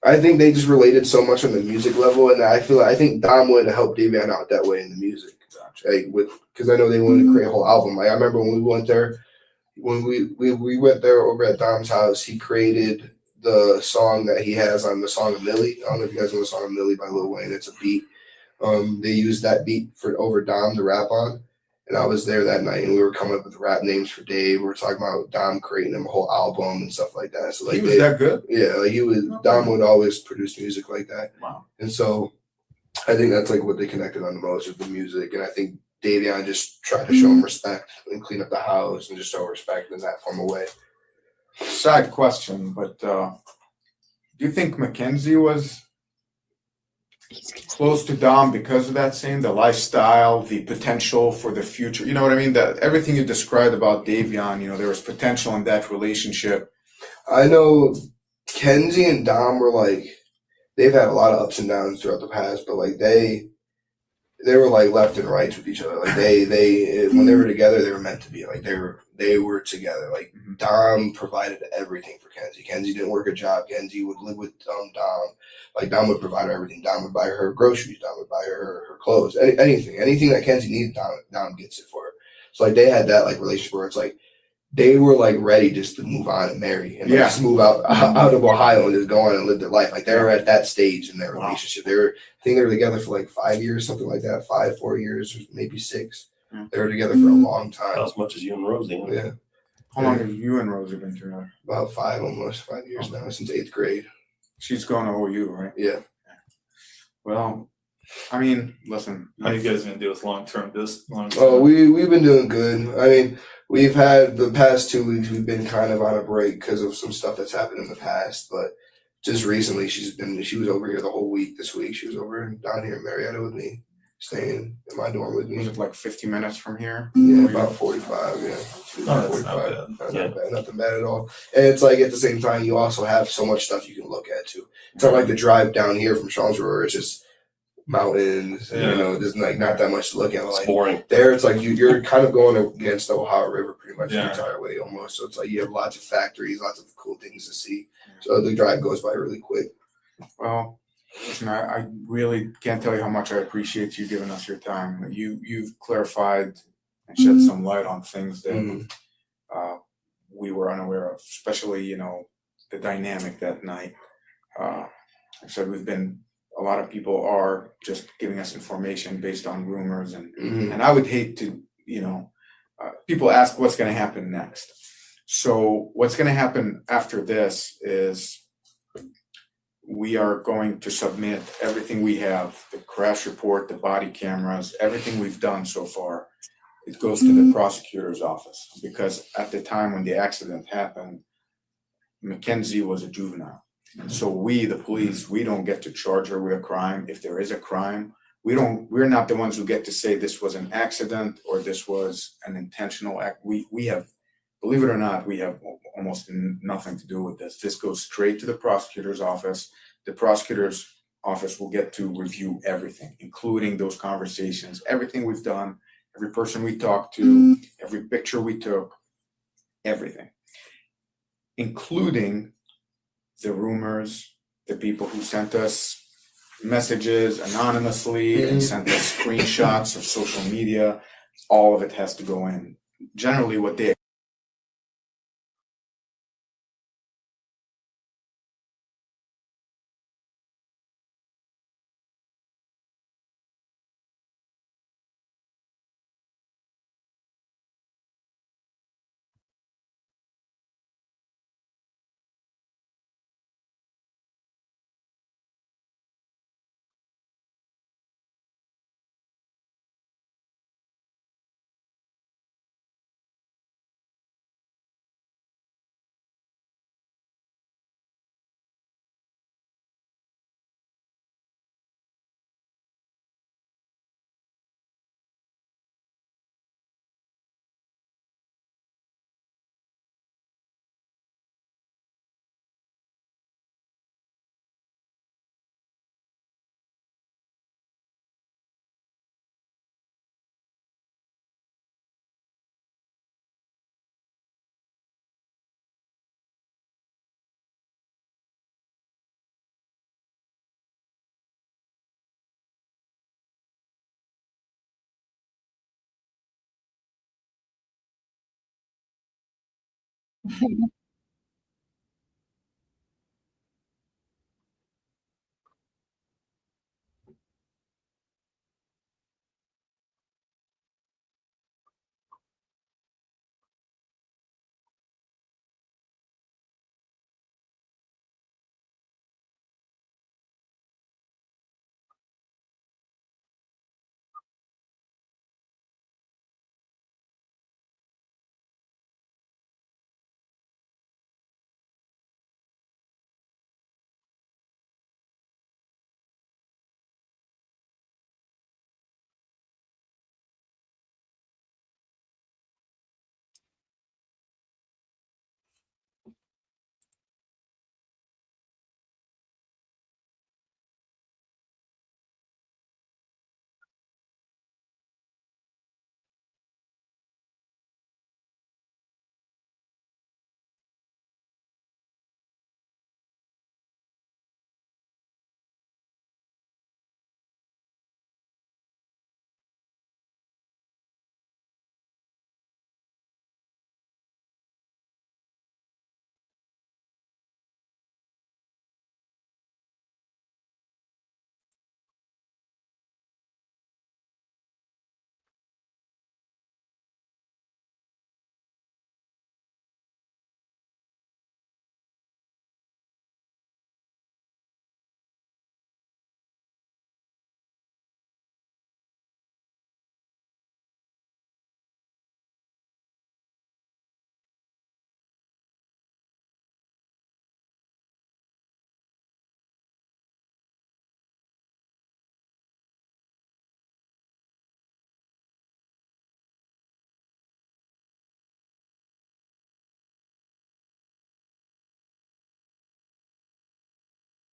they just related so much on the music level, and I think Dom wanted to help Davion out that way in the music. Like because I know they wanted to create a whole album. Like I remember when we went there, we went there over at Dom's house, he created the song that he has on the song of Millie. I don't know if you guys know the song of Millie by Lil Wayne. It's a beat. They used that beat over Dom to rap on. And I was there that night, and we were coming up with rap names for Dave. We were talking about Dom creating him a whole album and stuff like that. So like he was that good? Yeah, like Dom would always produce music like that. Wow. And so I think that's like what they connected on the most with the music. And I think Davion just tried to show him respect and clean up the house and just show respect in that form of way. Side question, but do you think Mackenzie was close to Dom because of that same, the lifestyle, the potential for the future? You know what I mean? That everything you described about Davion, there was potential in that relationship. I know Kenzie and Dom were like, they've had a lot of ups and downs throughout the past, but like they were like left and right with each other. Like they when they were together, they were meant to be. Like they were together. Like Dom provided everything for Kenzie. Kenzie didn't work a job. Kenzie would live with Dom. Like Dom would provide her everything. Dom would buy her groceries. Dom would buy her clothes. Anything that Kenzie needed, Dom gets it for her. So like they had that like relationship where it's like they were like ready just to move on and marry and just move out of Ohio and just go on and live their life. Like they were at that stage in their relationship. I think they were together for like 5 years, something like that. 4 years, maybe 6. They were together for a long time. Not as much as you and Rosie. Yeah. How long have you and Rosie been together? About 5 years now, since 8th grade. She's going to OU, right? Yeah. Well, I mean, listen. How you guys gonna do with long term? Oh, we've been doing good. I mean, we've had the past 2 weeks. We've been kind of on a break because of some stuff that's happened in the past. But just recently, she was over here the whole week. This week, she was over down here in Marietta with me, staying in my dorm with me. Was it like 50 minutes from here? Yeah, about 45. Yeah, Oh, that's not bad. Not bad, nothing bad at all. And it's like at the same time, you also have so much stuff you can look at too. It's not like the drive down here from Charleston, it's just mountains. There's like not that much to look at. Like, it's boring. There, it's like you're kind of going against the Ohio River pretty much the entire way almost. So it's like you have lots of factories, lots of cool things to see. So the drive goes by really quick. Well, Listen, I really can't tell you how much I appreciate you giving us your time. You've clarified and shed some light on things that we were unaware of, especially, you know, the dynamic that night. I said a lot of people are just giving us information based on rumors, and I would hate to, you know, people ask what's going to happen next. So what's going to happen after this is we are going to submit everything we have, the crash report, the body cameras, everything we've done so far. It goes to the prosecutor's office because at the time when the accident happened, Mackenzie was a juvenile. And so we, the police, we don't get to charge her with a crime. If there is a crime, we're not the ones who get to say this was an accident or this was an intentional act. We have, believe it or not, we have almost nothing to do with this. This goes straight to the prosecutor's office. The prosecutor's office will get to review everything, including those conversations, everything we've done, every person we talked to, every picture we took, everything, including the rumors, the people who sent us messages anonymously and sent us screenshots of social media. All of it has to go in. Generally, what they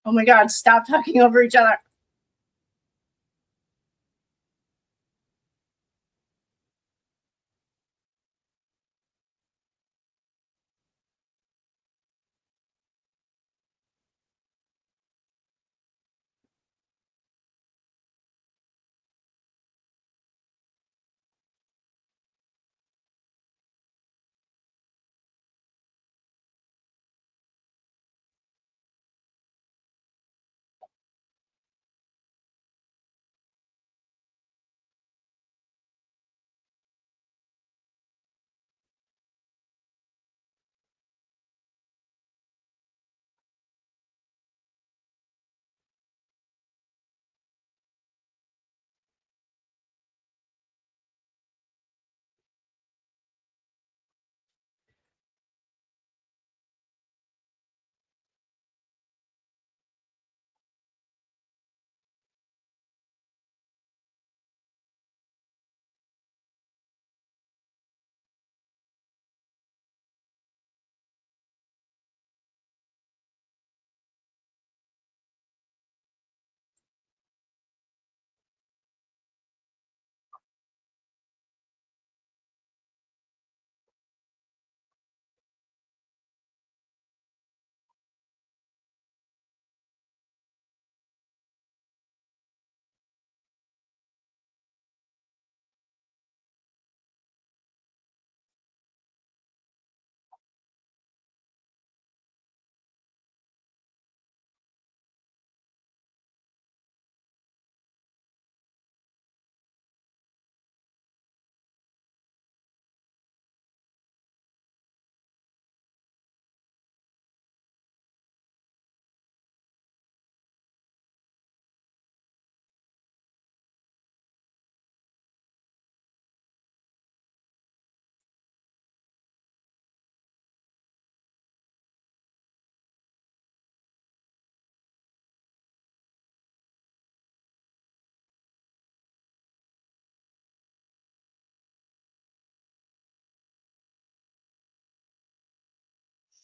Oh my God, stop talking over each other.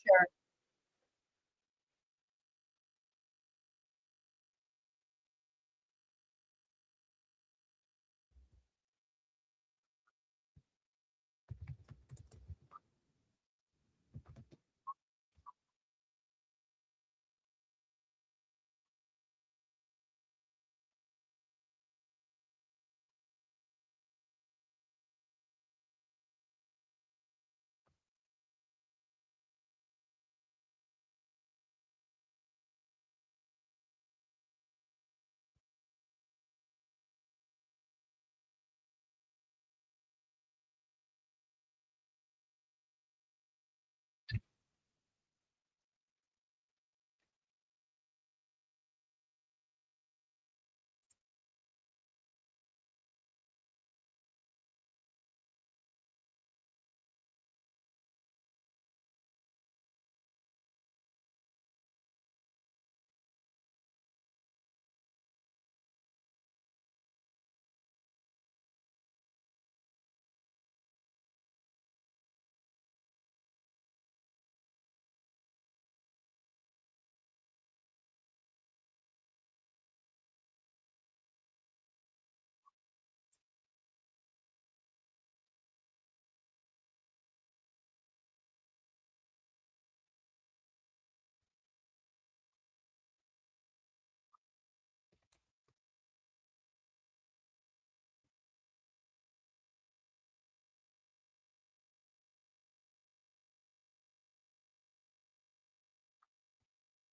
Sure.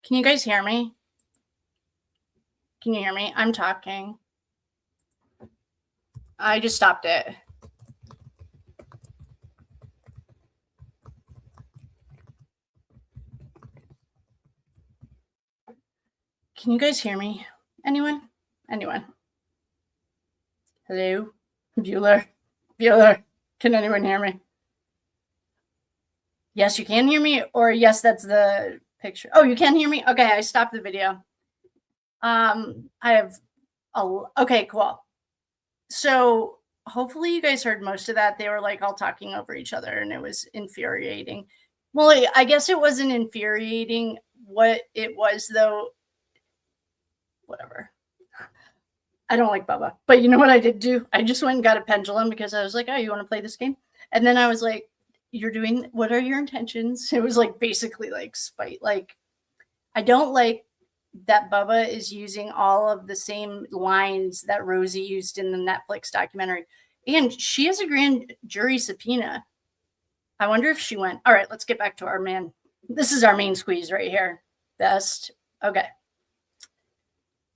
Can you guys hear me? Can you hear me? I'm talking. I just stopped it. Can you guys hear me? Anyone? Anyone? Hello? Bueller? Bueller? Can anyone hear me? Yes, you can hear me, or yes, that's the picture. Oh, you can hear me? Okay, I stopped the video. I have okay, cool. So hopefully you guys heard most of that. They were like all talking over each other and it was infuriating. Well, I guess it wasn't infuriating. What it was though, whatever. I don't like Bubba, but you know what I did do? I just went and got a pendulum because I was like, oh, you want to play this game? And then I was like, what are your intentions? It was like basically like spite. Like, I don't like that Bubba is using all of the same lines that Rosie used in the Netflix documentary. And she has a grand jury subpoena. I wonder if she went. All right, let's get back to our man. This is our main squeeze right here. Best. Okay.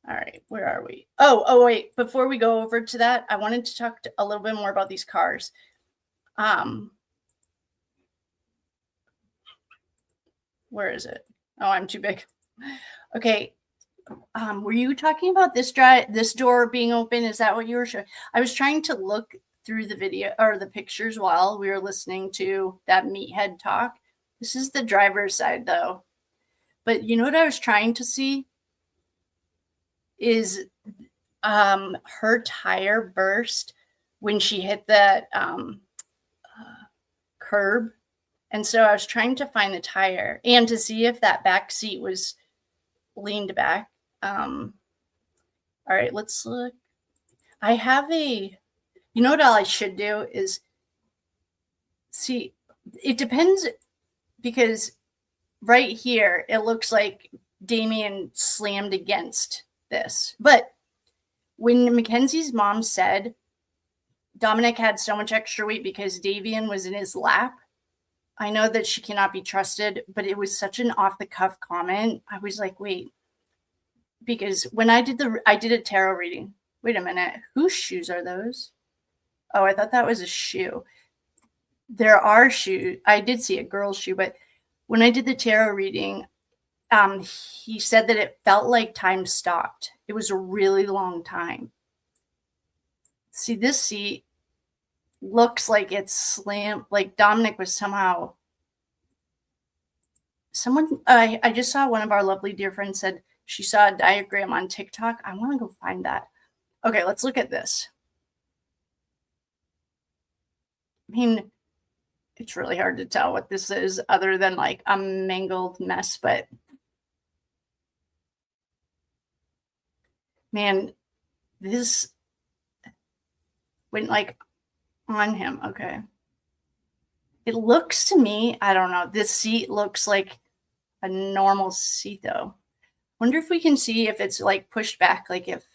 All right, where are we? Oh, wait. Before we go over to that, I wanted to talk a little bit more about these cars. Where is it? Oh, I'm too big. Okay. Were you talking about this door being open? Is that what you were showing? I was trying to look through the video or the pictures while we were listening to that meathead talk. This is the driver's side though. But you know what I was trying to see is her tire burst when she hit that curb. And so I was trying to find the tire and to see if that back seat was leaned back. All right, let's look. I have you know what all I should do is see, it depends because right here, it looks like Damien slammed against this. But when Mackenzie's mom said Dominic had so much extra weight because Davion was in his lap, I know that she cannot be trusted, but it was such an off the cuff comment. I was like, wait, because when I did a tarot reading. Wait a minute, whose shoes are those? Oh, I thought that was a shoe. There are shoes. I did see a girl's shoe, but when I did the tarot reading, he said that it felt like time stopped. It was a really long time. See, this seat looks like it's slammed, like Dominic was somehow. I just saw one of our lovely dear friends said she saw a diagram on TikTok. I want to go find that. Okay, let's look at this. I mean, it's really hard to tell what this is other than like a mangled mess, but man, this went like on him. Okay. It looks to me, I don't know, this seat looks like a normal seat though. Wonder if we can see if it's like pushed back, like if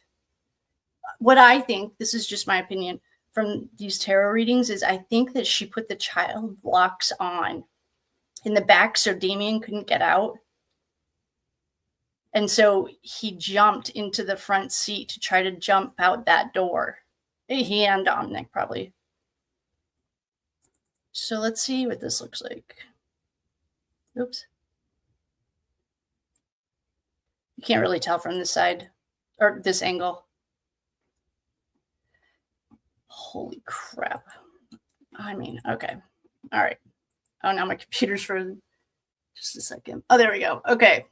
what I think, this is just my opinion from these tarot readings, is I think that she put the child locks on in the back so Davion couldn't get out. And so he jumped into the front seat to try to jump out that door. He and Dominic probably. So let's see what this looks like. Oops. You can't really tell from this side or this angle. Holy crap. I mean, okay. All right. Oh, now my computer's frozen. Just a second. Oh, there we go. Okay.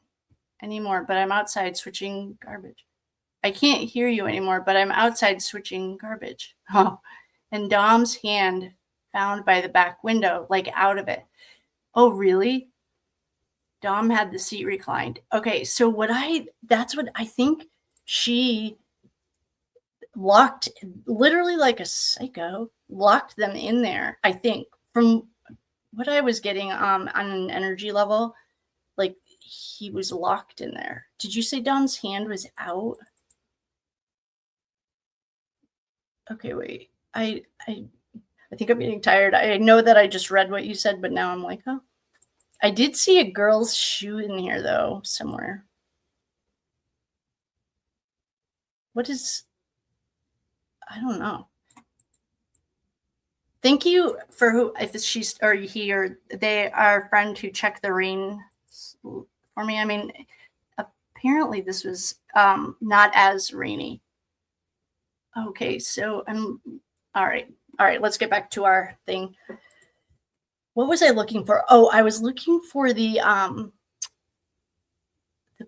Anymore, but I'm outside switching garbage. I can't hear you anymore, but I'm outside switching garbage. Oh, and Dom's hand found by the back window, like out of it. Oh, really? Dom had the seat reclined. Okay, so that's what I think she locked, literally like a psycho, locked them in there, I think, from what I was getting on an energy level, like he was locked in there. Did you say Dom's hand was out? Okay, wait. I think I'm getting tired. I know that I just read what you said, but now I'm like, oh. I did see a girl's shoe in here, though, somewhere. What is... I don't know. Thank you for who, if she's or he or they are a friend who checked the rain for me. I mean, apparently this was not as rainy. Okay, so I'm all right. All right, let's get back to our thing. What was I looking for? Oh, I was looking for the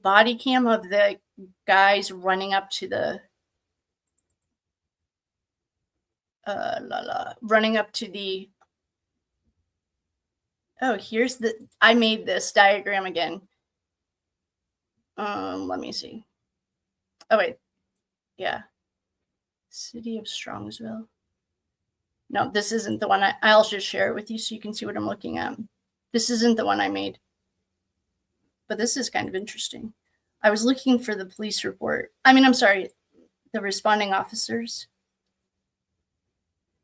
body cam of the guys running up to the running up to the here's the I made this diagram again. Let me see. Oh wait. Yeah. City of Strongsville. No, this isn't the one. I'll just share it with you so you can see what I'm looking at. This isn't the one I made. But this is kind of interesting. I was looking for the police report. I'm sorry, the responding officers.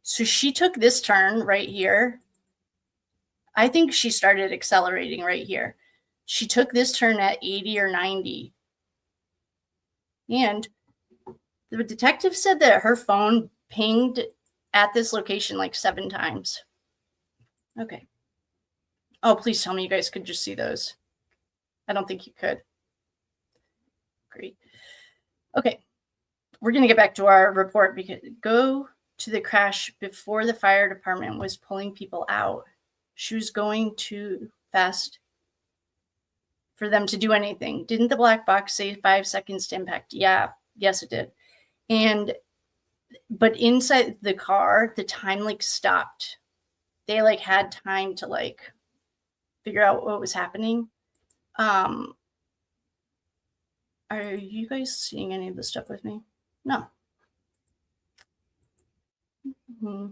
So she took this turn right here. I think she started accelerating right here. She took this turn at 80 or 90. And the detective said that her phone pinged at this location like 7 times. Okay. Oh, please tell me you guys could just see those. I don't think you could. Great. Okay. We're going to get back to our report because go to the crash before the fire department was pulling people out. She was going too fast for them to do anything. Didn't the black box say 5 seconds to impact? Yeah. Yes, it did. But inside the car, the time like stopped. They like had time to like figure out what was happening. Are you guys seeing any of this stuff with me? No. Mm-hmm.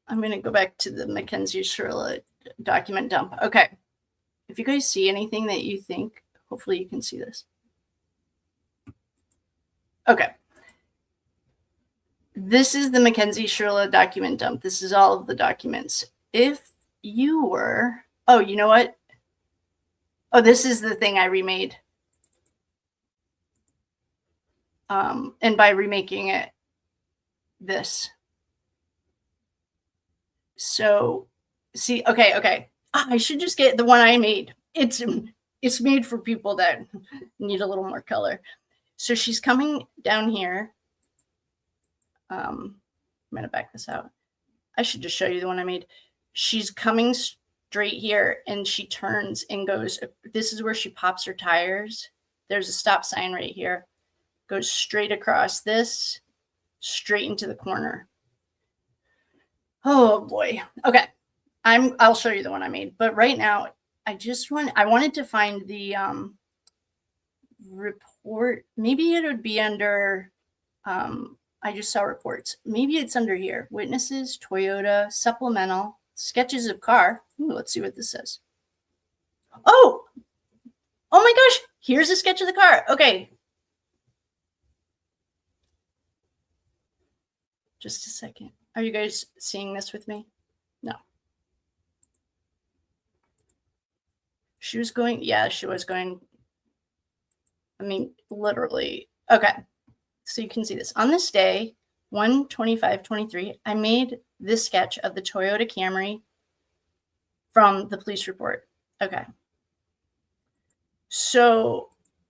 I'm going to go back to the Mackenzie Shirilla document dump. Okay. If you guys see anything that you think, hopefully you can see this. Okay. This is the Mackenzie Shirilla document dump. This is all of the documents. If you were, oh, you know what? Oh, this is the thing I remade. And by remaking it, this. So, see, okay. I should just get the one I made. It's made for people that need a little more color. So she's coming down here. I'm going to back this out. I should just show you the one I made. She's coming straight here and she turns and goes, this is where she pops her tires. There's a stop sign right here. Goes straight across this, straight into the corner. Oh boy. Okay. I'll show you the one I made. But right now, I wanted to find the report. Maybe it would be under I just saw reports. Maybe it's under here. Witnesses, Toyota, supplemental, sketches of car. Ooh, let's see what this says. Oh my gosh. Here's a sketch of the car. Okay. Just a second. Are you guys seeing this with me? No. She was going. Yeah, she was going. I mean, literally. Okay. So you can see this. On this day, 1/25/23, I made this sketch of the Toyota Camry from the police report. Okay. So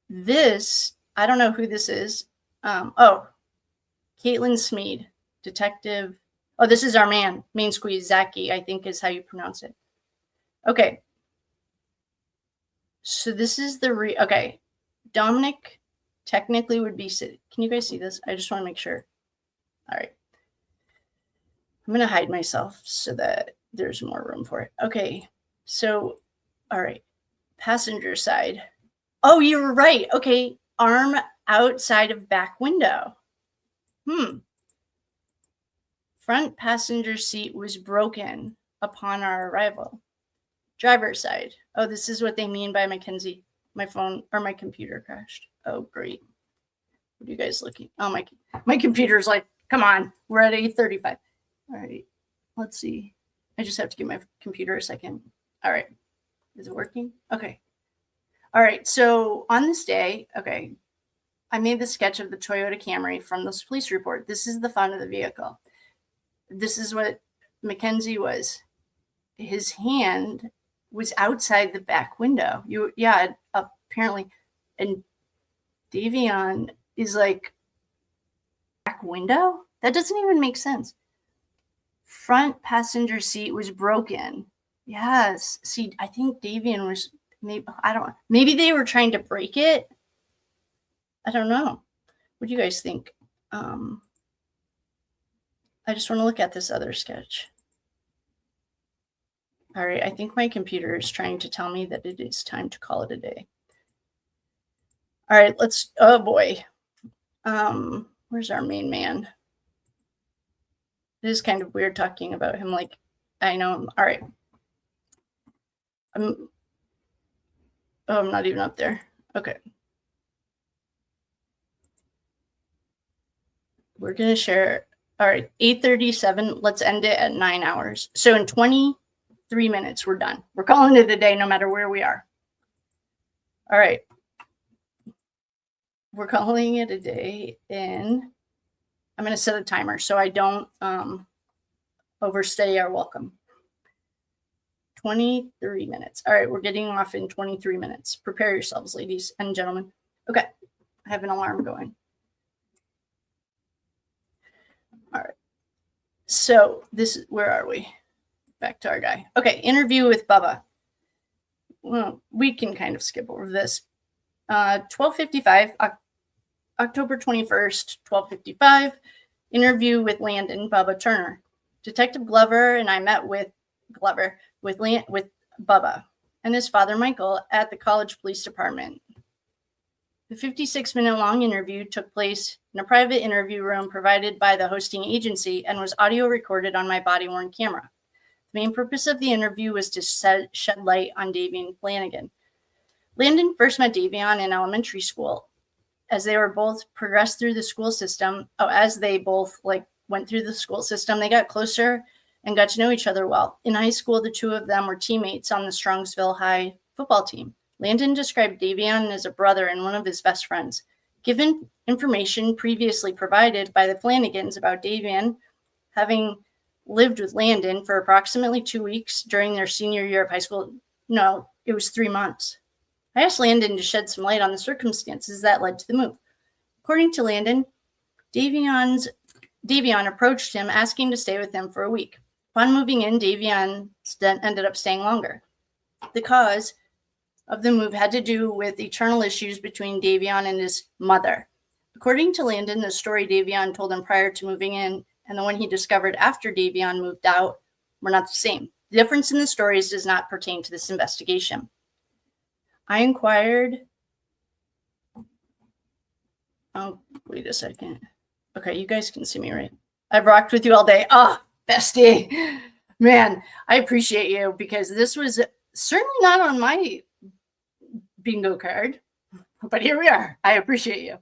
this, I don't know who this is. Caitlin Smead, detective. Oh, this is our main squeeze, Zaki, I think is how you pronounce it. Okay. So this is okay. Dominic technically would be, can you guys see this? I just want to make sure. All right. I'm going to hide myself so that there's more room for it. Okay. So, all right. Passenger side. Oh, you were right. Okay. Arm outside of back window. Front passenger seat was broken upon our arrival. Driver's side. Oh, this is what they mean by Mackenzie. My phone or my computer crashed. Oh, great. What are you guys looking? Oh, my computer's like, come on. We're at 8:35. All right. Let's see. I just have to give my computer a second. All right. Is it working? Okay. All right. So on this day, okay, I made the sketch of the Toyota Camry from this police report. This is the front of the vehicle. This is what Mackenzie was. His hand was outside the back window. Apparently. And Davion is like, back window? That doesn't even make sense. Front passenger seat was broken. Yes. See, I think Davion was maybe they were trying to break it. I don't know. What do you guys think? I just want to look at this other sketch. All right, I think my computer is trying to tell me that it is time to call it a day. All right, oh boy. Where's our main man? It is kind of weird talking about him like I know him. All right. I'm not even up there. Okay. We're going to share. All right, 8:37. Let's end it at 9 hours. So in 23 minutes, we're done. We're calling it a day no matter where we are. All right. We're calling it a day I'm going to set a timer so I don't overstay our welcome. 23 minutes. All right, we're getting off in 23 minutes. Prepare yourselves, ladies and gentlemen. Okay, I have an alarm going. All right. So where are we? Back to our guy. Okay, interview with Bubba. Well, we can kind of skip over this. 12:55, October 21st, 12:55. Interview with Landon, Bubba Turner. Detective Glover and I met with Glover with Bubba and his father Michael at the college police department. The 56-minute long interview took place in a private interview room provided by the hosting agency and was audio recorded on my body-worn camera. The main purpose of the interview was to shed light on Davion Flanigan. Landon first met Davion in elementary school. As they were both progressed through the school system, went through the school system, they got closer and got to know each other well. In high school, the two of them were teammates on the Strongsville High football team. Landon described Davion as a brother and one of his best friends. Given information previously provided by the Flanigans about Davion having lived with Landon for approximately 2 weeks during their senior year of high school, no, it was 3 months. I asked Landon to shed some light on the circumstances that led to the move. According to Landon, Davion approached him asking to stay with him for a week. Upon moving in, Davion ended up staying longer. The cause of the move had to do with eternal issues between Davion and his mother. According to Landon, the story Davion told him prior to moving in and the one he discovered after Davion moved out We're not the same. The difference in the stories does not pertain to this investigation. I inquired. Oh, wait a second. Okay, you guys can see me, right? I've rocked with you all day. Ah, bestie. Man, I appreciate you because this was certainly not on my bingo card, but here we are. I appreciate you.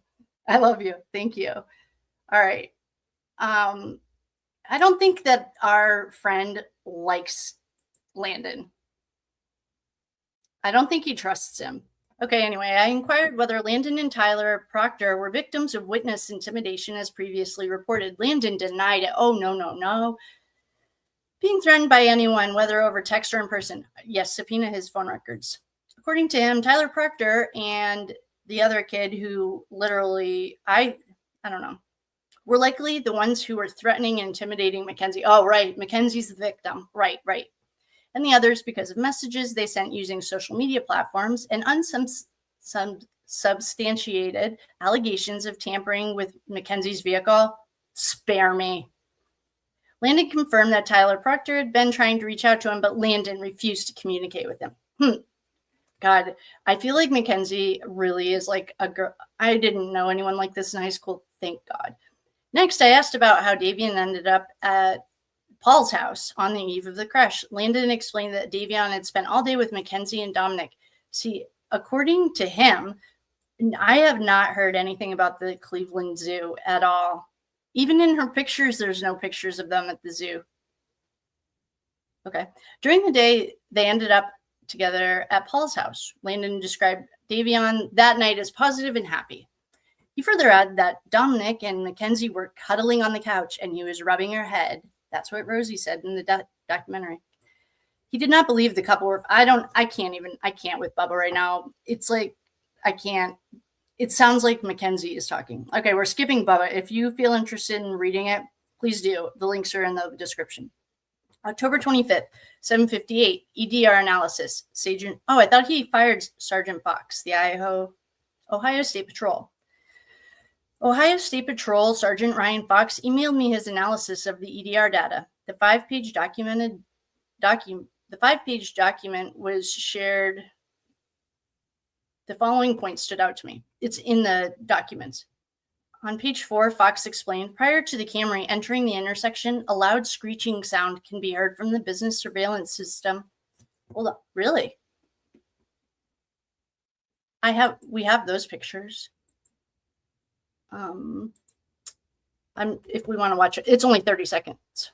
I love you. Thank you. All right. I don't think that our friend likes Landon. I don't think he trusts him. Okay, anyway, I inquired whether Landon and Tyler Proctor were victims of witness intimidation as previously reported. Landon denied it. Oh, no. Being threatened by anyone, whether over text or in person. Yes, subpoena his phone records. According to him, Tyler Proctor and the other kid who literally, I don't know, were likely the ones who were threatening and intimidating Mackenzie. Oh, right. Mackenzie's the victim. Right. And the others because of messages they sent using social media platforms and unsubstantiated allegations of tampering with Mackenzie's vehicle. Spare me. Landon confirmed that Tyler Proctor had been trying to reach out to him, but Landon refused to communicate with him. God, I feel like Mackenzie really is like a girl. I didn't know anyone like this in high school. Thank God. Next, I asked about how Davion ended up at Paul's house on the eve of the crash. Landon explained that Davion had spent all day with Mackenzie and Dominic. See, according to him, I have not heard anything about the Cleveland Zoo at all. Even in her pictures, there's no pictures of them at the zoo. Okay. During the day, they ended up together at Paul's house. Landon described Davion that night as positive and happy. He further added that Dominic and Mackenzie were cuddling on the couch and he was rubbing her head. That's what Rosie said in the documentary. He did not believe the couple were, I can't with Bubba right now. It's like, I can't. It sounds like Mackenzie is talking. Okay, we're skipping Bubba. If you feel interested in reading it, please do. The links are in the description. October 25th, 7:58, EDR analysis. I thought he fired Sergeant Fox, the Ohio State Patrol. Ohio State Patrol Sergeant Ryan Fox emailed me his analysis of the EDR data. The 5-page document was shared. The following point stood out to me. It's in the documents. On page 4, Fox explained, prior to the Camry entering the intersection, a loud screeching sound can be heard from the business surveillance system. Hold up, really? We have those pictures. If we want to watch it, it's only 30 seconds.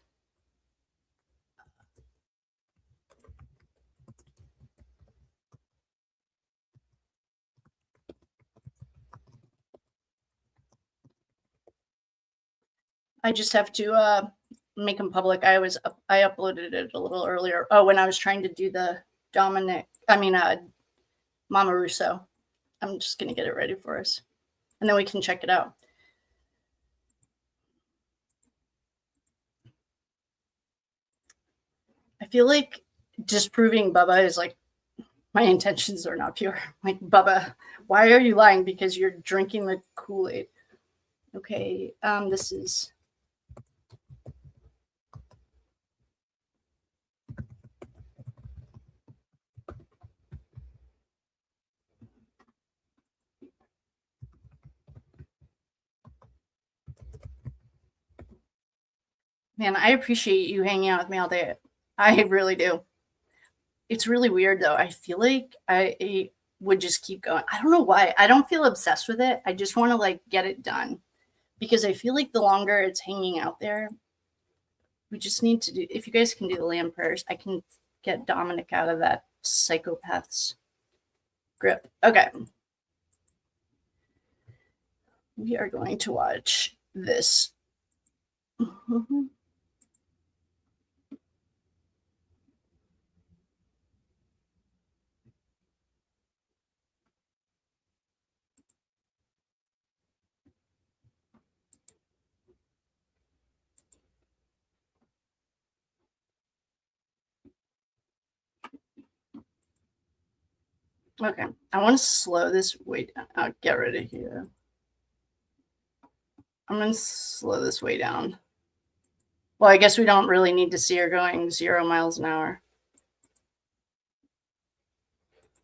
I just have to make them public. I uploaded it a little earlier. Oh, when I was trying to do the Mama Russo. I'm just gonna get it ready for us, and then we can check it out. I feel like disproving Bubba is like, my intentions are not pure. Like, Bubba, why are you lying? Because you're drinking the Kool-Aid. Okay, this is. Man, I appreciate you hanging out with me all day. I really do. It's really weird, though. I feel like I would just keep going. I don't know why. I don't feel obsessed with it. I just want to, like, get it done. Because I feel like the longer it's hanging out there, we just need to do... If you guys can do the land prayers, I can get Dominic out of that psychopath's grip. Okay. We are going to watch this. Okay, I want to slow this way down. I'll get rid of here. I'm going to slow this way down. Well, I guess we don't really need to see her going 0 miles an hour.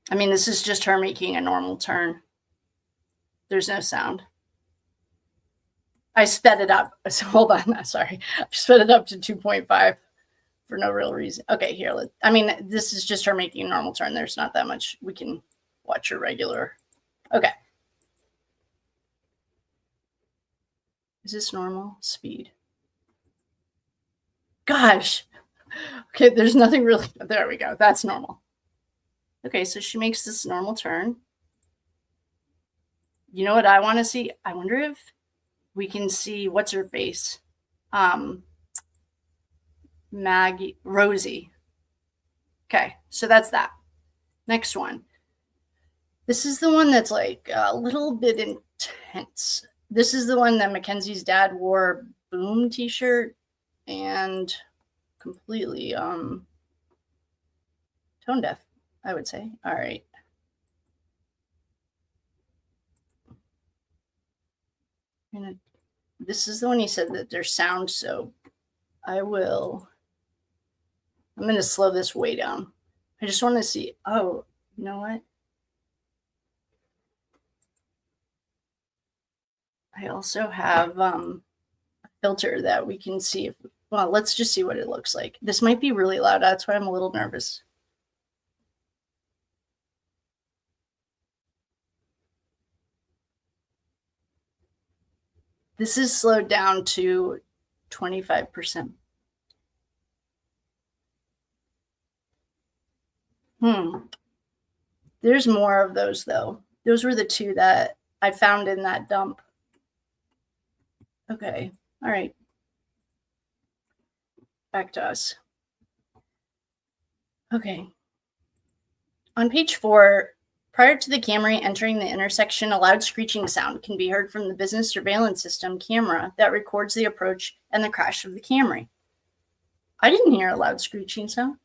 I mean, this is just her making a normal turn. There's no sound. I sped it up. So hold on. Sorry. I sped it up to 2.5 for no real reason. Okay, here. I mean, this is just her making a normal turn. There's not that much. We can watch her regular. Okay. Is this normal speed? Gosh. Okay, there's nothing really. There we go. That's normal. Okay, so she makes this normal turn. You know what I want to see? I wonder if we can see what's her face. Rosie. Okay, so that's that. Next one. This is the one that's like a little bit intense. This is the one that Mackenzie's dad wore boom t-shirt and completely tone deaf, I would say. All right. This is the one he said that there's sound, so I'm going to slow this way down. I just want to see. Oh, you know what? I also have a filter that we can see if, well, let's just see what it looks like. This might be really loud. That's why I'm a little nervous. This is slowed down to 25%. There's more of those, though. Those were the two that I found in that dump. Okay. All right. Back to us. Okay. On page 4, prior to the Camry entering the intersection, a loud screeching sound can be heard from the business surveillance system camera that records the approach and the crash of the Camry. I didn't hear a loud screeching sound.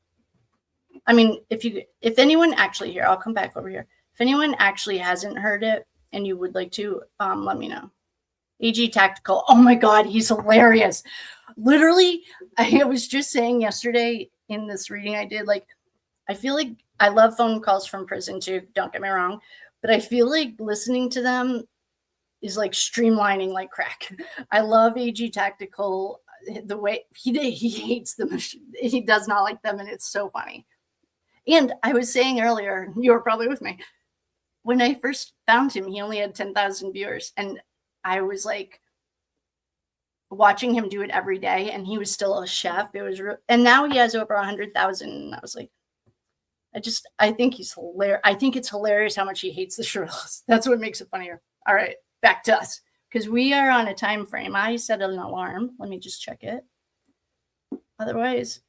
I mean, if anyone actually here, I'll come back over here. If anyone actually hasn't heard it and you would like to, let me know. AG Tactical. Oh my God, he's hilarious. Literally, I was just saying yesterday in this reading I did, like, I feel like I love phone calls from prison too, don't get me wrong, but I feel like listening to them is like streamlining like crack. I love AG Tactical, the way he hates them. He does not like them, and it's so funny. And I was saying earlier, you were probably with me, when I first found him, he only had 10,000 viewers, and I was like watching him do it every day, and he was still a chef. It was and now he has over 100,000, and I was like, I think he's hilarious. I think it's hilarious how much he hates the Shirillas. That's what makes it funnier. All right, back to us, because we are on a time frame. I set an alarm. Let me just check it. Otherwise,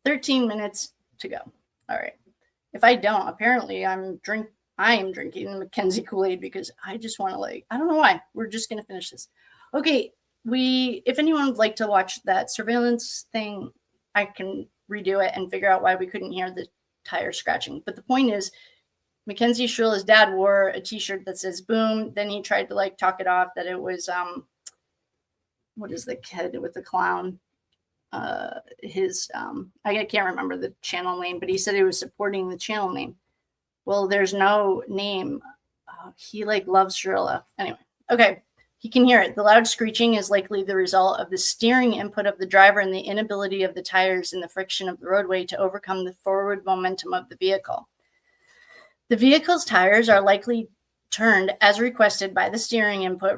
13 minutes to go. All right. If I don't, apparently I am drinking the Mackenzie Kool-Aid because I just want to, like, I don't know why. We're just going to finish this. Okay. If anyone would like to watch that surveillance thing, I can redo it and figure out why we couldn't hear the tire scratching. But the point is, Mackenzie Shirilla's dad wore a t-shirt that says boom. Then he tried to like talk it off that it was, what is the kid with the clown? I can't remember the channel name, but he said he was supporting the channel name. Well, there's no name. He like loves Shirilla. Anyway, okay. He can hear it. The loud screeching is likely the result of the steering input of the driver and the inability of the tires in the friction of the roadway to overcome the forward momentum of the vehicle. The vehicle's tires are likely turned as requested by the steering input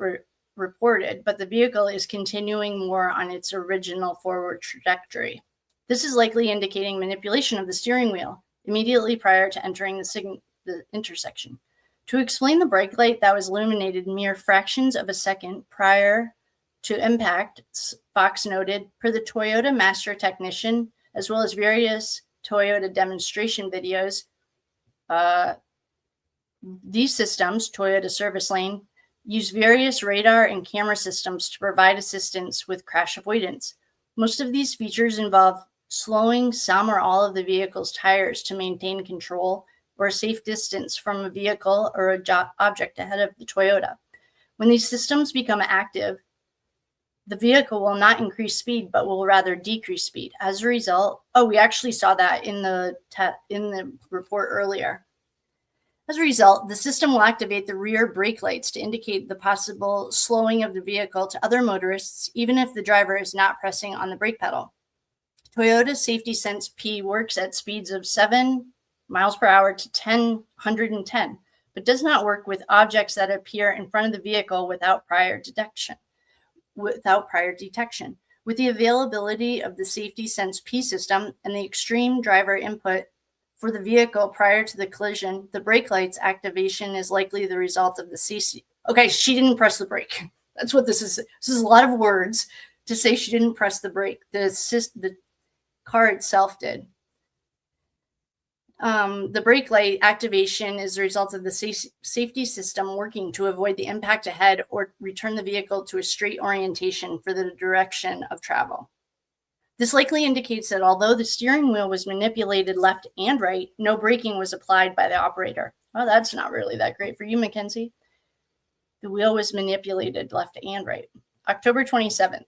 reported, but the vehicle is continuing more on its original forward trajectory. This is likely indicating manipulation of the steering wheel immediately prior to entering the intersection. To explain the brake light that was illuminated mere fractions of a second prior to impact, Fox noted, per the Toyota master technician, as well as various Toyota demonstration videos, these systems, Toyota Service Lane, use various radar and camera systems to provide assistance with crash avoidance. Most of these features involve slowing some or all of the vehicle's tires to maintain control or a safe distance from a vehicle or an object ahead of the Toyota. When these systems become active, The vehicle will not increase speed, but will rather decrease speed. As a result, we actually saw that in the report earlier. As a result, the system will activate the rear brake lights to indicate the possible slowing of the vehicle to other motorists, even if the driver is not pressing on the brake pedal. Toyota's Safety Sense P works at speeds of 7 miles per hour to 110, but does not work with objects that appear in front of the vehicle without prior detection. With the availability of the Safety Sense P system and the extreme driver input for the vehicle prior to the collision, the brake lights activation is likely the result of the CC. Okay, she didn't press the brake. That's what this is. This is a lot of words to say she didn't press the brake. The car itself did. The brake light activation is the result of the safety system working to avoid the impact ahead or return the vehicle to a straight orientation for the direction of travel. This likely indicates that although the steering wheel was manipulated left and right, no braking was applied by the operator. Well, that's not really that great for you, Mackenzie. The wheel was manipulated left and right. October 27th.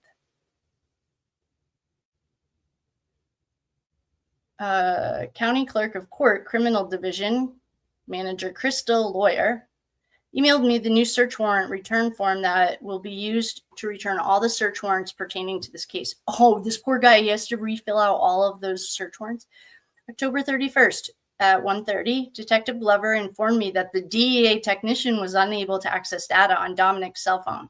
County Clerk of Court, Criminal Division, Manager Crystal Lawyer, emailed me the new search warrant return form that will be used to return all the search warrants pertaining to this case. Oh, this poor guy, he has to refill out all of those search warrants. October 31st at 1:30, Detective Glover informed me that the DEA technician was unable to access data on Dominic's cell phone.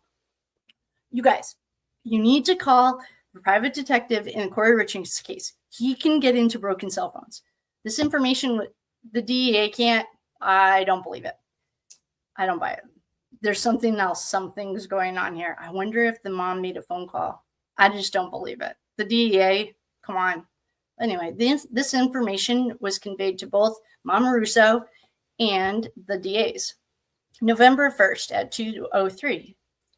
You guys, you need to call the private detective in Corey Richings' case. He can get into broken cell phones. This information, the DEA can't. I don't believe it. I don't buy it. There's something else. Something's going on here. I wonder if the mom made a phone call. I just don't believe it. The DEA, come on. Anyway, this information was conveyed to both Mama Russo and the DAs. November 1st at 2:03.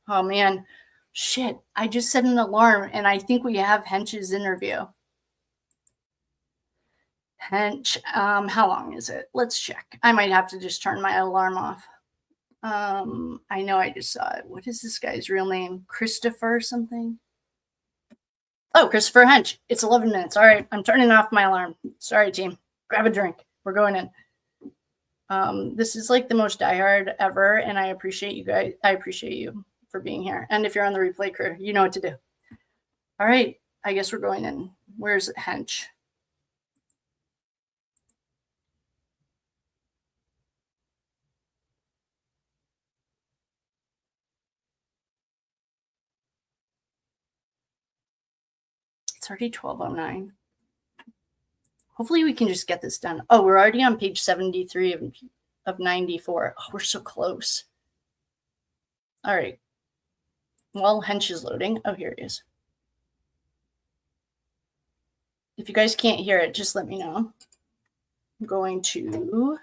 Oh, man. Shit. I just set an alarm, and I think we have Hench's interview. Hench, how long is it? Let's check. I might have to just turn my alarm off. I know I just saw it. What is this guy's real name? Christopher something? Oh, Christopher Hench. It's 11 minutes. All right, I'm turning off my alarm. Sorry, team. Grab a drink. We're going in. This is like the most diehard ever, and I appreciate you guys. I appreciate you for being here. And if you're on the replay crew, you know what to do. All right, I guess we're going in. Where's Hench? It's already 12:09. Hopefully we can just get this done. Oh, we're already on page 73 of 94. Oh, we're so close. All right. Well, Hench is loading. Oh, here he is. If you guys can't hear it, just let me know. I'm going to...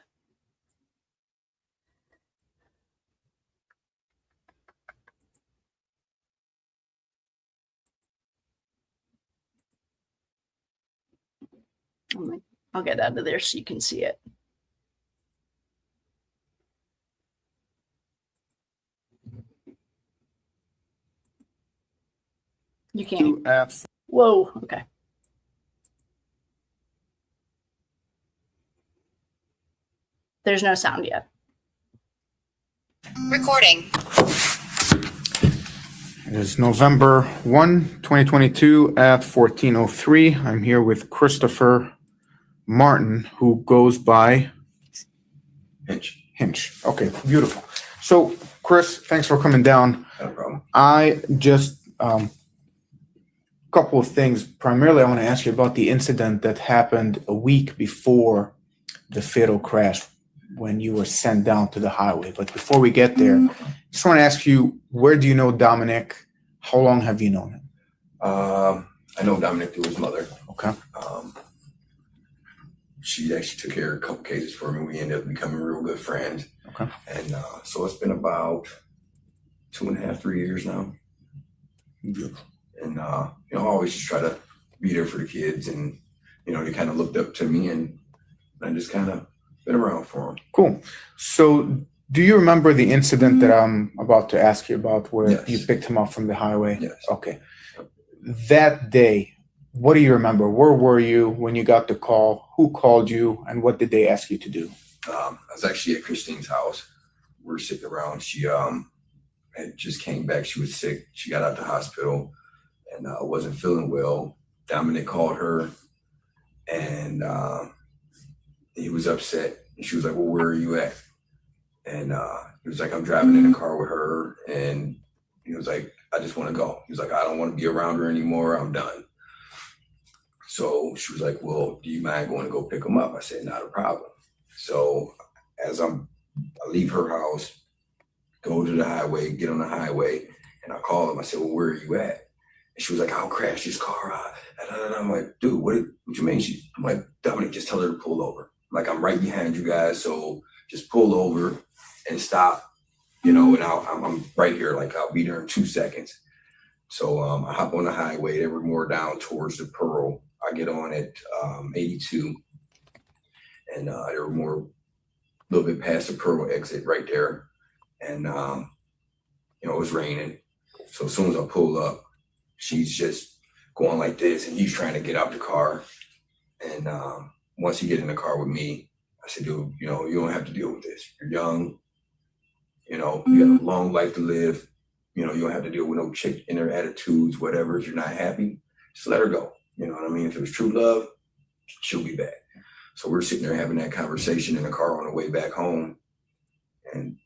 I'll get out of there so you can see it. You can't. Whoa, okay. There's no sound yet. Recording. It is November 1, 2022 at 14:03. I'm here with Christopher Martin, who goes by Hinch. Okay, beautiful. So, Chris, thanks for coming down. No problem. I just couple of things. Primarily, I want to ask you about the incident that happened a week before the fatal crash when you were sent down to the highway. But before we get there, I just want to ask you, where do you know Dominic? How long have you known him? I know Dominic through his mother. Okay. She actually took care of a couple cases for me. We ended up becoming real good friends. Okay. And so it's been about 2.5, 3 years now. Beautiful. And I always just try to be there for the kids, and they kind of looked up to me, and I just kind of been around for them. Cool. So Do you remember the incident that I'm about to ask you about where Yes. you picked him up from the highway? Yes. Okay. That day, what do you remember? Where were you when you got the call? Who called you, and what did they ask you to do? I was actually at Christine's house. We were sitting around. She had just came back. She was sick. She got out the hospital and wasn't feeling well. Dominic called her, and he was upset. And she was like, "Well, where are you at?" And he was like, "I'm driving in the car with her." And he was like, "I just want to go." He was like, "I don't want to be around her anymore. I'm done." So she was like, "Well, do you mind going to go pick him up?" I said, "Not a problem." So as I leave her house, go to the highway, get on the highway, and I call him. I said, "Well, where are you at?" And she was like, "I'll crash this car." I'm like, "Dude, what you mean?" I'm like, "Dominic, just tell her to pull over. Like, I'm right behind you guys, so just pull over and stop, and I'm right here. Like, I'll be there in 2 seconds." So I hop on the highway. They were more down towards the Pearl. I get on at 82, and they were more a little bit past the Pearl exit right there. And it was raining. So as soon as I pull up, she's just going like this, and he's trying to get out the car. And once he get in the car with me, I said, "Dude, you don't have to deal with this. You're young. You got a long life to live. You don't have to deal with no chick in her attitudes, whatever. If you're not happy, just let her go. You know what I mean? If it was true love, she'll be back." So we're sitting there having that conversation in the car on the way back home. And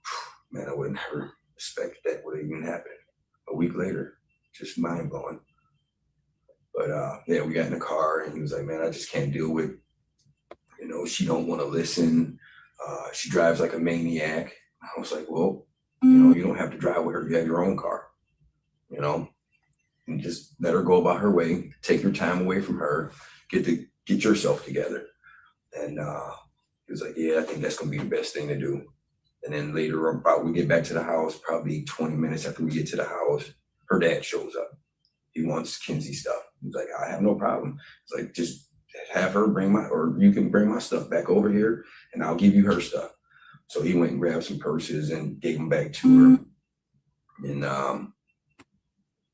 man, I would have never expected that would even happen. A week later, just mind blowing. But yeah, we got in the car and he was like, "Man, I just can't deal with, she don't want to listen. She drives like a maniac." I was like, "Well, you don't have to drive with her. You have your own car, and just let her go about her way. Take your time away from her. Get yourself together." And he was like, "Yeah, I think that's gonna be the best thing to do." And then later on, we get back to the house, probably 20 minutes after we get to the house, her dad shows up. He wants Kinsey stuff. He's like, "I have no problem." It's like, "Just have her or you can bring my stuff back over here and I'll give you her stuff." So he went and grabbed some purses and gave them back to her, and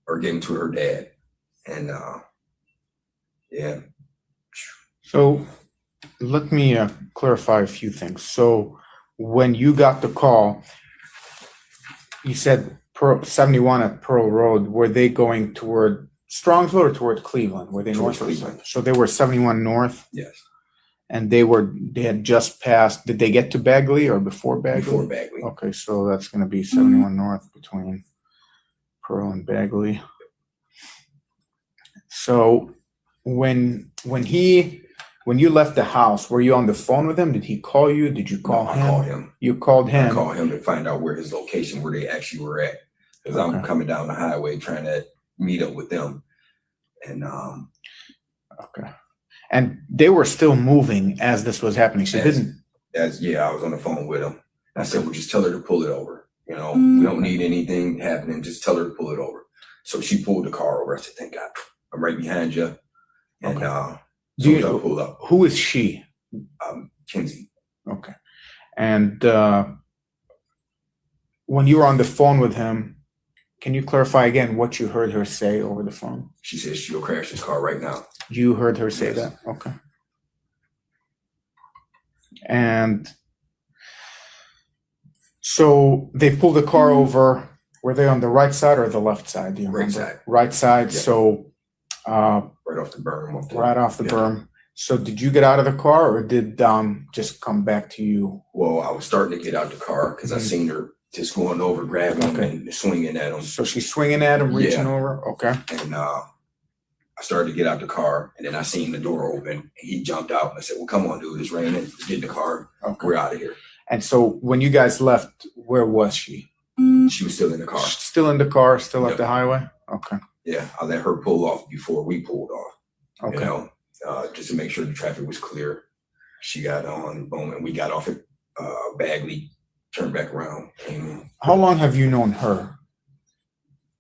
or gave them to her dad. And yeah. So let me clarify a few things. So when you got the call, you said 71 at Pearl Road. Were they going toward Strongsville or toward Cleveland? Were they Towards north or Cleveland. south? So they were 71 north? Yes. And they had just passed, did they get to Bagley or before Bagley? Before Bagley. Okay, so that's going to be 71 north between Pearl and Bagley. So when you left the house, were you on the phone with him? Did he call you? Did you call him? I called him. You called him? I called him to find out where his location, where they actually were at. Because I'm coming down the highway trying to meet up with them. And okay. And they were still moving as this was happening. She didn't. I was on the phone with him. I said, "Well, just tell her to pull it over. We don't need anything happening. Just tell her to pull it over." So she pulled the car over. I said, "Thank God, I'm right behind you." And so I pulled up. Who is she? Kinsey. Okay. And when you were on the phone with him, can you clarify again what you heard her say over the phone? She says she'll crash this car right now. You heard her say that? Okay. And so they pulled the car over. Were they on the right side or the left side? Do you remember? Right side. Right side. Yeah. So right off the berm. Right off the berm. So did you get out of the car or did Dom just come back to you? Well, I was starting to get out the car because I seen her just going over, grabbing him and swinging at him. So she's swinging at him, reaching over? Okay. And I started to get out the car, and then I seen the door open, and he jumped out. And I said, "Well, come on, dude, it's raining. Let's get in the car. Okay. We're out of here." And so when you guys left, where was she? She was still in the car. Still in the car, still at the highway? Okay. Yeah, I let her pull off before we pulled off. Okay. Just to make sure the traffic was clear. She got on, boom, and we got off at Bagley, turned back around. How long have you known her?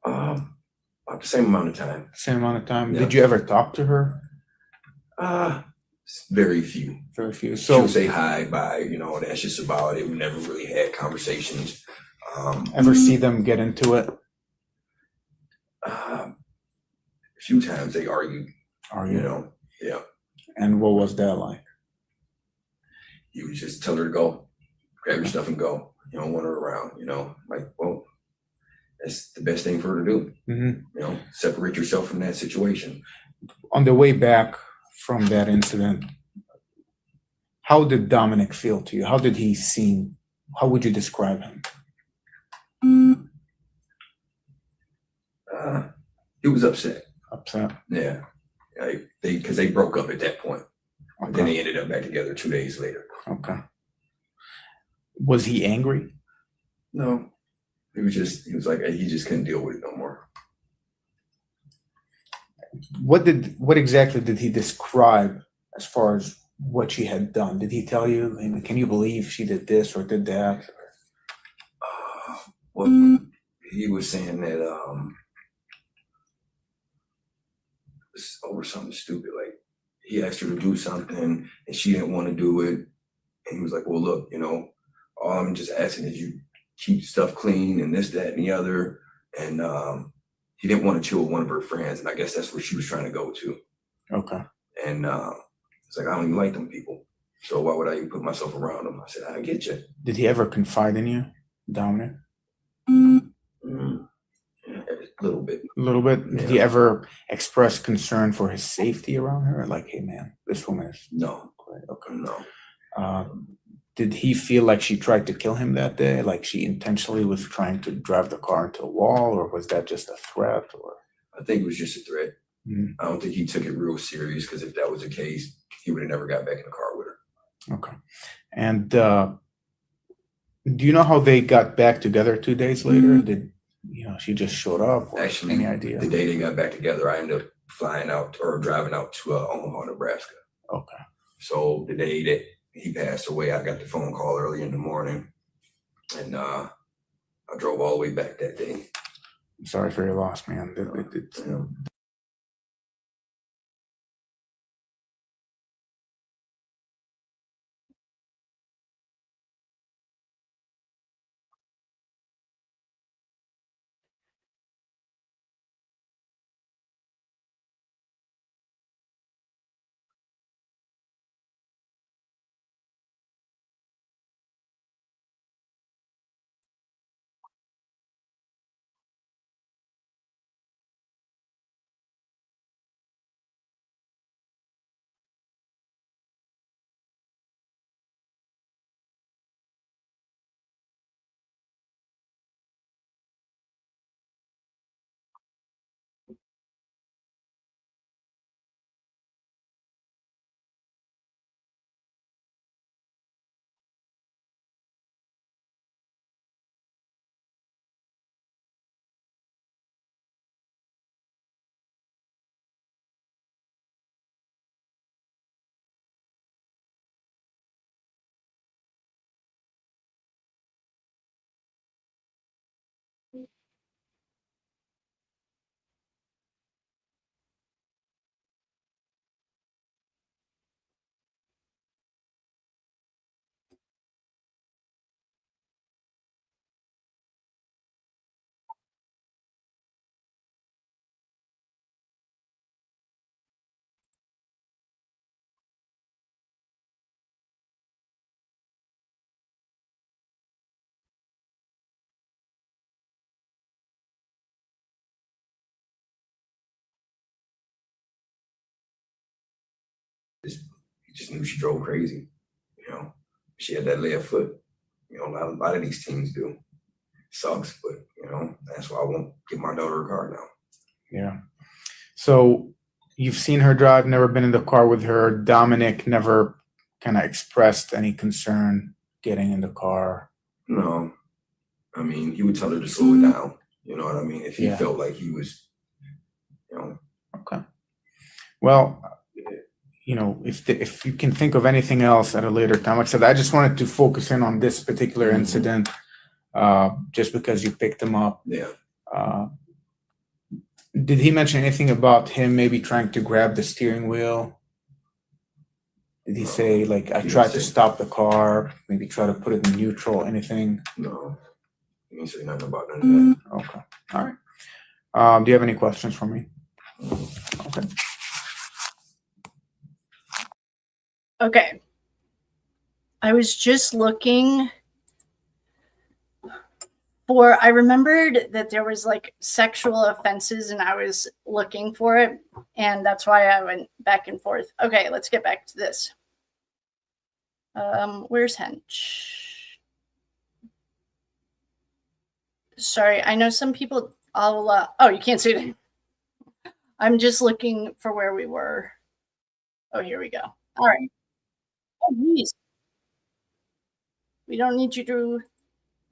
About the same amount of time. Same amount of time. Yeah. Did you ever talk to her? Very few. Very few. She'll So say hi, bye, you know, and that's just about it. We never really had conversations. ever see them get into it? A few times they argued, Argue. you know. Yeah. And what was that like? You would just tell her to go, grab your stuff and go. You don't want her around, you know. Like, well, that's the best thing for her to do. Mm-hmm. You know, separate yourself from that situation. On the way back from that incident, how did Dominic feel to you? How did he seem? How would you describe him? He was upset. Upset. Yeah. Like because they broke up at that point. Okay. Then they ended up back together 2 days later. Okay. Was he angry? No. He was like, he just couldn't deal with it no more. What exactly did he describe as far as what she had done? Did he tell you, I mean, can you believe she did this or did that? Well, he was saying that it was over something stupid. Like he asked her to do something and she didn't want to do it. And he was like, well, look, you know, all I'm just asking is you keep stuff clean and this, that, and the other. And he didn't want to chill with one of her friends. And I guess that's where she was trying to go to. Okay. And it's like, I don't even like them people. So why would I even put myself around them? I said, I get you. Did he ever confide in you, Dominic? Yeah, a little bit. A little bit. Yeah. Did he ever express concern for his safety around her? Like, hey man, this woman is No. okay. No. Did he feel like she tried to kill him that day? Like she intentionally was trying to drive the car into a wall, or was that just a threat? Or I think it was just a threat. Mhm. I don't think he took it real serious because if that was the case, he would have never got back in the car with her. okay. And do you know how they got back together 2 days later? Did she just showed up? Or Actually, any idea? the day they got back together, I ended up flying out or driving out to Omaha, Nebraska. Okay. So the day that he passed away, I got the phone call early in the morning, and I drove all the way back that day. I'm sorry for your loss, man. He just knew she drove crazy. You know, she had that left foot. You know, a lot of these teens do. Sucks, but that's why I won't give my daughter a car now. Yeah. So you've seen her drive, never been in the car with her. Dominic never kind of expressed any concern getting in the car. No, I mean, he would tell her to slow it down. You know what I mean? If he Yeah. felt like he was, Okay. Well, if you can think of anything else at a later time, like I said, I just wanted to focus in on this particular incident, just because you picked him up. Yeah. Did he mention anything about him maybe trying to grab the steering wheel? Did he say like I He tried didn't to say- stop the car, maybe try to put it in neutral, anything? No, he didn't say nothing about none of that. Okay, all right. Do you have any questions for me? Okay. Okay. I was just looking for, I remembered that there was like sexual offenses and I was looking for it. And that's why I went back and forth. Okay, let's get back to this. Where's Hench? Sorry, I know some people, oh, you can't see it. I'm just looking for where we were. Oh, here we go. All right. Oh, geez. We don't need you to,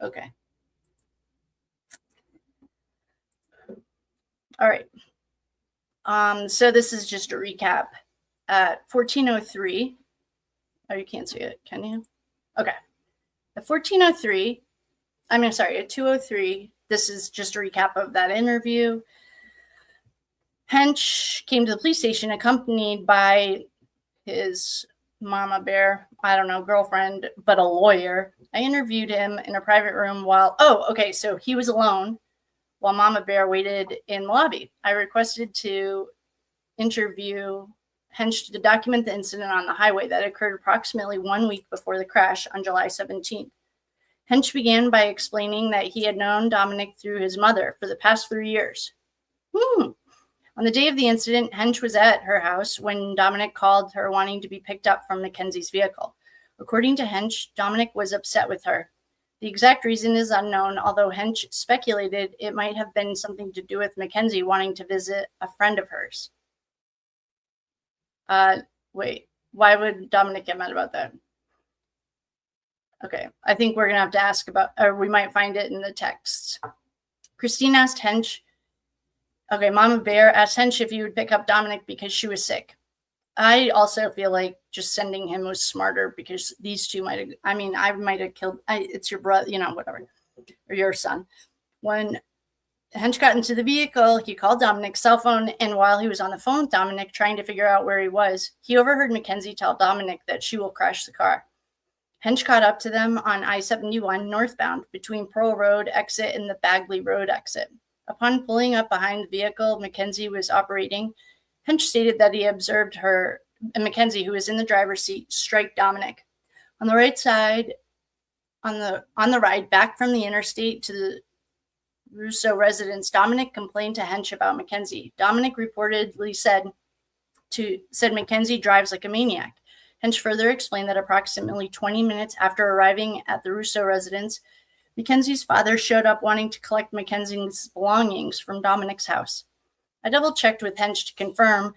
okay. All right. So this is just a recap. At 1403, oh, you can't see it, can you? Okay. At 1403, at 203, this is just a recap of that interview. Hench came to the police station accompanied by his mama bear, I don't know, girlfriend, but a lawyer. I interviewed him in a private room so he was alone while Mama Bear waited in the lobby. I requested to interview Hench to document the incident on the highway that occurred approximately 1 week before the crash on July 17th. Hench began by explaining that he had known Dominic through his mother for the past 3 years. On the day of the incident, Hench was at her house when Dominic called her wanting to be picked up from Mackenzie's vehicle. According to Hench, Dominic was upset with her. The exact reason is unknown, although Hench speculated it might have been something to do with Mackenzie wanting to visit a friend of hers. Wait, why would Dominic get mad about that? Okay, I think we're going to have to ask about, or we might find it in the texts. Christine asked Hench, Mama Bear asked Hench if he would pick up Dominic because she was sick. I also feel like just sending him was smarter because these two might have, I might have killed, it's your brother, whatever, or your son. When Hench got into the vehicle, he called Dominic's cell phone, and while he was on the phone with Dominic trying to figure out where he was, he overheard Mackenzie tell Dominic that she will crash the car. Hench caught up to them on I-71 northbound between Pearl Road exit and the Bagley Road exit. Upon pulling up behind the vehicle Mackenzie was operating, Hench stated that he observed her, Mackenzie, who was in the driver's seat, strike Dominic. On the right side, on the ride back from the interstate to the Russo residence, Dominic complained to Hench about Mackenzie. Dominic reportedly said Mackenzie drives like a maniac. Hench further explained that approximately 20 minutes after arriving at the Russo residence, Mackenzie's father showed up wanting to collect Mackenzie's belongings from Dominic's house. I double-checked with Hench to confirm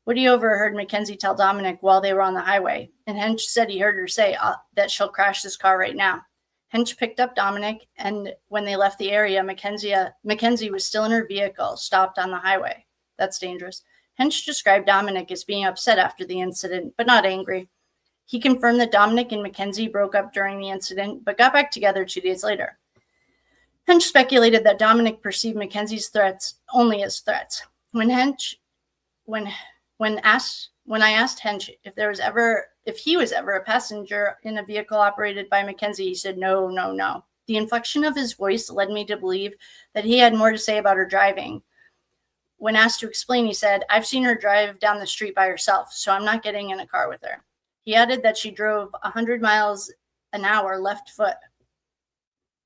what he overheard Mackenzie tell Dominic while they were on the highway, and Hench said he heard her say that she'll crash this car right now. Hench picked up Dominic, and when they left the area, Mackenzie was still in her vehicle, stopped on the highway. That's dangerous. Hench described Dominic as being upset after the incident, but not angry. He confirmed that Dominic and Mackenzie broke up during the incident, but got back together 2 days later. Hench speculated that Dominic perceived Mackenzie's threats only as threats. When I asked Hench if he was ever a passenger in a vehicle operated by Mackenzie, he said no. The inflection of his voice led me to believe that he had more to say about her driving. When asked to explain, he said, "I've seen her drive down the street by herself, so I'm not getting in a car with her." He added that she drove 100 miles an hour left foot.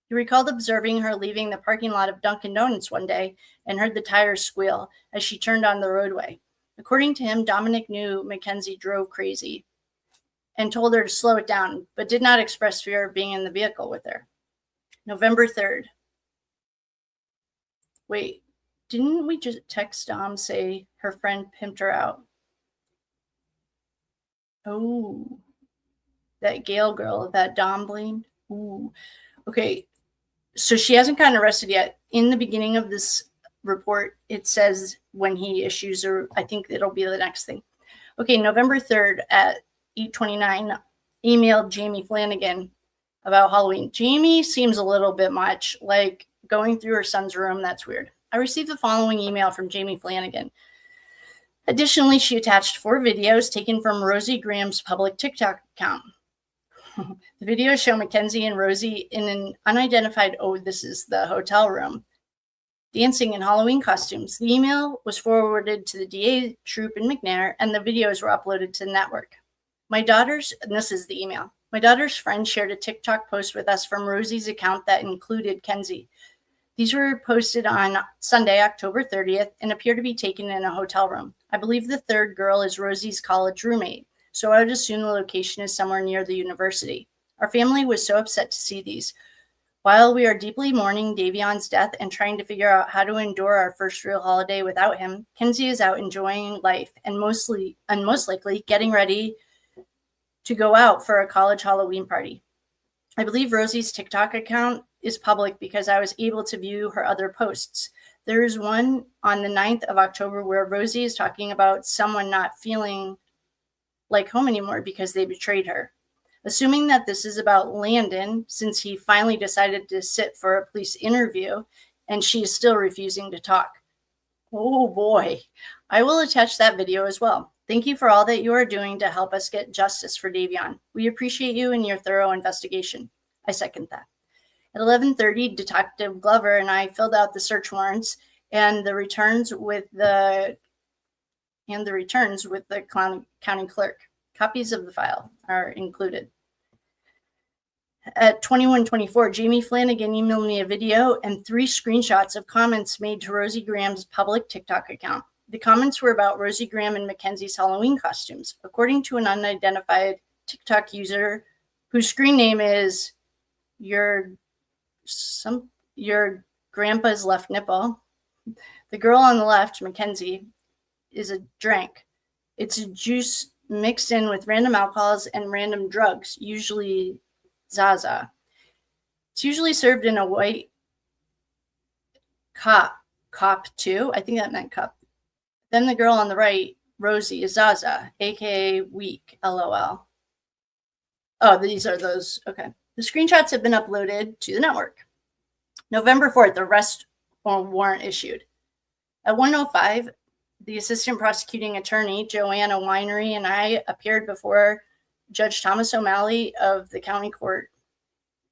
He recalled observing her leaving the parking lot of Dunkin' Donuts one day and heard the tires squeal as she turned on the roadway. According to him, Dominic knew Mackenzie drove crazy and told her to slow it down, but did not express fear of being in the vehicle with her. November 3rd. Wait, didn't we just text Dom say her friend pimped her out? Oh, that Gail girl that Dom blamed. Ooh, okay. So she hasn't gotten arrested yet. In the beginning of this report, it says when he issues her, I think it'll be the next thing. Okay, November 3rd at 8:29, emailed Jamie Flanigan about Halloween. Jamie seems a little bit much, like going through her son's room. That's weird. I received the following email from Jamie Flanigan. Additionally, she attached 4 videos taken from Rosie Graham's public TikTok account. The videos show Mackenzie and Rosie in an unidentified, this is the hotel room, dancing in Halloween costumes. The email was forwarded to the DA troop in McNair, and the videos were uploaded to the network. And this is the email. My daughter's friend shared a TikTok post with us from Rosie's account that included Kenzie. These were posted on Sunday, October 30th, and appear to be taken in a hotel room. I believe the third girl is Rosie's college roommate, so I would assume the location is somewhere near the university. Our family was so upset to see these. While we are deeply mourning Davion's death and trying to figure out how to endure our first real holiday without him, Kenzie is out enjoying life and most likely getting ready to go out for a college Halloween party. I believe Rosie's TikTok account is public because I was able to view her other posts. There is one on the 9th of October where Rosie is talking about someone not feeling like home anymore because they betrayed her. Assuming that this is about Landon, since he finally decided to sit for a police interview and she is still refusing to talk. Oh boy, I will attach that video as well. Thank you for all that you are doing to help us get justice for Davion. We appreciate you and your thorough investigation. I second that. At 11:30, Detective Glover and I filled out the search warrants and the returns with the county clerk. Copies of the file are included. At 21:24, Jamie Flanigan emailed me a video and 3 screenshots of comments made to Rosie Graham's public TikTok account. The comments were about Rosie Graham and Mackenzie's Halloween costumes. According to an unidentified TikTok user whose screen name is your grandpa's left nipple, the girl on the left, Mackenzie, is a drink. It's a juice mixed in with random alcohols and random drugs, usually Zaza. It's usually served in a white cop 2. I think that meant cup. Then the girl on the right, Rosie, is Zaza, aka weak, LOL. Oh, these are those. Okay. The screenshots have been uploaded to the network. November 4th, arrest warrant issued. At 1:05, the assistant prosecuting attorney, Joanna Winery, and I appeared before Judge Thomas O'Malley of the County Court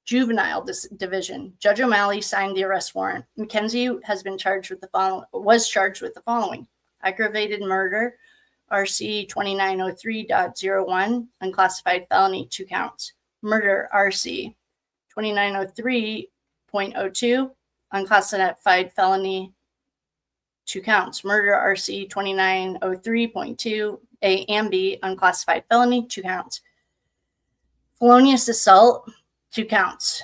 Juvenile Division. Judge O'Malley signed the arrest warrant. Mackenzie was charged with the following: aggravated murder, RC 2903.01, unclassified felony, 2 counts. Murder, RC 2903.02, unclassified felony, 2 counts. Murder, RC 2903.2, A and B, unclassified felony, 2 counts. Felonious assault, 2 counts.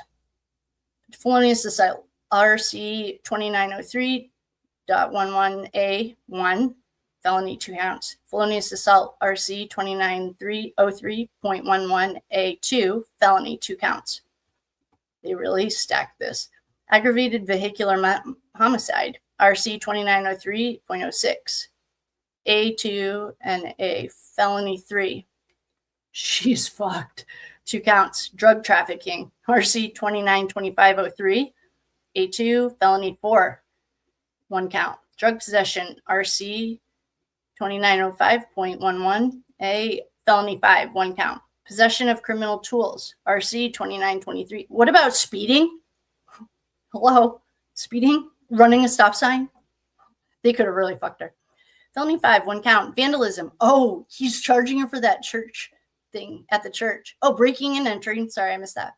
Felonious assault, RC 2903.11A1, felony, 2 counts. Felonious assault, RC 2903.11A2, felony, 2 counts. They really stacked this. Aggravated vehicular homicide, RC 2903.06, A2 and A, felony, 3. She's fucked. 2 counts. Drug trafficking, RC 2925.03, A2, felony, 4. 1 count. Drug possession, RC 2905.11, A, felony, 5. 1 count. Possession of criminal tools, RC 2923. What about speeding? Hello? Speeding? Running a stop sign? They could have really fucked her. Felony, 5. 1 count. Vandalism. Oh, he's charging her for that church thing at the church. Oh, breaking and entering. Sorry, I missed that.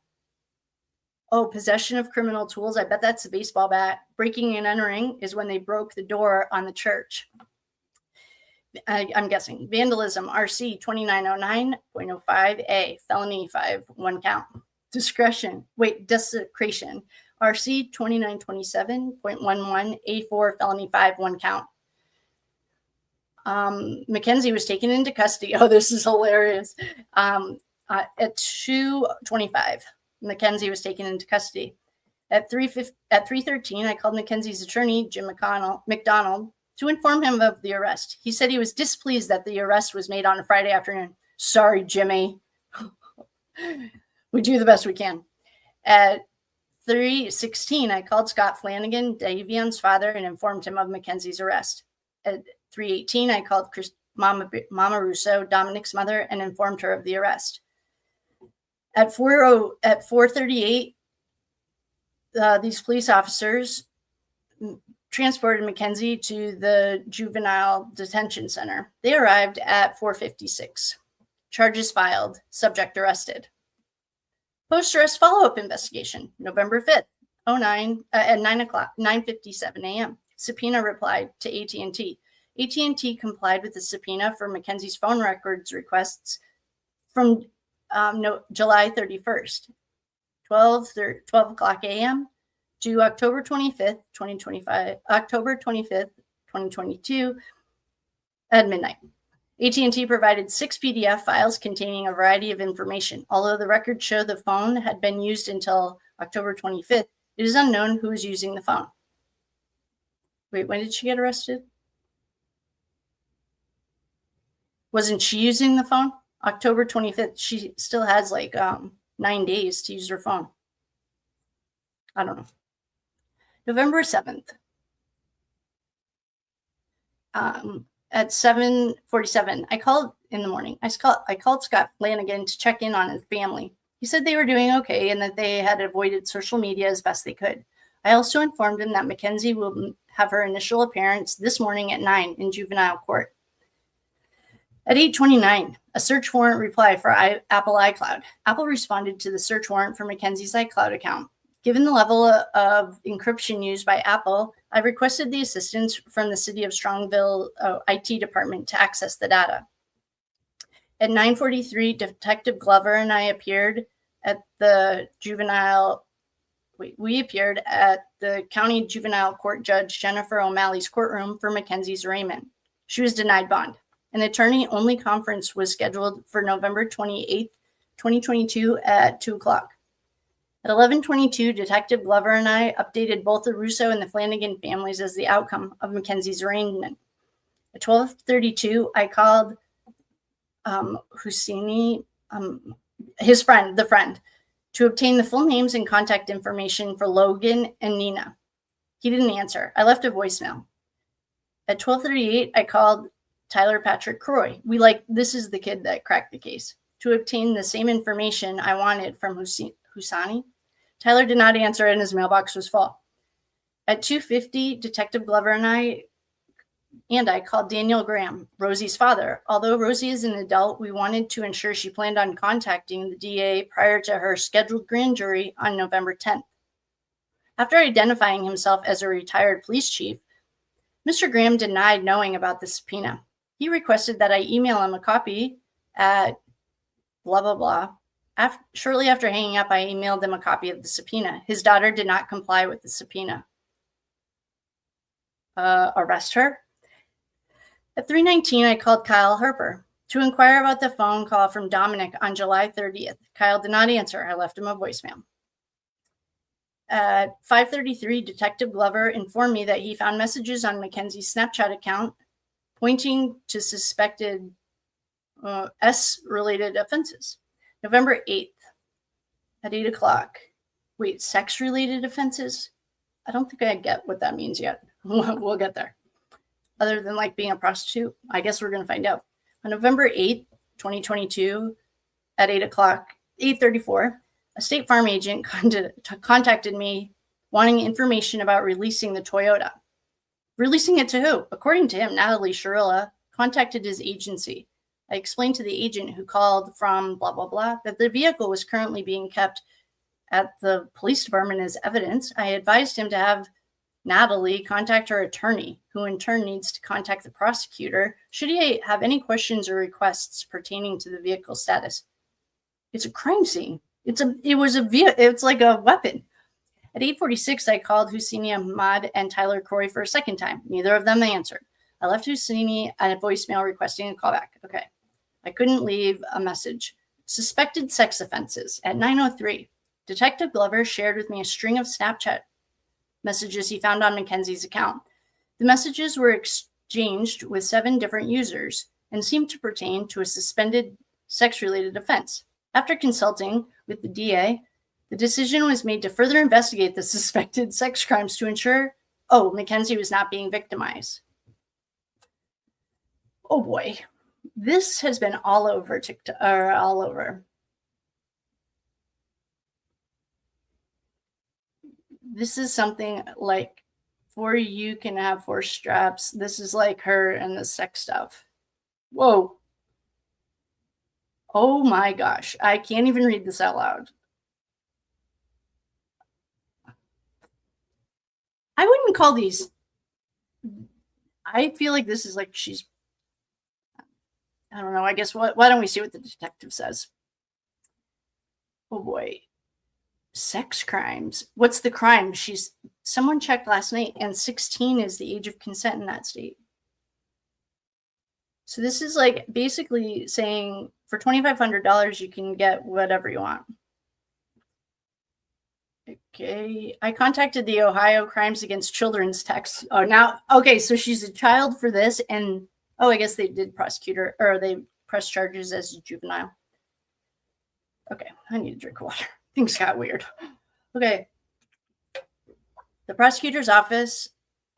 Oh, possession of criminal tools. I bet that's a baseball bat. Breaking and entering is when they broke the door on the church. I'm guessing. Vandalism, RC 2909.05A, felony, 5. 1 count. Desecration, RC 2927.11, A4, felony, 5. 1 count. Mackenzie was taken into custody. Oh, this is hilarious. At 2:25, Mackenzie was taken into custody. At 3:13, I called Mackenzie's attorney, Jim McDonald, to inform him of the arrest. He said he was displeased that the arrest was made on a Friday afternoon. Sorry, Jimmy. We do the best we can. At 3:16, I called Scott Flanigan, Davion's father, and informed him of Mackenzie's arrest. At 3:18, I called Mama Russo, Dominic's mother, and informed her of the arrest. At 4:38, these police officers transported Mackenzie to the juvenile detention center. They arrived at 4:56. Charges filed, subject arrested. Post-arrest follow-up investigation, November 5th, at 9:57 a.m. Subpoena replied to AT&T. AT&T complied with the subpoena for Mackenzie's phone records requests from July 31st, 12 o'clock a.m. to October 25th, 2022 at midnight. AT&T provided 6 PDF files containing a variety of information. Although the records show the phone had been used until October 25th, it is unknown who was using the phone. Wait, when did she get arrested? Wasn't she using the phone? October 25th. She still has 9 days to use her phone. I don't know. November 7th. At 7:47, I called in the morning. I called Scott Flanigan to check in on his family. He said they were doing okay and that they had avoided social media as best they could. I also informed him that Mackenzie will have her initial appearance this morning at 9 in juvenile court. At 8:29, a search warrant reply for Apple iCloud. Apple responded to the search warrant for Mackenzie's iCloud account. Given the level of encryption used by Apple, I requested the assistance from the City of Strongville IT department to access the data. At 9:43, Detective Glover and I appeared at the we appeared at the County Juvenile Court Judge Jennifer O'Malley's courtroom for Mackenzie's arraignment. She was denied bond. An attorney-only conference was scheduled for November 28th, 2022 at 2 o'clock. At 11:22, Detective Glover and I updated both the Russo and the Flanigan families as the outcome of Mackenzie's arraignment. At 12:32, I called Husseini, his friend, to obtain the full names and contact information for Logan and Nina. He didn't answer. I left a voicemail. At 12:38, I called Tyler Patrick Croy. This is the kid that cracked the case. To obtain the same information I wanted from Husani. Tyler did not answer and his mailbox was full. At 2:50, Detective Glover and I called Daniel Graham, Rosie's father. Although Rosie is an adult, we wanted to ensure she planned on contacting the DA prior to her scheduled grand jury on November 10th. After identifying himself as a retired police chief, Mr. Graham denied knowing about the subpoena. He requested that I email him a copy at blah, blah, blah. Shortly after hanging up, I emailed him a copy of the subpoena. His daughter did not comply with the subpoena. Arrest her? At 3:19, I called Kyle Harper to inquire about the phone call from Dominic on July 30th. Kyle did not answer. I left him a voicemail. At 5:33, Detective Glover informed me that he found messages on Mackenzie's Snapchat account pointing to suspected S-related offenses. November 8th at 8 o'clock. Wait, sex-related offenses? I don't think I get what that means yet. We'll get there. Other than being a prostitute, I guess we're going to find out. On November 8th, 2022 at 8 o'clock, 8:34, a State Farm agent contacted me wanting information about releasing the Toyota. Releasing it to who? According to him, Natalie Shirilla contacted his agency. I explained to the agent who called from blah, blah, blah, that the vehicle was currently being kept at the police department as evidence. I advised him to have Natalie contact her attorney, who in turn needs to contact the prosecutor should he have any questions or requests pertaining to the vehicle status. It's a crime scene. It's like a weapon. At 8:46, I called Husseini Ahmad and Tyler Croy for a second time. Neither of them answered. I left Husseini a voicemail requesting a callback. Okay. I couldn't leave a message. Suspected sex offenses. At 9:03, Detective Glover shared with me a string of Snapchat messages he found on Mackenzie's account. The messages were exchanged with 7 different users and seemed to pertain to a suspended sex-related offense. After consulting with the DA, the decision was made to further investigate the suspected sex crimes to ensure, Mackenzie was not being victimized. Oh boy, this has been all over TikTok, or all over. This is something like, for you can have 4 straps. This is like her and the sex stuff. Whoa. Oh my gosh. I can't even read this out loud. I wouldn't call these. I feel like this is like I don't know. I guess why don't we see what the detective says? Oh boy. Sex crimes. What's the crime? Someone checked last night, and 16 is the age of consent in that state. So this is like basically saying for $2,500 you can get whatever you want. Okay, I contacted the Ohio Crimes Against Children's text. Oh, now, okay, so she's a child for this, and I guess they did prosecute her, or they pressed charges as a juvenile. Okay, I need a drink of water. Things got weird. Okay. The prosecutor's office.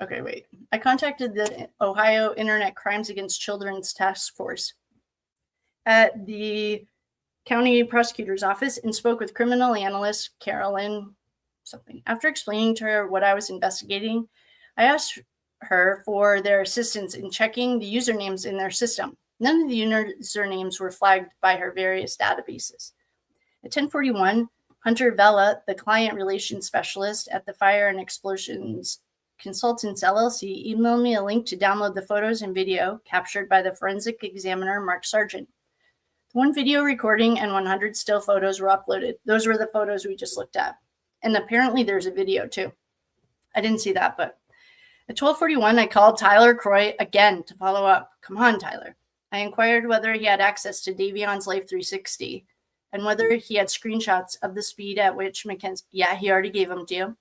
Okay, wait. I contacted the Ohio Internet Crimes Against Children's Task Force at the county prosecutor's office and spoke with criminal analyst Carolyn something. After explaining to her what I was investigating, I asked her for their assistance in checking the usernames in their system. None of the usernames were flagged by her various databases. At 10:41, Hunter Vela, the client relations specialist at the Fire and Explosions Consultants LLC, emailed me a link to download the photos and video captured by the forensic examiner Mark Sargent. The 1 video recording and 100 still photos were uploaded. Those were the photos we just looked at. And apparently there's a video too. I didn't see that, but at 12:41, I called Tyler Croy again to follow up. Come on, Tyler. I inquired whether he had access to Davion's Life 360 and whether he had screenshots of the speed at which Mackenzie, he already gave them to you,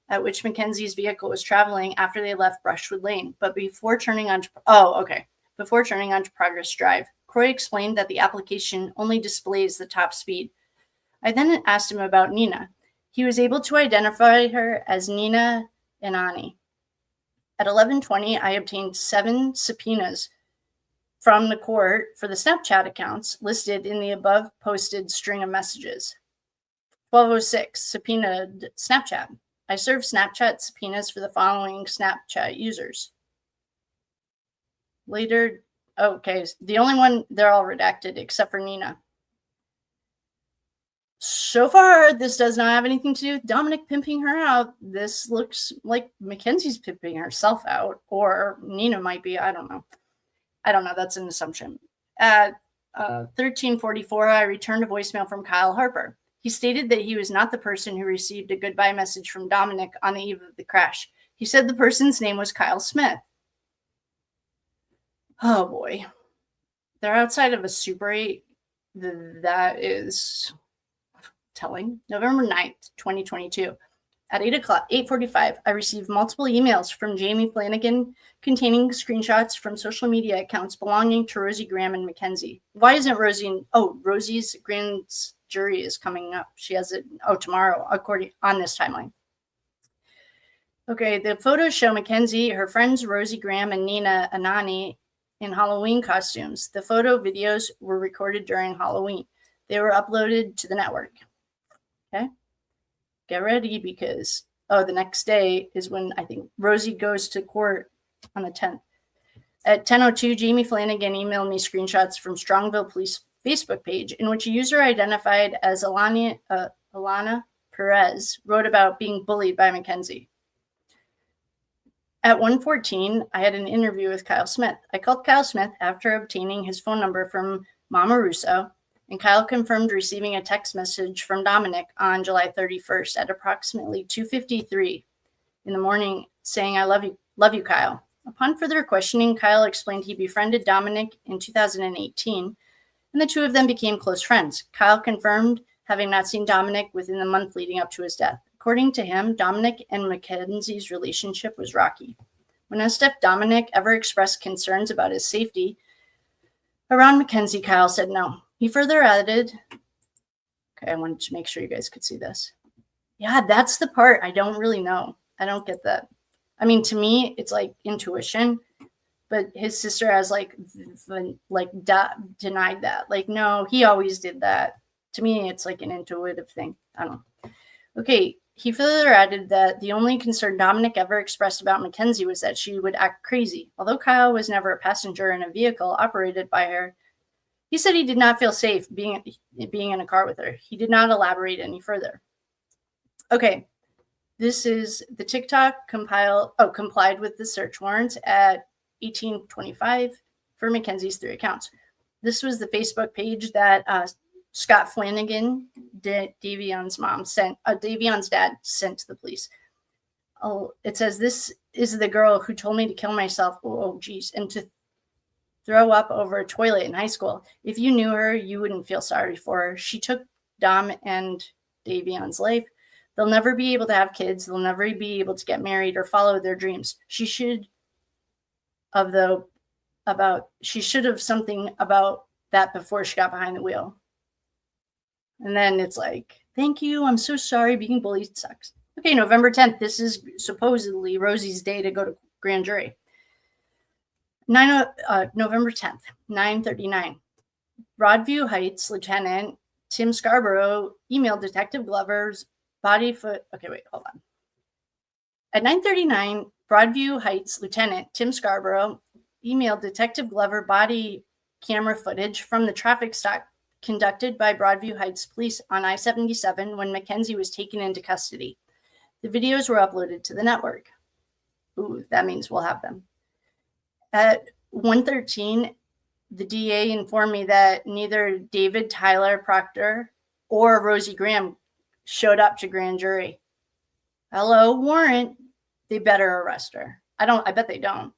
at which Mackenzie's vehicle was traveling after they left Brushwood Lane, but before turning onto Progress Drive. Croy explained that the application only displays the top speed. I then asked him about Nina. He was able to identify her as Nina Inani. At 11:20, I obtained 7 subpoenas from the court for the Snapchat accounts listed in the above posted string of messages. 12:06, subpoenaed Snapchat. I served Snapchat subpoenas for the following Snapchat users. Later, okay, the only one, they're all redacted except for Nina. So far, this does not have anything to do with Dominic pimping her out. This looks like Mackenzie's pimping herself out, or Nina might be, I don't know. That's an assumption. At 13:44, I returned a voicemail from Kyle Harper. He stated that he was not the person who received a goodbye message from Dominic on the eve of the crash. He said the person's name was Kyle Smith. Oh boy. They're outside of a Super 8. That is telling. November 9th, 2022. At 8:45, I received multiple emails from Jamie Flanigan containing screenshots from social media accounts belonging to Rosie Graham and Mackenzie. Why isn't Rosie? Rosie's grand jury is coming up. She has it tomorrow, according on this timeline. Okay, the photos show Mackenzie, her friends Rosie Graham and Nina Anani in Halloween costumes. The photo videos were recorded during Halloween. They were uploaded to the network. Okay. Get ready because, the next day is when I think Rosie goes to court on the 10th. At 10:02, Jamie Flanigan emailed me screenshots from Strongville Police Facebook page in which a user identified as Alana Perez wrote about being bullied by Mackenzie. At 1:14, I had an interview with Kyle Smith. I called Kyle Smith after obtaining his phone number from Mama Russo, and Kyle confirmed receiving a text message from Dominic on July 31st at approximately 2:53 in the morning saying, "I love you, Kyle." Upon further questioning, Kyle explained he befriended Dominic in 2018, and the two of them became close friends. Kyle confirmed having not seen Dominic within the month leading up to his death. According to him, Dominic and Mackenzie's relationship was rocky. When asked if Dominic ever expressed concerns about his safety around Mackenzie, Kyle said no. He further added, okay, I wanted to make sure you guys could see this. Yeah, that's the part I don't really know. I don't get that. I mean, to me, it's like intuition. But his sister has denied that. Like, no, he always did that. To me, it's like an intuitive thing. I don't know. Okay, he further added that the only concern Dominic ever expressed about Mackenzie was that she would act crazy. Although Kyle was never a passenger in a vehicle operated by her, he said he did not feel safe being in a car with her. He did not elaborate any further. Okay, this is the TikTok complied with the search warrants at 1825 for Mackenzie's 3 accounts. This was the Facebook page that Scott Flanigan, Davion's dad, sent to the police. Oh, it says, "This is the girl who told me to kill myself. Oh, geez, and to throw up over a toilet in high school. If you knew her, you wouldn't feel sorry for her. She took Dom and Davion's life. They'll never be able to have kids. They'll never be able to get married or follow their dreams. She should have something about that before she got behind the wheel." And then it's like, "Thank you. I'm so sorry. Being bullied sucks." Okay, November 10th. This is supposedly Rosie's day to go to grand jury. November 10th, 9:39. Broadview Heights Lieutenant Tim Scarborough emailed Detective Glover's Okay, wait, hold on. At 9:39, Broadview Heights Lieutenant Tim Scarborough emailed Detective Glover body camera footage from the traffic stop conducted by Broadview Heights Police on I-77 when Mackenzie was taken into custody. The videos were uploaded to the network. Ooh, that means we'll have them. At 1:13, the DA informed me that neither David Tyler Proctor or Rosie Graham showed up to grand jury. Hello, warrant. They better arrest her. I bet they don't.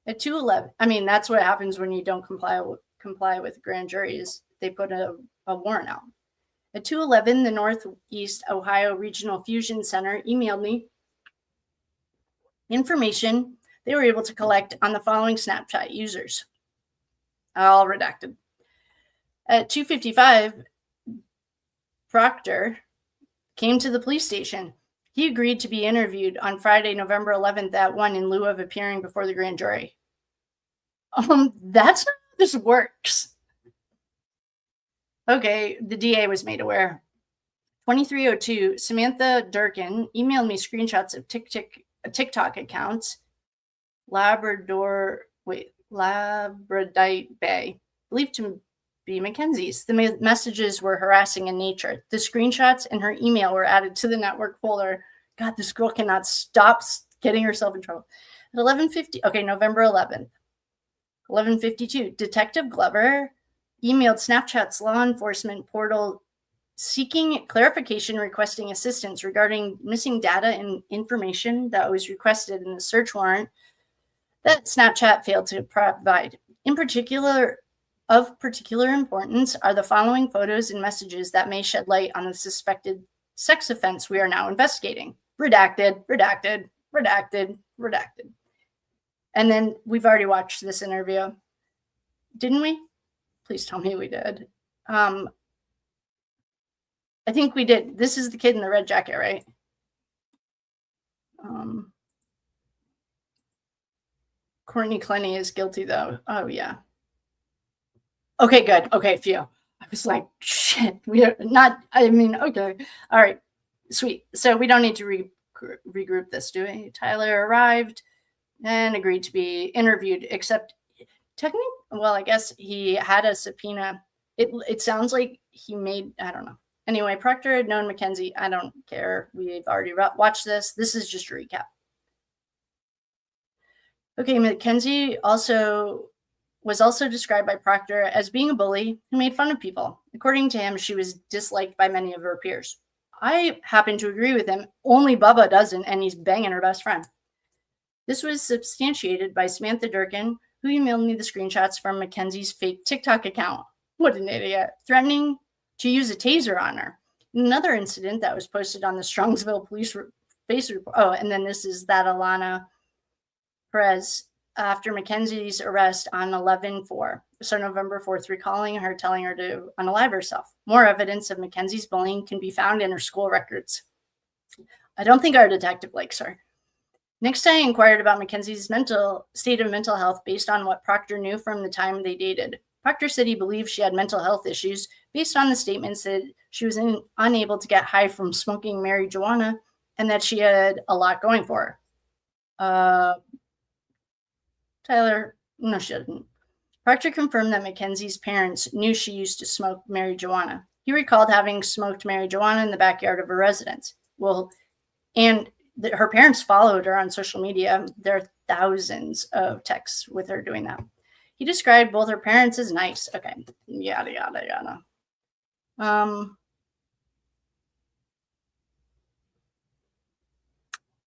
At 2:11, that's what happens when you don't comply with grand juries. They put a warrant out. At 2:11, the Northeast Ohio Regional Fusion Center emailed me information they were able to collect on the following Snapchat users. All redacted. At 2:55, Proctor came to the police station. He agreed to be interviewed on Friday, November 11th at 1 in lieu of appearing before the grand jury. That's not how this works. Okay, the DA was made aware. 23:02, Samantha Durkin emailed me screenshots of TikTok accounts. Labradorite Bay, believed to be Mackenzie's. The messages were harassing in nature. The screenshots and her email were added to the network folder. God, this girl cannot stop getting herself in trouble. At 11:50, okay, November 11th, 11:52, Detective Glover emailed Snapchat's law enforcement portal seeking clarification, requesting assistance regarding missing data and information that was requested in the search warrant that Snapchat failed to provide. In particular, of particular importance are the following photos and messages that may shed light on the suspected sex offense we are now investigating. Redacted, redacted, redacted, redacted. And then we've already watched this interview. Didn't we? Please tell me we did. I think we did. This is the kid in the red jacket, right? Courtney Clenny is guilty, though. Oh, yeah. Okay, good. Okay, phew. I was like, shit. We are not, okay. All right, sweet. So we don't need to regroup this, do we? Tyler arrived and agreed to be interviewed, except technically, well, I guess he had a subpoena. It sounds like he made, I don't know. Anyway, Proctor had known Mackenzie. I don't care. We've already watched this. This is just a recap. Okay, Mackenzie was also described by Proctor as being a bully who made fun of people. According to him, she was disliked by many of her peers. I happen to agree with him. Only Bubba doesn't, and he's banging her best friend. This was substantiated by Samantha Durkin, who emailed me the screenshots from Mackenzie's fake TikTok account. What an idiot. Threatening to use a taser on her. Another incident that was posted on the Strongsville police face report. Oh, and then this is that Alana Perez after Mackenzie's arrest on 11/4. So November 4th, recalling her, telling her to unalive herself. More evidence of Mackenzie's bullying can be found in her school records. I don't think our detective likes her. Next, I inquired about Mackenzie's state of mental health based on what Proctor knew from the time they dated. Proctor said he believed she had mental health issues based on the statements that she was unable to get high from smoking marijuana and that she had a lot going for her. Tyler, no, she didn't. Proctor confirmed that Mackenzie's parents knew she used to smoke marijuana. He recalled having smoked marijuana in the backyard of her residence. Well, and her parents followed her on social media. There are thousands of texts with her doing that. He described both her parents as nice. Okay, yada, yada, yada.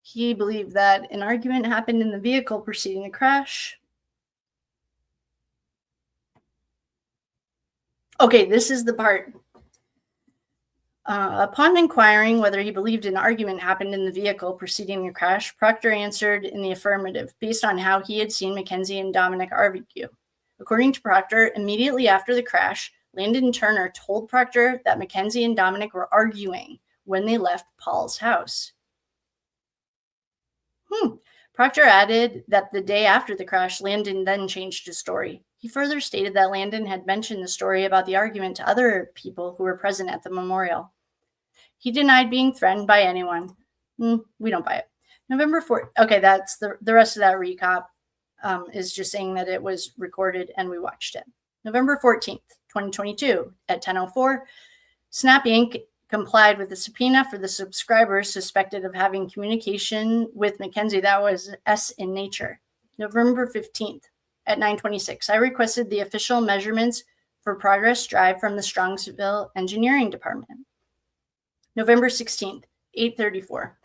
He believed that an argument happened in the vehicle preceding the crash. Okay, this is the part. Upon inquiring whether he believed an argument happened in the vehicle preceding the crash, Proctor answered in the affirmative based on how he had seen Mackenzie and Dominic argue. According to Proctor, immediately after the crash, Landon Turner told Proctor that Mackenzie and Dominic were arguing when they left Paul's house. Proctor added that the day after the crash, Landon then changed his story. He further stated that Landon had mentioned the story about the argument to other people who were present at the memorial. He denied being threatened by anyone. We don't buy it. November 4th. Okay, that's the rest of that recap is just saying that it was recorded and we watched it. November 14th, 2022 at 10:04, Snap Inc. complied with the subpoena for the subscribers suspected of having communication with Mackenzie that was S in nature. November 15th at 9:26, I requested the official measurements for Progress Drive from the Strongsville Engineering Department. November 16th, 8:34,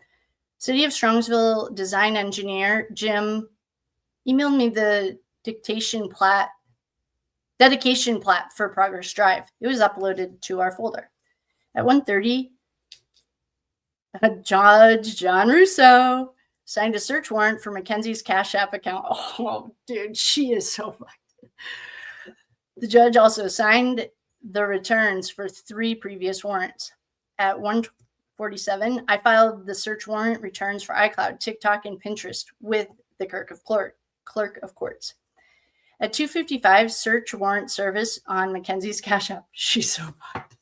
City of Strongsville design engineer Jim emailed me the dedication plat for Progress Drive. It was uploaded to our folder. At 1:30, Judge John Russo signed a search warrant for Mackenzie's CashApp account. Oh, dude, she is so fucked. The judge also signed the returns for 3 previous warrants. At 1:47, I filed the search warrant returns for iCloud, TikTok, and Pinterest with the Clerk of Courts. At 2:55, search warrant service on Mackenzie's CashApp. She's so fucked.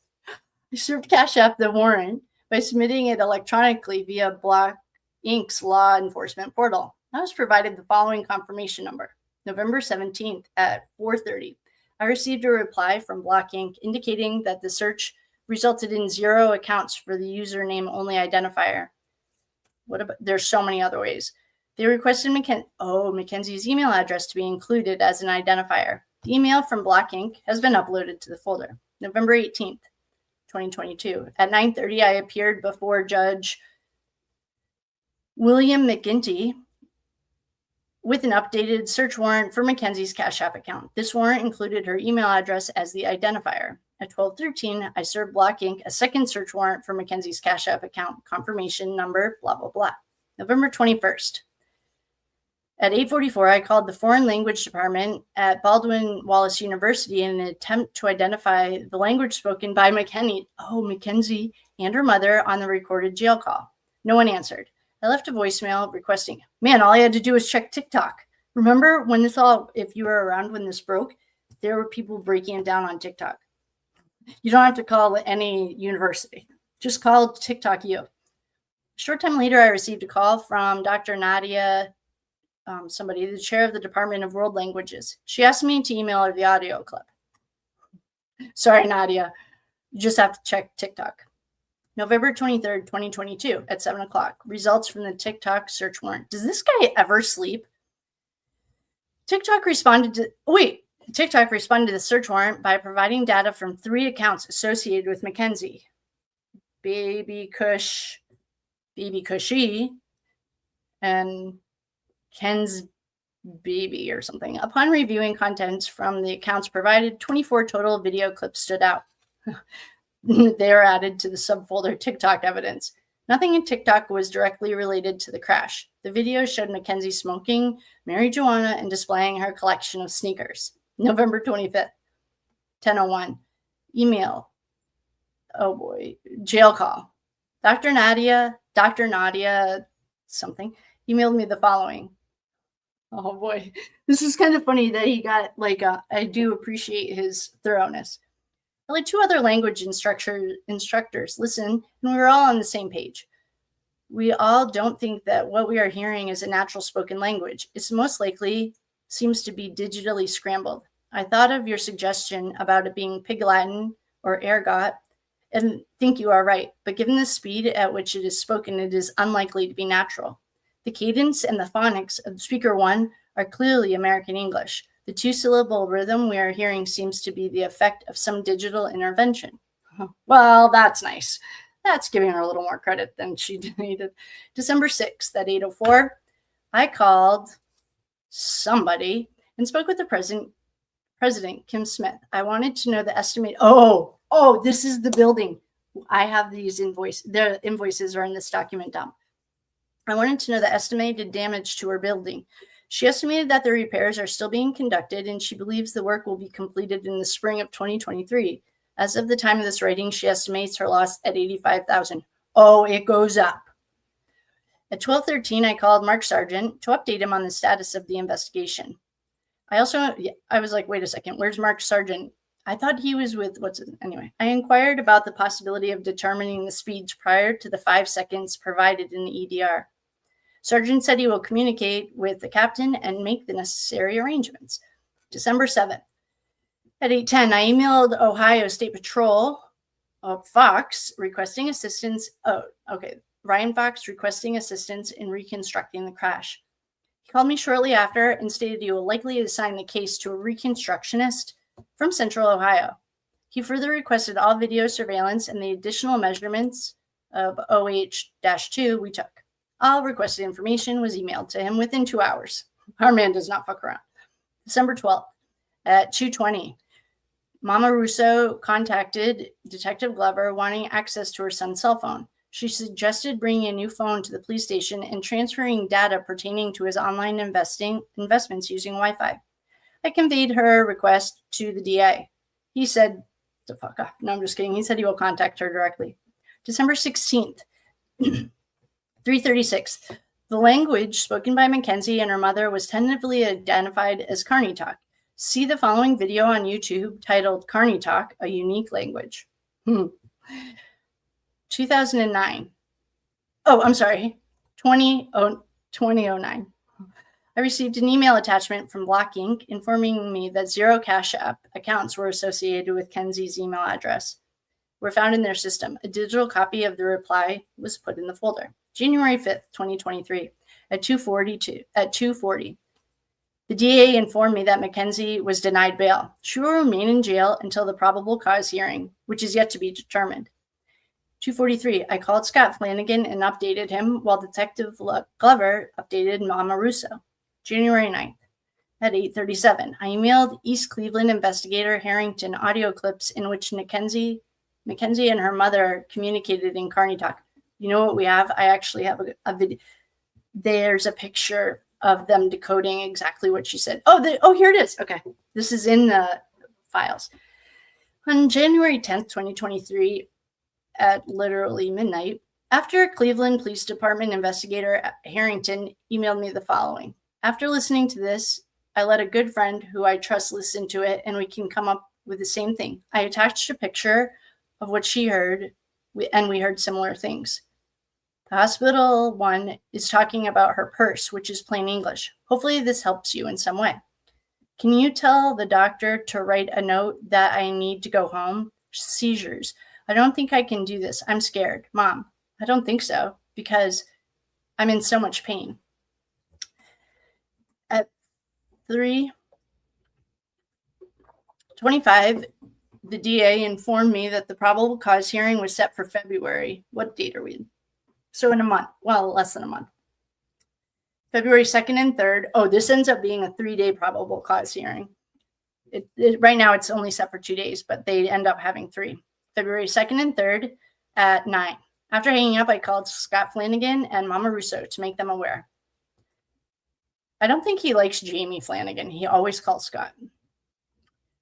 I served CashApp the warrant by submitting it electronically via Block Inc.'s law enforcement portal. I was provided the following confirmation number. November 17th at 4:30, I received a reply from Block Inc. indicating that the search resulted in 0 accounts for the username only identifier. There's so many other ways. They requested Mackenzie's email address to be included as an identifier. The email from Block Inc. has been uploaded to the folder. November 18th, 2022. At 9:30, I appeared before Judge William McGinty with an updated search warrant for Mackenzie's CashApp account. This warrant included her email address as the identifier. At 12:13, I served Block Inc. a second search warrant for Mackenzie's CashApp account, confirmation number, blah, blah, blah. November 21st. At 8:44, I called the Foreign Language Department at Baldwin Wallace University in an attempt to identify the language spoken by Mackenzie and her mother on the recorded jail call. No one answered. I left a voicemail requesting, man, all I had to do was check TikTok. Remember when if you were around when this broke, there were people breaking it down on TikTok. You don't have to call any university. Just call TikTok U. A short time later, I received a call from Dr. Nadia, the chair of the Department of World Languages. She asked me to email her the audio clip. Sorry, Nadia. You just have to check TikTok. November 23rd, 2022 at 7 o'clock. Results from the TikTok search warrant. Does this guy ever sleep? TikTok responded to the search warrant by providing data from 3 accounts associated with Mackenzie. Baby Cushy, and Ken's Baby or something. Upon reviewing contents from the accounts provided, 24 total video clips stood out. They are added to the subfolder TikTok evidence. Nothing in TikTok was directly related to the crash. The video showed Mackenzie smoking marijuana and displaying her collection of sneakers. November 25th, 10:01. Email. Oh boy. Jail call. Dr. Nadia something emailed me the following. Oh boy, this is kind of funny that he got I do appreciate his thoroughness. I had 2 other language instructors listen, and we were all on the same page. We all don't think that what we are hearing is a natural spoken language. It's most likely seems to be digitally scrambled. I thought of your suggestion about it being Pig Latin or ergot, and think you are right, but given the speed at which it is spoken, it is unlikely to be natural. The cadence and the phonics of speaker 1 are clearly American English. The 2-syllable rhythm we are hearing seems to be the effect of some digital intervention. Well, that's nice. That's giving her a little more credit than she needed. December 6th at 8:04, I called somebody and spoke with the President Kim Smith. I wanted to know the estimate. Oh, this is the building. I have these invoices. The invoices are in this document dump. I wanted to know the estimated damage to her building. She estimated that the repairs are still being conducted, and she believes the work will be completed in the spring of 2023. As of the time of this writing, she estimates her loss at $85,000. Oh, it goes up. At 12:13, I called Mark Sargent to update him on the status of the investigation. I was like, wait a second, where's Mark Sargent? I thought he was with, anyway. I inquired about the possibility of determining the speeds prior to the 5 seconds provided in the EDR. Sargent said he will communicate with the captain and make the necessary arrangements. December 7th. At 8:10, I emailed Ohio State Patrol, Fox, requesting assistance. Ryan Fox requesting assistance in reconstructing the crash. He called me shortly after and stated he will likely assign the case to a reconstructionist from Central Ohio. He further requested all video surveillance and the additional measurements of OH-2 we took. All requested information was emailed to him within 2 hours. Our man does not fuck around. December 12th at 2:20, Mama Russo contacted Detective Glover wanting access to her son's cell phone. She suggested bringing a new phone to the police station and transferring data pertaining to his online investments using Wi-Fi. I conveyed her request to the DA. He said, to fuck off. No, I'm just kidding. He said he will contact her directly. December 16th, 3:36. The language spoken by Mackenzie and her mother was tentatively identified as Carney Talk. See the following video on YouTube titled Carney Talk, a Unique Language. 2009. Oh, I'm sorry. 2009. I received an email attachment from Block Inc. informing me that 0 CashApp accounts were associated with Kenzie's email address. Were found in their system. A digital copy of the reply was put in the folder. January 5th, 2023, at 2:40. The DA informed me that Mackenzie was denied bail. She will remain in jail until the probable cause hearing, which is yet to be determined. 2:43, I called Scott Flanigan and updated him while Detective Glover updated Mama Russo. January 9th, at 8:37, I emailed East Cleveland investigator Harrington audio clips in which Mackenzie and her mother communicated in Carney Talk. You know what we have? I actually have a video. There's a picture of them decoding exactly what she said. Oh, here it is. Okay. This is in the files. On January 10th, 2023, at literally midnight, after Cleveland Police Department investigator Harrington emailed me the following. After listening to this, I let a good friend who I trust listen to it, and we can come up with the same thing. I attached a picture of what she heard, and we heard similar things. The hospital one is talking about her purse, which is plain English. Hopefully this helps you in some way. Can you tell the doctor to write a note that I need to go home? Seizures. I don't think I can do this. I'm scared. Mom, I don't think so because I'm in so much pain. At 3:25, the DA informed me that the probable cause hearing was set for February. What date are we in? So in a month. Well, less than a month. February 2nd and 3rd. Oh, this ends up being a 3-day probable cause hearing. Right now it's only set for 2 days, but they end up having 3. February 2nd and 3rd at 9. After hanging up, I called Scott Flanigan and Mama Russo to make them aware. I don't think he likes Jamie Flanigan. He always calls Scott.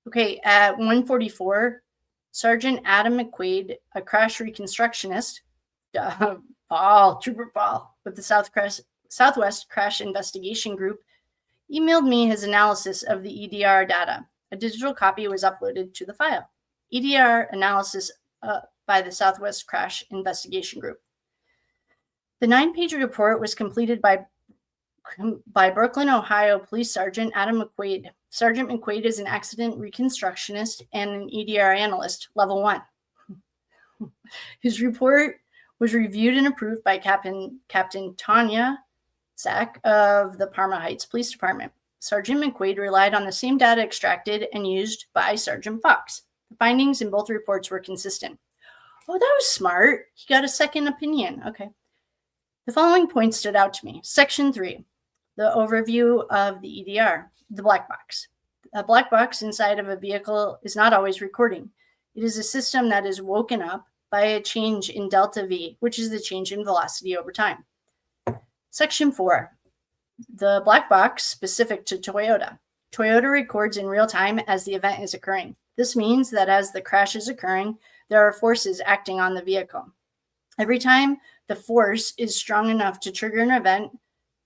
Okay, at 1:44, Sergeant Adam McQuaid, a crash reconstructionist, Trooper Paul, with the Southwest Crash Investigation Group emailed me his analysis of the EDR data. A digital copy was uploaded to the file. EDR analysis by the Southwest Crash Investigation Group. The 9-page report was completed by Brooklyn, Ohio Police Sergeant Adam McQuaid. Sergeant McQuaid is an accident reconstructionist and an EDR analyst, level 1. His report was reviewed and approved by Captain Tanya Zach of the Parma Heights Police Department. Sergeant McQuaid relied on the same data extracted and used by Sergeant Fox. The findings in both reports were consistent. Oh, that was smart. He got a second opinion. Okay. The following points stood out to me. Section 3, the overview of the EDR, the black box. A black box inside of a vehicle is not always recording. It is a system that is woken up by a change in delta V, which is the change in velocity over time. Section 4, the black box specific to Toyota. Toyota records in real time as the event is occurring. This means that as the crash is occurring, there are forces acting on the vehicle. Every time the force is strong enough to trigger an event,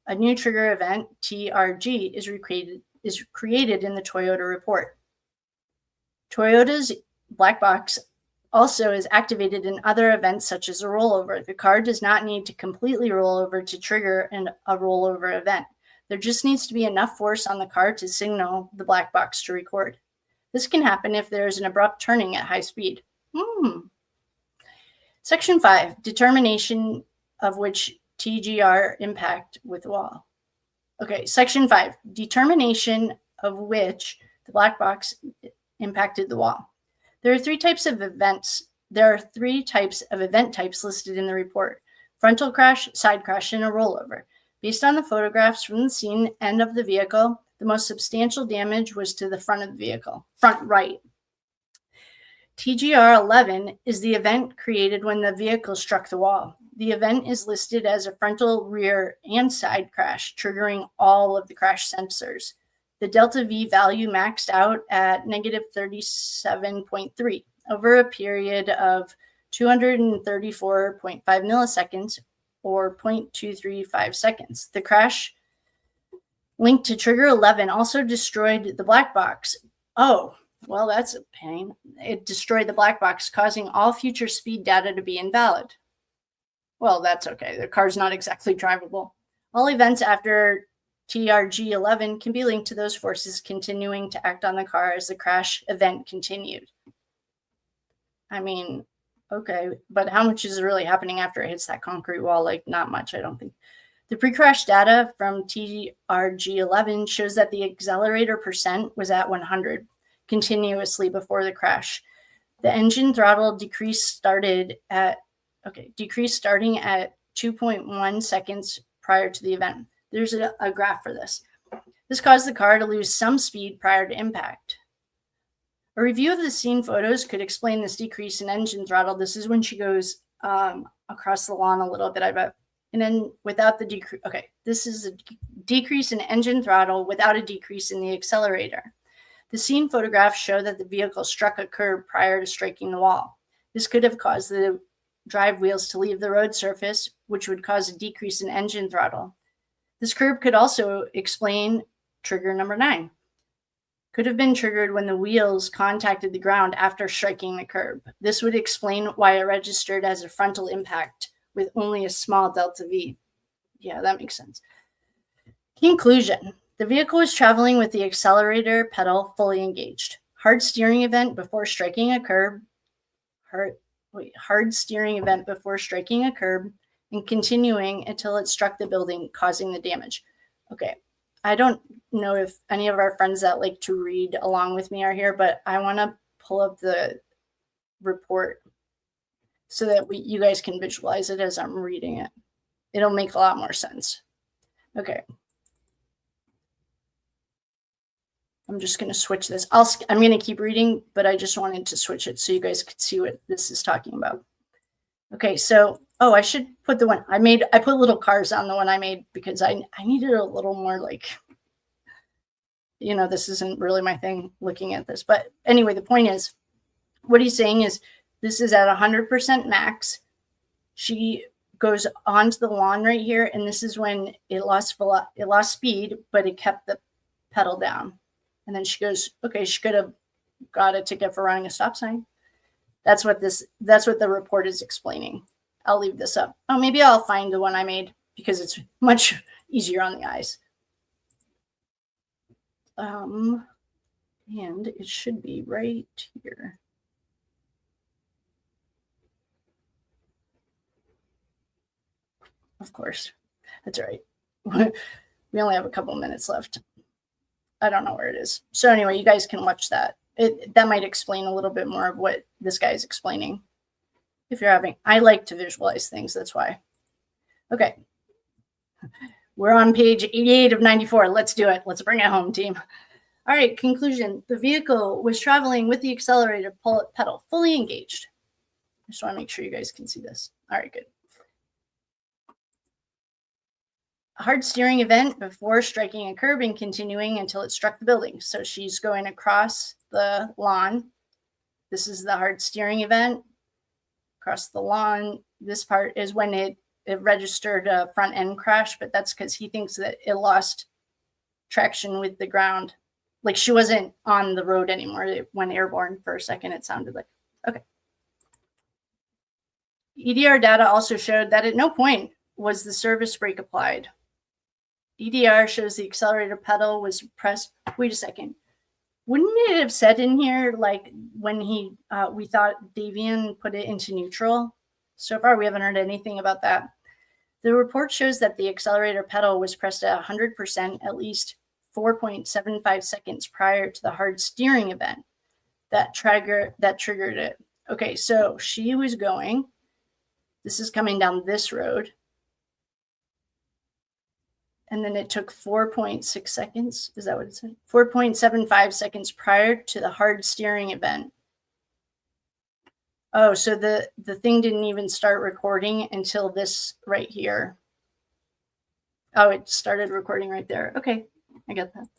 a new trigger event, TRG, is created in the Toyota report. Toyota's black box also is activated in other events such as a rollover. The car does not need to completely roll over to trigger a rollover event. There just needs to be enough force on the car to signal the black box to record. This can happen if there is an abrupt turning at high speed. Section 5, determination of which TGR impact with wall. Okay, Section 5, determination of which the black box impacted the wall. There are three types of events. There are three types of event types listed in the report: frontal crash, side crash, and a rollover. Based on the photographs from the scene and of the vehicle, the most substantial damage was to the front of the vehicle, front right. TGR 11 is the event created when the vehicle struck the wall. The event is listed as a frontal, rear, and side crash, triggering all of the crash sensors. The delta V value maxed out at negative 37.3 over a period of 234.5 milliseconds or 0.235 seconds. The crash linked to trigger 11 also destroyed the black box. Oh, well, that's a pain. It destroyed the black box, causing all future speed data to be invalid. Well, that's okay. The car's not exactly drivable. All events after TRG 11 can be linked to those forces continuing to act on the car as the crash event continued. I mean, okay, but how much is really happening after it hits that concrete wall? Like, not much, I don't think. The pre-crash data from TRG 11 shows that the accelerator percent was at 100 continuously before the crash. The engine throttle decrease starting at 2.1 seconds prior to the event. There's a graph for this. This caused the car to lose some speed prior to impact. A review of the scene photos could explain this decrease in engine throttle. This is when she goes across the lawn a little bit, I bet. And then without the decrease, okay, this is a decrease in engine throttle without a decrease in the accelerator. The scene photographs show that the vehicle struck a curb prior to striking the wall. This could have caused the drive wheels to leave the road surface, which would cause a decrease in engine throttle. This curb could also explain trigger number 9. Could have been triggered when the wheels contacted the ground after striking the curb. This would explain why it registered as a frontal impact with only a small delta V. Yeah, that makes sense. Conclusion. The vehicle was traveling with the accelerator pedal fully engaged. Hard steering event before striking a curb. Hard steering event before striking a curb and continuing until it struck the building, causing the damage. Okay, I don't know if any of our friends that like to read along with me are here, but I want to pull up the report so that you guys can visualize it as I'm reading it. It'll make a lot more sense. Okay. I'm just going to switch this. I'm going to keep reading, but I just wanted to switch it so you guys could see what this is talking about. Okay, so, I should put the one I put little cars on the one I made because I needed a little more like, this isn't really my thing looking at this. But anyway, the point is, what he's saying is this is at 100% max. She goes onto the lawn right here, and this is when it lost speed, but it kept the pedal down. And then she goes, okay, she could have got a ticket for running a stop sign. That's what the report is explaining. I'll leave this up. Oh, maybe I'll find the one I made because it's much easier on the eyes. And it should be right here. Of course, that's all right. We only have a couple minutes left. I don't know where it is. So anyway, you guys can watch that. That might explain a little bit more of what this guy is explaining. If you're having, I like to visualize things, that's why. Okay. We're on page 88 of 94. Let's do it. Let's bring it home, team. All right, conclusion. The vehicle was traveling with the accelerator pedal fully engaged. I just want to make sure you guys can see this. All right, good. A hard steering event before striking a curb and continuing until it struck the building. So she's going across the lawn. This is the hard steering event. Across the lawn. This part is when it registered a front end crash, but that's because he thinks that it lost traction with the ground. Like she wasn't on the road anymore. It went airborne for a second, it sounded like. Okay. EDR data also showed that at no point was the service brake applied. EDR shows the accelerator pedal was pressed. Wait a second. Wouldn't it have said in here, like when we thought Davion put it into neutral? So far, we haven't heard anything about that. The report shows that the accelerator pedal was pressed at 100% at least 4.75 seconds prior to the hard steering event that triggered it. Okay, so she was going, this is coming down this road. And then it took 4.6 seconds. Is that what it said? 4.75 seconds prior to the hard steering event. Oh, so the thing didn't even start recording until this right here. Oh, it started recording right there. Okay, I get that.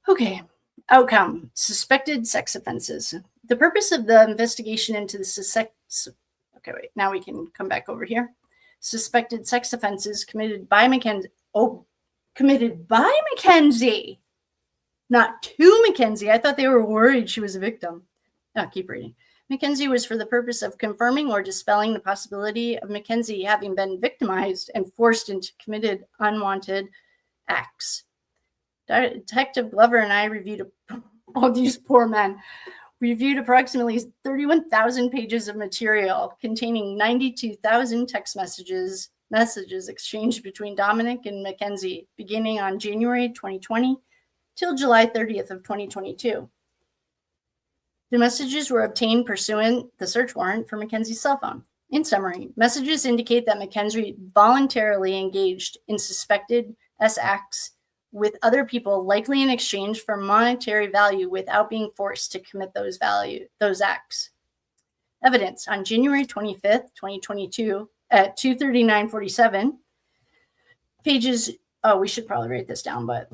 Okay, outcome, suspected sex offenses. The purpose of the investigation into the okay, wait, now we can come back over here. Suspected sex offenses committed by Mackenzie. Oh, committed by Mackenzie, not to Mackenzie. I thought they were worried she was a victim. No, keep reading. Mackenzie was for the purpose of confirming or dispelling the possibility of Mackenzie having been victimized and forced into committed unwanted acts. Detective Glover and I reviewed all these poor men. Reviewed approximately 31,000 pages of material containing 92,000 text messages exchanged between Dominic and Mackenzie beginning on January 2020 till July 30th of 2022. The messages were obtained pursuant the search warrant for Mackenzie's cell phone. In summary, messages indicate that Mackenzie voluntarily engaged in suspected acts with other people, likely in exchange for monetary value without being forced to commit those acts. Evidence on January 25th, 2022 at 2:39:47 pages. Oh, we should probably write this down, but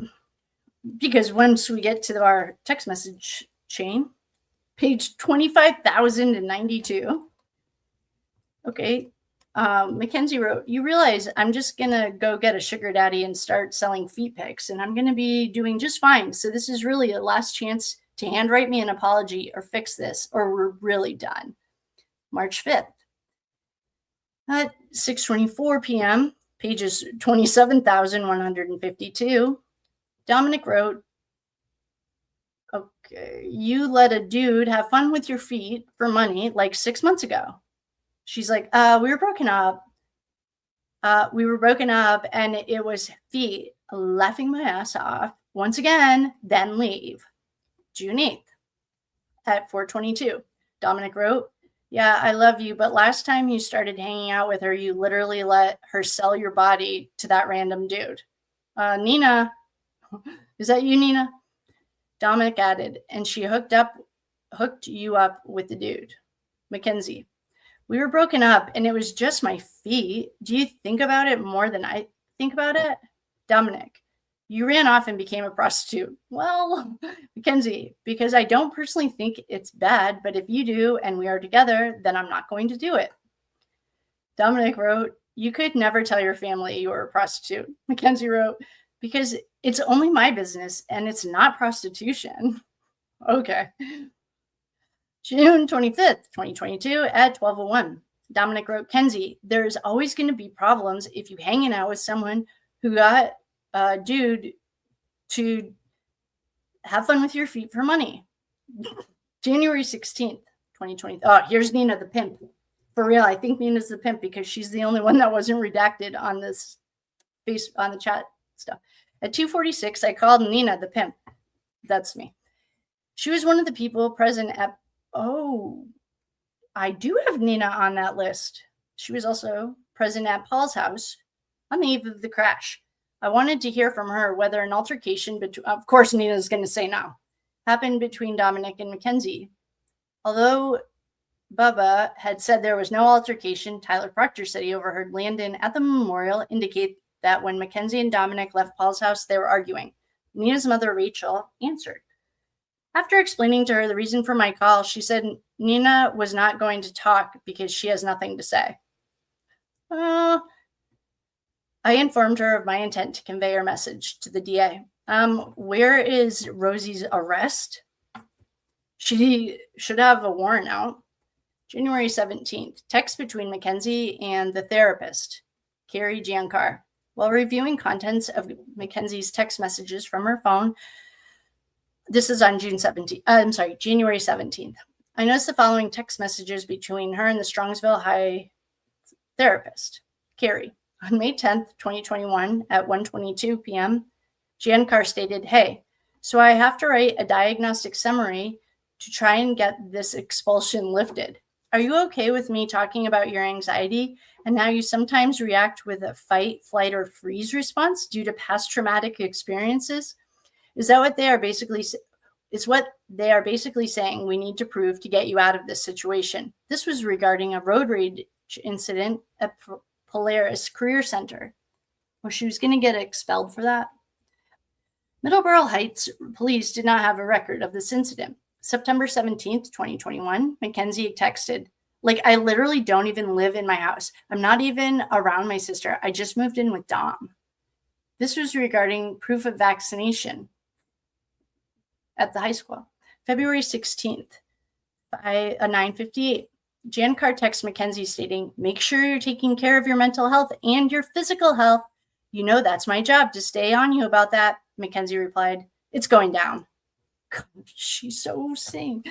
because once we get to our text message chain, page 25,092. Okay. Mackenzie wrote, you realize I'm just going to go get a sugar daddy and start selling feet pics, and I'm going to be doing just fine. So this is really a last chance to handwrite me an apology or fix this, or we're really done. March 5th. At 6:24 p.m., pages 27,152, Dominic wrote, okay, you let a dude have fun with your feet for money like 6 months ago. She's like, we were broken up. And it was feet, laughing my ass off. Once again, then leave. June 8th at 4:22. Dominic wrote, yeah, I love you, but last time you started hanging out with her, you literally let her sell your body to that random dude. Nina, is that you, Nina? Dominic added, and she hooked you up with the dude. Mackenzie, we were broken up and it was just my feet. Do you think about it more than I think about it? Dominic, you ran off and became a prostitute. Well, Mackenzie, because I don't personally think it's bad, but if you do and we are together, then I'm not going to do it. Dominic wrote, You could never tell your family you were a prostitute, Mackenzie wrote, because it's only my business and it's not prostitution. Okay. June 25th, 2022 at 12:01. Dominic wrote, Kenzie, there's always going to be problems if you hanging out with someone who got a dude to have fun with your feet for money. January 16th, 2020. Oh, here's Nina the pimp. For real, I think Nina's the pimp because she's the only one that wasn't redacted on this on the chat stuff. At 2:46, I called Nina the pimp. That's me. She was one of the people present at, oh, I do have Nina on that list. She was also present at Paul's house on the eve of the crash. I wanted to hear from her whether an altercation between, of course, Nina's going to say no, happened between Dominic and Mackenzie. Although Bubba had said there was no altercation, Tyler Proctor said he overheard Landon at the memorial indicate that when Mackenzie and Dominic left Paul's house, they were arguing. Nina's mother, Rachel, answered. After explaining to her the reason for my call, she said Nina was not going to talk because she has nothing to say. I informed her of my intent to convey her message to the DA. Where is Rosie's arrest? She should have a warrant out. January 17th, text between Mackenzie and the therapist, Carrie Giancar. While reviewing contents of Mackenzie's text messages from her phone, this is on January 17th. I noticed the following text messages between her and the Strongsville High therapist, Carrie. On May 10th, 2021, at 1:22 p.m., Giancar stated, hey, so I have to write a diagnostic summary to try and get this expulsion lifted. Are you okay with me talking about your anxiety and how you sometimes react with a fight, flight, or freeze response due to past traumatic experiences? Is that what they are basically? It's what they are basically saying we need to prove to get you out of this situation. This was regarding a road rage incident at Polaris Career Center. Well, she was going to get expelled for that. Middleborough Heights police did not have a record of this incident. September 17th, 2021, Mackenzie texted, like, I literally don't even live in my house. I'm not even around my sister. I just moved in with Dom. This was regarding proof of vaccination at the high school. February 16th, by 9:58, Giancar texts Mackenzie stating, make sure you're taking care of your mental health and your physical health. You know that's my job to stay on you about that. Mackenzie replied, it's going down. God, she's so sane.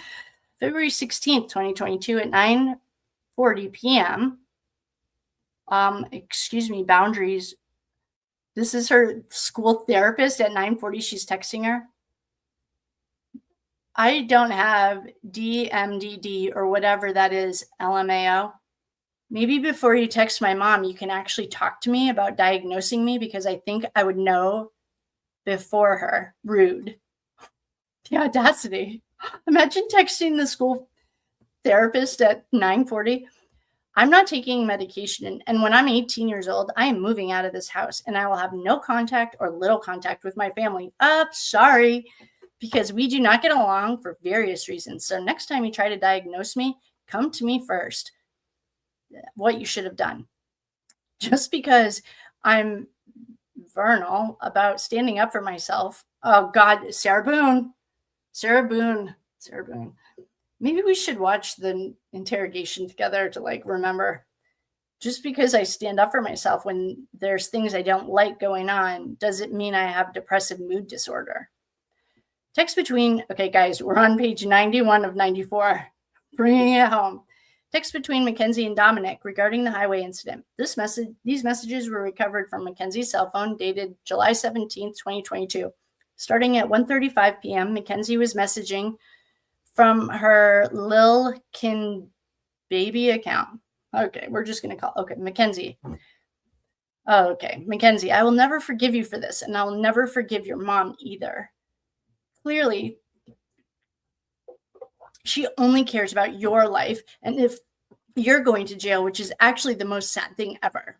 February 16th, 2022 at 9:40 p.m. Boundaries. This is her school therapist at 9:40. She's texting her. I don't have DMDD or whatever that is, LMAO. Maybe before you text my mom, you can actually talk to me about diagnosing me because I think I would know before her. Rude. The audacity. Imagine texting the school therapist at 9:40. I'm not taking medication. And when I'm 18 years old, I am moving out of this house and I will have no contact or little contact with my family. Sorry, because we do not get along for various reasons. So next time you try to diagnose me, come to me first. What you should have done. Just because I'm vernal about standing up for myself. Oh God, Sarah Boone. Maybe we should watch the interrogation together to remember. Just because I stand up for myself when there's things I don't like going on doesn't mean I have depressive mood disorder. Text between, okay guys, we're on page 91 of 94. Bringing it home. Text between Mackenzie and Dominic regarding the highway incident. These messages were recovered from Mackenzie's cell phone dated July 17th, 2022. Starting at 1:35 p.m., Mackenzie was messaging from her Lil Kin Baby account. Okay, we're just going to call, okay, Mackenzie. Oh, okay, Mackenzie, I will never forgive you for this, and I will never forgive your mom either. Clearly, she only cares about your life, and if you're going to jail, which is actually the most sad thing ever.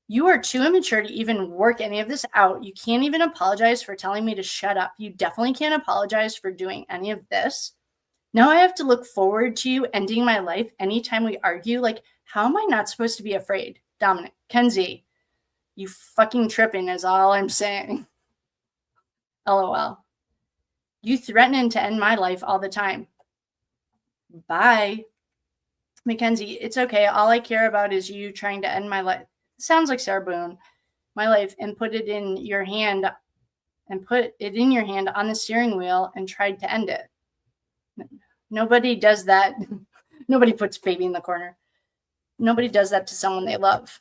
You are too immature to even work any of this out. You can't even apologize for telling me to shut up. You definitely can't apologize for doing any of this. Now I have to look forward to you ending my life anytime we argue. How am I not supposed to be afraid? Dominic, Kenzie, you fucking tripping is all I'm saying. LOL. You threatening to end my life all the time. Bye. Mackenzie, it's okay. All I care about is you trying to end my life. Sounds like Sarah Boone. My life, and put it in your hand on the steering wheel and tried to end it. Nobody does that. Nobody puts baby in the corner. Nobody does that to someone they love.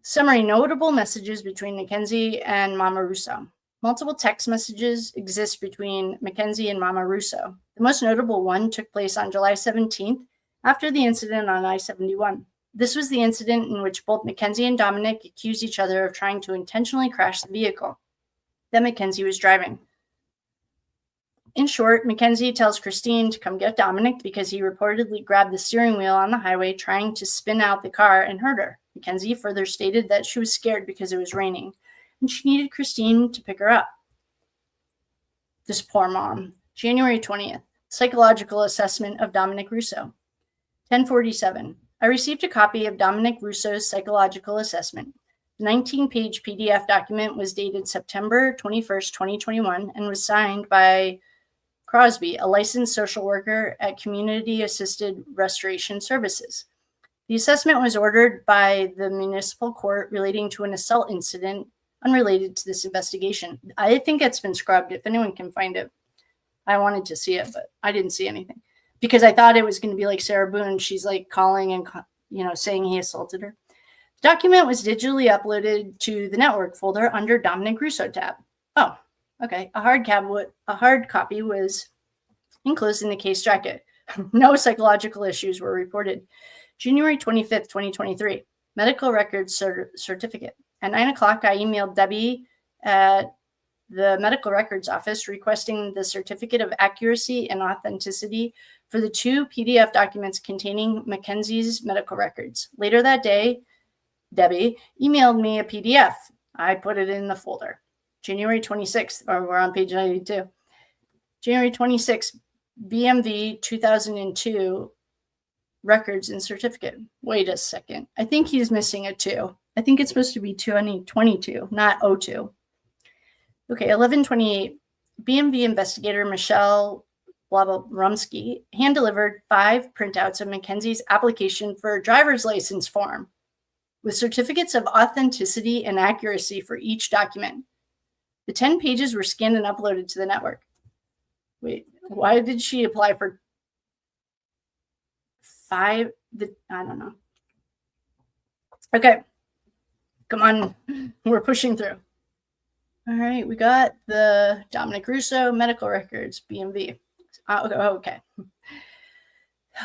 Summary: notable messages between Mackenzie and Mama Russo. Multiple text messages exist between Mackenzie and Mama Russo. The most notable one took place on July 17th after the incident on I-71. This was the incident in which both Mackenzie and Dominic accused each other of trying to intentionally crash the vehicle that Mackenzie was driving. In short, Mackenzie tells Christine to come get Dominic because he reportedly grabbed the steering wheel on the highway trying to spin out the car and hurt her. Mackenzie further stated that she was scared because it was raining and she needed Christine to pick her up. This poor mom. January 20th. Psychological assessment of Dominic Russo. 10:47. I received a copy of Dominic Russo's psychological assessment. The 19-page PDF document was dated September 21st, 2021, and was signed by Crosby, a licensed social worker at Community Assisted Restoration Services. The assessment was ordered by the municipal court relating to an assault incident unrelated to this investigation. I think it's been scrubbed. If anyone can find it, I wanted to see it, but I didn't see anything because I thought it was going to be like Sarah Boone. She's like calling and, saying he assaulted her. The document was digitally uploaded to the network folder under Dominic Russo tab. Oh, okay. A hard copy was enclosed in the case jacket. No psychological issues were reported. January 25th, 2023, medical records certificate. At 9 o'clock, I emailed Debbie at the medical records office requesting the certificate of accuracy and authenticity for the 2 PDF documents containing Mackenzie's medical records. Later that day, Debbie emailed me a PDF. I put it in the folder. January 26th, or we're on page 92. January 26th, BMV 2002 records and certificate. Wait a second. I think he's missing a 2. I think it's supposed to be 2022, not 02. Okay, 11:28. BMV investigator Michelle Rumsky hand-delivered 5 printouts of Mackenzie's application for a driver's license form with certificates of authenticity and accuracy for each document. The 10 pages were scanned and uploaded to the network. Wait, why did she apply for 5? I don't know. Okay, come on, we're pushing through. All right, we got the Dominic Russo medical records, BMV. Okay.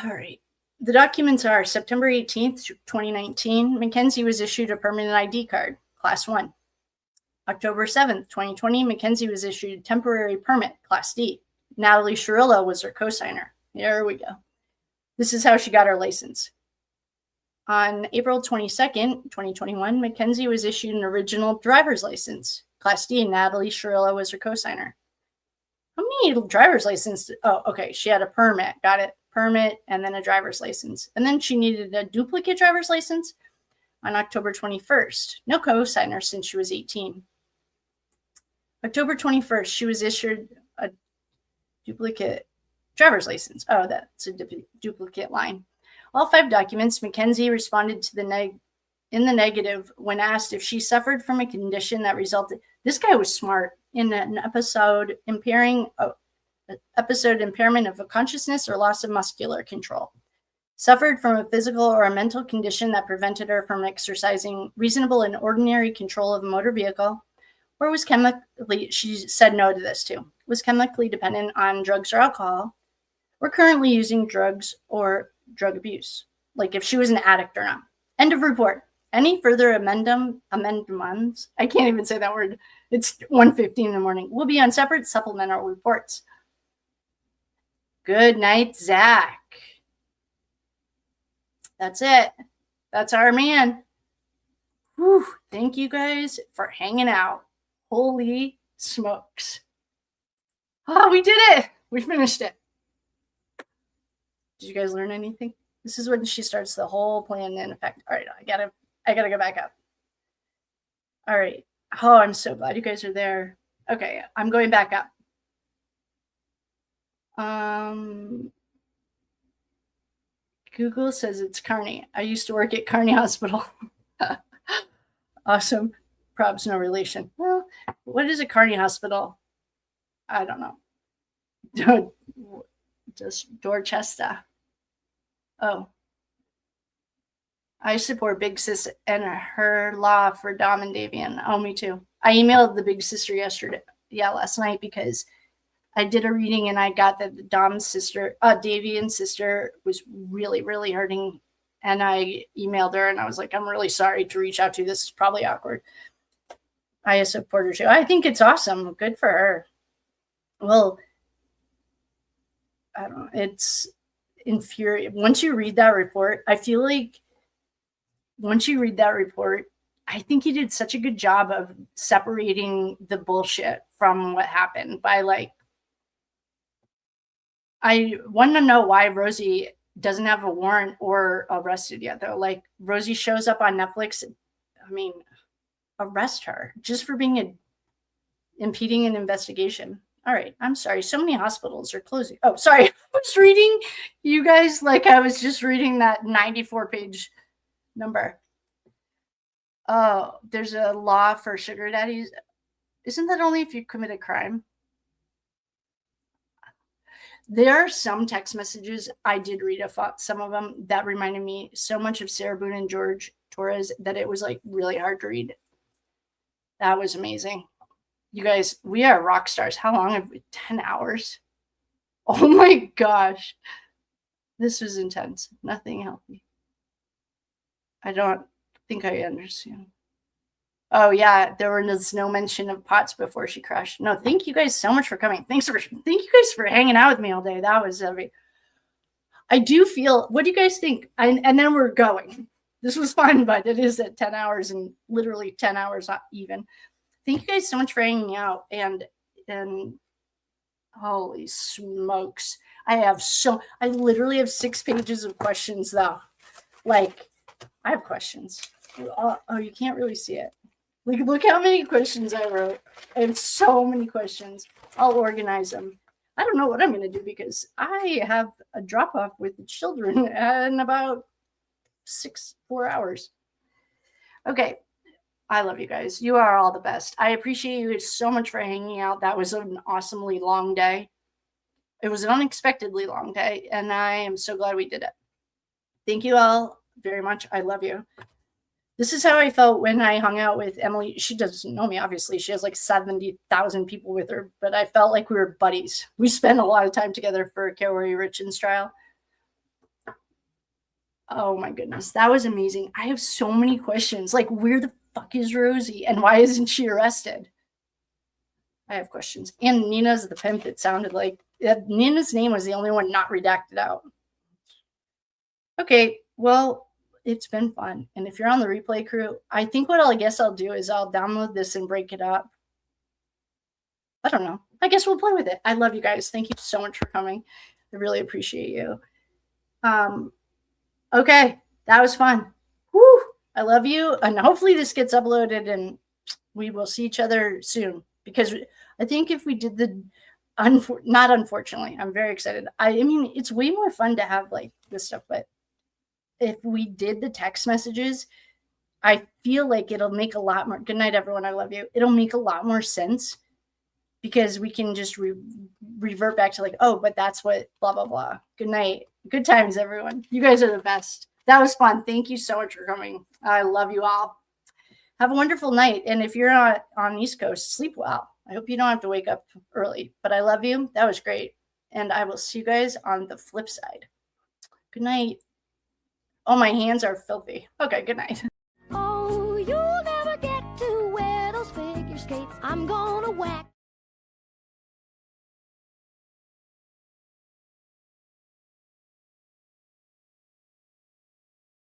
All right. The documents are September 18th, 2019. Mackenzie was issued a permanent ID card, Class 1. October 7th, 2020, Mackenzie was issued a temporary permit, Class D. Natalie Shirilla was her cosigner. There we go. This is how she got her license. On April 22nd, 2021, Mackenzie was issued an original driver's license, Class D. Natalie Shirilla was her cosigner. How many driver's licenses? Oh, okay. She had a permit. Got it. Permit and then a driver's license. And then she needed a duplicate driver's license on October 21st. No cosigner since she was 18. October 21st, she was issued a duplicate driver's license. Oh, that's a duplicate line. All 5 documents, Mackenzie responded to in the negative when asked if she suffered from a condition that resulted. This guy was smart. In an episode impairment of a consciousness or loss of muscular control. Suffered from a physical or a mental condition that prevented her from exercising reasonable and ordinary control of a motor vehicle, or was chemically, she said no to this too, was chemically dependent on drugs or alcohol, or currently using drugs or drug abuse, like if she was an addict or not. End of report. Any further amendments, I can't even say that word, it's 1:15 in the morning, will be on separate supplemental reports. Good night, Zach. That's it. That's our man. Whew, thank you guys for hanging out. Holy smokes. Oh, we did it. We finished it. Did you guys learn anything? This is when she starts the whole plan in effect. All right, I gotta go back up. All right. Oh, I'm so glad you guys are there. Okay, I'm going back up. Google says it's Kearney. I used to work at Kearney Hospital. Awesome. Probs, no relation. Well, what is a Kearney Hospital? I don't know. Just Dorchester. Oh. I support Big Sis and her law for Dom and Davion. Oh, me too. I emailed the big sister last night, because I did a reading and I got that Dom's sister, Davion's sister, was really, really hurting. And I emailed her and I was like, I'm really sorry to reach out to you. This is probably awkward. I support her too. I think it's awesome. Good for her. Well, I don't know. It's infuriating. Once you read that report, I feel like once you read that report, I think he did such a good job of separating the bullshit from what happened by like, I want to know why Rosie doesn't have a warrant or arrested yet, though. Like, Rosie shows up on Netflix. I mean, arrest her just for being impeding an investigation. All right, I'm sorry. So many hospitals are closing. Oh, sorry. I was reading you guys like I was just reading that 94-page number. Oh, there's a law for sugar daddies. Isn't that only if you commit a crime? There are some text messages, I did read some of them, that reminded me so much of Sarah Boone and George Torres that it was like really hard to read. That was amazing. You guys, we are rock stars. How long have we? 10 hours? Oh my gosh. This was intense. Nothing healthy. I don't think I understand. Oh yeah, there was no mention of pots before she crashed. No, thank you guys so much for coming. Thank you guys for hanging out with me all day. That was I do feel. What do you guys think? And then we're going. This was fun, but it is at 10 hours and literally 10 hours not even. Thank you guys so much for hanging out and holy smokes, I literally have 6 pages of questions though. Like, I have questions. Oh, you can't really see it. Like, look how many questions I wrote. I have so many questions. I'll organize them. I don't know what I'm going to do because I have a drop off with the children in about 4 hours. Okay. I love you guys. You are all the best. I appreciate you so much for hanging out. That was an awesomely long day. It was an unexpectedly long day, and I am so glad we did it. Thank you all very much. I love you. This is how I felt when I hung out with Emily. She doesn't know me, obviously. She has like 70,000 people with her, but I felt like we were buddies. We spent a lot of time together for Kerry Richard's trial. Oh my goodness. That was amazing. I have so many questions. Like, where the fuck is Rosie? And why isn't she arrested? I have questions. And Nina's the pimp. It sounded like Nina's name was the only one not redacted out. Okay, well, it's been fun. And if you're on the replay crew, I think what I guess I'll do is I'll download this and break it up. I don't know. I guess we'll play with it. I love you guys. Thank you so much for coming. I really appreciate you. Okay, that was fun. Woo! I love you. And hopefully this gets uploaded and we will see each other soon. Because I think if we did not unfortunately, I'm very excited. I mean, it's way more fun to have like this stuff, but if we did the text messages, I feel like it'll make a lot more. Good night, everyone. I love you. It'll make a lot more sense because we can just revert back to like, oh, but that's what blah, blah, blah. Good night. Good times, everyone. You guys are the best. That was fun. Thank you so much for coming. I love you all. Have a wonderful night. And if you're on East Coast, sleep well. I hope you don't have to wake up early, but I love you. That was great. And I will see you guys on the flip side. Good night. Oh, my hands are filthy. Okay, good night. Oh, you'll never get to wear those figure skates. I'm gonna whack.